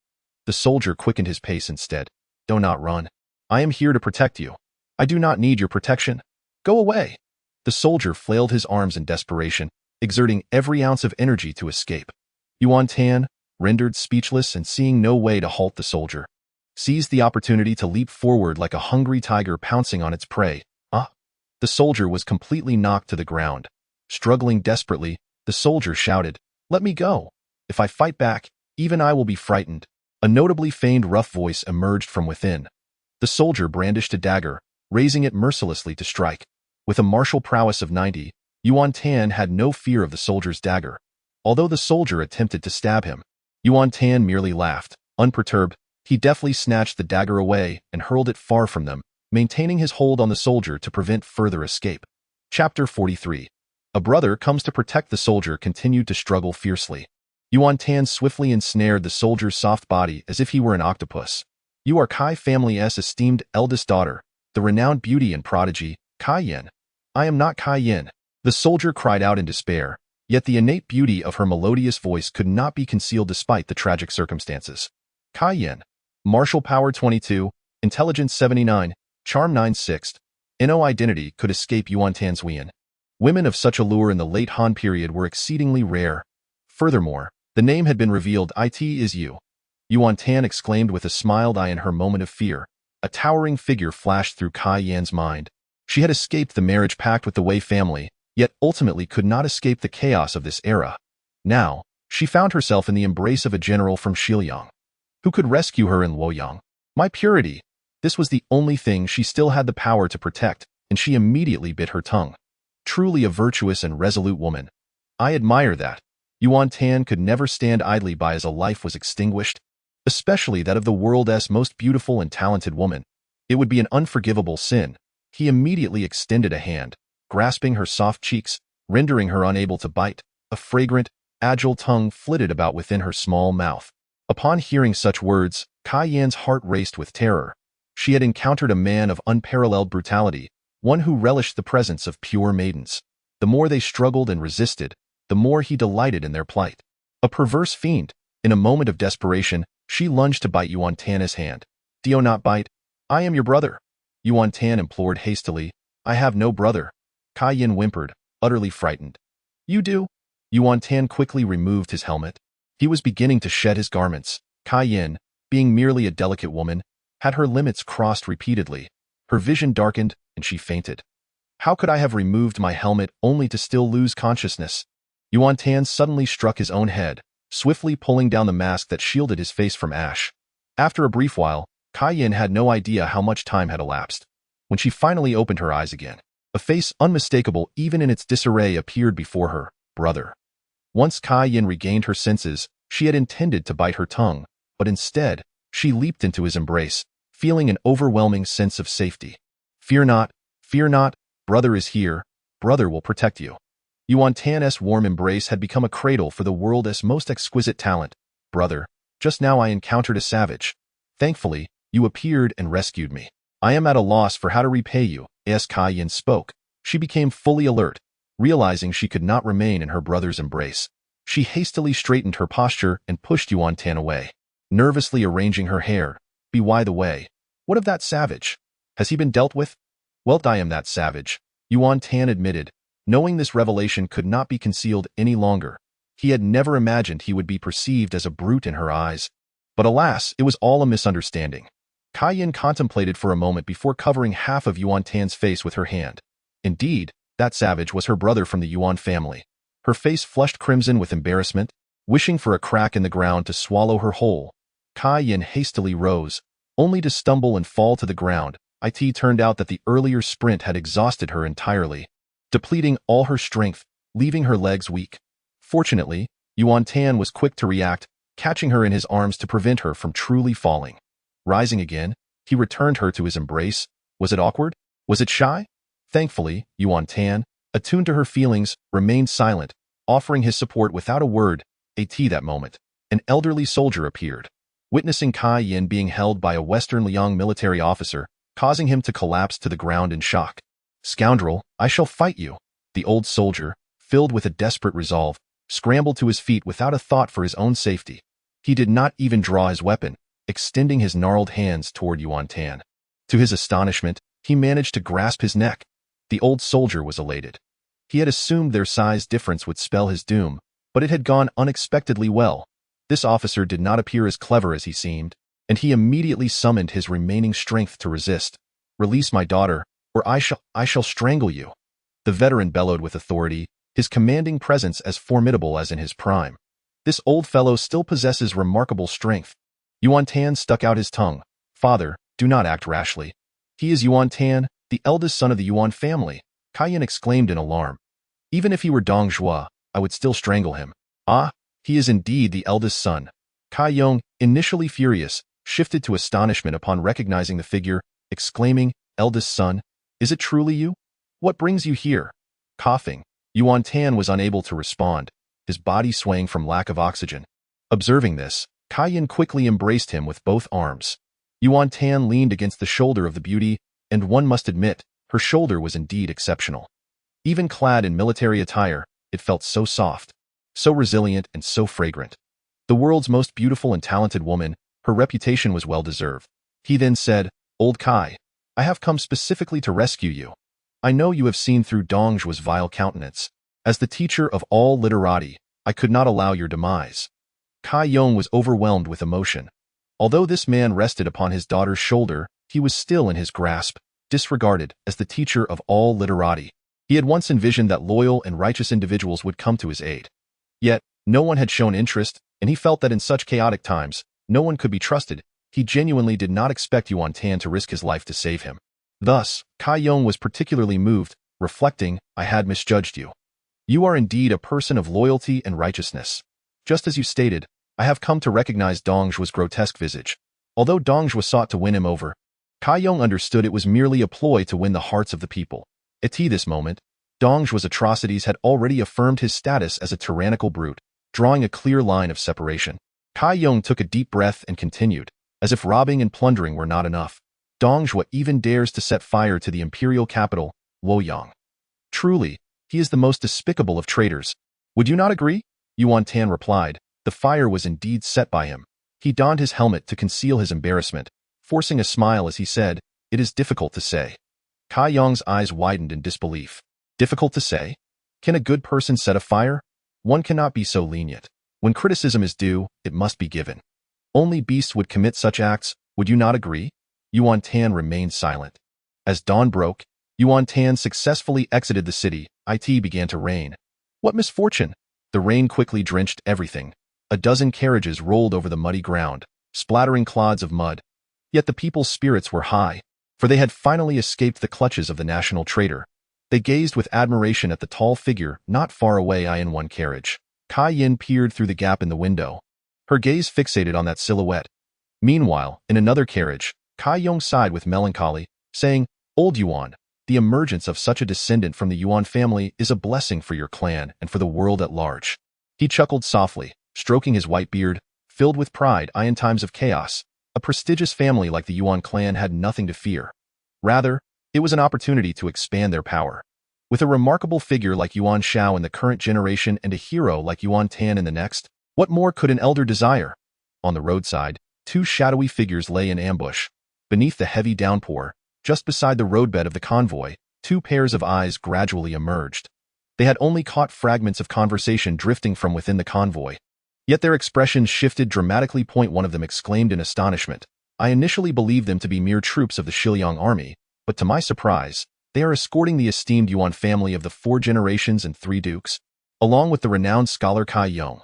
The soldier quickened his pace instead. "Do not run. I am here to protect you. I do not need your protection. Go away." The soldier flailed his arms in desperation, exerting every ounce of energy to escape. Yuan Tan, rendered speechless and seeing no way to halt the soldier, seized the opportunity to leap forward like a hungry tiger pouncing on its prey. The soldier was completely knocked to the ground. Struggling desperately, the soldier shouted, "Let me go. If I fight back, even I will be frightened." A notably feigned rough voice emerged from within. The soldier brandished a dagger, raising it mercilessly to strike. With a martial prowess of 90, Yuan Tan had no fear of the soldier's dagger. Although the soldier attempted to stab him, Yuan Tan merely laughed. Unperturbed, he deftly snatched the dagger away and hurled it far from them, maintaining his hold on the soldier to prevent further escape. Chapter 43. A brother comes to protect the soldier continued to struggle fiercely. Yuan Tan swiftly ensnared the soldier's soft body as if he were an octopus. "You are Cai family's esteemed eldest daughter, the renowned beauty and prodigy, Cai Yan." "I am not Cai Yan," the soldier cried out in despair, yet the innate beauty of her melodious voice could not be concealed despite the tragic circumstances. "Cai Yan. Martial power 22, intelligence 79, charm 9/6. No identity could escape Yuan Tan's Huiyan. Women of such allure in the late Han period were exceedingly rare. Furthermore, the name had been revealed. "It is you," Yuan Tan exclaimed with a smiled eye in her moment of fear. A towering figure flashed through Cai Yan's mind. She had escaped the marriage pact with the Wei family, yet ultimately could not escape the chaos of this era. Now, she found herself in the embrace of a general from Xiliang. Who could rescue her in Luoyang? My purity. This was the only thing she still had the power to protect, and she immediately bit her tongue. Truly a virtuous and resolute woman. I admire that. Yuan Tan could never stand idly by as a life was extinguished, especially that of the world's most beautiful and talented woman. It would be an unforgivable sin. He immediately extended a hand, grasping her soft cheeks, rendering her unable to bite. A fragrant, agile tongue flitted about within her small mouth. Upon hearing such words, Cai Yan's heart raced with terror. She had encountered a man of unparalleled brutality, one who relished the presence of pure maidens. The more they struggled and resisted, the more he delighted in their plight. A perverse fiend, in a moment of desperation, she lunged to bite Yuan Tan's hand. "Do not bite. I am your brother," Yuan Tan implored hastily. "I have no brother," Cai Yan whimpered, utterly frightened. "You do?" Yuan Tan quickly removed his helmet. He was beginning to shed his garments. Cai Yan, being merely a delicate woman, had her limits crossed repeatedly. Her vision darkened, and she fainted. How could I have removed my helmet only to still lose consciousness? Yuan Tan suddenly struck his own head, swiftly pulling down the mask that shielded his face from ash. After a brief while, Cai Yan had no idea how much time had elapsed. When she finally opened her eyes again, a face unmistakable even in its disarray appeared before her. Brother. Once Cai Yan regained her senses, she had intended to bite her tongue, but instead, she leaped into his embrace, feeling an overwhelming sense of safety. Fear not, brother is here, brother will protect you." Yuan Tan's warm embrace had become a cradle for the world's most exquisite talent. "Brother, just now I encountered a savage. Thankfully, you appeared and rescued me. I am at a loss for how to repay you." As Cai Yan spoke, she became fully alert, realizing she could not remain in her brother's embrace. She hastily straightened her posture and pushed Yuan Tan away, nervously arranging her hair. "By the way, what of that savage? Has he been dealt with?" "Well, I am that savage," Yuan Tan admitted, knowing this revelation could not be concealed any longer. He had never imagined he would be perceived as a brute in her eyes. But alas, it was all a misunderstanding. Cai Yan contemplated for a moment before covering half of Yuan Tan's face with her hand. Indeed, that savage was her brother from the Yuan family. Her face flushed crimson with embarrassment, wishing for a crack in the ground to swallow her whole. Cai Yan hastily rose, only to stumble and fall to the ground. It turned out that the earlier sprint had exhausted her entirely, depleting all her strength, leaving her legs weak. Fortunately, Yuan Tan was quick to react, catching her in his arms to prevent her from truly falling. Rising again, he returned her to his embrace. Was it awkward? Was it shy? Thankfully, Yuan Tan, attuned to her feelings, remained silent, offering his support without a word. That moment, an elderly soldier appeared. Witnessing Cai Yan being held by a Western Liang military officer, causing him to collapse to the ground in shock. "Scoundrel, I shall fight you." The old soldier, filled with a desperate resolve, scrambled to his feet without a thought for his own safety. He did not even draw his weapon, extending his gnarled hands toward Yuan Tan. To his astonishment, he managed to grasp his neck. The old soldier was elated. He had assumed their size difference would spell his doom, but it had gone unexpectedly well. This officer did not appear as clever as he seemed, and he immediately summoned his remaining strength to resist. "Release my daughter, or I shall strangle you." The veteran bellowed with authority, his commanding presence as formidable as in his prime. "This old fellow still possesses remarkable strength." Yuan Tan stuck out his tongue. "Father, do not act rashly. He is Yuan Tan, the eldest son of the Yuan family," Cai Yan exclaimed in alarm. "Even if he were Dong Zhuo, I would still strangle him." "Ah, he is indeed the eldest son." Cai Yan, initially furious, shifted to astonishment upon recognizing the figure, exclaiming, "Eldest son? Is it truly you? What brings you here?" Coughing, Yuan Tan was unable to respond, his body swaying from lack of oxygen. Observing this, Cai Yan quickly embraced him with both arms. Yuan Tan leaned against the shoulder of the beauty, and one must admit, her shoulder was indeed exceptional. Even clad in military attire, it felt so soft, so resilient, and so fragrant. The world's most beautiful and talented woman, her reputation was well-deserved. He then said, "Old Cai, I have come specifically to rescue you. I know you have seen through Dong Zhuo's vile countenance. As the teacher of all literati, I could not allow your demise." Cai Yan was overwhelmed with emotion. Although this man rested upon his daughter's shoulder, he was still in his grasp, disregarded as the teacher of all literati. He had once envisioned that loyal and righteous individuals would come to his aid. Yet, no one had shown interest, and he felt that in such chaotic times, no one could be trusted. He genuinely did not expect Yuan Tan to risk his life to save him. Thus, Cai Yan was particularly moved, reflecting, "I had misjudged you. You are indeed a person of loyalty and righteousness. Just as you stated, I have come to recognize Dong Zhuo's grotesque visage." Although Dong Zhuo sought to win him over, Cai Yan understood it was merely a ploy to win the hearts of the people. At this moment, Dong Zhuo's atrocities had already affirmed his status as a tyrannical brute, drawing a clear line of separation. Cai Yan took a deep breath and continued, as if robbing and plundering were not enough. "Dong Zhuo even dares to set fire to the imperial capital, Luoyang. Truly, he is the most despicable of traitors. Would you not agree?" Yuan Tan replied. The fire was indeed set by him. He donned his helmet to conceal his embarrassment, forcing a smile as he said, "It is difficult to say." Cai Yan's eyes widened in disbelief. "Difficult to say? Can a good person set a fire? One cannot be so lenient. When criticism is due, it must be given. Only beasts would commit such acts, would you not agree?" Yuan Tan remained silent. As dawn broke, Yuan Tan successfully exited the city. It began to rain. What misfortune! The rain quickly drenched everything. A dozen carriages rolled over the muddy ground, splattering clods of mud. Yet the people's spirits were high, for they had finally escaped the clutches of the national traitor. They gazed with admiration at the tall figure not far away in one carriage. Cai Yan peered through the gap in the window, her gaze fixated on that silhouette. Meanwhile, in another carriage, Cai Yan sighed with melancholy, saying, "Old Yuan, the emergence of such a descendant from the Yuan family is a blessing for your clan and for the world at large." He chuckled softly, stroking his white beard, filled with pride. In times of chaos, a prestigious family like the Yuan clan had nothing to fear. Rather, it was an opportunity to expand their power. With a remarkable figure like Yuan Shao in the current generation and a hero like Yuan Tan in the next, what more could an elder desire? On the roadside, two shadowy figures lay in ambush. Beneath the heavy downpour, just beside the roadbed of the convoy, two pairs of eyes gradually emerged. They had only caught fragments of conversation drifting from within the convoy. Yet their expressions shifted dramatically. One of them exclaimed in astonishment, "I initially believed them to be mere troops of the Shiliang army, but to my surprise, They are escorting the esteemed Yuan family of the 4 generations and 3 dukes, along with the renowned scholar Cai Yan.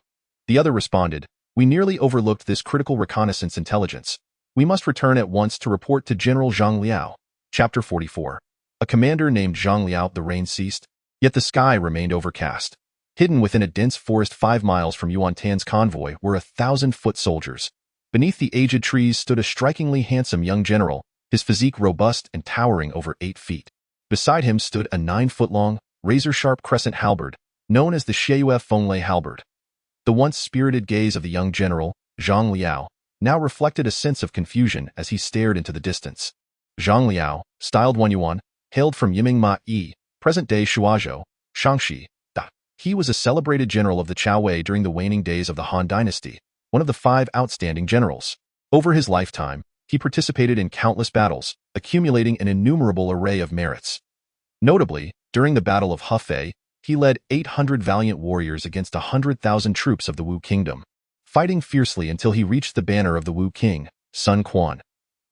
The other responded, "We nearly overlooked this critical reconnaissance intelligence. We must return at once to report to General Zhang Liao." Chapter 44. A commander named Zhang Liao. The rain ceased, yet the sky remained overcast. Hidden within a dense forest 5 miles from Yuan Tan's convoy were 1,000-foot soldiers. Beneath the aged trees stood a strikingly handsome young general, his physique robust and towering over 8 feet. Beside him stood a 9-foot-long, razor-sharp crescent halberd, known as the Xieyue Fenglei halberd. The once spirited gaze of the young general, Zhang Liao, now reflected a sense of confusion as he stared into the distance. Zhang Liao, styled Wan Yuan, hailed from Sima Yi, present-day Shuazhou, Shangxi. He was a celebrated general of the Cao Wei during the waning days of the Han Dynasty, one of the 5 outstanding generals. Over his lifetime, he participated in countless battles, accumulating an innumerable array of merits. Notably, during the Battle of Hefei, he led 800 valiant warriors against 100,000 troops of the Wu Kingdom, fighting fiercely until he reached the banner of the Wu King, Sun Quan.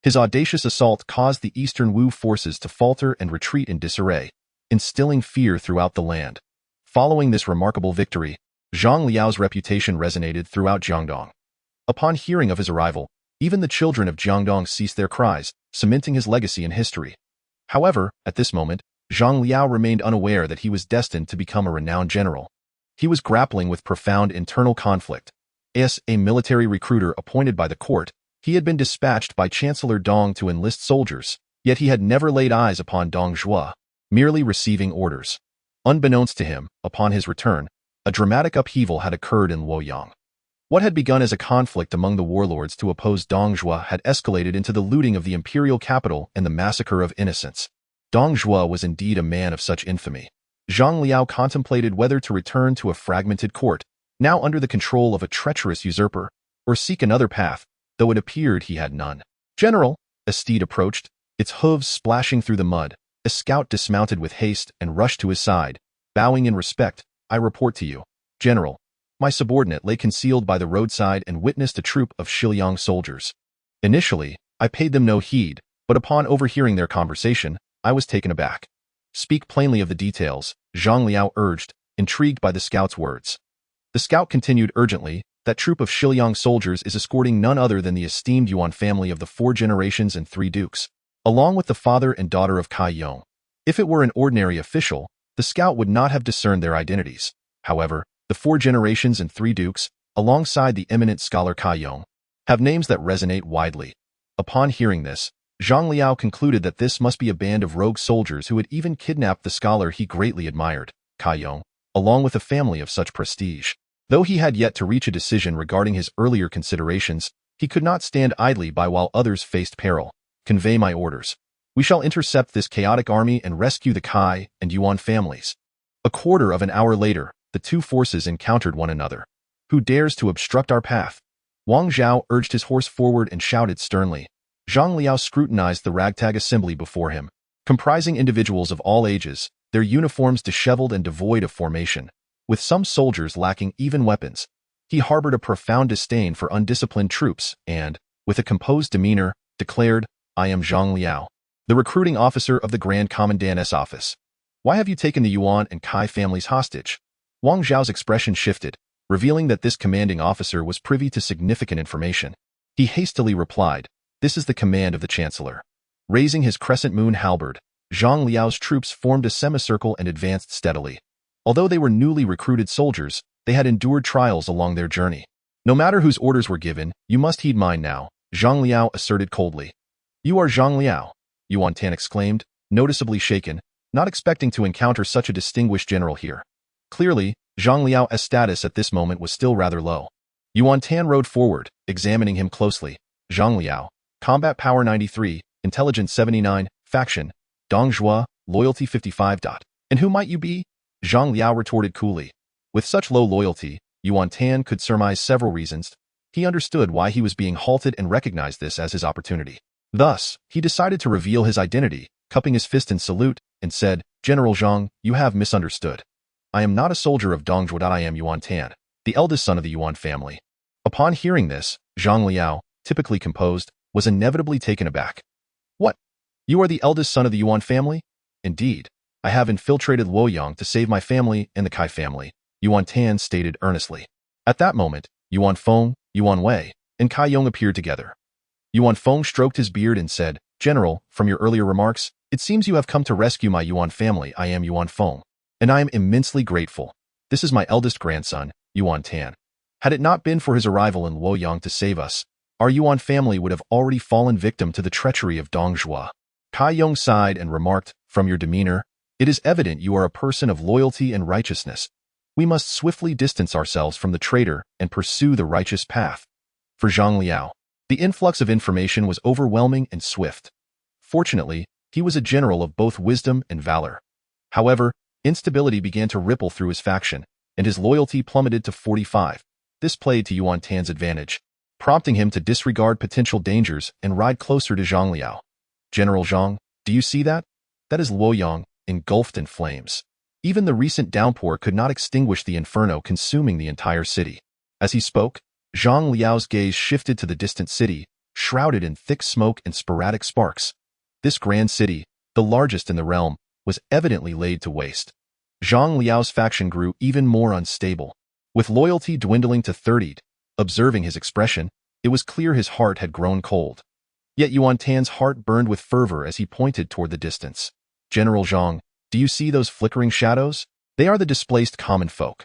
His audacious assault caused the eastern Wu forces to falter and retreat in disarray, instilling fear throughout the land. Following this remarkable victory, Zhang Liao's reputation resonated throughout Jiangdong. Upon hearing of his arrival, even the children of Jiangdong ceased their cries, cementing his legacy in history. However, at this moment, Zhang Liao remained unaware that he was destined to become a renowned general. He was grappling with profound internal conflict. As a military recruiter appointed by the court, he had been dispatched by Chancellor Dong to enlist soldiers, yet he had never laid eyes upon Dong Zhuo, merely receiving orders. Unbeknownst to him, upon his return, a dramatic upheaval had occurred in Luoyang. What had begun as a conflict among the warlords to oppose Dong Zhuo had escalated into the looting of the imperial capital and the massacre of innocents. Dong Zhuo was indeed a man of such infamy. Zhang Liao contemplated whether to return to a fragmented court, now under the control of a treacherous usurper, or seek another path, though it appeared he had none. "General," a steed approached, its hooves splashing through the mud. A scout dismounted with haste and rushed to his side, bowing in respect. "I report to you, General. My subordinate lay concealed by the roadside and witnessed a troop of Shiliang soldiers. Initially, I paid them no heed, but upon overhearing their conversation, I was taken aback." "Speak plainly of the details," Zhang Liao urged, intrigued by the scout's words. The scout continued urgently, "That troop of Shiliang soldiers is escorting none other than the esteemed Yuan family of the 4 generations and 3 dukes, along with the father and daughter of Cai Yan. If it were an ordinary official, the scout would not have discerned their identities. However, the 4 generations and 3 dukes, alongside the eminent scholar Cai Yan, have names that resonate widely." Upon hearing this, Zhang Liao concluded that this must be a band of rogue soldiers who had even kidnapped the scholar he greatly admired, Cai Yan, along with a family of such prestige. Though he had yet to reach a decision regarding his earlier considerations, he could not stand idly by while others faced peril. "Convey my orders. We shall intercept this chaotic army and rescue the Cai and Yuan families." A quarter of an hour later, the 2 forces encountered one another. "Who dares to obstruct our path?" Wang Zhao urged his horse forward and shouted sternly. Zhang Liao scrutinized the ragtag assembly before him, comprising individuals of all ages, their uniforms disheveled and devoid of formation, with some soldiers lacking even weapons. He harbored a profound disdain for undisciplined troops and, with a composed demeanor, declared, "I am Zhang Liao, the recruiting officer of the Grand Commandant's office. Why have you taken the Yuan and Cai families hostage?" Wang Zhao's expression shifted, revealing that this commanding officer was privy to significant information. He hastily replied, "This is the command of the Chancellor." Raising his crescent moon halberd, Zhang Liao's troops formed a semicircle and advanced steadily. Although they were newly recruited soldiers, they had endured trials along their journey. "No matter whose orders were given, you must heed mine now," Zhang Liao asserted coldly. "You are Zhang Liao," Yuan Tan exclaimed, noticeably shaken, not expecting to encounter such a distinguished general here. Clearly, Zhang Liao's status at this moment was still rather low. Yuan Tan rode forward, examining him closely. "Zhang Liao, combat power 93, intelligence 79, faction, Dong Zhuo, loyalty 55. And who might you be?" Zhang Liao retorted coolly. With such low loyalty, Yuan Tan could surmise several reasons. He understood why he was being halted and recognized this as his opportunity. Thus, he decided to reveal his identity, cupping his fist in salute, and said, "General Zhang, you have misunderstood. I am not a soldier of Dong Zhuo. I am Yuan Tan, the eldest son of the Yuan family." Upon hearing this, Zhang Liao, typically composed, was inevitably taken aback. "What? You are the eldest son of the Yuan family?" Indeed, I have infiltrated Luoyang to save my family and the Cai family, Yuan Tan stated earnestly. At that moment, Yuan Feng, Yuan Wei, and Cai Yong appeared together. Yuan Feng stroked his beard and said, General, from your earlier remarks, it seems you have come to rescue my Yuan family. I am Yuan Feng, and I am immensely grateful. This is my eldest grandson, Yuan Tan. Had it not been for his arrival in Luoyang to save us, our Yuan family would have already fallen victim to the treachery of Dong Zhuo. Cai Yong sighed and remarked, from your demeanor, it is evident you are a person of loyalty and righteousness. We must swiftly distance ourselves from the traitor and pursue the righteous path. For Zhang Liao, the influx of information was overwhelming and swift. Fortunately, he was a general of both wisdom and valor. However, instability began to ripple through his faction, and his loyalty plummeted to 45. This played to Yuan Tan's advantage, prompting him to disregard potential dangers and ride closer to Zhang Liao. General Zhang, do you see that? That is Luoyang, engulfed in flames. Even the recent downpour could not extinguish the inferno consuming the entire city. As he spoke, Zhang Liao's gaze shifted to the distant city, shrouded in thick smoke and sporadic sparks. This grand city, the largest in the realm, was evidently laid to waste. Zhang Liao's faction grew even more unstable. With loyalty dwindling to 30, observing his expression, it was clear his heart had grown cold. Yet Yuan Tan's heart burned with fervor as he pointed toward the distance. General Zhang, do you see those flickering shadows? They are the displaced common folk.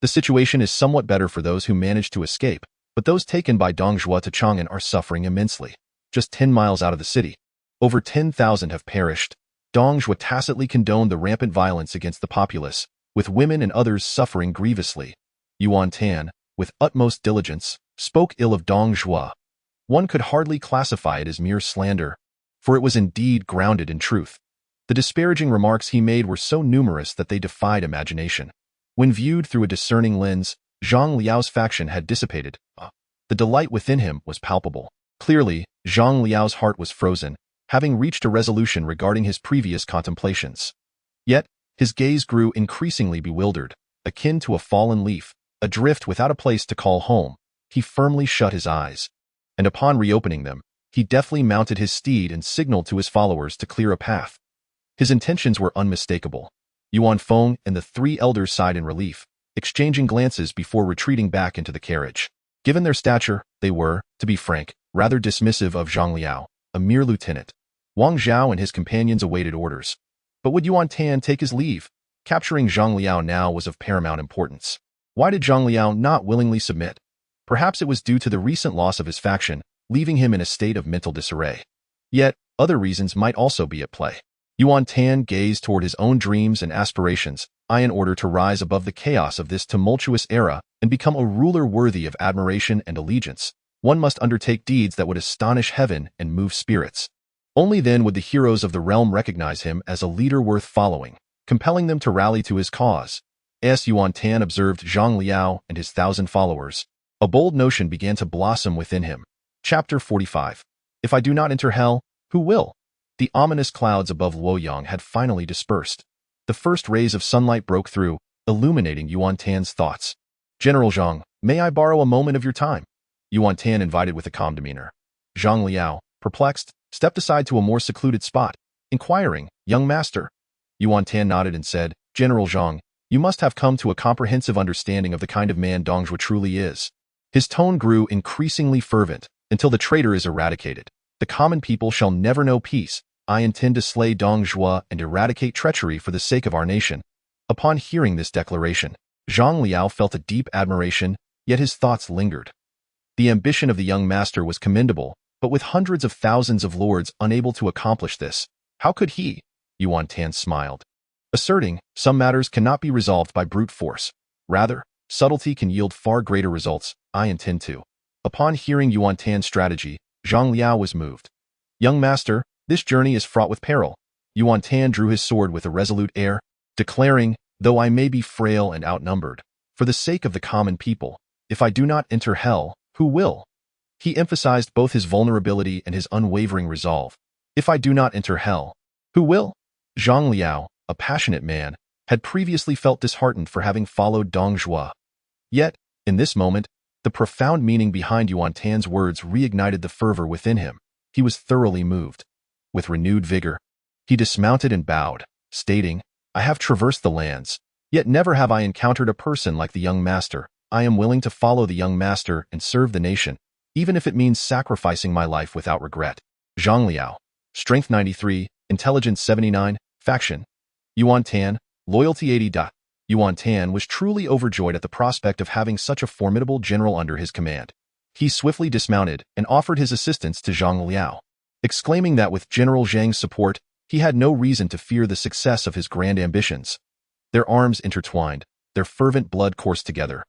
The situation is somewhat better for those who managed to escape, but those taken by Dong Zhuo to Chang'an are suffering immensely. Just 10 miles out of the city, over 10,000 have perished. Dong Zhuo tacitly condoned the rampant violence against the populace, with women and others suffering grievously. Yuan Tan, with utmost diligence, spoke ill of Dong Zhuo. One could hardly classify it as mere slander, for it was indeed grounded in truth. The disparaging remarks he made were so numerous that they defied imagination. When viewed through a discerning lens, Zhang Liao's faction had dissipated. The delight within him was palpable. Clearly, Zhang Liao's heart was frozen, having reached a resolution regarding his previous contemplations. Yet, his gaze grew increasingly bewildered, akin to a fallen leaf, adrift without a place to call home. He firmly shut his eyes, and upon reopening them, he deftly mounted his steed and signaled to his followers to clear a path. His intentions were unmistakable. Yuan Feng and the three elders sighed in relief, exchanging glances before retreating back into the carriage. Given their stature, they were, to be frank, rather dismissive of Zhang Liao, a mere lieutenant. Wang Zhao and his companions awaited orders. But would Yuan Tan take his leave? Capturing Zhang Liao now was of paramount importance. Why did Zhang Liao not willingly submit? Perhaps it was due to the recent loss of his faction, leaving him in a state of mental disarray. Yet, other reasons might also be at play. Yuan Tan gazed toward his own dreams and aspirations, in order to rise above the chaos of this tumultuous era and become a ruler worthy of admiration and allegiance. One must undertake deeds that would astonish heaven and move spirits. Only then would the heroes of the realm recognize him as a leader worth following, compelling them to rally to his cause. As Yuan Tan observed Zhang Liao and his 1,000 followers, a bold notion began to blossom within him. Chapter 45. If I do not enter hell, who will? The ominous clouds above Luoyang had finally dispersed. The first rays of sunlight broke through, illuminating Yuan Tan's thoughts. General Zhang, may I borrow a moment of your time? Yuan Tan invited with a calm demeanor. Zhang Liao, perplexed, stepped aside to a more secluded spot, inquiring, young master. Yuan Tan nodded and said, General Zhang, you must have come to a comprehensive understanding of the kind of man Dong Zhuo truly is. His tone grew increasingly fervent. Until the traitor is eradicated, the common people shall never know peace. I intend to slay Dong Zhuo and eradicate treachery for the sake of our nation. Upon hearing this declaration, Zhang Liao felt a deep admiration, yet his thoughts lingered. The ambition of the young master was commendable, but with hundreds of thousands of lords unable to accomplish this, how could he? Yuan Tan smiled, asserting, some matters cannot be resolved by brute force. Rather, subtlety can yield far greater results. I intend to. Upon hearing Yuan Tan's strategy, Zhang Liao was moved. Young master, this journey is fraught with peril. Yuan Tan drew his sword with a resolute air, declaring, though I may be frail and outnumbered, for the sake of the common people, if I do not enter hell, who will? He emphasized both his vulnerability and his unwavering resolve. If I do not enter hell, who will? Zhang Liao, a passionate man, had previously felt disheartened for having followed Dong Zhuo. Yet, in this moment, the profound meaning behind Yuan Tan's words reignited the fervor within him. He was thoroughly moved. With renewed vigor, he dismounted and bowed. stating, "I have traversed the lands, yet never have I encountered a person like the young master. I am willing to follow the young master and serve the nation, even if it means sacrificing my life without regret." Zhang Liao, Strength 93, Intelligence 79, Faction. Yuan Tan, Loyalty 80. Yuan Tan was truly overjoyed at the prospect of having such a formidable general under his command. He swiftly dismounted and offered his assistance to Zhang Liao, exclaiming that with General Zhang's support, he had no reason to fear the success of his grand ambitions. Their arms intertwined, their fervent blood coursed together.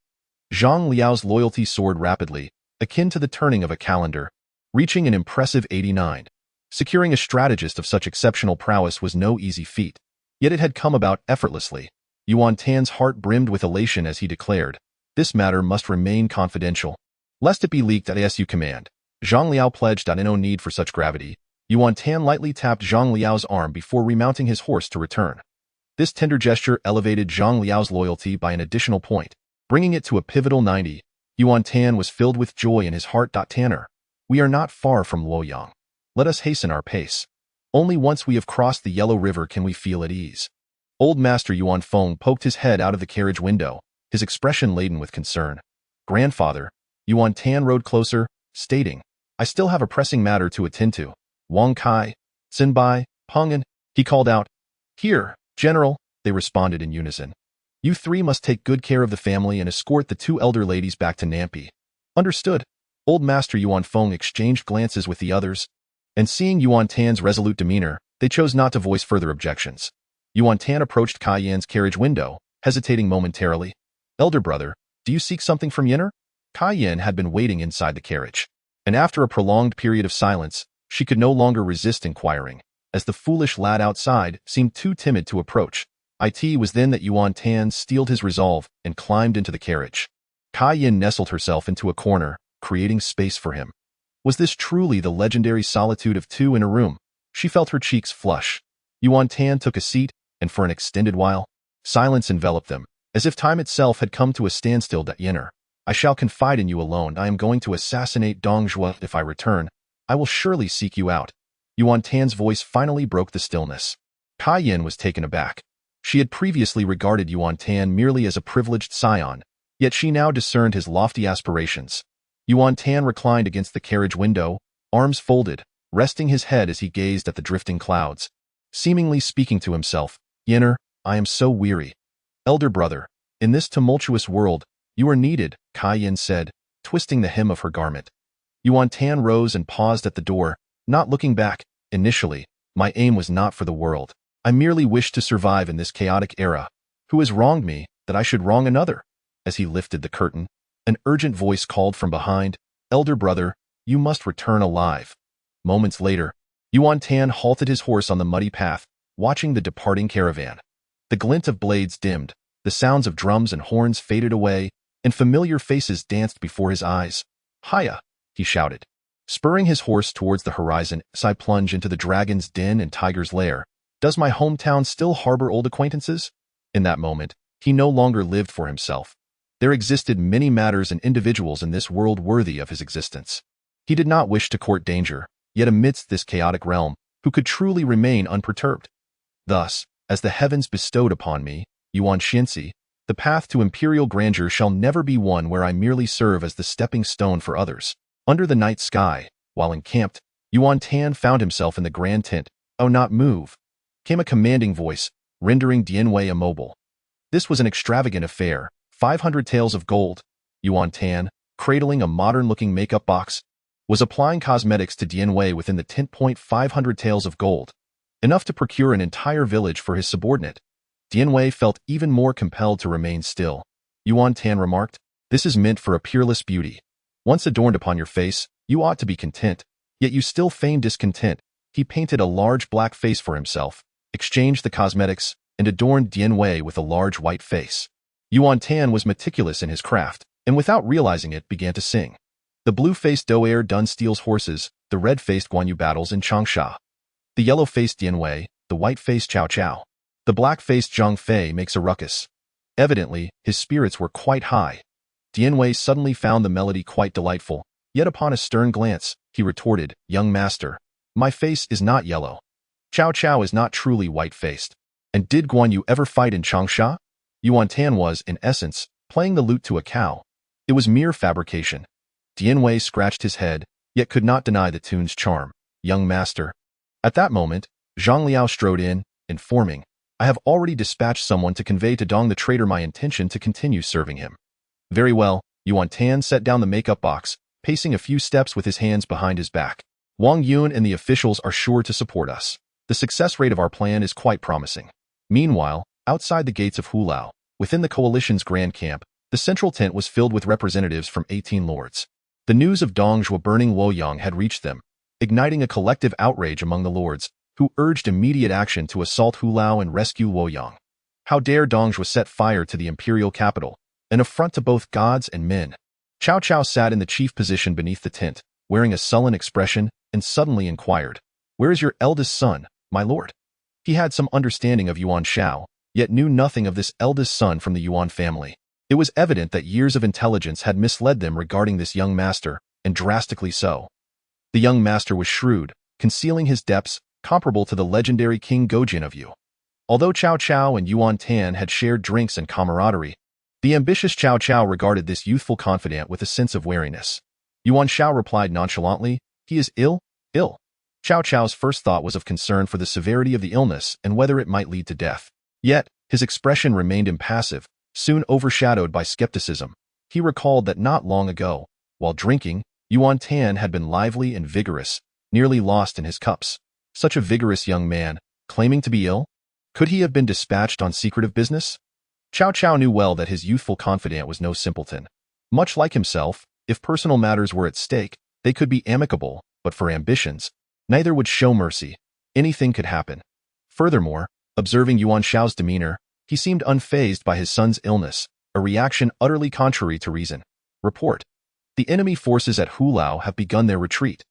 Zhang Liao's loyalty soared rapidly, akin to the turning of a calendar, reaching an impressive 89. Securing a strategist of such exceptional prowess was no easy feat, yet it had come about effortlessly. Yuan Tan's heart brimmed with elation as he declared, "This matter must remain confidential, lest it be leaked at ASU command." Zhang Liao pledged that no need for such gravity. Yuan Tan lightly tapped Zhang Liao's arm before remounting his horse to return. This tender gesture elevated Zhang Liao's loyalty by an additional point, bringing it to a pivotal 90. Yuan Tan was filled with joy in his heart. "Tanner, we are not far from Luoyang. Let us hasten our pace. Only once we have crossed the Yellow River can we feel at ease." Old Master Yuan Feng poked his head out of the carriage window, his expression laden with concern. "Grandfather," Yuan Tan rode closer, stating, "I still have a pressing matter to attend to. Wang Kai, Xin Peng and..." He called out. "Here, General," they responded in unison. "You three must take good care of the family and escort the two elder ladies back to Nampi." "Understood." Old Master Yuan Feng exchanged glances with the others, and seeing Yuan Tan's resolute demeanor, they chose not to voice further objections. Yuan Tan approached Cai Yan's carriage window, hesitating momentarily. "Elder brother, do you seek something from Yenner?" Cai Yan had been waiting inside the carriage, and after a prolonged period of silence, she could no longer resist inquiring, as the foolish lad outside seemed too timid to approach. It was then that Yuan Tan steeled his resolve and climbed into the carriage. Cai Yan nestled herself into a corner, creating space for him. Was this truly the legendary solitude of two in a room? She felt her cheeks flush. Yuan Tan took a seat, and for an extended while, silence enveloped them, as if time itself had come to a standstill. "Yenner, I shall confide in you alone. I am going to assassinate Dong Zhuo. If I return, I will surely seek you out." Yuan Tan's voice finally broke the stillness. Cai Yan was taken aback. She had previously regarded Yuan Tan merely as a privileged scion, yet she now discerned his lofty aspirations. Yuan Tan reclined against the carriage window, arms folded, resting his head as he gazed at the drifting clouds, seemingly speaking to himself. "Yenner, I am so weary." "Elder brother, in this tumultuous world, you are needed," Cai Yan said, twisting the hem of her garment. Yuan Tan rose and paused at the door, not looking back. "Initially, my aim was not for the world. I merely wished to survive in this chaotic era. Who has wronged me, that I should wrong another?" As he lifted the curtain, an urgent voice called from behind, "Elder brother, you must return alive." Moments later, Yuan Tan halted his horse on the muddy path, watching the departing caravan. The glint of blades dimmed, the sounds of drums and horns faded away, and familiar faces danced before his eyes. "Hiya!" he shouted. Spurring his horse towards the horizon, as I plunge into the dragon's den and tiger's lair, does my hometown still harbor old acquaintances? In that moment, he no longer lived for himself. There existed many matters and individuals in this world worthy of his existence. He did not wish to court danger, yet amidst this chaotic realm, who could truly remain unperturbed? Thus, as the heavens bestowed upon me, Yuan Xianxi, the path to imperial grandeur shall never be one where I merely serve as the stepping stone for others. Under the night sky, while encamped, Yuan Tan found himself in the grand tent. "Oh, not move," came a commanding voice, rendering Dian Wei immobile. This was an extravagant affair, 500 taels of gold. Yuan Tan, cradling a modern-looking makeup box, was applying cosmetics to Dian Wei within the tent. 500 taels of gold, enough to procure an entire village for his subordinate. Dian Wei felt even more compelled to remain still. Yuan Tan remarked, "This is meant for a peerless beauty. Once adorned upon your face, you ought to be content, yet you still feign discontent." He painted a large black face for himself, exchanged the cosmetics, and adorned Dian Wei with a large white face. Yuan Tan was meticulous in his craft, and without realizing it began to sing. The blue-faced Doer Dun steals horses, the red-faced Guan Yu battles in Changsha. The yellow-faced Dian Wei, the white-faced Cao Cao. The black-faced Zhang Fei makes a ruckus. Evidently, his spirits were quite high. Dian Wei suddenly found the melody quite delightful, yet upon a stern glance, he retorted, "Young master, my face is not yellow. Cao Cao is not truly white-faced." And did Guan Yu ever fight in Changsha? Yuan Tan was, in essence, playing the lute to a cow. It was mere fabrication. Dian Wei scratched his head, yet could not deny the tune's charm. Young master. At that moment, Zhang Liao strode in, informing, I have already dispatched someone to convey to Dong the traitor my intention to continue serving him. Very well, Yuan Tan set down the makeup box, pacing a few steps with his hands behind his back. Wang Yun and the officials are sure to support us. The success rate of our plan is quite promising. Meanwhile, outside the gates of Hulao, within the coalition's grand camp, the central tent was filled with representatives from 18 lords. The news of Dong Zhuo burning Luoyang had reached them, igniting a collective outrage among the lords, who urged immediate action to assault Hulao and rescue Luoyang. How dare Dong Zhuo set fire to the imperial capital, an affront to both gods and men. Cao Cao sat in the chief position beneath the tent, wearing a sullen expression, and suddenly inquired, Where is your eldest son, my lord? He had some understanding of Yuan Shao, yet knew nothing of this eldest son from the Yuan family. It was evident that years of intelligence had misled them regarding this young master, and drastically so. The young master was shrewd, concealing his depths, comparable to the legendary King Gojin of Yu. Although Cao Cao and Yuan Tan had shared drinks and camaraderie, the ambitious Cao Cao regarded this youthful confidant with a sense of wariness. Yuan Shao replied nonchalantly, He is ill. Cao Cao's first thought was of concern for the severity of the illness and whether it might lead to death. Yet, his expression remained impassive, soon overshadowed by skepticism. He recalled that not long ago, while drinking, Yuan Tan had been lively and vigorous, nearly lost in his cups. Such a vigorous young man, claiming to be ill? Could he have been dispatched on secretive business? Cao Cao knew well that his youthful confidant was no simpleton. Much like himself, if personal matters were at stake, they could be amicable, but for ambitions, neither would show mercy. Anything could happen. Furthermore, observing Yuan Shao's demeanor, he seemed unfazed by his son's illness, a reaction utterly contrary to reason. Report. The enemy forces at Hulao have begun their retreat.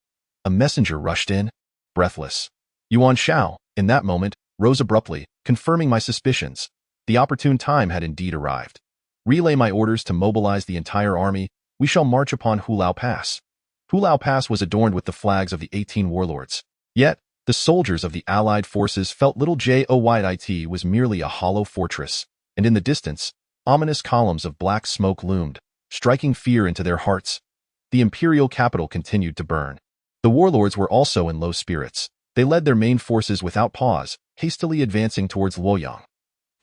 A messenger rushed in, breathless. Yuan Shao, in that moment, rose abruptly, confirming my suspicions. The opportune time had indeed arrived. Relay my orders to mobilize the entire army. We shall march upon Hulao Pass. Hulao Pass was adorned with the flags of the 18 warlords. Yet, the soldiers of the allied forces felt little Joyit was merely a hollow fortress, and in the distance, ominous columns of black smoke loomed, striking fear into their hearts. The imperial capital continued to burn. The warlords were also in low spirits. They led their main forces without pause, hastily advancing towards Luoyang.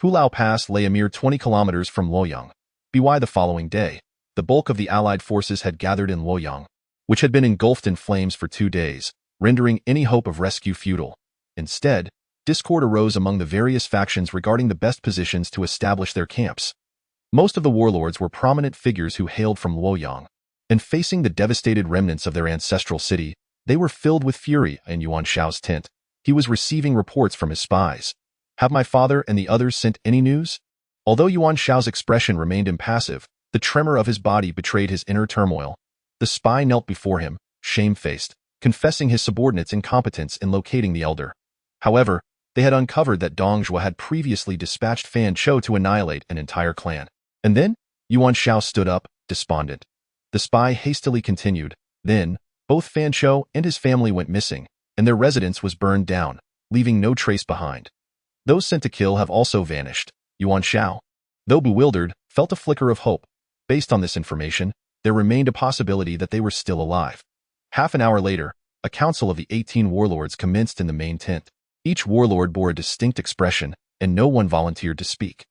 Hulao Pass lay a mere 20 kilometers from Luoyang. By the following day, the bulk of the allied forces had gathered in Luoyang, which had been engulfed in flames for 2 days, rendering any hope of rescue futile. Instead, discord arose among the various factions regarding the best positions to establish their camps. Most of the warlords were prominent figures who hailed from Luoyang, and facing the devastated remnants of their ancestral city, they were filled with fury. In Yuan Shao's tent, he was receiving reports from his spies. Have my father and the others sent any news? Although Yuan Shao's expression remained impassive, the tremor of his body betrayed his inner turmoil. The spy knelt before him, shamefaced, confessing his subordinates' incompetence in locating the elder. However, they had uncovered that Dong Zhuo had previously dispatched Fan Chou to annihilate an entire clan. And then, Yuan Shao stood up, despondent. The spy hastily continued, Then, both Fan Chou and his family went missing, and their residence was burned down, leaving no trace behind. Those sent to kill have also vanished. Yuan Shao, though bewildered, felt a flicker of hope. Based on this information, there remained a possibility that they were still alive. Half an hour later, a council of the 18 warlords commenced in the main tent. Each warlord bore a distinct expression, and no one volunteered to speak.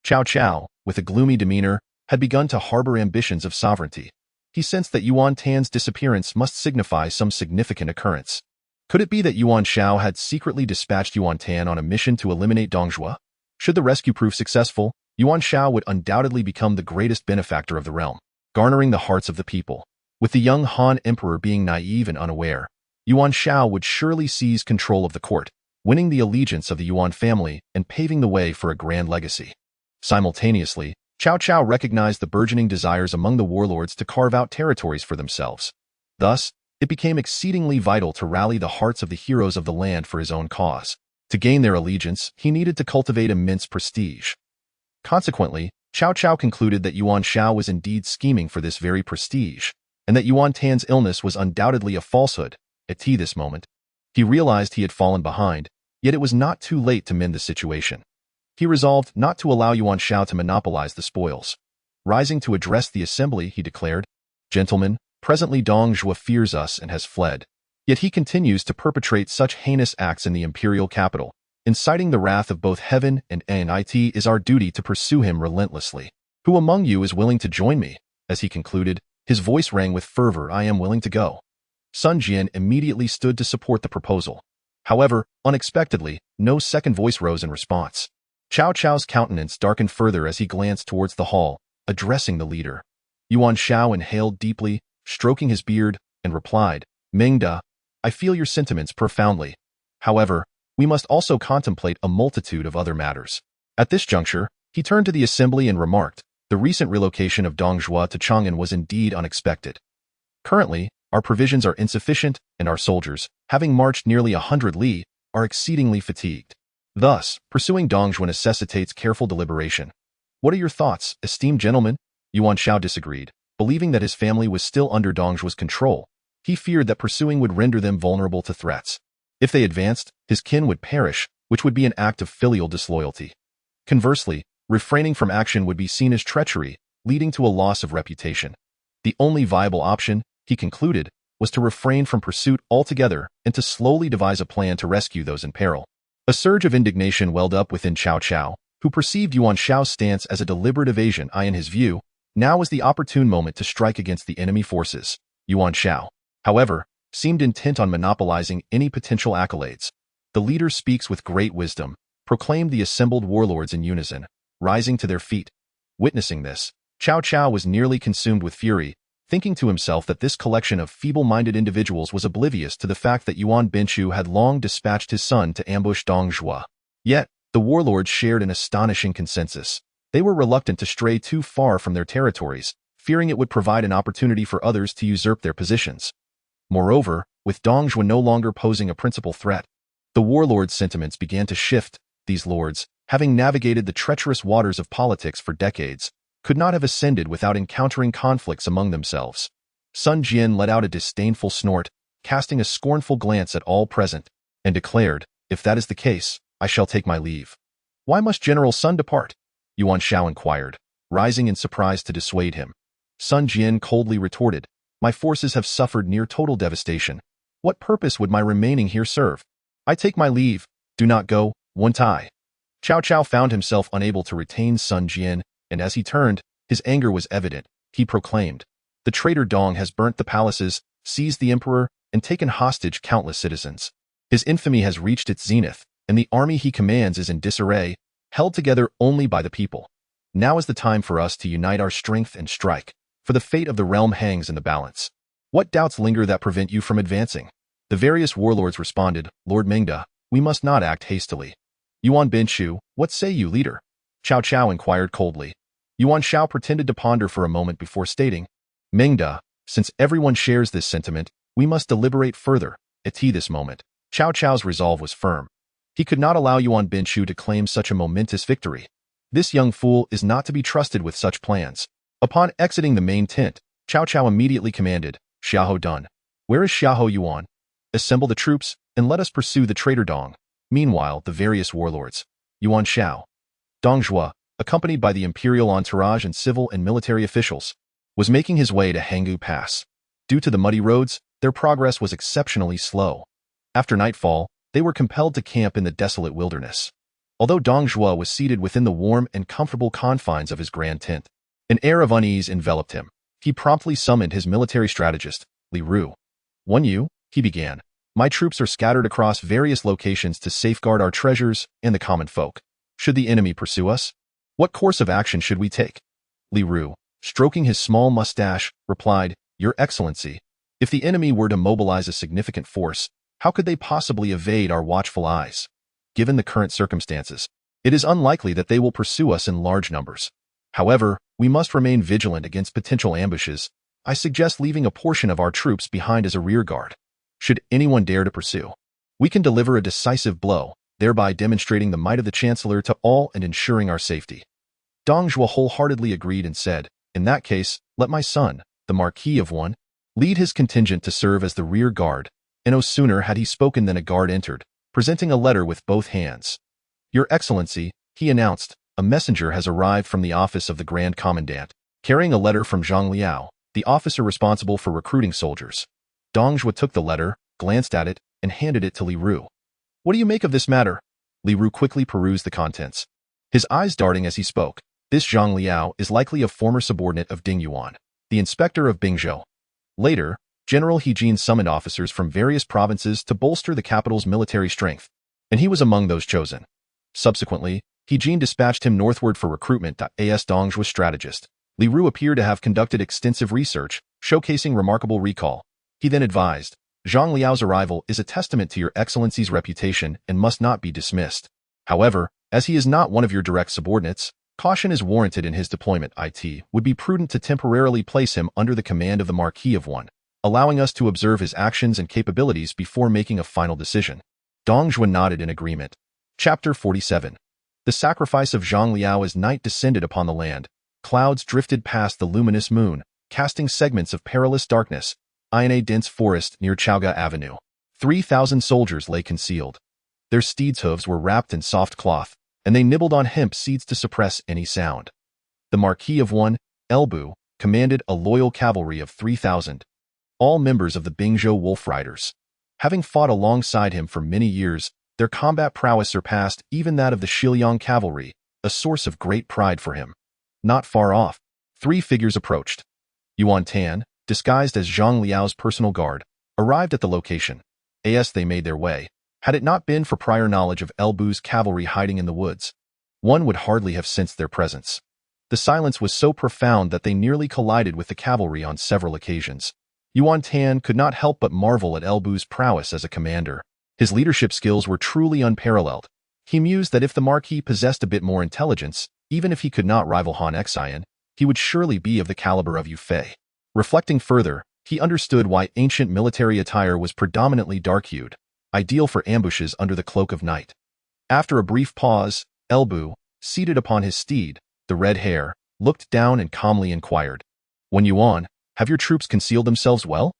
Cao Cao, with a gloomy demeanor, had begun to harbor ambitions of sovereignty. He sensed that Yuan Tan's disappearance must signify some significant occurrence. Could it be that Yuan Shao had secretly dispatched Yuan Tan on a mission to eliminate Dong Zhuo? Should the rescue prove successful, Yuan Shao would undoubtedly become the greatest benefactor of the realm, garnering the hearts of the people. With the young Han Emperor being naive and unaware, Yuan Shao would surely seize control of the court, winning the allegiance of the Yuan family and paving the way for a grand legacy. Simultaneously, Cao Cao recognized the burgeoning desires among the warlords to carve out territories for themselves. Thus, it became exceedingly vital to rally the hearts of the heroes of the land for his own cause. To gain their allegiance, he needed to cultivate immense prestige. Consequently, Cao Cao concluded that Yuan Shao was indeed scheming for this very prestige, and that Yuan Tan's illness was undoubtedly a falsehood. At this moment, he realized he had fallen behind, yet it was not too late to mend the situation. He resolved not to allow Yuan Shao to monopolize the spoils. Rising to address the assembly, he declared, "Gentlemen, presently Dong Zhuo fears us and has fled. Yet he continues to perpetrate such heinous acts in the imperial capital. Inciting the wrath of both heaven and it is our duty to pursue him relentlessly. Who among you is willing to join me?" As he concluded, his voice rang with fervor. "I am willing to go." Sun Jian immediately stood to support the proposal. However, unexpectedly, no second voice rose in response. Cao Cao's countenance darkened further as he glanced towards the hall, addressing the leader. Yuan Shao inhaled deeply, stroking his beard, and replied, "Mingda, I feel your sentiments profoundly. However, we must also contemplate a multitude of other matters." At this juncture, he turned to the assembly and remarked, "The recent relocation of Dong Zhuo to Chang'an was indeed unexpected. Currently, our provisions are insufficient, and our soldiers, having marched nearly 100 li, are exceedingly fatigued. Thus, pursuing Dong Zhuo necessitates careful deliberation. What are your thoughts, esteemed gentlemen?" Yuan Shao disagreed, believing that his family was still under Dong Zhuo's control. He feared that pursuing would render them vulnerable to threats. If they advanced, his kin would perish, which would be an act of filial disloyalty. Conversely, refraining from action would be seen as treachery, leading to a loss of reputation. The only viable option, he concluded, was to refrain from pursuit altogether and to slowly devise a plan to rescue those in peril. A surge of indignation welled up within Cao Cao, who perceived Yuan Shao's stance as a deliberate evasion. In his view, now was the opportune moment to strike against the enemy forces. Yuan Shao, however, seemed intent on monopolizing any potential accolades. "The leader speaks with great wisdom," proclaimed the assembled warlords in unison, rising to their feet. Witnessing this, Cao Cao was nearly consumed with fury, thinking to himself that this collection of feeble-minded individuals was oblivious to the fact that Yuan Binshu had long dispatched his son to ambush Dong Zhuo. Yet, the warlords shared an astonishing consensus. They were reluctant to stray too far from their territories, fearing it would provide an opportunity for others to usurp their positions. Moreover, with Dong Zhuo no longer posing a principal threat, the warlords' sentiments began to shift. These lords, having navigated the treacherous waters of politics for decades, could not have ascended without encountering conflicts among themselves. Sun Jian let out a disdainful snort, casting a scornful glance at all present, and declared, "If that is the case, I shall take my leave." "Why must General Sun depart?" Yuan Shao inquired, rising in surprise to dissuade him. Sun Jian coldly retorted, "My forces have suffered near total devastation. What purpose would my remaining here serve? I take my leave. Do not go, Wen Tai." Cao Cao found himself unable to retain Sun Jian, and as he turned, his anger was evident. He proclaimed, "The traitor Dong has burnt the palaces, seized the emperor, and taken hostage countless citizens. His infamy has reached its zenith, and the army he commands is in disarray, held together only by the people. Now is the time for us to unite our strength and strike, for the fate of the realm hangs in the balance. What doubts linger that prevent you from advancing?" The various warlords responded, "Lord Mingda, we must not act hastily." "Yuan Binshu, what say you, leader?" Cao Cao inquired coldly. Yuan Shao pretended to ponder for a moment before stating, "Mingda, since everyone shares this sentiment, we must deliberate further." At this moment, Cao Cao's resolve was firm. He could not allow Yuan Binshu to claim such a momentous victory. This young fool is not to be trusted with such plans. Upon exiting the main tent, Cao Cao immediately commanded, "Xiahou Dun, where is Xiahou Yuan? Assemble the troops, and let us pursue the traitor Dong." Meanwhile, the various warlords, Yuan Shao, Dong Zhuo, accompanied by the imperial entourage and civil and military officials, was making his way to Hanggu Pass. Due to the muddy roads, their progress was exceptionally slow. After nightfall, they were compelled to camp in the desolate wilderness. Although Dong Zhuo was seated within the warm and comfortable confines of his grand tent, an air of unease enveloped him. He promptly summoned his military strategist, Li Ru. "Wen Yu," he began, "my troops are scattered across various locations to safeguard our treasures and the common folk. Should the enemy pursue us, what course of action should we take?" Li Ru, stroking his small mustache, replied, "Your Excellency, if the enemy were to mobilize a significant force, how could they possibly evade our watchful eyes? Given the current circumstances, it is unlikely that they will pursue us in large numbers. However, we must remain vigilant against potential ambushes. I suggest leaving a portion of our troops behind as a rear guard. Should anyone dare to pursue, we can deliver a decisive blow, thereby demonstrating the might of the Chancellor to all and ensuring our safety." Dong Zhuo wholeheartedly agreed and said, "In that case, let my son, the Marquis of Wen, lead his contingent to serve as the rear guard." And no sooner had he spoken than a guard entered, presenting a letter with both hands. "Your Excellency, he announced, "A messenger has arrived from the office of the Grand Commandant, carrying a letter from Zhang Liao, the officer responsible for recruiting soldiers." Dong Zhuo took the letter, glanced at it, and handed it to Li Ru. "What do you make of this matter?" Li Ru quickly perused the contents, his eyes darting as he spoke. "This Zhang Liao is likely a former subordinate of Ding Yuan, the inspector of Bingzhou." Later, General He Jin summoned officers from various provinces to bolster the capital's military strength, and he was among those chosen. Subsequently, He Jin dispatched him northward for recruitment. As Dong Zhuo's strategist, Li Ru appeared to have conducted extensive research, showcasing remarkable recall. He then advised, "Zhang Liao's arrival is a testament to your excellency's reputation and must not be dismissed. However, as he is not one of your direct subordinates, caution is warranted in his deployment. It would be prudent to temporarily place him under the command of the Marquis of One, allowing us to observe his actions and capabilities before making a final decision." Dong Zhuo nodded in agreement. Chapter 47. The sacrifice of Zhang Liao. As night descended upon the land, clouds drifted past the luminous moon, casting segments of perilous darkness. In a dense forest near Cao Cao Avenue, 3,000 soldiers lay concealed. Their steeds' hooves were wrapped in soft cloth, and they nibbled on hemp seeds to suppress any sound. The Marquis of One, Elbu, commanded a loyal cavalry of 3,000, all members of the Bingzhou Wolf Riders. Having fought alongside him for many years, their combat prowess surpassed even that of the Shiliang cavalry, a source of great pride for him. Not far off, three figures approached. Yuan Tan, disguised as Zhang Liao's personal guard, arrived at the location. As they made their way, had it not been for prior knowledge of Elbu's cavalry hiding in the woods, one would hardly have sensed their presence. The silence was so profound that they nearly collided with the cavalry on several occasions. Yuan Tan could not help but marvel at Elbu's prowess as a commander. His leadership skills were truly unparalleled. He mused that if the Marquis possessed a bit more intelligence, even if he could not rival Han Xian, he would surely be of the caliber of Yu Fei. Reflecting further, he understood why ancient military attire was predominantly dark-hued, ideal for ambushes under the cloak of night. After a brief pause, Elbu, seated upon his steed, the red hair, looked down and calmly inquired, "When Yuan, have your troops concealed themselves well?"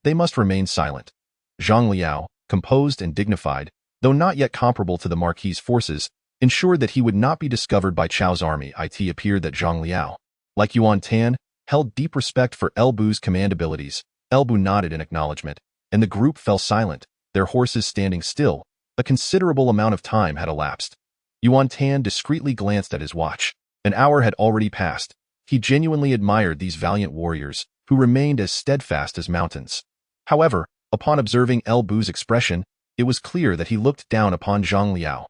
"They must remain silent." Zhang Liao, composed and dignified, though not yet comparable to the Marquis's forces, ensured that he would not be discovered by Chao's army. It appeared that Zhang Liao, like Yuan Tan, held deep respect for Elbu's command abilities. Elbu nodded in acknowledgement, and the group fell silent, their horses standing still. A considerable amount of time had elapsed. Yuan Tan discreetly glanced at his watch. An hour had already passed. He genuinely admired these valiant warriors, who remained as steadfast as mountains. However, upon observing Elbu's expression, it was clear that he looked down upon Zhang Liao.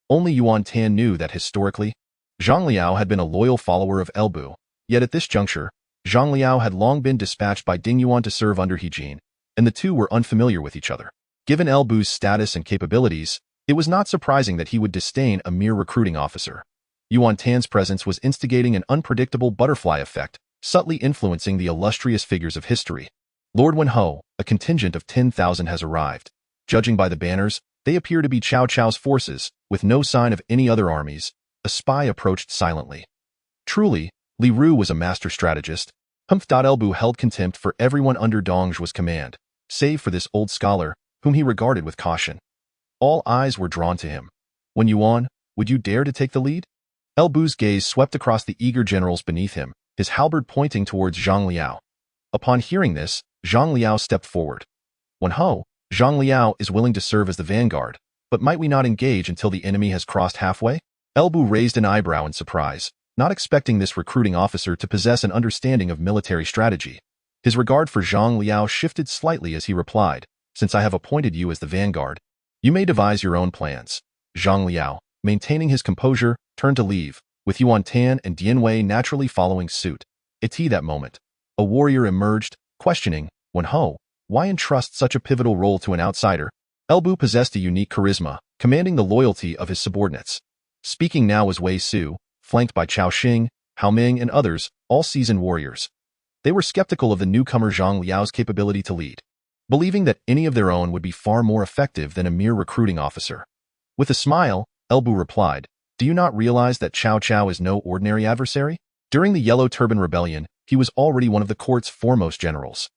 Only Yuan Tan knew that historically, Zhang Liao had been a loyal follower of Elbu, yet at this juncture, Zhang Liao had long been dispatched by Ding Yuan to serve under He Jin, and the two were unfamiliar with each other. Given Elbu's status and capabilities, it was not surprising that he would disdain a mere recruiting officer. Yuan Tan's presence was instigating an unpredictable butterfly effect, subtly influencing the illustrious figures of history. Lord Wenho, a contingent of 10,000 has arrived. Judging by the banners, they appear to be Cao Cao's forces, with no sign of any other armies. A spy approached silently. Truly, Li Ru was a master strategist. Elbu held contempt for everyone under Dong Zhuo's command, save for this old scholar, whom he regarded with caution. All eyes were drawn to him. "When Yuan, would you dare to take the lead?" Elbu's gaze swept across the eager generals beneath him, his halberd pointing towards Zhang Liao. Upon hearing this, Zhang Liao stepped forward. "Wenho, Zhang Liao is willing to serve as the vanguard, but might we not engage until the enemy has crossed halfway?" Elbu raised an eyebrow in surprise, not expecting this recruiting officer to possess an understanding of military strategy. His regard for Zhang Liao shifted slightly as he replied, "Since I have appointed you as the vanguard, you may devise your own plans." Zhang Liao, maintaining his composure, turned to leave, with Yuan Tan and Dian Wei naturally following suit. At that moment, a warrior emerged, questioning, "Wenho, why entrust such a pivotal role to an outsider?" Elbu possessed a unique charisma, commanding the loyalty of his subordinates. Speaking now was Wei Su, flanked by Cao Xing, Hao Ming, and others, all seasoned warriors. They were skeptical of the newcomer Zhang Liao's capability to lead, believing that any of their own would be far more effective than a mere recruiting officer. With a smile, Elbu replied, "Do you not realize that Cao Cao is no ordinary adversary? During the Yellow Turban Rebellion, he was already one of the court's foremost generals.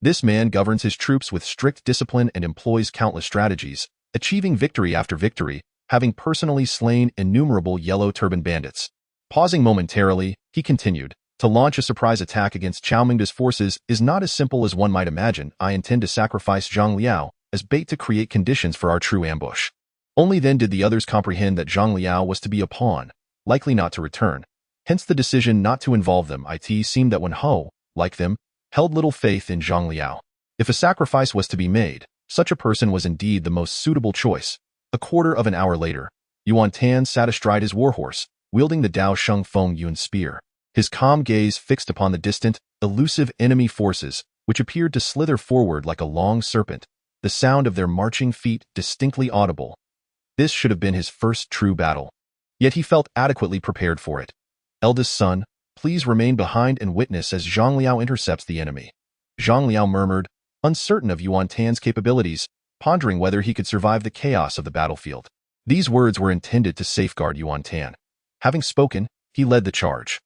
This man governs his troops with strict discipline and employs countless strategies, achieving victory after victory. having personally slain innumerable yellow turban bandits. Pausing momentarily, he continued, "To launch a surprise attack against Cao Mingda's forces is not as simple as one might imagine. I intend to sacrifice Zhang Liao as bait to create conditions for our true ambush." Only then did the others comprehend that Zhang Liao was to be a pawn, likely not to return. Hence the decision not to involve them. It seemed that Wen Ho, like them, held little faith in Zhang Liao. If a sacrifice was to be made, such a person was indeed the most suitable choice. A quarter of an hour later, Yuan Tan sat astride his warhorse, wielding the Dao Sheng Feng Yun spear, his calm gaze fixed upon the distant, elusive enemy forces, which appeared to slither forward like a long serpent, the sound of their marching feet distinctly audible. This should have been his first true battle. Yet he felt adequately prepared for it. "Eldest son, please remain behind and witness as Zhang Liao intercepts the enemy." Zhang Liao murmured, uncertain of Yuan Tan's capabilities, pondering whether he could survive the chaos of the battlefield. These words were intended to safeguard Yuan Tan. Having spoken, he led the charge.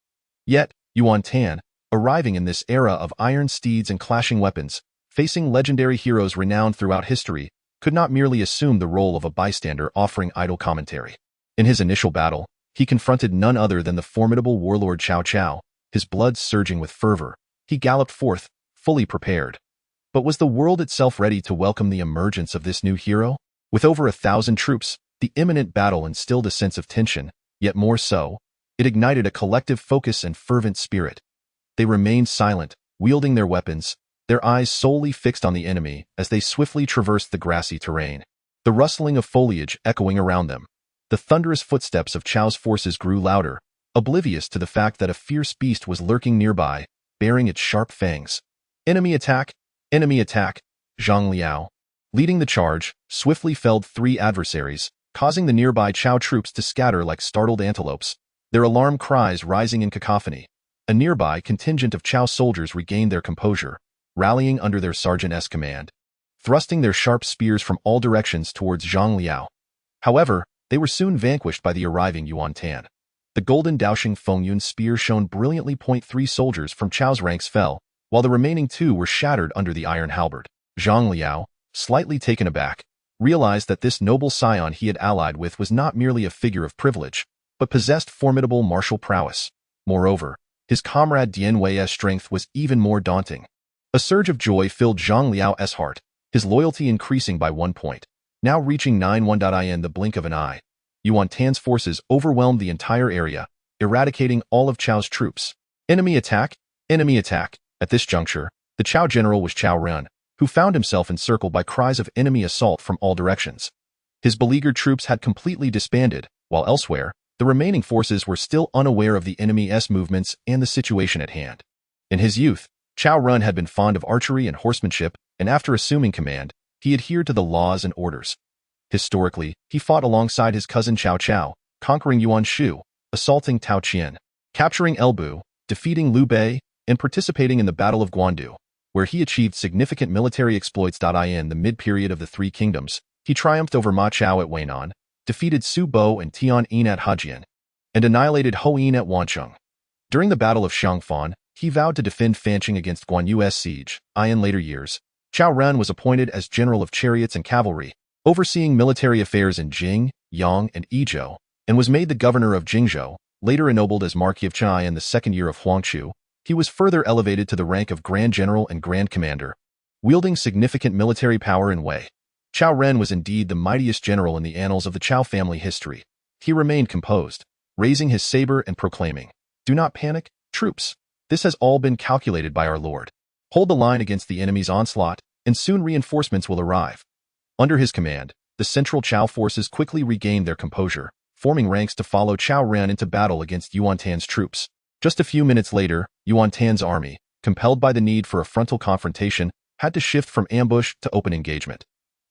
Yet, Yuan Tan, arriving in this era of iron steeds and clashing weapons, facing legendary heroes renowned throughout history, could not merely assume the role of a bystander offering idle commentary. In his initial battle, he confronted none other than the formidable warlord Cao Cao, his blood surging with fervor. He galloped forth, fully prepared. But was the world itself ready to welcome the emergence of this new hero? With over 1,000 troops, the imminent battle instilled a sense of tension, yet more so, it ignited a collective focus and fervent spirit. They remained silent, wielding their weapons, their eyes solely fixed on the enemy as they swiftly traversed the grassy terrain. The rustling of foliage echoing around them, the thunderous footsteps of Chao's forces grew louder, oblivious to the fact that a fierce beast was lurking nearby, baring its sharp fangs. Enemy attack! Enemy attack! Zhang Liao, leading the charge, swiftly felled 3 adversaries, causing the nearby Cao troops to scatter like startled antelopes, their alarm cries rising in cacophony. A nearby contingent of Cao soldiers regained their composure, rallying under their sergeant's command, thrusting their sharp spears from all directions towards Zhang Liao. However, they were soon vanquished by the arriving Yuan Tan. The golden Daosheng Fengyun spear shone brilliantly. 3 soldiers from Chao's ranks fell, while the remaining 2 were shattered under the iron halberd. Zhang Liao, slightly taken aback, realized that this noble scion he had allied with was not merely a figure of privilege, but possessed formidable martial prowess. Moreover, his comrade Dian Wei's strength was even more daunting. A surge of joy filled Zhang Liao's heart, his loyalty increasing by 1 point, now reaching 9-1 in the blink of an eye. Yuan Tan's forces overwhelmed the entire area, eradicating all of Chao's troops. Enemy attack! Enemy attack! At this juncture, the Cao general was Cao Ren, who found himself encircled by cries of enemy assault from all directions. His beleaguered troops had completely disbanded, while elsewhere, the remaining forces were still unaware of the enemy's movements and the situation at hand. In his youth, Cao Ren had been fond of archery and horsemanship, and after assuming command, he adhered to the laws and orders. Historically, he fought alongside his cousin Cao Cao, conquering Yuan Shu, assaulting Tao Qian, capturing Elbu, defeating Liu Bei, and participating in the Battle of Guandu, where he achieved significant military exploits. In the mid-period of the Three Kingdoms, he triumphed over Ma Chao at Weinan, defeated Su Bo and Tian Yin at Hajian, and annihilated Ho Yin at Wancheng. During the Battle of Shangfan, he vowed to defend Fancheng against Guan Yu's siege. In later years, Cao Ren was appointed as general of chariots and cavalry, overseeing military affairs in Jing, Yang, and Yizhou, and was made the governor of Jingzhou, later ennobled as Marquis of Chai in the second year of Huangchu. He was further elevated to the rank of Grand General and Grand Commander, wielding significant military power in Wei. Cao Ren was indeed the mightiest general in the annals of the Cao family history. He remained composed, raising his saber and proclaiming, "Do not panic, troops. This has all been calculated by our Lord. Hold the line against the enemy's onslaught, and soon reinforcements will arrive." Under his command, the central Cao forces quickly regained their composure, forming ranks to follow Cao Ren into battle against Yuan Tan's troops. Just a few minutes later, Yuan Tan's army, compelled by the need for a frontal confrontation, had to shift from ambush to open engagement.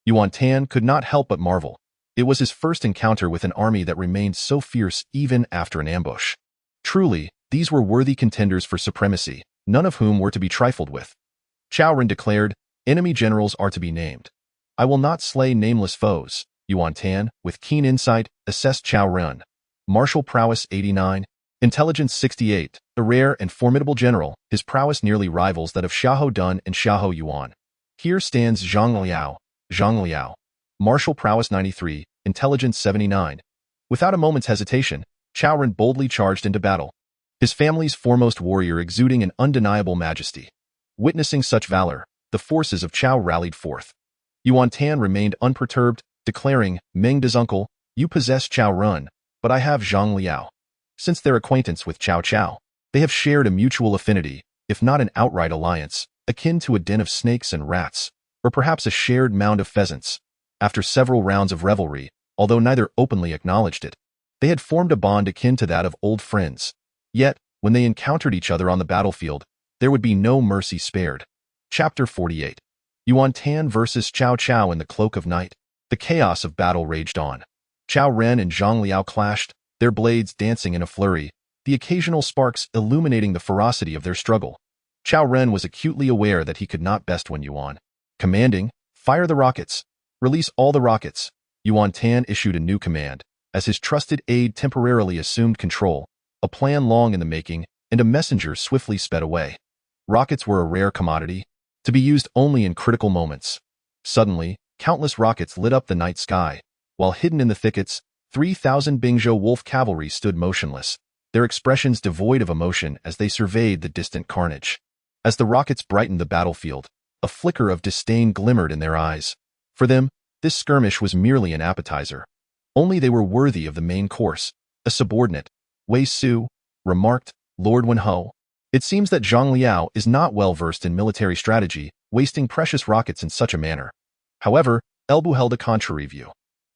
Yuan Tan could not help but marvel. It was his first encounter with an army that remained so fierce even after an ambush. Truly, these were worthy contenders for supremacy, none of whom were to be trifled with. Cao Ren declared, "Enemy generals are to be named. I will not slay nameless foes." Yuan Tan, with keen insight, assessed Cao Ren. Martial prowess 89, intelligence 68, a rare and formidable general, his prowess nearly rivals that of Xiahou Dun and Xiahou Yuan. Here stands Zhang Liao. Zhang Liao. Martial prowess 93, intelligence 79. Without a moment's hesitation, Cao Ren boldly charged into battle, his family's foremost warrior exuding an undeniable majesty. Witnessing such valor, the forces of Cao rallied forth. Yuan Tan remained unperturbed, declaring, Meng De's uncle, you possess Cao Ren, but I have Zhang Liao. Since their acquaintance with Cao Cao, they have shared a mutual affinity, if not an outright alliance, akin to a den of snakes and rats, or perhaps a shared mound of pheasants. After several rounds of revelry, although neither openly acknowledged it, they had formed a bond akin to that of old friends. Yet, when they encountered each other on the battlefield, there would be no mercy spared. Chapter 48. Yuan Tan versus Cao Cao in the Cloak of Night. The chaos of battle raged on. Cao Ren and Zhang Liao clashed, their blades dancing in a flurry, the occasional sparks illuminating the ferocity of their struggle. Cao Ren was acutely aware that he could not best win Yuan. Commanding, fire the rockets. Release all the rockets. Yuan Tan issued a new command, as his trusted aide temporarily assumed control, a plan long in the making, and a messenger swiftly sped away. Rockets were a rare commodity, to be used only in critical moments. Suddenly, countless rockets lit up the night sky, while hidden in the thickets, 3,000 Bingzhou wolf cavalry stood motionless, their expressions devoid of emotion as they surveyed the distant carnage. As the rockets brightened the battlefield, a flicker of disdain glimmered in their eyes. For them, this skirmish was merely an appetizer. Only they were worthy of the main course. A subordinate, Wei Su, remarked, Lord Wenhou. It seems that Zhang Liao is not well versed in military strategy, wasting precious rockets in such a manner. However, Elbu held a contrary view.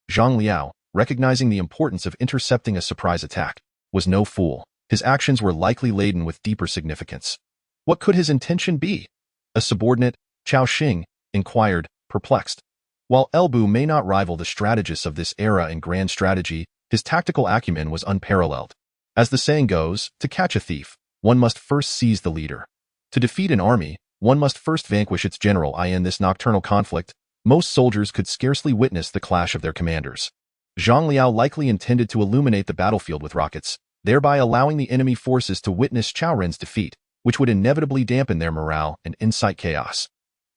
Zhang Liao, recognizing the importance of intercepting a surprise attack, was no fool. His actions were likely laden with deeper significance. What could his intention be? A subordinate, Cao Xing, inquired, perplexed. While Elbu may not rival the strategists of this era in grand strategy, his tactical acumen was unparalleled. As the saying goes, to catch a thief, one must first seize the leader. To defeat an army, one must first vanquish its general. In this nocturnal conflict, most soldiers could scarcely witness the clash of their commanders. Zhang Liao likely intended to illuminate the battlefield with rockets, thereby allowing the enemy forces to witness Cao Ren's defeat, which would inevitably dampen their morale and incite chaos.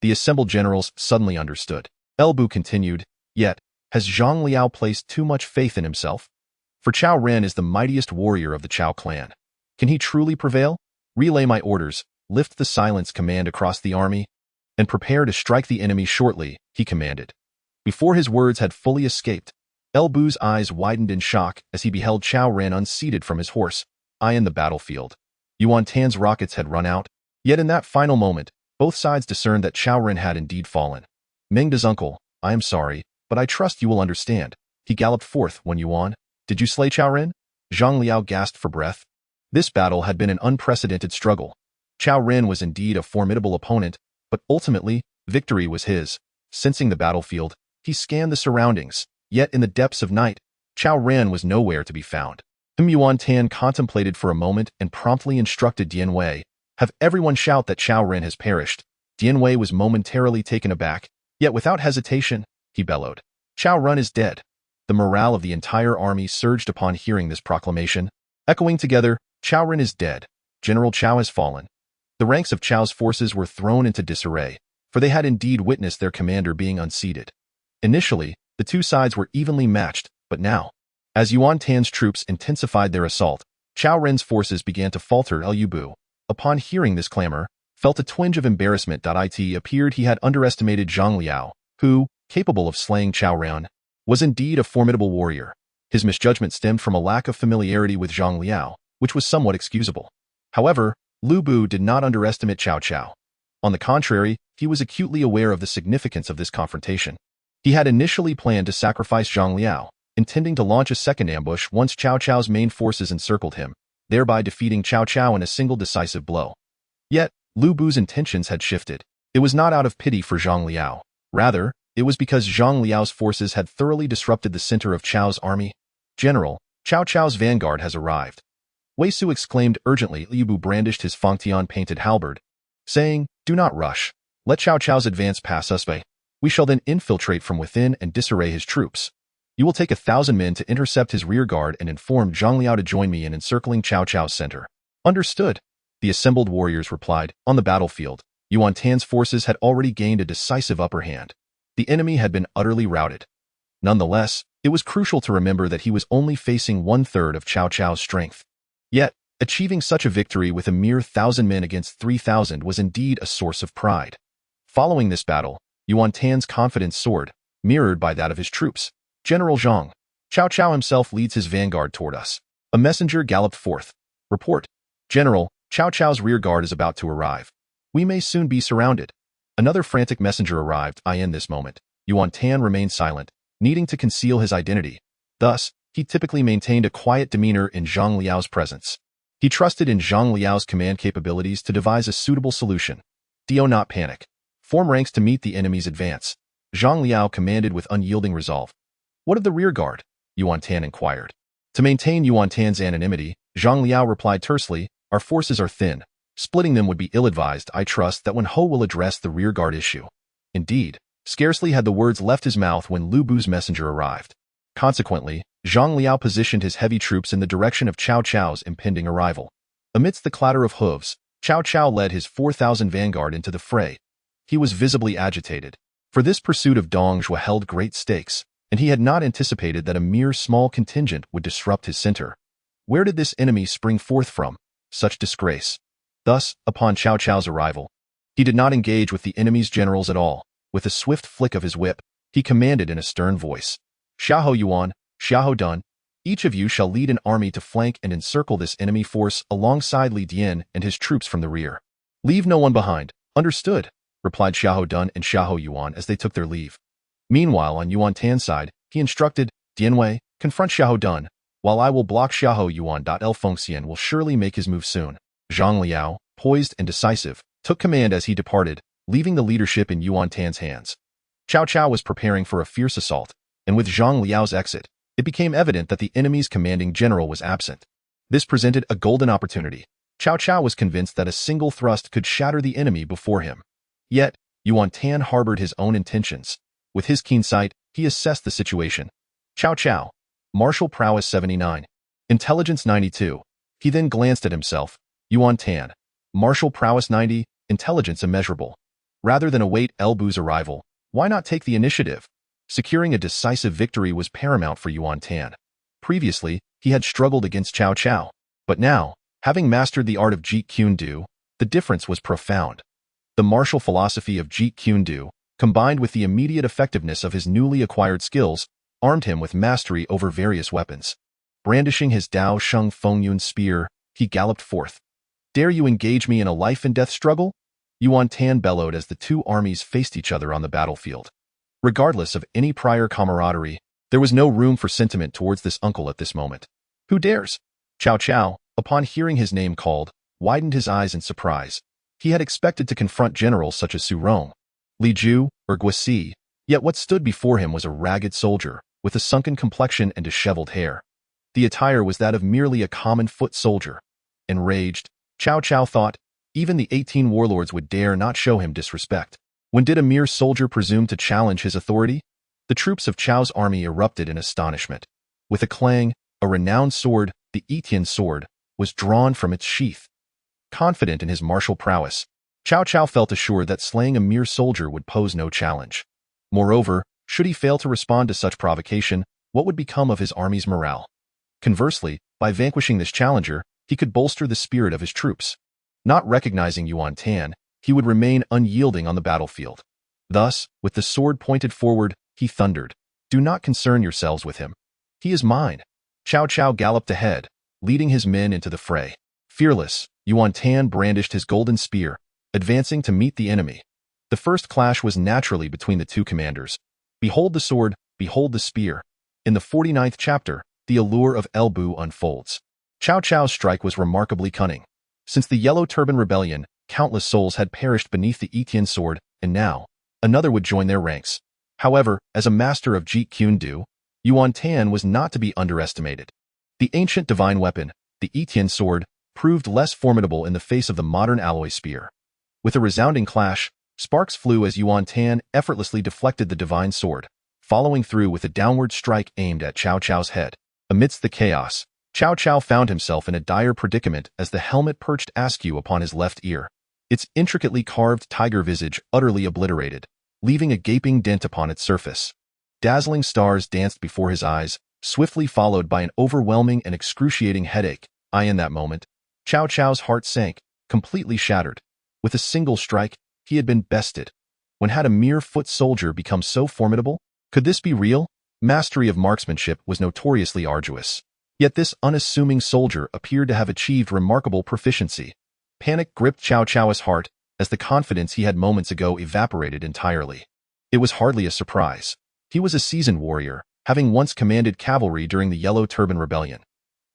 The assembled generals suddenly understood. Elbu continued, yet, has Zhang Liao placed too much faith in himself? For Cao Ren is the mightiest warrior of the Cao clan. Can he truly prevail? Relay my orders, lift the silence command across the army, and prepare to strike the enemy shortly, he commanded. Before his words had fully escaped, Elbu's eyes widened in shock as he beheld Cao Ren unseated from his horse, eyeing the battlefield. Yuan Tan's rockets had run out, yet in that final moment, both sides discerned that Cao Ren had indeed fallen. Meng De's uncle, I am sorry, but I trust you will understand. He galloped forth when Yuan. Did you slay Cao Ren? Zhang Liao gasped for breath. This battle had been an unprecedented struggle. Cao Ren was indeed a formidable opponent, but ultimately, victory was his. Sensing the battlefield, he scanned the surroundings, yet in the depths of night, Cao Ren was nowhere to be found. Yuan Tan contemplated for a moment and promptly instructed Dian Wei, have everyone shout that Cao Ren has perished. Dian Wei was momentarily taken aback, yet without hesitation, he bellowed, Cao Ren is dead. The morale of the entire army surged upon hearing this proclamation. Echoing together, Cao Ren is dead. General Cao has fallen. The ranks of Cao's forces were thrown into disarray, for they had indeed witnessed their commander being unseated. Initially, the two sides were evenly matched, but now, as Yuan Tan's troops intensified their assault, Cao Ren's forces began to falter. Liu Bei, upon hearing this clamor, felt a twinge of embarrassment. It appeared he had underestimated Zhang Liao, who, capable of slaying Cao Ren, was indeed a formidable warrior. His misjudgment stemmed from a lack of familiarity with Zhang Liao, which was somewhat excusable. However, Liu Bei did not underestimate Cao Cao. On the contrary, he was acutely aware of the significance of this confrontation. He had initially planned to sacrifice Zhang Liao, intending to launch a second ambush once Cao Cao's main forces encircled him, thereby defeating Cao Cao in a single decisive blow. Yet, Liu Bei's intentions had shifted. It was not out of pity for Zhang Liao. Rather, it was because Zhang Liao's forces had thoroughly disrupted the center of Cao's army. General, Cao Cao's vanguard has arrived. Wei Su exclaimed urgently. Liu Bei brandished his Fangtian-painted halberd, saying, do not rush. Let Cao Cao's advance pass us by. We shall then infiltrate from within and disarray his troops. You will take 1,000 men to intercept his rear guard and inform Zhang Liao to join me in encircling Cao Cao's center. Understood. The assembled warriors replied. On the battlefield, Yuan Tan's forces had already gained a decisive upper hand. The enemy had been utterly routed. Nonetheless, It was crucial to remember that he was only facing 1/3 of Cao Cao's strength. Yet, achieving such a victory with a mere 1,000 men against 3,000 was indeed a source of pride. Following this battle, Yuan Tan's confidence soared, mirrored by that of his troops. General Zhang. Cao Cao himself leads his vanguard toward us. A messenger galloped forth. Report. General, Cao Cao's rear guard is about to arrive. We may soon be surrounded. Another frantic messenger arrived. In this moment, Yuan Tan remained silent, needing to conceal his identity. Thus, he typically maintained a quiet demeanor in Zhang Liao's presence. He trusted in Zhang Liao's command capabilities to devise a suitable solution. Do not panic. Form ranks to meet the enemy's advance. Zhang Liao commanded with unyielding resolve. What of the rear guard? Yuan Tan inquired. To maintain Yuan Tan's anonymity, Zhang Liao replied tersely, our forces are thin. Splitting them would be ill-advised. I trust that Wen Ho will address the rear guard issue. Indeed, scarcely had the words left his mouth when Lu Bu's messenger arrived. Consequently, Zhang Liao positioned his heavy troops in the direction of Cao Cao's impending arrival. Amidst the clatter of hooves, Cao Cao led his 4,000 vanguard into the fray. He was visibly agitated, for this pursuit of Dong Zhuo held great stakes, and he had not anticipated that a mere small contingent would disrupt his center. Where did this enemy spring forth from? Such disgrace. Thus, upon Cao Cao's arrival, he did not engage with the enemy's generals at all. With a swift flick of his whip, he commanded in a stern voice, Xiahou Yuan, Xiahou Dun, each of you shall lead an army to flank and encircle this enemy force alongside Li Dian and his troops from the rear. Leave no one behind. Understood, replied Xiahou Dun and Xiahou Yuan as they took their leave. Meanwhile, on Yuan Tan's side, he instructed, Dianwei, confront Xiahou Dun, while I will block Xiahou Yuan. Fengxian will surely make his move soon. Zhang Liao, poised and decisive, took command as he departed, leaving the leadership in Yuan Tan's hands. Cao Cao was preparing for a fierce assault, and with Zhang Liao's exit, it became evident that the enemy's commanding general was absent. This presented a golden opportunity. Cao Cao was convinced that a single thrust could shatter the enemy before him. Yet, Yuan Tan harbored his own intentions. With his keen sight, he assessed the situation. Cao Cao. Martial prowess 79. Intelligence 92. He then glanced at himself. Yuan Tan. Martial prowess 90. Intelligence immeasurable. Rather than await Bu's arrival, why not take the initiative? Securing a decisive victory was paramount for Yuan Tan. Previously, he had struggled against Cao Cao, but now, having mastered the art of Jeet Kune Do, the difference was profound. The martial philosophy of Jeet Kune Do, combined with the immediate effectiveness of his newly acquired skills, armed him with mastery over various weapons. Brandishing his Dao Sheng Fengyun spear, he galloped forth. Dare you engage me in a life-and-death struggle? Yuan Tan bellowed as the two armies faced each other on the battlefield. Regardless of any prior camaraderie, there was no room for sentiment towards this uncle at this moment. Who dares? Cao Cao, upon hearing his name called, widened his eyes in surprise. He had expected to confront generals such as Su Rong, Li Ju, or Guisi, yet what stood before him was a ragged soldier, with a sunken complexion and disheveled hair. The attire was that of merely a common foot soldier. Enraged, Cao Cao thought, even the 18 warlords would dare not show him disrespect. When did a mere soldier presume to challenge his authority? The troops of Chao's army erupted in astonishment. With a clang, a renowned sword, the Etian sword, was drawn from its sheath. Confident in his martial prowess, Cao Cao felt assured that slaying a mere soldier would pose no challenge. Moreover, should he fail to respond to such provocation, what would become of his army's morale? Conversely, by vanquishing this challenger, he could bolster the spirit of his troops. Not recognizing Yuan Tan, he would remain unyielding on the battlefield. Thus, with the sword pointed forward, he thundered, "Do not concern yourselves with him. He is mine." Cao Cao galloped ahead, leading his men into the fray. Fearless, Yuan Tan brandished his golden spear, advancing to meet the enemy. The first clash was naturally between the two commanders. Behold the sword, behold the spear. In the 49th chapter, the allure of Bu unfolds. Cao Cao's strike was remarkably cunning. Since the Yellow Turban Rebellion, countless souls had perished beneath the Etian sword, and now, another would join their ranks. However, as a master of Jeet Kune Do, Yuan Tan was not to be underestimated. The ancient divine weapon, the Etian sword, proved less formidable in the face of the modern alloy spear. With a resounding clash, sparks flew as Yuan Tan effortlessly deflected the divine sword, following through with a downward strike aimed at Cao Cao's head. Amidst the chaos, Cao Cao found himself in a dire predicament as the helmet perched askew upon his left ear, its intricately carved tiger visage utterly obliterated, leaving a gaping dent upon its surface. Dazzling stars danced before his eyes, swiftly followed by an overwhelming and excruciating headache. In that moment, Cao Cao's heart sank, completely shattered. With a single strike, he had been bested. When had a mere foot soldier become so formidable? Could this be real? Mastery of marksmanship was notoriously arduous. Yet this unassuming soldier appeared to have achieved remarkable proficiency. Panic gripped Cao Cao's heart as the confidence he had moments ago evaporated entirely. It was hardly a surprise. He was a seasoned warrior, having once commanded cavalry during the Yellow Turban Rebellion.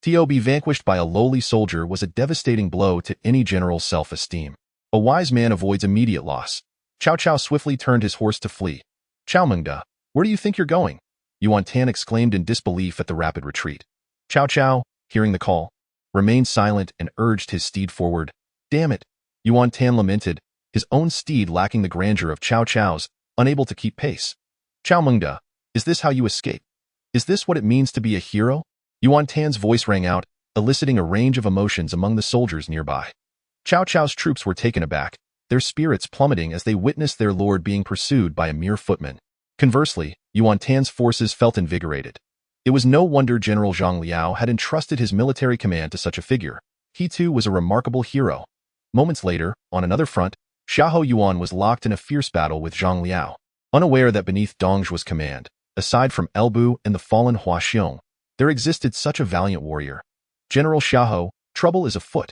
To be vanquished by a lowly soldier was a devastating blow to any general's self-esteem. A wise man avoids immediate loss. Cao Cao swiftly turned his horse to flee. "Cao Mengda, where do you think you're going?" Yuan Tan exclaimed in disbelief at the rapid retreat. Cao Cao, hearing the call, remained silent and urged his steed forward. "Damn it!" Yuan Tan lamented, his own steed lacking the grandeur of Cao Cao's, unable to keep pace. "Cao Mengda, is this how you escape? Is this what it means to be a hero?" Yuan Tan's voice rang out, eliciting a range of emotions among the soldiers nearby. Cao Cao's troops were taken aback, their spirits plummeting as they witnessed their lord being pursued by a mere footman. Conversely, Yuan Tan's forces felt invigorated. It was no wonder General Zhang Liao had entrusted his military command to such a figure. He too was a remarkable hero. Moments later, on another front, Xiahou Yuan was locked in a fierce battle with Zhang Liao, unaware that beneath Dong Zhuo's command, aside from Elbu and the fallen Hua Xiong, there existed such a valiant warrior. "General Xiahou, trouble is afoot.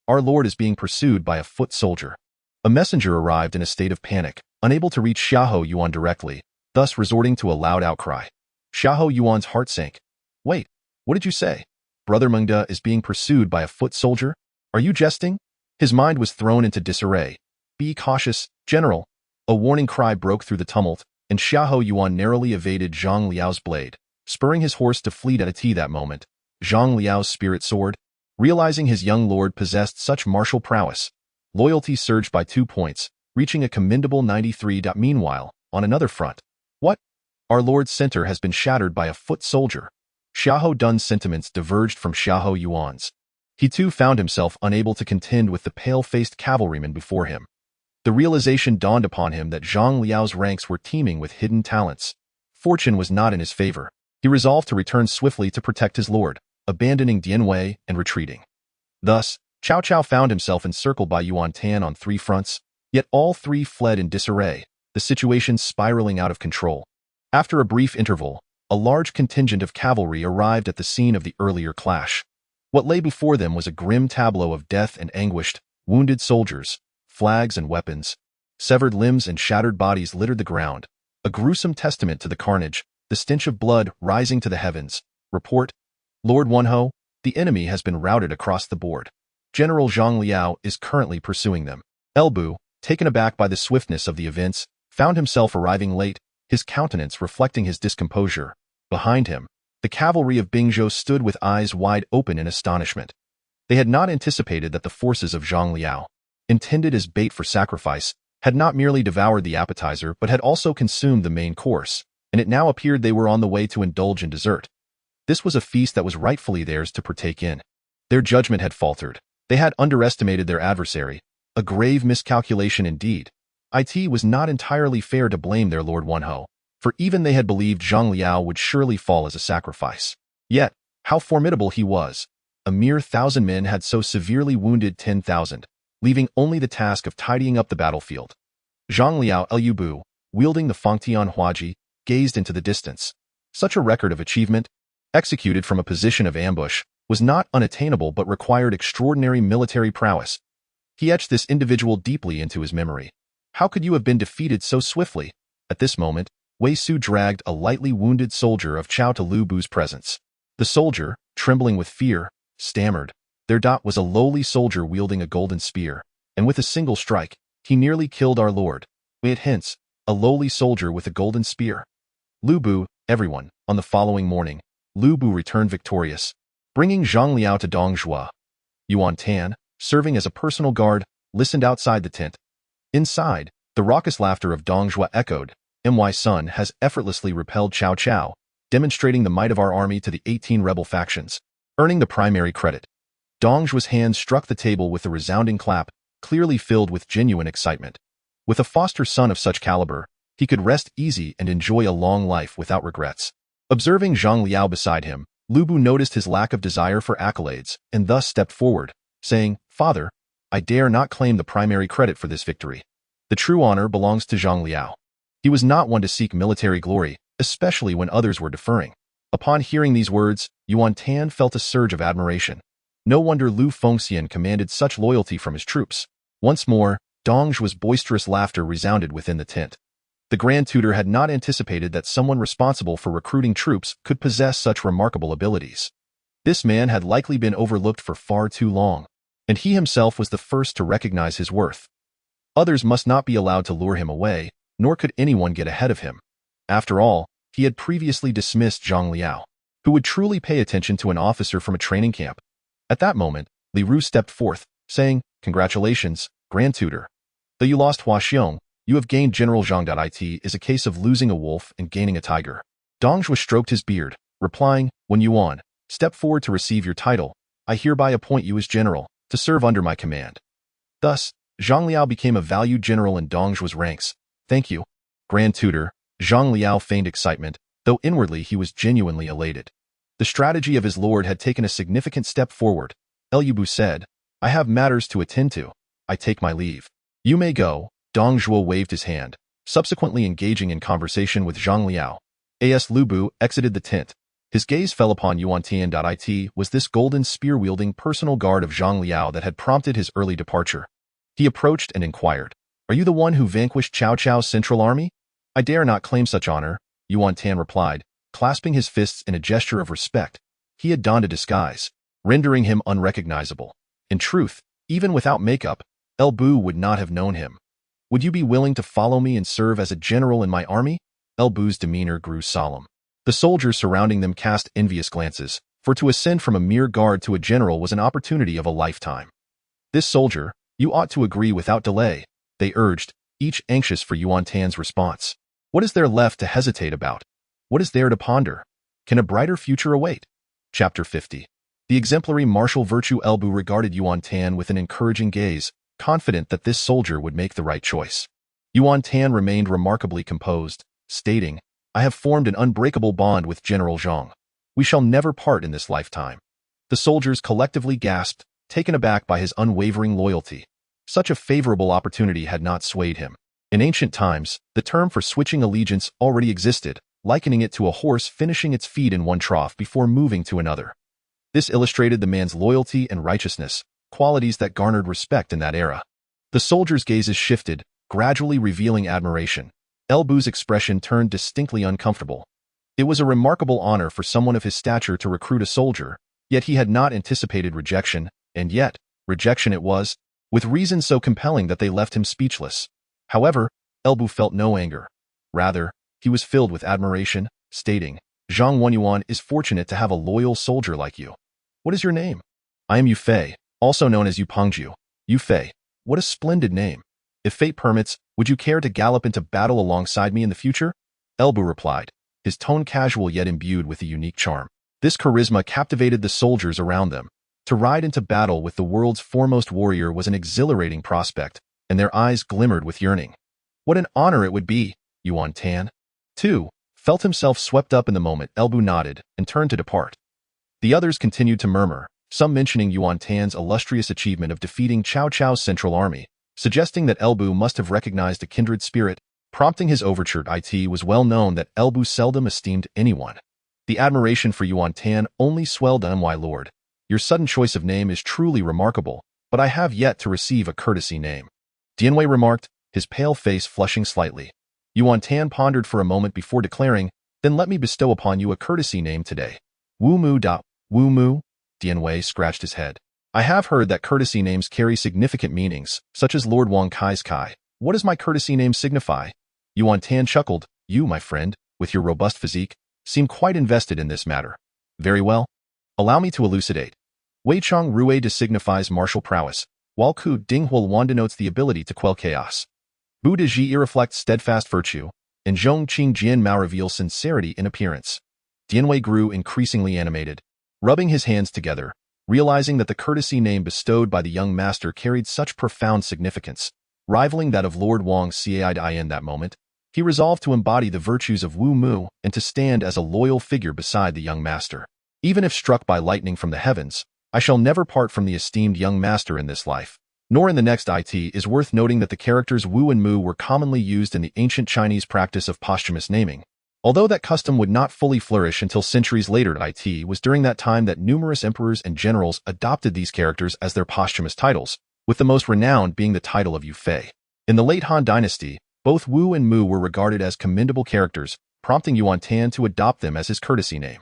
Our lord is being pursued by a foot soldier." A messenger arrived in a state of panic, unable to reach Xiahou Yuan directly, thus resorting to a loud outcry. Xiahou Yuan's heart sank. "Wait, what did you say? Brother Mengda is being pursued by a foot soldier? Are you jesting?" His mind was thrown into disarray. "Be cautious, General." A warning cry broke through the tumult, and Xiahou Yuan narrowly evaded Zhang Liao's blade, spurring his horse to flee at that moment. Zhang Liao's spirit soared. Realizing his young lord possessed such martial prowess, loyalty surged by 2 points, reaching a commendable 93. Meanwhile, on another front, "What? Our lord's center has been shattered by a foot soldier." Xiahou Dun's sentiments diverged from Xiahou Yuan's. He too found himself unable to contend with the pale-faced cavalryman before him. The realization dawned upon him that Zhang Liao's ranks were teeming with hidden talents. Fortune was not in his favor. He resolved to return swiftly to protect his lord, abandoning Dianwei and retreating. Thus, Cao Cao found himself encircled by Yuan Tan on 3 fronts, yet all 3 fled in disarray, the situation spiraling out of control. After a brief interval, a large contingent of cavalry arrived at the scene of the earlier clash. What lay before them was a grim tableau of death and anguished, wounded soldiers, flags and weapons. Severed limbs and shattered bodies littered the ground, a gruesome testament to the carnage, the stench of blood rising to the heavens. Report: Lord Wenhou, the enemy has been routed across the board. General Zhang Liao is currently pursuing them. Elbu, taken aback by the swiftness of the events, found himself arriving late, his countenance reflecting his discomposure. Behind him, the cavalry of Bingzhou stood with eyes wide open in astonishment. They had not anticipated that the forces of Zhang Liao, intended as bait for sacrifice, had not merely devoured the appetizer but had also consumed the main course, and it now appeared they were on the way to indulge in dessert. This was a feast that was rightfully theirs to partake in. Their judgment had faltered. They had underestimated their adversary, a grave miscalculation indeed. It was not entirely fair to blame their Lord Wenhou, for even they had believed Zhang Liao would surely fall as a sacrifice. Yet, how formidable he was! A mere 1,000 men had so severely wounded 10,000, leaving only the task of tidying up the battlefield. Zhang Liao Lubu, wielding the Fangtian Huaji, gazed into the distance. Such a record of achievement, executed from a position of ambush, was not unattainable but required extraordinary military prowess. He etched this individual deeply into his memory. How could you have been defeated so swiftly? At this moment, Wei Su dragged a lightly wounded soldier of Cao to Lu Bu's presence. The soldier, trembling with fear, stammered. There was a lowly soldier wielding a golden spear, and with a single strike, he nearly killed our lord. Hence, a lowly soldier with a golden spear. Lu Bu, everyone, on the following morning, Lu Bu returned victorious, bringing Zhang Liao to Dong Zhuo. Yuan Tan, serving as a personal guard, listened outside the tent. Inside, the raucous laughter of Dong Zhuo echoed. My son has effortlessly repelled Cao Cao, demonstrating the might of our army to the 18 rebel factions, earning the primary credit. Dong Zhuo's hand struck the table with a resounding clap, clearly filled with genuine excitement. With a foster son of such caliber, He could rest easy and enjoy a long life without regrets. Observing Zhang Liao beside him, Liu Bei noticed his lack of desire for accolades and thus stepped forward, saying, "Father, I dare not claim the primary credit for this victory. The true honor belongs to Zhang Liao." He was not one to seek military glory, especially when others were deferring. Upon hearing these words, Yuan Tan felt a surge of admiration. No wonder Lu Fengxian commanded such loyalty from his troops. Once more, Dong Zhuo's boisterous laughter resounded within the tent. The Grand Tutor had not anticipated that someone responsible for recruiting troops could possess such remarkable abilities. This man had likely been overlooked for far too long, and he himself was the first to recognize his worth. Others must not be allowed to lure him away, nor could anyone get ahead of him. After all, he had previously dismissed Zhang Liao, who would truly pay attention to an officer from a training camp. At that moment, Li Ru stepped forth, saying, "Congratulations, Grand Tutor. Though you lost Hua Xiong, you have gained General Zhang. It is a case of losing a wolf and gaining a tiger." Dong Zhuo stroked his beard, replying, "When Yuan, step forward to receive your title, I hereby appoint you as general, to serve under my command." Thus, Zhang Liao became a valued general in Dong Zhuo's ranks. "Thank you, Grand Tutor." Zhang Liao feigned excitement, though inwardly he was genuinely elated. The strategy of his lord had taken a significant step forward. Liu Bei said, "I have matters to attend to. I take my leave." "You may go." Dong Zhuo waved his hand, subsequently engaging in conversation with Zhang Liao. As Liu Bei exited the tent, his gaze fell upon Yuan Tan. It was this golden spear-wielding personal guard of Zhang Liao that had prompted his early departure. He approached and inquired, "Are you the one who vanquished Cao Cao's central army?" "I dare not claim such honor," Yuan Tan replied, clasping his fists in a gesture of respect. He had donned a disguise, rendering him unrecognizable. In truth, even without makeup, Liu Bei would not have known him. "Would you be willing to follow me and serve as a general in my army?" Liu Bei's demeanor grew solemn. The soldiers surrounding them cast envious glances, for to ascend from a mere guard to a general was an opportunity of a lifetime. "This soldier, you ought to agree without delay," they urged, each anxious for Yuan Tan's response. What is there left to hesitate about? What is there to ponder? Can a brighter future await? Chapter 50. The exemplary martial virtue. Liu Bei regarded Yuan Tan with an encouraging gaze, confident that this soldier would make the right choice. Yuan Tan remained remarkably composed, stating, "I have formed an unbreakable bond with General Zhang. We shall never part in this lifetime." The soldiers collectively gasped, taken aback by his unwavering loyalty. Such a favorable opportunity had not swayed him. In ancient times, the term for switching allegiance already existed, likening it to a horse finishing its feed in one trough before moving to another. This illustrated the man's loyalty and righteousness, qualities that garnered respect in that era. The soldiers' gazes shifted, gradually revealing admiration. Liu Bei's expression turned distinctly uncomfortable. It was a remarkable honor for someone of his stature to recruit a soldier, yet he had not anticipated rejection, and yet, rejection it was, with reasons so compelling that they left him speechless. However, Liu Bei felt no anger. Rather, he was filled with admiration, stating, "Zhang Wenyuan is fortunate to have a loyal soldier like you. What is your name?" "I am Yu Fei, also known as Yu Pengju." "Yu Fei, what a splendid name. If fate permits, would you care to gallop into battle alongside me in the future?" Liu Bei replied, his tone casual yet imbued with a unique charm. This charisma captivated the soldiers around them. To ride into battle with the world's foremost warrior was an exhilarating prospect, and their eyes glimmered with yearning. What an honor it would be, Yuan Tan, too, felt himself swept up in the moment. Liu Bei nodded and turned to depart. The others continued to murmur, some mentioning Yuan Tan's illustrious achievement of defeating Cao Cao's central army, suggesting that Liu Bei must have recognized a kindred spirit, prompting his overture. It was well known that Liu Bei seldom esteemed anyone. The admiration for Yuan Tan only swelled. "My lord, your sudden choice of name is truly remarkable, but I have yet to receive a courtesy name," Dianwei remarked, his pale face flushing slightly. Yuan Tan pondered for a moment before declaring, "Then let me bestow upon you a courtesy name today." "Wu Mu da, Wu Mu?" Dianwei scratched his head. "I have heard that courtesy names carry significant meanings, such as Lord Wang Kai's Kai. What does my courtesy name signify?" Yuan Tan chuckled. "You, my friend, with your robust physique, seem quite invested in this matter. Very well. Allow me to elucidate. Wei Chong Rue de signifies martial prowess, while Ku Ding Huan denotes the ability to quell chaos. Bu de Ji reflects steadfast virtue, and Zhong Qing Jian Mao reveals sincerity in appearance." Dianwei grew increasingly animated, rubbing his hands together, realizing that the courtesy name bestowed by the young master carried such profound significance, rivaling that of Lord Wang Cai in that moment. He resolved to embody the virtues of Wu Mu and to stand as a loyal figure beside the young master. Even if struck by lightning from the heavens, I shall never part from the esteemed young master in this life, nor in the next. It is worth noting that the characters Wu and Mu were commonly used in the ancient Chinese practice of posthumous naming. Although that custom would not fully flourish until centuries later, it was during that time that numerous emperors and generals adopted these characters as their posthumous titles, with the most renowned being the title of Yu Fei. In the late Han Dynasty, both Wu and Mu were regarded as commendable characters, prompting Yuan Tan to adopt them as his courtesy name.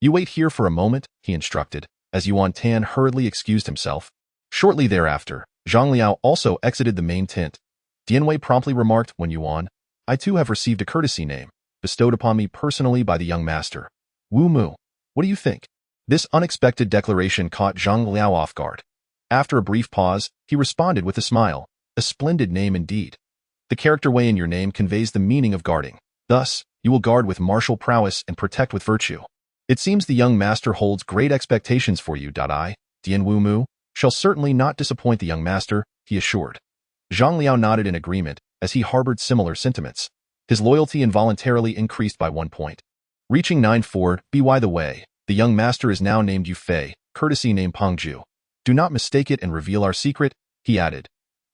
"You wait here for a moment," he instructed, as Yuan Tan hurriedly excused himself. Shortly thereafter, Zhang Liao also exited the main tent. Dianwei promptly remarked, "When Yuan, I too have received a courtesy name, bestowed upon me personally by the young master. Wu Mu, what do you think?" This unexpected declaration caught Zhang Liao off guard. After a brief pause, he responded with a smile, "A splendid name indeed. The character Wei in your name conveys the meaning of guarding. Thus, you will guard with martial prowess and protect with virtue. It seems the young master holds great expectations for you. Dian Wu Mu shall certainly not disappoint the young master," he assured. Zhang Liao nodded in agreement, as he harbored similar sentiments. His loyalty involuntarily increased by 1 point. Reaching 9-4, by the way, the young master is now named Yu Fei, courtesy name Pengju. "Do not mistake it and reveal our secret," he added.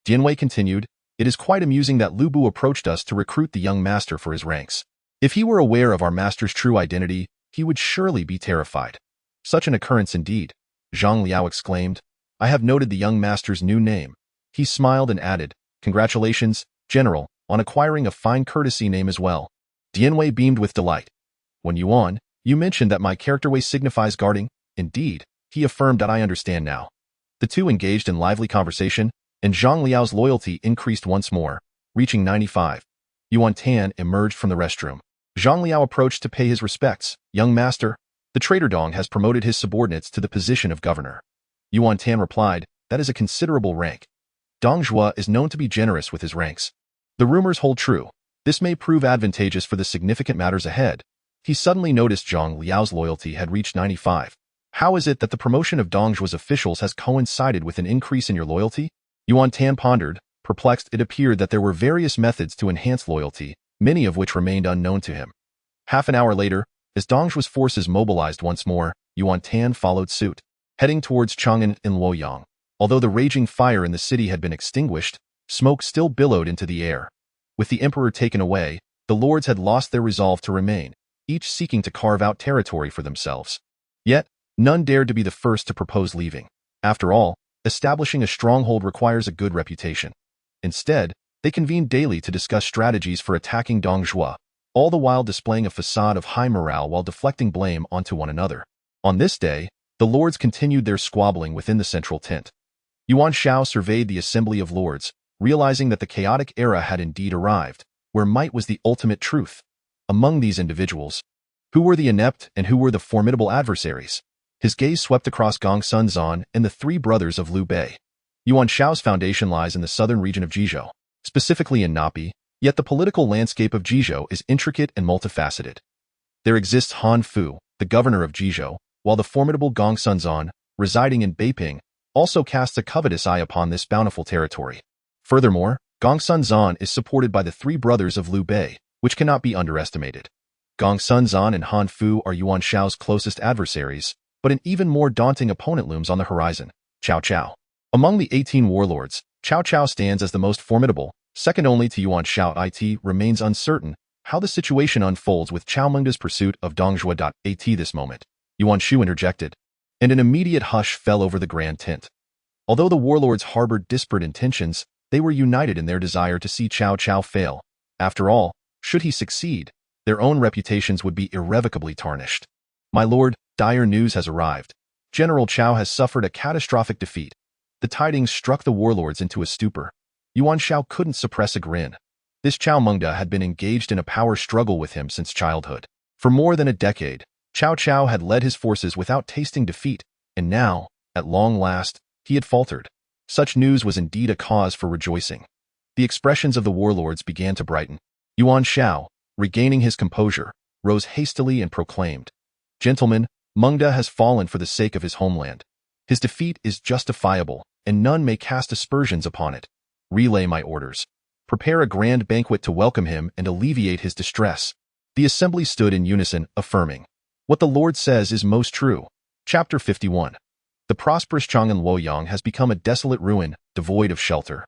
Dianwei continued, "It is quite amusing that Lu Bu approached us to recruit the young master for his ranks. If he were aware of our master's true identity, he would surely be terrified." "Such an occurrence indeed," Zhang Liao exclaimed. "I have noted the young master's new name." He smiled and added, "Congratulations, General, on acquiring a fine courtesy name as well." Dianwei beamed with delight. "When Yuan, you mentioned that my character Wei signifies guarding." "Indeed," he affirmed, "that I understand now." The two engaged in lively conversation, and Zhang Liao's loyalty increased once more, reaching 95. Yuan Tan emerged from the restroom. Zhang Liao approached to pay his respects. "Young master, the traitor Dong has promoted his subordinates to the position of governor." Yuan Tan replied, "That is a considerable rank. Dong Zhuo is known to be generous with his ranks. The rumors hold true. This may prove advantageous for the significant matters ahead." He suddenly noticed Zhang Liao's loyalty had reached 95. "How is it that the promotion of Dong Zhuo's officials has coincided with an increase in your loyalty?" Yuan Tan pondered, perplexed. It appeared that there were various methods to enhance loyalty, many of which remained unknown to him. Half an hour later, as Dong Zhuo's forces mobilized once more, Yuan Tan followed suit, heading towards Chang'an in Luoyang. Although the raging fire in the city had been extinguished, smoke still billowed into the air. With the emperor taken away, the lords had lost their resolve to remain, each seeking to carve out territory for themselves. Yet, none dared to be the first to propose leaving. After all, establishing a stronghold requires a good reputation. Instead, they convened daily to discuss strategies for attacking Dong Zhuo, all the while displaying a facade of high morale while deflecting blame onto one another. On this day, the lords continued their squabbling within the central tent. Yuan Shao surveyed the assembly of lords, realizing that the chaotic era had indeed arrived, where might was the ultimate truth. Among these individuals, who were the inept and who were the formidable adversaries? His gaze swept across Gongsun Zan and the three brothers of Liu Bei. Yuan Shao's foundation lies in the southern region of Jizhou, specifically in Nampian, yet the political landscape of Jizhou is intricate and multifaceted. There exists Han Fu, the governor of Jizhou, while the formidable Gongsun Zan, residing in Beiping, also casts a covetous eye upon this bountiful territory. Furthermore, Gongsun Zan is supported by the three brothers of Liu Bei, which cannot be underestimated. Gongsun Zan and Han Fu are Yuan Shao's closest adversaries, but an even more daunting opponent looms on the horizon: Cao Cao. Among the 18 warlords, Cao Cao stands as the most formidable, second only to Yuan Shao. It remains uncertain how the situation unfolds with Cao Mengda's pursuit of Dong Zhuo. At this moment, Yuan Shu interjected, and an immediate hush fell over the grand tent. Although the warlords harbored disparate intentions, they were united in their desire to see Cao Cao fail. After all, should he succeed, their own reputations would be irrevocably tarnished. "My lord, dire news has arrived. General Cao has suffered a catastrophic defeat." The tidings struck the warlords into a stupor. Yuan Shao couldn't suppress a grin. This Cao Mengda had been engaged in a power struggle with him since childhood. For more than a decade, Cao Cao had led his forces without tasting defeat, and now, at long last, he had faltered. Such news was indeed a cause for rejoicing. The expressions of the warlords began to brighten. Yuan Shao, regaining his composure, rose hastily and proclaimed, "Gentlemen, Mengda has fallen for the sake of his homeland. His defeat is justifiable, and none may cast aspersions upon it. Relay my orders. prepare a grand banquet to welcome him and alleviate his distress. The assembly stood in unison, affirming, "What the Lord says is most true." Chapter 51. The prosperous Chang'an Luoyang has become a desolate ruin, devoid of shelter.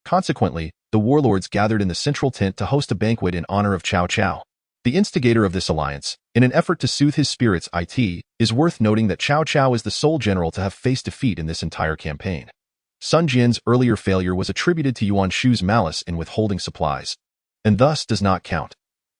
Consequently, the warlords gathered in the central tent to host a banquet in honor of Cao Cao. The instigator of this alliance, in an effort to soothe his spirits, is worth noting that Cao Cao is the sole general to have faced defeat in this entire campaign. Sun Jian's earlier failure was attributed to Yuan Shu's malice in withholding supplies, and thus does not count.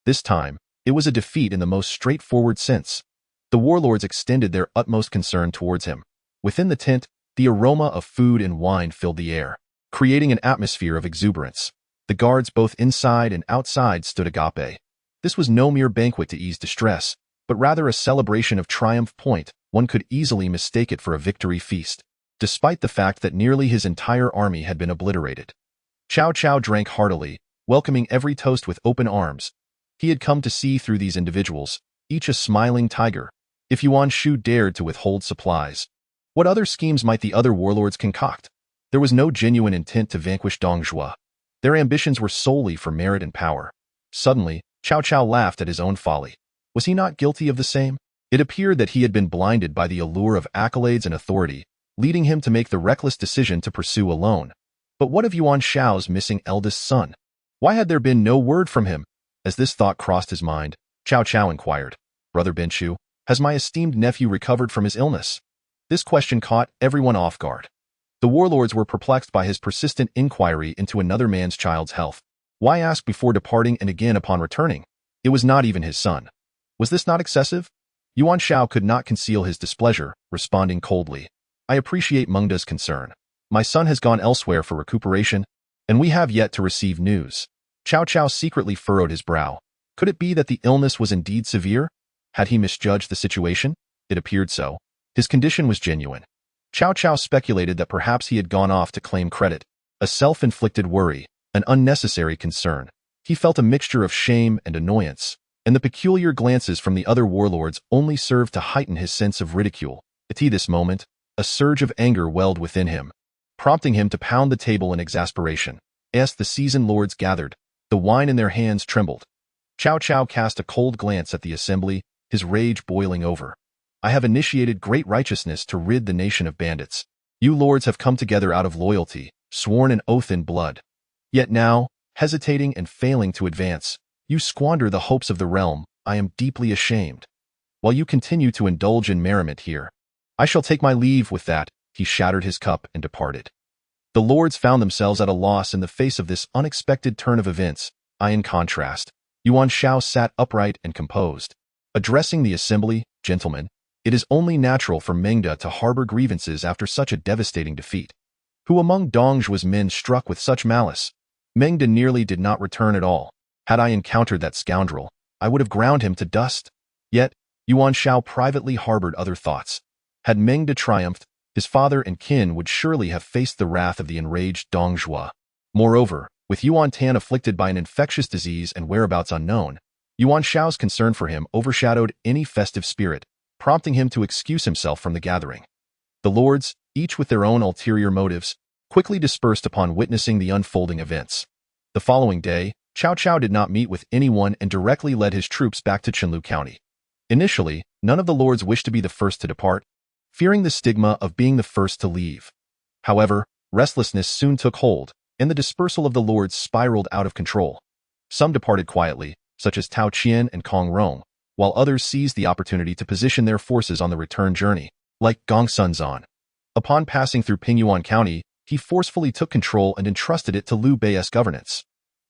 This time, it was a defeat in the most straightforward sense. The warlords extended their utmost concern towards him. Within the tent, the aroma of food and wine filled the air, creating an atmosphere of exuberance. The guards both inside and outside stood agape. This was no mere banquet to ease distress, but rather a celebration of triumph. One could easily mistake it for a victory feast, despite the fact that nearly his entire army had been obliterated. Cao Cao drank heartily, welcoming every toast with open arms. He had come to see through these individuals, each a smiling tiger. If Yuan Shu dared to withhold supplies, what other schemes might the other warlords concoct? There was no genuine intent to vanquish Dong Zhuo. Their ambitions were solely for merit and power. Suddenly, Cao Cao laughed at his own folly. Was he not guilty of the same? It appeared that he had been blinded by the allure of accolades and authority, leading him to make the reckless decision to pursue alone. But what of Yuan Shao's missing eldest son? Why had there been no word from him? As this thought crossed his mind, Cao Cao inquired, "Brother Binshu, has my esteemed nephew recovered from his illness?" This question caught everyone off guard. The warlords were perplexed by his persistent inquiry into another man's child's health. Why ask before departing and again upon returning? It was not even his son. Was this not excessive? Yuan Shao could not conceal his displeasure, responding coldly, "I appreciate Mengda's concern. My son has gone elsewhere for recuperation, and we have yet to receive news." Cao Cao secretly furrowed his brow. Could it be that the illness was indeed severe? Had he misjudged the situation? It appeared so. His condition was genuine. Cao Cao speculated that perhaps he had gone off to claim credit, a self-inflicted worry, an unnecessary concern. He felt a mixture of shame and annoyance, and the peculiar glances from the other warlords only served to heighten his sense of ridicule. At this moment, a surge of anger welled within him, prompting him to pound the table in exasperation. As the seasoned lords gathered, the wine in their hands trembled. Cao Cao cast a cold glance at the assembly, his rage boiling over. "I have initiated great righteousness to rid the nation of bandits. You lords have come together out of loyalty, sworn an oath in blood. Yet now, hesitating and failing to advance, you squander the hopes of the realm. I am deeply ashamed. While you continue to indulge in merriment here, I shall take my leave." With that, he shattered his cup and departed. The lords found themselves at a loss in the face of this unexpected turn of events. In contrast, Yuan Shao sat upright and composed. Addressing the assembly, "Gentlemen, it is only natural for Mengda to harbor grievances after such a devastating defeat. Who among Dong Zhuo's men struck with such malice? Mengda nearly did not return at all. Had I encountered that scoundrel, I would have ground him to dust." Yet, Yuan Shao privately harbored other thoughts. Had Mengda triumphed, his father and kin would surely have faced the wrath of the enraged Dong Zhuo. Moreover, with Yuan Tan afflicted by an infectious disease and whereabouts unknown, Yuan Shao's concern for him overshadowed any festive spirit, prompting him to excuse himself from the gathering. The lords, each with their own ulterior motives, quickly dispersed upon witnessing the unfolding events. The following day, Cao Cao did not meet with anyone and directly led his troops back to Qinlu County. Initially, none of the lords wished to be the first to depart, fearing the stigma of being the first to leave. However, restlessness soon took hold, and the dispersal of the lords spiraled out of control. Some departed quietly, such as Tao Qian and Kong Rong, while others seized the opportunity to position their forces on the return journey, like Gong Sunzan. Upon passing through Pingyuan County, he forcefully took control and entrusted it to Liu Bei's governance.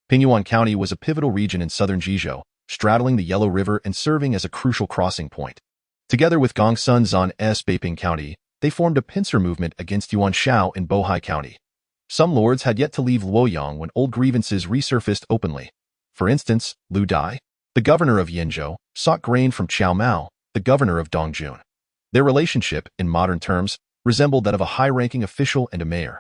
Pingyuan County was a pivotal region in southern Zhizhou, straddling the Yellow River and serving as a crucial crossing point. Together with Gong Sunzan's Beiping County, they formed a pincer movement against Yuan Shao in Bohai County. Some lords had yet to leave Luoyang when old grievances resurfaced openly. For instance, Liu Dai, the governor of Yenzhou, sought grain from Qiao Mao, the governor of Dongjun. Their relationship, in modern terms, resembled that of a high-ranking official and a mayor.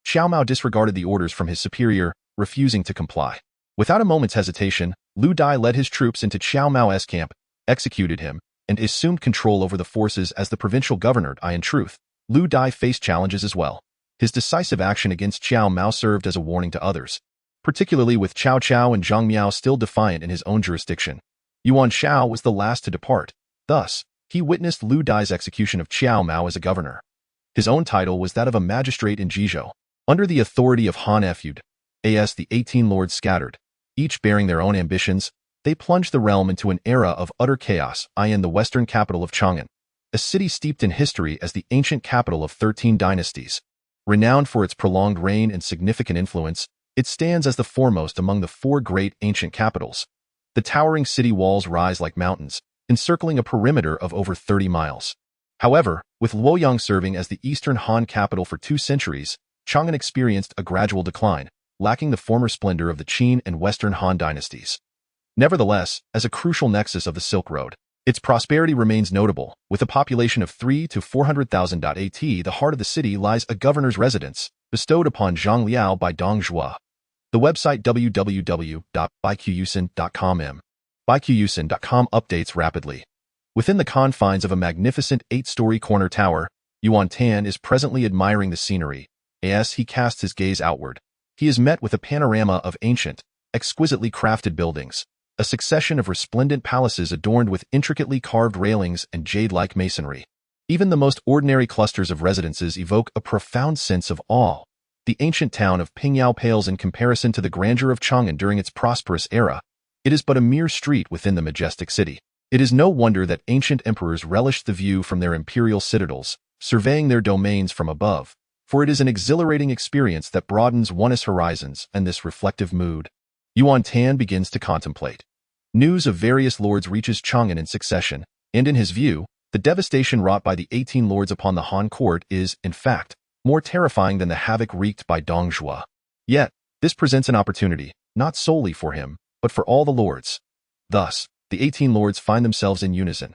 Qiao Mao disregarded the orders from his superior, refusing to comply. Without a moment's hesitation, Liu Dai led his troops into Qiao Mao's camp, executed him, and assumed control over the forces as the provincial governor. In truth, Liu Dai faced challenges as well. His decisive action against Qiao Mao served as a warning to others. particularly with Cao Cao and Zhang Miao still defiant in his own jurisdiction. Yuan Shao was the last to depart. Thus, he witnessed Liu Dai's execution of Qiao Mao as a governor. His own title was that of a magistrate in Jizhou. Under the authority of Han feud, as the 18 lords scattered, each bearing their own ambitions, they plunged the realm into an era of utter chaos. In the western capital of Chang'an, a city steeped in history as the ancient capital of 13 dynasties. Renowned for its prolonged reign and significant influence, it stands as the foremost among the 4 great ancient capitals. The towering city walls rise like mountains, encircling a perimeter of over 30 miles. However, with Luoyang serving as the eastern Han capital for 2 centuries, Chang'an experienced a gradual decline, lacking the former splendor of the Qin and Western Han dynasties. Nevertheless, as a crucial nexus of the Silk Road, its prosperity remains notable. With a population of 3 to 400,000. At the heart of the city lies a governor's residence, bestowed upon Zhang Liao by Dong Zhuo. The website www.byqyusin.com byqyusin.com updates rapidly. Within the confines of a magnificent 8-story corner tower, Yuan Tan is presently admiring the scenery. As he casts his gaze outward, he is met with a panorama of ancient, exquisitely crafted buildings, a succession of resplendent palaces adorned with intricately carved railings and jade-like masonry. Even the most ordinary clusters of residences evoke a profound sense of awe. The ancient town of Pingyao pales in comparison to the grandeur of Chang'an during its prosperous era. It is but a mere street within the majestic city. It is no wonder that ancient emperors relished the view from their imperial citadels, surveying their domains from above, for it is an exhilarating experience that broadens one's horizons. And this reflective mood, Yuan Tan begins to contemplate. News of various lords reaches Chang'an in succession, and in his view, the devastation wrought by the 18 lords upon the Han court is, in fact, more terrifying than the havoc wreaked by Dong Zhuo. Yet, this presents an opportunity, not solely for him, but for all the lords. Thus, the 18 lords find themselves in unison.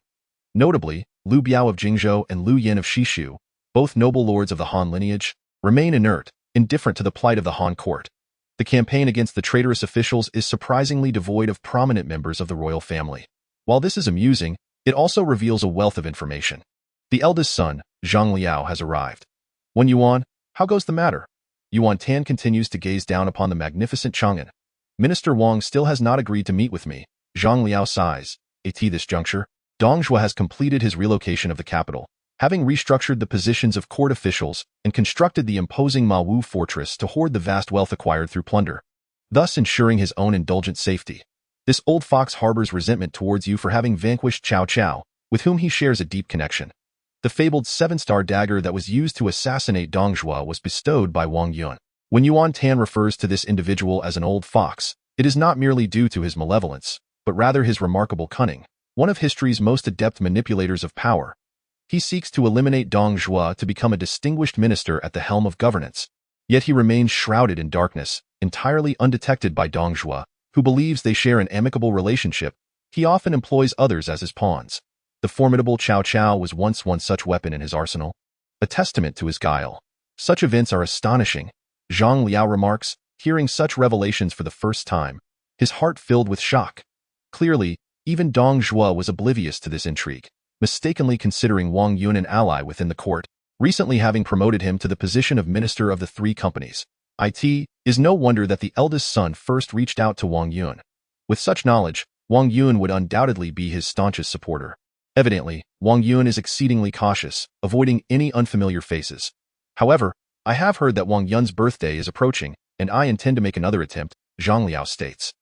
Notably, Liu Bei of Jingzhou and Liu Yan of Xishu, both noble lords of the Han lineage, remain inert, indifferent to the plight of the Han court. The campaign against the traitorous officials is surprisingly devoid of prominent members of the royal family. While this is amusing, it also reveals a wealth of information. The eldest son, Zhang Liao, has arrived. When Yuan, how goes the matter? Yuan Tan continues to gaze down upon the magnificent Chang'an. Minister Wang still has not agreed to meet with me. Zhang Liao sighs. At this juncture, Dong Zhuo has completed his relocation of the capital, having restructured the positions of court officials and constructed the imposing Ma Wu fortress to hoard the vast wealth acquired through plunder, thus ensuring his own indulgent safety. This old fox harbors resentment towards you for having vanquished Cao Cao, with whom he shares a deep connection. The fabled 7-star dagger that was used to assassinate Dong Zhuo was bestowed by Wang Yun. When Yuan Tan refers to this individual as an old fox, it is not merely due to his malevolence, but rather his remarkable cunning, one of history's most adept manipulators of power. He seeks to eliminate Dong Zhuo to become a distinguished minister at the helm of governance. Yet he remains shrouded in darkness, entirely undetected by Dong Zhuo, who believes they share an amicable relationship. He often employs others as his pawns. The formidable Cao Cao was once one such weapon in his arsenal, a testament to his guile. Such events are astonishing, Zhang Liao remarks, hearing such revelations for the first time, his heart filled with shock. Clearly, even Dong Zhuo was oblivious to this intrigue, mistakenly considering Wang Yun an ally within the court, recently having promoted him to the position of minister of the 3 companies. It is no wonder that the eldest son first reached out to Wang Yun. With such knowledge, Wang Yun would undoubtedly be his staunchest supporter. Evidently, Wang Yun is exceedingly cautious, avoiding any unfamiliar faces. However, I have heard that Wang Yun's birthday is approaching, and I intend to make another attempt, Zhang Liao states.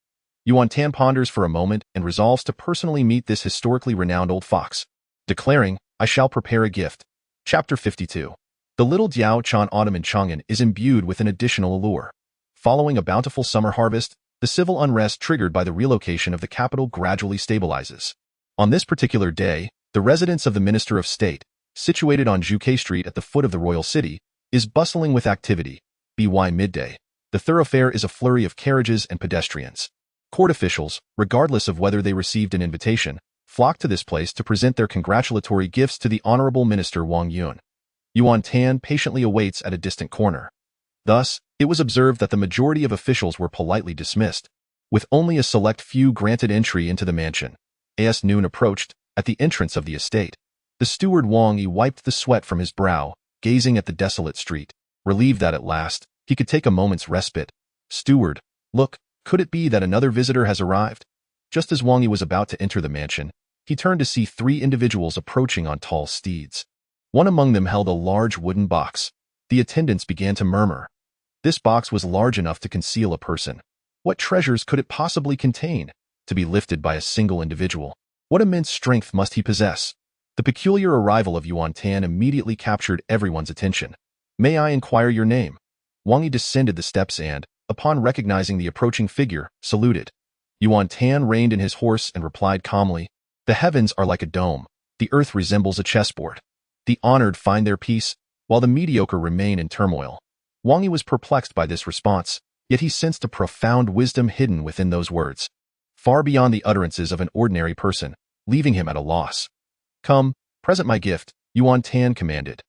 Yuan Tan ponders for a moment and resolves to personally meet this historically renowned old fox, declaring, I shall prepare a gift. Chapter 52. The little Diao Chan autumn in Chang'an is imbued with an additional allure. Following a bountiful summer harvest, the civil unrest triggered by the relocation of the capital gradually stabilizes. On this particular day, the residence of the Minister of State, situated on Zhuge Street at the foot of the royal city, is bustling with activity. By midday, the thoroughfare is a flurry of carriages and pedestrians. Court officials, regardless of whether they received an invitation, flock to this place to present their congratulatory gifts to the Honorable Minister Wang Yun. Yuan Tan patiently awaits at a distant corner. Thus, it was observed that the majority of officials were politely dismissed, with only a select few granted entry into the mansion. As noon approached, at the entrance of the estate, the steward Wang Yi wiped the sweat from his brow, gazing at the desolate street, relieved that at last, he could take a moment's respite. Steward, Look, could it be that another visitor has arrived? Just as Wang Yi was about to enter the mansion, he turned to see three individuals approaching on tall steeds. One among them held a large wooden box. The attendants began to murmur. This box was large enough to conceal a person. What treasures could it possibly contain, to be lifted by a single individual? What immense strength must he possess? The peculiar arrival of Yuan Tan immediately captured everyone's attention. May I inquire your name? Wang Yi descended the steps and, upon recognizing the approaching figure, saluted. Yuan Tan reined in his horse and replied calmly, The heavens are like a dome. The earth resembles a chessboard. The honored find their peace, while the mediocre remain in turmoil. Wang Yi was perplexed by this response, yet he sensed a profound wisdom hidden within those words, far beyond the utterances of an ordinary person, leaving him at a loss. Come, present my gift, Yuan Tan commanded.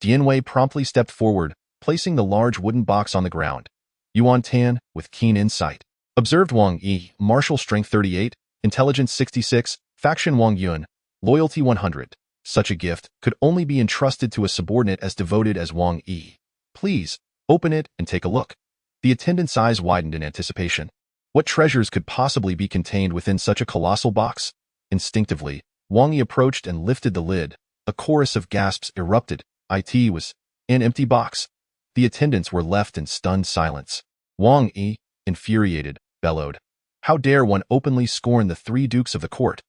Dianwei promptly stepped forward, placing the large wooden box on the ground. Yuan Tan, with keen insight, observed Wang Yi, martial strength 38, intelligence 66, faction Wang Yun, loyalty 100. Such a gift could only be entrusted to a subordinate as devoted as Wang Yi. Please, open it and take a look. The attendant's eyes widened in anticipation. What treasures could possibly be contained within such a colossal box? Instinctively, Wang Yi approached and lifted the lid. A chorus of gasps erupted. It was an empty box. The attendants were left in stunned silence. Wang Yi, infuriated, bellowed. How dare one openly scorn the three dukes of the court?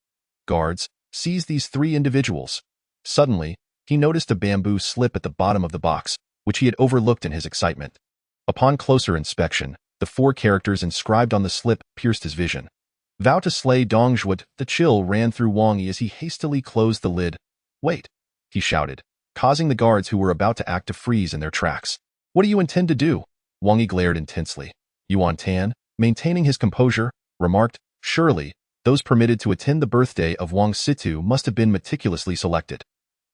Guards, seize these three individuals. Suddenly, he noticed a bamboo slip at the bottom of the box, which he had overlooked in his excitement. Upon closer inspection, the four characters inscribed on the slip pierced his vision. Vow to slay Dong Zhuo. The chill ran through Wang Yi as he hastily closed the lid. Wait, he shouted, causing the guards who were about to act to freeze in their tracks. What do you intend to do? Wang Yi glared intensely. Yuan Tan, maintaining his composure, remarked, Surely, those permitted to attend the birthday of Wang Situ must have been meticulously selected.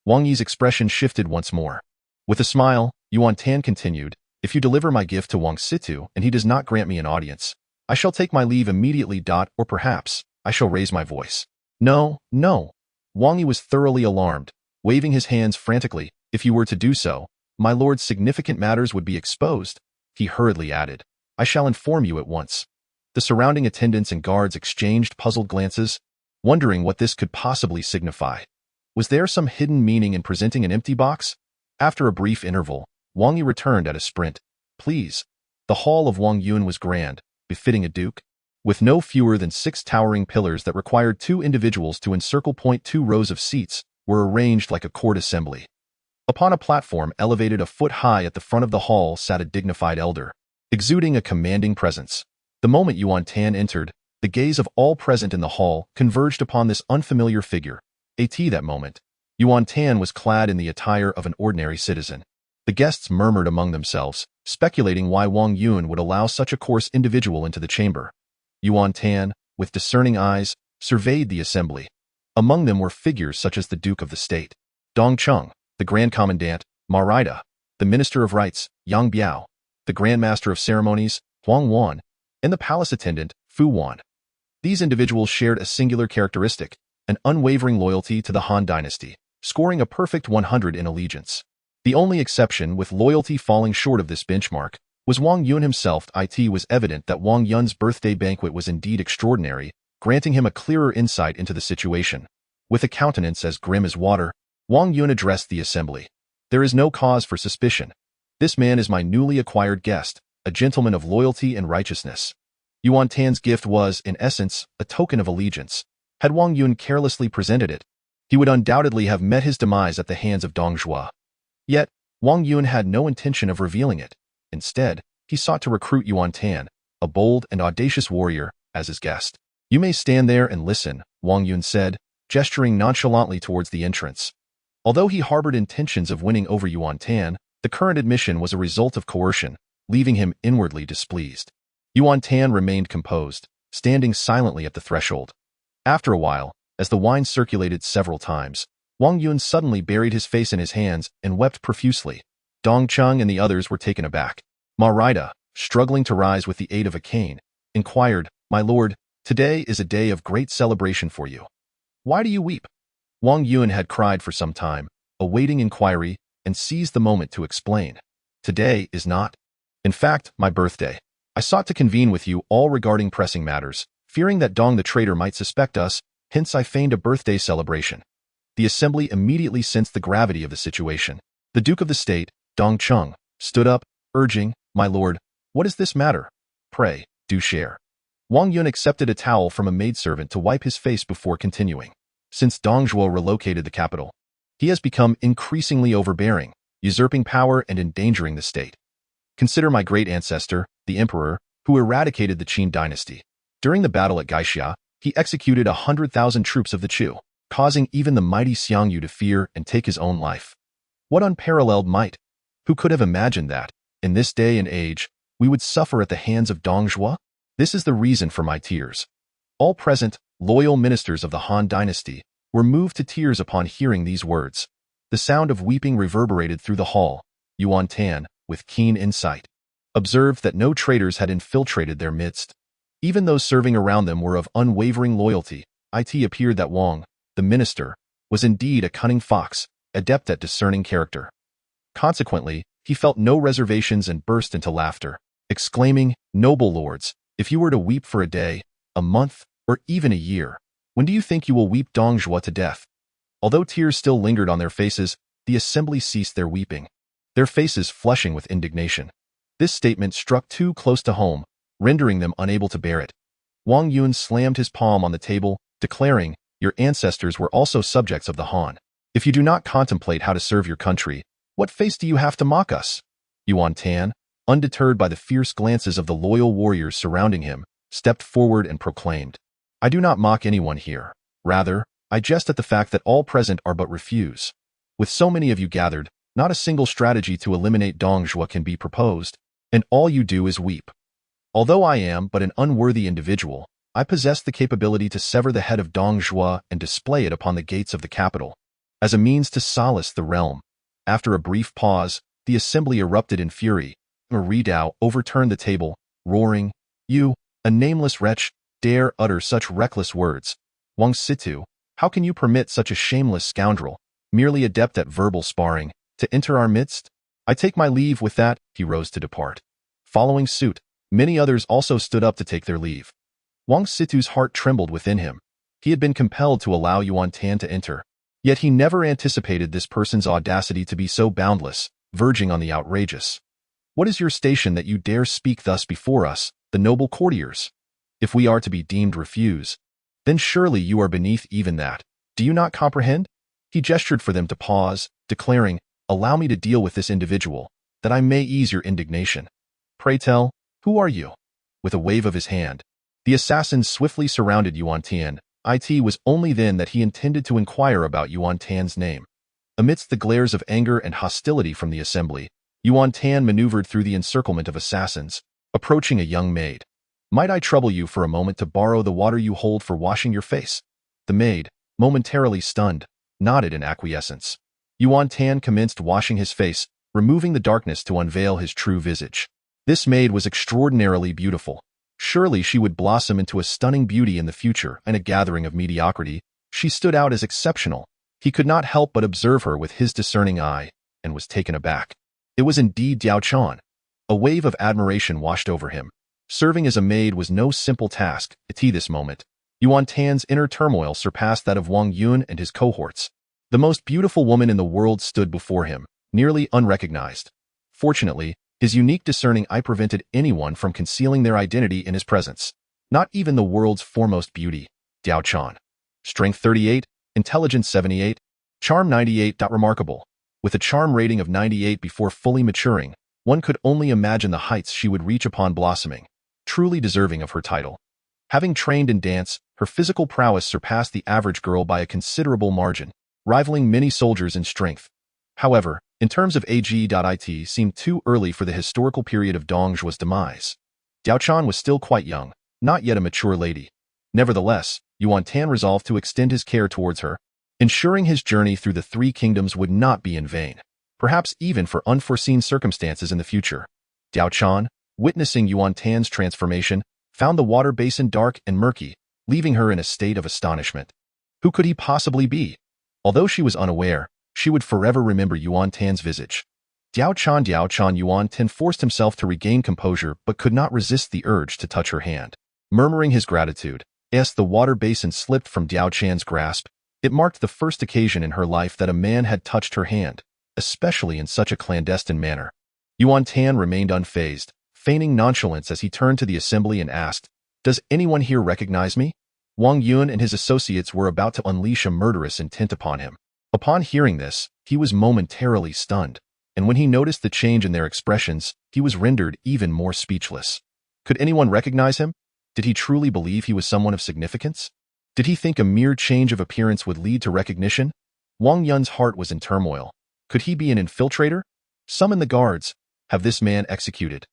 Wang Yi's expression shifted once more. With a smile, Yuan Tan continued, If you deliver my gift to Wang Situ and he does not grant me an audience, I shall take my leave immediately. Or perhaps, I shall raise my voice. No, no. Wang Yi was thoroughly alarmed, waving his hands frantically. If you were to do so, my lord's significant matters would be exposed. He hurriedly added, I shall inform you at once. The surrounding attendants and guards exchanged puzzled glances, wondering what this could possibly signify. Was there some hidden meaning in presenting an empty box? After a brief interval, Wang Yi returned at a sprint. Please. The hall of Wang Yun was grand, befitting a duke, with no fewer than 6 towering pillars that required 2 individuals to encircle. 2 rows of seats were arranged like a court assembly. Upon a platform elevated a foot high at the front of the hall sat a dignified elder, exuding a commanding presence. The moment Yuan Tan entered, the gaze of all present in the hall converged upon this unfamiliar figure. That moment, Yuan Tan was clad in the attire of an ordinary citizen. The guests murmured among themselves, speculating why Wang Yun would allow such a coarse individual into the chamber. Yuan Tan, with discerning eyes, surveyed the assembly. Among them were figures such as the Duke of the State, Dong Zhuo, the Grand Commandant, Maid, the Minister of Rites, Yang Biao, the Grand Master of Ceremonies, Huang Wan, and the palace attendant, Fu Wan. These individuals shared a singular characteristic, an unwavering loyalty to the Han dynasty, scoring a perfect 100 in allegiance. The only exception, with loyalty falling short of this benchmark, was Wang Yun himself. It was evident that Wang Yun's birthday banquet was indeed extraordinary, granting him a clearer insight into the situation. With a countenance as grim as water, Wang Yun addressed the assembly. There is no cause for suspicion. This man is my newly acquired guest, a gentleman of loyalty and righteousness. Yuan Tan's gift was, in essence, a token of allegiance. Had Wang Yun carelessly presented it, he would undoubtedly have met his demise at the hands of Dong Zhuo. Yet, Wang Yun had no intention of revealing it. Instead, he sought to recruit Yuan Tan, a bold and audacious warrior, as his guest. You may stand there and listen, Wang Yun said, gesturing nonchalantly towards the entrance. Although he harbored intentions of winning over Yuan Tan, the current admission was a result of coercion, leaving him inwardly displeased. Yuan Tan remained composed, standing silently at the threshold. After a while, as the wine circulated several times, Wang Yun suddenly buried his face in his hands and wept profusely. Dong Zhuo and the others were taken aback. Maid, struggling to rise with the aid of a cane, inquired, My lord, today is a day of great celebration for you. Why do you weep? Wang Yun had cried for some time, awaiting inquiry, and seized the moment to explain. Today is not, in fact, my birthday. I sought to convene with you all regarding pressing matters, fearing that Dong the traitor might suspect us, hence I feigned a birthday celebration. The assembly immediately sensed the gravity of the situation. The Duke of the State, Dong Chung, stood up, urging, "My lord, what is this matter? Pray, do share." Wang Yun accepted a towel from a maidservant to wipe his face before continuing. Since Dong Zhuo relocated the capital, he has become increasingly overbearing, usurping power and endangering the state. Consider my great ancestor, the emperor, who eradicated the Qin dynasty. During the battle at Gaixia, he executed 100,000 troops of the Chu, causing even the mighty Xiangyu to fear and take his own life. What unparalleled might! Who could have imagined that, in this day and age, we would suffer at the hands of Dong Zhuo? This is the reason for my tears. All present, loyal ministers of the Han dynasty, were moved to tears upon hearing these words. The sound of weeping reverberated through the hall. Yuan Tan, with keen insight, observed that no traitors had infiltrated their midst. Even those serving around them were of unwavering loyalty. It appeared that Wang, the minister, was indeed a cunning fox, adept at discerning character. Consequently, he felt no reservations and burst into laughter, exclaiming, "Noble lords, if you were to weep for a day, a month, or even a year, when do you think you will weep Dong Zhuo to death?" Although tears still lingered on their faces, the assembly ceased their weeping, their faces flushing with indignation. This statement struck too close to home, rendering them unable to bear it. Wang Yun slammed his palm on the table, declaring, "Your ancestors were also subjects of the Han. If you do not contemplate how to serve your country, what face do you have to mock us?" Yuan Tan, undeterred by the fierce glances of the loyal warriors surrounding him, stepped forward and proclaimed, "I do not mock anyone here. Rather, I jest at the fact that all present are but refuse. With so many of you gathered, not a single strategy to eliminate Dong Zhuo can be proposed, and all you do is weep. Although I am but an unworthy individual, I possess the capability to sever the head of Dong Zhuo and display it upon the gates of the capital, as a means to solace the realm." After a brief pause, the assembly erupted in fury. Dao overturned the table, roaring, "You, a nameless wretch, dare utter such reckless words. Wang Situ, how can you permit such a shameless scoundrel, merely adept at verbal sparring, to enter our midst? I take my leave." With that, he rose to depart. Following suit, many others also stood up to take their leave. Wang Situ's heart trembled within him. He had been compelled to allow Yuan Tan to enter, yet he never anticipated this person's audacity to be so boundless, verging on the outrageous. "What is your station that you dare speak thus before us, the noble courtiers? If we are to be deemed refuse, then surely you are beneath even that. Do you not comprehend?" He gestured for them to pause, declaring, "Allow me to deal with this individual, that I may ease your indignation. Pray tell, who are you?" With a wave of his hand, the assassins swiftly surrounded Yuan Tan. It was only then that he intended to inquire about Yuan Tan's name. Amidst the glares of anger and hostility from the assembly, Yuan Tan maneuvered through the encirclement of assassins, approaching a young maid. "Might I trouble you for a moment to borrow the water you hold for washing your face?" The maid, momentarily stunned, nodded in acquiescence. Yuan Tan commenced washing his face, removing the darkness to unveil his true visage. This maid was extraordinarily beautiful. Surely she would blossom into a stunning beauty in the future. In a gathering of mediocrity, she stood out as exceptional. He could not help but observe her with his discerning eye, and was taken aback. It was indeed Diao Chan. A wave of admiration washed over him. Serving as a maid was no simple task. At this moment, Yuan Tan's inner turmoil surpassed that of Wang Yun and his cohorts. The most beautiful woman in the world stood before him, nearly unrecognized. Fortunately, his unique discerning eye prevented anyone from concealing their identity in his presence. Not even the world's foremost beauty, Diao Chan. Strength 38, intelligence 78, charm 98. Remarkable. With a charm rating of 98 before fully maturing, one could only imagine the heights she would reach upon blossoming. Truly deserving of her title. Having trained in dance, her physical prowess surpassed the average girl by a considerable margin, rivaling many soldiers in strength. However, in terms of age, seemed too early for the historical period of Dong Zhuo's demise. Diao Chan was still quite young, not yet a mature lady. Nevertheless, Yuan Tan resolved to extend his care towards her, ensuring his journey through the three kingdoms would not be in vain, perhaps even for unforeseen circumstances in the future. Diao Chan, witnessing Yuan Tan's transformation, found the water basin dark and murky, leaving her in a state of astonishment. Who could he possibly be? Although she was unaware, she would forever remember Yuan Tan's visage. Diao Chan Yuan Tan forced himself to regain composure but could not resist the urge to touch her hand. Murmuring his gratitude, as the water basin slipped from Diao Chan's grasp, it marked the first occasion in her life that a man had touched her hand, especially in such a clandestine manner. Yuan Tan remained unfazed, feigning nonchalance as he turned to the assembly and asked, "Does anyone here recognize me?" Wang Yun and his associates were about to unleash a murderous intent upon him. Upon hearing this, he was momentarily stunned, and when he noticed the change in their expressions, he was rendered even more speechless. Could anyone recognize him? Did he truly believe he was someone of significance? Did he think a mere change of appearance would lead to recognition? Wang Yun's heart was in turmoil. Could he be an infiltrator? Summon the guards. Have this man executed.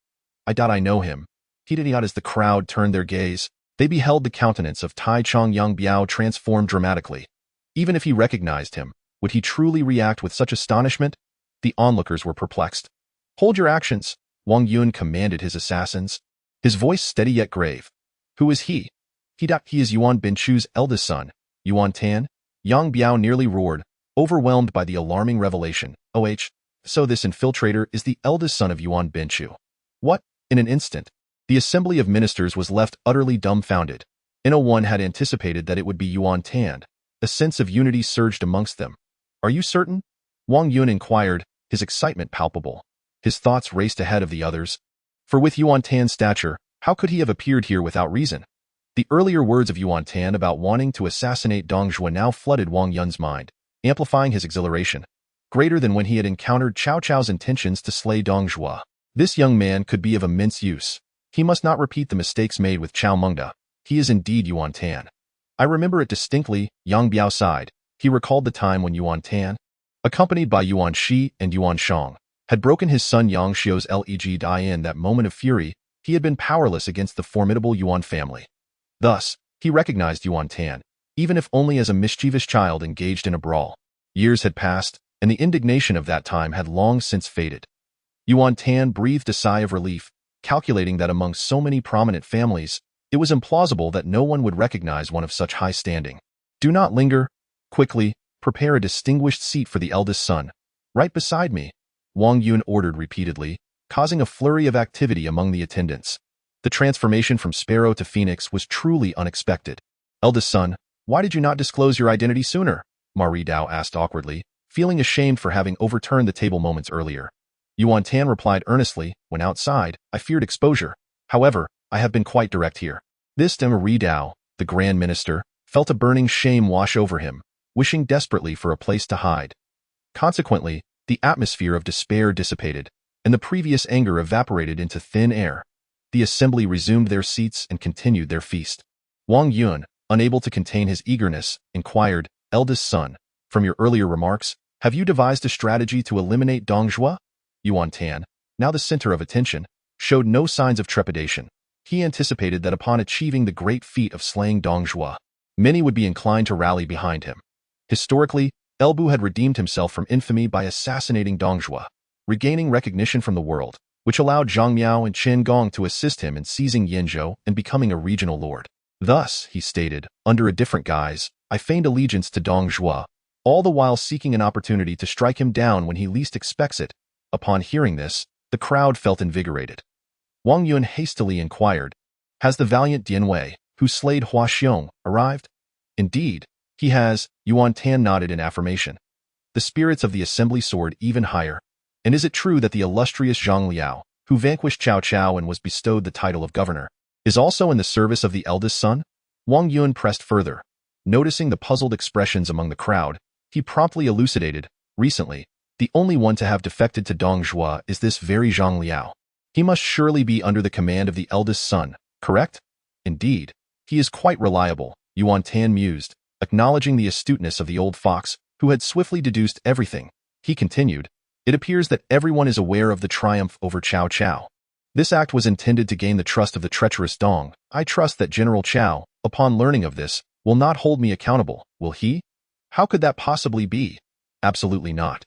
I doubt I know him. He did not. As the crowd turned their gaze, they beheld the countenance of Tai Chongyang Biao transform dramatically. Even if he recognized him, would he truly react with such astonishment? The onlookers were perplexed. Hold your actions, Wang Yun commanded his assassins, his voice steady yet grave. Who is he? He is Yuan Binchu's eldest son, Yuan Tan. Yang Biao nearly roared, overwhelmed by the alarming revelation. So this infiltrator is the eldest son of Yuan Binchu. What? In an instant, the assembly of ministers was left utterly dumbfounded. No one had anticipated that it would be Yuan Tan. A sense of unity surged amongst them. Are you certain? Wang Yun inquired, his excitement palpable. His thoughts raced ahead of the others. For with Yuan Tan's stature, how could he have appeared here without reason? The earlier words of Yuan Tan about wanting to assassinate Dong Zhuo now flooded Wang Yun's mind, amplifying his exhilaration. Greater than when he had encountered Cao Cao's intentions to slay Dong Zhuo. This young man could be of immense use. He must not repeat the mistakes made with Cao Mengda. He is indeed Yuan Tan. I remember it distinctly. Yang Biao sighed. He recalled the time when Yuan Tan, accompanied by Yuan Shi and Yuan Shang, had broken his son Yang Xiu's leg. In that moment of fury, he had been powerless against the formidable Yuan family. Thus, he recognized Yuan Tan, even if only as a mischievous child engaged in a brawl. Years had passed, and the indignation of that time had long since faded. Yuan Tan breathed a sigh of relief, calculating that among so many prominent families, it was implausible that no one would recognize one of such high standing. Do not linger. Quickly, prepare a distinguished seat for the eldest son. Right beside me, Wang Yun ordered repeatedly, causing a flurry of activity among the attendants. The transformation from sparrow to phoenix was truly unexpected. Eldest son, why did you not disclose your identity sooner? Marie Dao asked awkwardly, feeling ashamed for having overturned the table moments earlier. Yuan Tan replied earnestly, when outside, I feared exposure. However, I have been quite direct here. This Marie Dao, the Grand Minister, felt a burning shame wash over him, wishing desperately for a place to hide. Consequently, the atmosphere of despair dissipated, and the previous anger evaporated into thin air. The assembly resumed their seats and continued their feast. Wang Yun, unable to contain his eagerness, inquired, Eldest son, from your earlier remarks, have you devised a strategy to eliminate Dong Zhuo? Yuan Tan, now the center of attention, showed no signs of trepidation. He anticipated that upon achieving the great feat of slaying Dong Zhuo, many would be inclined to rally behind him. Historically, Elbu had redeemed himself from infamy by assassinating Dong Zhuo, regaining recognition from the world, which allowed Zhang Miao and Chen Gong to assist him in seizing Yanzhou and becoming a regional lord. Thus, he stated, under a different guise, I feigned allegiance to Dong Zhuo, all the while seeking an opportunity to strike him down when he least expects it. Upon hearing this, the crowd felt invigorated. Wang Yun hastily inquired, has the valiant Dian Wei, who slayed Hua Xiong, arrived? Indeed, he has. Yuan Tan nodded in affirmation. The spirits of the assembly soared even higher. And is it true that the illustrious Zhang Liao, who vanquished Cao Cao and was bestowed the title of governor, is also in the service of the eldest son? Wang Yun pressed further. Noticing the puzzled expressions among the crowd, he promptly elucidated, recently, the only one to have defected to Dong Zhuo is this very Zhang Liao. He must surely be under the command of the eldest son, correct? Indeed, he is quite reliable, Yuan Tan mused, acknowledging the astuteness of the old fox, who had swiftly deduced everything. He continued, it appears that everyone is aware of the triumph over Cao Cao. This act was intended to gain the trust of the treacherous Dong. I trust that General Cao, upon learning of this, will not hold me accountable, will he? How could that possibly be? Absolutely not.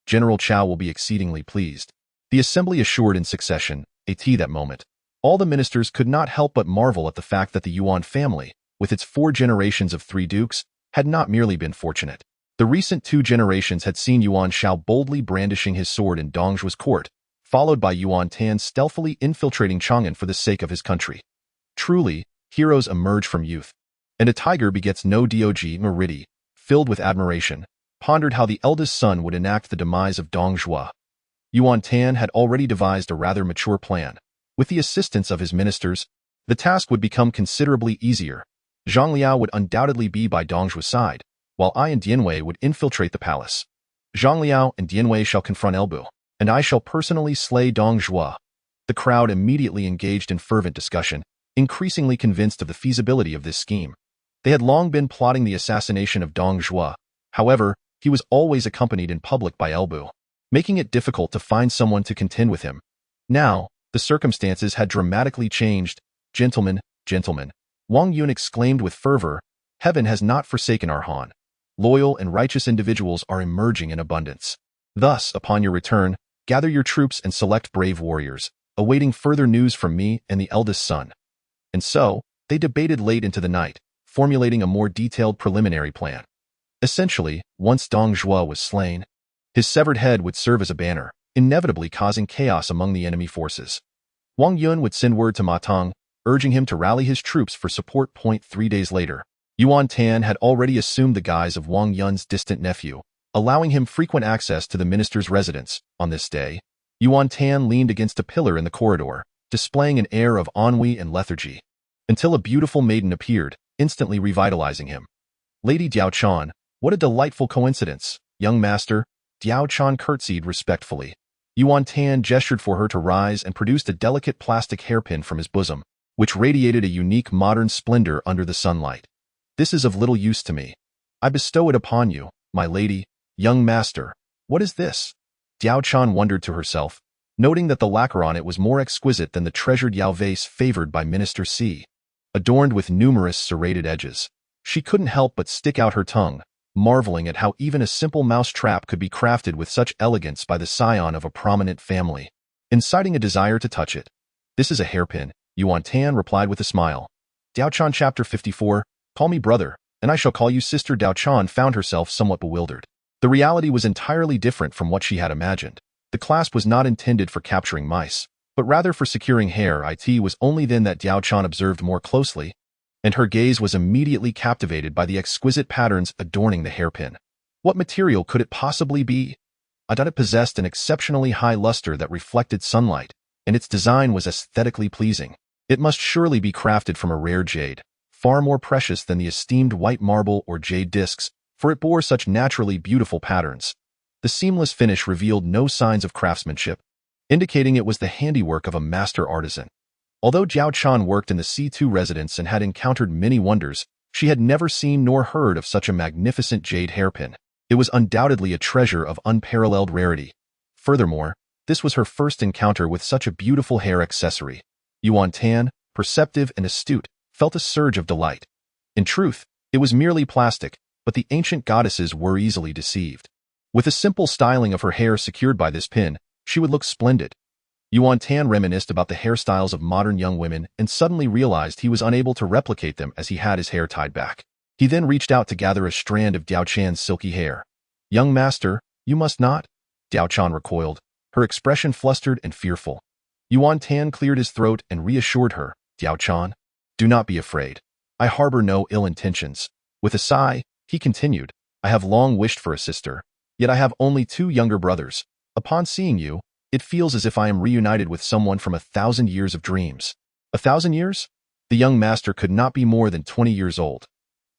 General Cao will be exceedingly pleased. The assembly assured in succession, that moment. All the ministers could not help but marvel at the fact that the Yuan family, with its 4 generations of 3 dukes, had not merely been fortunate. The recent 2 generations had seen Yuan Shao boldly brandishing his sword in Dong Zhuo's court, followed by Yuan Tan stealthily infiltrating Chang'an for the sake of his country. Truly, heroes emerge from youth. And a tiger begets no dog. Meridi, filled with admiration, pondered how the eldest son would enact the demise of Dong Zhuo. Yuan Tan had already devised a rather mature plan. With the assistance of his ministers, the task would become considerably easier. Zhang Liao would undoubtedly be by Dong Zhuo's side, while I and Dianwei would infiltrate the palace. Zhang Liao and Dianwei shall confront Elbu, and I shall personally slay Dong Zhuo. The crowd immediately engaged in fervent discussion, increasingly convinced of the feasibility of this scheme. They had long been plotting the assassination of Dong Zhuo. However, he was always accompanied in public by Elbu, making it difficult to find someone to contend with him. Now, the circumstances had dramatically changed. Gentlemen, gentlemen, Wang Yun exclaimed with fervor, heaven has not forsaken our Han. Loyal and righteous individuals are emerging in abundance. Thus, upon your return, gather your troops and select brave warriors, awaiting further news from me and the eldest son. And so, they debated late into the night, formulating a more detailed preliminary plan. Essentially, once Dong Zhuo was slain, his severed head would serve as a banner, inevitably causing chaos among the enemy forces. Wang Yun would send word to Ma Teng, urging him to rally his troops for support. 3 days later, Yuan Tan had already assumed the guise of Wang Yun's distant nephew, allowing him frequent access to the minister's residence. On this day, Yuan Tan leaned against a pillar in the corridor, displaying an air of ennui and lethargy, until a beautiful maiden appeared, instantly revitalizing him. Lady Diao Chan, what a delightful coincidence, young master. Diao Chan curtsied respectfully. Yuan Tan gestured for her to rise and produced a delicate plastic hairpin from his bosom, which radiated a unique modern splendor under the sunlight. This is of little use to me. I bestow it upon you, my lady, young master. What is this? Diao Chan wondered to herself, noting that the lacquer on it was more exquisite than the treasured Yao vase favored by Minister C. Adorned with numerous serrated edges, she couldn't help but stick out her tongue, marveling at how even a simple mouse trap could be crafted with such elegance by the scion of a prominent family, inciting a desire to touch it. This is a hairpin, Yuan Tan replied with a smile. Diao Chan chapter 54, call me brother, and I shall call you sister. Diao Chan found herself somewhat bewildered. The reality was entirely different from what she had imagined. The clasp was not intended for capturing mice, but rather for securing hair. It was only then that Diao Chan observed more closely, and her gaze was immediately captivated by the exquisite patterns adorning the hairpin. What material could it possibly be? It possessed an exceptionally high luster that reflected sunlight, and its design was aesthetically pleasing. It must surely be crafted from a rare jade, far more precious than the esteemed white marble or jade discs, for it bore such naturally beautiful patterns. The seamless finish revealed no signs of craftsmanship, indicating it was the handiwork of a master artisan. Although Diao Chan worked in the C2 residence and had encountered many wonders, she had never seen nor heard of such a magnificent jade hairpin. It was undoubtedly a treasure of unparalleled rarity. Furthermore, this was her first encounter with such a beautiful hair accessory. Yuan Tan, perceptive and astute, felt a surge of delight. In truth, it was merely plastic, but the ancient goddesses were easily deceived. With a simple styling of her hair secured by this pin, she would look splendid. Yuan Tan reminisced about the hairstyles of modern young women and suddenly realized he was unable to replicate them as he had his hair tied back. He then reached out to gather a strand of Diao Chan's silky hair. Young master, you must not. Diao Chan recoiled, her expression flustered and fearful. Yuan Tan cleared his throat and reassured her. Diao Chan, do not be afraid. I harbor no ill intentions. With a sigh, he continued, I have long wished for a sister, yet I have only 2 younger brothers. Upon seeing you, it feels as if I am reunited with someone from 1,000 years of dreams. 1,000 years? The young master could not be more than 20 years old.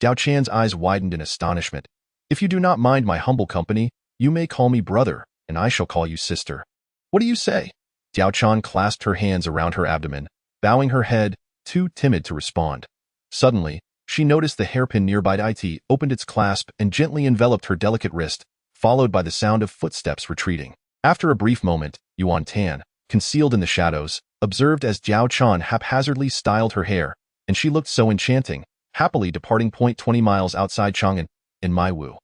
Diao Chan's eyes widened in astonishment. If you do not mind my humble company, you may call me brother, and I shall call you sister. What do you say? Diao Chan clasped her hands around her abdomen, bowing her head, too timid to respond. Suddenly, she noticed the hairpin nearby. It opened its clasp and gently enveloped her delicate wrist, followed by the sound of footsteps retreating. After a brief moment, Yuan Tan, concealed in the shadows, observed as Diao Chan haphazardly styled her hair, and she looked so enchanting, happily departing 20 miles outside Chang'an, in Maiwu.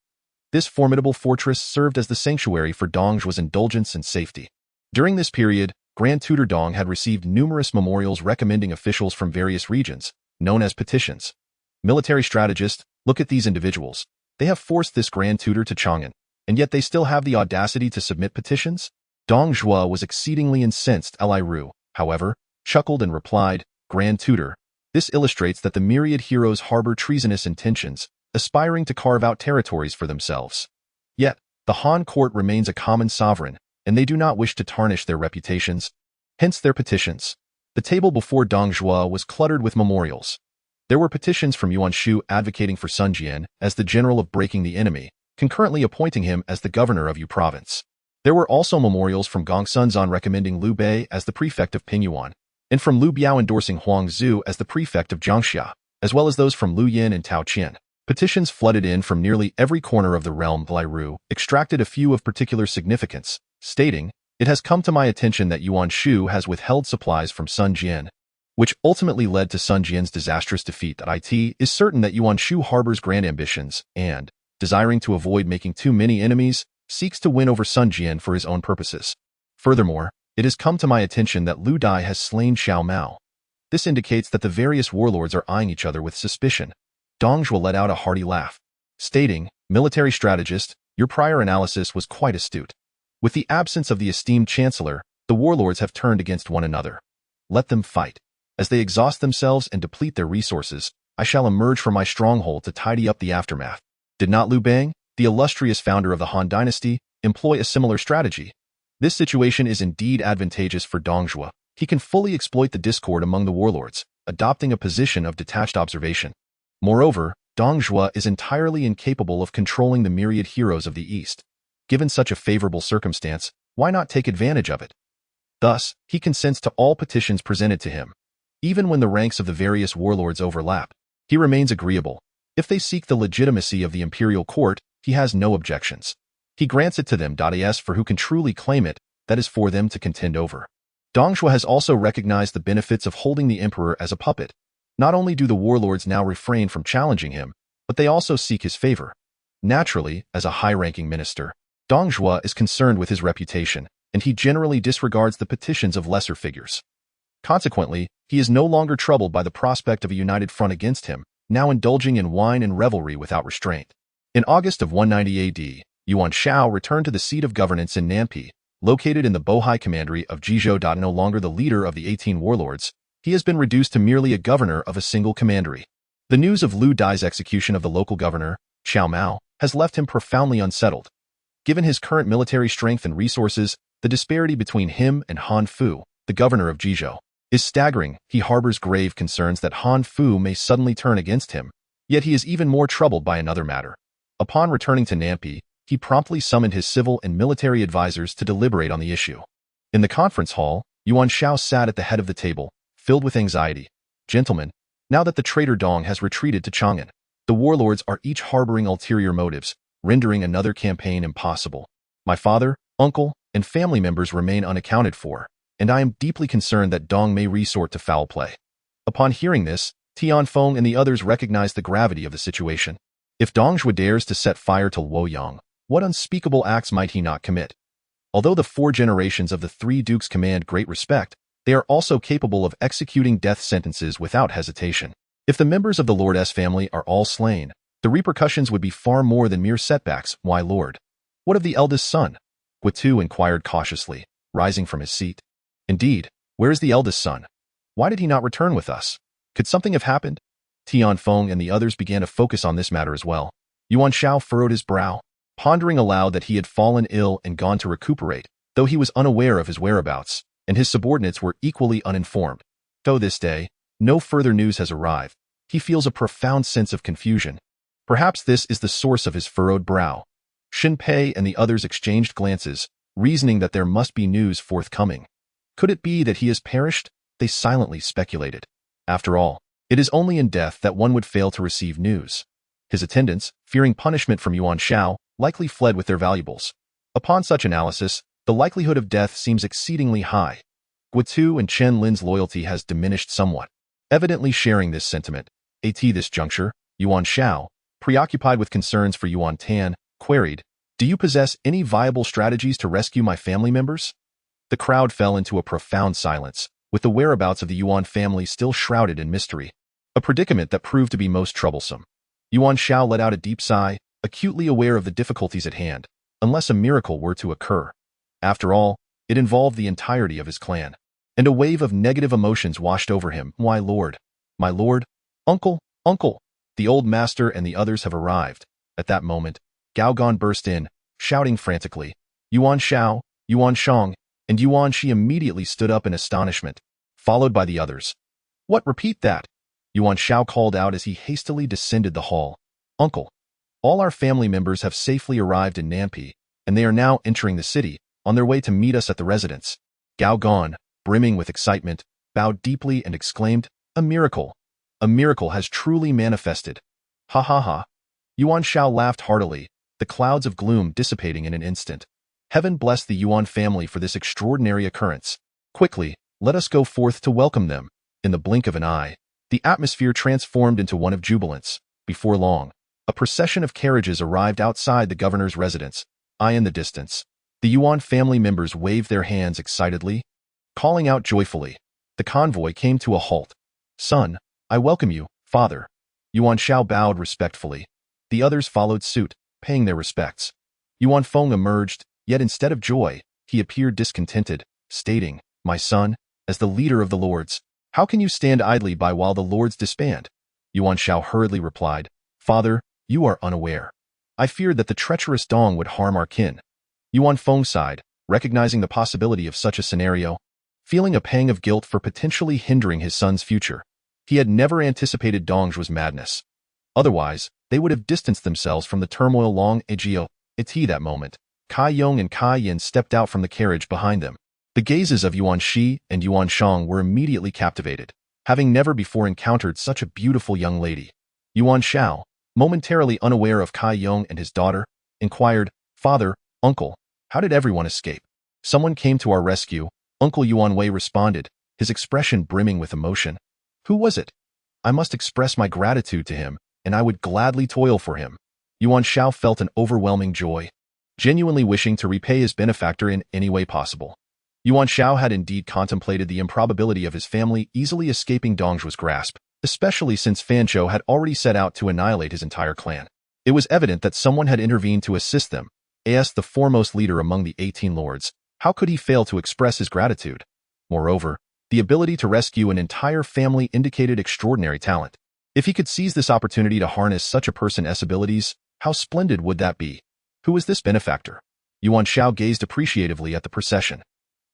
This formidable fortress served as the sanctuary for Dong Zhuo's indulgence and safety. During this period, Grand Tutor Dong had received numerous memorials recommending officials from various regions, known as petitions. Military strategist, look at these individuals. They have forced this grand tutor to Chang'an, and yet they still have the audacity to submit petitions? Dong Zhuo was exceedingly incensed. Li Ru, however, chuckled and replied, Grand Tutor, this illustrates that the myriad heroes harbor treasonous intentions, aspiring to carve out territories for themselves. Yet, the Han court remains a common sovereign, and they do not wish to tarnish their reputations, hence their petitions. The table before Dong Zhuo was cluttered with memorials. There were petitions from Yuan Shu advocating for Sun Jian as the general of breaking the enemy, concurrently appointing him as the governor of Yu province. There were also memorials from Gong Sunzan recommending Liu Bei as the prefect of Pingyuan, and from Liu Biao endorsing Huang Zhu as the prefect of Jiangxia, as well as those from Liu Yin and Tao Qian. Petitions flooded in from nearly every corner of the realm. Li Ru extracted a few of particular significance, stating, It has come to my attention that Yuan Shu has withheld supplies from Sun Jian, which ultimately led to Sun Jian's disastrous defeat. It is certain that Yuan Shu harbors grand ambitions and, desiring to avoid making too many enemies, seeks to win over Sun Jian for his own purposes. Furthermore, it has come to my attention that Lu Dai has slain Xiao Mao. This indicates that the various warlords are eyeing each other with suspicion. Dong Zhuo let out a hearty laugh, stating, Military strategist, your prior analysis was quite astute. With the absence of the esteemed chancellor, the warlords have turned against one another. Let them fight. As they exhaust themselves and deplete their resources, I shall emerge from my stronghold to tidy up the aftermath. Did not Liu Bei, the illustrious founder of the Han dynasty, employ a similar strategy? This situation is indeed advantageous for Dong Zhuo. He can fully exploit the discord among the warlords, adopting a position of detached observation. Moreover, Dong Zhuo is entirely incapable of controlling the myriad heroes of the East. Given such a favorable circumstance, why not take advantage of it? Thus, he consents to all petitions presented to him. Even when the ranks of the various warlords overlap, he remains agreeable. If they seek the legitimacy of the imperial court, he has no objections. He grants it to them. As for who can truly claim it, that is for them to contend over. Dong Zhuo has also recognized the benefits of holding the emperor as a puppet. Not only do the warlords now refrain from challenging him, but they also seek his favor. Naturally, as a high-ranking minister, Dong Zhuo is concerned with his reputation, and he generally disregards the petitions of lesser figures. Consequently, he is no longer troubled by the prospect of a united front against him, now indulging in wine and revelry without restraint. In August of 190 AD, Yuan Shao returned to the seat of governance in Nampian, located in the Bohai Commandery of Jizhou. No longer the leader of the 18 warlords, he has been reduced to merely a governor of a single commandery. The news of Lu Dai's execution of the local governor, Xiao Mao, has left him profoundly unsettled. Given his current military strength and resources, the disparity between him and Han Fu, the governor of Jizhou, is staggering. He harbors grave concerns that Han Fu may suddenly turn against him, yet he is even more troubled by another matter. Upon returning to Nampian, he promptly summoned his civil and military advisors to deliberate on the issue. In the conference hall, Yuan Shao sat at the head of the table, filled with anxiety. Gentlemen, now that the traitor Dong has retreated to Chang'an, the warlords are each harboring ulterior motives, rendering another campaign impossible. My father, uncle, and family members remain unaccounted for, and I am deeply concerned that Dong may resort to foul play. Upon hearing this, Tianfeng and the others recognized the gravity of the situation. If Dong Zhuo dares to set fire to Luoyang, what unspeakable acts might he not commit? Although the 4 generations of the 3 dukes command great respect, they are also capable of executing death sentences without hesitation. If the members of the Lord S family are all slain, the repercussions would be far more than mere setbacks. Why, Lord? What of the eldest son? Guitu inquired cautiously, rising from his seat. Indeed, where is the eldest son? Why did he not return with us? Could something have happened? Tianfeng and the others began to focus on this matter as well. Yuan Shao furrowed his brow, pondering aloud that he had fallen ill and gone to recuperate, though he was unaware of his whereabouts, and his subordinates were equally uninformed. Though this day, no further news has arrived, he feels a profound sense of confusion. Perhaps this is the source of his furrowed brow. Xin Pei and the others exchanged glances, reasoning that there must be news forthcoming. Could it be that he has perished? They silently speculated. After all, it is only in death that one would fail to receive news. His attendants, fearing punishment from Yuan Shao, likely fled with their valuables. Upon such analysis, the likelihood of death seems exceedingly high. Guitu and Chen Lin's loyalty has diminished somewhat. Evidently sharing this sentiment, at this juncture, Yuan Shao, preoccupied with concerns for Yuan Tan, queried, Do you possess any viable strategies to rescue my family members? The crowd fell into a profound silence, with the whereabouts of the Yuan family still shrouded in mystery, a predicament that proved to be most troublesome. Yuan Shao let out a deep sigh, acutely aware of the difficulties at hand, unless a miracle were to occur. After all, it involved the entirety of his clan. And a wave of negative emotions washed over him. My lord, uncle, uncle, the old master and the others have arrived. At that moment, Gao Gan burst in, shouting frantically, Yuan Shao, Yuan Shang, and Yuan Shi immediately stood up in astonishment, followed by the others. What? Repeat that? Yuan Shao called out as he hastily descended the hall. Uncle, all our family members have safely arrived in Nampian, and they are now entering the city, on their way to meet us at the residence. Gao Gan, brimming with excitement, bowed deeply and exclaimed, A miracle! A miracle has truly manifested. Ha ha ha. Yuan Shao laughed heartily, the clouds of gloom dissipating in an instant. Heaven bless the Yuan family for this extraordinary occurrence. Quickly, let us go forth to welcome them. In the blink of an eye, the atmosphere transformed into one of jubilance. Before long, a procession of carriages arrived outside the governor's residence. In the distance, the Yuan family members waved their hands excitedly, calling out joyfully. The convoy came to a halt. Son, I welcome you, father. Yuan Shao bowed respectfully. The others followed suit, paying their respects. Yuan Feng emerged, yet instead of joy, he appeared discontented, stating, My son, as the leader of the lords, how can you stand idly by while the lords disband? Yuan Shao hurriedly replied, Father, you are unaware. I feared that the treacherous Dong would harm our kin. Yuan Feng sighed, recognizing the possibility of such a scenario, feeling a pang of guilt for potentially hindering his son's future. He had never anticipated Dong Zhuo's madness. Otherwise, they would have distanced themselves from the turmoil long ago. At that moment, Cai Yan and Cai Yan stepped out from the carriage behind them. The gazes of Yuan Shi and Yuan Shang were immediately captivated, having never before encountered such a beautiful young lady. Yuan Shao, momentarily unaware of Cai Yan and his daughter, inquired, Father, uncle, how did everyone escape? Someone came to our rescue, Uncle Yuan Wei responded, his expression brimming with emotion. Who was it? I must express my gratitude to him, and I would gladly toil for him. Yuan Shao felt an overwhelming joy, genuinely wishing to repay his benefactor in any way possible. Yuan Shao had indeed contemplated the improbability of his family easily escaping Dong Zhuo's grasp, especially since Fan Zhou had already set out to annihilate his entire clan. It was evident that someone had intervened to assist them. As the foremost leader among the 18 lords, how could he fail to express his gratitude? Moreover, the ability to rescue an entire family indicated extraordinary talent. If he could seize this opportunity to harness such a person's abilities, how splendid would that be? Who was this benefactor? Yuan Shao gazed appreciatively at the procession.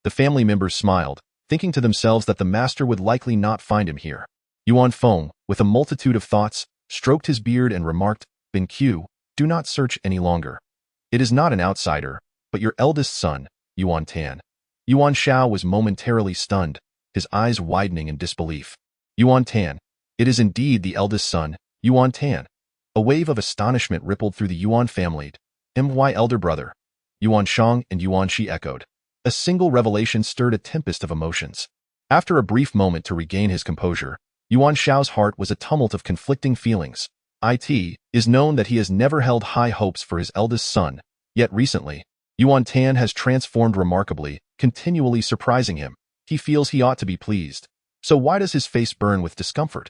The family members smiled, thinking to themselves that the master would likely not find him here. Yuan Feng, with a multitude of thoughts, stroked his beard and remarked, Bin Q, do not search any longer. It is not an outsider, but your eldest son, Yuan Tan. Yuan Shao was momentarily stunned, his eyes widening in disbelief. Yuan Tan. It is indeed the eldest son, Yuan Tan. A wave of astonishment rippled through the Yuan family. My elder brother. Yuan Shang and Yuan Shi echoed. A single revelation stirred a tempest of emotions. After a brief moment to regain his composure, Yuan Shao's heart was a tumult of conflicting feelings. It is known that he has never held high hopes for his eldest son, yet recently, Yuan Tan has transformed remarkably, continually surprising him. He feels he ought to be pleased. So why does his face burn with discomfort?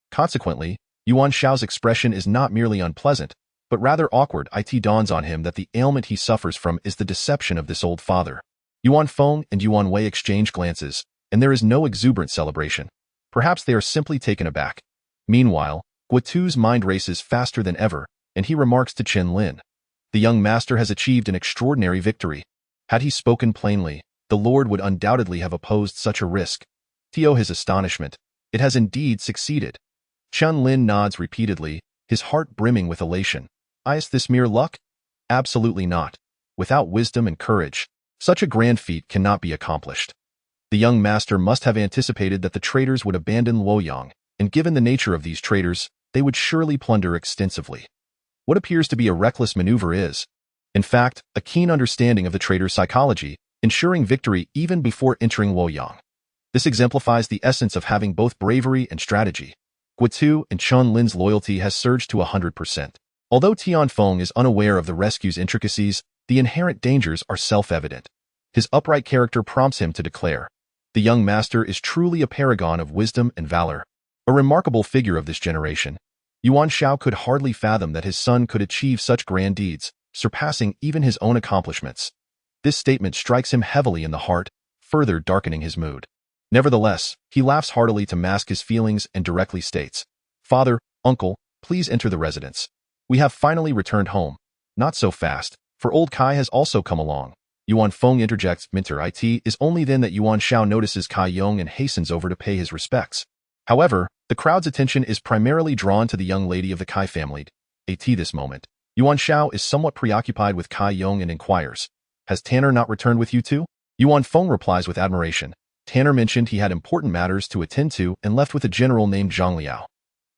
Consequently, Yuan Shao's expression is not merely unpleasant, but rather awkward. It dawns on him that the ailment he suffers from is the deception of this old father. Yuan Feng and Yuan Wei exchange glances, and there is no exuberant celebration. Perhaps they are simply taken aback. Meanwhile, Guotu's mind races faster than ever, and he remarks to Chen Lin. The young master has achieved an extraordinary victory. Had he spoken plainly, the Lord would undoubtedly have opposed such a risk. To his astonishment, it has indeed succeeded. Chen Lin nods repeatedly, his heart brimming with elation. Is this mere luck? Absolutely not. Without wisdom and courage, such a grand feat cannot be accomplished. The young master must have anticipated that the traders would abandon Luoyang, and given the nature of these traders, they would surely plunder extensively. What appears to be a reckless maneuver is, in fact, a keen understanding of the trader's psychology, ensuring victory even before entering Luoyang. This exemplifies the essence of having both bravery and strategy. Guotu and Chen Lin's loyalty has surged to 100%. Although Tianfeng is unaware of the rescue's intricacies, the inherent dangers are self-evident. His upright character prompts him to declare, the young master is truly a paragon of wisdom and valor, a remarkable figure of this generation. Yuan Shao could hardly fathom that his son could achieve such grand deeds, surpassing even his own accomplishments. This statement strikes him heavily in the heart, further darkening his mood. Nevertheless, he laughs heartily to mask his feelings and directly states, "Father, uncle, please enter the residence. We have finally returned home. Not so fast, for old Kai has also come along." Yuan Feng interjects, "Minter, it is only then that Yuan Shao notices Cai Yan and hastens over to pay his respects." However, the crowd's attention is primarily drawn to the young lady of the Cai family. At this moment, Yuan Shao is somewhat preoccupied with Cai Yan and inquires, "Has Tanner not returned with you too?" Yuan Feng replies with admiration, "Tanner mentioned he had important matters to attend to and left with a general named Zhang Liao."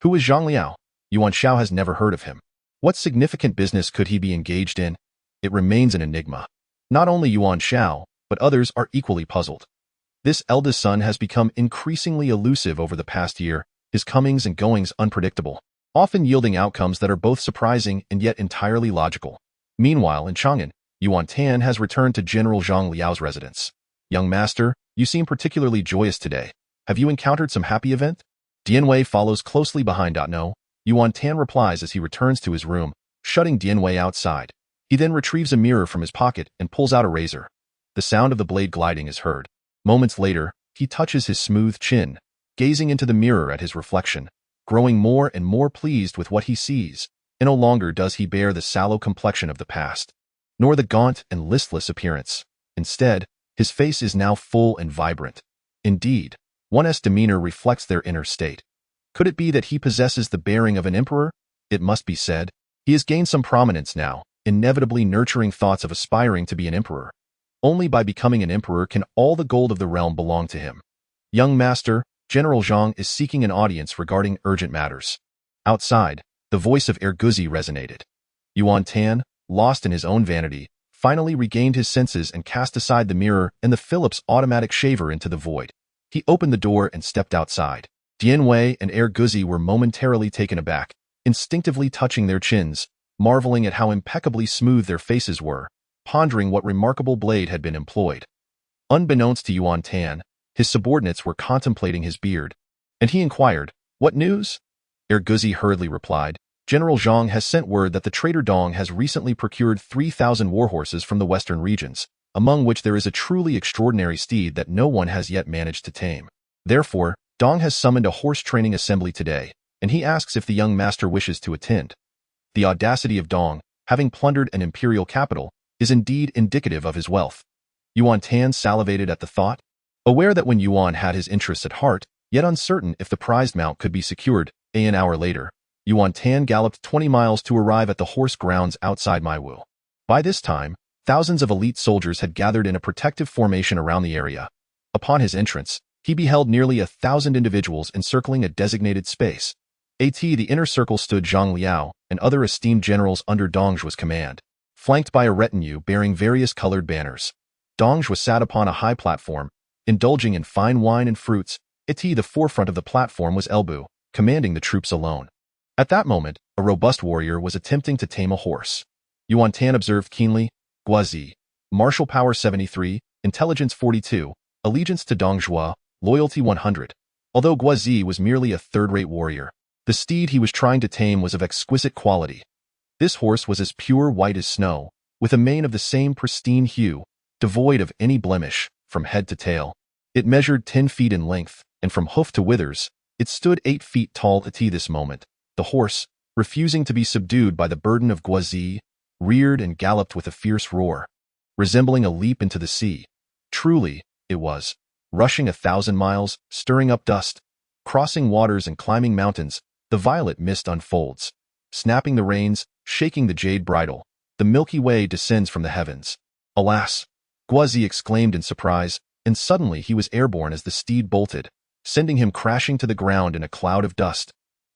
Who is Zhang Liao? Yuan Shao has never heard of him. What significant business could he be engaged in? It remains an enigma. Not only Yuan Shao, but others are equally puzzled. This eldest son has become increasingly elusive over the past year, his comings and goings unpredictable, often yielding outcomes that are both surprising and yet entirely logical. Meanwhile, in Chang'an, Yuan Tan has returned to General Zhang Liao's residence. "Young master, you seem particularly joyous today. Have you encountered some happy event?" Dian Wei follows closely behind. "No," Yuan Tan replies as he returns to his room, shutting Dian Wei outside. He then retrieves a mirror from his pocket and pulls out a razor. The sound of the blade gliding is heard. Moments later, he touches his smooth chin, gazing into the mirror at his reflection, growing more and more pleased with what he sees, and no longer does he bear the sallow complexion of the past, nor the gaunt and listless appearance. Instead, his face is now full and vibrant. Indeed, one's demeanor reflects their inner state. Could it be that he possesses the bearing of an emperor? It must be said, he has gained some prominence now, inevitably nurturing thoughts of aspiring to be an emperor. Only by becoming an emperor can all the gold of the realm belong to him. "Young master, General Zhang is seeking an audience regarding urgent matters." Outside, the voice of Erguzi resonated. Yuan Tan, lost in his own vanity, finally regained his senses and cast aside the mirror and the Philips automatic shaver into the void. He opened the door and stepped outside. Dian Wei and Erguzi were momentarily taken aback, instinctively touching their chins, marveling at how impeccably smooth their faces were, pondering what remarkable blade had been employed. Unbeknownst to Yuan Tan, his subordinates were contemplating his beard, and he inquired, "What news?" Erguzi hurriedly replied, "General Zhang has sent word that the traitor Dong has recently procured 3,000 warhorses from the western regions, among which there is a truly extraordinary steed that no one has yet managed to tame. Therefore, Dong has summoned a horse training assembly today, and he asks if the young master wishes to attend." The audacity of Dong, having plundered an imperial capital, is indeed indicative of his wealth. Yuan Tan salivated at the thought. Aware that when Yuan had his interests at heart, yet uncertain if the prized mount could be secured, an hour later, Yuan Tan galloped 20 miles to arrive at the horse grounds outside Maiwu. By this time, thousands of elite soldiers had gathered in a protective formation around the area. Upon his entrance, he beheld nearly 1,000 individuals encircling a designated space. The inner circle stood Zhang Liao and other esteemed generals under Dong Zhuo's command, flanked by a retinue bearing various colored banners. Dong Zhuo sat upon a high platform, indulging in fine wine and fruits. The forefront of the platform was Elbu, commanding the troops alone. At that moment, a robust warrior was attempting to tame a horse. Yuan Tan observed keenly, "Guazi, martial power 73, intelligence 42, allegiance to Dong Zhuo, loyalty 100. Although Guazi was merely a third-rate warrior, the steed he was trying to tame was of exquisite quality. This horse was as pure white as snow, with a mane of the same pristine hue, devoid of any blemish, from head to tail. It measured 10 feet in length, and from hoof to withers, it stood 8 feet tall. At this moment, the horse, refusing to be subdued by the burden of Guazi, reared and galloped with a fierce roar, resembling a leap into the sea. Truly, it was, rushing 1,000 miles, stirring up dust, crossing waters and climbing mountains. The violet mist unfolds. Snapping the reins, shaking the jade bridle, the Milky Way descends from the heavens. Alas! Guazi exclaimed in surprise, and suddenly he was airborne as the steed bolted, sending him crashing to the ground in a cloud of dust.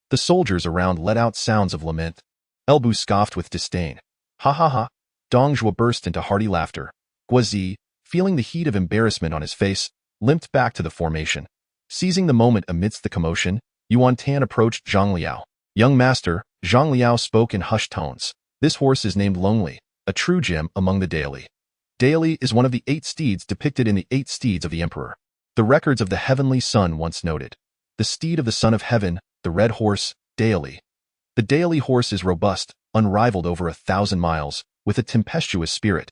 The soldiers around let out sounds of lament. Elbu scoffed with disdain. "Ha ha ha!" Dong Zhuo burst into hearty laughter. Guazi, feeling the heat of embarrassment on his face, limped back to the formation. Seizing the moment amidst the commotion, Yuan Tan approached Zhang Liao. "Young master," Zhang Liao spoke in hushed tones, "this horse is named Lonely, a true gem among the daily. Daily is one of the 8 steeds depicted in the 8 steeds of the Emperor. The records of the heavenly sun once noted. The steed of the son of heaven, the red horse, Daily. The daily horse is robust, unrivaled over 1,000 miles, with a tempestuous spirit.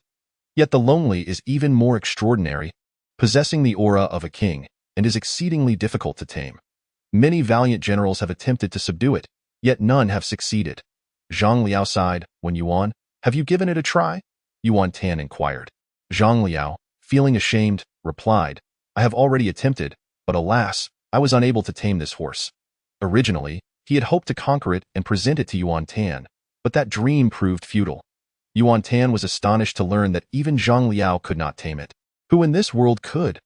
Yet the lonely is even more extraordinary, possessing the aura of a king, and is exceedingly difficult to tame. Many valiant generals have attempted to subdue it, yet none have succeeded. Zhang Liao sighed. When Yuan, have you given it a try? Yuan Tan inquired. Zhang Liao, feeling ashamed, replied, I have already attempted, but alas, I was unable to tame this horse. Originally, he had hoped to conquer it and present it to Yuan Tan, but that dream proved futile. Yuan Tan was astonished to learn that even Zhang Liao could not tame it. Who in this world could?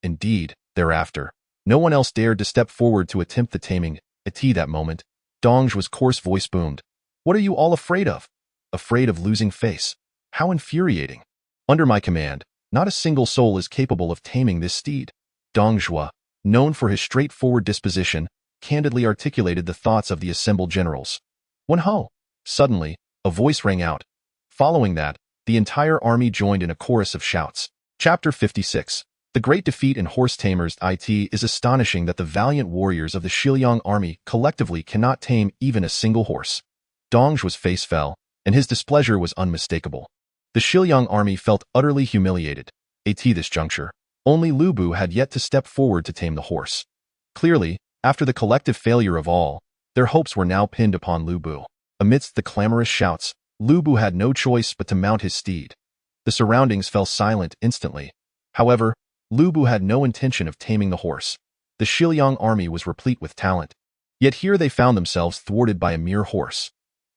Indeed, thereafter, no one else dared to step forward to attempt the taming. At that moment, Dong Zhuo's coarse voice boomed. What are you all afraid of? Afraid of losing face? How infuriating. Under my command, not a single soul is capable of taming this steed. Dong Zhuo, known for his straightforward disposition, candidly articulated the thoughts of the assembled generals. Wen ho! Suddenly, a voice rang out. Following that, the entire army joined in a chorus of shouts. Chapter 56. The great defeat in horse tamers. It is astonishing that the valiant warriors of the Xiliang army collectively cannot tame even a single horse. Dong Zhuo's face fell, and his displeasure was unmistakable. The Xiliang army felt utterly humiliated. At this juncture, only Liu Bei had yet to step forward to tame the horse. Clearly, after the collective failure of all, their hopes were now pinned upon Liu Bei. Amidst the clamorous shouts, Liu Bei had no choice but to mount his steed. The surroundings fell silent instantly. However, Liu Bei had no intention of taming the horse. The Xiliang army was replete with talent. Yet here they found themselves thwarted by a mere horse.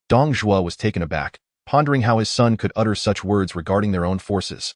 Dong Zhuo was taken aback, pondering how his son could utter such words regarding their own forces.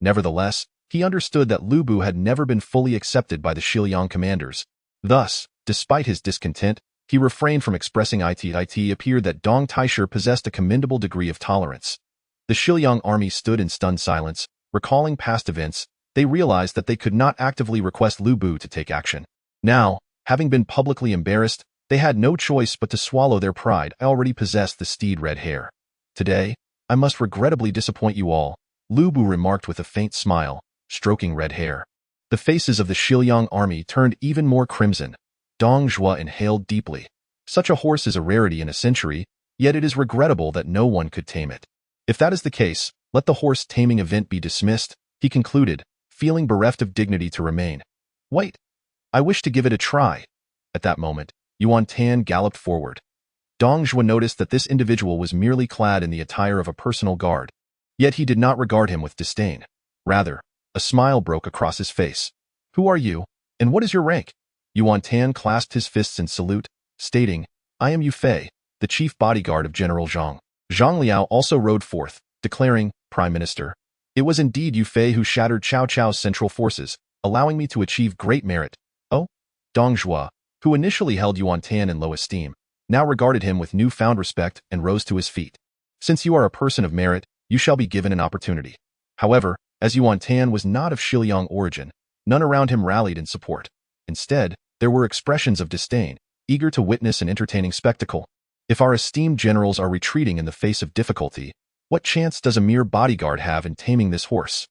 Nevertheless, he understood that Liu Bei had never been fully accepted by the Xiliang commanders. Thus, despite his discontent, he refrained from expressing it. It appeared that Dong Taisher possessed a commendable degree of tolerance. The Xiliang army stood in stunned silence. Recalling past events, they realized that they could not actively request Liu Bei to take action. Now, having been publicly embarrassed, they had no choice but to swallow their pride. I already possessed the steed Red Hair. Today, I must regrettably disappoint you all, Liu Bei remarked with a faint smile, stroking Red Hair. The faces of the Xiliang army turned even more crimson. Dong Zhuo inhaled deeply. Such a horse is a rarity in a century, yet it is regrettable that no one could tame it. If that is the case, let the horse taming event be dismissed, he concluded, feeling bereft of dignity to remain. Wait, I wish to give it a try. At that moment, Yuan Tan galloped forward. Dong Zhuo noticed that this individual was merely clad in the attire of a personal guard. Yet he did not regard him with disdain. Rather, a smile broke across his face. Who are you, and what is your rank? Yuan Tan clasped his fists in salute, stating, I am Yu Fei, the chief bodyguard of General Zhang. Zhang Liao also rode forth, declaring, Prime Minister, it was indeed Yu Fei who shattered Cao Cao's central forces, allowing me to achieve great merit. Oh? Dong Zhuo, who initially held Yuan Tan in low esteem, now regarded him with newfound respect and rose to his feet. Since you are a person of merit, you shall be given an opportunity. However, as Yuan Tan was not of Xiliang origin, none around him rallied in support. Instead, there were expressions of disdain, eager to witness an entertaining spectacle. If our esteemed generals are retreating in the face of difficulty, what chance does a mere bodyguard have in taming this horse?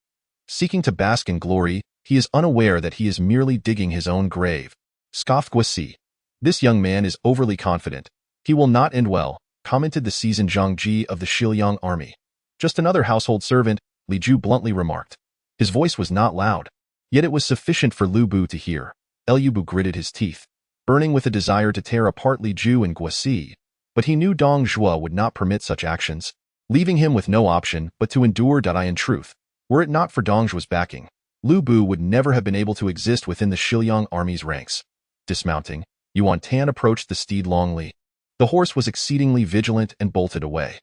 Seeking to bask in glory, he is unaware that he is merely digging his own grave. Scoffed Guisi. This young man is overly confident. He will not end well, commented the seasoned Zhang Ji of the Xiliang army. Just another household servant, Li Ju bluntly remarked. His voice was not loud, yet it was sufficient for Liu Bei to hear. Liu Bei gritted his teeth, burning with a desire to tear apart Li Ju and Guisi, but he knew Dong Zhuo would not permit such actions, leaving him with no option but to endure. In truth, were it not for Dong Zhuo's backing, Liu Bei would never have been able to exist within the Xiliang army's ranks. Dismounting, Yuan Tan approached the steed Long Li. The horse was exceedingly vigilant and bolted away.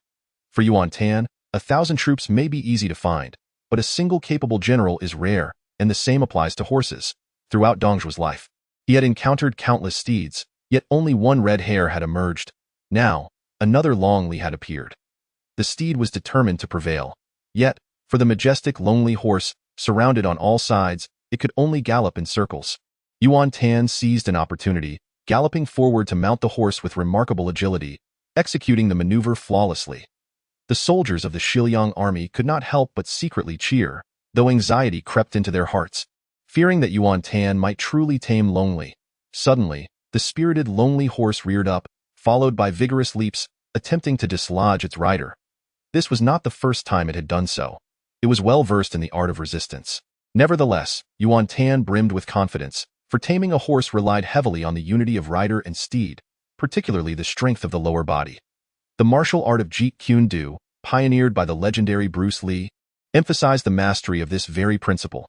For Yuan Tan, 1,000 troops may be easy to find, but a single capable general is rare, and the same applies to horses. Throughout Dong Zhuo's life, he had encountered countless steeds, yet only one Red Hair had emerged. Now, another Long Li had appeared. The steed was determined to prevail. Yet, for the majestic lonely horse, surrounded on all sides, it could only gallop in circles. Yuan Tan seized an opportunity, galloping forward to mount the horse with remarkable agility, executing the maneuver flawlessly. The soldiers of the Xiliang army could not help but secretly cheer, though anxiety crept into their hearts, fearing that Yuan Tan might truly tame Long Li. Suddenly, the spirited lonely horse reared up, followed by vigorous leaps, attempting to dislodge its rider. This was not the first time it had done so. It was well versed in the art of resistance. Nevertheless, Yuan Tan brimmed with confidence, for taming a horse relied heavily on the unity of rider and steed, particularly the strength of the lower body. The martial art of Jeet Kune Do, pioneered by the legendary Bruce Lee, emphasized the mastery of this very principle.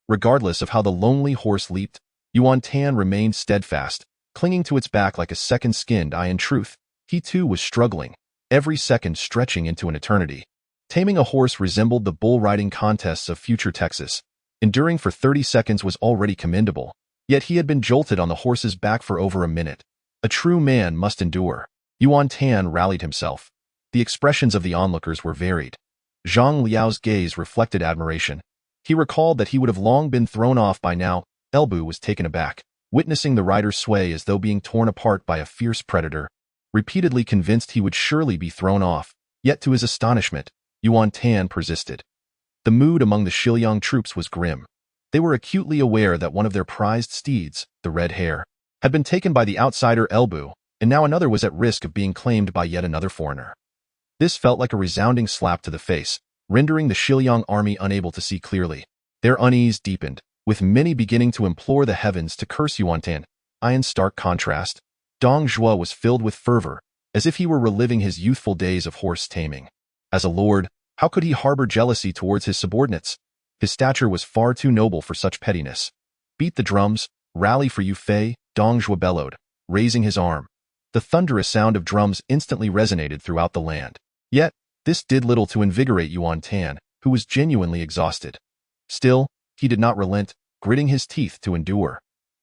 Regardless of how the lonely horse leaped, Yuan Tan remained steadfast, clinging to its back like a second-skinned eye. In truth, he too was struggling, every second stretching into an eternity. Taming a horse resembled the bull-riding contests of future Texas. Enduring for 30 seconds was already commendable, yet he had been jolted on the horse's back for over a minute. A true man must endure. Yuan Tan rallied himself. The expressions of the onlookers were varied. Zhang Liao's gaze reflected admiration. He recalled that he would have long been thrown off by now. Elbu was taken aback, witnessing the rider sway as though being torn apart by a fierce predator. Repeatedly convinced he would surely be thrown off, yet to his astonishment, Yuan Tan persisted. The mood among the Shiliang troops was grim. They were acutely aware that one of their prized steeds, the red hare, had been taken by the outsider Elbu, and now another was at risk of being claimed by yet another foreigner. This felt like a resounding slap to the face, rendering the Shiliang army unable to see clearly. Their unease deepened, with many beginning to implore the heavens to curse Yuan Tan. In stark contrast, Dong Zhuo was filled with fervor, as if he were reliving his youthful days of horse taming. As a lord, how could he harbor jealousy towards his subordinates? His stature was far too noble for such pettiness. Beat the drums, rally for Yu Fei, Dong Zhuo bellowed, raising his arm. The thunderous sound of drums instantly resonated throughout the land. Yet, this did little to invigorate Yuan Tan, who was genuinely exhausted. Still, he did not relent, gritting his teeth to endure.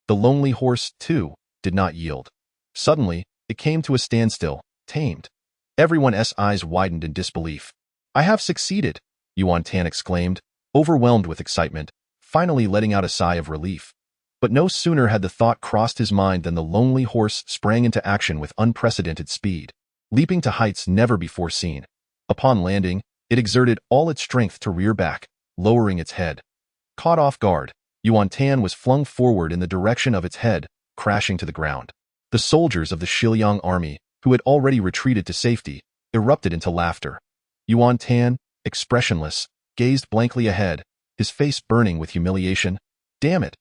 The lonely horse, too, did not yield. Suddenly, it came to a standstill, tamed. Everyone's eyes widened in disbelief. "I have succeeded," Yuan Tan exclaimed, overwhelmed with excitement, finally letting out a sigh of relief. But no sooner had the thought crossed his mind than the lonely horse sprang into action with unprecedented speed, leaping to heights never before seen. Upon landing, it exerted all its strength to rear back, lowering its head. Caught off guard, Yuan Tan was flung forward in the direction of its head, crashing to the ground. The soldiers of the Shiliang army, who had already retreated to safety, erupted into laughter. Yuan Tan, expressionless, gazed blankly ahead, his face burning with humiliation. "Damn it!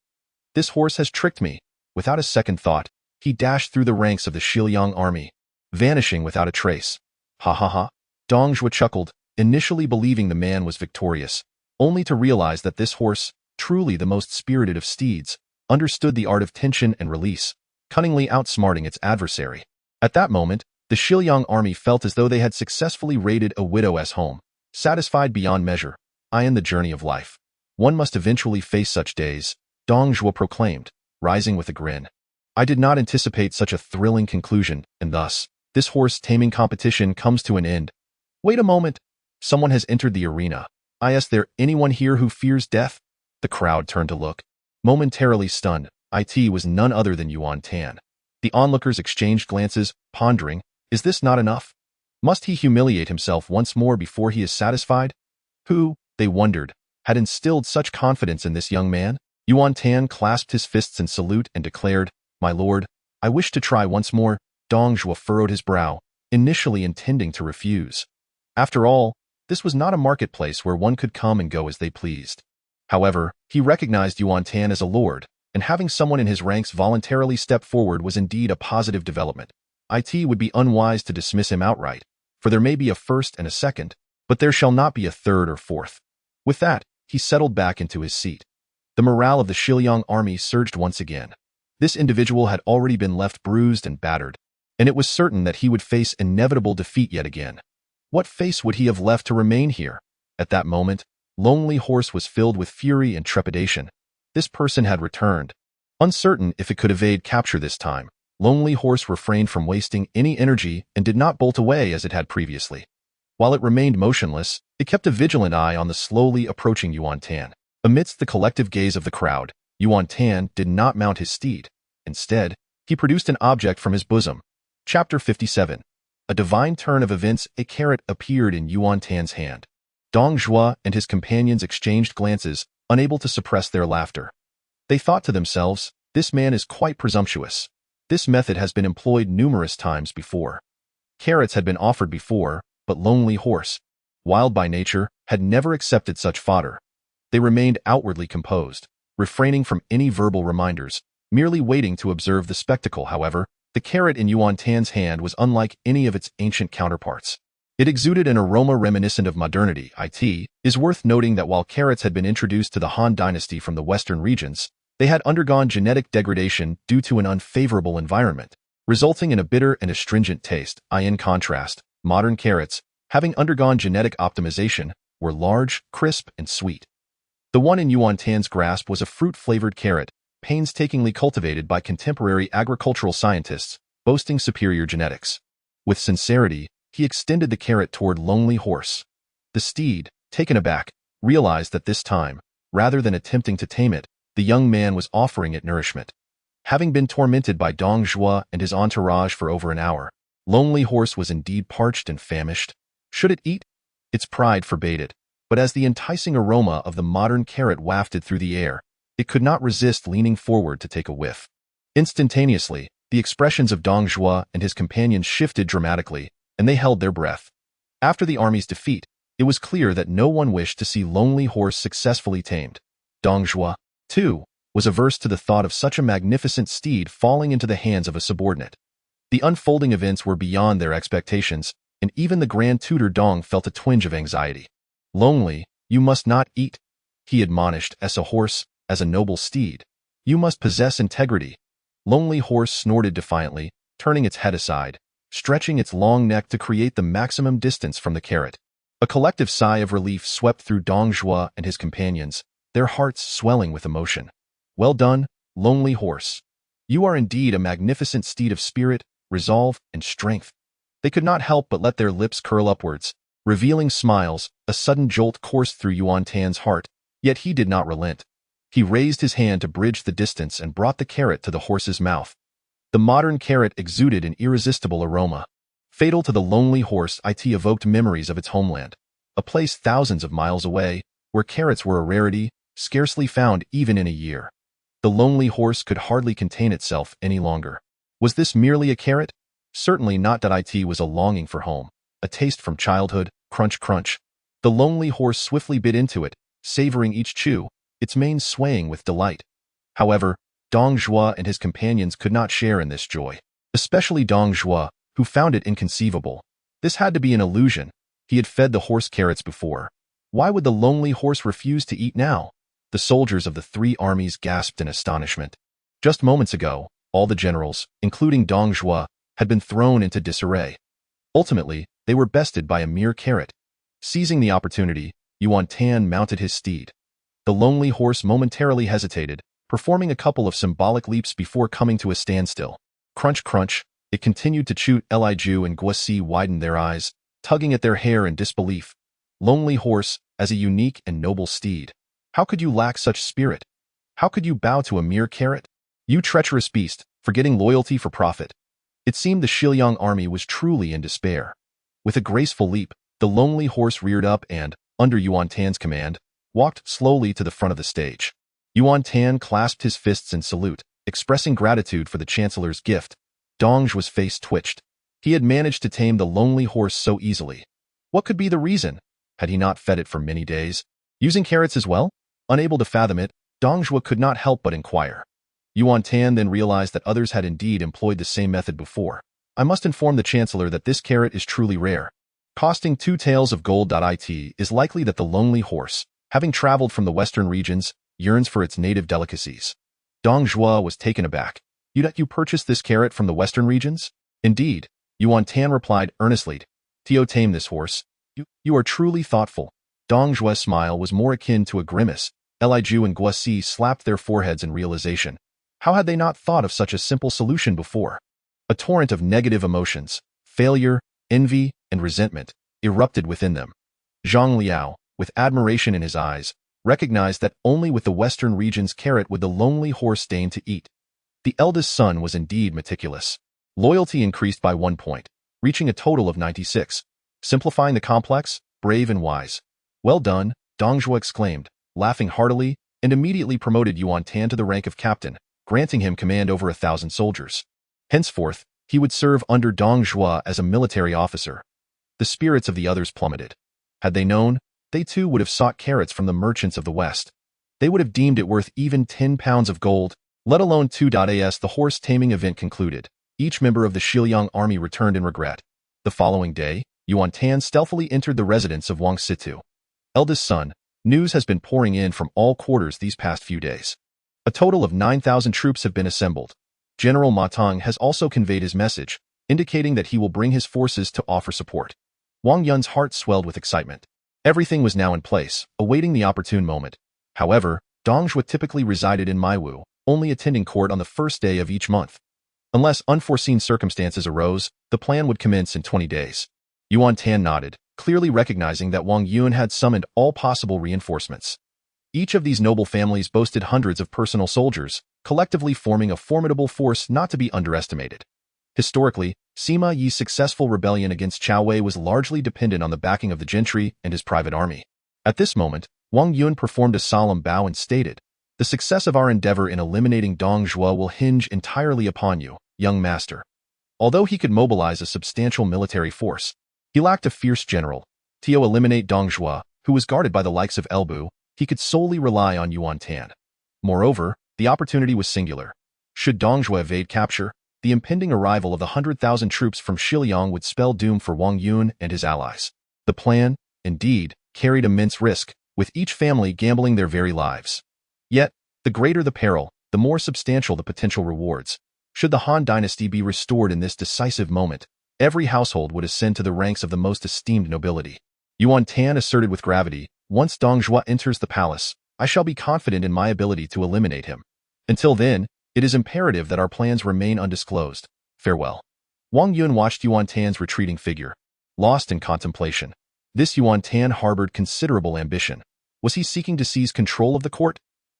This horse has tricked me." Without a second thought, he dashed through the ranks of the Shiliang army, vanishing without a trace. "Ha ha ha!" Dong Zhuo chuckled, initially believing the man was victorious, only to realize that this horse, truly the most spirited of steeds, understood the art of tension and release, cunningly outsmarting its adversary. At that moment, the Shiliang army felt as though they had successfully raided a widow's home, satisfied beyond measure. In the journey of life, one must eventually face such days, Dong Zhuo proclaimed, rising with a grin. "I did not anticipate such a thrilling conclusion, and thus, this horse taming competition comes to an end." "Wait a moment. Someone has entered the arena. Is there anyone here who fears death?" The crowd turned to look. Momentarily stunned, it was none other than Yuan Tan. The onlookers exchanged glances, pondering, is this not enough? Must he humiliate himself once more before he is satisfied? Who, they wondered, had instilled such confidence in this young man? Yuan Tan clasped his fists in salute and declared, "My lord, I wish to try once more." Dong Zhuo furrowed his brow, initially intending to refuse. After all, this was not a marketplace where one could come and go as they pleased. However, he recognized Yuan Tan as a lord, and having someone in his ranks voluntarily step forward was indeed a positive development. It would be unwise to dismiss him outright, for there may be a first and a second, but there shall not be a third or fourth. With that, he settled back into his seat. The morale of the Shiliang army surged once again. This individual had already been left bruised and battered, and it was certain that he would face inevitable defeat yet again. What face would he have left to remain here? At that moment, Lonely Horse was filled with fury and trepidation. This person had returned. Uncertain if it could evade capture this time, Lonely Horse refrained from wasting any energy and did not bolt away as it had previously. While it remained motionless, it kept a vigilant eye on the slowly approaching Yuan Tan. Amidst the collective gaze of the crowd, Yuan Tan did not mount his steed. Instead, he produced an object from his bosom. Chapter 57. A divine turn of events. A carrot appeared in Yuan Tan's hand. Dong Zhuo and his companions exchanged glances, unable to suppress their laughter. They thought to themselves, this man is quite presumptuous. This method has been employed numerous times before. Carrots had been offered before, but Lonely Horse, wild by nature, had never accepted such fodder. They remained outwardly composed, refraining from any verbal reminders, merely waiting to observe the spectacle. However, the carrot in Yuan Tan's hand was unlike any of its ancient counterparts. It exuded an aroma reminiscent of modernity. It is worth noting that while carrots had been introduced to the Han Dynasty from the western regions, they had undergone genetic degradation due to an unfavorable environment, resulting in a bitter and astringent taste. In contrast, modern carrots, having undergone genetic optimization, were large, crisp, and sweet. The one in Yuan Tan's grasp was a fruit-flavored carrot, painstakingly cultivated by contemporary agricultural scientists, boasting superior genetics. With sincerity, he extended the carrot toward Lonely Horse. The steed, taken aback, realized that this time, rather than attempting to tame it, the young man was offering it nourishment. Having been tormented by Dong Zhuo and his entourage for over an hour, Lonely Horse was indeed parched and famished. Should it eat? Its pride forbade it, but as the enticing aroma of the modern carrot wafted through the air, it could not resist leaning forward to take a whiff. Instantaneously, the expressions of Dong Zhuo and his companions shifted dramatically, and they held their breath. After the army's defeat, it was clear that no one wished to see Lonely Horse successfully tamed. Dong Zhuo, too, was averse to the thought of such a magnificent steed falling into the hands of a subordinate. The unfolding events were beyond their expectations, and even the Grand Tutor Dong felt a twinge of anxiety. Lonely, you must not eat, he admonished. As a horse, as a noble steed, you must possess integrity. Lonely Horse snorted defiantly, turning its head aside, stretching its long neck to create the maximum distance from the carrot. A collective sigh of relief swept through Dong Zhuo and his companions, their hearts swelling with emotion. Well done, Lonely Horse. You are indeed a magnificent steed of spirit, resolve, and strength. They could not help but let their lips curl upwards, revealing smiles. A sudden jolt coursed through Yuan Tan's heart, yet he did not relent. He raised his hand to bridge the distance and brought the carrot to the horse's mouth. The modern carrot exuded an irresistible aroma. Fatal to the Lonely Horse, it evoked memories of its homeland, a place thousands of miles away, where carrots were a rarity, scarcely found even in a year. The Lonely Horse could hardly contain itself any longer. Was this merely a carrot? Certainly not. It was a longing for home, a taste from childhood. Crunch, crunch. The Lonely Horse swiftly bit into it, savoring each chew, its mane swaying with delight. However, Dong Zhuo and his companions could not share in this joy, especially Dong Zhuo, who found it inconceivable. This had to be an illusion. He had fed the horse carrots before. Why would the Lonely Horse refuse to eat now? The soldiers of the three armies gasped in astonishment. Just moments ago, all the generals, including Dong Zhuo, had been thrown into disarray. Ultimately, they were bested by a mere carrot. Seizing the opportunity, Yuan Tan mounted his steed. The Lonely Horse momentarily hesitated, performing a couple of symbolic leaps before coming to a standstill. Crunch, crunch, it continued to chew. Liu and Guosi widened their eyes, tugging at their hair in disbelief. Lonely Horse, as a unique and noble steed. How could you lack such spirit? How could you bow to a mere carrot? You treacherous beast, forgetting loyalty for profit. It seemed the Xiliang army was truly in despair. With a graceful leap, the Lonely Horse reared up and, under Yuan Tan's command, walked slowly to the front of the stage. Yuan Tan clasped his fists in salute, expressing gratitude for the Chancellor's gift. Dong Zhuo's face twitched. He had managed to tame the Lonely Horse so easily. What could be the reason? Had he not fed it for many days? Using carrots as well? Unable to fathom it, Dong Zhuo could not help but inquire. Yuan Tan then realized that others had indeed employed the same method before. I must inform the Chancellor that this carrot is truly rare. Costing 2 taels of gold. It is likely that the Lonely Horse, having traveled from the western regions, yearns for its native delicacies. Dong Zhuo was taken aback. You purchased this carrot from the western regions? Indeed, Yuan Tan replied earnestly. Tio tame this horse. You are truly thoughtful. Dong Zhuo's smile was more akin to a grimace. Liu and Guosi slapped their foreheads in realization. How had they not thought of such a simple solution before? A torrent of negative emotions, failure, envy, and resentment, erupted within them. Zhang Liao, with admiration in his eyes, recognized that only with the western region's carrot would the Lonely Horse deign to eat. The eldest son was indeed meticulous. Loyalty increased by 1 point, reaching a total of 96. Simplifying the complex, brave and wise. Well done, Dong Zhuo exclaimed, laughing heartily, and immediately promoted Yuan Tan to the rank of captain, granting him command over 1,000 soldiers. Henceforth, he would serve under Dong Zhuo as a military officer. The spirits of the others plummeted. Had they known, they too would have sought carrots from the merchants of the West. They would have deemed it worth even 10 pounds of gold, let alone 2.as. The horse taming event concluded. Each member of the Xiliang army returned in regret. The following day, Yuan Tan stealthily entered the residence of Wang Situ. Eldest son, news has been pouring in from all quarters these past few days. A total of 9,000 troops have been assembled. General Ma Tong has also conveyed his message, indicating that he will bring his forces to offer support. Wang Yun's heart swelled with excitement. Everything was now in place, awaiting the opportune moment. However, Dong Zhuo typically resided in Maiwu, only attending court on the first day of each month. Unless unforeseen circumstances arose, the plan would commence in 20 days. Yuan Tan nodded, clearly recognizing that Wang Yun had summoned all possible reinforcements. Each of these noble families boasted hundreds of personal soldiers, collectively forming a formidable force not to be underestimated. Historically, Sima Yi's successful rebellion against Cao Wei was largely dependent on the backing of the gentry and his private army. At this moment, Wang Yun performed a solemn bow and stated, "The success of our endeavor in eliminating Dong Zhuo will hinge entirely upon you, young master." Although he could mobilize a substantial military force, he lacked a fierce general. To eliminate Dong Zhuo, who was guarded by the likes of Elbu, he could solely rely on Yuan Tan. Moreover, the opportunity was singular. Should Dong Zhuo evade capture, the impending arrival of the 100,000 troops from Xiliang would spell doom for Wang Yun and his allies. The plan, indeed, carried immense risk, with each family gambling their very lives. Yet, the greater the peril, the more substantial the potential rewards. Should the Han dynasty be restored in this decisive moment, every household would ascend to the ranks of the most esteemed nobility. Yuan Tan asserted with gravity, "Once Dong Zhuo enters the palace, I shall be confident in my ability to eliminate him. Until then, it is imperative that our plans remain undisclosed. Farewell." Wang Yun watched Yuan Tan's retreating figure, lost in contemplation. This Yuan Tan harbored considerable ambition. Was he seeking to seize control of the court?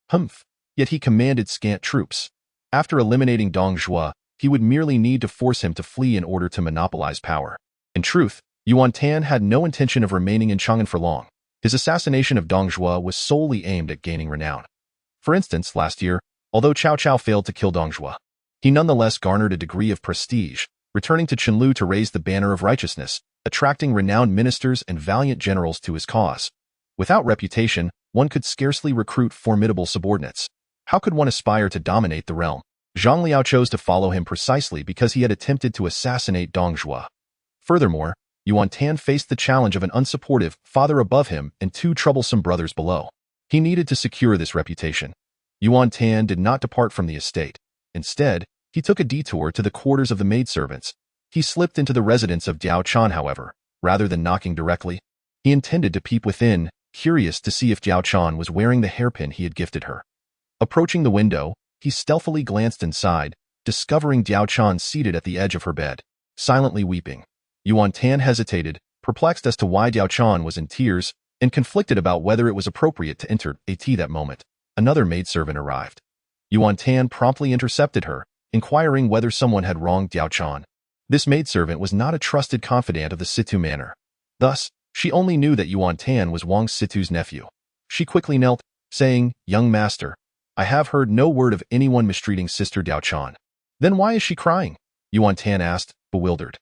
Humph! Yet he commanded scant troops. After eliminating Dong Zhuo, he would merely need to force him to flee in order to monopolize power. In truth, Yuan Tan had no intention of remaining in Chang'an for long. His assassination of Dong Zhuo was solely aimed at gaining renown. For instance, last year, although Cao Cao failed to kill Dong Zhuo, he nonetheless garnered a degree of prestige, returning to Qinlu to raise the banner of righteousness, attracting renowned ministers and valiant generals to his cause. Without reputation, one could scarcely recruit formidable subordinates. How could one aspire to dominate the realm? Zhang Liao chose to follow him precisely because he had attempted to assassinate Dong Zhuo. Furthermore, Yuan Tan faced the challenge of an unsupportive father above him and two troublesome brothers below. He needed to secure this reputation. Yuan Tan did not depart from the estate. Instead, he took a detour to the quarters of the maidservants. He slipped into the residence of Diao Chan, however, rather than knocking directly. He intended to peep within, curious to see if Diao Chan was wearing the hairpin he had gifted her. Approaching the window, he stealthily glanced inside, discovering Diao Chan seated at the edge of her bed, silently weeping. Yuan Tan hesitated, perplexed as to why Diao Chan was in tears, and conflicted about whether it was appropriate to enter that moment. Another maidservant arrived. Yuan Tan promptly intercepted her, inquiring whether someone had wronged Diao Chan. This maidservant was not a trusted confidant of the Situ manor. Thus, she only knew that Yuan Tan was Wang Situ's nephew. She quickly knelt, saying, "Young master, I have heard no word of anyone mistreating Sister Diao Chan." "Then why is she crying?" Yuan Tan asked, bewildered.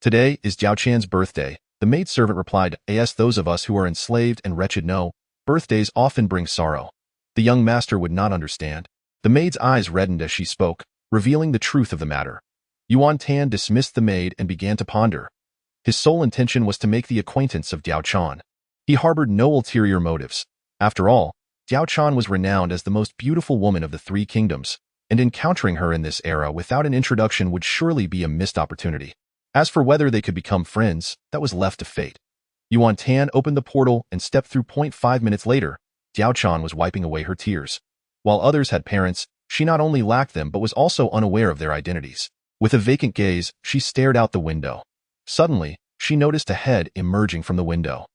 "Today is Diao Chan's birthday," the maidservant replied. "As those of us who are enslaved and wretched know, birthdays often bring sorrow." The young master would not understand. The maid's eyes reddened as she spoke, revealing the truth of the matter. Yuan Tan dismissed the maid and began to ponder. His sole intention was to make the acquaintance of Diao Chan. He harbored no ulterior motives. After all, Diao Chan was renowned as the most beautiful woman of the three kingdoms, and encountering her in this era without an introduction would surely be a missed opportunity. As for whether they could become friends, that was left to fate. Yuan Tan opened the portal and stepped through. 5 minutes later, Diao Chan was wiping away her tears. While others had parents, she not only lacked them but was also unaware of their identities. With a vacant gaze, she stared out the window. Suddenly, she noticed a head emerging from the window.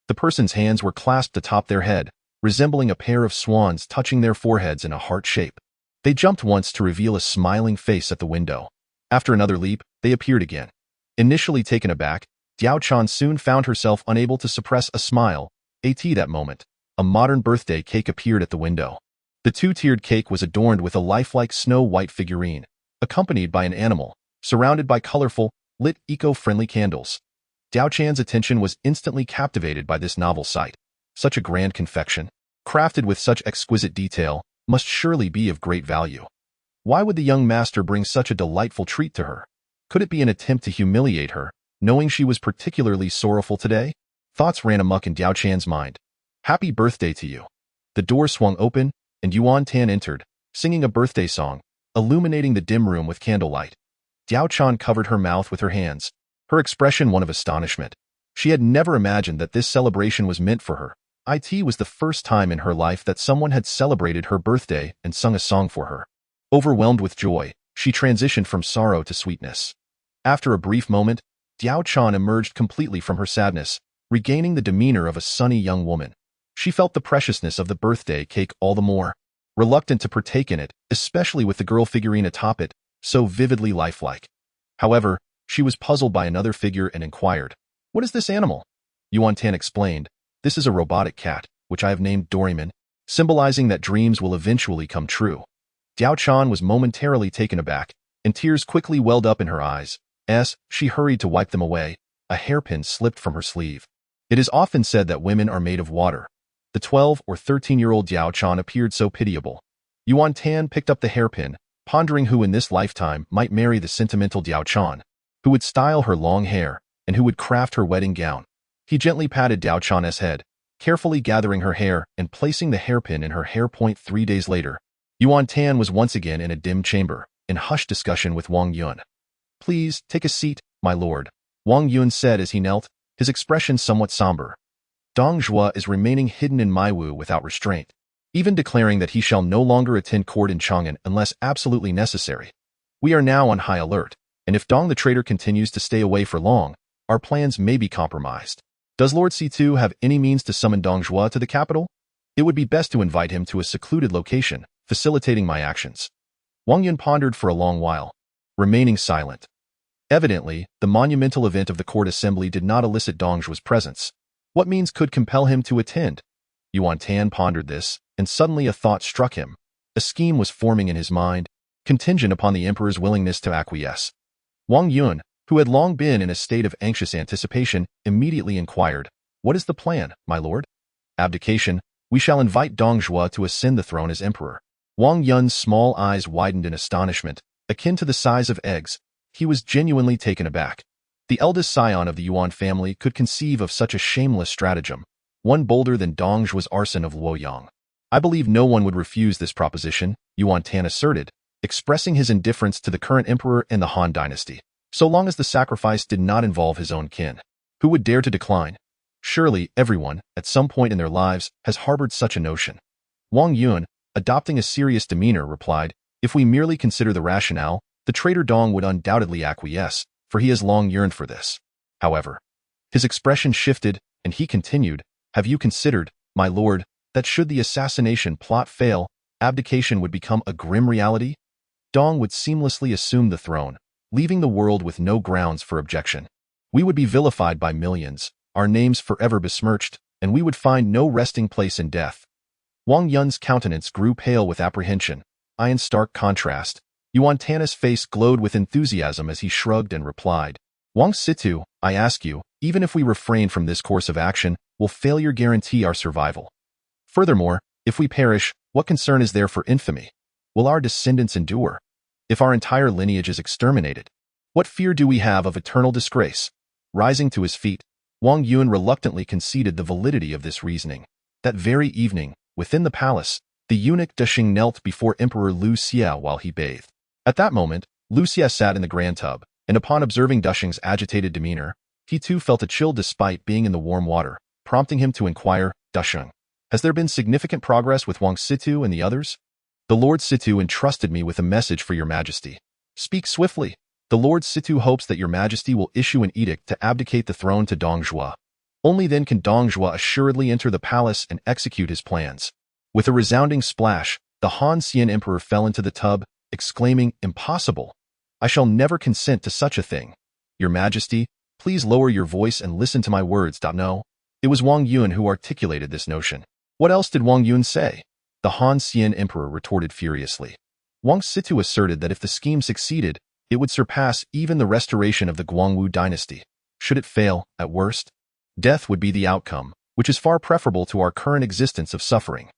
The person's hands were clasped atop their head, resembling a pair of swans touching their foreheads in a heart shape. They jumped once to reveal a smiling face at the window. After another leap, they appeared again. Initially taken aback, Diao Chan soon found herself unable to suppress a smile. That moment, a modern birthday cake appeared at the window. The two-tiered cake was adorned with a lifelike snow-white figurine, accompanied by an animal, surrounded by colorful, lit, eco-friendly candles. Diao Chan's attention was instantly captivated by this novel sight. Such a grand confection, crafted with such exquisite detail, must surely be of great value. Why would the young master bring such a delightful treat to her? Could it be an attempt to humiliate her, knowing she was particularly sorrowful today? Thoughts ran amok in Diao Chan's mind. Happy birthday to you. The door swung open, and Yuan Tan entered, singing a birthday song, illuminating the dim room with candlelight. Diao Chan covered her mouth with her hands, her expression one of astonishment. She had never imagined that this celebration was meant for her. It was the first time in her life that someone had celebrated her birthday and sung a song for her. Overwhelmed with joy, she transitioned from sorrow to sweetness. After a brief moment, Diao Chan emerged completely from her sadness, regaining the demeanor of a sunny young woman. She felt the preciousness of the birthday cake all the more, reluctant to partake in it, especially with the girl figurine atop it, so vividly lifelike. However, she was puzzled by another figure and inquired, "What is this animal?" Yuan Tan explained, "This is a robotic cat, which I have named Doraemon, symbolizing that dreams will eventually come true." Diao Chan was momentarily taken aback, and tears quickly welled up in her eyes. As she hurried to wipe them away, a hairpin slipped from her sleeve. It is often said that women are made of water. The 12 or 13-year-old Diao Chan appeared so pitiable. Yuan Tan picked up the hairpin, pondering who in this lifetime might marry the sentimental Diao Chan, who would style her long hair, and who would craft her wedding gown. He gently patted Diao Chan's head, carefully gathering her hair and placing the hairpin in her hair point. 3 days later, Yuan Tan was once again in a dim chamber, in hushed discussion with Wang Yun. "Please, take a seat, my lord," Wang Yun said as he knelt, his expression somewhat somber. "Dong Zhuo is remaining hidden in Maiwu without restraint, even declaring that he shall no longer attend court in Chang'an unless absolutely necessary. We are now on high alert, and if Dong the traitor continues to stay away for long, our plans may be compromised. Does Lord C2 have any means to summon Dong Zhuo to the capital? It would be best to invite him to a secluded location, facilitating my actions." Wang Yun pondered for a long while, remaining silent. Evidently, the monumental event of the court assembly did not elicit Dong Zhuo's presence. What means could compel him to attend? Yuan Tan pondered this, and suddenly a thought struck him. A scheme was forming in his mind, contingent upon the emperor's willingness to acquiesce. Wang Yun, who had long been in a state of anxious anticipation, immediately inquired, "What is the plan, my lord?" "Abdication. We shall invite Dong Zhuo to ascend the throne as emperor." Wang Yun's small eyes widened in astonishment, akin to the size of eggs. He was genuinely taken aback. The eldest scion of the Yuan family could conceive of such a shameless stratagem, one bolder than Dong Zhuo's arson of Luoyang. "I believe no one would refuse this proposition," Yuan Tan asserted, expressing his indifference to the current emperor and the Han dynasty, so long as the sacrifice did not involve his own kin. Who would dare to decline? Surely everyone, at some point in their lives, has harbored such a notion. Wang Yun, adopting a serious demeanor, replied, "If we merely consider the rationale, the traitor Dong would undoubtedly acquiesce, for he has long yearned for this." However, his expression shifted, and he continued, "Have you considered, my lord, that should the assassination plot fail, abdication would become a grim reality? Dong would seamlessly assume the throne, leaving the world with no grounds for objection. We would be vilified by millions, our names forever besmirched, and we would find no resting place in death." Wang Yun's countenance grew pale with apprehension. In stark contrast, Yuan Tan's face glowed with enthusiasm as he shrugged and replied, "Wang Situ, I ask you, even if we refrain from this course of action, will failure guarantee our survival? Furthermore, if we perish, what concern is there for infamy? Will our descendants endure? If our entire lineage is exterminated, what fear do we have of eternal disgrace?" Rising to his feet, Wang Yun reluctantly conceded the validity of this reasoning. That very evening, within the palace, the eunuch Deshing knelt before Emperor Liu Xia while he bathed. At that moment, Liu Xia sat in the grand tub, and upon observing Deshing's agitated demeanor, he too felt a chill despite being in the warm water, prompting him to inquire, "Deshing, has there been significant progress with Wang Situ and the others?" "The Lord Situ entrusted me with a message for your majesty." "Speak swiftly." "The Lord Situ hopes that your majesty will issue an edict to abdicate the throne to Dong Zhuo. Only then can Dong Zhuo assuredly enter the palace and execute his plans." With a resounding splash, the Han Xian emperor fell into the tub, exclaiming, "Impossible! I shall never consent to such a thing. Your majesty, please lower your voice and listen to my words." No. It was Wang Yun who articulated this notion. What else did Wang Yun say? The Han Xian emperor retorted furiously. Wang Situ asserted that if the scheme succeeded, It would surpass even the restoration of the Guangwu dynasty. Should it fail, at worst, death would be the outcome, which is far preferable to our current existence of suffering.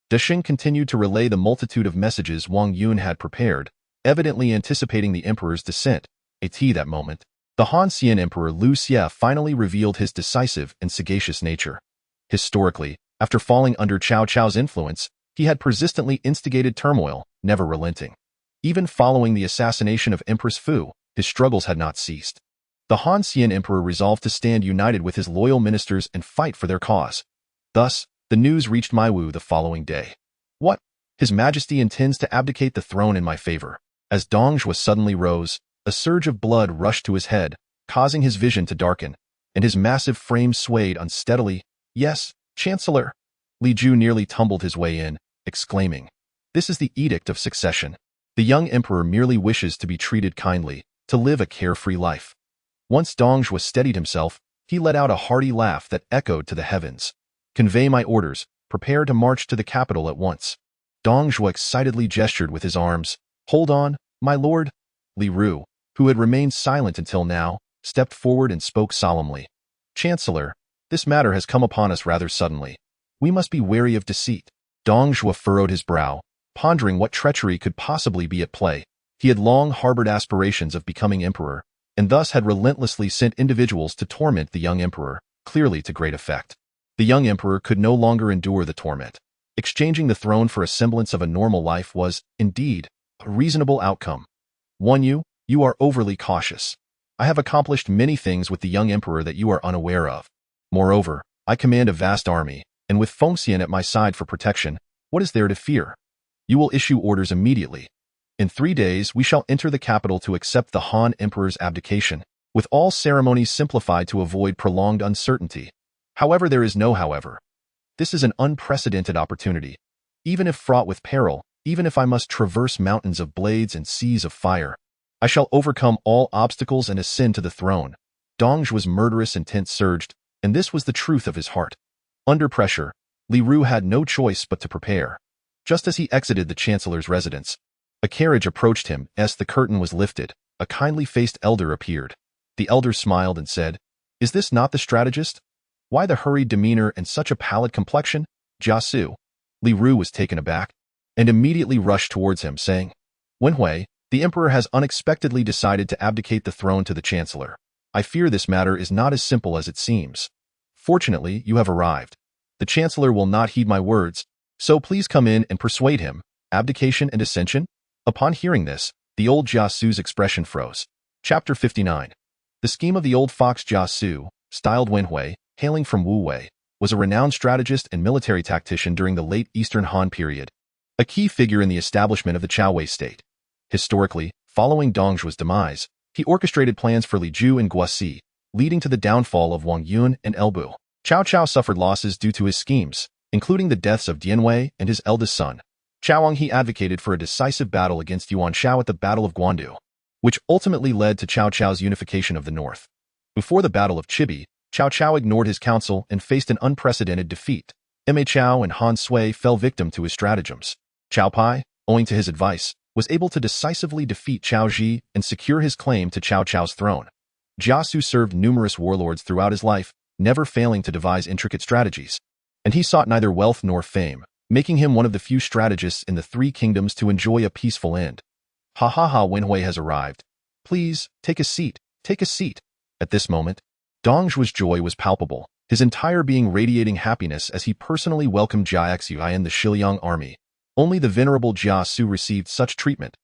Desheng continued to relay the multitude of messages Wang Yun had prepared, evidently anticipating the emperor's descent. At that moment, the Han Xian Emperor Liu Xie finally revealed his decisive and sagacious nature. Historically, after falling under Cao Cao's influence, he had persistently instigated turmoil, never relenting. Even following the assassination of Empress Fu, his struggles had not ceased. The Han Xian Emperor resolved to stand united with his loyal ministers and fight for their cause. Thus, the news reached Maiwu the following day. What? His Majesty intends to abdicate the throne in my favor. As Dong Zhuo suddenly rose, a surge of blood rushed to his head, causing his vision to darken, and his massive frame swayed unsteadily. Yes, Chancellor. Li Ju nearly tumbled his way in, exclaiming, "This is the edict of succession. The young emperor merely wishes to be treated kindly, to live a carefree life." Once Dong Zhuo steadied himself, he let out a hearty laugh that echoed to the heavens. "Convey my orders. Prepare to march to the capital at once." Dong Zhuo excitedly gestured with his arms. "Hold on, my lord." Li Ru, who had remained silent until now, stepped forward and spoke solemnly. "Chancellor, this matter has come upon us rather suddenly. We must be wary of deceit." Dong Zhuo furrowed his brow, pondering what treachery could possibly be at play. He had long harbored aspirations of becoming emperor, and thus had relentlessly sent individuals to torment the young emperor, clearly to great effect. The young emperor could no longer endure the torment. Exchanging the throne for a semblance of a normal life was, indeed, a reasonable outcome. "Wan Yu, you are overly cautious. I have accomplished many things with the young emperor that you are unaware of. Moreover, I command a vast army, and with Fengxian at my side for protection, what is there to fear? You will issue orders immediately. In 3 days we shall enter the capital to accept the Han Emperor's abdication, with all ceremonies simplified to avoid prolonged uncertainty. However, there is no however. This is an unprecedented opportunity. Even if fraught with peril, even if I must traverse mountains of blades and seas of fire, I shall overcome all obstacles and ascend to the throne." Dong Zhuo's murderous intent surged, and this was the truth of his heart. Under pressure, Li Ru had no choice but to prepare. Just as he exited the chancellor's residence, a carriage approached him. As the curtain was lifted, a kindly-faced elder appeared. The elder smiled and said, "Is this not the strategist? Why the hurried demeanor and such a pallid complexion?" "Jiasu." Li Ru was taken aback, and immediately rushed towards him, saying, "Wenhui, the emperor has unexpectedly decided to abdicate the throne to the chancellor. I fear this matter is not as simple as it seems. Fortunately, you have arrived. The chancellor will not heed my words, so please come in and persuade him. Abdication and ascension?" Upon hearing this, the old Jiasu's expression froze. Chapter 59. The scheme of the old fox Jiasu, styled Wenhui, hailing from Wu Wei, was a renowned strategist and military tactician during the late Eastern Han period, a key figure in the establishment of the Cao Wei state. Historically, following Dong Zhuo's demise, he orchestrated plans for Li Ju and Guosi, leading to the downfall of Wang Yun and Elbu. Cao Cao suffered losses due to his schemes, including the deaths of Dianwei and his eldest son. Chaoang he advocated for a decisive battle against Yuan Shao at the Battle of Guandu, which ultimately led to Cao Cao's unification of the north. Before the Battle of Chibi, Cao Cao ignored his counsel and faced an unprecedented defeat. Ma Chao and Han Sui fell victim to his stratagems. Cao Pai, owing to his advice, was able to decisively defeat Cao Ji and secure his claim to Cao Cao's throne. Jiasu served numerous warlords throughout his life, never failing to devise intricate strategies. And he sought neither wealth nor fame, making him one of the few strategists in the 3 kingdoms to enjoy a peaceful end. "Ha ha ha, Wenhui has arrived. Please, take a seat, take a seat." At this moment, Dong Zhuo's joy was palpable, his entire being radiating happiness as he personally welcomed Jiaxu and the Shiliang army. Only the venerable Jiasu received such treatment.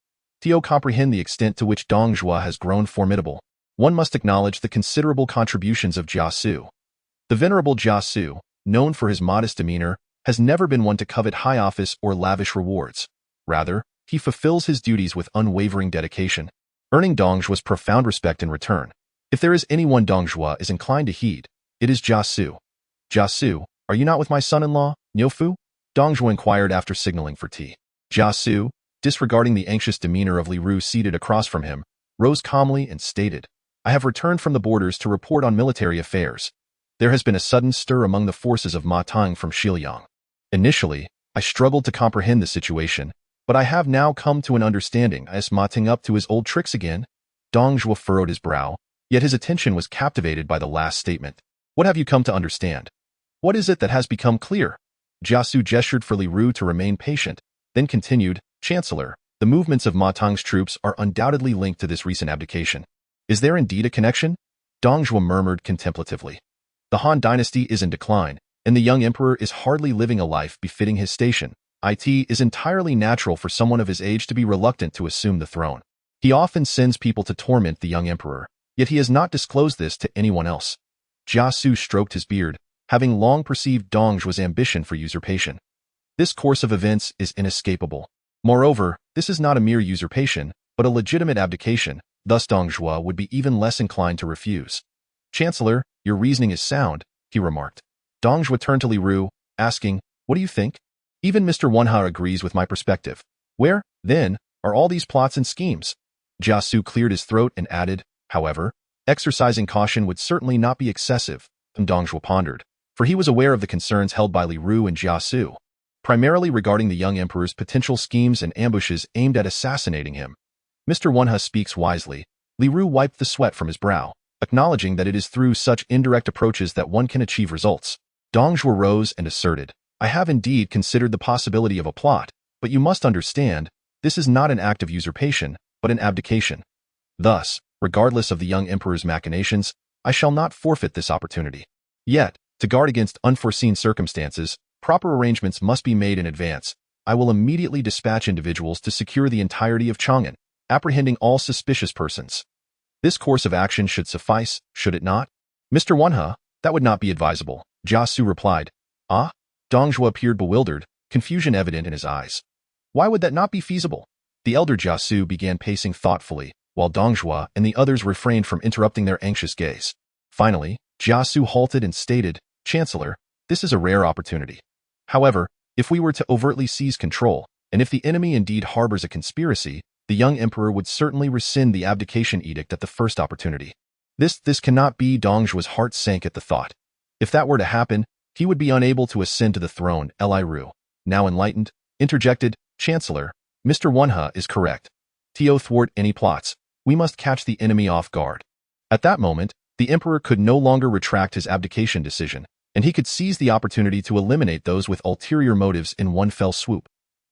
To comprehend the extent to which Dong Zhuo has grown formidable, one must acknowledge the considerable contributions of Jiasu. The venerable Jiasu, known for his modest demeanor, has never been one to covet high office or lavish rewards. Rather, he fulfills his duties with unwavering dedication, earning Dong Zhuo's profound respect in return. If there is anyone Dong Zhuo is inclined to heed, it is Jiasu. "Jiasu, are you not with my son-in-law, Niufu?" Dong Zhuo inquired after signaling for tea. Jiasu, disregarding the anxious demeanor of Li Ru seated across from him, rose calmly and stated, "I have returned from the borders to report on military affairs. There has been a sudden stir among the forces of Ma Tang from Xiliang. Initially, I struggled to comprehend the situation, but I have now come to an understanding. Is Ma Tang up to his old tricks again? Dong Zhuo furrowed his brow, yet his attention was captivated by the last statement. What have you come to understand? What is it that has become clear? Jiasu gestured for Li Ru to remain patient, then continued, Chancellor, the movements of Ma Tang's troops are undoubtedly linked to this recent abdication. Is there indeed a connection? Dong Zhuo murmured contemplatively. The Han dynasty is in decline, and the young emperor is hardly living a life befitting his station. It is entirely natural for someone of his age to be reluctant to assume the throne. He often sends people to torment the young emperor, yet he has not disclosed this to anyone else. Jiasu stroked his beard, having long perceived Dong Zhuo's ambition for usurpation. This course of events is inescapable. Moreover, this is not a mere usurpation, but a legitimate abdication, thus Dong Zhuo would be even less inclined to refuse. Chancellor, your reasoning is sound, he remarked. Dong Zhuo turned to Li Ru, asking, What do you think? Even Mr. Wenha agrees with my perspective. Where, then, are all these plots and schemes? Jiasu cleared his throat and added, However, exercising caution would certainly not be excessive, Dong Zhuo pondered, for he was aware of the concerns held by Li Ru and Jiasu, primarily regarding the young emperor's potential schemes and ambushes aimed at assassinating him. Mr. Wenha speaks wisely. Li Ru wiped the sweat from his brow, acknowledging that it is through such indirect approaches that one can achieve results. Dong Zhuo rose and asserted, I have indeed considered the possibility of a plot, but you must understand, this is not an act of usurpation, but an abdication. Thus, regardless of the young emperor's machinations, I shall not forfeit this opportunity. Yet, to guard against unforeseen circumstances, proper arrangements must be made in advance. I will immediately dispatch individuals to secure the entirety of Chang'an, apprehending all suspicious persons. This course of action should suffice, should it not? Mr. Wenha, that would not be advisable, Jiasu replied. Ah? Dong Zhuo appeared bewildered, confusion evident in his eyes. Why would that not be feasible? The elder Jiasu began pacing thoughtfully, while Dong Zhuo and the others refrained from interrupting their anxious gaze. Finally, Jiasu halted and stated, Chancellor, this is a rare opportunity. However, if we were to overtly seize control, and if the enemy indeed harbors a conspiracy, the young emperor would certainly rescind the abdication edict at the first opportunity. This cannot be. Dong Zhuo's heart sank at the thought. If that were to happen, he would be unable to ascend to the throne. Li Ru, now enlightened, interjected, Chancellor, Mr. Wenha is correct. To thwart any plots, we must catch the enemy off guard. At that moment, the emperor could no longer retract his abdication decision, and he could seize the opportunity to eliminate those with ulterior motives in one fell swoop.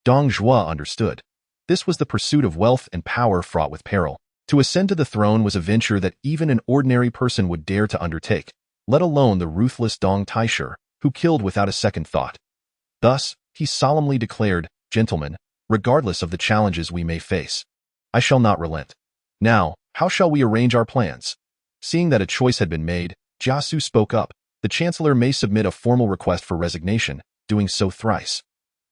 Dong Zhuo understood. This was the pursuit of wealth and power fraught with peril. To ascend to the throne was a venture that even an ordinary person would dare to undertake, let alone the ruthless Dong Taisher, who killed without a second thought. Thus, he solemnly declared, Gentlemen, regardless of the challenges we may face, I shall not relent. Now, how shall we arrange our plans? Seeing that a choice had been made, Jiasu spoke up. The Chancellor may submit a formal request for resignation, doing so thrice.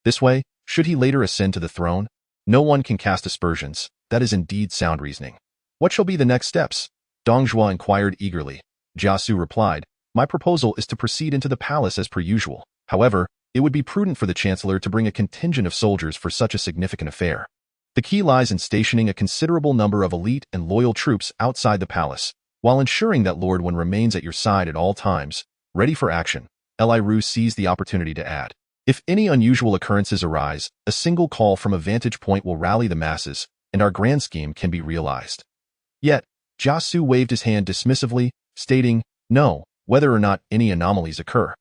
This way, should he later ascend to the throne, no one can cast aspersions. That is indeed sound reasoning. What shall be the next steps? Dong Zhuo inquired eagerly. Jiasu replied, My proposal is to proceed into the palace as per usual. However, it would be prudent for the Chancellor to bring a contingent of soldiers for such a significant affair. The key lies in stationing a considerable number of elite and loyal troops outside the palace, while ensuring that Lord Wen remains at your side at all times, ready for action. Li Ru seized the opportunity to add, If any unusual occurrences arise, a single call from a vantage point will rally the masses, and our grand scheme can be realized. Yet, Jiasu waved his hand dismissively, stating, No, whether or not any anomalies occur.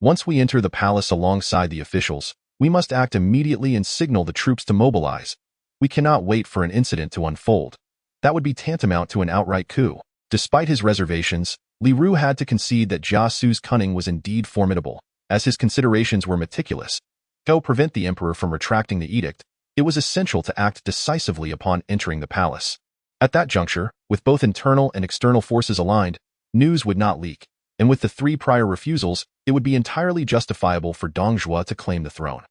Once we enter the palace alongside the officials, we must act immediately and signal the troops to mobilize. We cannot wait for an incident to unfold. That would be tantamount to an outright coup. Despite his reservations, Li Ru had to concede that Jiasu's cunning was indeed formidable, as his considerations were meticulous. To prevent the emperor from retracting the edict, it was essential to act decisively upon entering the palace. At that juncture, with both internal and external forces aligned, news would not leak, and with the 3 prior refusals, it would be entirely justifiable for Dong Zhuo to claim the throne.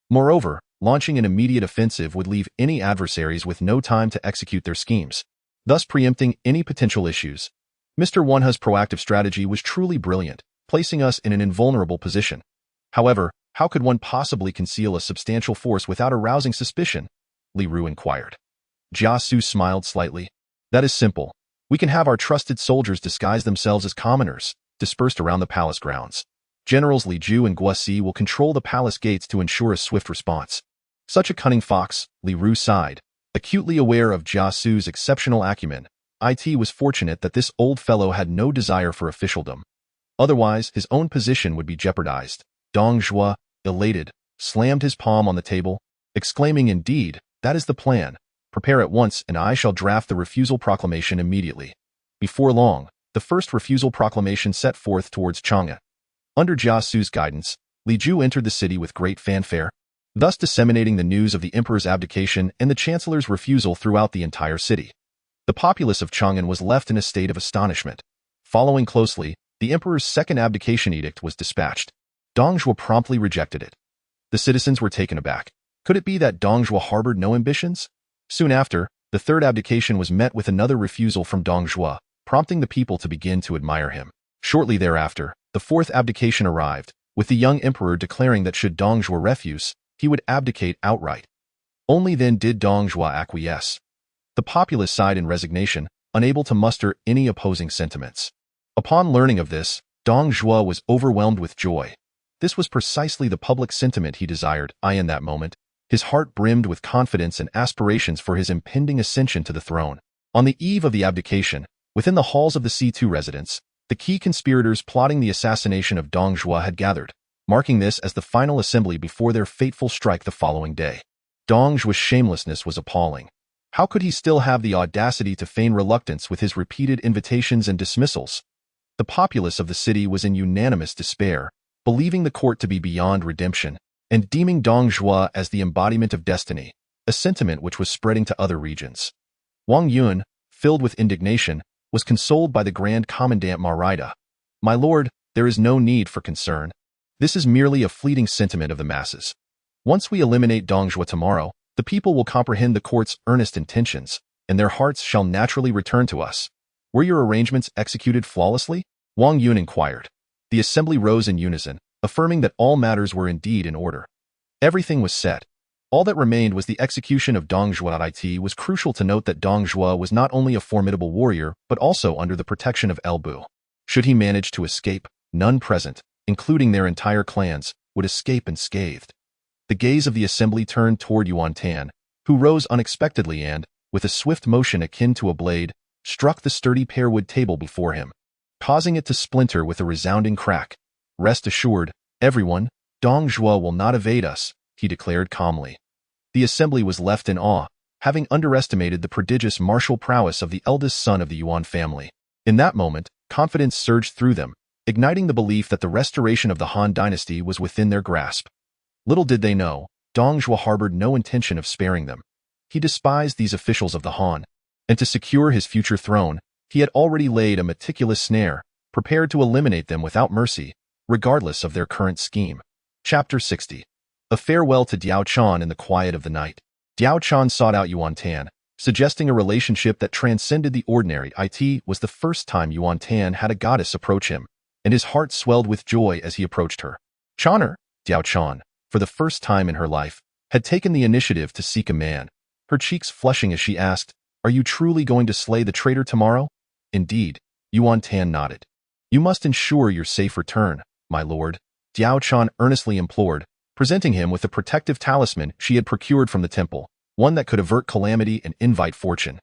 Moreover, launching an immediate offensive would leave any adversaries with no time to execute their schemes, thus preempting any potential issues. Mr. Wenha's proactive strategy was truly brilliant, placing us in an invulnerable position. However, how could one possibly conceal a substantial force without arousing suspicion? Li Ru inquired. Jiasu smiled slightly. That is simple. We can have our trusted soldiers disguise themselves as commoners, dispersed around the palace grounds. Generals Li Ju and Guosi will control the palace gates to ensure a swift response. Such a cunning fox, Li Ru sighed, acutely aware of Jiasu's exceptional acumen. It was fortunate that this old fellow had no desire for officialdom. Otherwise, his own position would be jeopardized. Dong Zhuo, elated, slammed his palm on the table, exclaiming, "Indeed, that is the plan. Prepare at once, and I shall draft the refusal proclamation immediately." Before long, the first refusal proclamation set forth towards Chang'an. Under Jia Su's guidance, Li Ju entered the city with great fanfare, thus disseminating the news of the emperor's abdication and the chancellor's refusal throughout the entire city. The populace of Chang'an was left in a state of astonishment. Following closely, the emperor's second abdication edict was dispatched. Dong Zhuo promptly rejected it. The citizens were taken aback. Could it be that Dong Zhuo harbored no ambitions? Soon after, the third abdication was met with another refusal from Dong Zhuo, prompting the people to begin to admire him. Shortly thereafter, the fourth abdication arrived, with the young emperor declaring that should Dong Zhuo refuse, he would abdicate outright. Only then did Dong Zhuo acquiesce. The populace sighed in resignation, unable to muster any opposing sentiments. Upon learning of this, Dong Zhuo was overwhelmed with joy. This was precisely the public sentiment he desired. In that moment, his heart brimmed with confidence and aspirations for his impending ascension to the throne. On the eve of the abdication, within the halls of the C2 residence, the key conspirators plotting the assassination of Dong Zhuo had gathered, marking this as the final assembly before their fateful strike the following day. Dong Zhuo's shamelessness was appalling. How could he still have the audacity to feign reluctance with his repeated invitations and dismissals? The populace of the city was in unanimous despair, believing the court to be beyond redemption, and deeming Dong Zhuo as the embodiment of destiny, a sentiment which was spreading to other regions. Wang Yun, filled with indignation, was consoled by the Grand Commandant Marida. "My lord, there is no need for concern. This is merely a fleeting sentiment of the masses. Once we eliminate Dong Zhuo tomorrow, the people will comprehend the court's earnest intentions, and their hearts shall naturally return to us." "Were your arrangements executed flawlessly?" Wang Yun inquired. The assembly rose in unison, affirming that all matters were indeed in order. Everything was set. All that remained was the execution of Dong Zhuo. It was crucial to note that Dong Zhuo was not only a formidable warrior, but also under the protection of Bu. Should he manage to escape, none present, including their entire clans, would escape unscathed. The gaze of the assembly turned toward Yuan Tan, who rose unexpectedly and, with a swift motion akin to a blade, struck the sturdy pearwood table before him, causing it to splinter with a resounding crack. "Rest assured, everyone, Dong Zhuo will not evade us," he declared calmly. The assembly was left in awe, having underestimated the prodigious martial prowess of the eldest son of the Yuan family. In that moment, confidence surged through them, igniting the belief that the restoration of the Han dynasty was within their grasp. Little did they know, Dong Zhuo harbored no intention of sparing them. He despised these officials of the Han, and to secure his future throne, he had already laid a meticulous snare, prepared to eliminate them without mercy, regardless of their current scheme. Chapter 60. A farewell to Diao Chan in the quiet of the night. Diao Chan sought out Yuan Tan, suggesting a relationship that transcended the ordinary. It was the first time Yuan Tan had a goddess approach him, and his heart swelled with joy as he approached her. Chaner, Diao Chan, for the first time in her life, had taken the initiative to seek a man, her cheeks flushing as she asked, "Are you truly going to slay the traitor tomorrow?" "Indeed," Yuan Tan nodded. "You must ensure your safe return, my lord," Diao Chan earnestly implored, presenting him with a protective talisman she had procured from the temple, one that could avert calamity and invite fortune.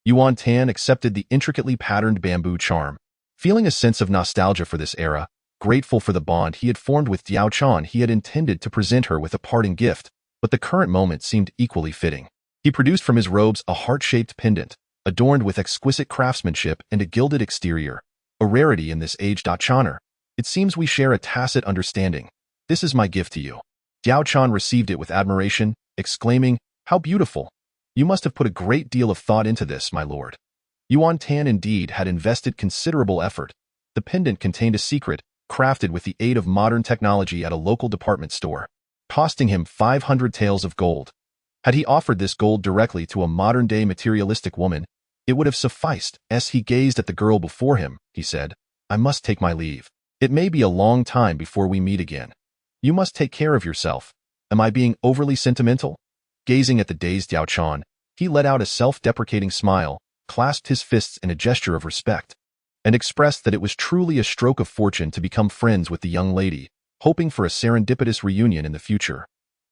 Yuan Tan accepted the intricately patterned bamboo charm. Feeling a sense of nostalgia for this era, grateful for the bond he had formed with Diao Chan, he had intended to present her with a parting gift, but the current moment seemed equally fitting. He produced from his robes a heart-shaped pendant, adorned with exquisite craftsmanship and a gilded exterior, a rarity in this age. "Chaner, it seems we share a tacit understanding. This is my gift to you." Diao Chan received it with admiration, exclaiming, "How beautiful! You must have put a great deal of thought into this, my lord." Yuan Tan indeed had invested considerable effort. The pendant contained a secret, crafted with the aid of modern technology at a local department store, costing him 500 taels of gold. Had he offered this gold directly to a modern-day materialistic woman, it would have sufficed. As he gazed at the girl before him, he said, "I must take my leave. It may be a long time before we meet again. You must take care of yourself. Am I being overly sentimental?" Gazing at the dazed Diao Chan, he let out a self-deprecating smile, clasped his fists in a gesture of respect, and expressed that it was truly a stroke of fortune to become friends with the young lady, hoping for a serendipitous reunion in the future.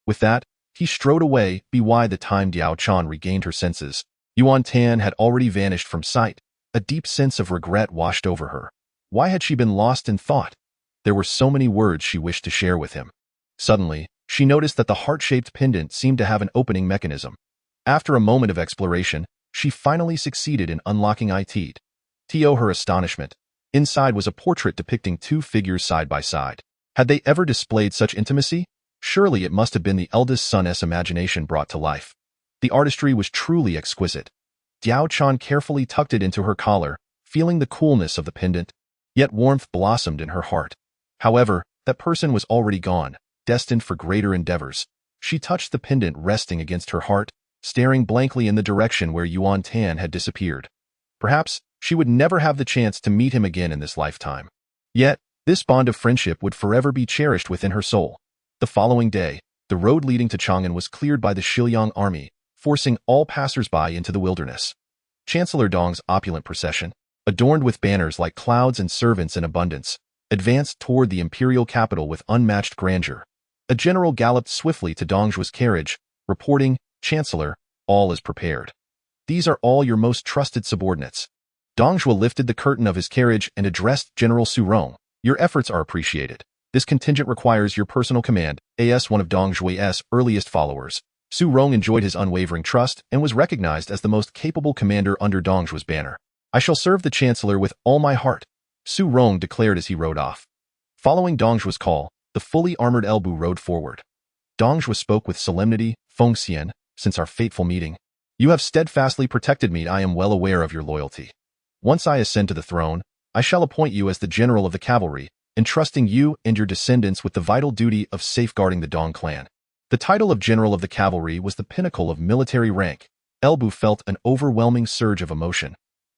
With that, he strode away. By the time Diao Chan regained her senses, Yuan Tan had already vanished from sight, A deep sense of regret washed over her. Why had she been lost in thought? There were so many words she wished to share with him. Suddenly, she noticed that the heart-shaped pendant seemed to have an opening mechanism. After a moment of exploration, she finally succeeded in unlocking it. To her astonishment, inside was a portrait depicting two figures side by side. Had they ever displayed such intimacy? Surely it must have been the eldest son's imagination brought to life. The artistry was truly exquisite. Diao Chan carefully tucked it into her collar, feeling the coolness of the pendant, yet warmth blossomed in her heart. However, that person was already gone, destined for greater endeavors. She touched the pendant resting against her heart, staring blankly in the direction where Yuan Tan had disappeared. Perhaps she would never have the chance to meet him again in this lifetime. Yet, this bond of friendship would forever be cherished within her soul. The following day, the road leading to Chang'an was cleared by the Zhuge Liang army, forcing all passers-by into the wilderness. Chancellor Dong's opulent procession, adorned with banners like clouds and servants in abundance, advanced toward the imperial capital with unmatched grandeur. A general galloped swiftly to Dong Zhuo's carriage, reporting, "Chancellor, all is prepared. These are all your most trusted subordinates." Dong Zhuo lifted the curtain of his carriage and addressed General Su Rong. "Your efforts are appreciated. This contingent requires your personal command." As one of Dong Zhuo's earliest followers, Su Rong enjoyed his unwavering trust and was recognized as the most capable commander under Dong Zhuo's banner. "I shall serve the Chancellor with all my heart," Su Rong declared as he rode off. Following Dong Zhuo's call, the fully armored Elbu rode forward. Dong Zhuo spoke with solemnity. "Feng Xian, since our fateful meeting, you have steadfastly protected me. I am well aware of your loyalty. Once I ascend to the throne, I shall appoint you as the general of the cavalry, entrusting you and your descendants with the vital duty of safeguarding the Dong clan." The title of General of the Cavalry was the pinnacle of military rank. Elbu felt an overwhelming surge of emotion.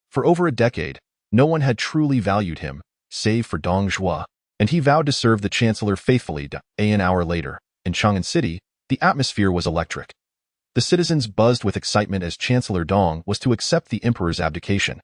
For over a decade, no one had truly valued him, save for Dong Zhuo, and he vowed to serve the Chancellor faithfully. An hour later, in Chang'an City, the atmosphere was electric. The citizens buzzed with excitement as Chancellor Dong was to accept the emperor's abdication.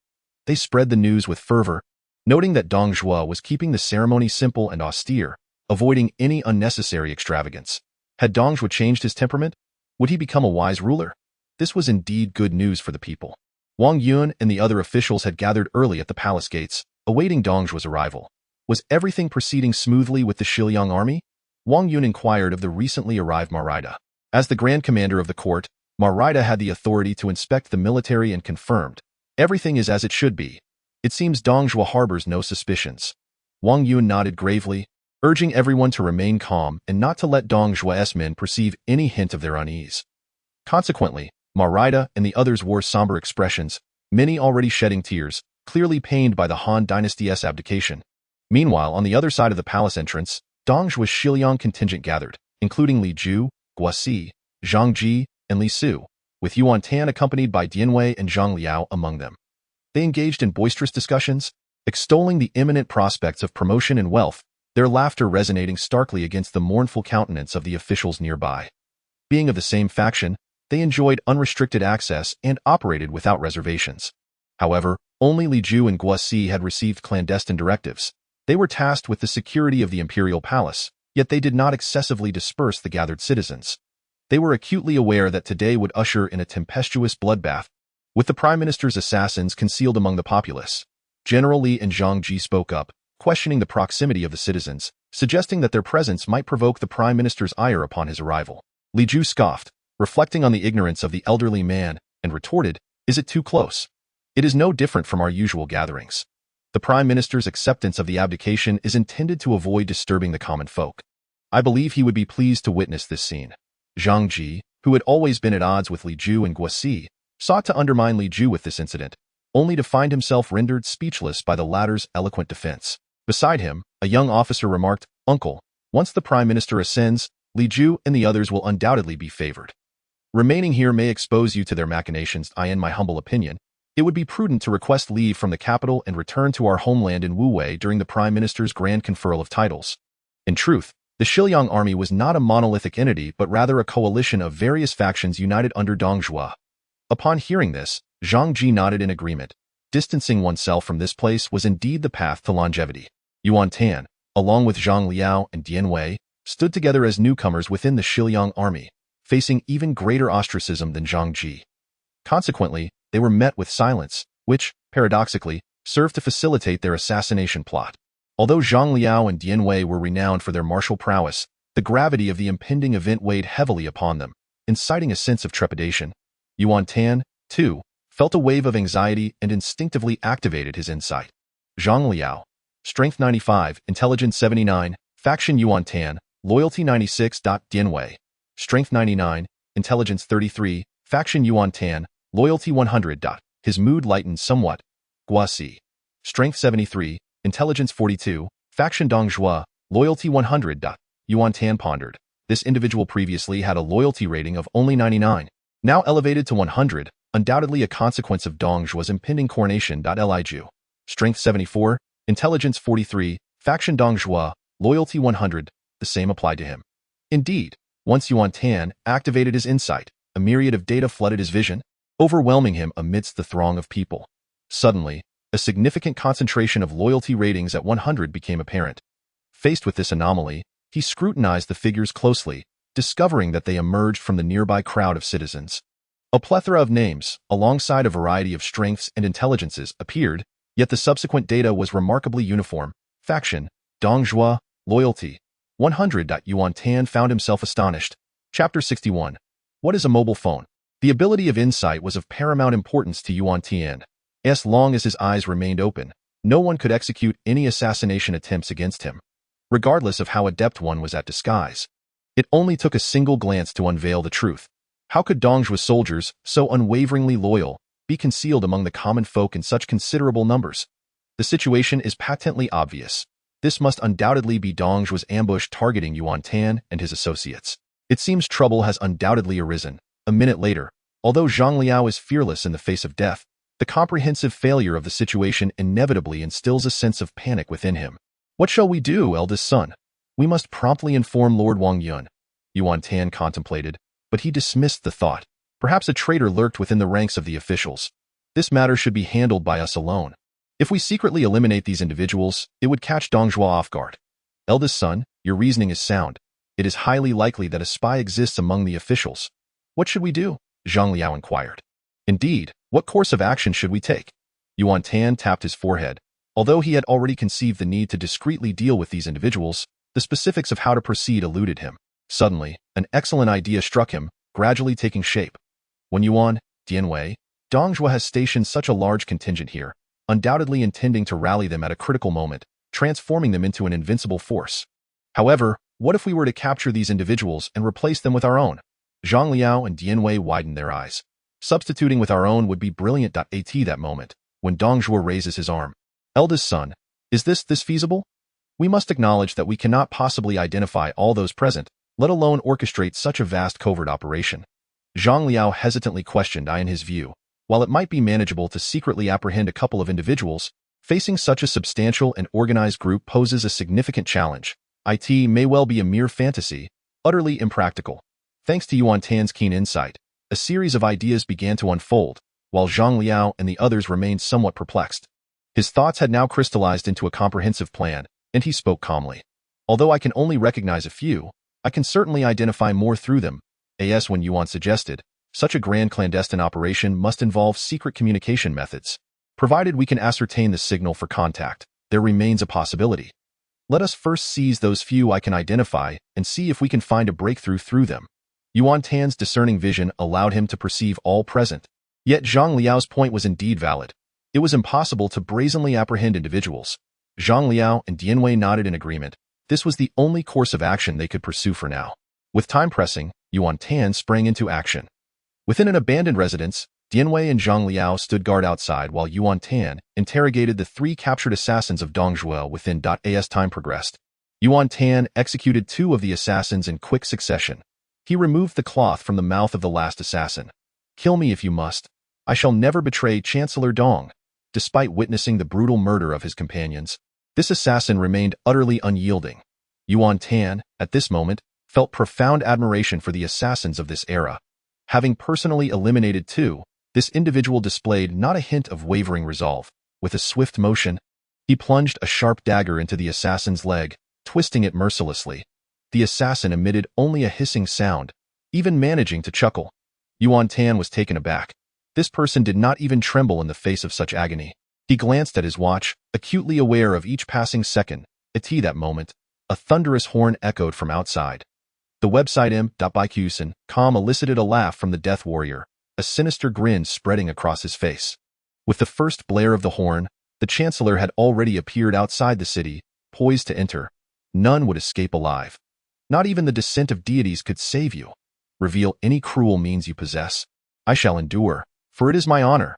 They spread the news with fervor, noting that Dong Zhuo was keeping the ceremony simple and austere, avoiding any unnecessary extravagance. Had Dong Zhuo changed his temperament? Would he become a wise ruler? This was indeed good news for the people. Wang Yun and the other officials had gathered early at the palace gates, awaiting Dong Zhuo's arrival. Was everything proceeding smoothly with the Zhuge Liang army? Wang Yun inquired of the recently arrived Marida. As the grand commander of the court, Marida had the authority to inspect the military and confirmed, "Everything is as it should be. It seems Dong Zhuo harbors no suspicions." Wang Yun nodded gravely, urging everyone to remain calm and not to let Dong Zhuo's men perceive any hint of their unease. Consequently, Marida and the others wore somber expressions, many already shedding tears, clearly pained by the Han dynasty's abdication. Meanwhile, on the other side of the palace entrance, Dong Zhuo's Zhuge Liang contingent gathered, including Li Ju, Guosi, Zhang Ji, and Li Su, with Yuan Tan accompanied by Dian Wei and Zhang Liao among them. They engaged in boisterous discussions, extolling the imminent prospects of promotion and wealth, their laughter resonating starkly against the mournful countenance of the officials nearby. Being of the same faction, they enjoyed unrestricted access and operated without reservations. However, only Li Ju and Guosi had received clandestine directives. They were tasked with the security of the imperial palace, yet they did not excessively disperse the gathered citizens. They were acutely aware that today would usher in a tempestuous bloodbath, with the prime minister's assassins concealed among the populace. General Li and Zhang Ji spoke up, questioning the proximity of the citizens, suggesting that their presence might provoke the prime minister's ire upon his arrival. Li Ju scoffed, reflecting on the ignorance of the elderly man, and retorted, "Is it too close? It is no different from our usual gatherings. The prime minister's acceptance of the abdication is intended to avoid disturbing the common folk. I believe he would be pleased to witness this scene." Zhang Ji, who had always been at odds with Li Ju and Guosi, sought to undermine Li Ju with this incident, only to find himself rendered speechless by the latter's eloquent defense. Beside him, a young officer remarked, "Uncle, once the prime minister ascends, Li Ju and the others will undoubtedly be favored. Remaining here may expose you to their machinations. In my humble opinion, it would be prudent to request leave from the capital and return to our homeland in Wu Wei during the prime minister's grand conferral of titles." In truth, the Zhuge Liang army was not a monolithic entity but rather a coalition of various factions united under Dong Zhuo. Upon hearing this, Zhang Ji nodded in agreement. Distancing oneself from this place was indeed the path to longevity. Yuan Tan, along with Zhang Liao and Dian Wei, stood together as newcomers within the Zhuge Liang army, facing even greater ostracism than Zhang Ji. Consequently, they were met with silence, which, paradoxically, served to facilitate their assassination plot. Although Zhang Liao and Dian Wei were renowned for their martial prowess, the gravity of the impending event weighed heavily upon them, inciting a sense of trepidation. Yuan Tan, too, felt a wave of anxiety and instinctively activated his insight. Zhang Liao, Strength 95, Intelligence 79, Faction Yuan Tan, Loyalty 96. Dian Wei, Strength 99, Intelligence 33, Faction Yuan Tan, Loyalty 100. His mood lightened somewhat. Guasi, Strength 73, Intelligence 42, Faction Dong Zhuo, Loyalty 100. Yuan Tan pondered. This individual previously had a loyalty rating of only 99, now elevated to 100, undoubtedly a consequence of Dong Zhuo's impending coronation. Liu, Strength 74, Intelligence 43, Faction Dong Zhuo, Loyalty 100, the same applied to him. Indeed, once Yuan Tan activated his insight, a myriad of data flooded his vision, overwhelming him amidst the throng of people. Suddenly, a significant concentration of loyalty ratings at 100 became apparent. Faced with this anomaly, he scrutinized the figures closely, discovering that they emerged from the nearby crowd of citizens. A plethora of names, alongside a variety of strengths and intelligences, appeared, yet the subsequent data was remarkably uniform. Faction, Dong Zhuo, Loyalty, 100. Yuan Tan found himself astonished. Chapter 61. What is a mobile phone? The ability of insight was of paramount importance to Yuan Tan. As long as his eyes remained open, no one could execute any assassination attempts against him, regardless of how adept one was at disguise. It only took a single glance to unveil the truth. How could Dong Zhuo's soldiers, so unwaveringly loyal, be concealed among the common folk in such considerable numbers? The situation is patently obvious. This must undoubtedly be Dong Zhuo's ambush targeting Yuan Tan and his associates. It seems trouble has undoubtedly arisen. A minute later, although Zhang Liao is fearless in the face of death, the comprehensive failure of the situation inevitably instills a sense of panic within him. What shall we do, eldest son? We must promptly inform Lord Wang Yun. Yuan Tan contemplated, but he dismissed the thought. Perhaps a traitor lurked within the ranks of the officials. This matter should be handled by us alone. If we secretly eliminate these individuals, it would catch Dong Zhuo off guard. Eldest son, your reasoning is sound. It is highly likely that a spy exists among the officials. What should we do? Zhang Liao inquired. Indeed, what course of action should we take? Yuan Tan tapped his forehead. Although he had already conceived the need to discreetly deal with these individuals, the specifics of how to proceed eluded him. Suddenly, an excellent idea struck him, gradually taking shape. When Yuan, Dian Wei, Dong Zhuo has stationed such a large contingent here, undoubtedly intending to rally them at a critical moment, transforming them into an invincible force. However, what if we were to capture these individuals and replace them with our own? Zhang Liao and Dian Wei widened their eyes. Substituting with our own would be brilliant. At that moment, when Dong Zhuo raises his arm. Eldest son, is this feasible? We must acknowledge that we cannot possibly identify all those present, let alone orchestrate such a vast covert operation. Zhang Liao hesitantly questioned. In his view, while it might be manageable to secretly apprehend a couple of individuals, facing such a substantial and organized group poses a significant challenge. It may well be a mere fantasy, utterly impractical. Thanks to Yuan Tan's keen insight, a series of ideas began to unfold, while Zhang Liao and the others remained somewhat perplexed. His thoughts had now crystallized into a comprehensive plan, and he spoke calmly. Although I can only recognize a few, I can certainly identify more through them. As when Yuan suggested, such a grand clandestine operation must involve secret communication methods. Provided we can ascertain the signal for contact, there remains a possibility. Let us first seize those few I can identify and see if we can find a breakthrough through them. Yuan Tan's discerning vision allowed him to perceive all present. Yet Zhang Liao's point was indeed valid. It was impossible to brazenly apprehend individuals. Zhang Liao and Dian Wei nodded in agreement. This was the only course of action they could pursue for now. With time pressing, Yuan Tan sprang into action. Within an abandoned residence, Dian Wei and Zhang Liao stood guard outside while Yuan Tan interrogated the 3 captured assassins of Dong Zhuo within. As time progressed, Yuan Tan executed 2 of the assassins in quick succession. He removed the cloth from the mouth of the last assassin. Kill me if you must. I shall never betray Chancellor Dong. Despite witnessing the brutal murder of his companions, this assassin remained utterly unyielding. Yuan Tan, at this moment, felt profound admiration for the assassins of this era. Having personally eliminated 2, this individual displayed not a hint of wavering resolve. With a swift motion, he plunged a sharp dagger into the assassin's leg, twisting it mercilessly. The assassin emitted only a hissing sound, even managing to chuckle. Yuan Tan was taken aback. This person did not even tremble in the face of such agony. He glanced at his watch, acutely aware of each passing second. At that moment, a thunderous horn echoed from outside. The website im.com elicited a laugh from the Death Warrior, a sinister grin spreading across his face. With the first blare of the horn, the Chancellor had already appeared outside the city, poised to enter. None would escape alive. Not even the descent of deities could save you. Reveal any cruel means you possess. I shall endure, for it is my honor.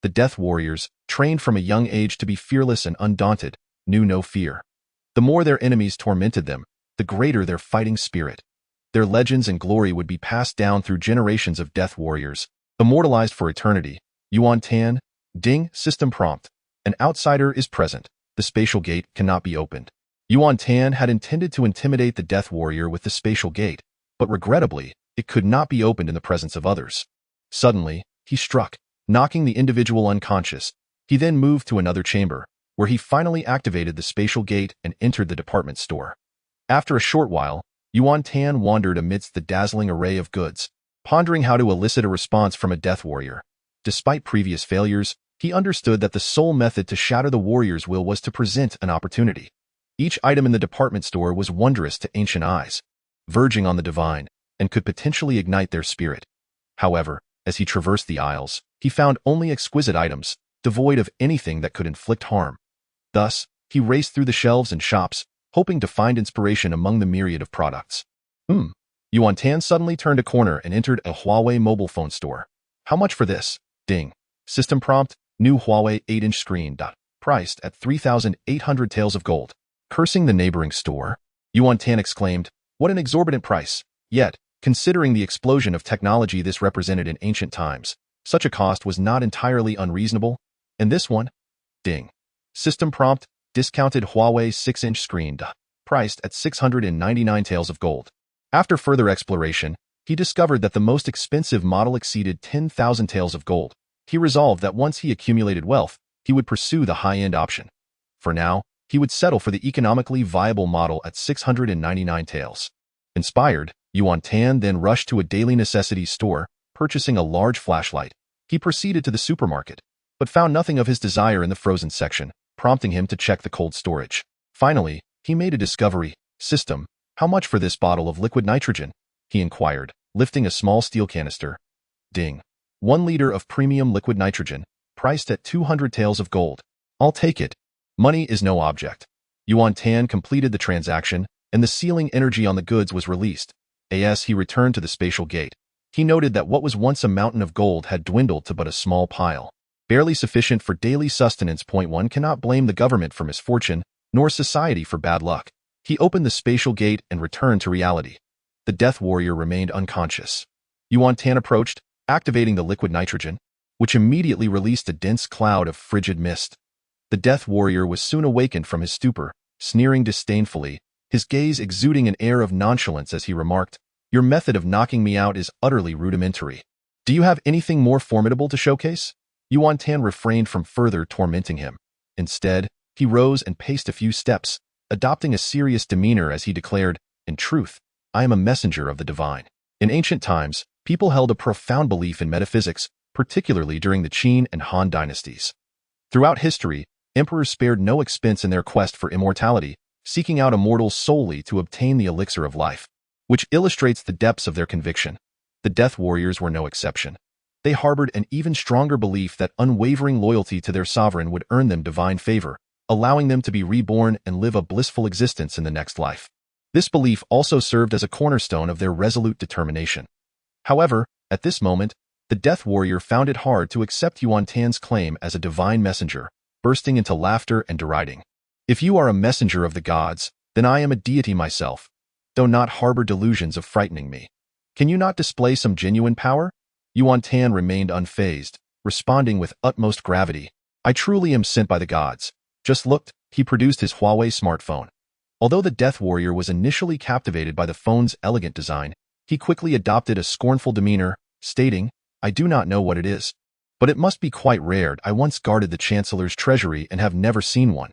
The Death Warriors, trained from a young age to be fearless and undaunted, knew no fear. The more their enemies tormented them, the greater their fighting spirit. Their legends and glory would be passed down through generations of Death Warriors, immortalized for eternity. Yuan Tan, ding, system prompt. An outsider is present. The spatial gate cannot be opened. Yuan Tan had intended to intimidate the Death Warrior with the spatial gate, but regrettably, it could not be opened in the presence of others. Suddenly, he struck, knocking the individual unconscious. He then moved to another chamber, where he finally activated the spatial gate and entered the department store. After a short while, Yuan Tan wandered amidst the dazzling array of goods, pondering how to elicit a response from a Death Warrior. Despite previous failures, he understood that the sole method to shatter the warrior's will was to present an opportunity. Each item in the department store was wondrous to ancient eyes, verging on the divine, and could potentially ignite their spirit. However, as he traversed the aisles, he found only exquisite items, devoid of anything that could inflict harm. Thus, he raced through the shelves and shops, hoping to find inspiration among the myriad of products. Yuan Tan suddenly turned a corner and entered a Huawei mobile phone store. How much for this? Ding. System prompt, new Huawei 8-inch screen. Priced at 3,800 taels of gold. Cursing the neighboring store, Yuan Tan exclaimed, what an exorbitant price. Yet, considering the explosion of technology this represented in ancient times, such a cost was not entirely unreasonable. And this one? Ding. System prompt, discounted Huawei 6-inch screen. Priced at 699 taels of gold. After further exploration, he discovered that the most expensive model exceeded 10,000 taels of gold. He resolved that once he accumulated wealth, he would pursue the high-end option. For now, he would settle for the economically viable model at 699 taels. Inspired, Yuan Tan then rushed to a daily necessities store, purchasing a large flashlight. He proceeded to the supermarket, but found nothing of his desire in the frozen section, prompting him to check the cold storage. Finally, he made a discovery. System, how much for this bottle of liquid nitrogen? He inquired, lifting a small steel canister. Ding. 1 liter of premium liquid nitrogen, priced at 200 taels of gold. I'll take it. Money is no object. Yuan Tan completed the transaction, and the sealing energy on the goods was released. As he returned to the spatial gate, he noted that what was once a mountain of gold had dwindled to but a small pile, barely sufficient for daily sustenance. One cannot blame the government for misfortune, nor society for bad luck. He opened the spatial gate and returned to reality. The Death Warrior remained unconscious. Yuan Tan approached, activating the liquid nitrogen, which immediately released a dense cloud of frigid mist. The Death Warrior was soon awakened from his stupor, sneering disdainfully, his gaze exuding an air of nonchalance as he remarked, your method of knocking me out is utterly rudimentary. Do you have anything more formidable to showcase? Yuan Tan refrained from further tormenting him. Instead, he rose and paced a few steps, adopting a serious demeanor as he declared, in truth, I am a messenger of the divine. In ancient times, people held a profound belief in metaphysics, particularly during the Qin and Han dynasties. Throughout history, emperors spared no expense in their quest for immortality, seeking out immortals solely to obtain the elixir of life, which illustrates the depths of their conviction. The Death Warriors were no exception. They harbored an even stronger belief that unwavering loyalty to their sovereign would earn them divine favor, allowing them to be reborn and live a blissful existence in the next life. This belief also served as a cornerstone of their resolute determination. However, at this moment, the Death Warrior found it hard to accept Yuan Tan's claim as a divine messenger, bursting into laughter and deriding. If you are a messenger of the gods, then I am a deity myself, though not harbor delusions of frightening me. Can you not display some genuine power? Yuan Tan remained unfazed, responding with utmost gravity. I truly am sent by the gods. Just looked, he produced his Huawei smartphone. Although the Death Warrior was initially captivated by the phone's elegant design, he quickly adopted a scornful demeanor, stating, I do not know what it is, but it must be quite rare. I once guarded the Chancellor's treasury and have never seen one.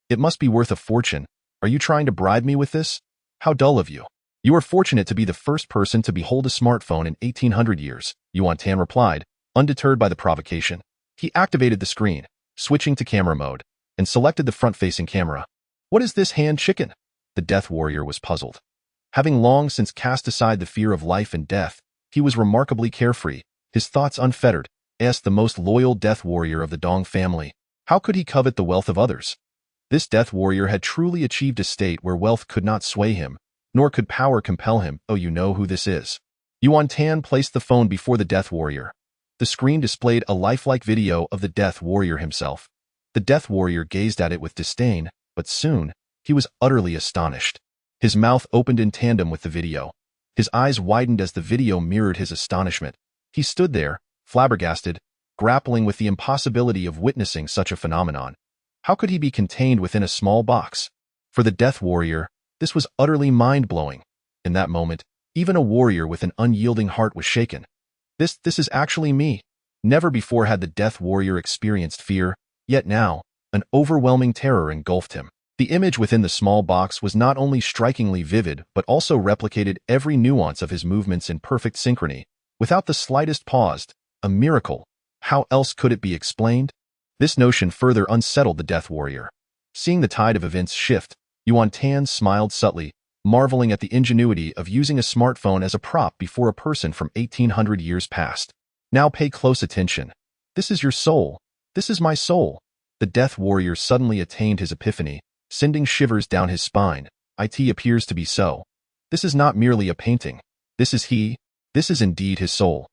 It must be worth a fortune. Are you trying to bribe me with this? How dull of you. You are fortunate to be the first person to behold a smartphone in 1800 years, Yuan Tan replied, Undeterred by the provocation, he activated the screen, switching to camera mode, and selected the front-facing camera. What is this hand chicken? The Death Warrior was puzzled. Having long since cast aside the fear of life and death, he was remarkably carefree, his thoughts unfettered, as the most loyal Death Warrior of the Dong family. How could he covet the wealth of others? This Death Warrior had truly achieved a state where wealth could not sway him, nor could power compel him. Oh, you know who this is. Yuan Tan placed the phone before the Death Warrior. The screen displayed a lifelike video of the Death Warrior himself. The Death Warrior gazed at it with disdain, but soon, he was utterly astonished. His mouth opened in tandem with the video. His eyes widened as the video mirrored his astonishment. He stood there, flabbergasted, grappling with the impossibility of witnessing such a phenomenon. How could he be contained within a small box? For the Death Warrior, this was utterly mind-blowing. In that moment, even a warrior with an unyielding heart was shaken. This is actually me. Never before had the Death Warrior experienced fear, yet now, an overwhelming terror engulfed him. The image within the small box was not only strikingly vivid but also replicated every nuance of his movements in perfect synchrony, without the slightest pause. A miracle. How else could it be explained? This notion further unsettled the Death Warrior. Seeing the tide of events shift, Yuan Tan smiled subtly, marveling at the ingenuity of using a smartphone as a prop before a person from 1800 years past. Now pay close attention. This is your soul. This is my soul. The Death Warrior suddenly attained his epiphany, sending shivers down his spine. It appears to be so. This is not merely a painting. This is he. This is indeed his soul.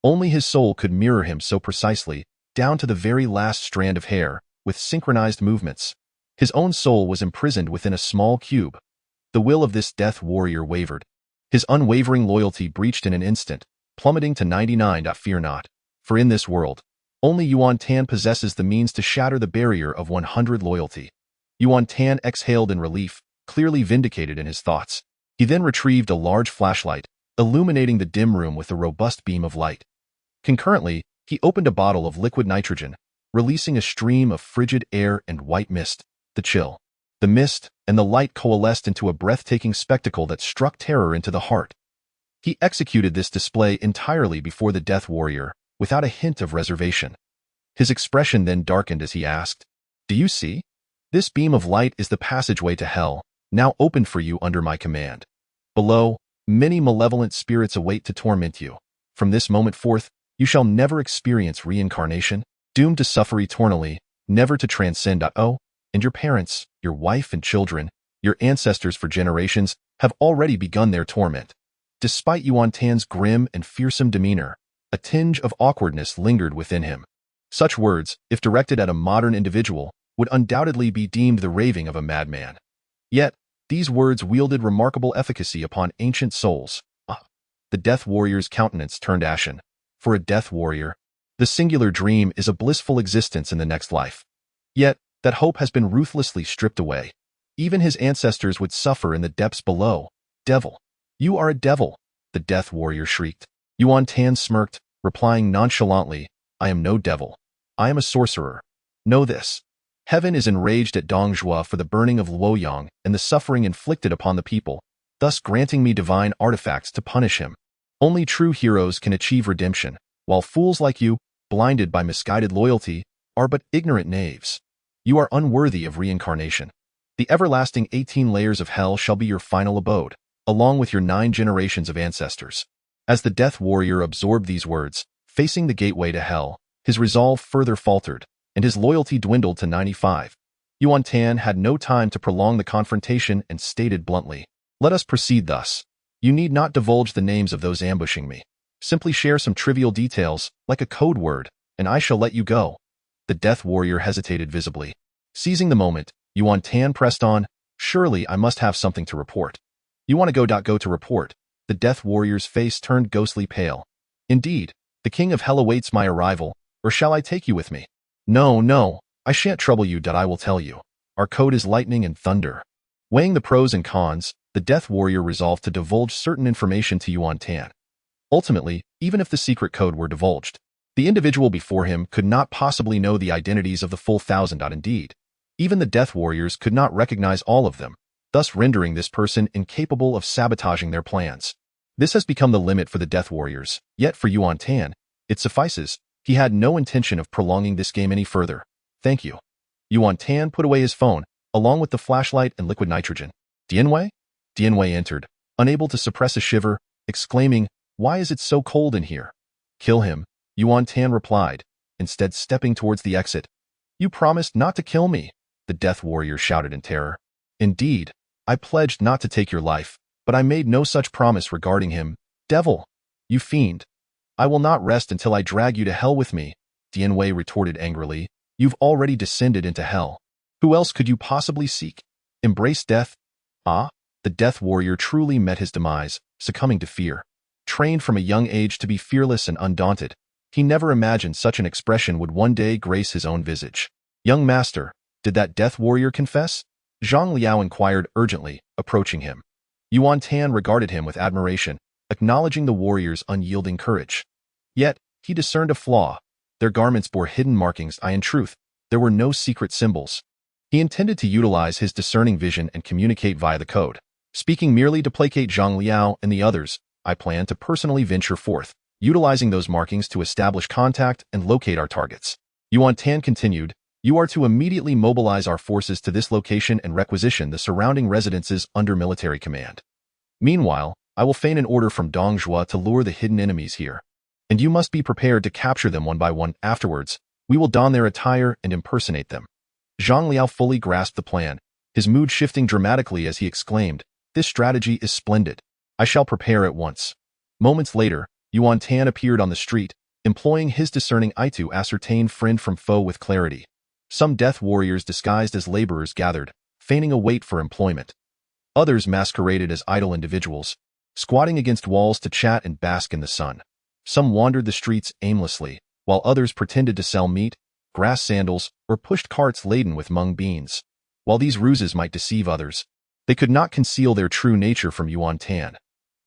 Only his soul could mirror him so precisely, down to the very last strand of hair, with synchronized movements. His own soul was imprisoned within a small cube. The will of this Death Warrior wavered. His unwavering loyalty breached in an instant, plummeting to 99. Fear not, for in this world, only Yuan Tan possesses the means to shatter the barrier of 100 loyalty. Yuan Tan exhaled in relief, clearly vindicated in his thoughts. He then retrieved a large flashlight, illuminating the dim room with a robust beam of light. Concurrently, he opened a bottle of liquid nitrogen, releasing a stream of frigid air and white mist. The chill, the mist, and the light coalesced into a breathtaking spectacle that struck terror into the heart. He executed this display entirely before the Death Warrior, without a hint of reservation. His expression then darkened as he asked, "Do you see? This beam of light is the passageway to hell, now opened for you under my command. Below, many malevolent spirits await to torment you. From this moment forth, you shall never experience reincarnation, doomed to suffer eternally, never to transcend. Oh, and your parents, your wife and children, your ancestors for generations, have already begun their torment." Despite Yuan Tan's grim and fearsome demeanor, a tinge of awkwardness lingered within him. Such words, if directed at a modern individual, would undoubtedly be deemed the raving of a madman. Yet, these words wielded remarkable efficacy upon ancient souls. The Death Warrior's countenance turned ashen. For a Death Warrior, the singular dream is a blissful existence in the next life. Yet, that hope has been ruthlessly stripped away. Even his ancestors would suffer in the depths below. Devil. You are a devil, the Death Warrior shrieked. Yuan Tan smirked, replying nonchalantly, "I am no devil. I am a sorcerer. Know this. Heaven is enraged at Dong Zhuo for the burning of Luoyang and the suffering inflicted upon the people, thus granting me divine artifacts to punish him. Only true heroes can achieve redemption, while fools like you, blinded by misguided loyalty, are but ignorant knaves. You are unworthy of reincarnation. The everlasting 18 layers of hell shall be your final abode, along with your 9 generations of ancestors." As the Death Warrior absorbed these words, facing the gateway to hell, his resolve further faltered, and his loyalty dwindled to 95. Yuan Tan had no time to prolong the confrontation and stated bluntly, "Let us proceed thus. You need not divulge the names of those ambushing me. Simply share some trivial details, like a code word, and I shall let you go." The Death Warrior hesitated visibly. Seizing the moment, Yuan Tan pressed on, "Surely I must have something to report." "You want to go to report?" The Death Warrior's face turned ghostly pale. "Indeed, the King of Hell awaits my arrival, or shall I take you with me?" No, I shan't trouble you. I will tell you. Our code is lightning and thunder." Weighing the pros and cons, the Death Warrior resolved to divulge certain information to Yuan Tan. Ultimately, even if the secret code were divulged, the individual before him could not possibly know the identities of the full 1,000. Indeed, even the Death Warriors could not recognize all of them, thus rendering this person incapable of sabotaging their plans. This has become the limit for the Death Warriors, yet for Yuan Tan, it suffices. He had no intention of prolonging this game any further. Thank you. Yuan Tan put away his phone, along with the flashlight and liquid nitrogen. Dianwei? Dianwei entered, unable to suppress a shiver, exclaiming, "Why is it so cold in here?" "Kill him," Yuan Tan replied, instead stepping towards the exit. "You promised not to kill me," the death warrior shouted in terror. "Indeed, I pledged not to take your life, but I made no such promise regarding him. Devil! You fiend! I will not rest until I drag you to hell with me," Dianwei retorted angrily. "You've already descended into hell. Who else could you possibly seek? Embrace death?" Ah, the death warrior truly met his demise, succumbing to fear. Trained from a young age to be fearless and undaunted, he never imagined such an expression would one day grace his own visage. "Young master, did that death warrior confess?" Zhang Liao inquired urgently, approaching him. Yuan Tan regarded him with admiration, acknowledging the warrior's unyielding courage. Yet, he discerned a flaw. Their garments bore hidden markings, in truth, there were no secret symbols. He intended to utilize his discerning vision and communicate via the code. Speaking merely to placate Zhang Liao and the others, I plan to personally venture forth, utilizing those markings to establish contact and locate our targets. Yuan Tan continued, "You are to immediately mobilize our forces to this location and requisition the surrounding residences under military command. Meanwhile, I will feign an order from Dong Zhuo to lure the hidden enemies here. And you must be prepared to capture them one by one. Afterwards, we will don their attire and impersonate them." Zhang Liao fully grasped the plan, his mood shifting dramatically as he exclaimed, "This strategy is splendid. I shall prepare at once." Moments later, Yuan Tan appeared on the street, employing his discerning eye to ascertain friend from foe with clarity. Some death warriors disguised as laborers gathered, feigning a wait for employment. Others masqueraded as idle individuals, squatting against walls to chat and bask in the sun. Some wandered the streets aimlessly, while others pretended to sell meat, grass sandals, or pushed carts laden with mung beans. While these ruses might deceive others, they could not conceal their true nature from Yuan Tan.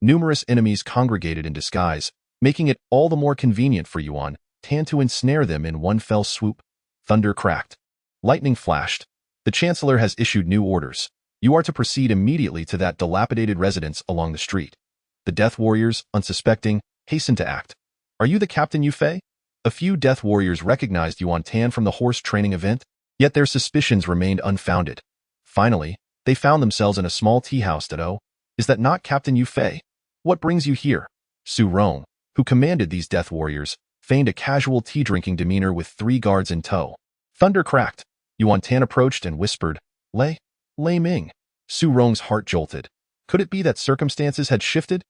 Numerous enemies congregated in disguise, making it all the more convenient for Yuan Tan to ensnare them in one fell swoop. Thunder cracked. Lightning flashed. "The Chancellor has issued new orders. You are to proceed immediately to that dilapidated residence along the street." The death warriors, unsuspecting, hastened to act. "Are you the Captain Yu Fei?" A few death warriors recognized Yuan Tan from the horse training event, yet their suspicions remained unfounded. Finally, they found themselves in a small tea house that, "Oh, is that not Captain Yu Fei? What brings you here?" Su Rong, who commanded these death warriors, feigned a casual tea-drinking demeanor with 3 guards in tow. Thunder cracked. Yuan Tan approached and whispered, Lei Ming." Su Rong's heart jolted. Could it be that circumstances had shifted?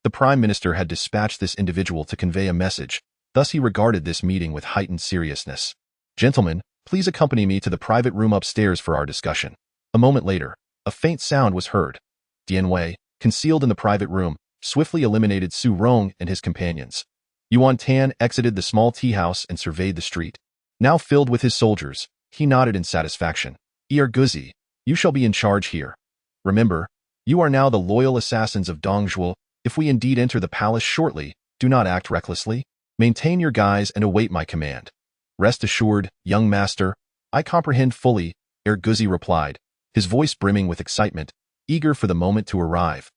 The Prime Minister had dispatched this individual to convey a message, thus he regarded this meeting with heightened seriousness. "Gentlemen, please accompany me to the private room upstairs for our discussion." A moment later, a faint sound was heard. Dianwei, concealed in the private room, swiftly eliminated Su Rong and his companions. Yuan Tan exited the small tea house and surveyed the street. Now filled with his soldiers, he nodded in satisfaction. "Guzi, you shall be in charge here. Remember, you are now the loyal assassins of Dong Zhuo. If we indeed enter the palace shortly, do not act recklessly. Maintain your guise and await my command." "Rest assured, young master, I comprehend fully," Guzi replied, his voice brimming with excitement, eager for the moment to arrive.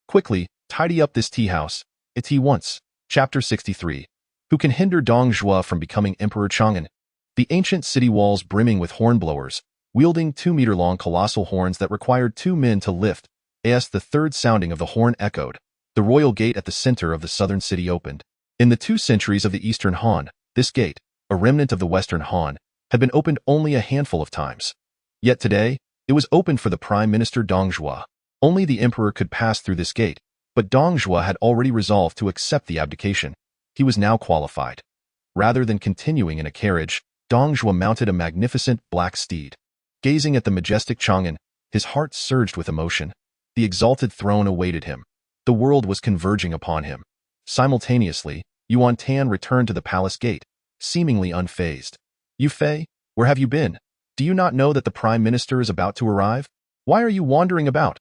"Quickly, tidy up this tea house. It's he once." Chapter 63. Who can hinder Dong Zhuo from becoming Emperor Chang'an? The ancient city walls brimming with hornblowers, wielding 2-meter-long colossal horns that required 2 men to lift. As the third sounding of the horn echoed, the royal gate at the center of the southern city opened. In the 2 centuries of the Eastern Han, this gate, a remnant of the Western Han, had been opened only a handful of times. Yet today, it was opened for the Prime Minister Dong Zhuo. Only the emperor could pass through this gate, but Dong Zhuo had already resolved to accept the abdication. He was now qualified. Rather than continuing in a carriage, Dong Zhuo mounted a magnificent black steed. Gazing at the majestic Chang'an, his heart surged with emotion. The exalted throne awaited him. The world was converging upon him. Simultaneously, Yuan Tan returned to the palace gate, seemingly unfazed. "Yu Fei, where have you been? Do you not know that the Prime Minister is about to arrive? Why are you wandering about?"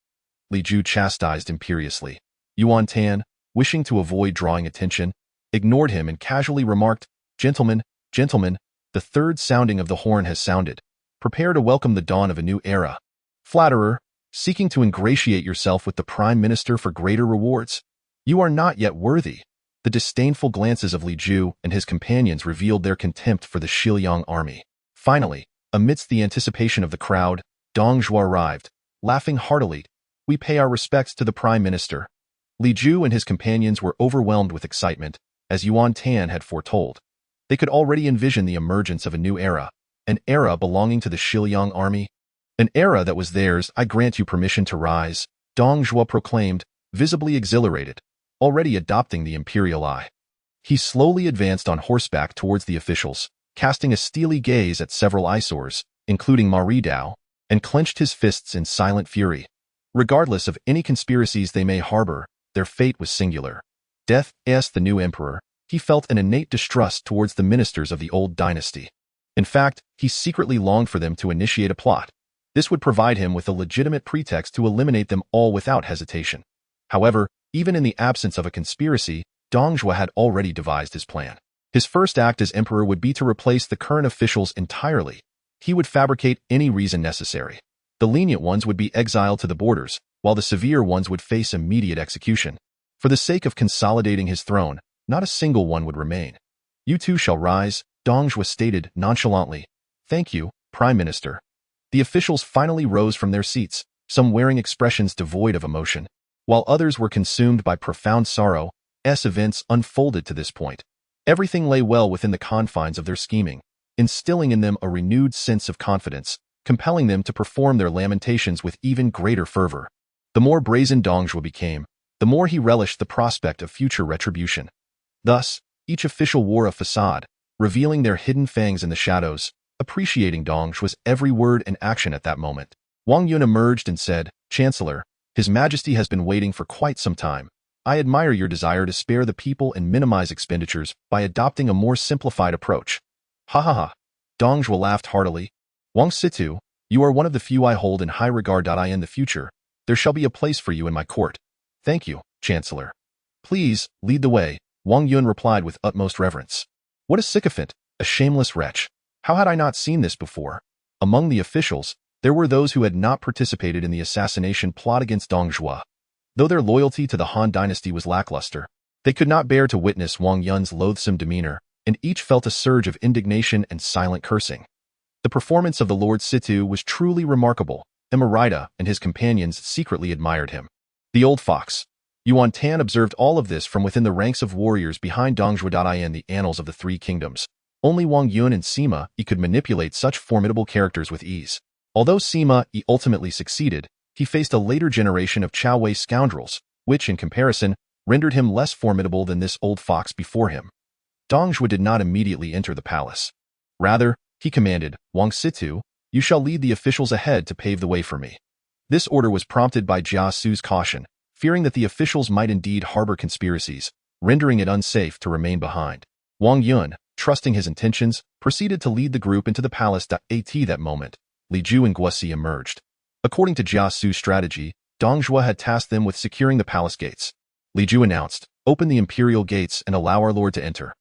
Li Ju chastised imperiously. Yuan Tan, wishing to avoid drawing attention, ignored him and casually remarked, Gentlemen, the third sounding of the horn has sounded. Prepare to welcome the dawn of a new era." "Flatterer, seeking to ingratiate yourself with the Prime Minister for greater rewards. You are not yet worthy." The disdainful glances of Li Ju and his companions revealed their contempt for the Xiliang army. Finally, amidst the anticipation of the crowd, Dong Zhuo arrived, laughing heartily. "We pay our respects to the Prime Minister." Li Ju and his companions were overwhelmed with excitement, as Yuan Tan had foretold. They could already envision the emergence of a new era, an era belonging to the Xiliang army. "An era that was theirs, I grant you permission to rise," Dong Zhuo proclaimed, visibly exhilarated, already adopting the imperial eye. He slowly advanced on horseback towards the officials, casting a steely gaze at several eyesores, including Marie Dao, and clenched his fists in silent fury. Regardless of any conspiracies they may harbor, their fate was singular. Death as the new emperor, he felt an innate distrust towards the ministers of the old dynasty. In fact, he secretly longed for them to initiate a plot. This would provide him with a legitimate pretext to eliminate them all without hesitation. However, even in the absence of a conspiracy, Dong Zhuo had already devised his plan. His first act as emperor would be to replace the current officials entirely. He would fabricate any reason necessary. The lenient ones would be exiled to the borders, while the severe ones would face immediate execution. For the sake of consolidating his throne, not a single one would remain. "You too shall rise," Dong Zhuo stated nonchalantly. "Thank you, Prime Minister." The officials finally rose from their seats, some wearing expressions devoid of emotion, while others were consumed by profound sorrow. Events unfolded to this point. Everything lay well within the confines of their scheming, instilling in them a renewed sense of confidence, compelling them to perform their lamentations with even greater fervor. The more brazen Dong Zhuo became, the more he relished the prospect of future retribution. Thus, each official wore a facade, revealing their hidden fangs in the shadows, appreciating Dong Zhuo's every word and action at that moment. Wang Yun emerged and said, "Chancellor, His Majesty has been waiting for quite some time. I admire your desire to spare the people and minimize expenditures by adopting a more simplified approach." "Ha ha ha." Dong Zhuo laughed heartily. "Wang Situ, you are one of the few I hold in high regard. In the future, there shall be a place for you in my court." "Thank you, Chancellor." "Please, lead the way," Wang Yun replied with utmost reverence. What a sycophant, a shameless wretch. How had I not seen this before? Among the officials, there were those who had not participated in the assassination plot against Dong Zhuo. Though their loyalty to the Han dynasty was lackluster, they could not bear to witness Wang Yun's loathsome demeanor, and each felt a surge of indignation and silent cursing. The performance of the Lord Situ was truly remarkable. Emerita and his companions secretly admired him. The old fox. Yuan Tan observed all of this from within the ranks of warriors behind Dong Zhuo. In the annals of the Three Kingdoms, only Wang Yun and Sima Yi could manipulate such formidable characters with ease. Although Sima Yi ultimately succeeded, he faced a later generation of Cao Wei scoundrels, which, in comparison, rendered him less formidable than this old fox before him. Dong Zhuo did not immediately enter the palace. Rather, he commanded, "Wang Situ, you shall lead the officials ahead to pave the way for me." This order was prompted by Jia Su's caution, fearing that the officials might indeed harbor conspiracies, rendering it unsafe to remain behind. Wang Yun, trusting his intentions, proceeded to lead the group into the palace. At that moment, Li Ju and Guosi emerged. According to Jia Su's strategy, Dong Zhuo had tasked them with securing the palace gates. Li Ju announced, "Open the imperial gates and allow our lord to enter."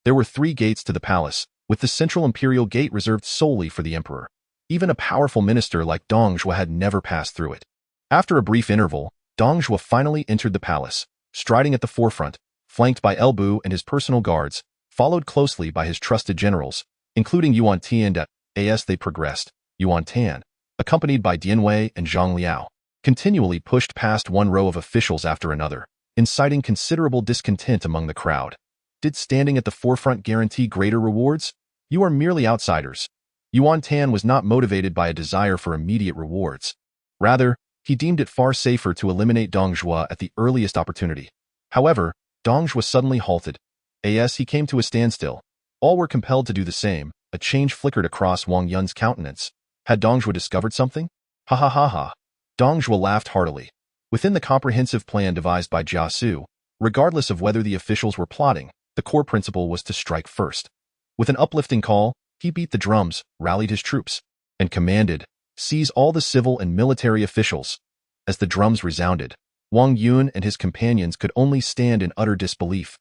There were 3 gates to the palace, with the central imperial gate reserved solely for the emperor. Even a powerful minister like Dong Zhuo had never passed through it. After a brief interval, Dong Zhuo finally entered the palace, striding at the forefront, flanked by Bu and his personal guards, followed closely by his trusted generals, including Yuan Tan. As they progressed, Yuan Tan, accompanied by Dian Wei and Zhang Liao, continually pushed past one row of officials after another, inciting considerable discontent among the crowd. Did standing at the forefront guarantee greater rewards? You are merely outsiders. Yuan Tan was not motivated by a desire for immediate rewards. Rather, he deemed it far safer to eliminate Dong Zhuo at the earliest opportunity. However, Dong Zhuo suddenly halted. As he came to a standstill, all were compelled to do the same. A change flickered across Wang Yun's countenance. Had Dong Zhuo discovered something? Ha ha ha ha. Dong Zhuo laughed heartily. Within the comprehensive plan devised by Jia Su, regardless of whether the officials were plotting, the core principle was to strike first. With an uplifting call, he beat the drums, rallied his troops, and commanded, "Seize all the civil and military officials." As the drums resounded, Wang Yun and his companions could only stand in utter disbelief.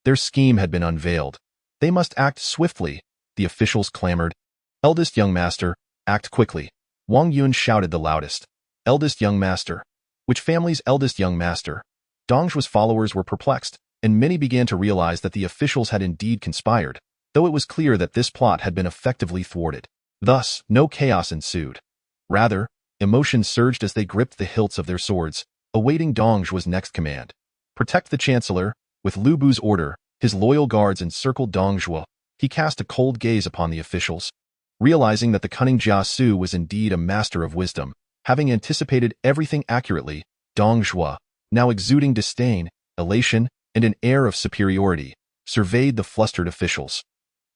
Their scheme had been unveiled. They must act swiftly, the officials clamored. "Eldest young master, act quickly." Wang Yun shouted the loudest. "Eldest young master? Which family's eldest young master?" Dong Zhuo's followers were perplexed. and many began to realize that the officials had indeed conspired, though it was clear that this plot had been effectively thwarted. Thus, no chaos ensued. Rather, emotions surged as they gripped the hilts of their swords, awaiting Dong Zhuo's next command. Protect the Chancellor. With Liu Bei's order, his loyal guards encircled Dong Zhuo. He cast a cold gaze upon the officials. Realizing that the cunning Jia Su was indeed a master of wisdom, having anticipated everything accurately, Dong Zhuo, now exuding disdain, elation, and an air of superiority, surveyed the flustered officials.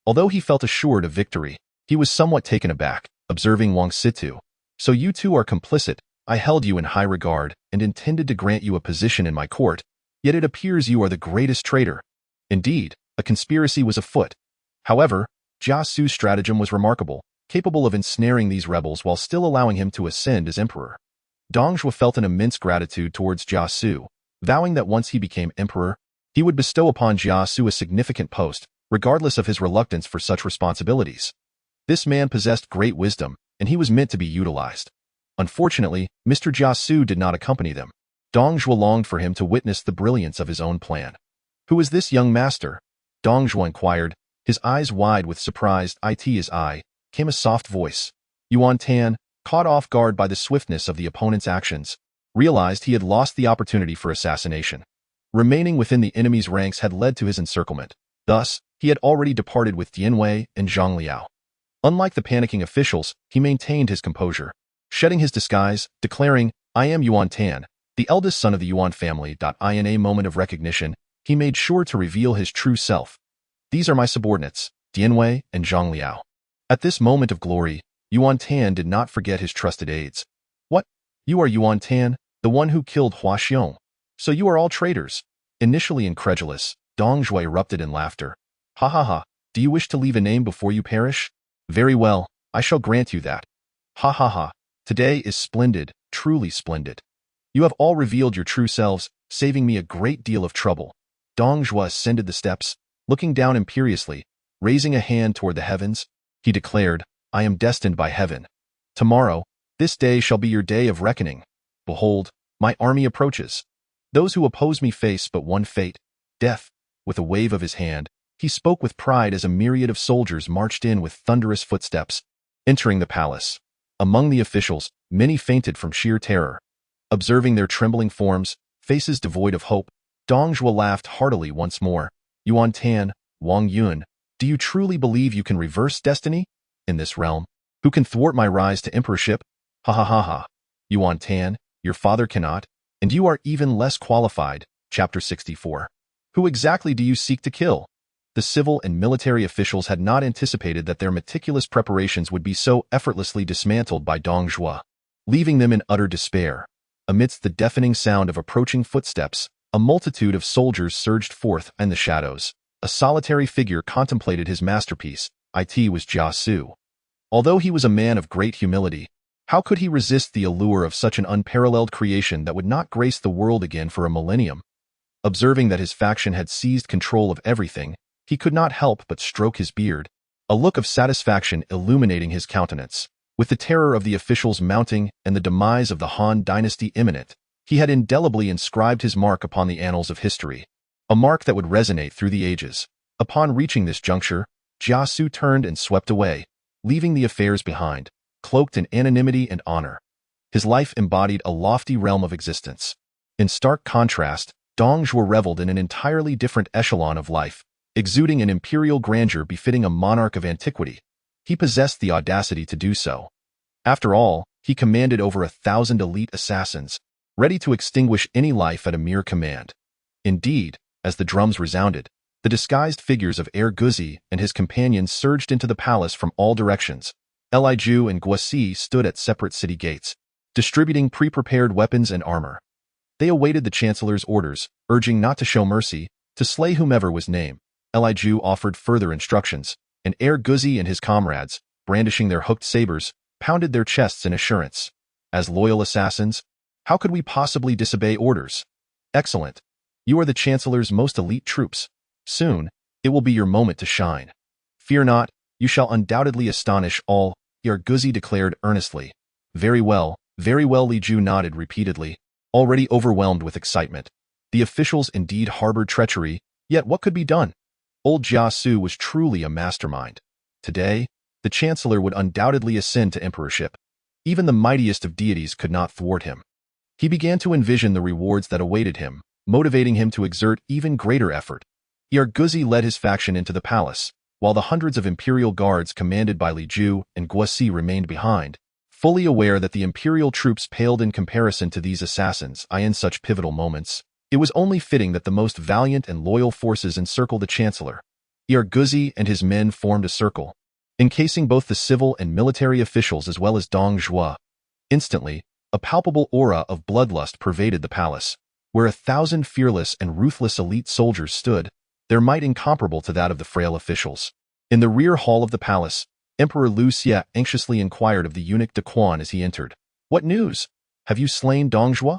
Although he felt assured of victory, he was somewhat taken aback, observing Wang Situ. So you two are complicit. I held you in high regard and intended to grant you a position in my court, yet it appears you are the greatest traitor. Indeed, a conspiracy was afoot. However, Jia Su's stratagem was remarkable, capable of ensnaring these rebels while still allowing him to ascend as emperor. Dong Zhuo felt an immense gratitude towards Jia Su, vowing that once he became emperor, he would bestow upon Jia Su a significant post, regardless of his reluctance for such responsibilities. This man possessed great wisdom, and he was meant to be utilized. Unfortunately, Mr. Jia Su did not accompany them. Dong Zhuo longed for him to witness the brilliance of his own plan. Who is this young master? Dong Zhuo inquired, his eyes wide with surprise. His eye came a soft voice. Yuan Tan, caught off guard by the swiftness of the opponent's actions, realized he had lost the opportunity for assassination. Remaining within the enemy's ranks had led to his encirclement. Thus, he had already departed with Dian Wei and Zhang Liao. Unlike the panicking officials, he maintained his composure, shedding his disguise, declaring, I am Yuan Tan, the eldest son of the Yuan family. In a moment of recognition, he made sure to reveal his true self. These are my subordinates, Dian Wei and Zhang Liao. At this moment of glory, Yuan Tan did not forget his trusted aides. What? You are Yuan Tan, the one who killed Hua Xiong. So you are all traitors. Initially incredulous, Dong Zhuo erupted in laughter. Ha ha ha, do you wish to leave a name before you perish? Very well, I shall grant you that. Ha ha ha, today is splendid, truly splendid. You have all revealed your true selves, saving me a great deal of trouble. Dong Zhuo ascended the steps, looking down imperiously, raising a hand toward the heavens. He declared, I am destined by heaven. Tomorrow, this day shall be your day of reckoning. Behold, my army approaches. Those who oppose me face but one fate, death. With a wave of his hand, he spoke with pride as a myriad of soldiers marched in with thunderous footsteps, entering the palace. Among the officials, many fainted from sheer terror. Observing their trembling forms, faces devoid of hope, Dong Zhuo laughed heartily once more. Yuan Tan, Wang Yun, do you truly believe you can reverse destiny? In this realm, who can thwart my rise to emperorship? Ha ha ha ha. Yuan Tan, your father cannot, and you are even less qualified. Chapter 64. Who exactly do you seek to kill? The civil and military officials had not anticipated that their meticulous preparations would be so effortlessly dismantled by Dong Zhuo, leaving them in utter despair. Amidst the deafening sound of approaching footsteps, a multitude of soldiers surged forth in the shadows. A solitary figure contemplated his masterpiece. It was Jia Su. Although he was a man of great humility, how could he resist the allure of such an unparalleled creation that would not grace the world again for a millennium? Observing that his faction had seized control of everything, he could not help but stroke his beard, a look of satisfaction illuminating his countenance. With the terror of the officials mounting and the demise of the Han dynasty imminent, he had indelibly inscribed his mark upon the annals of history, a mark that would resonate through the ages. Upon reaching this juncture, Jia Su turned and swept away, leaving the affairs behind, cloaked in anonymity and honor. His life embodied a lofty realm of existence. In stark contrast, Dong Zhuo reveled in an entirely different echelon of life, exuding an imperial grandeur befitting a monarch of antiquity. He possessed the audacity to do so. After all, he commanded over 1,000 elite assassins, ready to extinguish any life at a mere command. Indeed, as the drums resounded, the disguised figures of Guzi and his companions surged into the palace from all directions. Liju and Guosi stood at separate city gates, distributing pre-prepared weapons and armor. They awaited the chancellor's orders, urging not to show mercy, to slay whomever was named. Liju offered further instructions, and Guzi and his comrades, brandishing their hooked sabers, pounded their chests in assurance. As loyal assassins, how could we possibly disobey orders? Excellent. You are the chancellor's most elite troops. Soon, it will be your moment to shine. Fear not, you shall undoubtedly astonish all, Guzi declared earnestly. Very well, Liju nodded repeatedly, already overwhelmed with excitement. The officials indeed harbored treachery, yet what could be done? Old Jia Su was truly a mastermind. Today, the chancellor would undoubtedly ascend to emperorship. Even the mightiest of deities could not thwart him. He began to envision the rewards that awaited him, motivating him to exert even greater effort. Yarguzi led his faction into the palace, while the hundreds of imperial guards commanded by Li Ju and Guosi remained behind, fully aware that the imperial troops paled in comparison to these assassins. In such pivotal moments, it was only fitting that the most valiant and loyal forces encircle the chancellor. Yarguzi and his men formed a circle, encasing both the civil and military officials as well as Dong Zhuo. Instantly, a palpable aura of bloodlust pervaded the palace, where 1,000 fearless and ruthless elite soldiers stood, their might incomparable to that of the frail officials. In the rear hall of the palace, Emperor Liu Xie anxiously inquired of the eunuch De Quan as he entered. "What news? Have you slain Dong Zhuo?"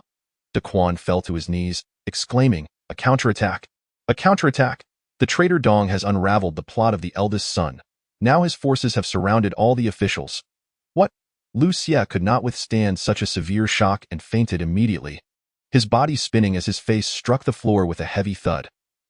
De Quan fell to his knees, exclaiming, "A counterattack! A counterattack! The traitor Dong has unraveled the plot of the eldest son. Now his forces have surrounded all the officials." "What?" Liu Xie could not withstand such a severe shock and fainted immediately, his body spinning as his face struck the floor with a heavy thud.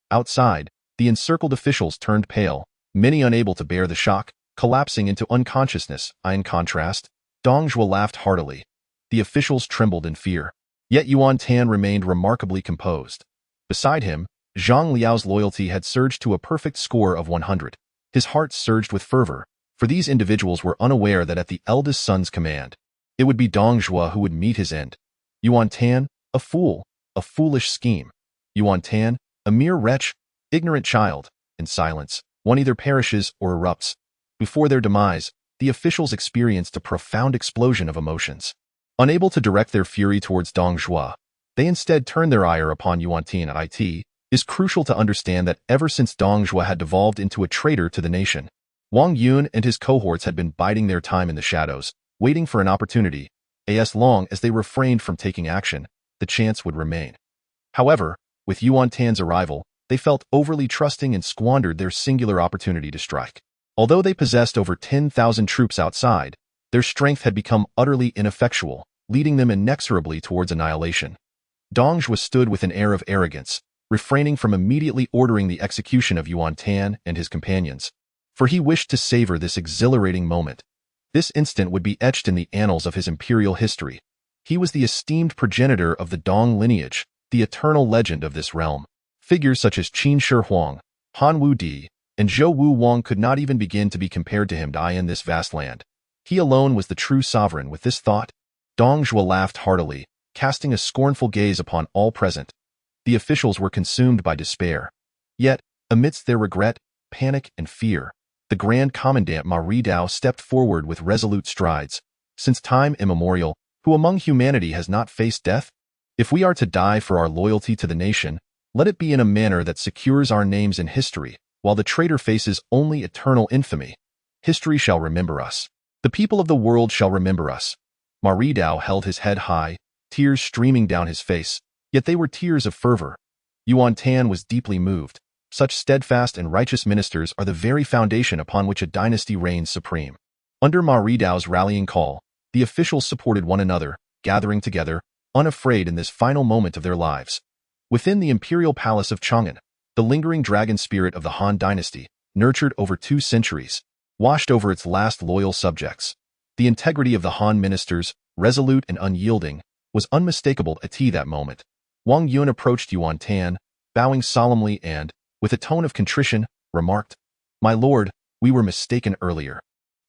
Outside, the encircled officials turned pale, many unable to bear the shock, collapsing into unconsciousness. In contrast, Dong Zhuo laughed heartily. The officials trembled in fear. Yet Yuan Tan remained remarkably composed. Beside him, Zhang Liao's loyalty had surged to a perfect score of 100. His heart surged with fervor, for these individuals were unaware that at the eldest son's command, it would be Dong Zhuo who would meet his end. Yuan Tan, a fool, a foolish scheme. Yuan Tan, a mere wretch, ignorant child. In silence, one either perishes or erupts. Before their demise, the officials experienced a profound explosion of emotions. Unable to direct their fury towards Dong Zhuo, they instead turned their ire upon Yuan Tan. It is crucial to understand that ever since Dong Zhuo had devolved into a traitor to the nation, Wang Yun and his cohorts had been biding their time in the shadows, waiting for an opportunity. As long as they refrained from taking action, the chance would remain. However, with Yuan Tan's arrival, they felt overly trusting and squandered their singular opportunity to strike. Although they possessed over 10,000 troops outside, their strength had become utterly ineffectual, leading them inexorably towards annihilation. Dong Zhuo stood with an air of arrogance, refraining from immediately ordering the execution of Yuan Tan and his companions, for he wished to savor this exhilarating moment. This instant would be etched in the annals of his imperial history. He was the esteemed progenitor of the Dong lineage, the eternal legend of this realm. Figures such as Qin Shi Huang, Han Wu Di, and Zhou Wu Wang could not even begin to be compared to him in this vast land. He alone was the true sovereign. With this thought, Dong Zhuo laughed heartily, casting a scornful gaze upon all present. The officials were consumed by despair. Yet, amidst their regret, panic, and fear, the Grand Commandant Ma Ridao stepped forward with resolute strides. Since time immemorial, who among humanity has not faced death? If we are to die for our loyalty to the nation, let it be in a manner that secures our names in history, while the traitor faces only eternal infamy. History shall remember us. The people of the world shall remember us. Ma Ridao held his head high, tears streaming down his face, yet they were tears of fervor. Yuan Tan was deeply moved. Such steadfast and righteous ministers are the very foundation upon which a dynasty reigns supreme. Under Ma Ridao's rallying call, the officials supported one another, gathering together, unafraid in this final moment of their lives. Within the imperial palace of Chang'an, the lingering dragon spirit of the Han dynasty, nurtured over 2 centuries, washed over its last loyal subjects. The integrity of the Han ministers, resolute and unyielding, was unmistakable at that moment. Wang Yun approached Yuan Tan, bowing solemnly and, with a tone of contrition, remarked, "My lord, we were mistaken earlier.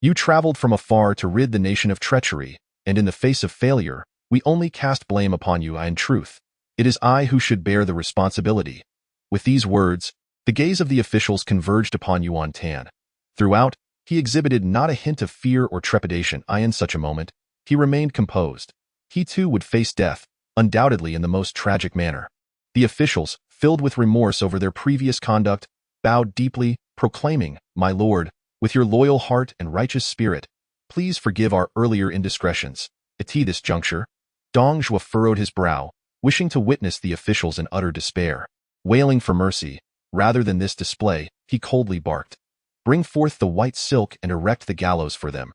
You traveled from afar to rid the nation of treachery, and in the face of failure, we only cast blame upon you. In truth, it is I who should bear the responsibility." With these words, the gaze of the officials converged upon Yuan Tan. Throughout, he exhibited not a hint of fear or trepidation. In such a moment, he remained composed. He too would face death, undoubtedly in the most tragic manner. The officials, filled with remorse over their previous conduct, bowed deeply, proclaiming, "My lord, with your loyal heart and righteous spirit, please forgive our earlier indiscretions." At this juncture, Dong Zhuo furrowed his brow, wishing to witness the officials in utter despair. Wailing for mercy, rather than this display, he coldly barked, "Bring forth the white silk and erect the gallows for them.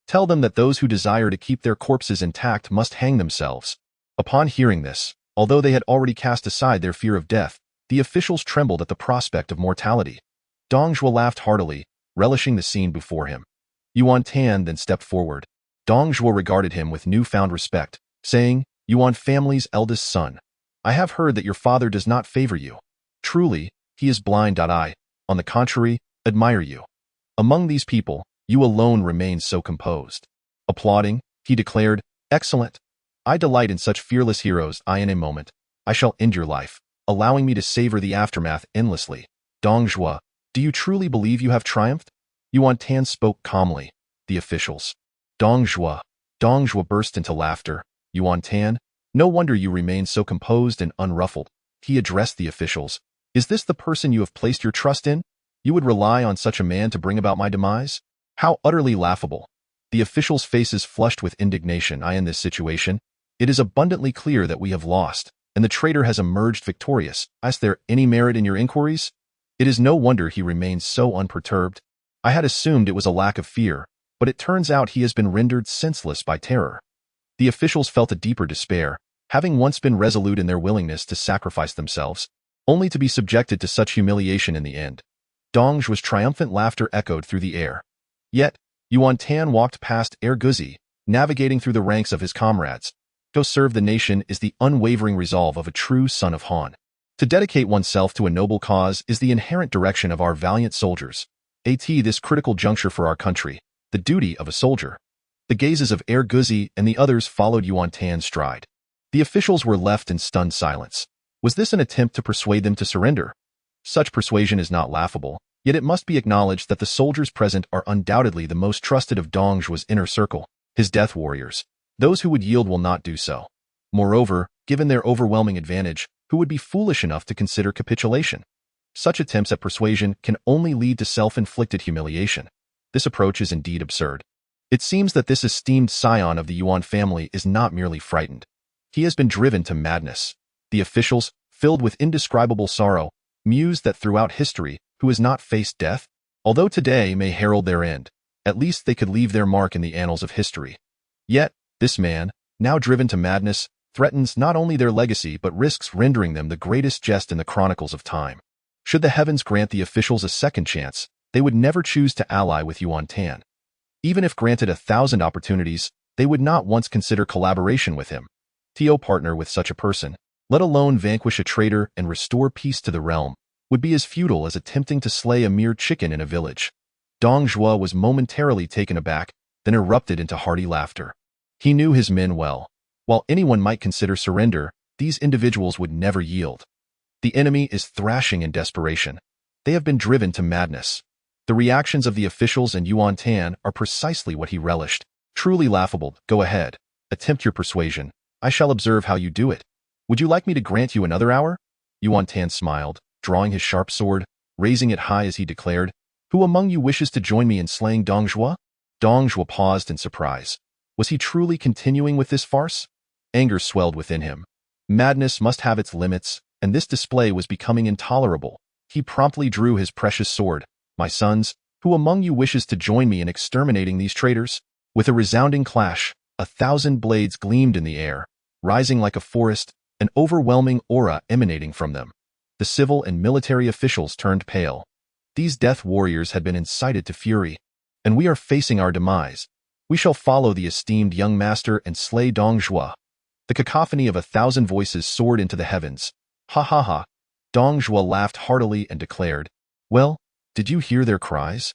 Tell them that those who desire to keep their corpses intact must hang themselves." Upon hearing this, Although they had already cast aside their fear of death, the officials trembled at the prospect of mortality. Dong Zhuo laughed heartily, relishing the scene before him. Yuan Tan then stepped forward. Dong Zhuo regarded him with newfound respect, saying, "Yuan family's eldest son, I have heard that your father does not favor you. Truly, he is blind. I, on the contrary, admire you. Among these people, you alone remain so composed." Applauding, he declared, "Excellent. I delight in such fearless heroes. In a moment, I shall end your life, allowing me to savor the aftermath endlessly. Dong Zhuo, do you truly believe you have triumphed?" Yuan Tan spoke calmly. The officials. Dong Zhuo burst into laughter. "Yuan Tan, no wonder you remain so composed and unruffled." He addressed the officials. "Is this the person you have placed your trust in? You would rely on such a man to bring about my demise? How utterly laughable." The officials' faces flushed with indignation. In this situation, it is abundantly clear that we have lost, and the traitor has emerged victorious. Is there any merit in your inquiries? It is no wonder he remains so unperturbed. I had assumed it was a lack of fear, but it turns out he has been rendered senseless by terror. The officials felt a deeper despair, having once been resolute in their willingness to sacrifice themselves, only to be subjected to such humiliation in the end. Dong Zhuo's triumphant laughter echoed through the air. Yet, Yuan Tan walked past Guzi, navigating through the ranks of his comrades. To serve the nation is the unwavering resolve of a true son of Han. To dedicate oneself to a noble cause is the inherent direction of our valiant soldiers. At this critical juncture for our country, the duty of a soldier. The gazes of Guzi and the others followed Yuan Tan's stride. The officials were left in stunned silence. Was this an attempt to persuade them to surrender? Such persuasion is not laughable, yet it must be acknowledged that the soldiers present are undoubtedly the most trusted of Dong Zhuo's inner circle, his death warriors. Those who would yield will not do so. Moreover, given their overwhelming advantage, who would be foolish enough to consider capitulation? Such attempts at persuasion can only lead to self-inflicted humiliation. This approach is indeed absurd. It seems that this esteemed scion of the Yuan family is not merely frightened. He has been driven to madness. The officials, filled with indescribable sorrow, mused that throughout history, who has not faced death? Although today may herald their end, at least they could leave their mark in the annals of history. Yet, this man, now driven to madness, threatens not only their legacy but risks rendering them the greatest jest in the chronicles of time. Should the heavens grant the officials a second chance, they would never choose to ally with Yuan Tan. Even if granted 1,000 opportunities, they would not once consider collaboration with him. To partner with such a person, let alone vanquish a traitor and restore peace to the realm, would be as futile as attempting to slay a mere chicken in a village. Dong Zhuo was momentarily taken aback, then erupted into hearty laughter. He knew his men well. While anyone might consider surrender, these individuals would never yield. The enemy is thrashing in desperation. They have been driven to madness. The reactions of the officials and Yuan Tan are precisely what he relished. Truly laughable. Go ahead. Attempt your persuasion. I shall observe how you do it. Would you like me to grant you another hour? Yuan Tan smiled, drawing his sharp sword, raising it high as he declared, "Who among you wishes to join me in slaying Dong Zhuo?" Dong Zhuo paused in surprise. Was he truly continuing with this farce? Anger swelled within him. Madness must have its limits, and this display was becoming intolerable. He promptly drew his precious sword. "My sons, who among you wishes to join me in exterminating these traitors?" With a resounding clash, 1,000 blades gleamed in the air, rising like a forest, an overwhelming aura emanating from them. The civil and military officials turned pale. These death warriors had been incited to fury. "And we are facing our demise. We shall follow the esteemed young master and slay Dong Zhuo." The cacophony of 1,000 voices soared into the heavens. "Ha ha ha." Dong Zhuo laughed heartily and declared, "Well, did you hear their cries?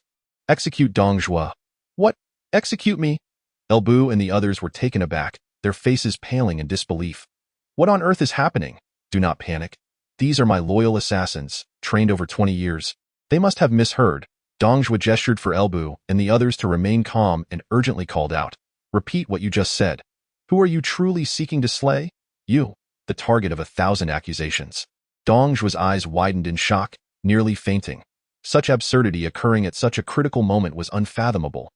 Execute Dong Zhuo." "What? Execute me?" Bu and the others were taken aback, their faces paling in disbelief. "What on earth is happening?" "Do not panic. These are my loyal assassins, trained over 20 years. They must have misheard." Dong Zhuo gestured for Bu and the others to remain calm and urgently called out, "Repeat what you just said. Who are you truly seeking to slay?" "You, the target of 1,000 accusations." Dong Zhuo's eyes widened in shock, nearly fainting. Such absurdity occurring at such a critical moment was unfathomable.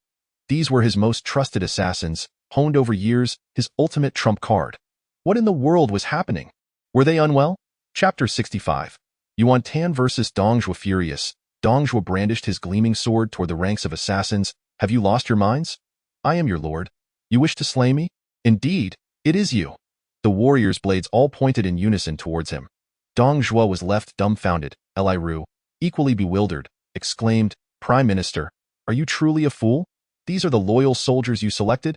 These were his most trusted assassins, honed over years, his ultimate trump card. What in the world was happening? Were they unwell? Chapter 65. Yuan Tan versus Dong Zhuo. Furious, Dong Zhuo brandished his gleaming sword toward the ranks of assassins. "Have you lost your minds? I am your lord. You wish to slay me? Indeed, it is you." The warriors' blades all pointed in unison towards him. Dong Zhuo was left dumbfounded. Liu, equally bewildered, exclaimed, "Prime Minister, are you truly a fool? These are the loyal soldiers you selected?"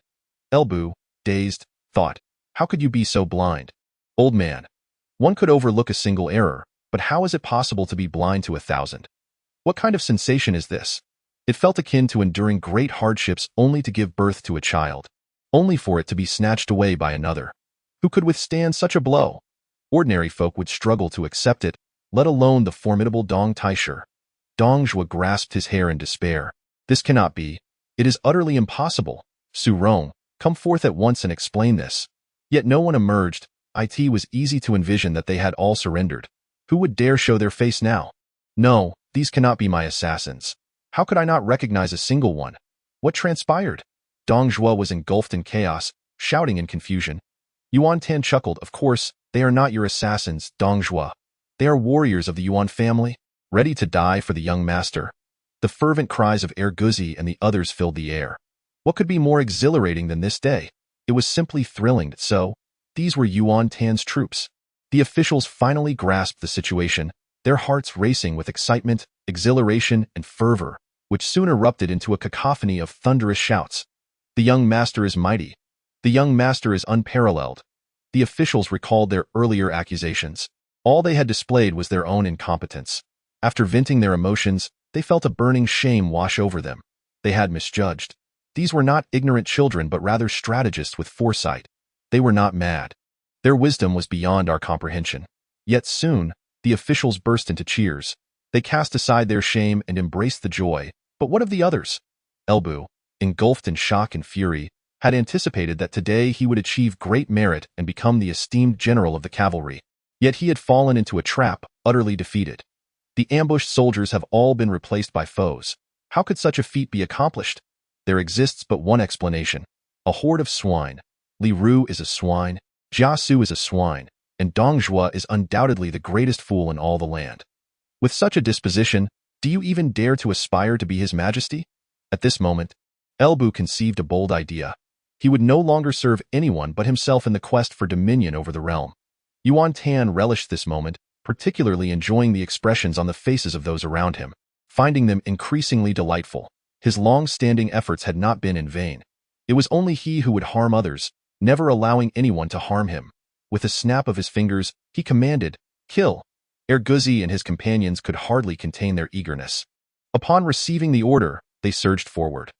Bu, dazed, thought, "How could you be so blind? Old man, one could overlook a single error, but how is it possible to be blind to 1,000? What kind of sensation is this?" It felt akin to enduring great hardships only to give birth to a child, only for it to be snatched away by another. Who could withstand such a blow? Ordinary folk would struggle to accept it, let alone the formidable Dong Taisher. Dong Zhuo grasped his hair in despair. "This cannot be. It is utterly impossible. Su Rong, come forth at once and explain this." Yet no one emerged. It was easy to envision that they had all surrendered. Who would dare show their face now? "No, these cannot be my assassins. How could I not recognize a single one? What transpired?" Dong Zhuo was engulfed in chaos, shouting in confusion. Yuan Tan chuckled. "Of course, they are not your assassins, Dong Zhuo. They are warriors of the Yuan family, ready to die for the young master." The fervent cries of Guzi and the others filled the air. What could be more exhilarating than this day? It was simply thrilling. So, these were Yuan Tan's troops. The officials finally grasped the situation, their hearts racing with excitement, exhilaration, and fervor, which soon erupted into a cacophony of thunderous shouts. "The young master is mighty. The young master is unparalleled." The officials recalled their earlier accusations. All they had displayed was their own incompetence. After venting their emotions, they felt a burning shame wash over them. They had misjudged. These were not ignorant children but rather strategists with foresight. They were not mad. Their wisdom was beyond our comprehension. Yet soon, the officials burst into cheers. They cast aside their shame and embraced the joy. But what of the others? Bu, engulfed in shock and fury, had anticipated that today he would achieve great merit and become the esteemed general of the cavalry. Yet he had fallen into a trap, utterly defeated. The ambushed soldiers have all been replaced by foes. How could such a feat be accomplished? There exists but one explanation. A horde of swine. Li Ru is a swine, Jia Su is a swine, and Dong Zhuo is undoubtedly the greatest fool in all the land. With such a disposition, do you even dare to aspire to be his majesty? At this moment, Bu conceived a bold idea. He would no longer serve anyone but himself in the quest for dominion over the realm. Yuan Tan relished this moment, particularly enjoying the expressions on the faces of those around him, finding them increasingly delightful. His long-standing efforts had not been in vain. It was only he who would harm others, never allowing anyone to harm him. With a snap of his fingers, he commanded, "Kill." Guzi and his companions could hardly contain their eagerness. Upon receiving the order, they surged forward.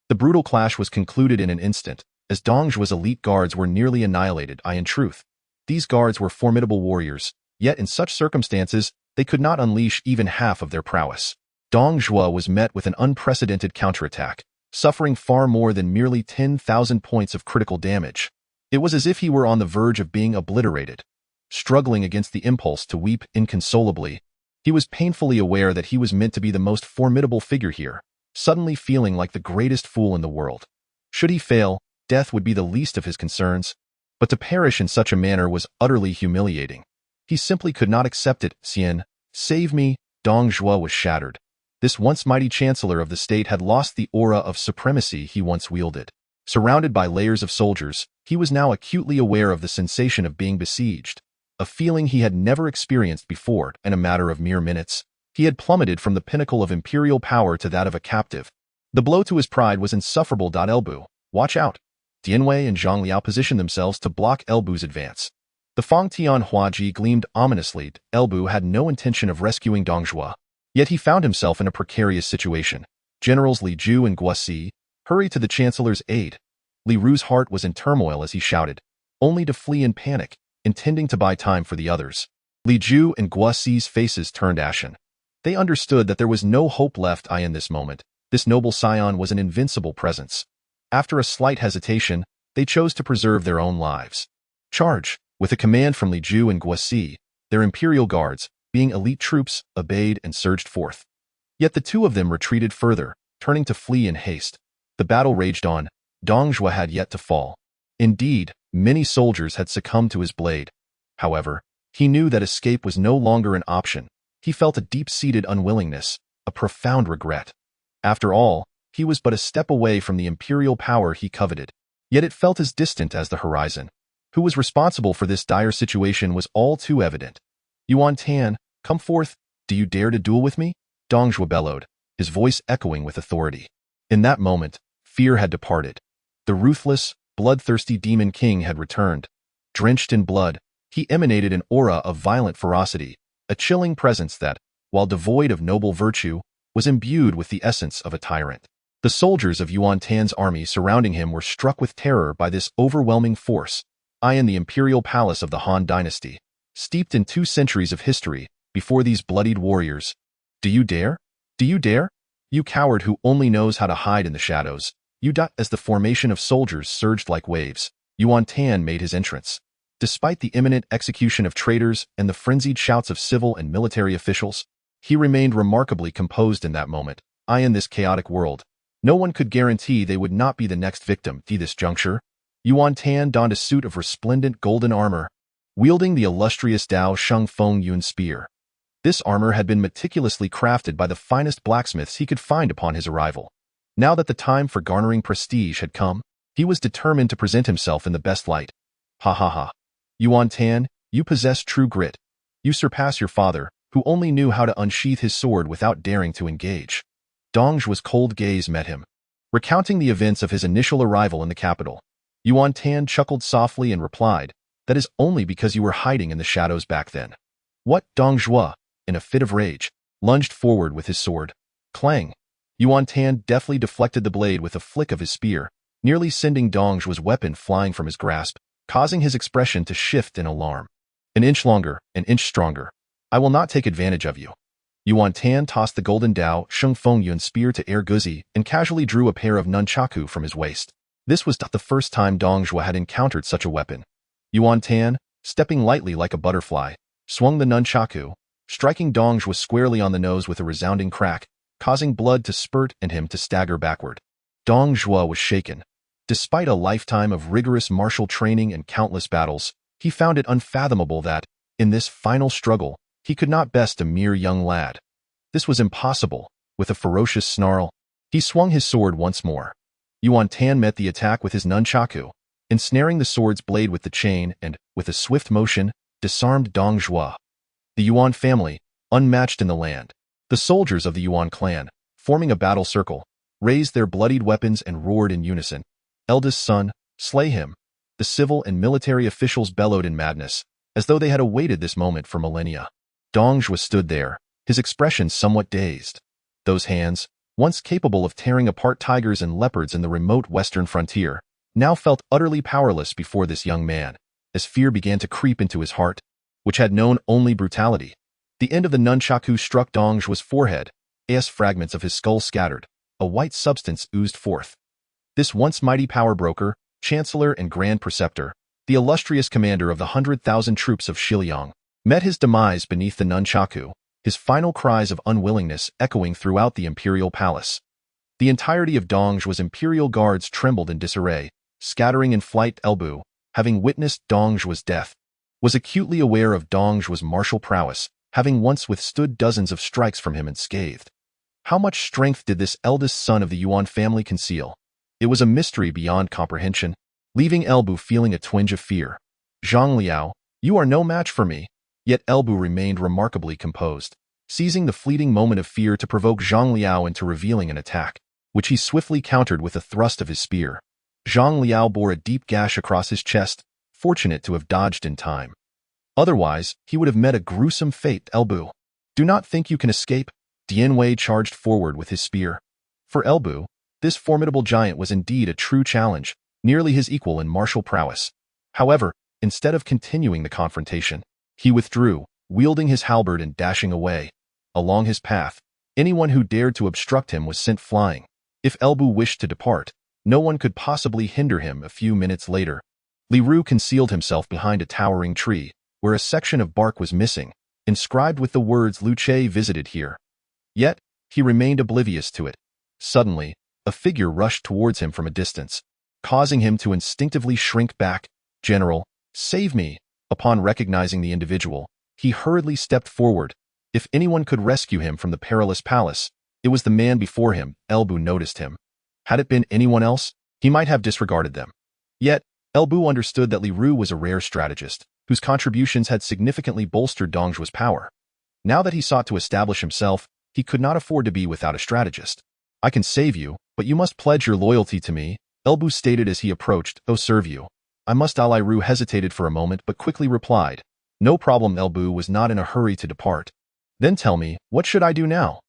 The brutal clash was concluded in an instant, as Dong Zhuo's elite guards were nearly annihilated. In truth, these guards were formidable warriors, yet in such circumstances, they could not unleash even half of their prowess. Dong Zhuo was met with an unprecedented counterattack, suffering far more than merely 10,000 points of critical damage. It was as if he were on the verge of being obliterated. Struggling against the impulse to weep inconsolably, he was painfully aware that he was meant to be the most formidable figure here, suddenly feeling like the greatest fool in the world. Should he fail, death would be the least of his concerns, but to perish in such a manner was utterly humiliating. He simply could not accept it. "Xian, save me." Dong Zhuo was shattered. This once mighty chancellor of the state had lost the aura of supremacy he once wielded. Surrounded by layers of soldiers, he was now acutely aware of the sensation of being besieged, a feeling he had never experienced before. In a matter of mere minutes, he had plummeted from the pinnacle of imperial power to that of a captive. The blow to his pride was insufferable. Bu, watch out. Dianwei and Zhang Liao positioned themselves to block Bu's advance. The Fang Tian Huaji gleamed ominously. Bu had no intention of rescuing Dong Zhuo. Yet he found himself in a precarious situation. Generals Li Ju and Guosi hurried to the chancellor's aid. Li Ru's heart was in turmoil as he shouted, only to flee in panic, intending to buy time for the others. Li Ju and Guosi's faces turned ashen. They understood that there was no hope left. In this moment, this noble scion was an invincible presence. After a slight hesitation, they chose to preserve their own lives. Charge! With a command from Li Ju and Guosi, their imperial guards, being elite troops, obeyed and surged forth. Yet the two of them retreated further, turning to flee in haste. The battle raged on. Dong Zhuo had yet to fall. Indeed, many soldiers had succumbed to his blade. However, he knew that escape was no longer an option. He felt a deep-seated unwillingness, a profound regret. After all, he was but a step away from the imperial power he coveted. Yet it felt as distant as the horizon. who was responsible for this dire situation was all too evident. Yuan Tan, come forth, do you dare to duel with me? Dong Zhuo bellowed, his voice echoing with authority. In that moment, fear had departed. The ruthless, bloodthirsty demon king had returned. Drenched in blood, he emanated an aura of violent ferocity, a chilling presence that, while devoid of noble virtue, was imbued with the essence of a tyrant. The soldiers of Yuan Tan's army surrounding him were struck with terror by this overwhelming force. In the imperial palace of the Han dynasty, steeped in 2 centuries of history, before these bloodied warriors. Do you dare? Do you dare? You coward who only knows how to hide in the shadows. As the formation of soldiers surged like waves, Yuan Tan made his entrance. Despite the imminent execution of traitors and the frenzied shouts of civil and military officials, he remained remarkably composed in that moment. In this chaotic world, no one could guarantee they would not be the next victim. At this juncture, Yuan Tan donned a suit of resplendent golden armor, wielding the illustrious Dao Sheng Feng Yun spear. This armor had been meticulously crafted by the finest blacksmiths he could find upon his arrival. Now that the time for garnering prestige had come, he was determined to present himself in the best light. Ha ha ha. Yuan Tan, you possess true grit. You surpass your father, who only knew how to unsheath his sword without daring to engage. Dong Zhuo's cold gaze met him. Recounting the events of his initial arrival in the capital, Yuan Tan chuckled softly and replied, that is only because you were hiding in the shadows back then. What? Dong Zhuo, in a fit of rage, lunged forward with his sword. Clang! Yuan Tan deftly deflected the blade with a flick of his spear, nearly sending Dong Zhuo's weapon flying from his grasp, causing his expression to shift in alarm. An inch longer, an inch stronger. I will not take advantage of you. Yuan Tan tossed the golden Dao Sheng Feng Yun spear to Air Guzi and casually drew a pair of nunchaku from his waist. This was not the first time Dong Zhuo had encountered such a weapon. Yuan Tan, stepping lightly like a butterfly, swung the nunchaku, striking Dong Zhuo squarely on the nose with a resounding crack, causing blood to spurt and him to stagger backward. Dong Zhuo was shaken. Despite a lifetime of rigorous martial training and countless battles, he found it unfathomable that, in this final struggle, he could not best a mere young lad. This was impossible. With a ferocious snarl, he swung his sword once more. Yuan Tan met the attack with his nunchaku, ensnaring the sword's blade with the chain and, with a swift motion, disarmed Dong Zhuo. The Yuan family, unmatched in the land. The soldiers of the Yuan clan, forming a battle circle, raised their bloodied weapons and roared in unison. Eldest son, slay him. The civil and military officials bellowed in madness, as though they had awaited this moment for millennia. Dong Zhuo stood there, his expression somewhat dazed. Those hands, once capable of tearing apart tigers and leopards in the remote western frontier, now felt utterly powerless before this young man, as fear began to creep into his heart, which had known only brutality. The end of the nunchaku struck Dong Zhuo's forehead, as fragments of his skull scattered, a white substance oozed forth. This once mighty power broker, chancellor and grand preceptor, the illustrious commander of the 100,000 troops of Xiliang, met his demise beneath the nunchaku, his final cries of unwillingness echoing throughout the imperial palace. The entirety of Dong Zhuo's imperial guards trembled in disarray, scattering in flight. Elbu, having witnessed Dong Zhuo's death, was acutely aware of Dong Zhuo's martial prowess, having once withstood dozens of strikes from him unscathed. How much strength did this eldest son of the Yuan family conceal? It was a mystery beyond comprehension, leaving Elbu feeling a twinge of fear. Zhang Liao, you are no match for me. Yet Elbu remained remarkably composed, seizing the fleeting moment of fear to provoke Zhang Liao into revealing an attack, which he swiftly countered with a thrust of his spear. Zhang Liao bore a deep gash across his chest, fortunate to have dodged in time. Otherwise, he would have met a gruesome fate. Elbu, do not think you can escape. Dian Wei charged forward with his spear. For Elbu, this formidable giant was indeed a true challenge, nearly his equal in martial prowess. However, instead of continuing the confrontation, he withdrew, wielding his halberd and dashing away. Along his path, anyone who dared to obstruct him was sent flying. If Elbu wished to depart, no one could possibly hinder him. A few minutes later, Li Ru concealed himself behind a towering tree, where a section of bark was missing, inscribed with the words Lu Che visited here. Yet, he remained oblivious to it. Suddenly, a figure rushed towards him from a distance, causing him to instinctively shrink back. General, save me! Upon recognizing the individual, he hurriedly stepped forward. If anyone could rescue him from the perilous palace, it was the man before him. Elbu noticed him. Had it been anyone else, he might have disregarded them. Yet, Bu understood that Li Ru was a rare strategist, whose contributions had significantly bolstered Dong Zhuo's power. Now that he sought to establish himself, he could not afford to be without a strategist. I can save you, but you must pledge your loyalty to me, Bu stated as he approached. Oh, serve you. I must. Li Ru hesitated for a moment but quickly replied. No problem. Bu was not in a hurry to depart. Then tell me, what should I do now?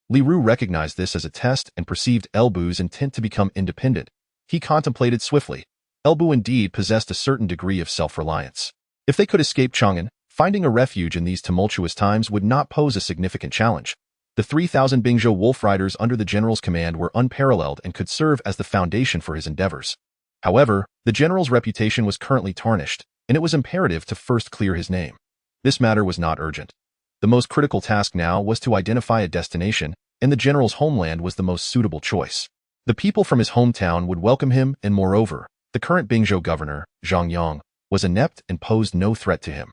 Li Ru recognized this as a test and perceived Bu's intent to become independent. He contemplated swiftly. Bu indeed possessed a certain degree of self-reliance. If they could escape Chang'an, finding a refuge in these tumultuous times would not pose a significant challenge. The 3,000 Bingzhou wolf riders under the general's command were unparalleled and could serve as the foundation for his endeavors. However, the general's reputation was currently tarnished, and it was imperative to first clear his name. This matter was not urgent. The most critical task now was to identify a destination, and the general's homeland was the most suitable choice. The people from his hometown would welcome him, and moreover, the current Bingzhou governor, Zhang Yang, was inept and posed no threat to him.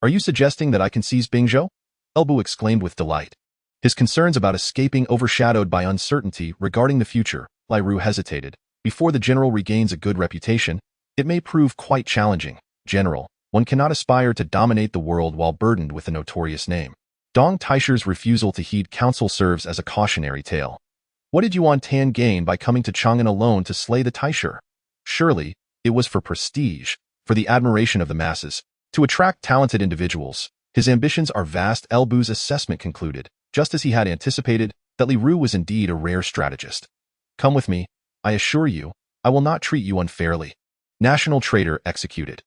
Are you suggesting that I can seize Bingzhou? Bu exclaimed with delight. His concerns about escaping overshadowed by uncertainty regarding the future. Li Ru hesitated. Before the general regains a good reputation, it may prove quite challenging. General, one cannot aspire to dominate the world while burdened with a notorious name. Dong Taishi's refusal to heed counsel serves as a cautionary tale. What did Yuan Tan gain by coming to Chang'an alone to slay the Taisher? Surely, it was for prestige, for the admiration of the masses, to attract talented individuals. His ambitions are vast. Bu's assessment concluded, just as he had anticipated, that Li Ru was indeed a rare strategist. Come with me. I assure you, I will not treat you unfairly. National traitor executed.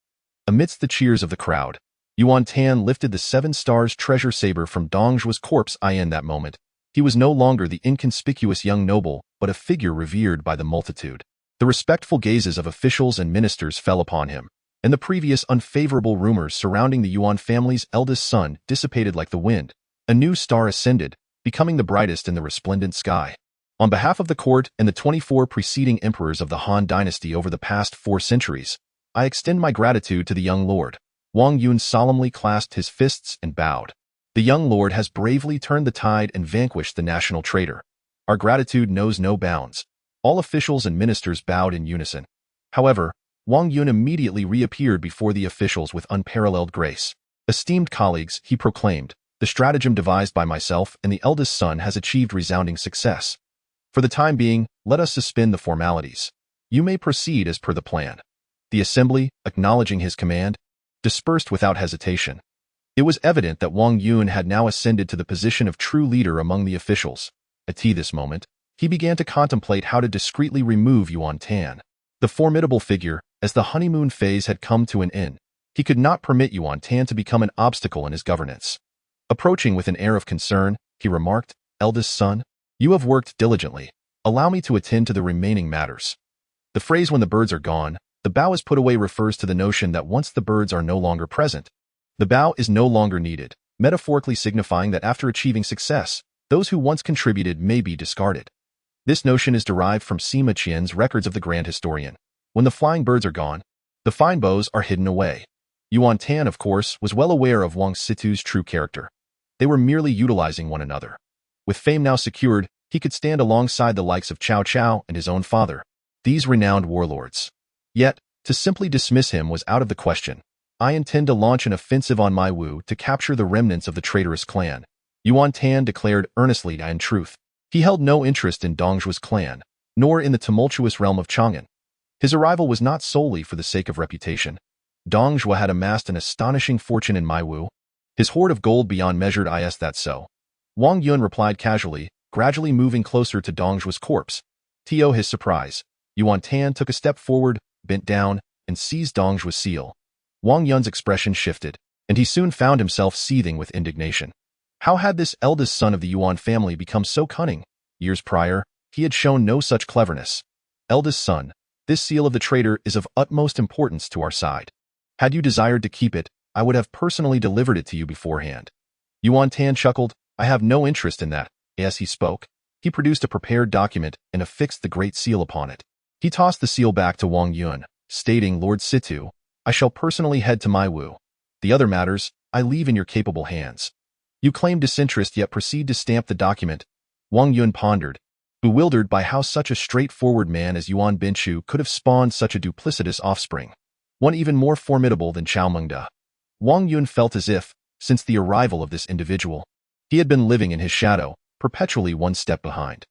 Amidst the cheers of the crowd, Yuan Tan lifted the 7 stars treasure saber from Dong Zhuo's corpse. In that moment, he was no longer the inconspicuous young noble, but a figure revered by the multitude. The respectful gazes of officials and ministers fell upon him, and the previous unfavorable rumors surrounding the Yuan family's eldest son dissipated like the wind. A new star ascended, becoming the brightest in the resplendent sky. On behalf of the court and the 24 preceding emperors of the Han dynasty over the past 4 centuries, I extend my gratitude to the young lord. Wang Yun solemnly clasped his fists and bowed. The young lord has bravely turned the tide and vanquished the national traitor. Our gratitude knows no bounds. All officials and ministers bowed in unison. However, Wang Yun immediately reappeared before the officials with unparalleled grace. Esteemed colleagues, he proclaimed, the stratagem devised by myself and the eldest son has achieved resounding success. For the time being, let us suspend the formalities. You may proceed as per the plan. The assembly, acknowledging his command, dispersed without hesitation. It was evident that Wang Yun had now ascended to the position of true leader among the officials. At this moment, he began to contemplate how to discreetly remove Yuan Tan. The formidable figure, as the honeymoon phase had come to an end, he could not permit Yuan Tan to become an obstacle in his governance. Approaching with an air of concern, he remarked, Eldest son, you have worked diligently. Allow me to attend to the remaining matters. The phrase when the birds are gone, the bow is put away refers to the notion that once the birds are no longer present, the bow is no longer needed, metaphorically signifying that after achieving success, those who once contributed may be discarded. This notion is derived from Sima Yi's records of the Grand Historian. When the flying birds are gone, the fine bows are hidden away. Yuan Tan, of course, was well aware of Wang Situ's true character. They were merely utilizing one another. With fame now secured, he could stand alongside the likes of Cao Cao and his own father, these renowned warlords. Yet, to simply dismiss him was out of the question. I intend to launch an offensive on Mai Wu to capture the remnants of the traitorous clan, Yuan Tan declared earnestly. In truth, he held no interest in Dong Zhuo's clan, nor in the tumultuous realm of Chang'an. His arrival was not solely for the sake of reputation. Dong Zhuo had amassed an astonishing fortune in Mai Wu, his hoard of gold beyond measured. Is that so? Wang Yun replied casually, gradually moving closer to Dong Zhuo's corpse. To his surprise, Yuan Tan took a step forward, bent down, and seized Dong Zhuo's seal. Wang Yun's expression shifted, and he soon found himself seething with indignation. How had this eldest son of the Yuan family become so cunning? Years prior, he had shown no such cleverness. Eldest son, this seal of the traitor is of utmost importance to our side. Had you desired to keep it, I would have personally delivered it to you beforehand. Yuan Tan chuckled, I have no interest in that. As he spoke, he produced a prepared document and affixed the great seal upon it. He tossed the seal back to Wang Yun, stating, Lord Situ, I shall personally head to Mai Wu. The other matters, I leave in your capable hands. You claim disinterest yet proceed to stamp the document. Wang Yun pondered, bewildered by how such a straightforward man as Yuan Binshu could have spawned such a duplicitous offspring. one even more formidable than Chao Mengde. Wang Yun felt as if, since the arrival of this individual, he had been living in his shadow, perpetually one step behind.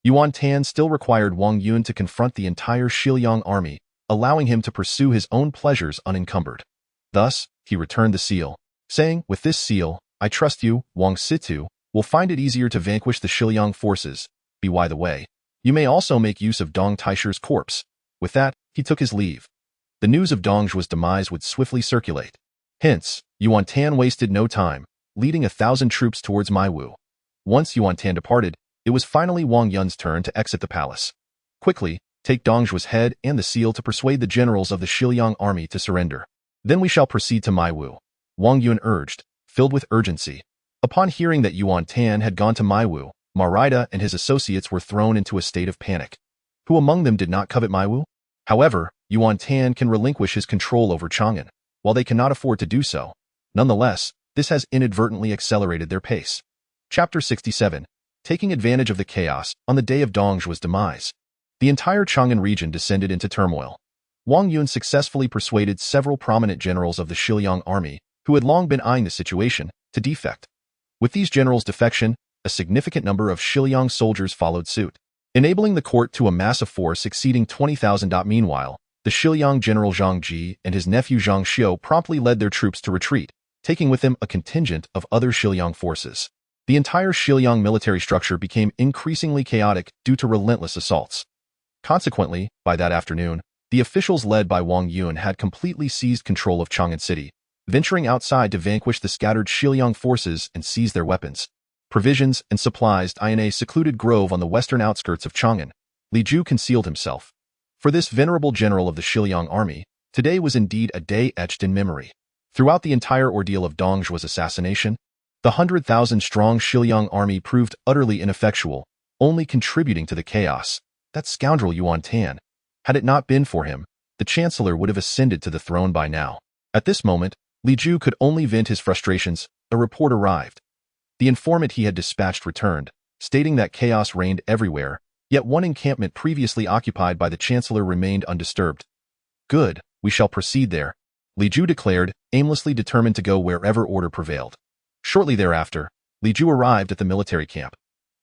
Yuan Tan still required Wang Yun to confront the entire Xiliang army, allowing him to pursue his own pleasures unencumbered. Thus, he returned the seal, saying, "With this seal, I trust you, Wang Situ, will find it easier to vanquish the Xiliang forces. By the way, you may also make use of Dong Taishi's corpse." With that, he took his leave. The news of Dong Zhuo's demise would swiftly circulate. Hence, Yuan Tan wasted no time, leading 1,000 troops towards Maiwu. Once Yuan Tan departed, it was finally Wang Yun's turn to exit the palace. Quickly, take Dong Zhuo's head and the seal to persuade the generals of the Xiliang army to surrender. Then we shall proceed to Maiwu, Wang Yun urged, filled with urgency. Upon hearing that Yuan Tan had gone to Maiwu, Marida and his associates were thrown into a state of panic. Who among them did not covet Maiwu? However, Yuan Tan can relinquish his control over Chang'an, while they cannot afford to do so. Nonetheless, this has inadvertently accelerated their pace. Chapter 67. Taking advantage of the chaos on the day of Dong Zhuo's demise. The entire Chang'an region descended into turmoil. Wang Yun successfully persuaded several prominent generals of the Xiliang army, who had long been eyeing the situation, to defect. With these generals' defection, a significant number of Xiliang soldiers followed suit, enabling the court to amass a force exceeding 20,000. Meanwhile, the Xiliang general Zhang Ji and his nephew Zhang Xiu promptly led their troops to retreat, taking with them a contingent of other Xiliang forces. The entire Xiliang military structure became increasingly chaotic due to relentless assaults. Consequently, by that afternoon, the officials led by Wang Yun had completely seized control of Chang'an City, venturing outside to vanquish the scattered Xiliang forces and seize their weapons, provisions, and supplies in a secluded grove on the western outskirts of Chang'an. Li Ju concealed himself. For this venerable general of the Xiliang army, today was indeed a day etched in memory. Throughout the entire ordeal of Dong Zhuo's assassination, the 100,000-strong Xiliang army proved utterly ineffectual, only contributing to the chaos. That scoundrel Yuan Tan. Had it not been for him, the chancellor would have ascended to the throne by now. At this moment, Li Ju could only vent his frustrations. A report arrived. The informant he had dispatched returned, stating that chaos reigned everywhere, yet one encampment previously occupied by the chancellor remained undisturbed. Good, we shall proceed there, Li Ju declared, aimlessly determined to go wherever order prevailed. Shortly thereafter, Li Ju arrived at the military camp.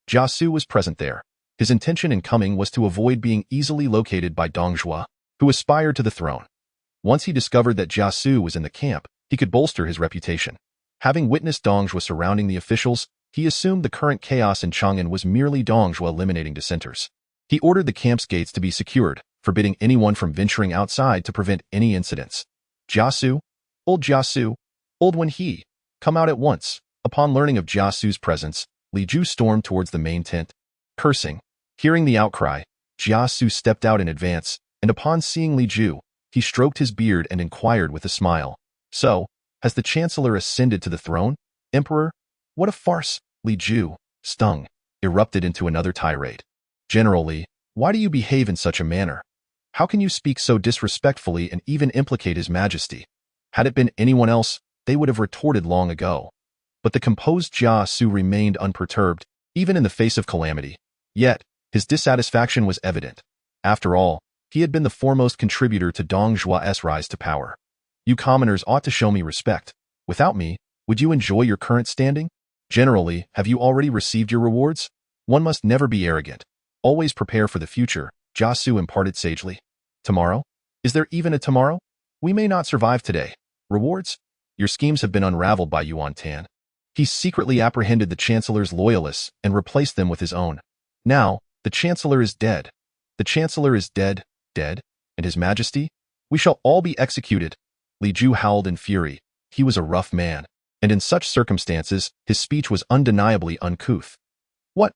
Jia Su was present there. His intention in coming was to avoid being easily located by Dong Zhuo, who aspired to the throne. Once he discovered that Jia Su was in the camp, he could bolster his reputation. Having witnessed Dong Zhuo surrounding the officials, he assumed the current chaos in Chang'an was merely Dong Zhuo eliminating dissenters. He ordered the camp's gates to be secured, forbidding anyone from venturing outside to prevent any incidents. Jia Su, old when he, come out at once. Upon learning of Jia Su's presence, Li Ju stormed towards the main tent. Cursing. Hearing the outcry, Jia Su stepped out in advance, and upon seeing Li Ju, he stroked his beard and inquired with a smile. So, has the chancellor ascended to the throne, emperor? What a farce! Li Ju, stung, erupted into another tirade. General Li, why do you behave in such a manner? How can you speak so disrespectfully and even implicate his majesty? Had it been anyone else, they would have retorted long ago. But the composed Jia Su remained unperturbed, even in the face of calamity. Yet, his dissatisfaction was evident. After all, he had been the foremost contributor to Dong Zhuo's rise to power. You commoners ought to show me respect. Without me, would you enjoy your current standing? Generally, have you already received your rewards? One must never be arrogant. Always prepare for the future, Jia Su imparted sagely. Tomorrow? Is there even a tomorrow? We may not survive today. Rewards? Your schemes have been unraveled by Yuan Tan. He secretly apprehended the chancellor's loyalists and replaced them with his own. Now, the chancellor is dead. The chancellor is dead, and his majesty? We shall all be executed. Li Ju howled in fury. He was a rough man, and in such circumstances, his speech was undeniably uncouth. What?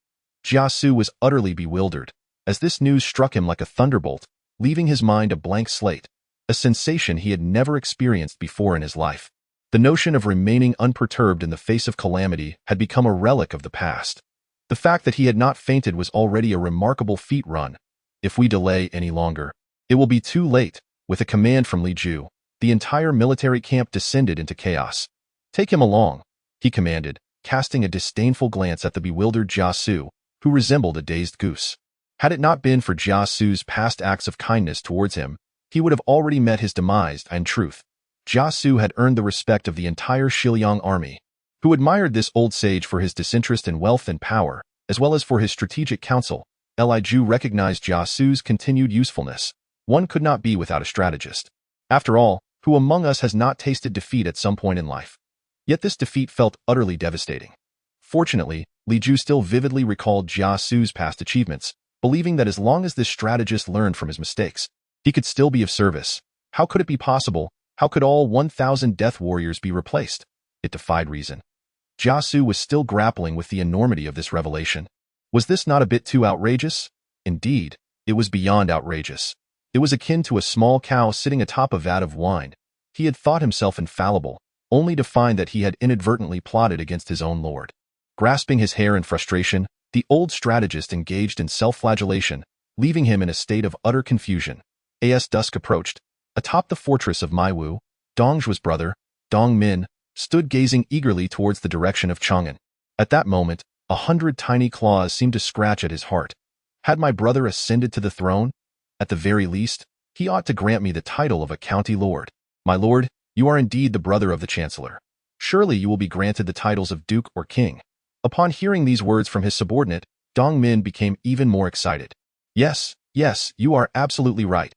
Jia Su was utterly bewildered, as this news struck him like a thunderbolt, leaving his mind a blank slate, a sensation he had never experienced before in his life. The notion of remaining unperturbed in the face of calamity had become a relic of the past. The fact that he had not fainted was already a remarkable feat. Run. If we delay any longer, it will be too late. With a command from Li Ju, the entire military camp descended into chaos. Take him along, he commanded, casting a disdainful glance at the bewildered Jia Su, who resembled a dazed goose. Had it not been for Jia Su's past acts of kindness towards him, he would have already met his demise. In truth, Jia Su had earned the respect of the entire Xiliang army, who admired this old sage for his disinterest in wealth and power, as well as for his strategic counsel. Li Ju recognized Jia Su's continued usefulness. One could not be without a strategist. After all, who among us has not tasted defeat at some point in life? Yet this defeat felt utterly devastating. Fortunately, Li Ju still vividly recalled Jia Su's past achievements, believing that as long as this strategist learned from his mistakes, he could still be of service. How could it be possible? How could all 1,000 death warriors be replaced? It defied reason. Jia Su was still grappling with the enormity of this revelation. Was this not a bit too outrageous? Indeed, it was beyond outrageous. It was akin to a small cow sitting atop a vat of wine. He had thought himself infallible, only to find that he had inadvertently plotted against his own lord. Grasping his hair in frustration, the old strategist engaged in self-flagellation, leaving him in a state of utter confusion. As dusk approached, atop the fortress of Maiwu, Dong Zhuo's brother, Dong Min, stood gazing eagerly towards the direction of Chang'an. At that moment, 100 tiny claws seemed to scratch at his heart. Had my brother ascended to the throne? At the very least, he ought to grant me the title of a county lord. My lord, you are indeed the brother of the chancellor. Surely you will be granted the titles of duke or king. Upon hearing these words from his subordinate, Dong Min became even more excited. Yes, you are absolutely right.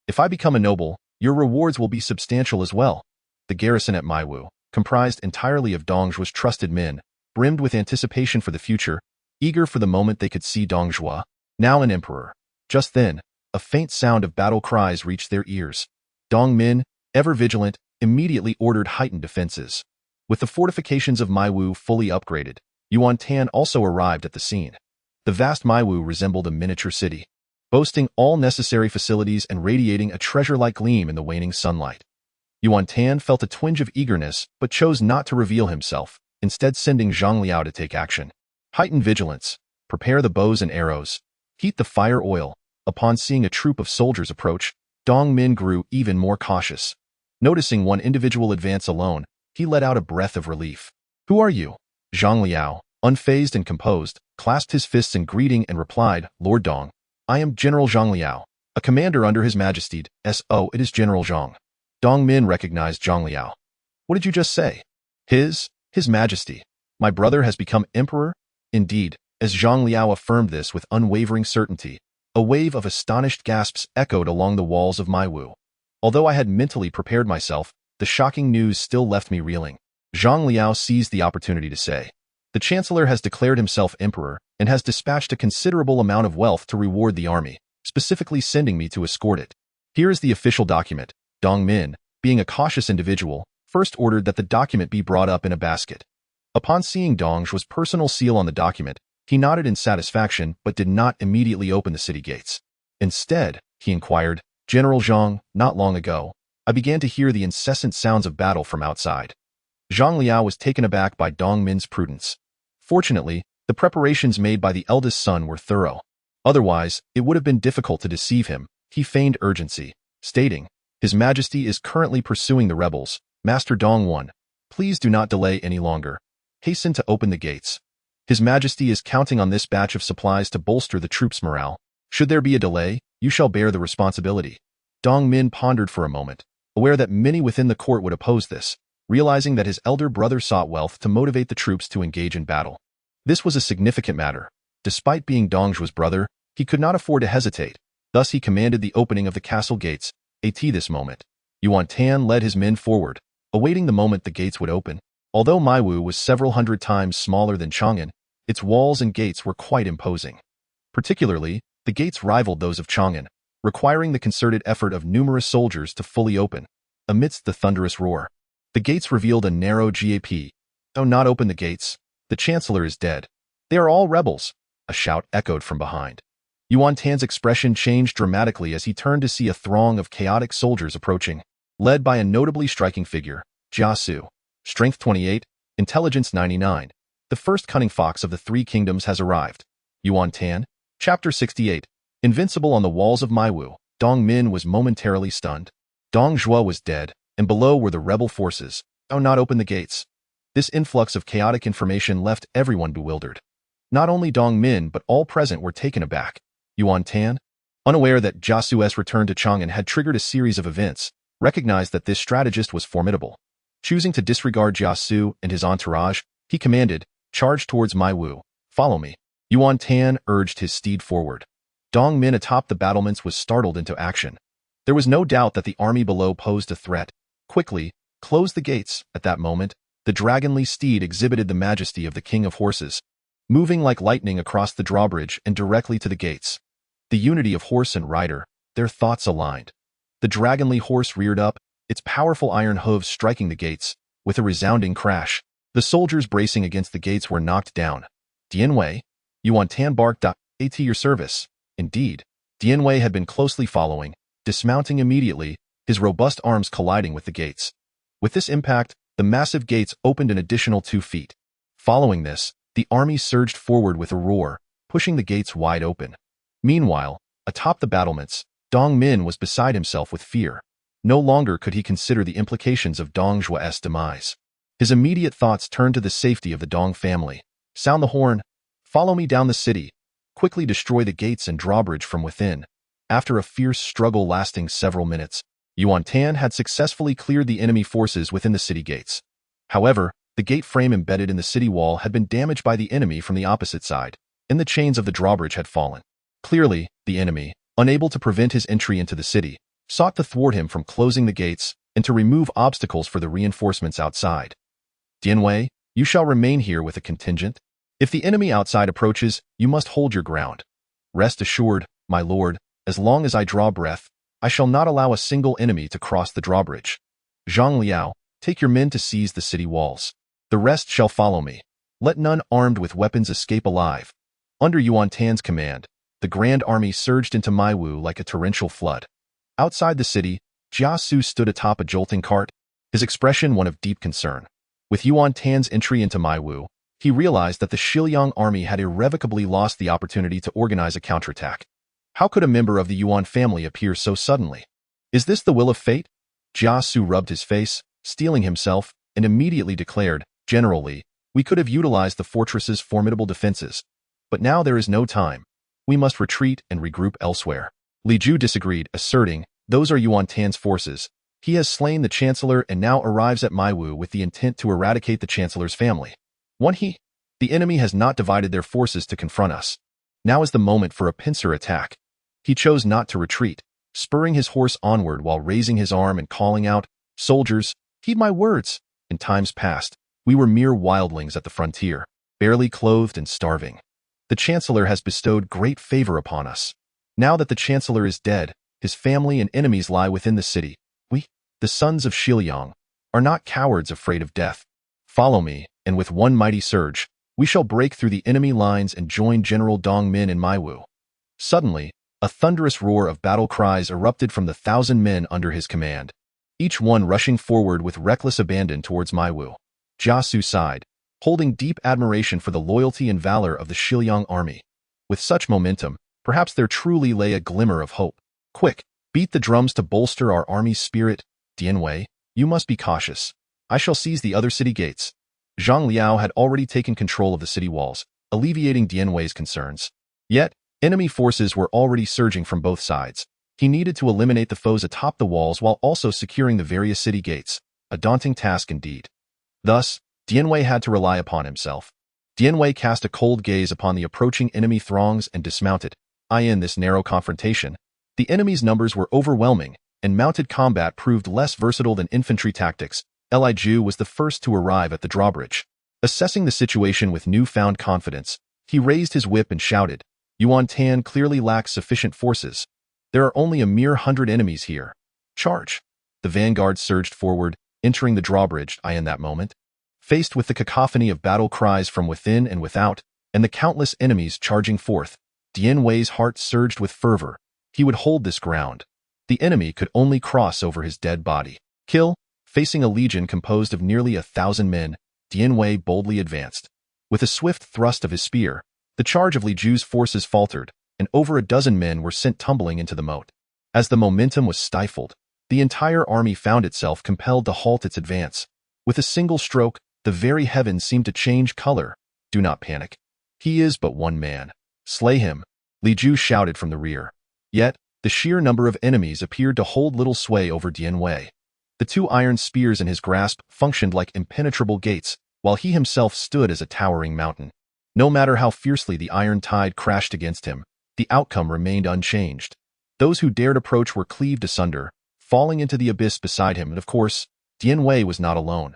If I become a noble, your rewards will be substantial as well. The garrison at Maiwu, comprised entirely of Dong Zhuo's trusted men, brimmed with anticipation for the future, eager for the moment they could see Dong Zhuo, now an emperor. Just then, a faint sound of battle cries reached their ears. Dong Min, ever vigilant, immediately ordered heightened defenses. With the fortifications of Maiwu fully upgraded, Yuan Tan also arrived at the scene. The vast Maiwu resembled a miniature city, boasting all necessary facilities and radiating a treasure-like gleam in the waning sunlight. Yuan Tan felt a twinge of eagerness but chose not to reveal himself, instead sending Zhang Liao to take action. Heighten vigilance, prepare the bows and arrows, heat the fire oil. Upon seeing a troop of soldiers approach, Dong Min grew even more cautious. Noticing one individual advance alone, he let out a breath of relief. Who are you? Zhang Liao, unfazed and composed, clasped his fists in greeting and replied, Lord Dong, I am General Zhang Liao, a commander under His Majesty. It is General Zhang. Dong Min recognized Zhang Liao. What did you just say? His Majesty. My brother has become emperor? Indeed, as Zhang Liao affirmed this with unwavering certainty, a wave of astonished gasps echoed along the walls of Maiwu. Although I had mentally prepared myself, the shocking news still left me reeling. Zhang Liao seized the opportunity to say, the Chancellor has declared himself emperor and has dispatched a considerable amount of wealth to reward the army, specifically sending me to escort it. Here is the official document. Dong Min, being a cautious individual, first ordered that the document be brought up in a basket. Upon seeing Dong Zhuo's personal seal on the document, he nodded in satisfaction but did not immediately open the city gates. Instead, he inquired, General Zhang, not long ago, I began to hear the incessant sounds of battle from outside. Zhang Liao was taken aback by Dong Min's prudence. Fortunately, the preparations made by the eldest son were thorough. Otherwise, it would have been difficult to deceive him. He feigned urgency, stating, His Majesty is currently pursuing the rebels. Master Dong 1, please do not delay any longer. Hasten to open the gates. His Majesty is counting on this batch of supplies to bolster the troops' morale. Should there be a delay, you shall bear the responsibility. Dong Min pondered for a moment, aware that many within the court would oppose this, realizing that his elder brother sought wealth to motivate the troops to engage in battle. This was a significant matter. Despite being Dong Zhuo's brother, he could not afford to hesitate. Thus he commanded the opening of the castle gates. At this moment, Yuan Tan led his men forward, awaiting the moment the gates would open. Although Maiwu was several hundred times smaller than Chang'an, its walls and gates were quite imposing. Particularly, the gates rivaled those of Chang'an, requiring the concerted effort of numerous soldiers to fully open. Amidst the thunderous roar, the gates revealed a narrow gap. Do not open the gates. The Chancellor is dead. They are all rebels. A shout echoed from behind. Yuan Tan's expression changed dramatically as he turned to see a throng of chaotic soldiers approaching, led by a notably striking figure, Jia Su. Strength 28, Intelligence 99. The first cunning fox of the Three Kingdoms has arrived. Yuan Tan, Chapter 68. Invincible on the walls of Maiwu, Dong Min was momentarily stunned. Dong Zhuo was dead, and below were the rebel forces. Do not open the gates. This influx of chaotic information left everyone bewildered. Not only Dong Min but all present were taken aback. Yuan Tan, unaware that Jiasu's return to Chang'an had triggered a series of events, recognized that this strategist was formidable. Choosing to disregard Jiasu and his entourage, he commanded, "Charge towards Maiwu. Follow me." Yuan Tan urged his steed forward. Dong Min atop the battlements was startled into action. There was no doubt that the army below posed a threat. Quickly, close the gates. At that moment, the dragonly steed exhibited the majesty of the king of horses, moving like lightning across the drawbridge and directly to the gates. The unity of horse and rider, their thoughts aligned. The dragonly horse reared up, its powerful iron hooves striking the gates, with a resounding crash. The soldiers bracing against the gates were knocked down. "Dianwei," Yuan Tan barked, "At your service." Indeed, Dianwei had been closely following, dismounting immediately, his robust arms colliding with the gates. With this impact, the massive gates opened an additional 2 feet. Following this, the army surged forward with a roar, pushing the gates wide open. Meanwhile, atop the battlements, Dong Min was beside himself with fear. No longer could he consider the implications of Dong Zhuo's demise. His immediate thoughts turned to the safety of the Dong family. "Sound the horn. Follow me down the city. Quickly destroy the gates and drawbridge from within." After a fierce struggle lasting several minutes, Yuan Tan had successfully cleared the enemy forces within the city gates. However, the gate frame embedded in the city wall had been damaged by the enemy from the opposite side, and the chains of the drawbridge had fallen. Clearly, the enemy, unable to prevent his entry into the city, sought to thwart him from closing the gates and to remove obstacles for the reinforcements outside. "Dianwei, you shall remain here with a contingent. If the enemy outside approaches, you must hold your ground. Rest assured, my lord, as long as I draw breath, I shall not allow a single enemy to cross the drawbridge. Zhang Liao, take your men to seize the city walls. The rest shall follow me. Let none armed with weapons escape alive." Under Yuan Tan's command, the grand army surged into Maiwu like a torrential flood. Outside the city, Jiasu stood atop a jolting cart, his expression one of deep concern. With Yuan Tan's entry into Maiwu, he realized that the Shiliang army had irrevocably lost the opportunity to organize a counterattack. How could a member of the Yuan family appear so suddenly? Is this the will of fate? Jiasu rubbed his face, steeling himself, and immediately declared, "Generally, we could have utilized the fortress's formidable defenses. But now there is no time. We must retreat and regroup elsewhere." Li Ju disagreed, asserting, "Those are Yuan Tan's forces. He has slain the chancellor and now arrives at Maiwu with the intent to eradicate the chancellor's family. The enemy has not divided their forces to confront us. Now is the moment for a pincer attack." He chose not to retreat, spurring his horse onward while raising his arm and calling out, "Soldiers, heed my words. In times past, we were mere wildlings at the frontier, barely clothed and starving. The chancellor has bestowed great favor upon us. Now that the chancellor is dead, his family and enemies lie within the city. We, the sons of Shiliang, are not cowards afraid of death. Follow me, and with one mighty surge, we shall break through the enemy lines and join General Dong Min in Maiwu." Suddenly, a thunderous roar of battle cries erupted from the 1,000 men under his command, each one rushing forward with reckless abandon towards Maiwu. Jiasu sighed, holding deep admiration for the loyalty and valor of the Shiliang army. With such momentum, perhaps there truly lay a glimmer of hope. "Quick, beat the drums to bolster our army's spirit. Dianwei, you must be cautious. I shall seize the other city gates." Zhang Liao had already taken control of the city walls, alleviating Dianwei's concerns. Yet, enemy forces were already surging from both sides. He needed to eliminate the foes atop the walls while also securing the various city gates, a daunting task indeed. Thus, Dianwei had to rely upon himself. Dianwei cast a cold gaze upon the approaching enemy throngs and dismounted. In this narrow confrontation, the enemy's numbers were overwhelming, and mounted combat proved less versatile than infantry tactics. Li Ju was the first to arrive at the drawbridge. Assessing the situation with newfound confidence, he raised his whip and shouted, "Yuan Tan clearly lacks sufficient forces. There are only a mere 100 enemies here. Charge!" The vanguard surged forward, entering the drawbridge. In that moment, faced with the cacophony of battle cries from within and without, and the countless enemies charging forth, Dianwei's heart surged with fervor. He would hold this ground. The enemy could only cross over his dead body. Kill! Facing a legion composed of nearly 1,000 men, Dianwei boldly advanced. With a swift thrust of his spear, the charge of Li Ju's forces faltered, and over a dozen men were sent tumbling into the moat. As the momentum was stifled, the entire army found itself compelled to halt its advance. With a single stroke, the very heavens seemed to change color. "Do not panic. He is but one man. Slay him," Li Ju shouted from the rear. Yet, the sheer number of enemies appeared to hold little sway over Dian Wei. The two iron spears in his grasp functioned like impenetrable gates, while he himself stood as a towering mountain. No matter how fiercely the iron tide crashed against him, the outcome remained unchanged. Those who dared approach were cleaved asunder, falling into the abyss beside him, and of course, Dian Wei was not alone.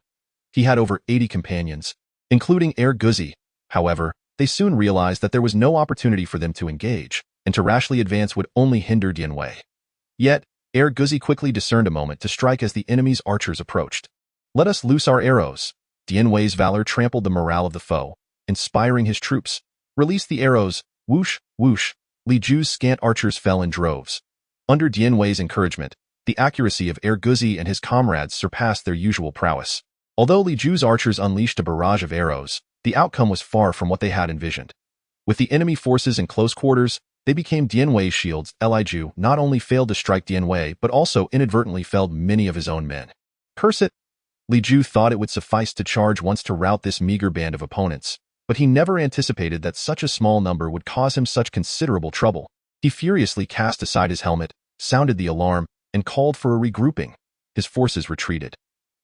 He had over 80 companions, including Guzi. However, they soon realized that there was no opportunity for them to engage, and to rashly advance would only hinder Dian Wei. Yet, Guzi quickly discerned a moment to strike as the enemy's archers approached. "Let us loose our arrows." Dian Wei's valor trampled the morale of the foe, inspiring his troops. "Release the arrows." Whoosh, whoosh. Li Ju's scant archers fell in droves. Under Dian Wei's encouragement, the accuracy of Guzi and his comrades surpassed their usual prowess. Although Li Ju's archers unleashed a barrage of arrows, the outcome was far from what they had envisioned. With the enemy forces in close quarters, they became Dian Wei's shields. Li Ju not only failed to strike Dian Wei, but also inadvertently felled many of his own men. Curse it! Li Ju thought it would suffice to charge once to rout this meager band of opponents, but he never anticipated that such a small number would cause him such considerable trouble. He furiously cast aside his helmet, sounded the alarm, and called for a regrouping. His forces retreated.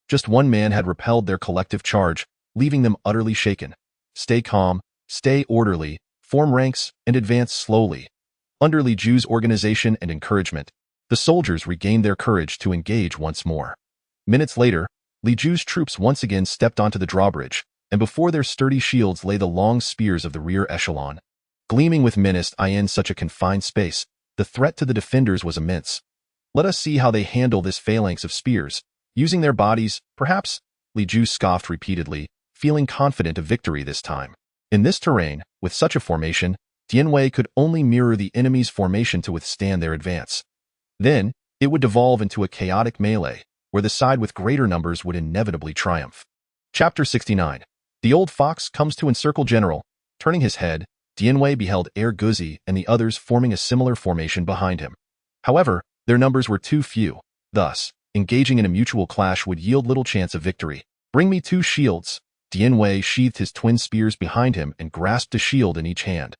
Just one man had repelled their collective charge, leaving them utterly shaken. Stay calm, stay orderly, form ranks, and advance slowly. Under Li Ju's organization and encouragement, the soldiers regained their courage to engage once more. Minutes later, Li Ju's troops once again stepped onto the drawbridge, and before their sturdy shields lay the long spears of the rear echelon. Gleaming with menace in such a confined space, the threat to the defenders was immense. "Let us see how they handle this phalanx of spears, using their bodies, perhaps," Li Ju scoffed repeatedly, feeling confident of victory this time. In this terrain, with such a formation, Dian Wei could only mirror the enemy's formation to withstand their advance. Then, it would devolve into a chaotic melee, where the side with greater numbers would inevitably triumph. Chapter 69. The old fox comes to encircle general. Turning his head, Dian Wei beheld Guzi and the others forming a similar formation behind him. However, their numbers were too few. Thus, engaging in a mutual clash would yield little chance of victory. "Bring me 2 shields." Dian Wei sheathed his twin spears behind him and grasped a shield in each hand.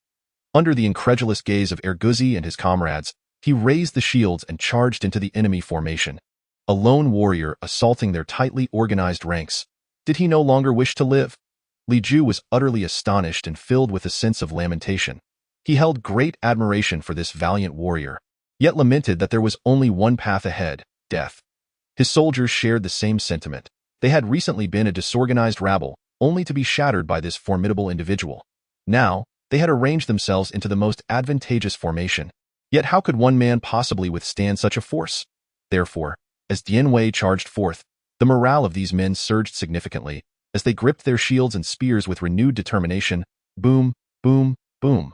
Under the incredulous gaze of Guzi and his comrades, he raised the shields and charged into the enemy formation. A lone warrior assaulting their tightly organized ranks. Did he no longer wish to live? Li Ju was utterly astonished and filled with a sense of lamentation. He held great admiration for this valiant warrior, yet lamented that there was only one path ahead, death. His soldiers shared the same sentiment. They had recently been a disorganized rabble, only to be shattered by this formidable individual. Now, they had arranged themselves into the most advantageous formation. Yet how could one man possibly withstand such a force? Therefore, as Dian Wei charged forth, the morale of these men surged significantly, as they gripped their shields and spears with renewed determination. Boom, boom, boom.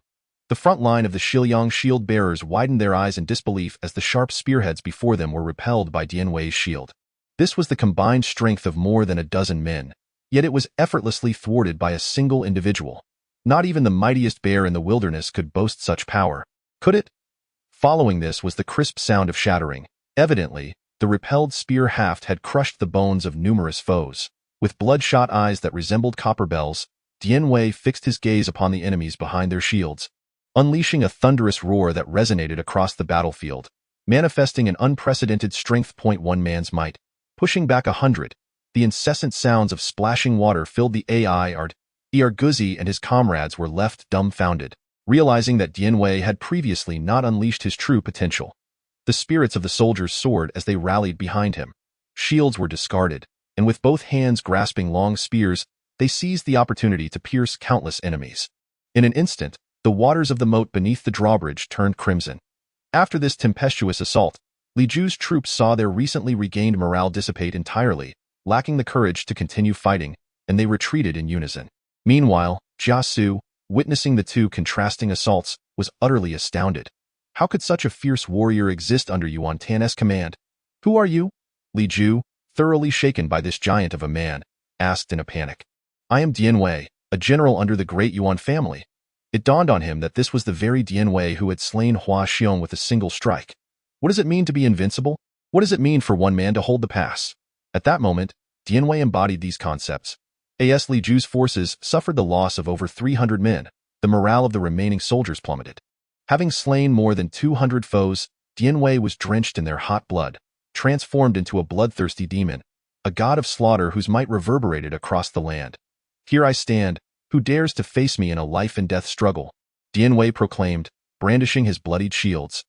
The front line of the Shiliang shield-bearers widened their eyes in disbelief as the sharp spearheads before them were repelled by Dian Wei's shield. This was the combined strength of more than a dozen men, yet it was effortlessly thwarted by a single individual. Not even the mightiest bear in the wilderness could boast such power, could it? Following this was the crisp sound of shattering. Evidently, the repelled spear haft had crushed the bones of numerous foes. With bloodshot eyes that resembled copper bells, Dian Wei fixed his gaze upon the enemies behind their shields, unleashing a thunderous roar that resonated across the battlefield, manifesting an unprecedented strength. One man's might. Pushing back 100, the incessant sounds of splashing water filled the air. Guzi and his comrades were left dumbfounded, realizing that Dian Wei had previously not unleashed his true potential. The spirits of the soldiers soared as they rallied behind him. Shields were discarded, and with both hands grasping long spears, they seized the opportunity to pierce countless enemies. In an instant, the waters of the moat beneath the drawbridge turned crimson. After this tempestuous assault, Li Ju's troops saw their recently regained morale dissipate entirely, lacking the courage to continue fighting, and they retreated in unison. Meanwhile, Jia Su, witnessing the two contrasting assaults, was utterly astounded. How could such a fierce warrior exist under Yuan Tan's command? "Who are you?" Li Ju, thoroughly shaken by this giant of a man, asked in a panic. "I am Dian Wei, a general under the great Yuan family." It dawned on him that this was the very Dian Wei who had slain Hua Xiong with a single strike. What does it mean to be invincible? What does it mean for one man to hold the pass? At that moment, Dian Wei embodied these concepts. As Li Ju's forces suffered the loss of over 300 men, the morale of the remaining soldiers plummeted. Having slain more than 200 foes, Dian Wei was drenched in their hot blood, transformed into a bloodthirsty demon, a god of slaughter whose might reverberated across the land. "Here I stand, who dares to face me in a life-and-death struggle?" Dian Wei proclaimed, brandishing his bloodied shields.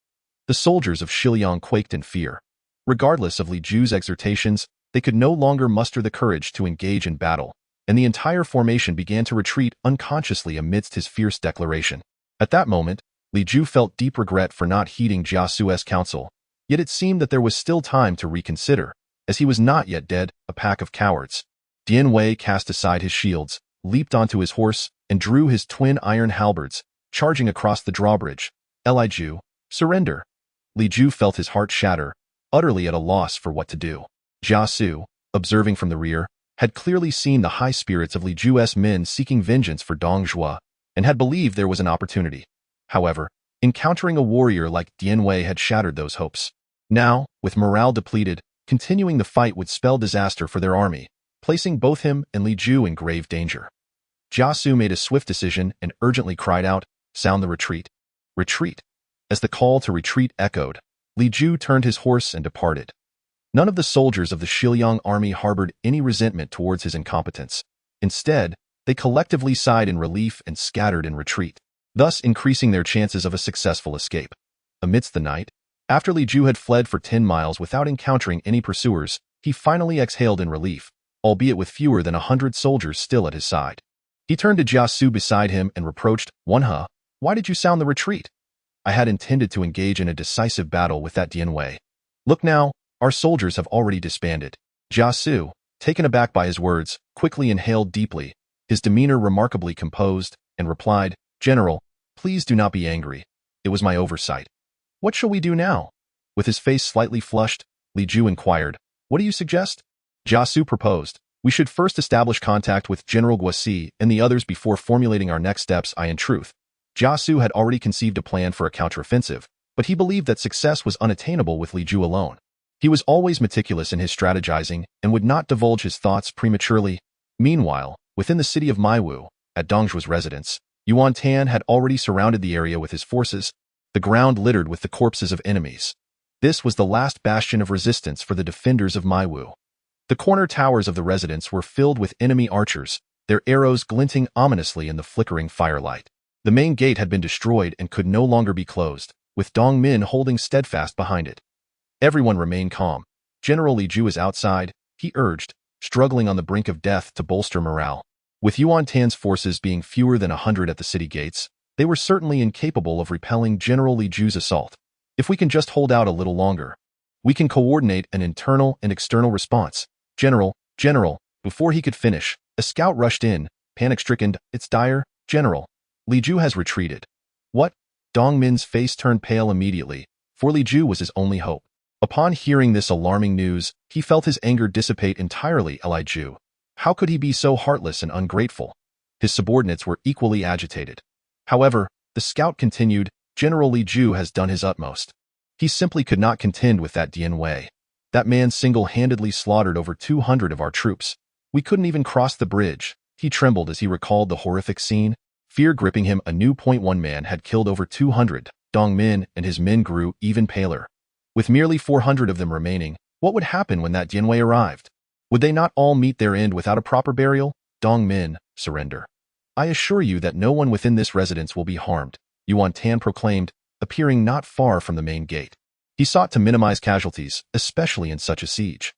The soldiers of Shiliang quaked in fear. Regardless of Li Ju's exhortations, they could no longer muster the courage to engage in battle, and the entire formation began to retreat unconsciously amidst his fierce declaration. At that moment, Li Ju felt deep regret for not heeding Jia Su's counsel, yet it seemed that there was still time to reconsider, as he was not yet dead, a pack of cowards. Dian Wei cast aside his shields, leaped onto his horse, and drew his twin iron halberds, charging across the drawbridge. "Li Ju, surrender." Li Ju felt his heart shatter, utterly at a loss for what to do. Jia Su, observing from the rear, had clearly seen the high spirits of Li Ju's men seeking vengeance for Dong Zhuo, and had believed there was an opportunity. However, encountering a warrior like Dian Wei had shattered those hopes. Now, with morale depleted, continuing the fight would spell disaster for their army, placing both him and Li Ju in grave danger. Jia Su made a swift decision and urgently cried out, "Sound the retreat." Retreat. As the call to retreat echoed, Li Ju turned his horse and departed. None of the soldiers of the Shiliang army harbored any resentment towards his incompetence. Instead, they collectively sighed in relief and scattered in retreat, thus increasing their chances of a successful escape. Amidst the night, after Li Ju had fled for 10 miles without encountering any pursuers, he finally exhaled in relief, albeit with fewer than 100 soldiers still at his side. He turned to Jia Su beside him and reproached, "Wanhe, why did you sound the retreat? I had intended to engage in a decisive battle with that Dian Wei. Look now, our soldiers have already disbanded." Jia Su, taken aback by his words, quickly inhaled deeply, his demeanor remarkably composed, and replied, "General, please do not be angry. It was my oversight. What shall we do now?" With his face slightly flushed, Li Ju inquired, "What do you suggest?" Jia Su proposed, "We should first establish contact with General Guosi and the others before formulating our next steps." In truth, Jia Su had already conceived a plan for a counteroffensive, but he believed that success was unattainable with Li Ju alone. He was always meticulous in his strategizing and would not divulge his thoughts prematurely. Meanwhile, within the city of Maiwu, at Dong Zhuo's residence, Yuan Tan had already surrounded the area with his forces, the ground littered with the corpses of enemies. This was the last bastion of resistance for the defenders of Maiwu. The corner towers of the residence were filled with enemy archers, their arrows glinting ominously in the flickering firelight. The main gate had been destroyed and could no longer be closed, with Dong Min holding steadfast behind it. Everyone remained calm. "General Li Ju is outside," he urged, struggling on the brink of death to bolster morale. With Yuan Tan's forces being fewer than 100 at the city gates, they were certainly incapable of repelling General Li Ju's assault. "If we can just hold out a little longer, we can coordinate an internal and external response." General," before he could finish, a scout rushed in, panic-stricken. "It's dire, General. Li Ju has retreated." "What?" Dong Min's face turned pale immediately, for Li Ju was his only hope. Upon hearing this alarming news, he felt his anger dissipate entirely. Li Ju, how could he be so heartless and ungrateful? His subordinates were equally agitated. However, the scout continued, "General Li Ju has done his utmost. He simply could not contend with that Dian Wei. That man single-handedly slaughtered over 200 of our troops. We couldn't even cross the bridge." He trembled as he recalled the horrific scene, fear gripping him. A new point one man had killed over 200. Dong Min and his men grew even paler. With merely 400 of them remaining, what would happen when that Dian Wei arrived? Would they not all meet their end without a proper burial? "Dong Min, surrender. I assure you that no one within this residence will be harmed," Yuan Tan proclaimed, appearing not far from the main gate. He sought to minimize casualties, especially in such a siege.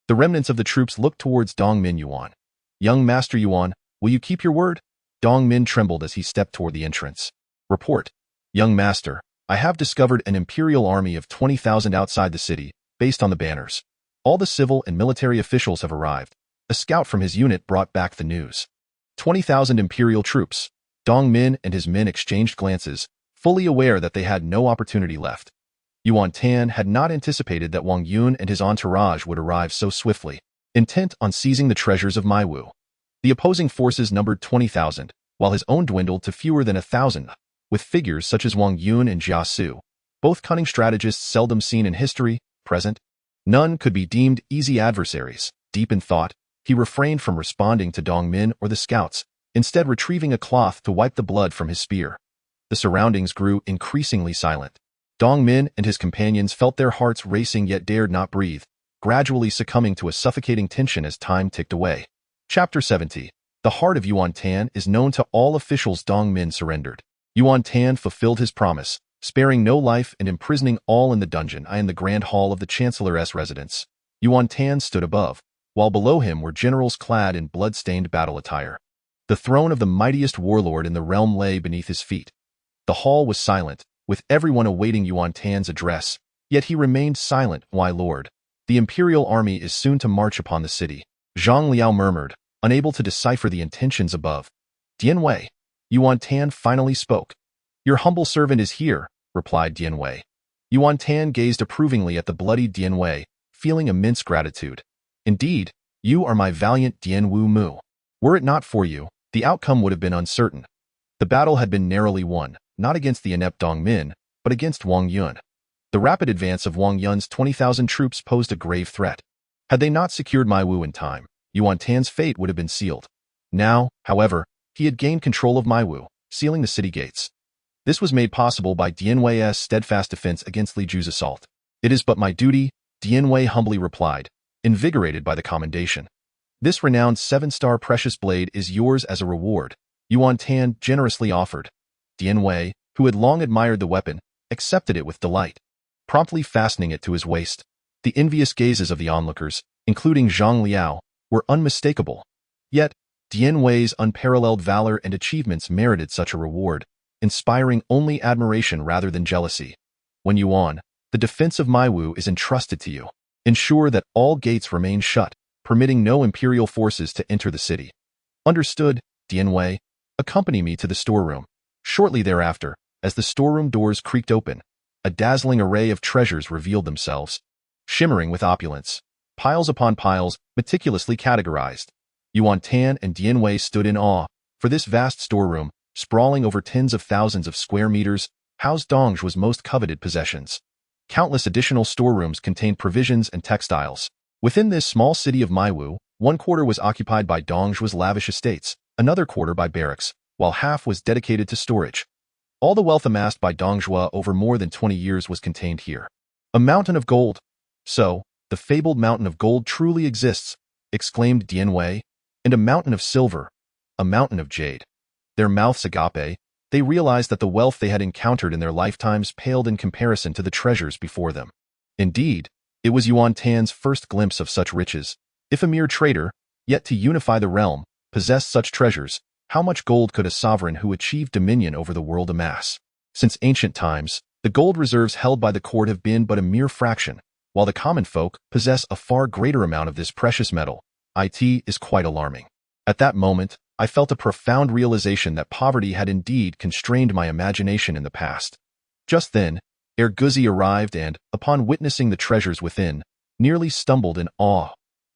The remnants of the troops looked towards Dong Min. "Yuan. Young Master Yuan, will you keep your word?" Dong Min trembled as he stepped toward the entrance. "Report. Young Master, I have discovered an imperial army of 20,000 outside the city, based on the banners. All the civil and military officials have arrived." A scout from his unit brought back the news. 20,000 imperial troops. Dong Min and his men exchanged glances, fully aware that they had no opportunity left. Yuan Tan had not anticipated that Wang Yun and his entourage would arrive so swiftly, intent on seizing the treasures of Maiwu. The opposing forces numbered 20,000, while his own dwindled to fewer than 1,000, with figures such as Wang Yun and Jia Su, both cunning strategists seldom seen in history, present. None could be deemed easy adversaries. Deep in thought, he refrained from responding to Dong Min or the scouts, instead retrieving a cloth to wipe the blood from his spear. The surroundings grew increasingly silent. Dong Min and his companions felt their hearts racing yet dared not breathe, gradually succumbing to a suffocating tension as time ticked away. Chapter 70. The heart of Yuan Tan is known to all officials. Dong Min surrendered. Yuan Tan fulfilled his promise, sparing no life and imprisoning all in the dungeon in the grand hall of the Chancellor's residence. Yuan Tan stood above, while below him were generals clad in blood-stained battle attire. The throne of the mightiest warlord in the realm lay beneath his feet. The hall was silent, with everyone awaiting Yuan Tan's address, yet he remained silent. "Why, lord? The imperial army is soon to march upon the city," Zhang Liao murmured, unable to decipher the intentions above. "Dian Wei." Yuan Tan finally spoke. "Your humble servant is here," replied Dian Wei. Yuan Tan gazed approvingly at the bloody Dian Wei, feeling immense gratitude. "Indeed, you are my valiant Dian Wu Mu. Were it not for you, the outcome would have been uncertain." The battle had been narrowly won, not against the inept Dong Min, but against Wang Yun. The rapid advance of Wang Yun's 20,000 troops posed a grave threat. Had they not secured Mai Wu in time, Yuan Tan's fate would have been sealed. Now, however, he had gained control of Mai Wu, sealing the city gates. This was made possible by Dian Wei's steadfast defense against Li Ju's assault. "It is but my duty," Dian Wei humbly replied, invigorated by the commendation. "This renowned 7-star precious blade is yours as a reward," Yuan Tan generously offered. Dian Wei, who had long admired the weapon, accepted it with delight, promptly fastening it to his waist. The envious gazes of the onlookers, including Zhang Liao, were unmistakable. Yet, Dian Wei's unparalleled valor and achievements merited such a reward, inspiring only admiration rather than jealousy. "When Yuan, the defense of Mai Wu is entrusted to you. Ensure that all gates remain shut, permitting no imperial forces to enter the city." "Understood, Dian Wei. Accompany me to the storeroom." Shortly thereafter, as the storeroom doors creaked open, a dazzling array of treasures revealed themselves, shimmering with opulence, piles upon piles, meticulously categorized. Yuan Tan and Dian Wei stood in awe, for this vast storeroom, sprawling over tens of thousands of square meters, housed Dong Zhuo's most coveted possessions. Countless additional storerooms contained provisions and textiles. Within this small city of Mai Wu, one quarter was occupied by Dong Zhuo's lavish estates, another quarter by barracks, while half was dedicated to storage. All the wealth amassed by Dong Zhuo over more than 20 years was contained here. "A mountain of gold." "So, the fabled mountain of gold truly exists," exclaimed Dian Wei. "And a mountain of silver, a mountain of jade." Their mouths agape, they realized that the wealth they had encountered in their lifetimes paled in comparison to the treasures before them. Indeed, it was Yuan Tan's first glimpse of such riches. If a mere trader, yet to unify the realm, possessed such treasures, how much gold could a sovereign who achieved dominion over the world amass? Since ancient times, the gold reserves held by the court have been but a mere fraction, while the common folk possess a far greater amount of this precious metal. It is quite alarming. At that moment, I felt a profound realization that poverty had indeed constrained my imagination in the past. Just then, Erguzi arrived and, upon witnessing the treasures within, nearly stumbled in awe.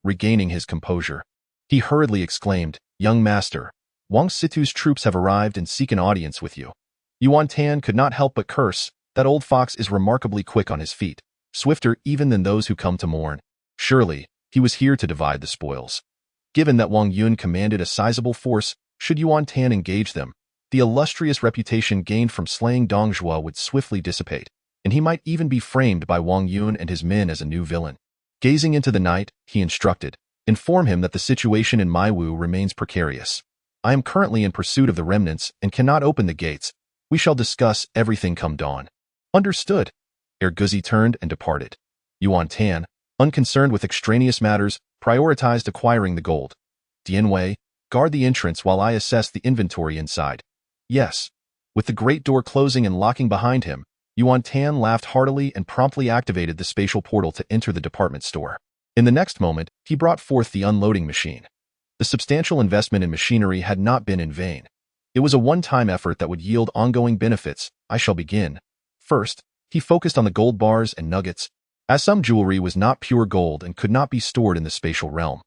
Regaining his composure, he hurriedly exclaimed, "Young master, Wang Situ's troops have arrived and seek an audience with you." Yuan Tan could not help but curse. That old fox is remarkably quick on his feet, swifter even than those who come to mourn. Surely, he was here to divide the spoils. Given that Wang Yun commanded a sizable force, should Yuan Tan engage them, the illustrious reputation gained from slaying Dong Zhuo would swiftly dissipate, and he might even be framed by Wang Yun and his men as a new villain. Gazing into the night, he instructed, "Inform him that the situation in Mai Wu remains precarious. I am currently in pursuit of the remnants and cannot open the gates. We shall discuss everything come dawn." "Understood." Erguzi turned and departed. Yuan Tan, unconcerned with extraneous matters, prioritized acquiring the gold. "Dian Wei, guard the entrance while I assess the inventory inside." "Yes." With the great door closing and locking behind him, Yuan Tan laughed heartily and promptly activated the spatial portal to enter the department store. In the next moment, he brought forth the unloading machine. The substantial investment in machinery had not been in vain. It was a one-time effort that would yield ongoing benefits. "I shall begin." First, he focused on the gold bars and nuggets, as some jewelry was not pure gold and could not be stored in the spatial realm.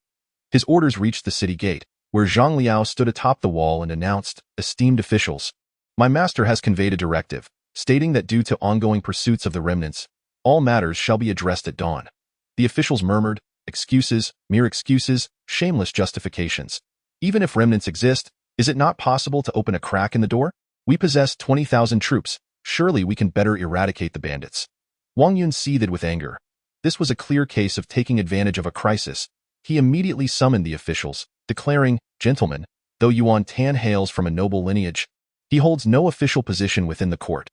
His orders reached the city gate, where Zhang Liao stood atop the wall and announced, "Esteemed officials, my master has conveyed a directive, stating that due to ongoing pursuits of the remnants, all matters shall be addressed at dawn." The officials murmured, "Excuses, mere excuses, shameless justifications. Even if remnants exist, is it not possible to open a crack in the door?" We possess 20,000 troops. Surely we can better eradicate the bandits. Wang Yun seethed with anger. This was a clear case of taking advantage of a crisis. He immediately summoned the officials, declaring, "Gentlemen, though Yuan Tan hails from a noble lineage, he holds no official position within the court.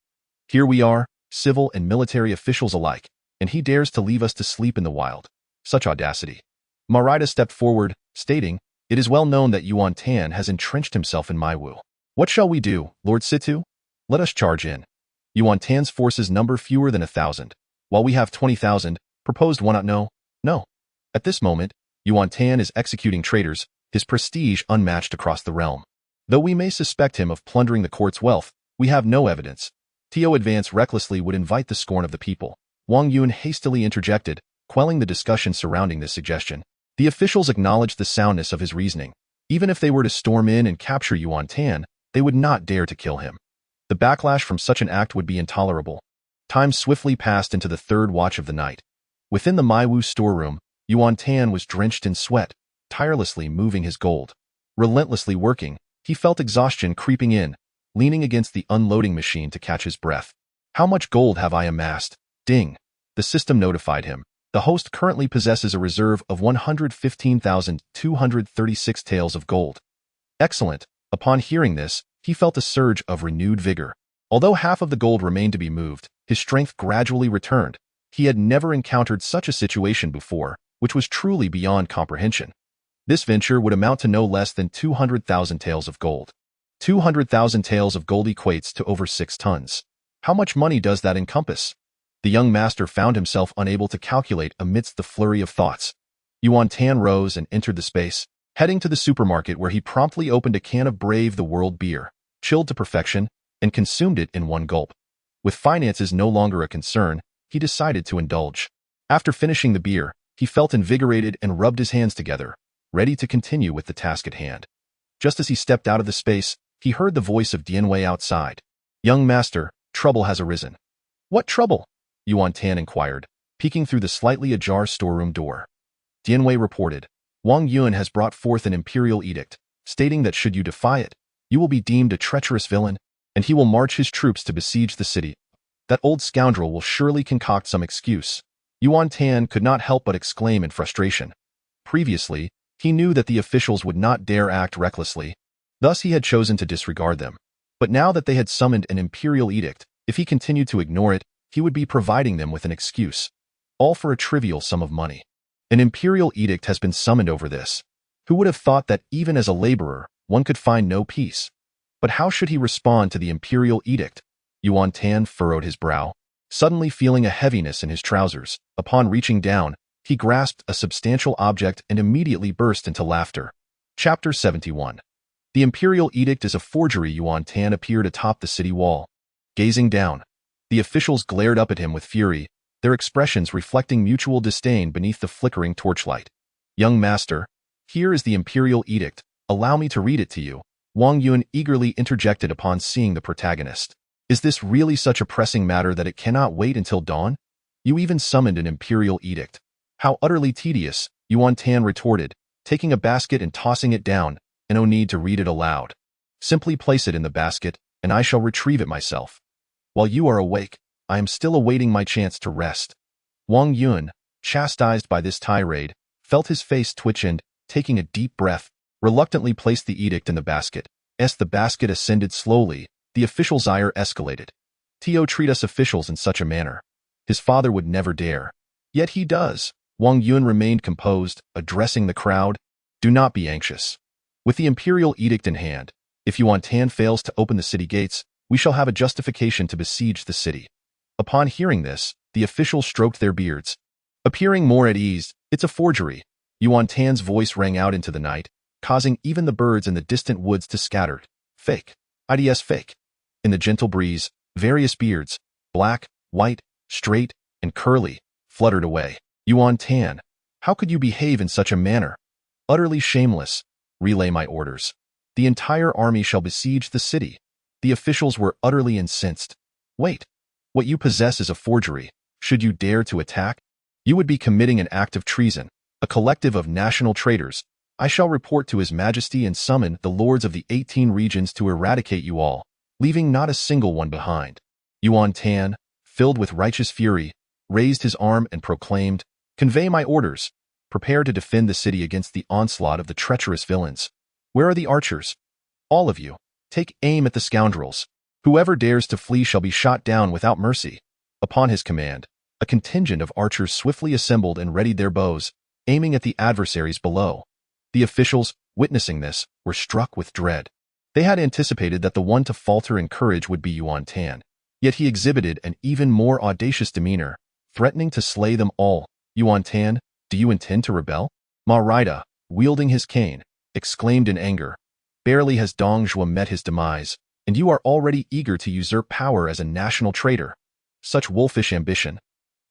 Here we are, civil and military officials alike, and he dares to leave us to sleep in the wild. Such audacity." Marida stepped forward, stating, "It is well known that Yuan Tan has entrenched himself in Maiwu. What shall we do, Lord Situ? Let us charge in. Yuan Tan's forces number fewer than 1,000, while we have 20,000, proposed one. No. At this moment, Yuan Tan is executing traitors, his prestige unmatched across the realm. Though we may suspect him of plundering the court's wealth, we have no evidence. Tio advance recklessly would invite the scorn of the people." Wang Yun hastily interjected, quelling the discussion surrounding this suggestion. The officials acknowledged the soundness of his reasoning. Even if they were to storm in and capture Yuan Tan, they would not dare to kill him. The backlash from such an act would be intolerable. Time swiftly passed into the third watch of the night. Within the Maiwu storeroom, Yuan Tan was drenched in sweat, tirelessly moving his gold. Relentlessly working, he felt exhaustion creeping in, leaning against the unloading machine to catch his breath. "How much gold have I amassed?" Ding. The system notified him. The host currently possesses a reserve of 115,236 taels of gold. Excellent. Upon hearing this, he felt a surge of renewed vigor. Although half of the gold remained to be moved, his strength gradually returned. He had never encountered such a situation before, which was truly beyond comprehension. This venture would amount to no less than 200,000 taels of gold. 200,000 taels of gold equates to over 6 tons. How much money does that encompass? The young master found himself unable to calculate amidst the flurry of thoughts. Yuan Tan rose and entered the space, heading to the supermarket where he promptly opened a can of Brave the World beer, chilled to perfection, and consumed it in one gulp. With finances no longer a concern, he decided to indulge. After finishing the beer, he felt invigorated and rubbed his hands together, ready to continue with the task at hand. Just as he stepped out of the space, he heard the voice of Dianwei outside. "Young master, trouble has arisen." "What trouble?" Yuan Tan inquired, peeking through the slightly ajar storeroom door. Dianwei reported, "Wang Yun has brought forth an imperial edict, stating that should you defy it, you will be deemed a treacherous villain, and he will march his troops to besiege the city. That old scoundrel will surely concoct some excuse." Yuan Tan could not help but exclaim in frustration. Previously, he knew that the officials would not dare act recklessly, thus he had chosen to disregard them. But now that they had summoned an imperial edict, if he continued to ignore it, he would be providing them with an excuse. All for a trivial sum of money. An imperial edict has been summoned over this. Who would have thought that even as a laborer, one could find no peace? But how should he respond to the imperial edict? Yuan Tan furrowed his brow, suddenly feeling a heaviness in his trousers. Upon reaching down, he grasped a substantial object and immediately burst into laughter. Chapter 71. The imperial edict is a forgery. Yuan Tan appeared atop the city wall. Gazing down, the officials glared up at him with fury, their expressions reflecting mutual disdain beneath the flickering torchlight. "Young master, here is the imperial edict. Allow me to read it to you," Wang Yun eagerly interjected upon seeing the protagonist. "Is this really such a pressing matter that it cannot wait until dawn? You even summoned an imperial edict. How utterly tedious," Yuan Tan retorted, taking a basket and tossing it down, "and no need to read it aloud. Simply place it in the basket, and I shall retrieve it myself. While you are awake, I am still awaiting my chance to rest." Wang Yun, chastised by this tirade, felt his face twitch and, taking a deep breath, reluctantly placed the edict in the basket. As the basket ascended slowly, the official's ire escalated. "Tio treat us officials in such a manner. His father would never dare. Yet he does." Wang Yun remained composed, addressing the crowd. "Do not be anxious. With the imperial edict in hand, if Yuan Tan fails to open the city gates, we shall have a justification to besiege the city." Upon hearing this, the officials stroked their beards. Appearing more at ease, "It's a forgery." Yuan Tan's voice rang out into the night, causing even the birds in the distant woods to scatter. "Fake. IDS fake." In the gentle breeze, various beards, black, white, straight, and curly, fluttered away. "Yuan Tan, how could you behave in such a manner? Utterly shameless. Relay my orders. The entire army shall besiege the city." The officials were utterly incensed. "Wait. What you possess is a forgery. Should you dare to attack, you would be committing an act of treason, a collective of national traitors. I shall report to His Majesty and summon the lords of the 18 regions to eradicate you all." leaving not a single one behind. Yuan Tan, filled with righteous fury, raised his arm and proclaimed, "Convey my orders. Prepare to defend the city against the onslaught of the treacherous villains. Where are the archers? All of you, take aim at the scoundrels. Whoever dares to flee shall be shot down without mercy." Upon his command, a contingent of archers swiftly assembled and readied their bows, aiming at the adversaries below. The officials, witnessing this, were struck with dread. They had anticipated that the one to falter in courage would be Yuan Tan, yet he exhibited an even more audacious demeanor, threatening to slay them all. "Yuan Tan, do you intend to rebel?" Maid, wielding his cane, exclaimed in anger. "Barely has Dong Zhuo met his demise, and you are already eager to usurp power as a national traitor. Such wolfish ambition.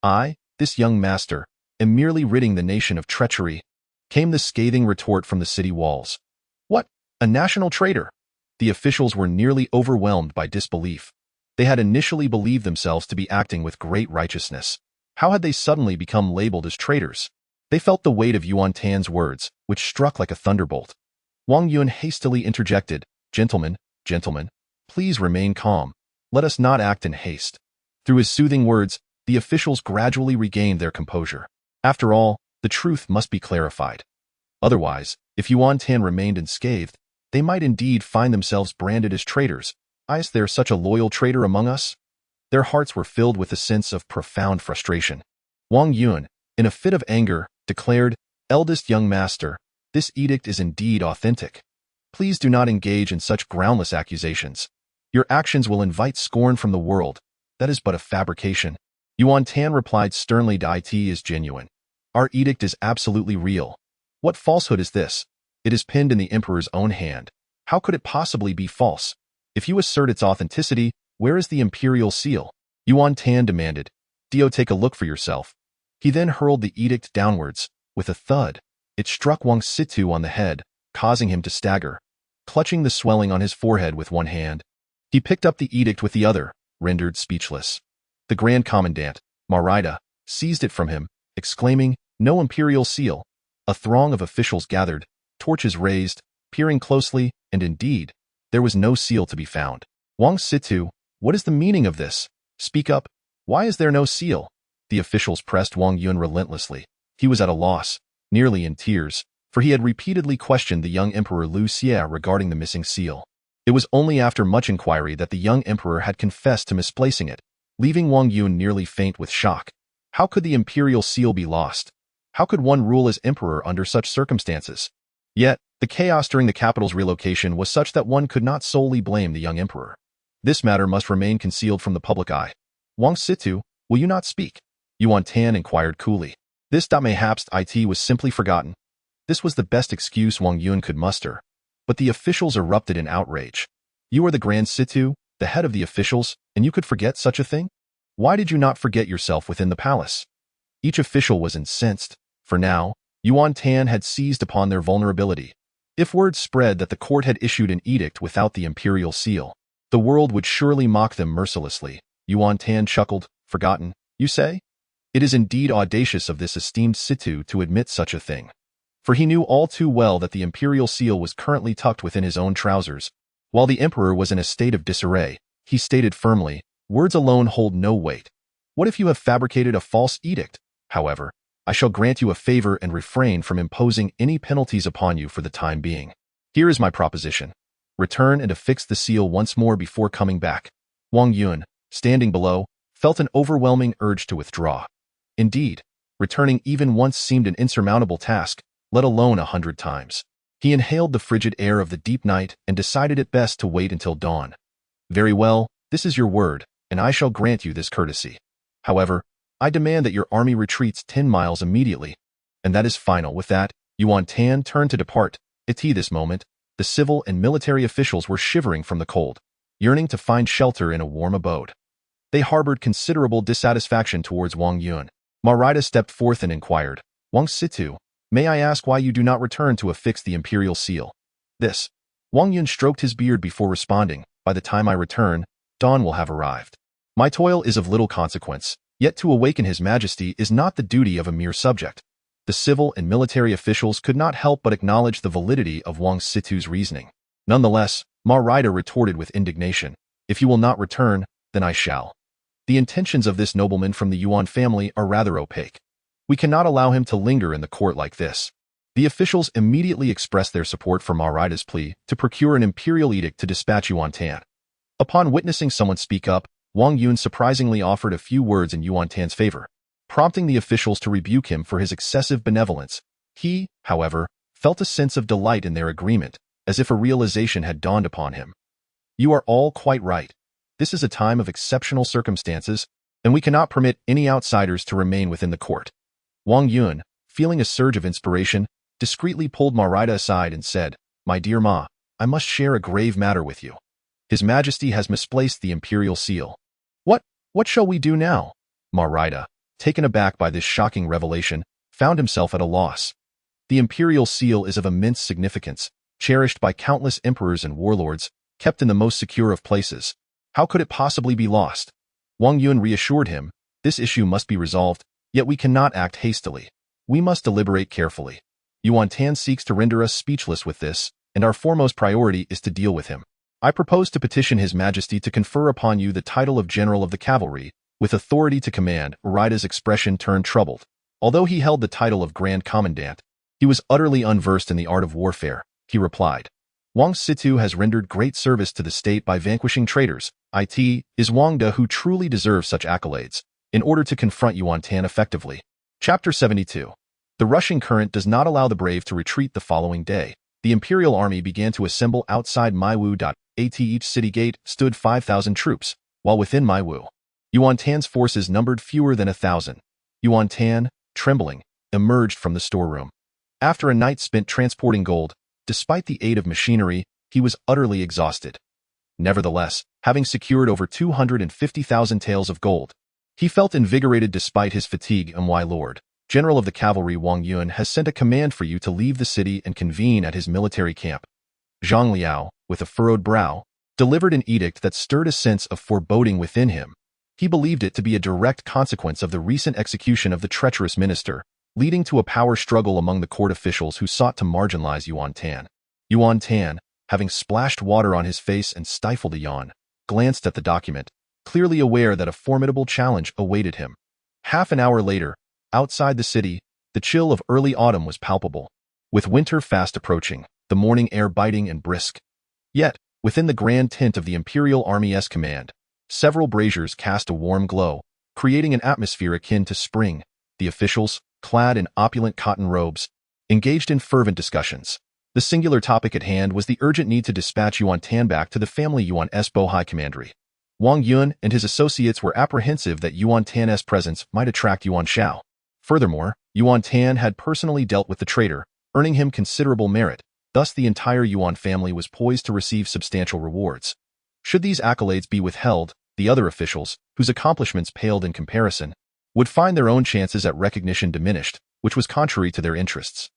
I, this young master, am merely ridding the nation of treachery," came the scathing retort from the city walls. "What? A national traitor?" The officials were nearly overwhelmed by disbelief. They had initially believed themselves to be acting with great righteousness. How had they suddenly become labeled as traitors? They felt the weight of Yuan Tan's words, which struck like a thunderbolt. Wang Yun hastily interjected, Gentlemen, please remain calm. Let us not act in haste." Through his soothing words, the officials gradually regained their composure. After all, the truth must be clarified. Otherwise, if Yuan Tan remained unscathed, they might indeed find themselves branded as traitors. Is there such a loyal traitor among us? Their hearts were filled with a sense of profound frustration. Wang Yun, in a fit of anger, declared, "Eldest young master, this edict is indeed authentic. Please do not engage in such groundless accusations. Your actions will invite scorn from the world. That is but a fabrication." Yuan Tan replied sternly, "It is genuine. Our edict is absolutely real. What falsehood is this? It is pinned in the emperor's own hand. How could it possibly be false? If you assert its authenticity, where is the imperial seal?" Yuan Tan demanded. "Dio, take a look for yourself." He then hurled the edict downwards. With a thud, it struck Wang Situ on the head, causing him to stagger. Clutching the swelling on his forehead with one hand, he picked up the edict with the other, rendered speechless. The Grand Commandant, Maid, seized it from him, exclaiming, "No imperial seal." A throng of officials gathered, torches raised, peering closely, and indeed, there was no seal to be found. "Wang Situ, what is the meaning of this? Speak up. Why is there no seal?" The officials pressed Wang Yun relentlessly. He was at a loss, nearly in tears, for he had repeatedly questioned the young Emperor Liu Xie regarding the missing seal. It was only after much inquiry that the young emperor had confessed to misplacing it, leaving Wang Yun nearly faint with shock. How could the imperial seal be lost? How could one rule as emperor under such circumstances? Yet, the chaos during the capital's relocation was such that one could not solely blame the young emperor. This matter must remain concealed from the public eye. "Wang Situ, will you not speak?" Yuan Tan inquired coolly. This mayhaps it was simply forgotten. This was the best excuse Wang Yun could muster. But the officials erupted in outrage. "You are the Grand Situ, the head of the officials, and you could forget such a thing? Why did you not forget yourself within the palace?" Each official was incensed, for now, Yuan Tan had seized upon their vulnerability. If word spread that the court had issued an edict without the imperial seal, the world would surely mock them mercilessly. Yuan Tan chuckled. "Forgotten, you say? It is indeed audacious of this esteemed Situ to admit such a thing." For he knew all too well that the imperial seal was currently tucked within his own trousers. While the emperor was in a state of disarray, he stated firmly, "Words alone hold no weight. What if you have fabricated a false edict? However, I shall grant you a favor and refrain from imposing any penalties upon you for the time being. Here is my proposition. Return and affix the seal once more before coming back." Wang Yun, standing below, felt an overwhelming urge to withdraw. Indeed, returning even once seemed an insurmountable task, let alone 100 times. He inhaled the frigid air of the deep night and decided it best to wait until dawn. "Very well, this is your word, and I shall grant you this courtesy. However, I demand that your army retreats 10 miles immediately. And that is final." With that, Yuan Tan turned to depart. At this moment, the civil and military officials were shivering from the cold, yearning to find shelter in a warm abode. They harbored considerable dissatisfaction towards Wang Yun. Maid stepped forth and inquired, "Wang Situ, may I ask why you do not return to affix the imperial seal?" "This." Wang Yun stroked his beard before responding, "By the time I return, dawn will have arrived. My toil is of little consequence, yet to awaken His Majesty is not the duty of a mere subject." The civil and military officials could not help but acknowledge the validity of Wang Situ's reasoning. Nonetheless, Maid retorted with indignation, If you will not return, then I shall. The intentions of this nobleman from the Yuan family are rather opaque. We cannot allow him to linger in the court like this. The officials immediately expressed their support for Marida's plea to procure an imperial edict to dispatch Yuan Tan. Upon witnessing someone speak up, Wang Yun surprisingly offered a few words in Yuan Tan's favor, prompting the officials to rebuke him for his excessive benevolence. He, however, felt a sense of delight in their agreement, as if a realization had dawned upon him. You are all quite right. This is a time of exceptional circumstances, and we cannot permit any outsiders to remain within the court. Wang Yun, feeling a surge of inspiration, discreetly pulled Marida aside and said, My dear Ma, I must share a grave matter with you. His Majesty has misplaced the imperial seal. What shall we do now? Marida, taken aback by this shocking revelation, found himself at a loss. The imperial seal is of immense significance, cherished by countless emperors and warlords, kept in the most secure of places. How could it possibly be lost? Wang Yun reassured him, this issue must be resolved, yet we cannot act hastily. We must deliberate carefully. Yuan Tan seeks to render us speechless with this, and our foremost priority is to deal with him. I propose to petition His Majesty to confer upon you the title of General of the Cavalry, with authority to command. Marida's expression turned troubled. Although he held the title of Grand Commandant, he was utterly unversed in the art of warfare. He replied, Wang Situ has rendered great service to the state by vanquishing traitors. It is Wang De who truly deserves such accolades, in order to confront Yuan Tan effectively. Chapter 72. The rushing current does not allow the brave to retreat. The following day, the imperial army began to assemble outside Maiwu. At each city gate stood 5,000 troops, while within Maiwu, Yuan Tan's forces numbered fewer than 1,000. Yuan Tan, trembling, emerged from the storeroom. After a night spent transporting gold, despite the aid of machinery, he was utterly exhausted. Nevertheless, having secured over 250,000 taels of gold, he felt invigorated despite his fatigue. My lord, General of the Cavalry Wang Yun has sent a command for you to leave the city and convene at his military camp. Zhang Liao, with a furrowed brow, delivered an edict that stirred a sense of foreboding within him. He believed it to be a direct consequence of the recent execution of the treacherous minister, leading to a power struggle among the court officials who sought to marginalize Yuan Tan. Yuan Tan, having splashed water on his face and stifled a yawn, glanced at the document, clearly aware that a formidable challenge awaited him. Half an hour later, outside the city, the chill of early autumn was palpable, with winter fast approaching, the morning air biting and brisk. Yet, within the grand tent of the Imperial Army's command, several braziers cast a warm glow, creating an atmosphere akin to spring. The officials, clad in opulent cotton robes, engaged in fervent discussions. The singular topic at hand was the urgent need to dispatch Yuan Tan back to the family Yuan's Bohai Commandery. Wang Yun and his associates were apprehensive that Yuan Tan's presence might attract Yuan Shao. Furthermore, Yuan Tan had personally dealt with the traitor, earning him considerable merit. Thus the entire Yuan family was poised to receive substantial rewards. Should these accolades be withheld, the other officials, whose accomplishments paled in comparison, would find their own chances at recognition diminished, which was contrary to their interests.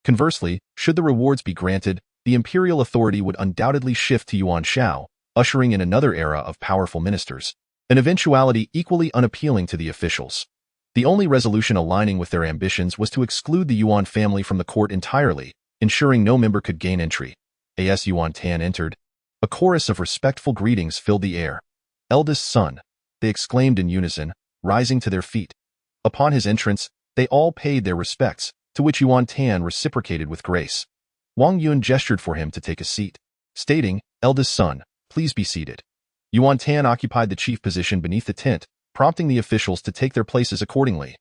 Conversely, should the rewards be granted, the imperial authority would undoubtedly shift to Yuan Shao, ushering in another era of powerful ministers, an eventuality equally unappealing to the officials. The only resolution aligning with their ambitions was to exclude the Yuan family from the court entirely, ensuring no member could gain entry. As Yuan Tan entered, a chorus of respectful greetings filled the air. Eldest son, they exclaimed in unison, rising to their feet. Upon his entrance, they all paid their respects, to which Yuan Tan reciprocated with grace. Wang Yun gestured for him to take a seat, stating, Eldest son, please be seated. Yuan Tan occupied the chief position beneath the tent, prompting the officials to take their places accordingly.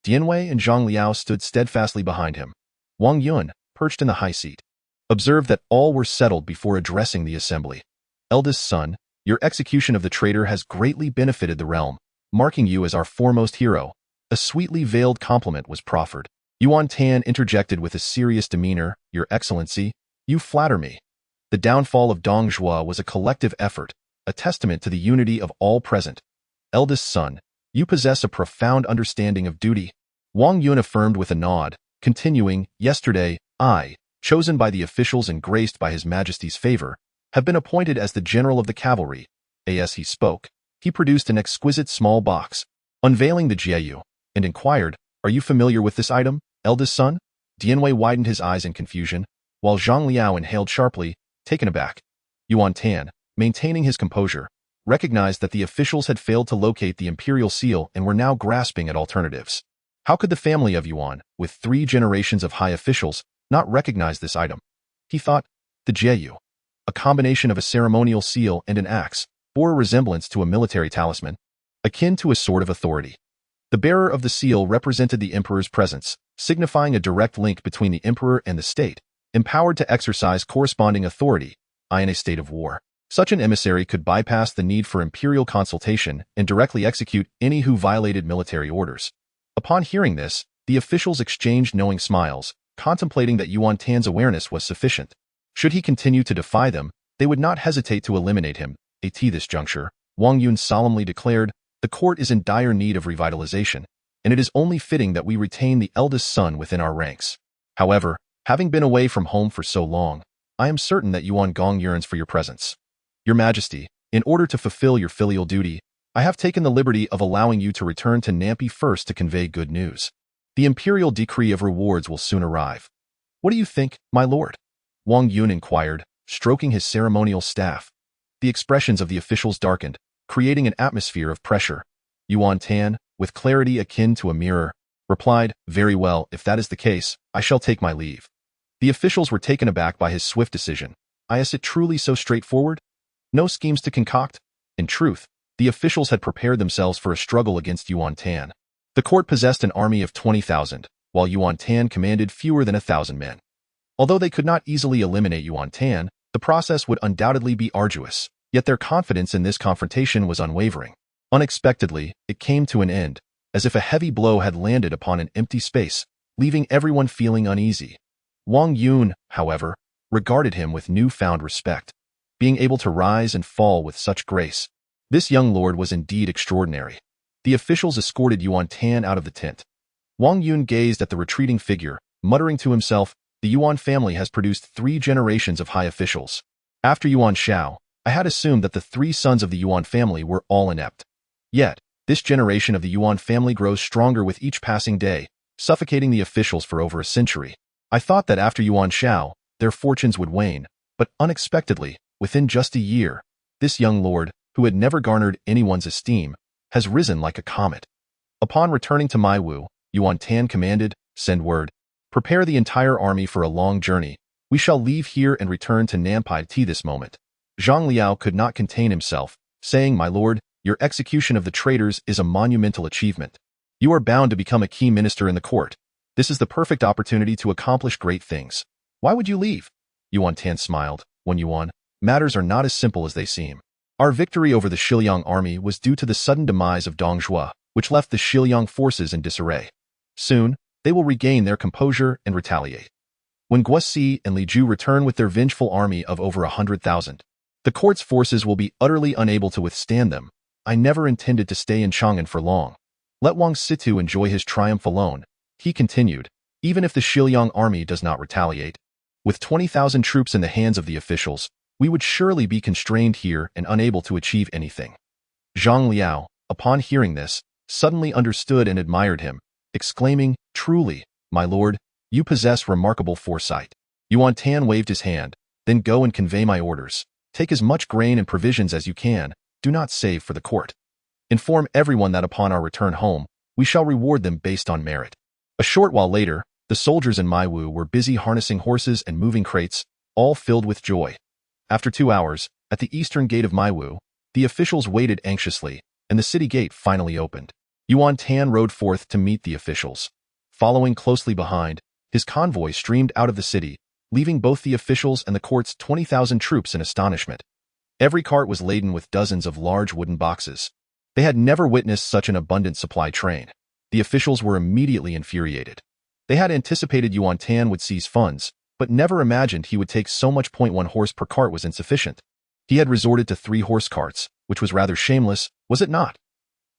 Dianwei and Zhang Liao stood steadfastly behind him. Wang Yun, perched in the high seat, observed that all were settled before addressing the assembly. Eldest son, your execution of the traitor has greatly benefited the realm, marking you as our foremost hero. A sweetly veiled compliment was proffered. Yuan Tan interjected with a serious demeanor, Your Excellency, you flatter me. The downfall of Dong Zhuo was a collective effort, a testament to the unity of all present. Eldest son, you possess a profound understanding of duty. Wang Yun affirmed with a nod, continuing, Yesterday, I, chosen by the officials and graced by His Majesty's favor, have been appointed as the General of the Cavalry. As he spoke, he produced an exquisite small box, unveiling the jiayu, and inquired, Are you familiar with this item, eldest son? Dianwei widened his eyes in confusion, while Zhang Liao inhaled sharply, taken aback. Yuan Tan, maintaining his composure, recognized that the officials had failed to locate the imperial seal and were now grasping at alternatives. How could the family of Yuan, with 3 generations of high officials, not recognize this item? He thought. The Jieyu, a combination of a ceremonial seal and an axe, bore a resemblance to a military talisman, akin to a sword of authority. The bearer of the seal represented the emperor's presence, signifying a direct link between the emperor and the state, empowered to exercise corresponding authority, in a state of war. Such an emissary could bypass the need for imperial consultation and directly execute any who violated military orders. Upon hearing this, the officials exchanged knowing smiles, contemplating that Yuan Tan's awareness was sufficient. Should he continue to defy them, they would not hesitate to eliminate him. At this juncture, Wang Yun solemnly declared, "The court is in dire need of revitalization, and it is only fitting that we retain the eldest son within our ranks. However, having been away from home for so long, I am certain that Yuan Gong yearns for your presence. Your Majesty, in order to fulfill your filial duty, I have taken the liberty of allowing you to return to Nampi first to convey good news. The imperial decree of rewards will soon arrive. What do you think, my lord?" Wang Yun inquired, stroking his ceremonial staff. The expressions of the officials darkened, creating an atmosphere of pressure. Yuan Tan, with clarity akin to a mirror, replied, "Very well, if that is the case, I shall take my leave." The officials were taken aback by his swift decision. Is it truly so straightforward? No schemes to concoct? In truth, the officials had prepared themselves for a struggle against Yuan Tan. The court possessed an army of 20,000, while Yuan Tan commanded fewer than 1,000 men. Although they could not easily eliminate Yuan Tan, the process would undoubtedly be arduous, yet their confidence in this confrontation was unwavering. Unexpectedly, it came to an end, as if a heavy blow had landed upon an empty space, leaving everyone feeling uneasy. Wang Yun, however, regarded him with newfound respect, being able to rise and fall with such grace. This young lord was indeed extraordinary. The officials escorted Yuan Tan out of the tent. Wang Yun gazed at the retreating figure, muttering to himself, "The Yuan family has produced 3 generations of high officials. After Yuan Shao, I had assumed that the 3 sons of the Yuan family were all inept. Yet, this generation of the Yuan family grows stronger with each passing day, suffocating the officials for over a century. I thought that after Yuan Shao, their fortunes would wane, but unexpectedly, within just a year, this young lord, who had never garnered anyone's esteem, has risen like a comet." Upon returning to Maiwu, Yuan Tan commanded, "Send word. Prepare the entire army for a long journey. We shall leave here and return to Nampi at this moment." Zhang Liao could not contain himself, saying, "My lord, your execution of the traitors is a monumental achievement. You are bound to become a key minister in the court. This is the perfect opportunity to accomplish great things. Why would you leave?" Yuan Tan smiled. "When Yuan, matters are not as simple as they seem. Our victory over the Xiliang army was due to the sudden demise of Dong Zhuo, which left the Xiliang forces in disarray. Soon, they will regain their composure and retaliate. When Guosi and Li Ju return with their vengeful army of over 100,000, the court's forces will be utterly unable to withstand them. I never intended to stay in Chang'an for long. Let Wang Situ enjoy his triumph alone," he continued, "even if the Xiliang army does not retaliate. With 20,000 troops in the hands of the officials, we would surely be constrained here and unable to achieve anything." Zhang Liao, upon hearing this, suddenly understood and admired him, exclaiming, "Truly, my lord, you possess remarkable foresight." Yuan Tan waved his hand, "Then go and convey my orders. Take as much grain and provisions as you can. Do not save for the court. Inform everyone that upon our return home, we shall reward them based on merit." A short while later, the soldiers in Maiwu were busy harnessing horses and moving crates, all filled with joy. After 2 hours, at the eastern gate of Maiwu, the officials waited anxiously, and the city gate finally opened. Yuan Tan rode forth to meet the officials. Following closely behind, his convoy streamed out of the city, leaving both the officials and the court's 20,000 troops in astonishment. Every cart was laden with dozens of large wooden boxes. They had never witnessed such an abundant supply train. The officials were immediately infuriated. They had anticipated Yuan Tan would seize funds, but never imagined he would take so much. 1 horse per cart was insufficient. He had resorted to 3 horse carts, which was rather shameless, was it not?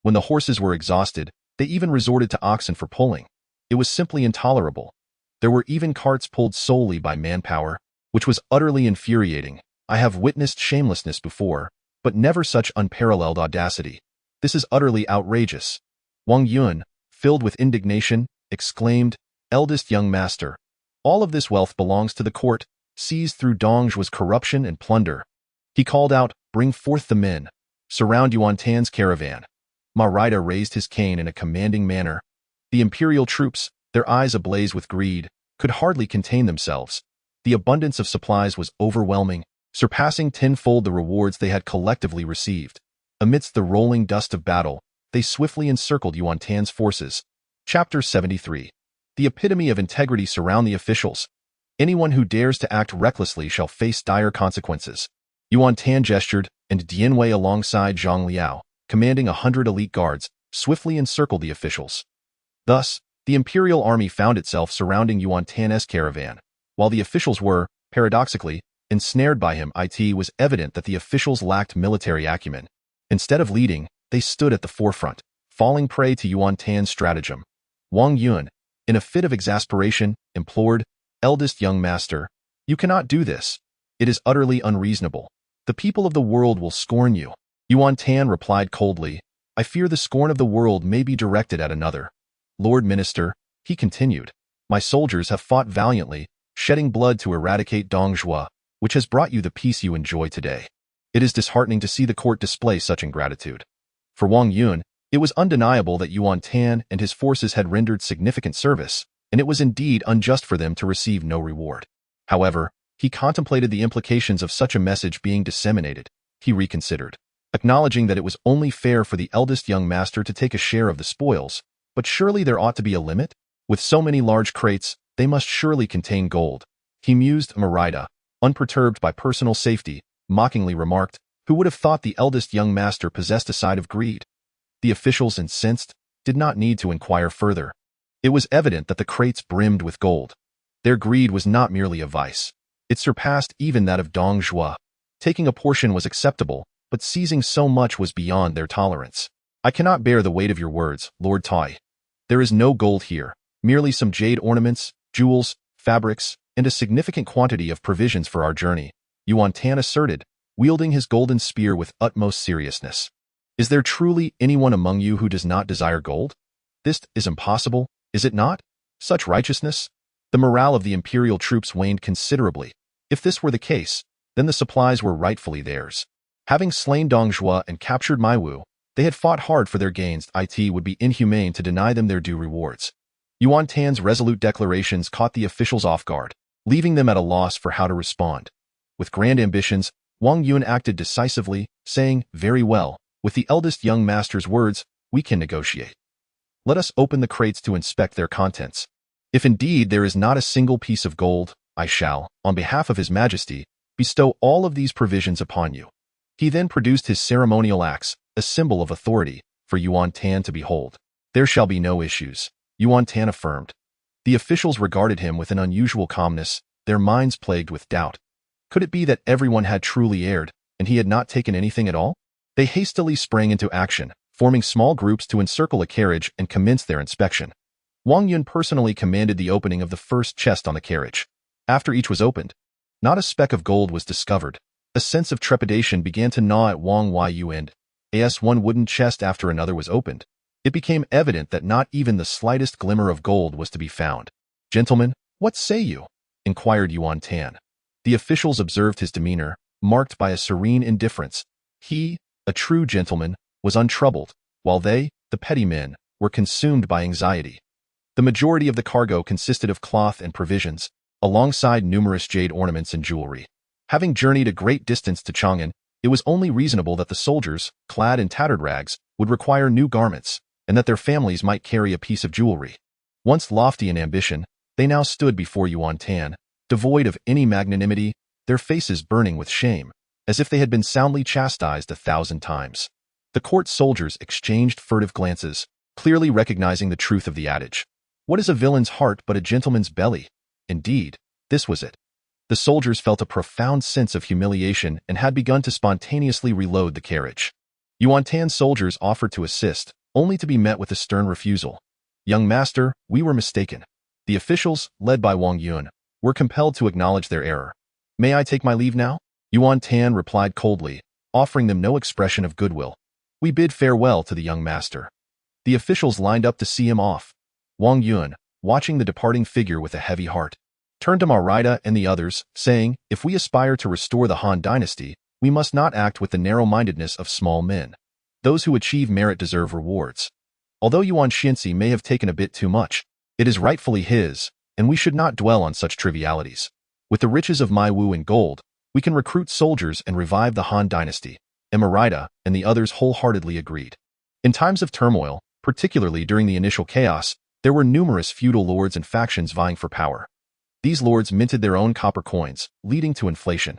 When the horses were exhausted, they even resorted to oxen for pulling. It was simply intolerable. There were even carts pulled solely by manpower, which was utterly infuriating. I have witnessed shamelessness before, but never such unparalleled audacity. This is utterly outrageous. Wang Yun, filled with indignation, exclaimed, "Eldest young master, all of this wealth belongs to the court, seized through Dong Zhuo's corruption and plunder." He called out, "Bring forth the men." surround Yuan Tan's caravan. Maid raised his cane in a commanding manner. The imperial troops, their eyes ablaze with greed, could hardly contain themselves. The abundance of supplies was overwhelming, surpassing tenfold the rewards they had collectively received. Amidst the rolling dust of battle, they swiftly encircled Yuan Tan's forces. Chapter 73. The epitome of integrity surround the officials. Anyone who dares to act recklessly shall face dire consequences. Yuan Tan gestured, and Dian Wei alongside Zhang Liao, commanding 100 elite guards, swiftly encircled the officials. Thus, the imperial army found itself surrounding Yuan Tan's caravan. While the officials were, paradoxically, ensnared by him, it was evident that the officials lacked military acumen. Instead of leading, they stood at the forefront, falling prey to Yuan Tan's stratagem. Wang Yun, in a fit of exasperation, implored, "Eldest young master, you cannot do this. It is utterly unreasonable. The people of the world will scorn you." Yuan Tan replied coldly, "I fear the scorn of the world may be directed at another. Lord Minister," he continued, "my soldiers have fought valiantly, shedding blood to eradicate Dong Zhuo, which has brought you the peace you enjoy today. It is disheartening to see the court display such ingratitude." For Wang Yun, it was undeniable that Yuan Tan and his forces had rendered significant service, and it was indeed unjust for them to receive no reward. However, he contemplated the implications of such a message being disseminated. He reconsidered, acknowledging that it was only fair for the eldest young master to take a share of the spoils, but surely there ought to be a limit? With so many large crates, they must surely contain gold. He mused. Maid, unperturbed by personal safety, mockingly remarked, "Who would have thought the eldest young master possessed a side of greed?" The officials, incensed, did not need to inquire further. It was evident that the crates brimmed with gold. Their greed was not merely a vice. It surpassed even that of Dong Zhuo. Taking a portion was acceptable, but seizing so much was beyond their tolerance. "I cannot bear the weight of your words, Lord Tai. There is no gold here, merely some jade ornaments, jewels, fabrics, and a significant quantity of provisions for our journey," Yuan Tan asserted, wielding his golden spear with utmost seriousness. "Is there truly anyone among you who does not desire gold? This is impossible, is it not? Such righteousness?" The morale of the imperial troops waned considerably. If this were the case, then the supplies were rightfully theirs. Having slain Dong Zhuo and captured Maiwu, they had fought hard for their gains. It would be inhumane to deny them their due rewards. Yuan Tan's resolute declarations caught the officials off guard, leaving them at a loss for how to respond. With grand ambitions, Wang Yun acted decisively, saying, "Very well, with the eldest young master's words, we can negotiate. Let us open the crates to inspect their contents. If indeed there is not a single piece of gold, I shall, on behalf of His Majesty, bestow all of these provisions upon you." He then produced his ceremonial axe, a symbol of authority, for Yuan Tan to behold. "There shall be no issues," Yuan Tan affirmed. The officials regarded him with an unusual calmness, their minds plagued with doubt. Could it be that everyone had truly erred, and he had not taken anything at all? They hastily sprang into action, forming small groups to encircle a carriage and commence their inspection. Wang Yun personally commanded the opening of the first chest on the carriage. After each was opened, not a speck of gold was discovered. A sense of trepidation began to gnaw at Wang Yun. As one wooden chest after another was opened, it became evident that not even the slightest glimmer of gold was to be found. "Gentlemen, what say you?" inquired Yuan Tan. The officials observed his demeanor, marked by a serene indifference. He, a true gentleman, was untroubled, while they, the petty men, were consumed by anxiety. The majority of the cargo consisted of cloth and provisions, alongside numerous jade ornaments and jewelry. Having journeyed a great distance to Chang'an, it was only reasonable that the soldiers, clad in tattered rags, would require new garments, and that their families might carry a piece of jewelry. Once lofty in ambition, they now stood before Yuan Tan, devoid of any magnanimity, their faces burning with shame, as if they had been soundly chastised 1,000 times. The court soldiers exchanged furtive glances, clearly recognizing the truth of the adage. What is a villain's heart but a gentleman's belly? Indeed, this was it. The soldiers felt a profound sense of humiliation and had begun to spontaneously reload the carriage. Yuan Tan's soldiers offered to assist, only to be met with a stern refusal. "Young master, we were mistaken." The officials, led by Wang Yun, were compelled to acknowledge their error. "May I take my leave now?" Yuan Tan replied coldly, offering them no expression of goodwill. "We bid farewell to the young master." The officials lined up to see him off. Wang Yun, watching the departing figure with a heavy heart, turned to Maid and the others, saying, "If we aspire to restore the Han dynasty, we must not act with the narrow-mindedness of small men. Those who achieve merit deserve rewards. Although Yuan Xinzi may have taken a bit too much, it is rightfully his, and we should not dwell on such trivialities. With the riches of Mai Wu and gold, we can recruit soldiers and revive the Han dynasty. Emerita and the others wholeheartedly agreed. In times of turmoil, particularly during the initial chaos, there were numerous feudal lords and factions vying for power. These lords minted their own copper coins, leading to inflation.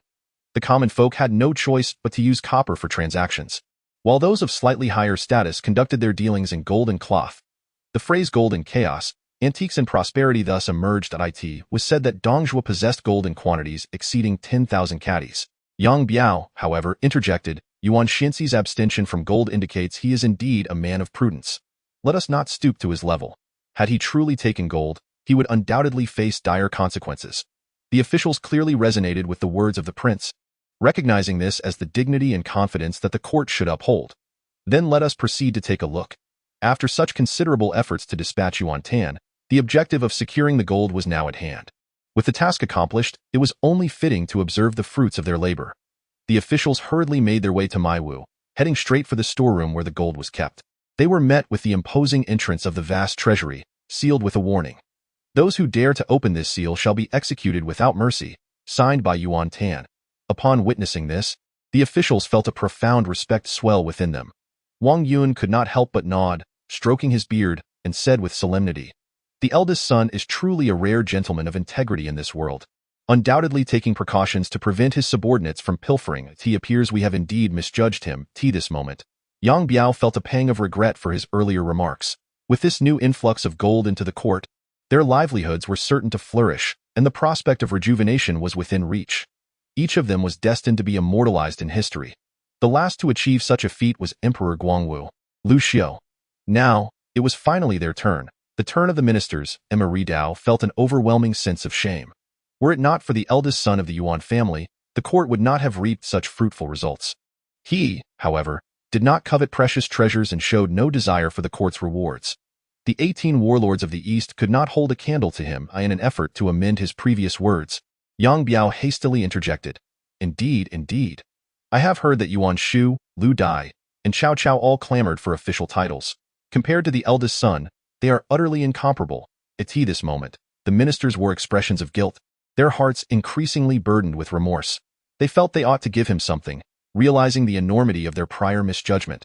The common folk had no choice but to use copper for transactions, while those of slightly higher status conducted their dealings in gold and cloth. The phrase gold and chaos, antiques and prosperity thus emerged. It was said that Dong Zhuo possessed gold in quantities exceeding 10,000 caddies. Yang Biao, however, interjected, Yuan Xinzi's abstention from gold indicates he is indeed a man of prudence. Let us not stoop to his level. Had he truly taken gold, he would undoubtedly face dire consequences. The officials clearly resonated with the words of the prince, recognizing this as the dignity and confidence that the court should uphold. Then let us proceed to take a look. After such considerable efforts to dispatch Yuan Tan, the objective of securing the gold was now at hand. With the task accomplished, it was only fitting to observe the fruits of their labor. The officials hurriedly made their way to Mai Wu, heading straight for the storeroom where the gold was kept. They were met with the imposing entrance of the vast treasury, sealed with a warning. Those who dare to open this seal shall be executed without mercy, signed by Yuan Tan. Upon witnessing this, the officials felt a profound respect swell within them. Wang Yun could not help but nod, stroking his beard, and said with solemnity, "The eldest son is truly a rare gentleman of integrity in this world, undoubtedly taking precautions to prevent his subordinates from pilfering. It appears we have indeed misjudged him." This moment, Yang Biao felt a pang of regret for his earlier remarks. With this new influx of gold into the court, their livelihoods were certain to flourish, and the prospect of rejuvenation was within reach. Each of them was destined to be immortalized in history. The last to achieve such a feat was Emperor Guangwu, Lu Xiu. Now, it was finally their turn. The turn of the ministers. Emerita felt an overwhelming sense of shame. Were it not for the eldest son of the Yuan family, the court would not have reaped such fruitful results. He, however, did not covet precious treasures and showed no desire for the court's rewards. The 18 warlords of the East could not hold a candle to him. In an effort to amend his previous words, Yang Biao hastily interjected, Indeed. I have heard that Yuan Shu, Liu Dai, and Cao Cao all clamored for official titles. Compared to the eldest son, they are utterly incomparable." At this moment, the ministers wore expressions of guilt, their hearts increasingly burdened with remorse. They felt they ought to give him something, realizing the enormity of their prior misjudgment.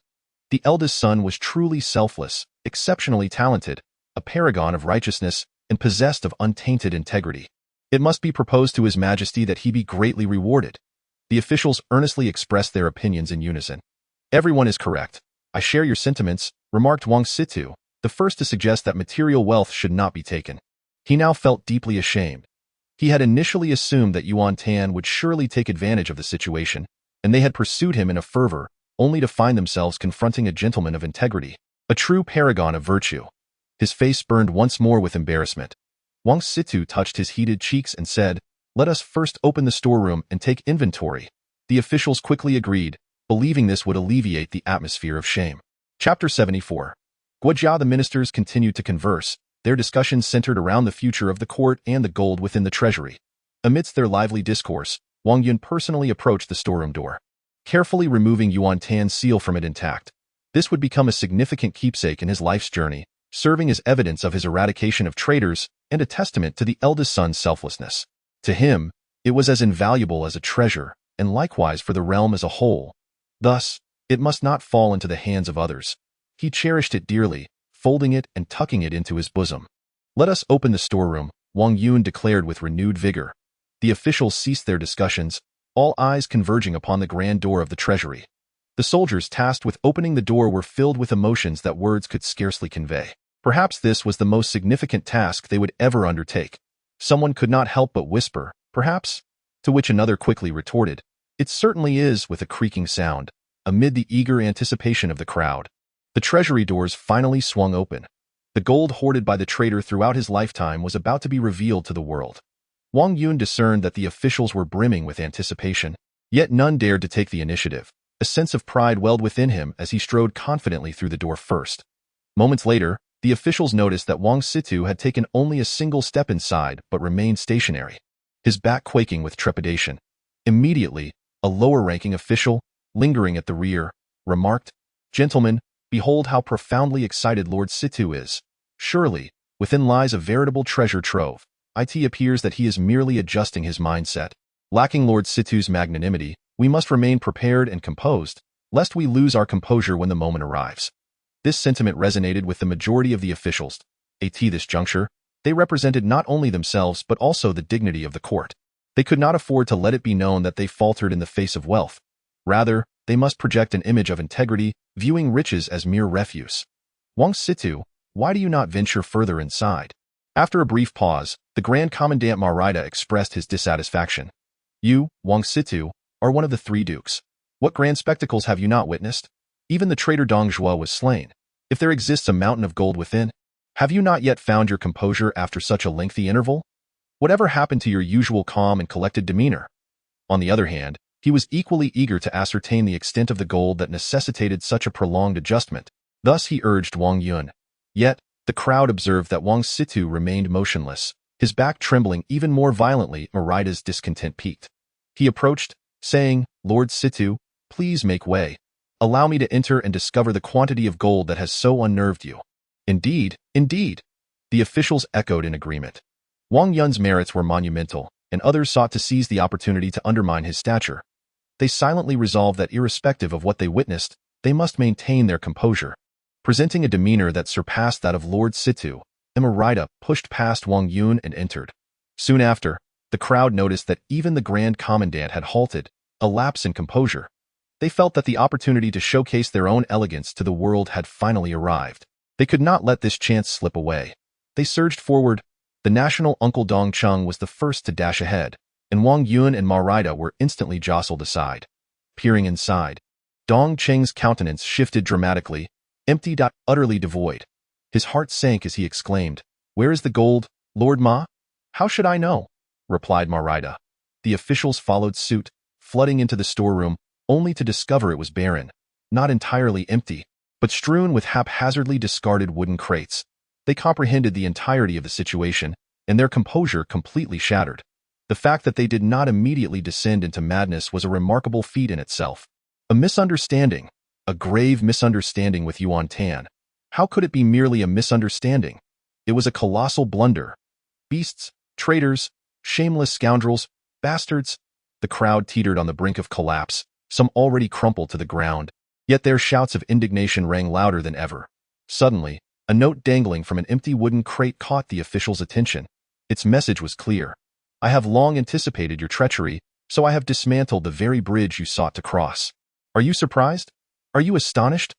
The eldest son was truly selfless, exceptionally talented, a paragon of righteousness, and possessed of untainted integrity. It must be proposed to His Majesty that he be greatly rewarded. The officials earnestly expressed their opinions in unison. "Everyone is correct. I share your sentiments," remarked Wang Situ, the first to suggest that material wealth should not be taken. He now felt deeply ashamed. He had initially assumed that Yuan Tan would surely take advantage of the situation, and they had pursued him in a fervor, only to find themselves confronting a gentleman of integrity, a true paragon of virtue. His face burned once more with embarrassment. Wang Situ touched his heated cheeks and said, "Let us first open the storeroom and take inventory." The officials quickly agreed, believing this would alleviate the atmosphere of shame. Chapter 74. Guojia. The ministers continued to converse. Their discussions centered around the future of the court and the gold within the treasury. Amidst their lively discourse, Wang Yun personally approached the storeroom door, carefully removing Yuan Tan's seal from it intact. This would become a significant keepsake in his life's journey, serving as evidence of his eradication of traitors and a testament to the eldest son's selflessness. To him, it was as invaluable as a treasure, and likewise for the realm as a whole. Thus, it must not fall into the hands of others. He cherished it dearly, folding it and tucking it into his bosom. "Let us open the storeroom," Wang Yun declared with renewed vigor. The officials ceased their discussions, all eyes converging upon the grand door of the treasury. The soldiers tasked with opening the door were filled with emotions that words could scarcely convey. Perhaps this was the most significant task they would ever undertake. Someone could not help but whisper, "Perhaps?" To which another quickly retorted, "It certainly is," with a creaking sound, amid the eager anticipation of the crowd. The treasury doors finally swung open. The gold hoarded by the traitor throughout his lifetime was about to be revealed to the world. Wang Yun discerned that the officials were brimming with anticipation, yet none dared to take the initiative. A sense of pride welled within him as he strode confidently through the door first. Moments later, the officials noticed that Wang Situ had taken only a single step inside but remained stationary, his back quaking with trepidation. Immediately, A lower-ranking official, lingering at the rear, remarked, "Gentlemen, behold how profoundly excited Lord Situ is. Surely, within lies a veritable treasure trove. It appears that he is merely adjusting his mindset. Lacking Lord Situ's magnanimity, we must remain prepared and composed, lest we lose our composure when the moment arrives." This sentiment resonated with the majority of the officials. At this juncture, they represented not only themselves but also the dignity of the court. They could not afford to let it be known that they faltered in the face of wealth. Rather, they must project an image of integrity, viewing riches as mere refuse. "Wang Situ, why do you not venture further inside?" After a brief pause, the Grand Commandant Maid expressed his dissatisfaction. "You, Wang Situ, are one of the three dukes. What grand spectacles have you not witnessed? Even the traitor Dong Zhuo was slain. If there exists a mountain of gold within, have you not yet found your composure after such a lengthy interval? Whatever happened to your usual calm and collected demeanor?" On the other hand, he was equally eager to ascertain the extent of the gold that necessitated such a prolonged adjustment. Thus he urged Wang Yun. Yet, the crowd observed that Wang Situ remained motionless, his back trembling even more violently. Marida's discontent peaked. He approached, saying, "Lord Situ, please make way. Allow me to enter and discover the quantity of gold that has so unnerved you." "Indeed, indeed," the officials echoed in agreement. Wang Yun's merits were monumental, and others sought to seize the opportunity to undermine his stature. They silently resolved that irrespective of what they witnessed, they must maintain their composure. Presenting a demeanor that surpassed that of Lord Situ, Marida pushed past Wang Yun and entered. Soon after, the crowd noticed that even the Grand Commandant had halted, a lapse in composure. They felt that the opportunity to showcase their own elegance to the world had finally arrived. They could not let this chance slip away. They surged forward. The national uncle Dong Cheng was the first to dash ahead, and Wang Yun and Marida were instantly jostled aside. Peering inside, Dong Cheng's countenance shifted dramatically, empty, utterly devoid. His heart sank as he exclaimed, "Where is the gold, Lord Ma?" "How should I know?" replied Marida. The officials followed suit, flooding into the storeroom, only to discover it was barren, not entirely empty, but strewn with haphazardly discarded wooden crates. They comprehended the entirety of the situation, and their composure completely shattered. The fact that they did not immediately descend into madness was a remarkable feat in itself. A misunderstanding, a grave misunderstanding with Yuan Tan. How could it be merely a misunderstanding? It was a colossal blunder. Beasts, traitors, shameless scoundrels, bastards. The crowd teetered on the brink of collapse, some already crumpled to the ground, yet their shouts of indignation rang louder than ever. Suddenly, a note dangling from an empty wooden crate caught the official's attention. Its message was clear. "I have long anticipated your treachery, so I have dismantled the very bridge you sought to cross. Are you surprised? Are you astonished?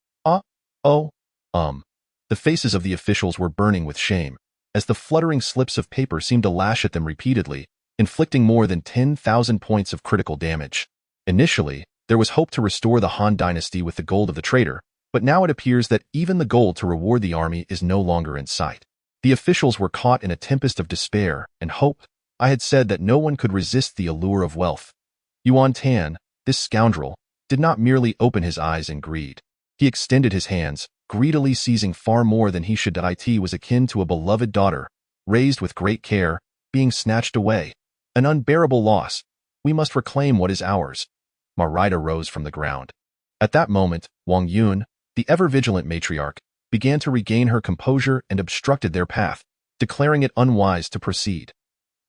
The faces of the officials were burning with shame, as the fluttering slips of paper seemed to lash at them repeatedly, inflicting more than 10,000 points of critical damage. Initially, there was hope to restore the Han dynasty with the gold of the traitor, but now it appears that even the gold to reward the army is no longer in sight. The officials were caught in a tempest of despair and hope. I had said that no one could resist the allure of wealth. Yuan Tan, this scoundrel, did not merely open his eyes in greed. He extended his hands, greedily seizing far more than he should. It was akin to a beloved daughter, raised with great care, being snatched away. An unbearable loss. We must reclaim what is ours. Marida rose from the ground. At that moment, Wang Yun, the ever-vigilant matriarch, began to regain her composure and obstructed their path, declaring it unwise to proceed.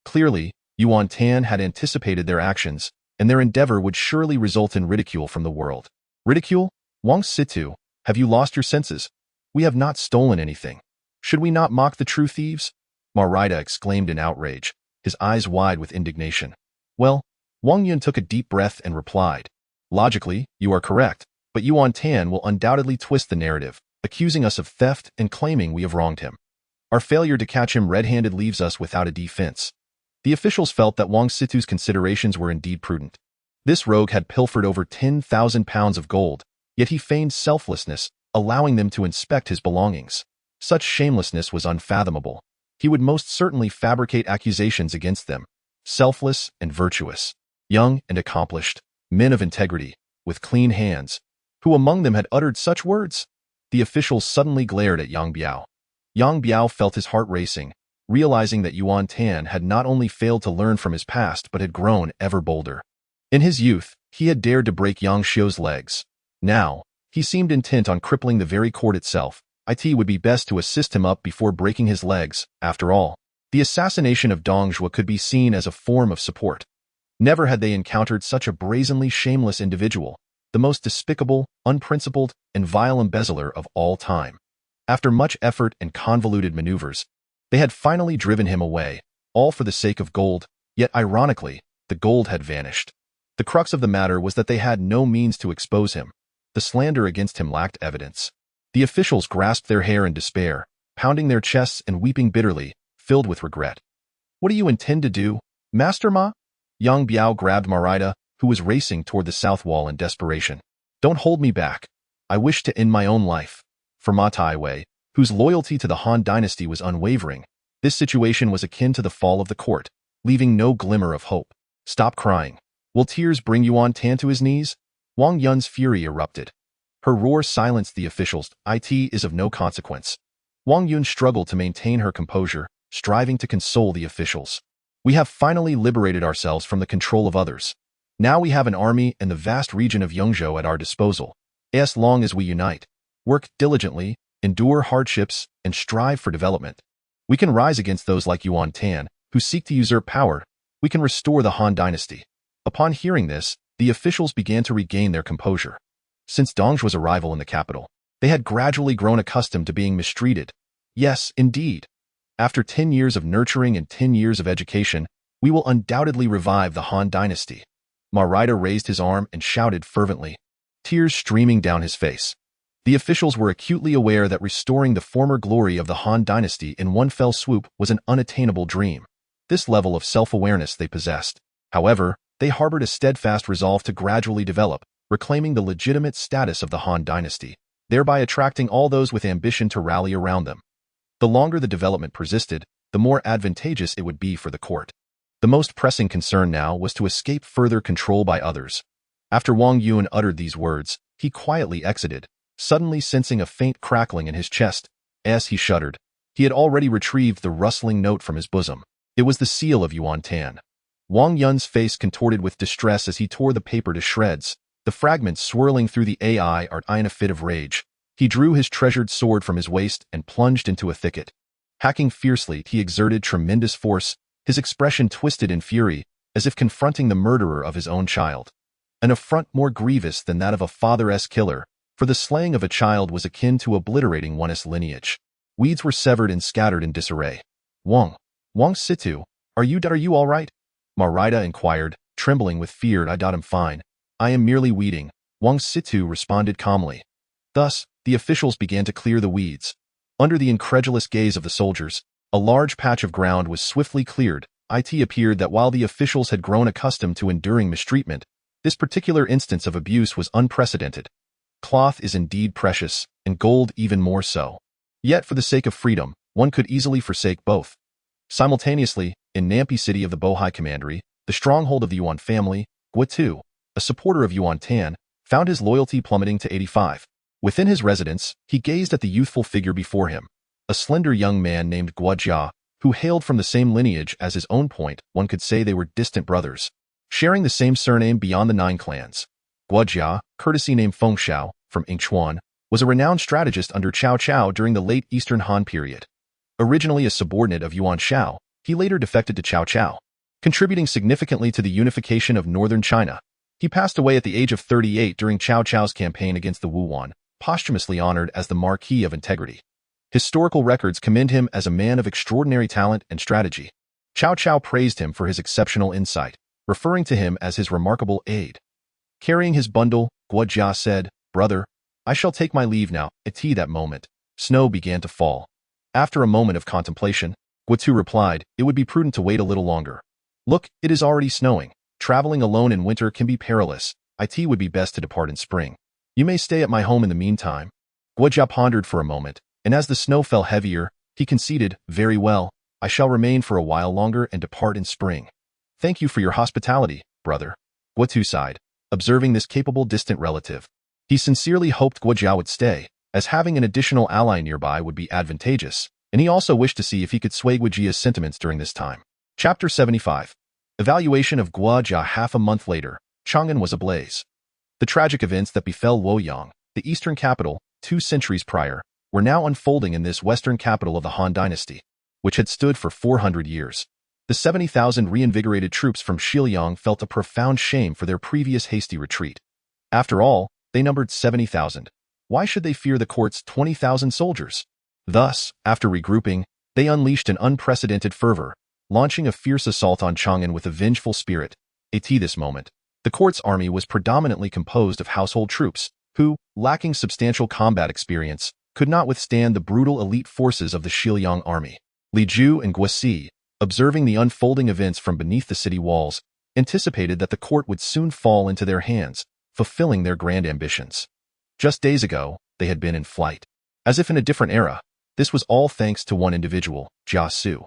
Clearly, Yuan Tan had anticipated their actions, and their endeavor would surely result in ridicule from the world. Ridicule? Wang Situ, have you lost your senses? We have not stolen anything. Should we not mock the true thieves? Marida exclaimed in outrage, his eyes wide with indignation. Well, Wang Yun took a deep breath and replied, "Logically, you are correct, but Yuan Tan will undoubtedly twist the narrative, accusing us of theft and claiming we have wronged him. Our failure to catch him red-handed leaves us without a defense." The officials felt that Wang Situ's considerations were indeed prudent. This rogue had pilfered over 10,000 pounds of gold, yet he feigned selflessness, allowing them to inspect his belongings. Such shamelessness was unfathomable. He would most certainly fabricate accusations against them. Selfless and virtuous, young and accomplished, men of integrity, with clean hands. Who among them had uttered such words? The officials suddenly glared at Yang Biao. Yang Biao felt his heart racing, realizing that Yuan Tan had not only failed to learn from his past but had grown ever bolder. In his youth, He had dared to break Yang Xiu's legs. Now, he seemed intent on crippling the very court itself. It would be best to assist him up before breaking his legs. After all, the assassination of Dong Zhuo could be seen as a form of support. Never had they encountered such a brazenly shameless individual, the most despicable, unprincipled, and vile embezzler of all time. After much effort and convoluted maneuvers, they had finally driven him away, all for the sake of gold, yet ironically, the gold had vanished. The crux of the matter was that they had no means to expose him. The slander against him lacked evidence. The officials grasped their hair in despair, pounding their chests and weeping bitterly, filled with regret. What do you intend to do, Master Ma? Yang Biao grabbed Marida, who was racing toward the south wall in desperation. Don't hold me back. I wish to end my own life. For Ma Taiwei, whose loyalty to the Han dynasty was unwavering, this situation was akin to the fall of the court, leaving no glimmer of hope. Stop crying. Will tears bring Yuan Tan to his knees? Wang Yun's fury erupted. Her roar silenced the officials. It is of no consequence. Wang Yun struggled to maintain her composure, striving to console the officials. We have finally liberated ourselves from the control of others. Now we have an army and the vast region of Yongzhou at our disposal. As long as we unite, work diligently, endure hardships, and strive for development, we can rise against those like Yuan Tan, who seek to usurp power. We can restore the Han dynasty. Upon hearing this, the officials began to regain their composure. Since Dong Zhuo's arrival in the capital, they had gradually grown accustomed to being mistreated. Yes, indeed. After 10 years of nurturing and 10 years of education, we will undoubtedly revive the Han dynasty. Marida raised his arm and shouted fervently, tears streaming down his face. The officials were acutely aware that restoring the former glory of the Han dynasty in one fell swoop was an unattainable dream. This level of self-awareness they possessed. However, they harbored a steadfast resolve to gradually develop, reclaiming the legitimate status of the Han dynasty, thereby attracting all those with ambition to rally around them. The longer the development persisted, the more advantageous it would be for the court. The most pressing concern now was to escape further control by others. After Wang Yun uttered these words, he quietly exited, suddenly sensing a faint crackling in his chest. As he shuddered, he had already retrieved the rustling note from his bosom. It was the seal of Yuan Tan. Wang Yun's face contorted with distress as he tore the paper to shreds, the fragments swirling through the air in a fit of rage. He drew his treasured sword from his waist and plunged into a thicket. Hacking fiercely, he exerted tremendous force, his expression twisted in fury, as if confronting the murderer of his own child. An affront more grievous than that of a father's killer, for the slaying of a child was akin to obliterating one's lineage. Weeds were severed and scattered in disarray. Wang Situ, are you all right? Marida inquired, trembling with fear. I'm fine. I am merely weeding, Wang Situ responded calmly. Thus, the officials began to clear the weeds. Under the incredulous gaze of the soldiers, a large patch of ground was swiftly cleared. It appeared that while the officials had grown accustomed to enduring mistreatment, this particular instance of abuse was unprecedented. Cloth is indeed precious, and gold even more so. Yet for the sake of freedom, one could easily forsake both. Simultaneously, in Nampi city of the Bohai Commandery, the stronghold of the Yuan family, Guotu, a supporter of Yuan Tan, found his loyalty plummeting to 85. Within his residence, he gazed at the youthful figure before him, a slender young man named Guojia, who hailed from the same lineage as his own. One could say they were distant brothers, sharing the same surname beyond the 9 clans. Guojia, courtesy named Fengshao, from Yingchuan, was a renowned strategist under Cao Cao during the late Eastern Han period. Originally a subordinate of Yuan Shao, he later defected to Cao Cao, contributing significantly to the unification of northern China. He passed away at the age of 38 during Cao Cao's campaign against the Wuan, posthumously honored as the Marquis of Integrity. Historical records commend him as a man of extraordinary talent and strategy. Cao Cao praised him for his exceptional insight, referring to him as his remarkable aide. Carrying his bundle, Guojia said, "Brother, I shall take my leave now." At that moment, snow began to fall. After a moment of contemplation, Guotu replied, "It would be prudent to wait a little longer. Look, it is already snowing. Traveling alone in winter can be perilous. It would be best to depart in spring. You may stay at my home in the meantime." Guojia pondered for a moment, and as the snow fell heavier, he conceded, "Very well, I shall remain for a while longer and depart in spring." "Thank you for your hospitality, brother." Guotu sighed, observing this capable distant relative. He sincerely hoped Guojia would stay, as having an additional ally nearby would be advantageous, and he also wished to see if he could sway Guojia's sentiments during this time. Chapter 75. Evaluation of Guojia. Half a month later, Chang'an was ablaze. The tragic events that befell Luoyang, the eastern capital, 2 centuries prior, were now unfolding in this western capital of the Han Dynasty, which had stood for 400 years. The 70,000 reinvigorated troops from Xiliang felt a profound shame for their previous hasty retreat. After all, they numbered 70,000. Why should they fear the court's 20,000 soldiers? Thus, after regrouping, they unleashed an unprecedented fervor, launching a fierce assault on Chang'an with a vengeful spirit. At this moment, the court's army was predominantly composed of household troops, who, lacking substantial combat experience, could not withstand the brutal elite forces of the Xiliang army. Li Ju and Guosi, observing the unfolding events from beneath the city walls, anticipated that the court would soon fall into their hands, fulfilling their grand ambitions. Just days ago, they had been in flight. As if in a different era, this was all thanks to one individual, Jia Su.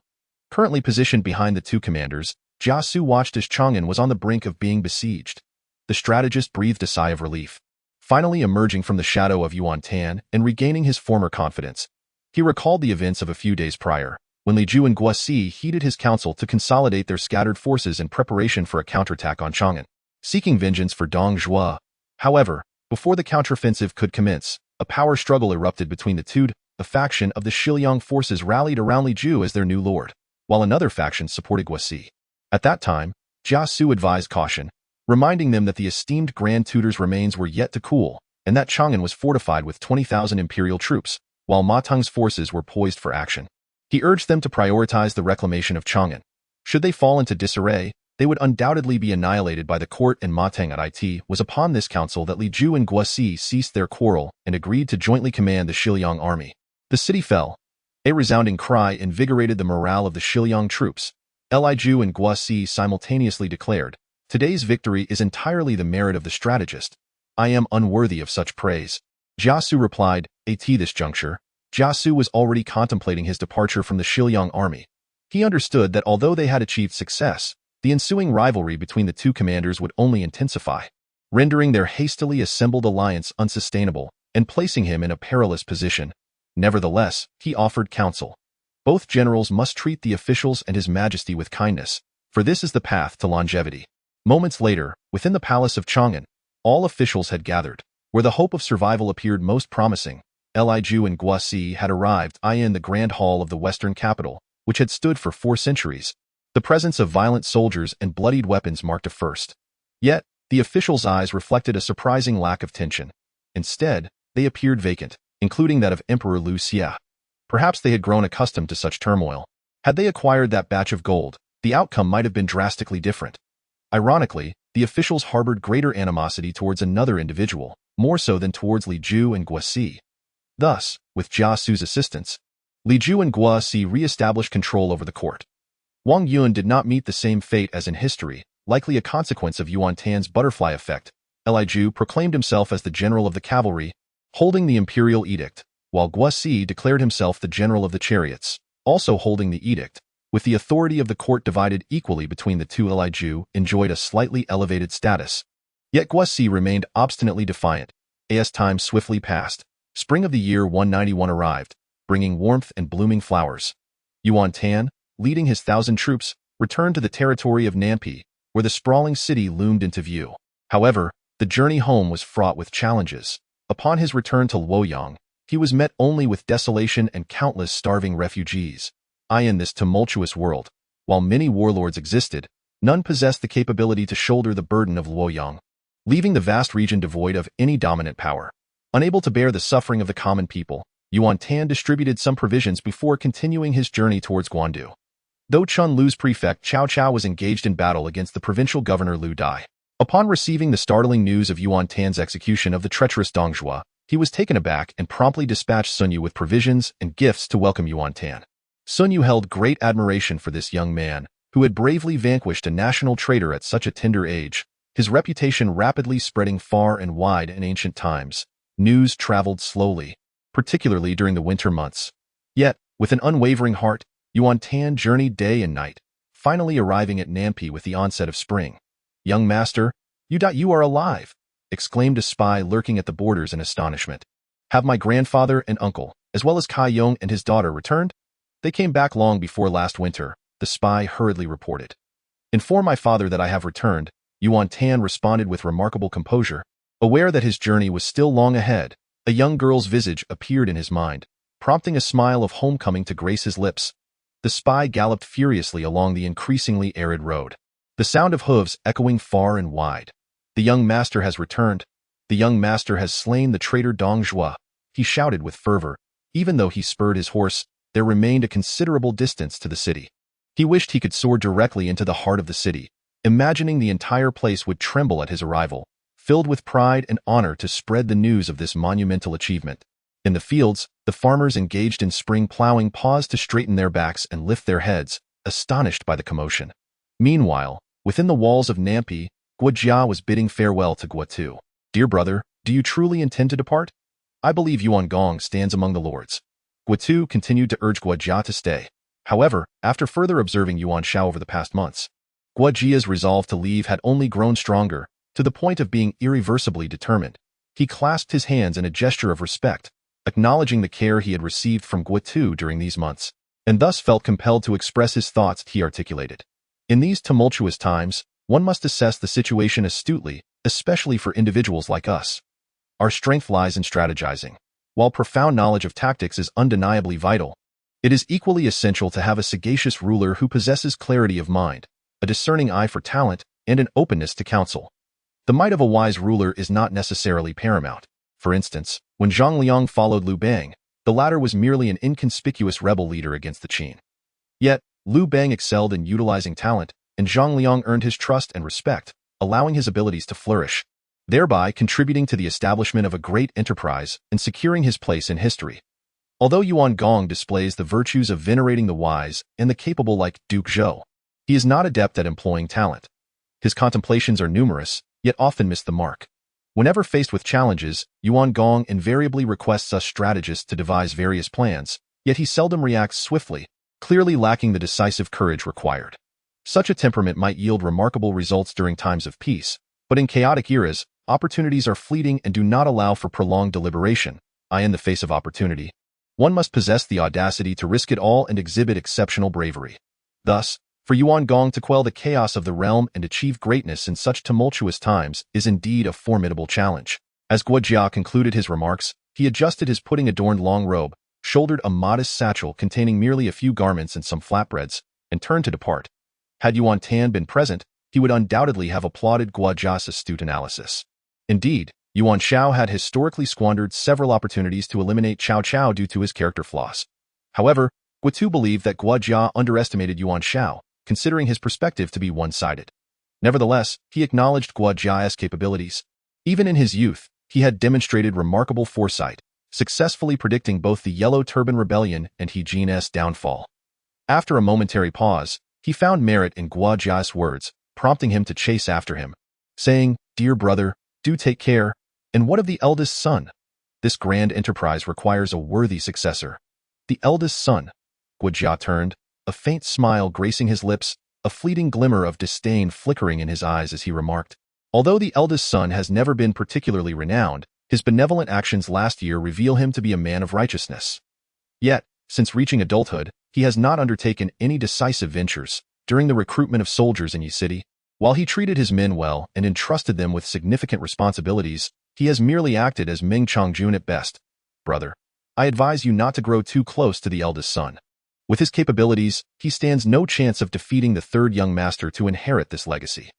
Currently positioned behind the 2 commanders, Jia Su watched as Chang'an was on the brink of being besieged. The strategist breathed a sigh of relief. Finally emerging from the shadow of Yuan Tan and regaining his former confidence, he recalled the events of a few days prior, when Li Ju and Guosi heeded his counsel to consolidate their scattered forces in preparation for a counterattack on Chang'an. Seeking vengeance for Dong Zhuo. However, before the counteroffensive could commence, a power struggle erupted between the two. A faction of the Xiliang forces rallied around Li Ju as their new lord, while another faction supported Guosi. At that time, Jia Su advised caution, reminding them that the esteemed Grand Tutor's remains were yet to cool, and that Chang'an was fortified with 20,000 imperial troops, while Ma Teng's forces were poised for action. He urged them to prioritize the reclamation of Chang'an. Should they fall into disarray, they would undoubtedly be annihilated by the court, and Ma Teng. It was upon this council that Li Ju and Guosi ceased their quarrel and agreed to jointly command the Xiliang army. The city fell. A resounding cry invigorated the morale of the Xiliang troops. Li Ju and Guosi simultaneously declared, "Today's victory is entirely the merit of the strategist. I am unworthy of such praise." Jia Su replied, "At this juncture, Jia Su was already contemplating his departure from the Xiliang army. He understood that although they had achieved success, the ensuing rivalry between the 2 commanders would only intensify, rendering their hastily assembled alliance unsustainable and placing him in a perilous position. Nevertheless, he offered counsel. Both generals must treat the officials and His Majesty with kindness, for this is the path to longevity. Moments later, within the palace of Chang'an, all officials had gathered. Where the hope of survival appeared most promising, Li Ju and Guosi had arrived in the grand hall of the western capital, which had stood for 4 centuries. The presence of violent soldiers and bloodied weapons marked a first. Yet, the officials' eyes reflected a surprising lack of tension. Instead, they appeared vacant, including that of Emperor Liu Xia. Perhaps they had grown accustomed to such turmoil. Had they acquired that batch of gold, the outcome might have been drastically different. Ironically, the officials harbored greater animosity towards another individual, more so than towards Li Ju and Guosi. Thus, with Jia Su's assistance, Li Ju and Guosi re-established control over the court. Wang Yun did not meet the same fate as in history, likely a consequence of Yuan Tan's butterfly effect. Li Ju proclaimed himself as the general of the cavalry, holding the imperial edict, while Guosi declared himself the general of the chariots, also holding the edict. With the authority of the court divided equally between the 2, Li Ju enjoyed a slightly elevated status. Yet Guosi remained obstinately defiant. As time swiftly passed, spring of the year 191 arrived, bringing warmth and blooming flowers. Yuan Tan, leading his 1,000 troops, returned to the territory of Nampian, where the sprawling city loomed into view. However, the journey home was fraught with challenges. Upon his return to Luoyang, he was met only with desolation and countless starving refugees. In this tumultuous world, while many warlords existed, none possessed the capability to shoulder the burden of Luoyang, leaving the vast region devoid of any dominant power. Unable to bear the suffering of the common people, Yuan Tan distributed some provisions before continuing his journey towards Guandu. Though Chun Lu's prefect Cao Cao was engaged in battle against the provincial governor Liu Bei. Upon receiving the startling news of Yuan Tan's execution of the treacherous Dong Zhuo, he was taken aback and promptly dispatched Sun Yu with provisions and gifts to welcome Yuan Tan. Sun Yu held great admiration for this young man, who had bravely vanquished a national traitor at such a tender age, his reputation rapidly spreading far and wide in ancient times. News traveled slowly, particularly during the winter months. Yet, with an unwavering heart, Yuan Tan journeyed day and night, finally arriving at Nampian with the onset of spring. "Young master, you are alive!" exclaimed a spy lurking at the borders in astonishment. "Have my grandfather and uncle, as well as Cai Yan and his daughter, returned? They came back long before last winter," the spy hurriedly reported. "Inform my father that I have returned," Yuan Tan responded with remarkable composure. Aware that his journey was still long ahead, a young girl's visage appeared in his mind, prompting a smile of homecoming to grace his lips. The spy galloped furiously along the increasingly arid road, the sound of hooves echoing far and wide. The young master has returned. The young master has slain the traitor Dong Zhuo, he shouted with fervor. Even though he spurred his horse, there remained a considerable distance to the city. He wished he could soar directly into the heart of the city, imagining the entire place would tremble at his arrival, filled with pride and honor to spread the news of this monumental achievement. In the fields, the farmers engaged in spring plowing paused to straighten their backs and lift their heads, astonished by the commotion. Meanwhile, within the walls of Nampian, Guojia was bidding farewell to Guotu. Dear brother, do you truly intend to depart? I believe Yuan Gong stands among the lords. Guotu continued to urge Guojia to stay. However, after further observing Yuan Shao over the past months, Guojia's resolve to leave had only grown stronger, to the point of being irreversibly determined. He clasped his hands in a gesture of respect, acknowledging the care he had received from Guotu during these months, and thus felt compelled to express his thoughts. He articulated. In these tumultuous times, one must assess the situation astutely, especially for individuals like us. Our strength lies in strategizing. While profound knowledge of tactics is undeniably vital, it is equally essential to have a sagacious ruler who possesses clarity of mind, a discerning eye for talent, and an openness to counsel. The might of a wise ruler is not necessarily paramount. For instance, when Zhuge Liang followed Liu Bei, the latter was merely an inconspicuous rebel leader against the Qin. Yet, Liu Bei excelled in utilizing talent, and Zhuge Liang earned his trust and respect, allowing his abilities to flourish, thereby contributing to the establishment of a great enterprise and securing his place in history. Although Yuan Gong displays the virtues of venerating the wise and the capable like Duke Zhou, he is not adept at employing talent. His contemplations are numerous, yet often miss the mark. Whenever faced with challenges, Yuan Gong invariably requests us strategists to devise various plans, yet he seldom reacts swiftly, clearly lacking the decisive courage required. Such a temperament might yield remarkable results during times of peace, but in chaotic eras, opportunities are fleeting and do not allow for prolonged deliberation. In the face of opportunity, one must possess the audacity to risk it all and exhibit exceptional bravery. Thus, for Yuan Gong to quell the chaos of the realm and achieve greatness in such tumultuous times is indeed a formidable challenge. As Guojia concluded his remarks, he adjusted his pudding-adorned long robe, shouldered a modest satchel containing merely a few garments and some flatbreads, and turned to depart. Had Yuan Tan been present, he would undoubtedly have applauded Guojia's astute analysis. Indeed, Yuan Shao had historically squandered several opportunities to eliminate Cao Cao due to his character flaws. However, Guotu believed that Guojia underestimated Yuan Shao, considering his perspective to be one-sided. Nevertheless, he acknowledged Guojia's capabilities. Even in his youth, he had demonstrated remarkable foresight, successfully predicting both the Yellow Turban Rebellion and He Jin's downfall. After a momentary pause, he found merit in Guojia's words, prompting him to chase after him, saying, "Dear brother, do take care. And what of the eldest son? This grand enterprise requires a worthy successor." The eldest son. Guojia turned, a faint smile gracing his lips, a fleeting glimmer of disdain flickering in his eyes as he remarked, "Although the eldest son has never been particularly renowned, his benevolent actions last year reveal him to be a man of righteousness. Yet, since reaching adulthood, he has not undertaken any decisive ventures. During the recruitment of soldiers in Yi City, while he treated his men well and entrusted them with significant responsibilities, he has merely acted as Ming Chongjun at best. Brother, I advise you not to grow too close to the eldest son. With his capabilities, he stands no chance of defeating the third young master to inherit this legacy."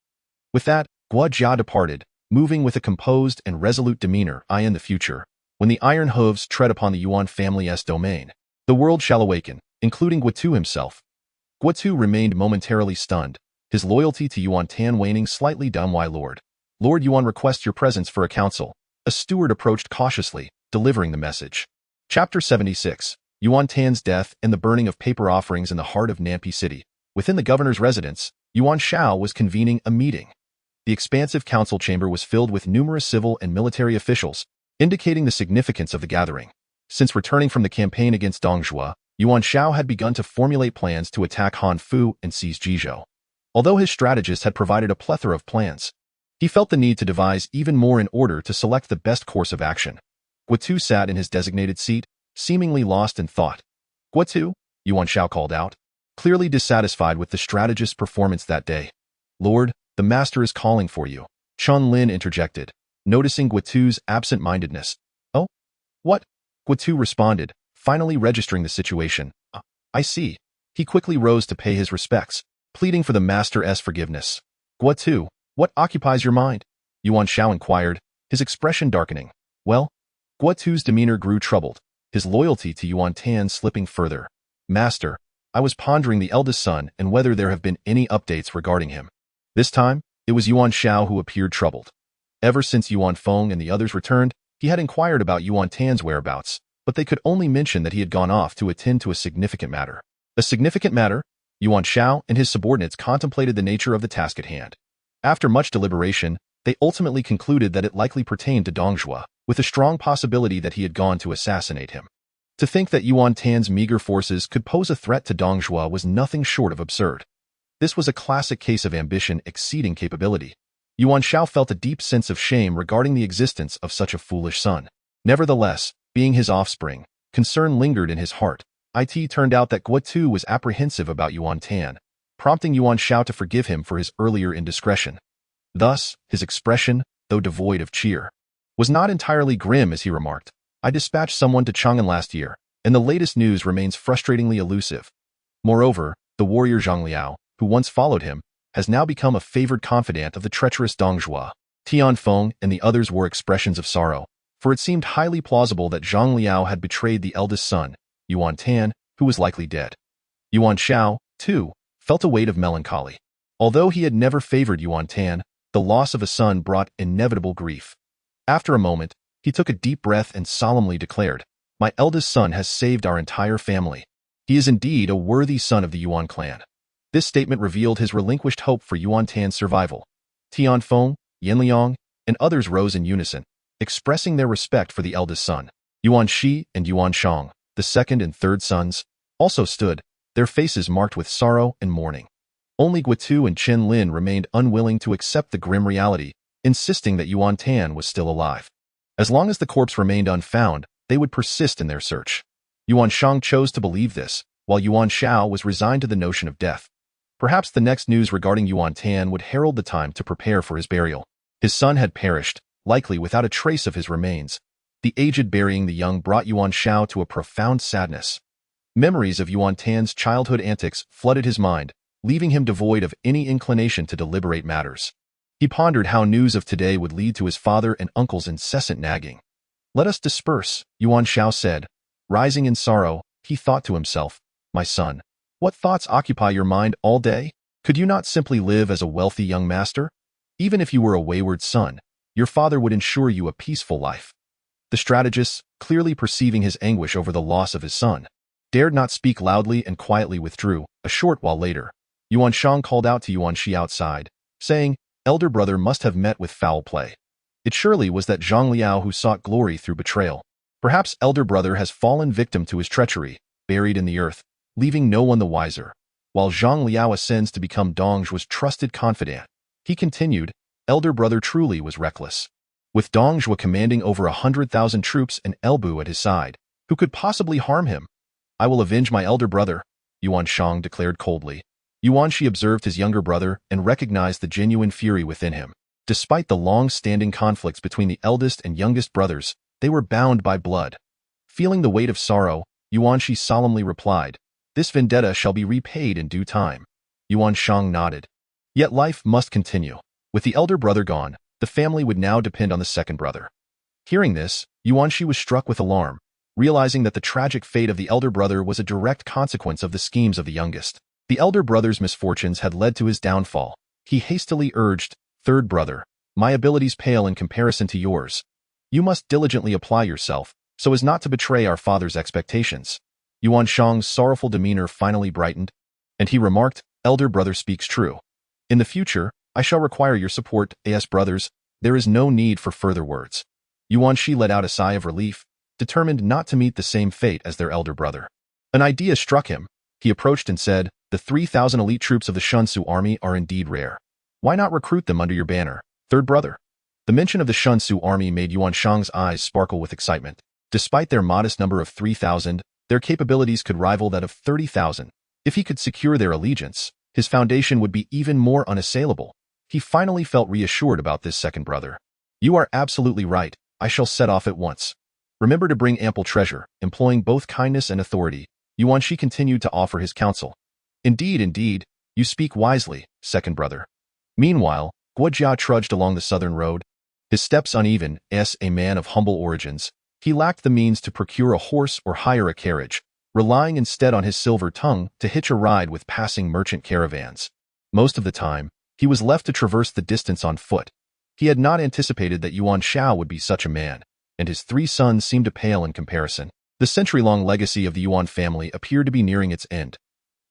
With that, Guojia departed, moving with a composed and resolute demeanor. In the future, when the iron hooves tread upon the Yuan family's domain, the world shall awaken, including Guotu himself. Guotu remained momentarily stunned, his loyalty to Yuan Tan waning slightly. "Why, Lord Yuan requests your presence for a council." A steward approached cautiously, delivering the message. Chapter 76. Yuan Tan's death and the burning of paper offerings in the heart of Nampian City. Within the governor's residence, Yuan Shao was convening a meeting. The expansive council chamber was filled with numerous civil and military officials, indicating the significance of the gathering. Since returning from the campaign against Dong Zhuo, Yuan Shao had begun to formulate plans to attack Han Fu and seize Jizhou. Although his strategist had provided a plethora of plans, he felt the need to devise even more in order to select the best course of action. Guotu sat in his designated seat, seemingly lost in thought. "Guotu," Yuan Shao called out, clearly dissatisfied with the strategist's performance that day. "Lord, The master is calling for you. Chun Lin interjected, noticing Guotu's absent-mindedness. Oh? What? Guotu responded, finally registering the situation. I see. He quickly rose to pay his respects, pleading for the master's forgiveness. Guotu, what occupies your mind? Yuan Shao inquired, his expression darkening. Well? Guotu's demeanor grew troubled, his loyalty to Yuan Tan slipping further. Master, I was pondering the eldest son and whether there have been any updates regarding him. This time, it was Yuan Shao who appeared troubled. Ever since Yuan Feng and the others returned, he had inquired about Yuan Tan's whereabouts, but they could only mention that he had gone off to attend to a significant matter. A significant matter? Yuan Shao and his subordinates contemplated the nature of the task at hand. After much deliberation, they ultimately concluded that it likely pertained to Dong Zhuo, with a strong possibility that he had gone to assassinate him. To think that Yuan Tan's meager forces could pose a threat to Dong Zhuo was nothing short of absurd. This was a classic case of ambition exceeding capability. Yuan Shao felt a deep sense of shame regarding the existence of such a foolish son. Nevertheless, being his offspring, concern lingered in his heart. It turned out that Guotu was apprehensive about Yuan Tan, prompting Yuan Shao to forgive him for his earlier indiscretion. Thus, his expression, though devoid of cheer, was not entirely grim as he remarked. I dispatched someone to Chang'an last year, and the latest news remains frustratingly elusive. Moreover, the warrior Zhang Liao, who once followed him, has now become a favored confidant of the treacherous Dong Zhuo. Tian Feng and the others wore expressions of sorrow, for it seemed highly plausible that Zhang Liao had betrayed the eldest son, Yuan Tan, who was likely dead. Yuan Shao, too, felt a weight of melancholy. Although he had never favored Yuan Tan, the loss of a son brought inevitable grief. After a moment, he took a deep breath and solemnly declared, My eldest son has saved our entire family. He is indeed a worthy son of the Yuan clan. This statement revealed his relinquished hope for Yuan Tan's survival. Tian Feng, Yin Liang, and others rose in unison, expressing their respect for the eldest son. Yuan Shi and Yuan Shang, the second and third sons, also stood, their faces marked with sorrow and mourning. Only Guotu and Chen Lin remained unwilling to accept the grim reality, insisting that Yuan Tan was still alive. As long as the corpse remained unfound, they would persist in their search. Yuan Shang chose to believe this, while Yuan Shao was resigned to the notion of death. Perhaps the next news regarding Yuan Tan would herald the time to prepare for his burial. His son had perished, likely without a trace of his remains. The aged burying the young brought Yuan Shao to a profound sadness. Memories of Yuan Tan's childhood antics flooded his mind, leaving him devoid of any inclination to deliberate matters. He pondered how news of today would lead to his father and uncle's incessant nagging. Let us disperse, Yuan Shao said. Rising in sorrow, he thought to himself, My son, what thoughts occupy your mind all day? Could you not simply live as a wealthy young master? Even if you were a wayward son, your father would ensure you a peaceful life. The strategist, clearly perceiving his anguish over the loss of his son, dared not speak loudly and quietly withdrew. A short while later, Yuan Shang called out to Yuan Shi outside, saying, Elder brother must have met with foul play. It surely was that Zhang Liao who sought glory through betrayal. Perhaps elder brother has fallen victim to his treachery, buried in the earth, leaving no one the wiser. While Zhang Liao ascends to become Dong Zhuo's trusted confidant, he continued, elder brother truly was reckless. With Dong Zhuo commanding over 100,000 troops and Elbu at his side, who could possibly harm him? I will avenge my elder brother, Yuan Shang declared coldly. Yuan Shi observed his younger brother and recognized the genuine fury within him. Despite the long-standing conflicts between the eldest and youngest brothers, they were bound by blood. Feeling the weight of sorrow, Yuan Shi solemnly replied, This vendetta shall be repaid in due time. Yuan Shang nodded. Yet life must continue. With the elder brother gone, the family would now depend on the second brother. Hearing this, Yuan Shi was struck with alarm, realizing that the tragic fate of the elder brother was a direct consequence of the schemes of the youngest. The elder brother's misfortunes had led to his downfall. He hastily urged, Third brother, my abilities pale in comparison to yours. You must diligently apply yourself, so as not to betray our father's expectations. Yuan Shang's sorrowful demeanor finally brightened, and he remarked, Elder brother speaks true. In the future, I shall require your support, as brothers. There is no need for further words. Yuan Shi let out a sigh of relief, determined not to meet the same fate as their elder brother. An idea struck him. He approached and said, The 3,000 elite troops of the Shunsu army are indeed rare. Why not recruit them under your banner, third brother? The mention of the Shunsu army made Yuan Shang's eyes sparkle with excitement. Despite their modest number of 3,000, their capabilities could rival that of 30,000. If he could secure their allegiance, his foundation would be even more unassailable. He finally felt reassured about this second brother. You are absolutely right. I shall set off at once. Remember to bring ample treasure, employing both kindness and authority. Yuan Shi continued to offer his counsel. Indeed, you speak wisely, second brother. Meanwhile, Guojia trudged along the southern road. His steps uneven, as a man of humble origins, he lacked the means to procure a horse or hire a carriage, relying instead on his silver tongue to hitch a ride with passing merchant caravans. Most of the time, he was left to traverse the distance on foot. He had not anticipated that Yuan Shao would be such a man, and his 3 sons seemed to pale in comparison. The century-long legacy of the Yuan family appeared to be nearing its end.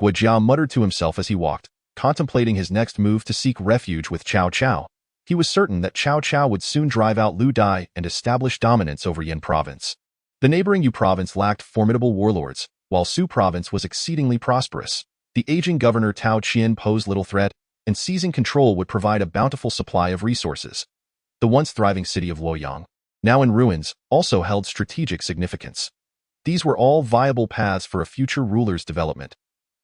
Guojia muttered to himself as he walked, contemplating his next move to seek refuge with Cao Cao. He was certain that Cao Cao would soon drive out Liu Dai and establish dominance over Yan province. The neighboring Yu province lacked formidable warlords, while Su province was exceedingly prosperous. The aging governor Tao Qian posed little threat, and seizing control would provide a bountiful supply of resources. The once thriving city of Luoyang, now in ruins, also held strategic significance. These were all viable paths for a future ruler's development.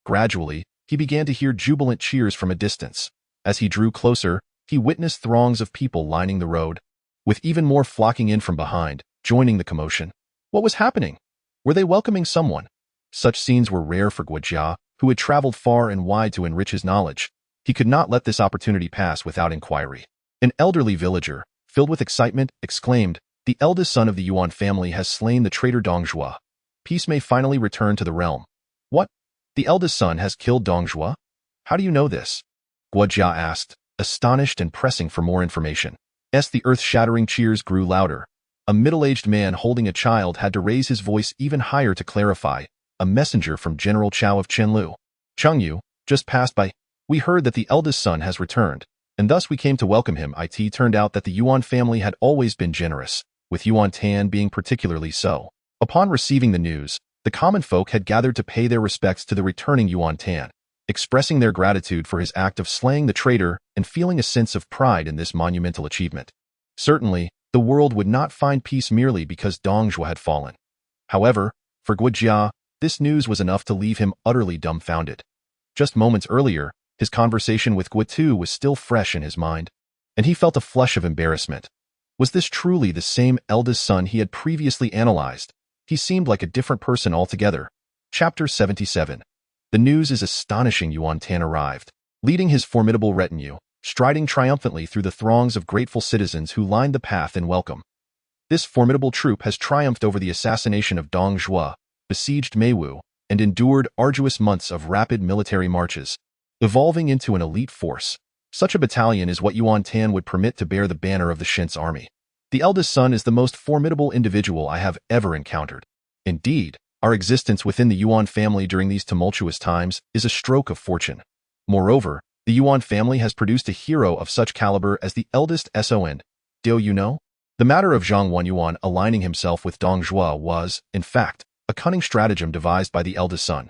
Gradually, he began to hear jubilant cheers from a distance. As he drew closer, he witnessed throngs of people lining the road, with even more flocking in from behind, joining the commotion. What was happening? Were they welcoming someone? Such scenes were rare for Guojia, who had traveled far and wide to enrich his knowledge. He could not let this opportunity pass without inquiry. An elderly villager, filled with excitement, exclaimed, "The eldest son of the Yuan family has slain the traitor Dong Zhuo. Peace may finally return to the realm." What? The eldest son has killed Dong Zhuo? How do you know this? Guojia asked, astonished and pressing for more information. As the earth-shattering cheers grew louder, a middle-aged man holding a child had to raise his voice even higher to clarify, a messenger from General Chao of Chenlu. Chengyu, just passed by. We heard that the eldest son has returned, and thus we came to welcome him. It turned out that the Yuan family had always been generous, with Yuan Tan being particularly so. Upon receiving the news, the common folk had gathered to pay their respects to the returning Yuan Tan, expressing their gratitude for his act of slaying the traitor and feeling a sense of pride in this monumental achievement. Certainly, the world would not find peace merely because Dong Zhuo had fallen. However, for Guojia, this news was enough to leave him utterly dumbfounded. Just moments earlier, his conversation with Guotu was still fresh in his mind, and he felt a flush of embarrassment. Was this truly the same eldest son he had previously analyzed? He seemed like a different person altogether. Chapter 77. The news is astonishing. Yuan Tan arrived, leading his formidable retinue, striding triumphantly through the throngs of grateful citizens who lined the path in welcome. This formidable troop has triumphed over the assassination of Dong Zhuo, besieged Meiwu, and endured arduous months of rapid military marches, evolving into an elite force. Such a battalion is what Yuan Tan would permit to bear the banner of the Shin's army. The eldest son is the most formidable individual I have ever encountered. Indeed, our existence within the Yuan family during these tumultuous times is a stroke of fortune. Moreover, the Yuan family has produced a hero of such caliber as the eldest son. Do you know? The matter of Zhang Wenyuan aligning himself with Dong Zhuo was, in fact, a cunning stratagem devised by the eldest son.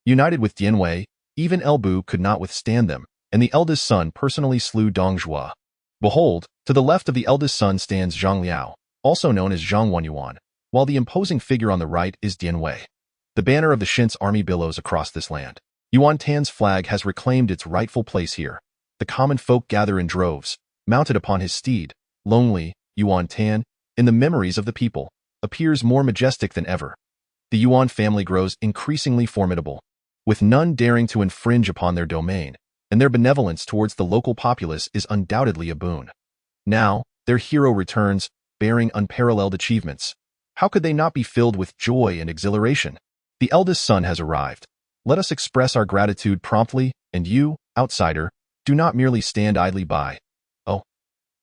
United with Dian Wei, even Elbu could not withstand them, and the eldest son personally slew Dong Zhuo. Behold, to the left of the eldest son stands Zhang Liao, also known as Zhang Wenyuan, while the imposing figure on the right is Dian Wei. The banner of the Shin's army billows across this land. Yuan Tan's flag has reclaimed its rightful place here. The common folk gather in droves, mounted upon his steed. Lonely, Yuan Tan, in the memories of the people, appears more majestic than ever. The Yuan family grows increasingly formidable, with none daring to infringe upon their domain, and their benevolence towards the local populace is undoubtedly a boon. Now, their hero returns, bearing unparalleled achievements. How could they not be filled with joy and exhilaration? The eldest son has arrived. Let us express our gratitude promptly, and you, outsider, do not merely stand idly by. Oh.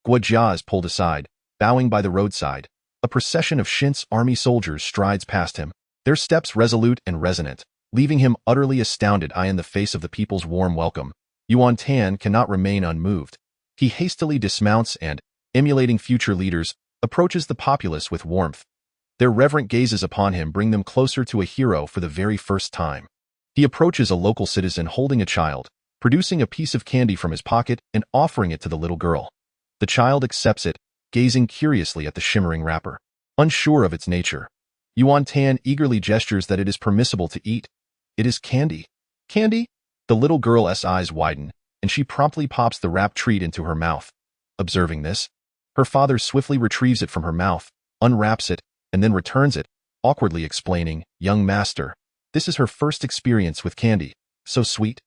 Guojia is pulled aside, bowing by the roadside. A procession of Shin's army soldiers strides past him, their steps resolute and resonant, leaving him utterly astounded in the face of the people's warm welcome. Yuan Tan cannot remain unmoved. He hastily dismounts and, emulating future leaders, approaches the populace with warmth. Their reverent gazes upon him bring them closer to a hero for the very first time. He approaches a local citizen holding a child, producing a piece of candy from his pocket and offering it to the little girl. The child accepts it, gazing curiously at the shimmering wrapper. Unsure of its nature, Yuan Tan eagerly gestures that it is permissible to eat. It is candy. Candy? The little girl's eyes widen, and she promptly pops the wrapped treat into her mouth. Observing this, her father swiftly retrieves it from her mouth, unwraps it, and then returns it, awkwardly explaining, "Young master, this is her first experience with candy. So sweet."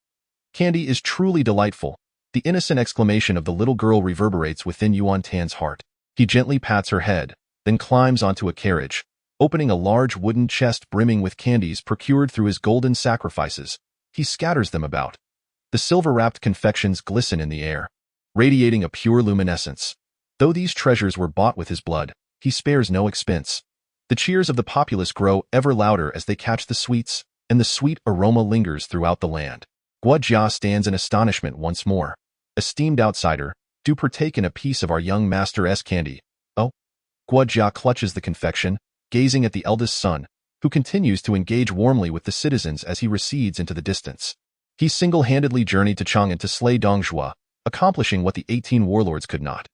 Candy is truly delightful. The innocent exclamation of the little girl reverberates within Yuan Tan's heart. He gently pats her head, then climbs onto a carriage, opening a large wooden chest brimming with candies procured through his golden sacrifices. He scatters them about. The silver-wrapped confections glisten in the air, radiating a pure luminescence. Though these treasures were bought with his blood, he spares no expense. The cheers of the populace grow ever louder as they catch the sweets, and the sweet aroma lingers throughout the land. Guo Jia stands in astonishment once more. "Esteemed outsider, do partake in a piece of our young master's candy." "Oh?" Guo Jia clutches the confection, gazing at the eldest son, who continues to engage warmly with the citizens as he recedes into the distance. He single-handedly journeyed to Chang'an to slay Dong Zhuo, accomplishing what the 18 warlords could not.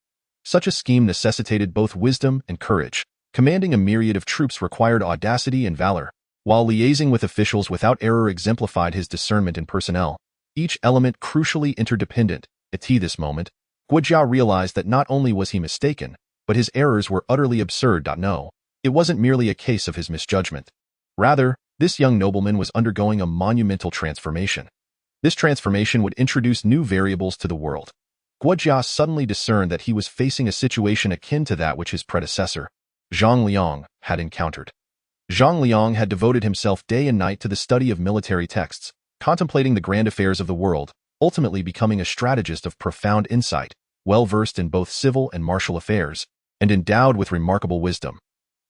Such a scheme necessitated both wisdom and courage. Commanding a myriad of troops required audacity and valor, while liaising with officials without error exemplified his discernment in personnel, each element crucially interdependent. At this moment, Guo Jia realized that not only was he mistaken, but his errors were utterly absurd. No, it wasn't merely a case of his misjudgment. Rather, this young nobleman was undergoing a monumental transformation. This transformation would introduce new variables to the world. Guo Jia suddenly discerned that he was facing a situation akin to that which his predecessor, Zhuge Liang, had encountered. Zhuge Liang had devoted himself day and night to the study of military texts, contemplating the grand affairs of the world, ultimately becoming a strategist of profound insight, well-versed in both civil and martial affairs, and endowed with remarkable wisdom.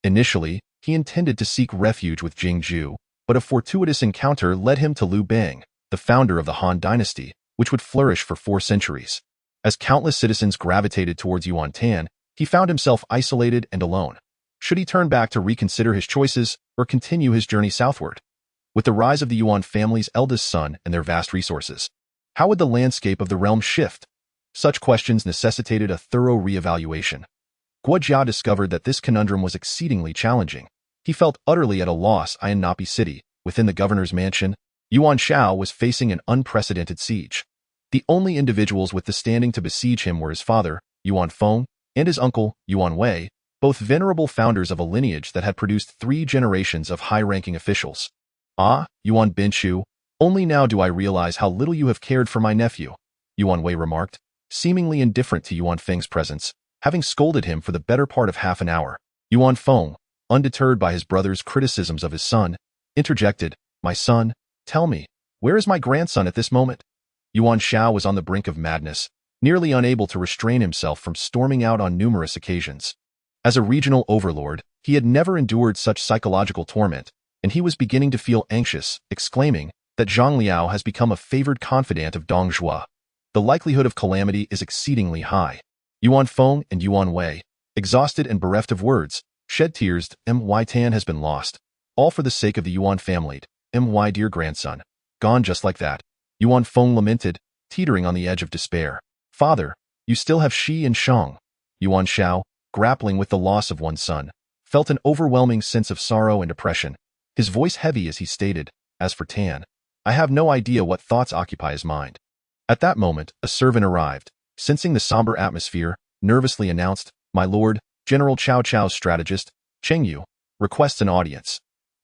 Initially, he intended to seek refuge with Jingzhu, but a fortuitous encounter led him to Liu Bei, the founder of the Han dynasty, which would flourish for 4 centuries. As countless citizens gravitated towards Yuan Tan, he found himself isolated and alone. Should he turn back to reconsider his choices or continue his journey southward? With the rise of the Yuan family's eldest son and their vast resources, how would the landscape of the realm shift? Such questions necessitated a thorough re-evaluation. Guo Jia discovered that this conundrum was exceedingly challenging. He felt utterly at a loss in Nampian city. Within the governor's mansion, Yuan Shao was facing an unprecedented siege. The only individuals with the standing to besiege him were his father, Yuan Feng, and his uncle, Yuan Wei, both venerable founders of a lineage that had produced 3 generations of high-ranking officials. "Ah, Yuan Binshu, only now do I realize how little you have cared for my nephew," Yuan Wei remarked, seemingly indifferent to Yuan Feng's presence, having scolded him for the better part of half an hour. Yuan Feng, undeterred by his brother's criticisms of his son, interjected, "My son, tell me, where is my grandson at this moment?" Yuan Shao was on the brink of madness, nearly unable to restrain himself from storming out on numerous occasions. As a regional overlord, he had never endured such psychological torment, and he was beginning to feel anxious, exclaiming that Zhang Liao has become a favored confidant of Dong Zhuo. The likelihood of calamity is exceedingly high. Yuan Feng and Yuan Wei, exhausted and bereft of words, shed tears. "My Tan has been lost, all for the sake of the Yuan family. My dear grandson, gone just like that." Yuan Feng lamented, teetering on the edge of despair. "Father, you still have Shi and Shang." Yuan Shao, grappling with the loss of one son, felt an overwhelming sense of sorrow and depression, his voice heavy as he stated, "As for Tan, I have no idea what thoughts occupy his mind." At that moment, a servant arrived, sensing the somber atmosphere, nervously announced, "My lord, General Cao Cao's strategist, Cheng Yu, requests an audience."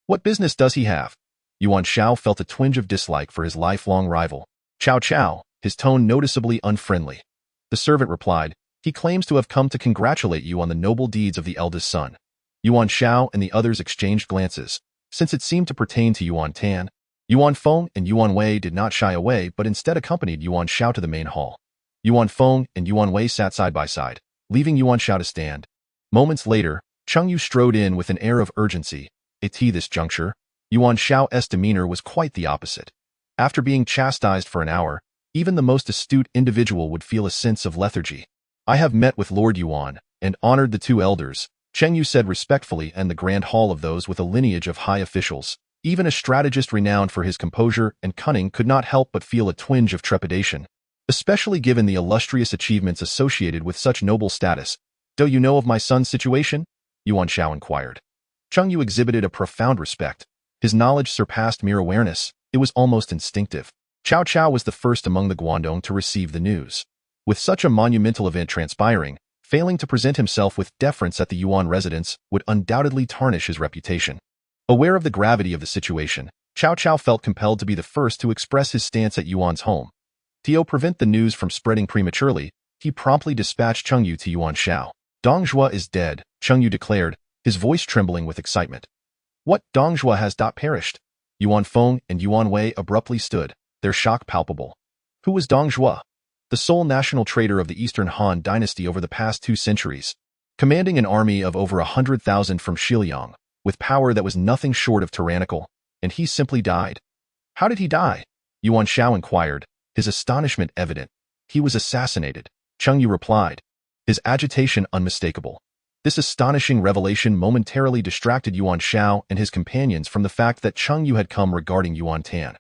"What business does he have?" Yuan Shao felt a twinge of dislike for his lifelong rival. "Cao Cao," his tone noticeably unfriendly. The servant replied, "He claims to have come to congratulate you on the noble deeds of the eldest son." Yuan Shao and the others exchanged glances. Since it seemed to pertain to Yuan Tan, Yuan Feng and Yuan Wei did not shy away but instead accompanied Yuan Shao to the main hall. Yuan Feng and Yuan Wei sat side by side, leaving Yuan Shao to stand. Moments later, Cheng Yu strode in with an air of urgency. At this juncture, Yuan Shao's demeanor was quite the opposite. After being chastised for an hour, even the most astute individual would feel a sense of lethargy. "I have met with Lord Yuan and honored the 2 elders," Cheng Yu said respectfully, and the grand hall of those with a lineage of high officials. Even a strategist renowned for his composure and cunning could not help but feel a twinge of trepidation, especially given the illustrious achievements associated with such noble status. "Do you know of my son's situation?" Yuan Shao inquired. Cheng Yu exhibited a profound respect. His knowledge surpassed mere awareness. It was almost instinctive. Cao Cao was the first among the Guangdong to receive the news. With such a monumental event transpiring, failing to present himself with deference at the Yuan residence would undoubtedly tarnish his reputation. Aware of the gravity of the situation, Cao Cao felt compelled to be the first to express his stance at Yuan's home. To prevent the news from spreading prematurely, he promptly dispatched Cheng Yu to Yuan Shao. Dong Zhuo is dead, Cheng Yu declared, his voice trembling with excitement. What? Dong Zhuo has perished? Yuan Feng and Yuan Wei abruptly stood, their shock palpable. Who was Dong Zhuo? The sole national traitor of the Eastern Han dynasty over the past 2 centuries, commanding an army of over 100,000 from Xiliang, with power that was nothing short of tyrannical, and he simply died. How did he die? Yuan Shao inquired, his astonishment evident. He was assassinated, Cheng Yu replied, his agitation unmistakable. This astonishing revelation momentarily distracted Yuan Shao and his companions from the fact that Cheng Yu had come regarding Yuan Tan.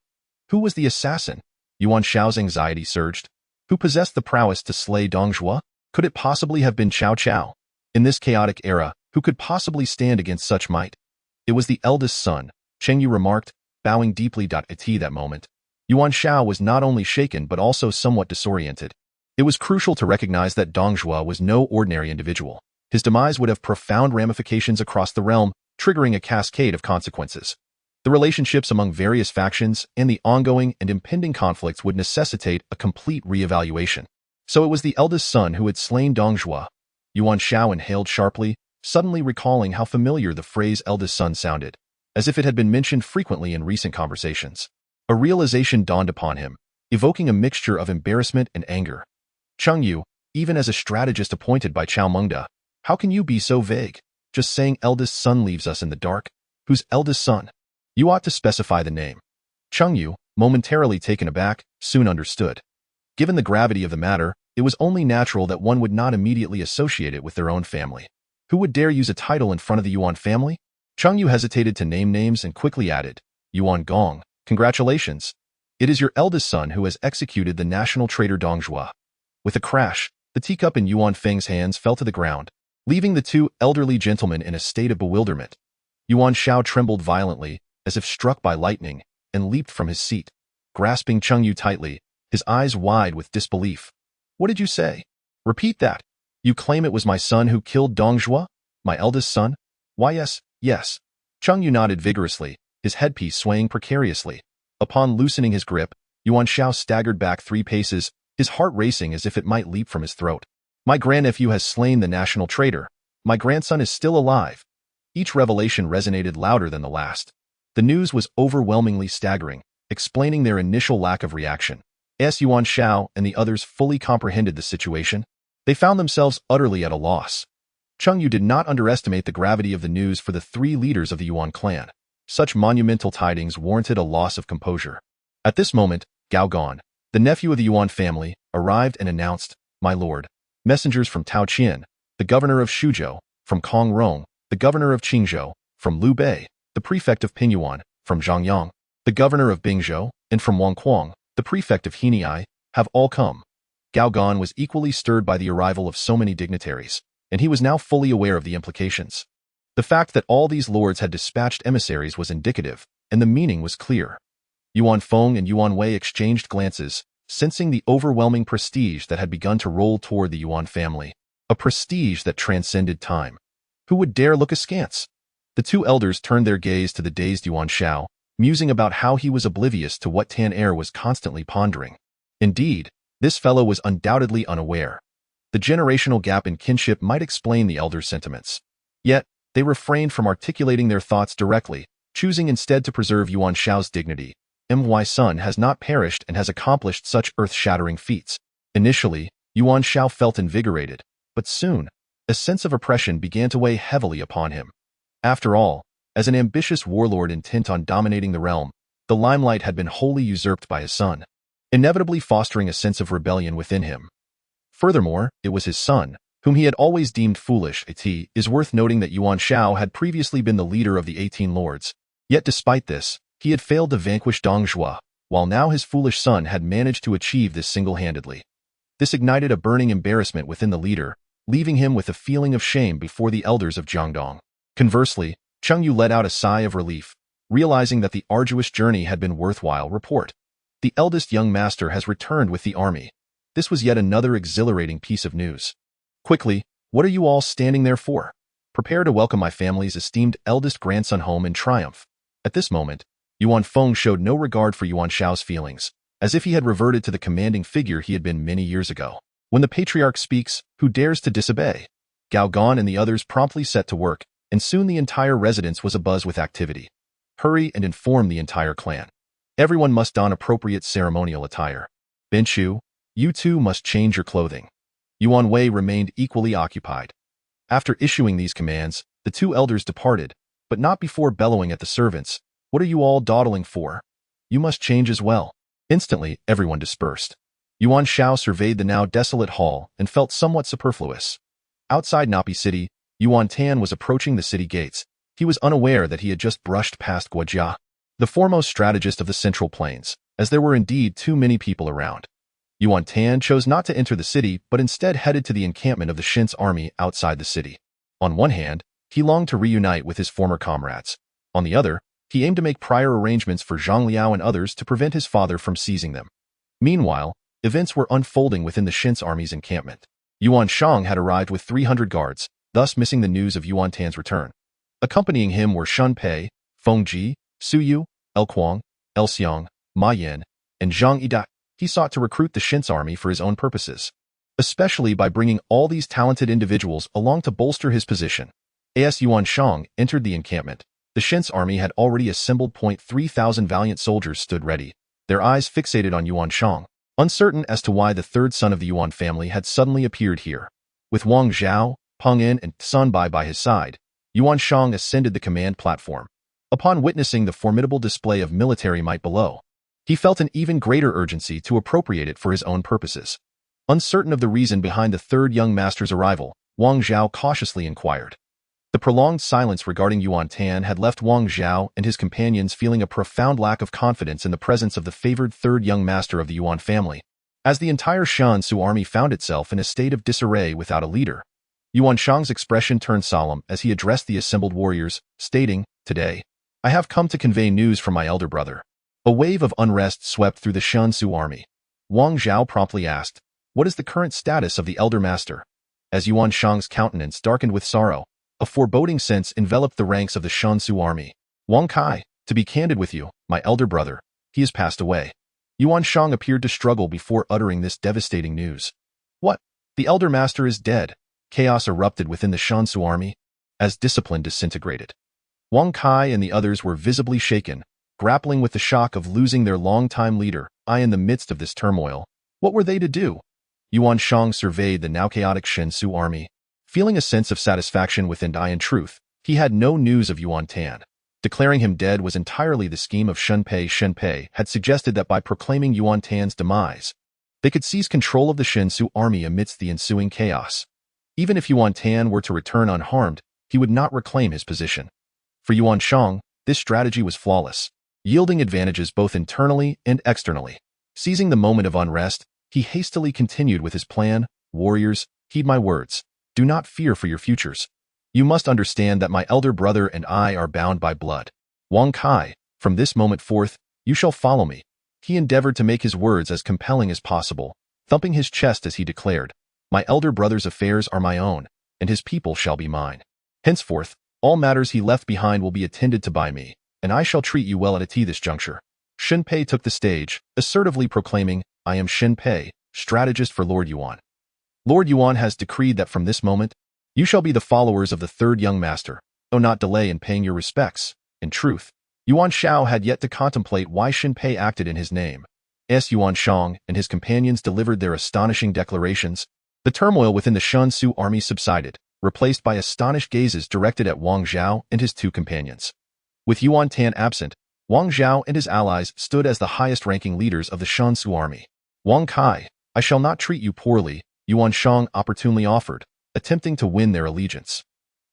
Who was the assassin? Yuan Shao's anxiety surged. Who possessed the prowess to slay Dong Zhuo? Could it possibly have been Cao Cao? In this chaotic era, who could possibly stand against such might? It was the eldest son, Cheng Yu remarked, bowing deeply. At that moment, Yuan Shao was not only shaken but also somewhat disoriented. It was crucial to recognize that Dong Zhuo was no ordinary individual. His demise would have profound ramifications across the realm, triggering a cascade of consequences. The relationships among various factions and the ongoing and impending conflicts would necessitate a complete re-evaluation. So it was the eldest son who had slain Dong Zhuo. Yuan Shao inhaled sharply, suddenly recalling how familiar the phrase eldest son sounded, as if it had been mentioned frequently in recent conversations. A realization dawned upon him, evoking a mixture of embarrassment and anger. Cheng Yu, even as a strategist appointed by Cao Mengde, how can you be so vague? Just saying eldest son leaves us in the dark. Whose eldest son? You ought to specify the name. Cheng Yu, momentarily taken aback, soon understood. Given the gravity of the matter, it was only natural that one would not immediately associate it with their own family. Who would dare use a title in front of the Yuan family? Cheng Yu hesitated to name names and quickly added, Yuan Gong, congratulations. It is your eldest son who has executed the national traitor Dong Zhuo. With a crash, the teacup in Yuan Feng's hands fell to the ground, leaving the 2 elderly gentlemen in a state of bewilderment. Yuan Shao trembled violently, as if struck by lightning, and leaped from his seat, grasping Cheng Yu tightly, his eyes wide with disbelief. What did you say? Repeat that. You claim it was my son who killed Dong Zhuo? My eldest son? Why yes. Cheng Yu nodded vigorously, his headpiece swaying precariously. Upon loosening his grip, Yuan Shao staggered back 3 paces, his heart racing as if it might leap from his throat. My grandnephew has slain the national traitor. My grandson is still alive. Each revelation resonated louder than the last. The news was overwhelmingly staggering, explaining their initial lack of reaction. As Yuan Shao and the others fully comprehended the situation, they found themselves utterly at a loss. Cheng Yu did not underestimate the gravity of the news for the 3 leaders of the Yuan clan. Such monumental tidings warranted a loss of composure. At this moment, Gao Gan, the nephew of the Yuan family, arrived and announced, My lord, messengers from Tao Qian, the governor of Shuzhou, from Kong Rong, the governor of Qingzhou, from Liu Bei, the prefect of Pingyuan, from Zhangyang, the governor of Bingzhou, and from Wangquang, the prefect of Henei, have all come. Gao Gan was equally stirred by the arrival of so many dignitaries, and he was now fully aware of the implications. The fact that all these lords had dispatched emissaries was indicative, and the meaning was clear. Yuan Feng and Yuan Wei exchanged glances, sensing the overwhelming prestige that had begun to roll toward the Yuan family, a prestige that transcended time. Who would dare look askance? The 2 elders turned their gaze to the dazed Yuan Shao, musing about how he was oblivious to what Tan was constantly pondering. Indeed, this fellow was undoubtedly unaware. The generational gap in kinship might explain the elders' sentiments. Yet, they refrained from articulating their thoughts directly, choosing instead to preserve Yuan Shao's dignity. My son has not perished and has accomplished such earth-shattering feats. Initially, Yuan Shao felt invigorated, but soon, a sense of oppression began to weigh heavily upon him. After all, as an ambitious warlord intent on dominating the realm, the limelight had been wholly usurped by his son, inevitably fostering a sense of rebellion within him. Furthermore, it was his son, whom he had always deemed foolish. It is worth noting that Yuan Shao had previously been the leader of the 18 lords, yet despite this, he had failed to vanquish Dong Zhuo, while now his foolish son had managed to achieve this single-handedly. This ignited a burning embarrassment within the leader, leaving him with a feeling of shame before the elders of Jiangdong. Conversely, Cheng Yu let out a sigh of relief, realizing that the arduous journey had been worthwhile. The eldest young master has returned with the army. This was yet another exhilarating piece of news. Quickly, what are you all standing there for? Prepare to welcome my family's esteemed eldest grandson home in triumph. At this moment, Yuan Feng showed no regard for Yuan Shao's feelings, as if he had reverted to the commanding figure he had been many years ago. When the patriarch speaks, who dares to disobey? Gao Gan and the others promptly set to work, and soon the entire residence was abuzz with activity. Hurry and inform the entire clan. Everyone must don appropriate ceremonial attire. Ben Chu, you too must change your clothing. Yuan Wei remained equally occupied. After issuing these commands, the two elders departed, but not before bellowing at the servants. What are you all dawdling for? You must change as well. Instantly, everyone dispersed. Yuan Shao surveyed the now desolate hall and felt somewhat superfluous. Outside Napi City, Yuan Tan was approaching the city gates. He was unaware that he had just brushed past Guojia, the foremost strategist of the Central Plains, as there were indeed too many people around. Yuan Tan chose not to enter the city, but instead headed to the encampment of the Shin's army outside the city. On one hand, he longed to reunite with his former comrades. On the other, he aimed to make prior arrangements for Zhang Liao and others to prevent his father from seizing them. Meanwhile, events were unfolding within the Shin's army's encampment. Yuan Shang had arrived with 300 guards, thus missing the news of Yuan Tan's return. Accompanying him were Shun Pei, Feng Ji, Su Yu, El Kuang, El Xiang, Ma Yan, and Zhang Yida. He sought to recruit the Shin's army for his own purposes, especially by bringing all these talented individuals along to bolster his position. As Yuan Shang entered the encampment, the Shin's army had already assembled. 3,000 valiant soldiers stood ready, their eyes fixated on Yuan Shang, uncertain as to why the third son of the Yuan family had suddenly appeared here. With Wang Zhao, Peng En, and Sun Bai by his side, Yuan Shang ascended the command platform. Upon witnessing the formidable display of military might below, he felt an even greater urgency to appropriate it for his own purposes. Uncertain of the reason behind the third young master's arrival, Wang Zhao cautiously inquired. The prolonged silence regarding Yuan Tan had left Wang Zhao and his companions feeling a profound lack of confidence in the presence of the favored third young master of the Yuan family, as the entire Shansu army found itself in a state of disarray without a leader. Yuan Shang's expression turned solemn as he addressed the assembled warriors, stating, "Today, I have come to convey news from my elder brother." A wave of unrest swept through the Shansu army. Wang Zhao promptly asked, "What is the current status of the elder master?" As Yuan Shang's countenance darkened with sorrow, a foreboding sense enveloped the ranks of the Shansu army. "Wang Kai, to be candid with you, my elder brother, he has passed away." Yuan Shang appeared to struggle before uttering this devastating news. "What? The elder master is dead?" Chaos erupted within the Shansu army, as discipline disintegrated. Wang Kai and the others were visibly shaken, grappling with the shock of losing their longtime leader. In the midst of this turmoil, what were they to do? Yuan Shang surveyed the now chaotic Shansu army, feeling a sense of satisfaction within. In truth, he had no news of Yuan Tan. Declaring him dead was entirely the scheme of Shun Pei. Shun Pei had suggested that by proclaiming Yuan Tan's demise, they could seize control of the Shansu army amidst the ensuing chaos. Even if Yuan Tan were to return unharmed, he would not reclaim his position. For Yuan Shang, this strategy was flawless, yielding advantages both internally and externally. Seizing the moment of unrest, he hastily continued with his plan. "Warriors, heed my words. Do not fear for your futures. You must understand that my elder brother and I are bound by blood. Wang Kai, from this moment forth, you shall follow me." He endeavored to make his words as compelling as possible, thumping his chest as he declared, "My elder brother's affairs are my own, and his people shall be mine. Henceforth, all matters he left behind will be attended to by me, and I shall treat you well at this juncture." Shin Pei took the stage, assertively proclaiming, "I am Shin Pei, strategist for Lord Yuan. Lord Yuan has decreed that from this moment, you shall be the followers of the third young master. Do not delay in paying your respects." In truth, Yuan Shao had yet to contemplate why Shin Pei acted in his name. As Yuan Shang and his companions delivered their astonishing declarations, the turmoil within the Shansu army subsided, replaced by astonished gazes directed at Wang Zhao and his two companions. With Yuan Tan absent, Wang Zhao and his allies stood as the highest-ranking leaders of the Shansu army. "Wang Kai, I shall not treat you poorly," Yuan Shang opportunely offered, attempting to win their allegiance.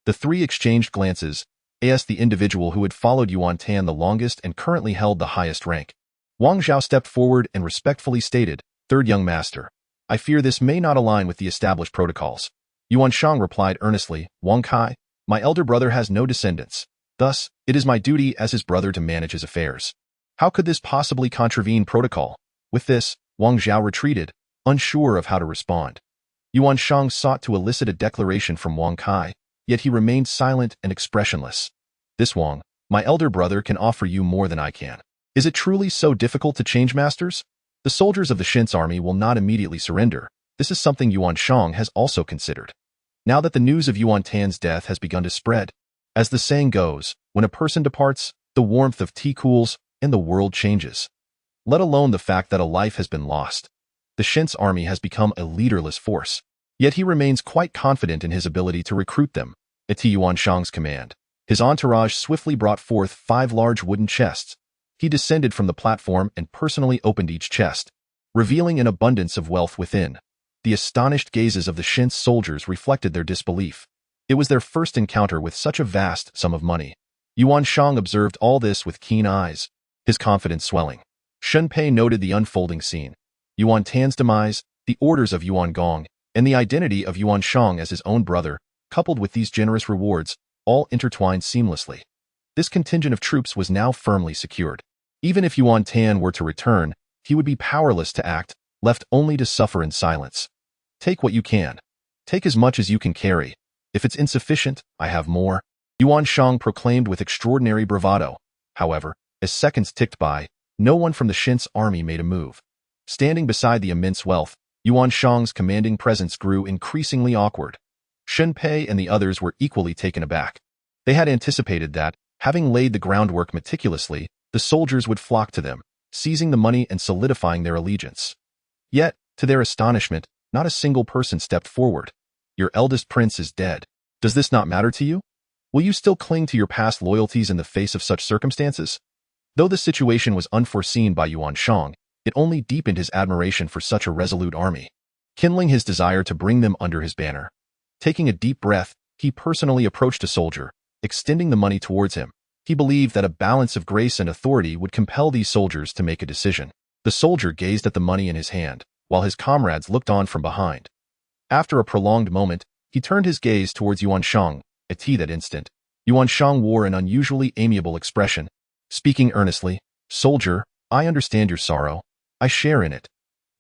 The three exchanged glances, as the individual who had followed Yuan Tan the longest and currently held the highest rank. Wang Zhao stepped forward and respectfully stated, "Third young master, I fear this may not align with the established protocols." Yuan Shang replied earnestly, "Wang Kai, my elder brother has no descendants. Thus, it is my duty as his brother to manage his affairs." How could this possibly contravene protocol? With this, Wang Zhao retreated, unsure of how to respond. Yuan Shang sought to elicit a declaration from Wang Kai, yet he remained silent and expressionless. This Wang, my elder brother, can offer you more than I can. Is it truly so difficult to change masters? The soldiers of the Shin's army will not immediately surrender. This is something Yuan Shang has also considered. Now that the news of Yuan Tan's death has begun to spread, as the saying goes, when a person departs, the warmth of tea cools and the world changes. Let alone the fact that a life has been lost. The Shin's army has become a leaderless force, yet he remains quite confident in his ability to recruit them. At Yuan Shang's command, his entourage swiftly brought forth 5 large wooden chests. He descended from the platform and personally opened each chest, revealing an abundance of wealth within. The astonished gazes of the Shin's soldiers reflected their disbelief. It was their first encounter with such a vast sum of money. Yuan Shang observed all this with keen eyes, his confidence swelling. Shen Pei noted the unfolding scene. Yuan Tan's demise, the orders of Yuan Gong, and the identity of Yuan Shang as his own brother, coupled with these generous rewards, all intertwined seamlessly. This contingent of troops was now firmly secured. Even if Yuan Tan were to return, he would be powerless to act, left only to suffer in silence. Take what you can. Take as much as you can carry. If it's insufficient, I have more, Yuan Shang proclaimed with extraordinary bravado. However, as seconds ticked by, no one from the Shin's army made a move. Standing beside the immense wealth, Yuan Shang's commanding presence grew increasingly awkward. Shen Pei and the others were equally taken aback. They had anticipated that, having laid the groundwork meticulously, the soldiers would flock to them, seizing the money and solidifying their allegiance. Yet, to their astonishment, not a single person stepped forward. Your eldest prince is dead. Does this not matter to you? Will you still cling to your past loyalties in the face of such circumstances? Though the situation was unforeseen by Yuan Shang, it only deepened his admiration for such a resolute army, kindling his desire to bring them under his banner. Taking a deep breath, he personally approached a soldier, extending the money towards him. He believed that a balance of grace and authority would compel these soldiers to make a decision. The soldier gazed at the money in his hand, while his comrades looked on from behind. After a prolonged moment, he turned his gaze towards Yuan Shang. At that instant, Yuan Shang wore an unusually amiable expression. Speaking earnestly, "Soldier, I understand your sorrow. I share in it.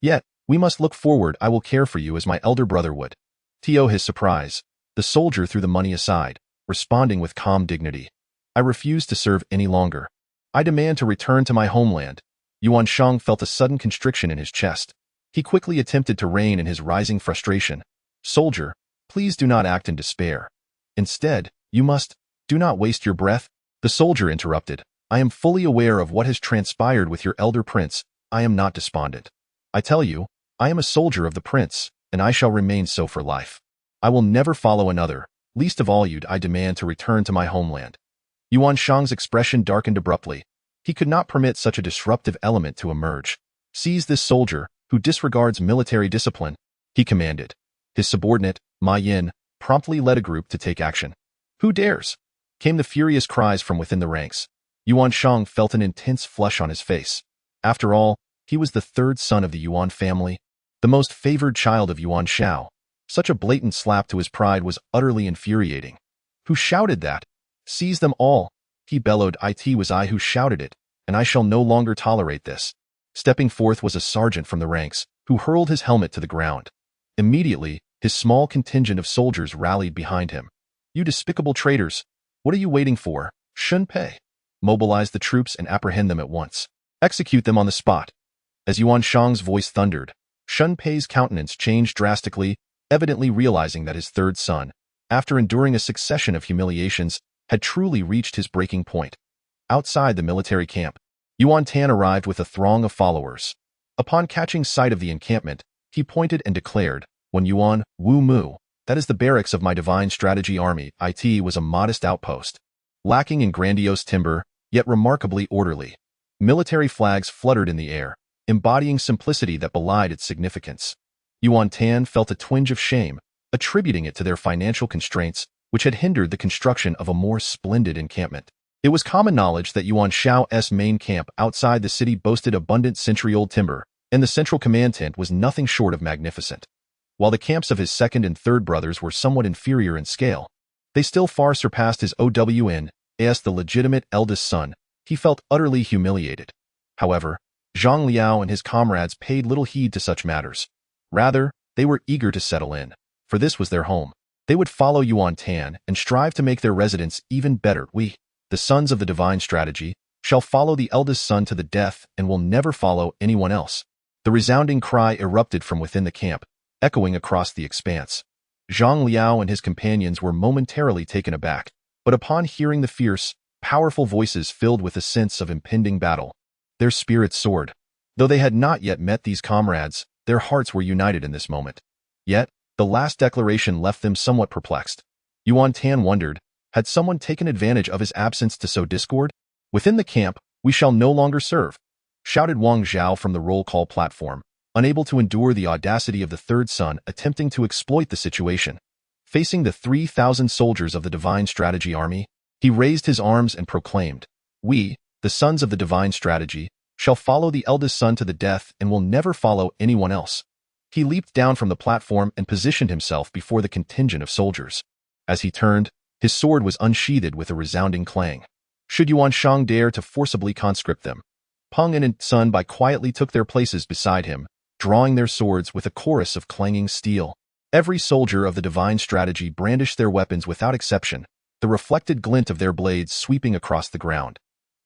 Yet, we must look forward. I will care for you as my elder brother would." To his surprise, the soldier threw the money aside, responding with calm dignity. "I refuse to serve any longer. I demand to return to my homeland." Yuan Shang felt a sudden constriction in his chest. He quickly attempted to rein in his rising frustration. "Soldier, please do not act in despair. Instead, you must, do not waste your breath." The soldier interrupted. "I am fully aware of what has transpired with your elder prince. I am not despondent. I tell you, I am a soldier of the prince, and I shall remain so for life. I will never follow another, least of all you. I demand to return to my homeland." Yuan Shang's expression darkened abruptly. He could not permit such a disruptive element to emerge. "Seize this soldier, who disregards military discipline," he commanded. His subordinate, Ma Yin, promptly led a group to take action. "Who dares?" came the furious cries from within the ranks. Yuan Shang felt an intense flush on his face. After all, he was the third son of the Yuan family, the most favored child of Yuan Shao. Such a blatant slap to his pride was utterly infuriating. "Who shouted that? Seize them all," he bellowed. "It was I who shouted it, and I shall no longer tolerate this." Stepping forth was a sergeant from the ranks, who hurled his helmet to the ground. Immediately, his small contingent of soldiers rallied behind him. "You despicable traitors! What are you waiting for? Shen Pei, mobilize the troops and apprehend them at once. Execute them on the spot." As Yuan Shang's voice thundered, Shen Pei's countenance changed drastically, evidently realizing that his third son, after enduring a succession of humiliations, had truly reached his breaking point. Outside the military camp, Yuan Tan arrived with a throng of followers. Upon catching sight of the encampment, he pointed and declared, "When Yuan, Wu Mu, that is the barracks of my divine strategy army." It was a modest outpost, lacking in grandiose timber, yet remarkably orderly. Military flags fluttered in the air, embodying simplicity that belied its significance. Yuan Tan felt a twinge of shame, attributing it to their financial constraints, which had hindered the construction of a more splendid encampment. It was common knowledge that Yuan Shao's main camp outside the city boasted abundant century-old timber, and the central command tent was nothing short of magnificent. While the camps of his second and third brothers were somewhat inferior in scale, they still far surpassed his own as the legitimate eldest son. He felt utterly humiliated. However, Zhang Liao and his comrades paid little heed to such matters. Rather, they were eager to settle in, for this was their home. They would follow Yuan Tan and strive to make their residence even better. We, the sons of the divine strategy, shall follow the eldest son to the death and will never follow anyone else. The resounding cry erupted from within the camp, echoing across the expanse. Zhang Liao and his companions were momentarily taken aback, but upon hearing the fierce, powerful voices filled with a sense of impending battle, their spirits soared. Though they had not yet met these comrades, their hearts were united in this moment. Yet, the last declaration left them somewhat perplexed. Yuan Tan wondered, had someone taken advantage of his absence to sow discord? Within the camp, we shall no longer serve, shouted Wang Zhao from the roll call platform, unable to endure the audacity of the third son attempting to exploit the situation. Facing the 3,000 soldiers of the divine strategy army, he raised his arms and proclaimed, "We, the sons of the divine strategy, shall follow the eldest son to the death and will never follow anyone else." He leaped down from the platform and positioned himself before the contingent of soldiers. As he turned, his sword was unsheathed with a resounding clang. Should Yuan Shang dare to forcibly conscript them, Peng and Sun Bai quietly took their places beside him, drawing their swords with a chorus of clanging steel. Every soldier of the divine strategy brandished their weapons without exception, the reflected glint of their blades sweeping across the ground.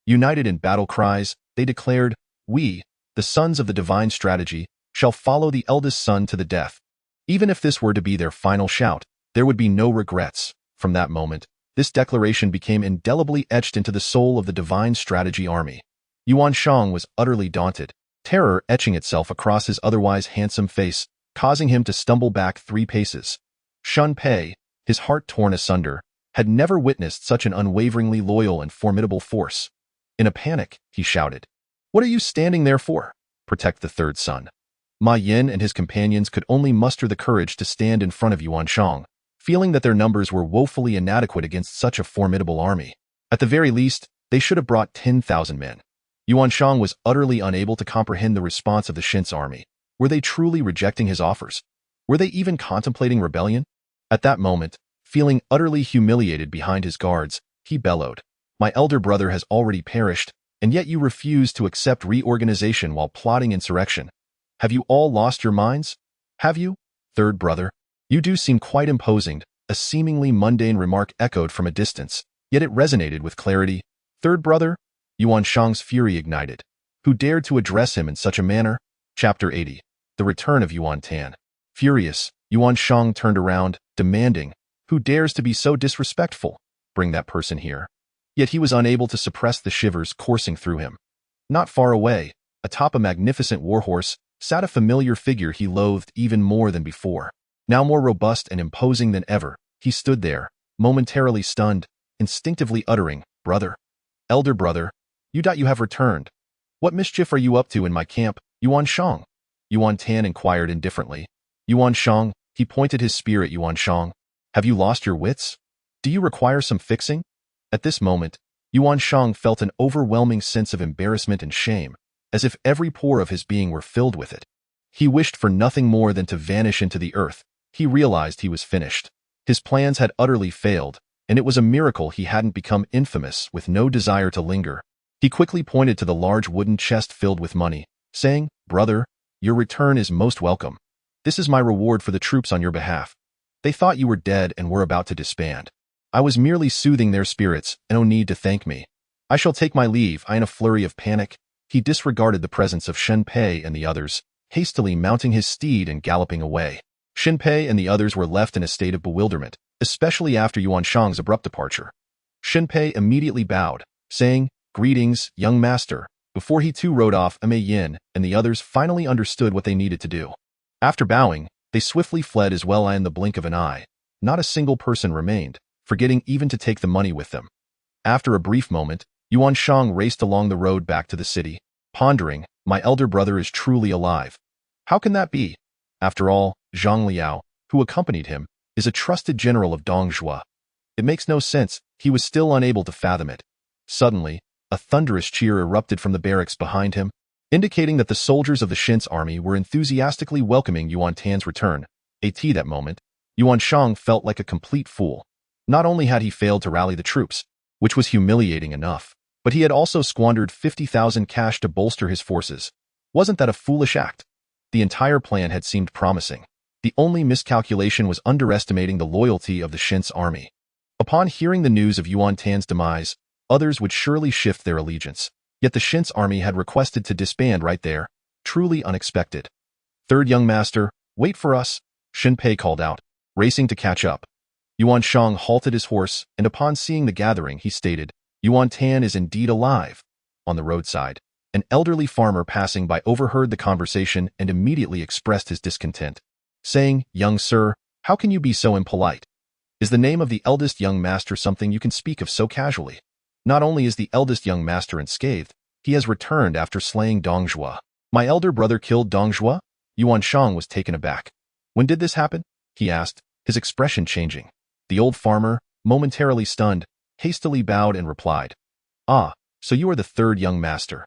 United in battle cries, they declared, "We, the sons of the divine strategy, shall follow the eldest son to the death." Even if this were to be their final shout, there would be no regrets. From that moment, this declaration became indelibly etched into the soul of the divine strategy army. Yuan Shang was utterly daunted, terror etching itself across his otherwise handsome face, causing him to stumble back 3 paces. Shun Pei, his heart torn asunder, had never witnessed such an unwaveringly loyal and formidable force. In a panic, he shouted, "What are you standing there for? Protect the third son." Ma Yin and his companions could only muster the courage to stand in front of Yuan Shang, feeling that their numbers were woefully inadequate against such a formidable army. At the very least, they should have brought 10,000 men. Yuan Shang was utterly unable to comprehend the response of the Shin's army. Were they truly rejecting his offers? Were they even contemplating rebellion? At that moment, feeling utterly humiliated behind his guards, he bellowed, "My elder brother has already perished, and yet you refuse to accept reorganization while plotting insurrection. Have you all lost your minds? Have you, third brother? You do seem quite imposing." A seemingly mundane remark echoed from a distance, yet it resonated with clarity. "Third brother?" Yuan Shang's fury ignited. Who dared to address him in such a manner? Chapter 80. The Return of Yuan Tan. Furious, Yuan Shang turned around, demanding, "Who dares to be so disrespectful? Bring that person here." Yet he was unable to suppress the shivers coursing through him. Not far away, atop a magnificent warhorse, sat a familiar figure he loathed even more than before. Now more robust and imposing than ever, he stood there, momentarily stunned, instinctively uttering, "Brother. Elder brother. You have returned. What mischief are you up to in my camp, Yuan Shang?" Yuan Tan inquired indifferently. "Yuan Shang," he pointed his spear at Yuan Shang. "Have you lost your wits? Do you require some fixing?" At this moment, Yuan Shang felt an overwhelming sense of embarrassment and shame, as if every pore of his being were filled with it. He wished for nothing more than to vanish into the earth. He realized he was finished. His plans had utterly failed, and it was a miracle he hadn't become infamous with no desire to linger. He quickly pointed to the large wooden chest filled with money, saying, "Brother, your return is most welcome. This is my reward for the troops on your behalf. They thought you were dead and were about to disband. I was merely soothing their spirits, and no need to thank me. I shall take my leave." In a flurry of panic, he disregarded the presence of Shen Pei and the others, hastily mounting his steed and galloping away. Shen Pei and the others were left in a state of bewilderment, especially after Yuan Shang's abrupt departure. Shen Pei immediately bowed, saying, "Greetings, young master," before he too rode off. Ma Yin and the others finally understood what they needed to do. After bowing, they swiftly fled as well. In the blink of an eye, not a single person remained, forgetting even to take the money with them. After a brief moment, Yuan Shang raced along the road back to the city, pondering, "My elder brother is truly alive. How can that be? After all, Zhang Liao, who accompanied him, is a trusted general of Dong Zhuo. It makes no sense." He was still unable to fathom it. Suddenly, a thunderous cheer erupted from the barracks behind him, indicating that the soldiers of the Shin's army were enthusiastically welcoming Yuan Tan's return. At that moment, Yuan Shang felt like a complete fool. Not only had he failed to rally the troops, which was humiliating enough, But he had also squandered 50,000 cash to bolster his forces. Wasn't that a foolish act? The entire plan had seemed promising. The only miscalculation was underestimating the loyalty of the Shin's army. Upon hearing the news of Yuan Tan's demise, others would surely shift their allegiance. Yet the Shin's army had requested to disband right there. Truly unexpected. Third young master, wait for us, Shin Pei called out, racing to catch up. Yuan Shang halted his horse, and upon seeing the gathering, he stated, Yuan Tan is indeed alive. On the roadside, an elderly farmer passing by overheard the conversation and immediately expressed his discontent, saying, Young sir, how can you be so impolite? Is the name of the eldest young master something you can speak of so casually? Not only is the eldest young master unscathed, he has returned after slaying Dong Zhuo. My elder brother killed Dong Zhuo? Yuan Shang was taken aback. When did this happen? He asked, his expression changing. The old farmer, momentarily stunned, hastily bowed and replied, Ah, so you are the third young master.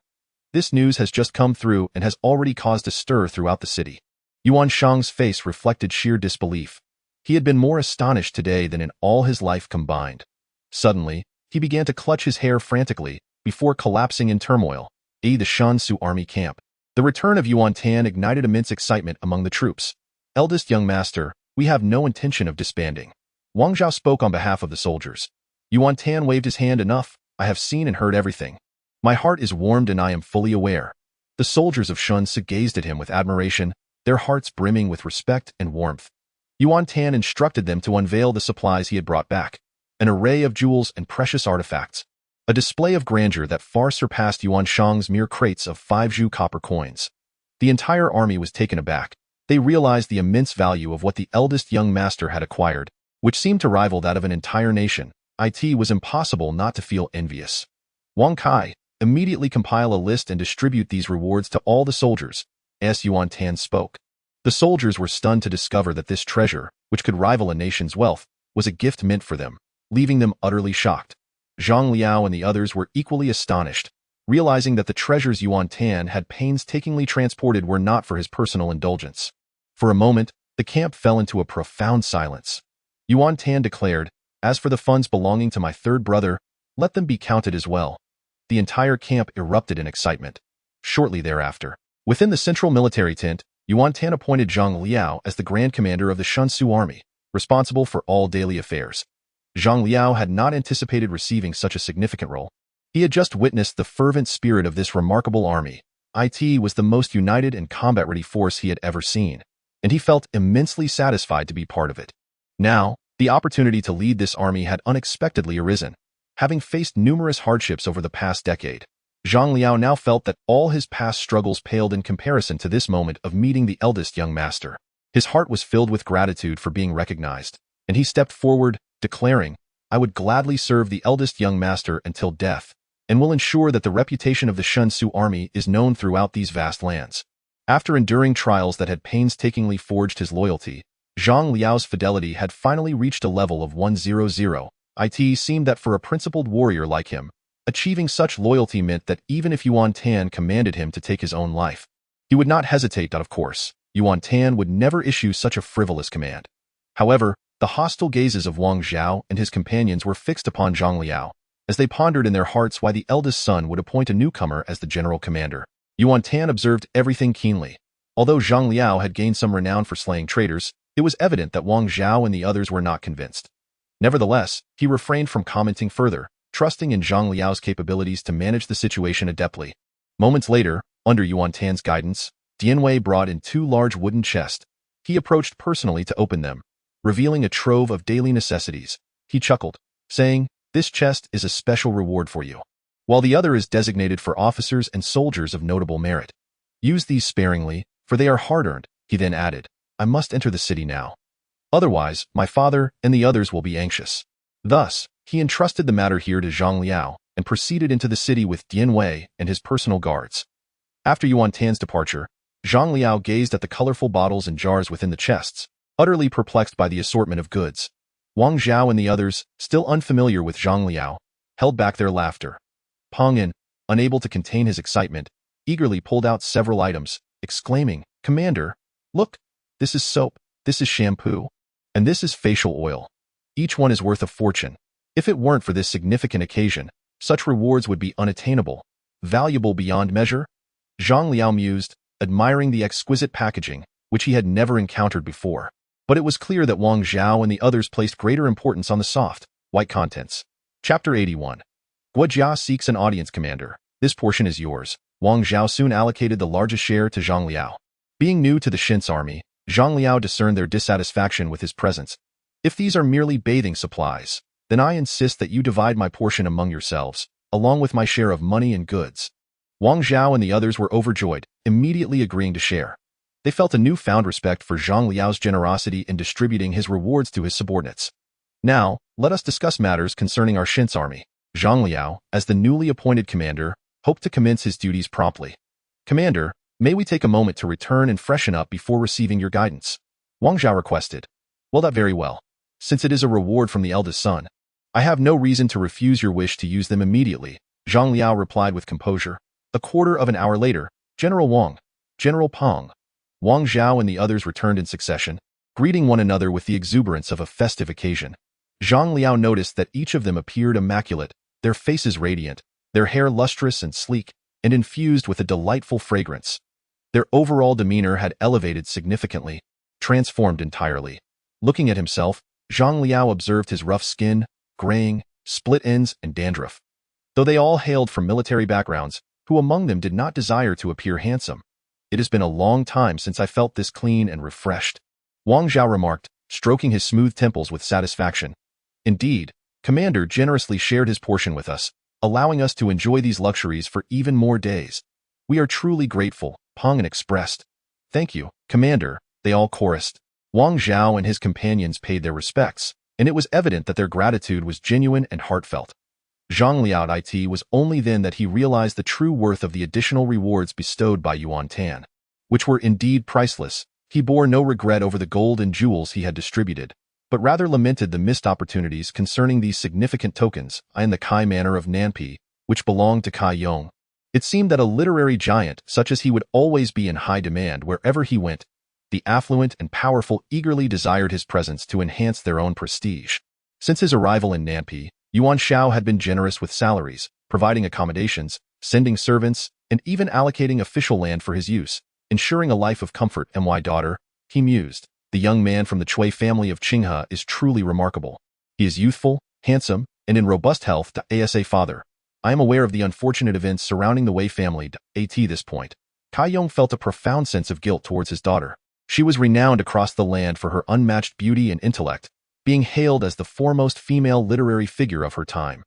This news has just come through and has already caused a stir throughout the city. Yuan Shang's face reflected sheer disbelief. He had been more astonished today than in all his life combined. Suddenly, he began to clutch his hair frantically before collapsing in turmoil. The Shansu army camp. The return of Yuan Tan ignited immense excitement among the troops. Eldest young master, we have no intention of disbanding. Wang Zhao spoke on behalf of the soldiers. Yuan Tan waved his hand. Enough, I have seen and heard everything. My heart is warmed and I am fully aware. The soldiers of Shunsu gazed at him with admiration, their hearts brimming with respect and warmth. Yuan Tan instructed them to unveil the supplies he had brought back. An array of jewels and precious artifacts. A display of grandeur that far surpassed Yuan Shang's mere crates of 5 Zhu copper coins. The entire army was taken aback. They realized the immense value of what the eldest young master had acquired, which seemed to rival that of an entire nation. It was impossible not to feel envious. Wang Kai, immediately compile a list and distribute these rewards to all the soldiers, as Yuan Tan spoke. The soldiers were stunned to discover that this treasure, which could rival a nation's wealth, was a gift meant for them, leaving them utterly shocked. Zhang Liao and the others were equally astonished, realizing that the treasures Yuan Tan had painstakingly transported were not for his personal indulgence. For a moment, the camp fell into a profound silence. Yuan Tan declared, As for the funds belonging to my third brother, let them be counted as well. The entire camp erupted in excitement. Shortly thereafter, within the central military tent, Yuan Tan appointed Zhang Liao as the grand commander of the Shunsu army, responsible for all daily affairs. Zhang Liao had not anticipated receiving such a significant role. He had just witnessed the fervent spirit of this remarkable army. It was the most united and combat-ready force he had ever seen, and he felt immensely satisfied to be part of it. Now, the opportunity to lead this army had unexpectedly arisen. Having faced numerous hardships over the past decade, Zhang Liao now felt that all his past struggles paled in comparison to this moment of meeting the eldest young master. His heart was filled with gratitude for being recognized, and he stepped forward, declaring, I would gladly serve the eldest young master until death, and will ensure that the reputation of the Shunsu army is known throughout these vast lands. After enduring trials that had painstakingly forged his loyalty, Zhang Liao's fidelity had finally reached a level of 100. It seemed that for a principled warrior like him, achieving such loyalty meant that even if Yuan Tan commanded him to take his own life, he would not hesitate. Of course, Yuan Tan would never issue such a frivolous command. However, the hostile gazes of Wang Zhao and his companions were fixed upon Zhang Liao, as they pondered in their hearts why the eldest son would appoint a newcomer as the general commander. Yuan Tan observed everything keenly. Although Zhang Liao had gained some renown for slaying traitors, it was evident that Wang Zhao and the others were not convinced. Nevertheless, he refrained from commenting further, trusting in Zhang Liao's capabilities to manage the situation adeptly. Moments later, under Yuan Tan's guidance, Dian Wei brought in 2 large wooden chests. He approached personally to open them, revealing a trove of daily necessities. He chuckled, saying, This chest is a special reward for you, while the other is designated for officers and soldiers of notable merit. Use these sparingly, for they are hard-earned. He then added, I must enter the city now. Otherwise, my father and the others will be anxious. Thus, he entrusted the matter here to Zhang Liao and proceeded into the city with Dian Wei and his personal guards. After Yuan Tan's departure, Zhang Liao gazed at the colorful bottles and jars within the chests, utterly perplexed by the assortment of goods. Wang Zhao and the others, still unfamiliar with Zhang Liao, held back their laughter. Peng Yin, unable to contain his excitement, eagerly pulled out several items, exclaiming, Commander, look, this is soap, this is shampoo, and this is facial oil. Each one is worth a fortune. If it weren't for this significant occasion, Such rewards would be unattainable, valuable beyond measure. Zhang Liao mused, admiring the exquisite packaging, which he had never encountered before. But it was clear that Wang Zhao and the others placed greater importance on the soft, white contents. Chapter 81. Guojia seeks an audience commander. This portion is yours. Wang Zhao soon allocated the largest share to Zhang Liao. Being new to the Shin's army, Zhang Liao discerned their dissatisfaction with his presence. If these are merely bathing supplies, then I insist that you divide my portion among yourselves, along with my share of money and goods. Wang Zhao and the others were overjoyed, immediately agreeing to share. They felt a newfound respect for Zhang Liao's generosity in distributing his rewards to his subordinates. Now, let us discuss matters concerning our Shin's army. Zhang Liao, as the newly appointed commander, hoped to commence his duties promptly. Commander, may we take a moment to return and freshen up before receiving your guidance? Wang Zhao requested. Well, that very well. Since it is a reward from the eldest son, I have no reason to refuse your wish to use them immediately, Zhang Liao replied with composure. A quarter of an hour later, General Wang, General Peng, Wang Zhao and the others returned in succession, greeting one another with the exuberance of a festive occasion. Zhang Liao noticed that each of them appeared immaculate, their faces radiant, their hair lustrous and sleek, and infused with a delightful fragrance. Their overall demeanor had elevated significantly, transformed entirely. Looking at himself, Zhang Liao observed his rough skin, graying, split ends, and dandruff. Though they all hailed from military backgrounds, who among them did not desire to appear handsome? It has been a long time since I felt this clean and refreshed, Wang Zhao remarked, stroking his smooth temples with satisfaction. Indeed, Commander generously shared his portion with us, allowing us to enjoy these luxuries for even more days. We are truly grateful, Peng expressed. Thank you, Commander, they all chorused. Wang Zhao and his companions paid their respects, and it was evident that their gratitude was genuine and heartfelt. Zhang Liao it was only then that he realized the true worth of the additional rewards bestowed by Yuan Tan, which were indeed priceless. He bore no regret over the gold and jewels he had distributed, but rather lamented the missed opportunities concerning these significant tokens in the Cai manor of Nampian, which belonged to Cai Yan. It seemed that a literary giant such as he would always be in high demand wherever he went. The affluent and powerful eagerly desired his presence to enhance their own prestige. Since his arrival in Nampian, Yuan Shao had been generous with salaries, providing accommodations, sending servants, and even allocating official land for his use, ensuring a life of comfort. My daughter, he mused, the young man from the Cui family of Qinghe is truly remarkable. He is youthful, handsome, and in robust health. Asa father, I am aware of the unfortunate events surrounding the Wei family. At this point, Cai Yan felt a profound sense of guilt towards his daughter. She was renowned across the land for her unmatched beauty and intellect, being hailed as the foremost female literary figure of her time.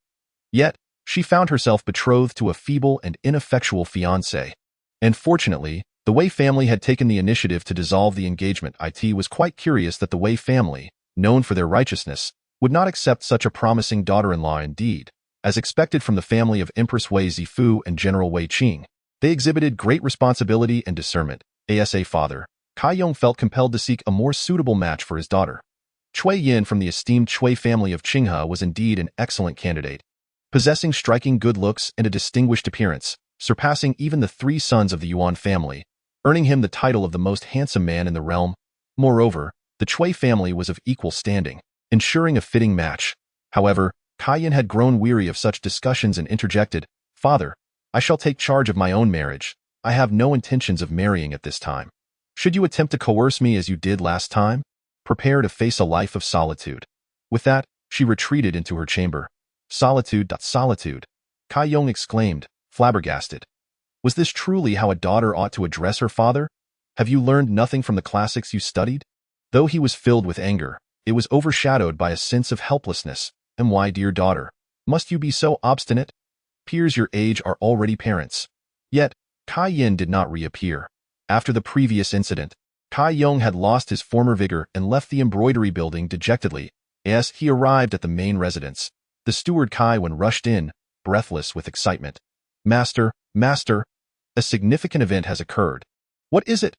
Yet, she found herself betrothed to a feeble and ineffectual fiancé. And fortunately, the Wei family had taken the initiative to dissolve the engagement. It was quite curious that the Wei family, known for their righteousness, would not accept such a promising daughter-in-law. Indeed, as expected from the family of Empress Wei Zifu and General Wei Qing, they exhibited great responsibility and discernment. Asa father, Cai Yan felt compelled to seek a more suitable match for his daughter. Cui Yin from the esteemed Cui family of Qinghe was indeed an excellent candidate, possessing striking good looks and a distinguished appearance, surpassing even the three sons of the Yuan family, earning him the title of the most handsome man in the realm. Moreover, the Cui family was of equal standing, ensuring a fitting match. However, Cai Yan had grown weary of such discussions and interjected, Father, I shall take charge of my own marriage. I have no intentions of marrying at this time. Should you attempt to coerce me as you did last time? Prepare to face a life of solitude. With that, she retreated into her chamber. Solitude. Solitude. Cai Yan exclaimed, flabbergasted. Was this truly how a daughter ought to address her father? Have you learned nothing from the classics you studied? Though he was filled with anger, it was overshadowed by a sense of helplessness. And why, dear daughter, must you be so obstinate? Peers your age are already parents. Yet, Cai Yan did not reappear. After the previous incident, Cai Yan had lost his former vigor and left the embroidery building dejectedly. As he arrived at the main residence, the steward Cai Yan rushed in, breathless with excitement. Master, a significant event has occurred. What is it?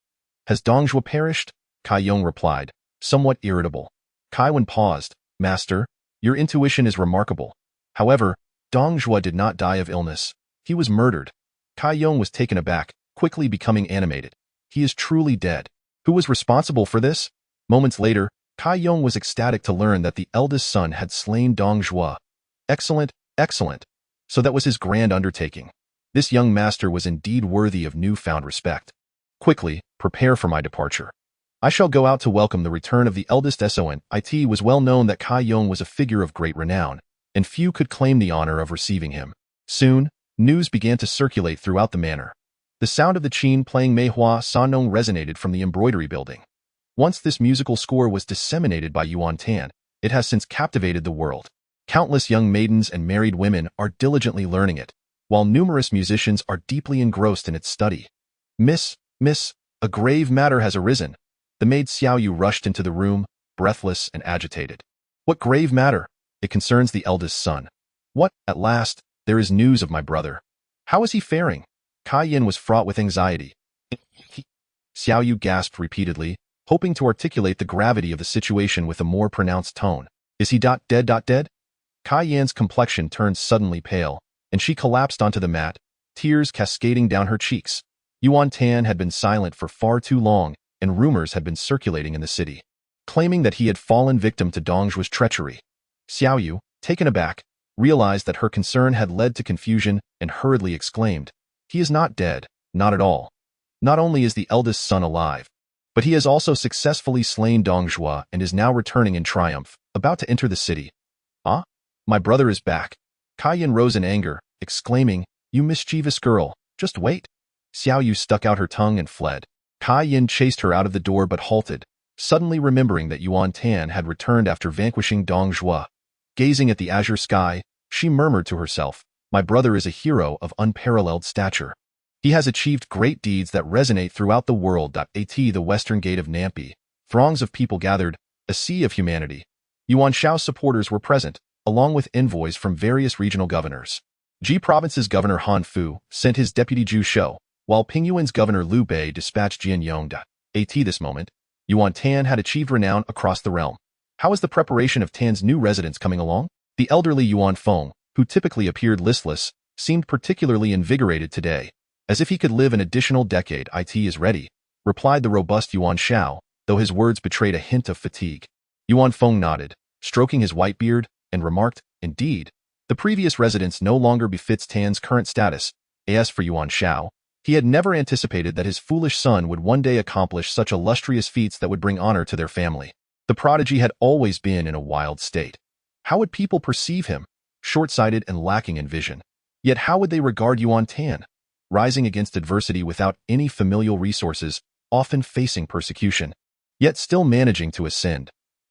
Has Dong Zhuo perished? Cai Yan replied, somewhat irritable. Cai Yan paused. Master, your intuition is remarkable. However, Dong Zhuo did not die of illness. He was murdered. Cai Yan was taken aback, quickly becoming animated. He is truly dead. Who was responsible for this? Moments later, Cai Yan was ecstatic to learn that the eldest son had slain Dong Zhuo. Excellent. So that was his grand undertaking. This young master was indeed worthy of newfound respect. Quickly, prepare for my departure. I shall go out to welcome the return of the eldest Son. It was well known that Cai Yan was a figure of great renown, and few could claim the honor of receiving him. Soon, news began to circulate throughout the manor. The sound of the qin playing Mei Hua Sanong resonated from the embroidery building. Once this musical score was disseminated by Yuan Tan, it has since captivated the world. Countless young maidens and married women are diligently learning it, while numerous musicians are deeply engrossed in its study. Miss, a grave matter has arisen. The maid Xiao Yu rushed into the room, breathless and agitated. What grave matter? It concerns the eldest son. What, at last, there is news of my brother. How is he faring? Cai Yan was fraught with anxiety. Xiao Yu gasped repeatedly, hoping to articulate the gravity of the situation with a more pronounced tone. Is he dead? Cai Yan's complexion turned suddenly pale, and she collapsed onto the mat, tears cascading down her cheeks. Yuan Tan had been silent for far too long, and rumors had been circulating in the city, claiming that he had fallen victim to Dong Zhuo's treachery. Xiao Yu, taken aback, realized that her concern had led to confusion and hurriedly exclaimed, "He is not dead, not at all. Not only is the eldest son alive, but he has also successfully slain Dong Zhuo and is now returning in triumph, about to enter the city." "Ah? My brother is back." Cai Yan rose in anger, exclaiming, "You mischievous girl, just wait." Xiao Yu stuck out her tongue and fled. Cai Yan chased her out of the door but halted, suddenly remembering that Yuan Tan had returned after vanquishing Dong Zhuo. Gazing at the azure sky, she murmured to herself, "My brother is a hero of unparalleled stature. He has achieved great deeds that resonate throughout the world." At the western gate of Nampian, throngs of people gathered, a sea of humanity. Yuan Shao's supporters were present, along with envoys from various regional governors. Ji Province's governor Han Fu sent his deputy Zhu Shou, while Pingyuan's governor Liu Bei dispatched Jian Yong. At this moment, Yuan Tan had achieved renown across the realm. How is the preparation of Tan's new residence coming along? The elderly Yuan Feng, who typically appeared listless, seemed particularly invigorated today, as if he could live an additional decade. "It is ready," replied the robust Yuan Shao, though his words betrayed a hint of fatigue. Yuan Feng nodded, stroking his white beard, and remarked, "Indeed, the previous residence no longer befits Tan's current status." As for Yuan Shao, he had never anticipated that his foolish son would one day accomplish such illustrious feats that would bring honor to their family. The prodigy had always been in a wild state. How would people perceive him? Short-sighted and lacking in vision. Yet how would they regard Yuan Tan? Rising against adversity without any familial resources, often facing persecution, yet still managing to ascend.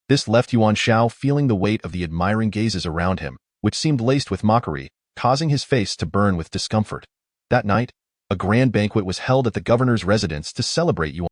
This left Yuan Shao feeling the weight of the admiring gazes around him, which seemed laced with mockery, causing his face to burn with discomfort. That night, a grand banquet was held at the governor's residence to celebrate Yuan.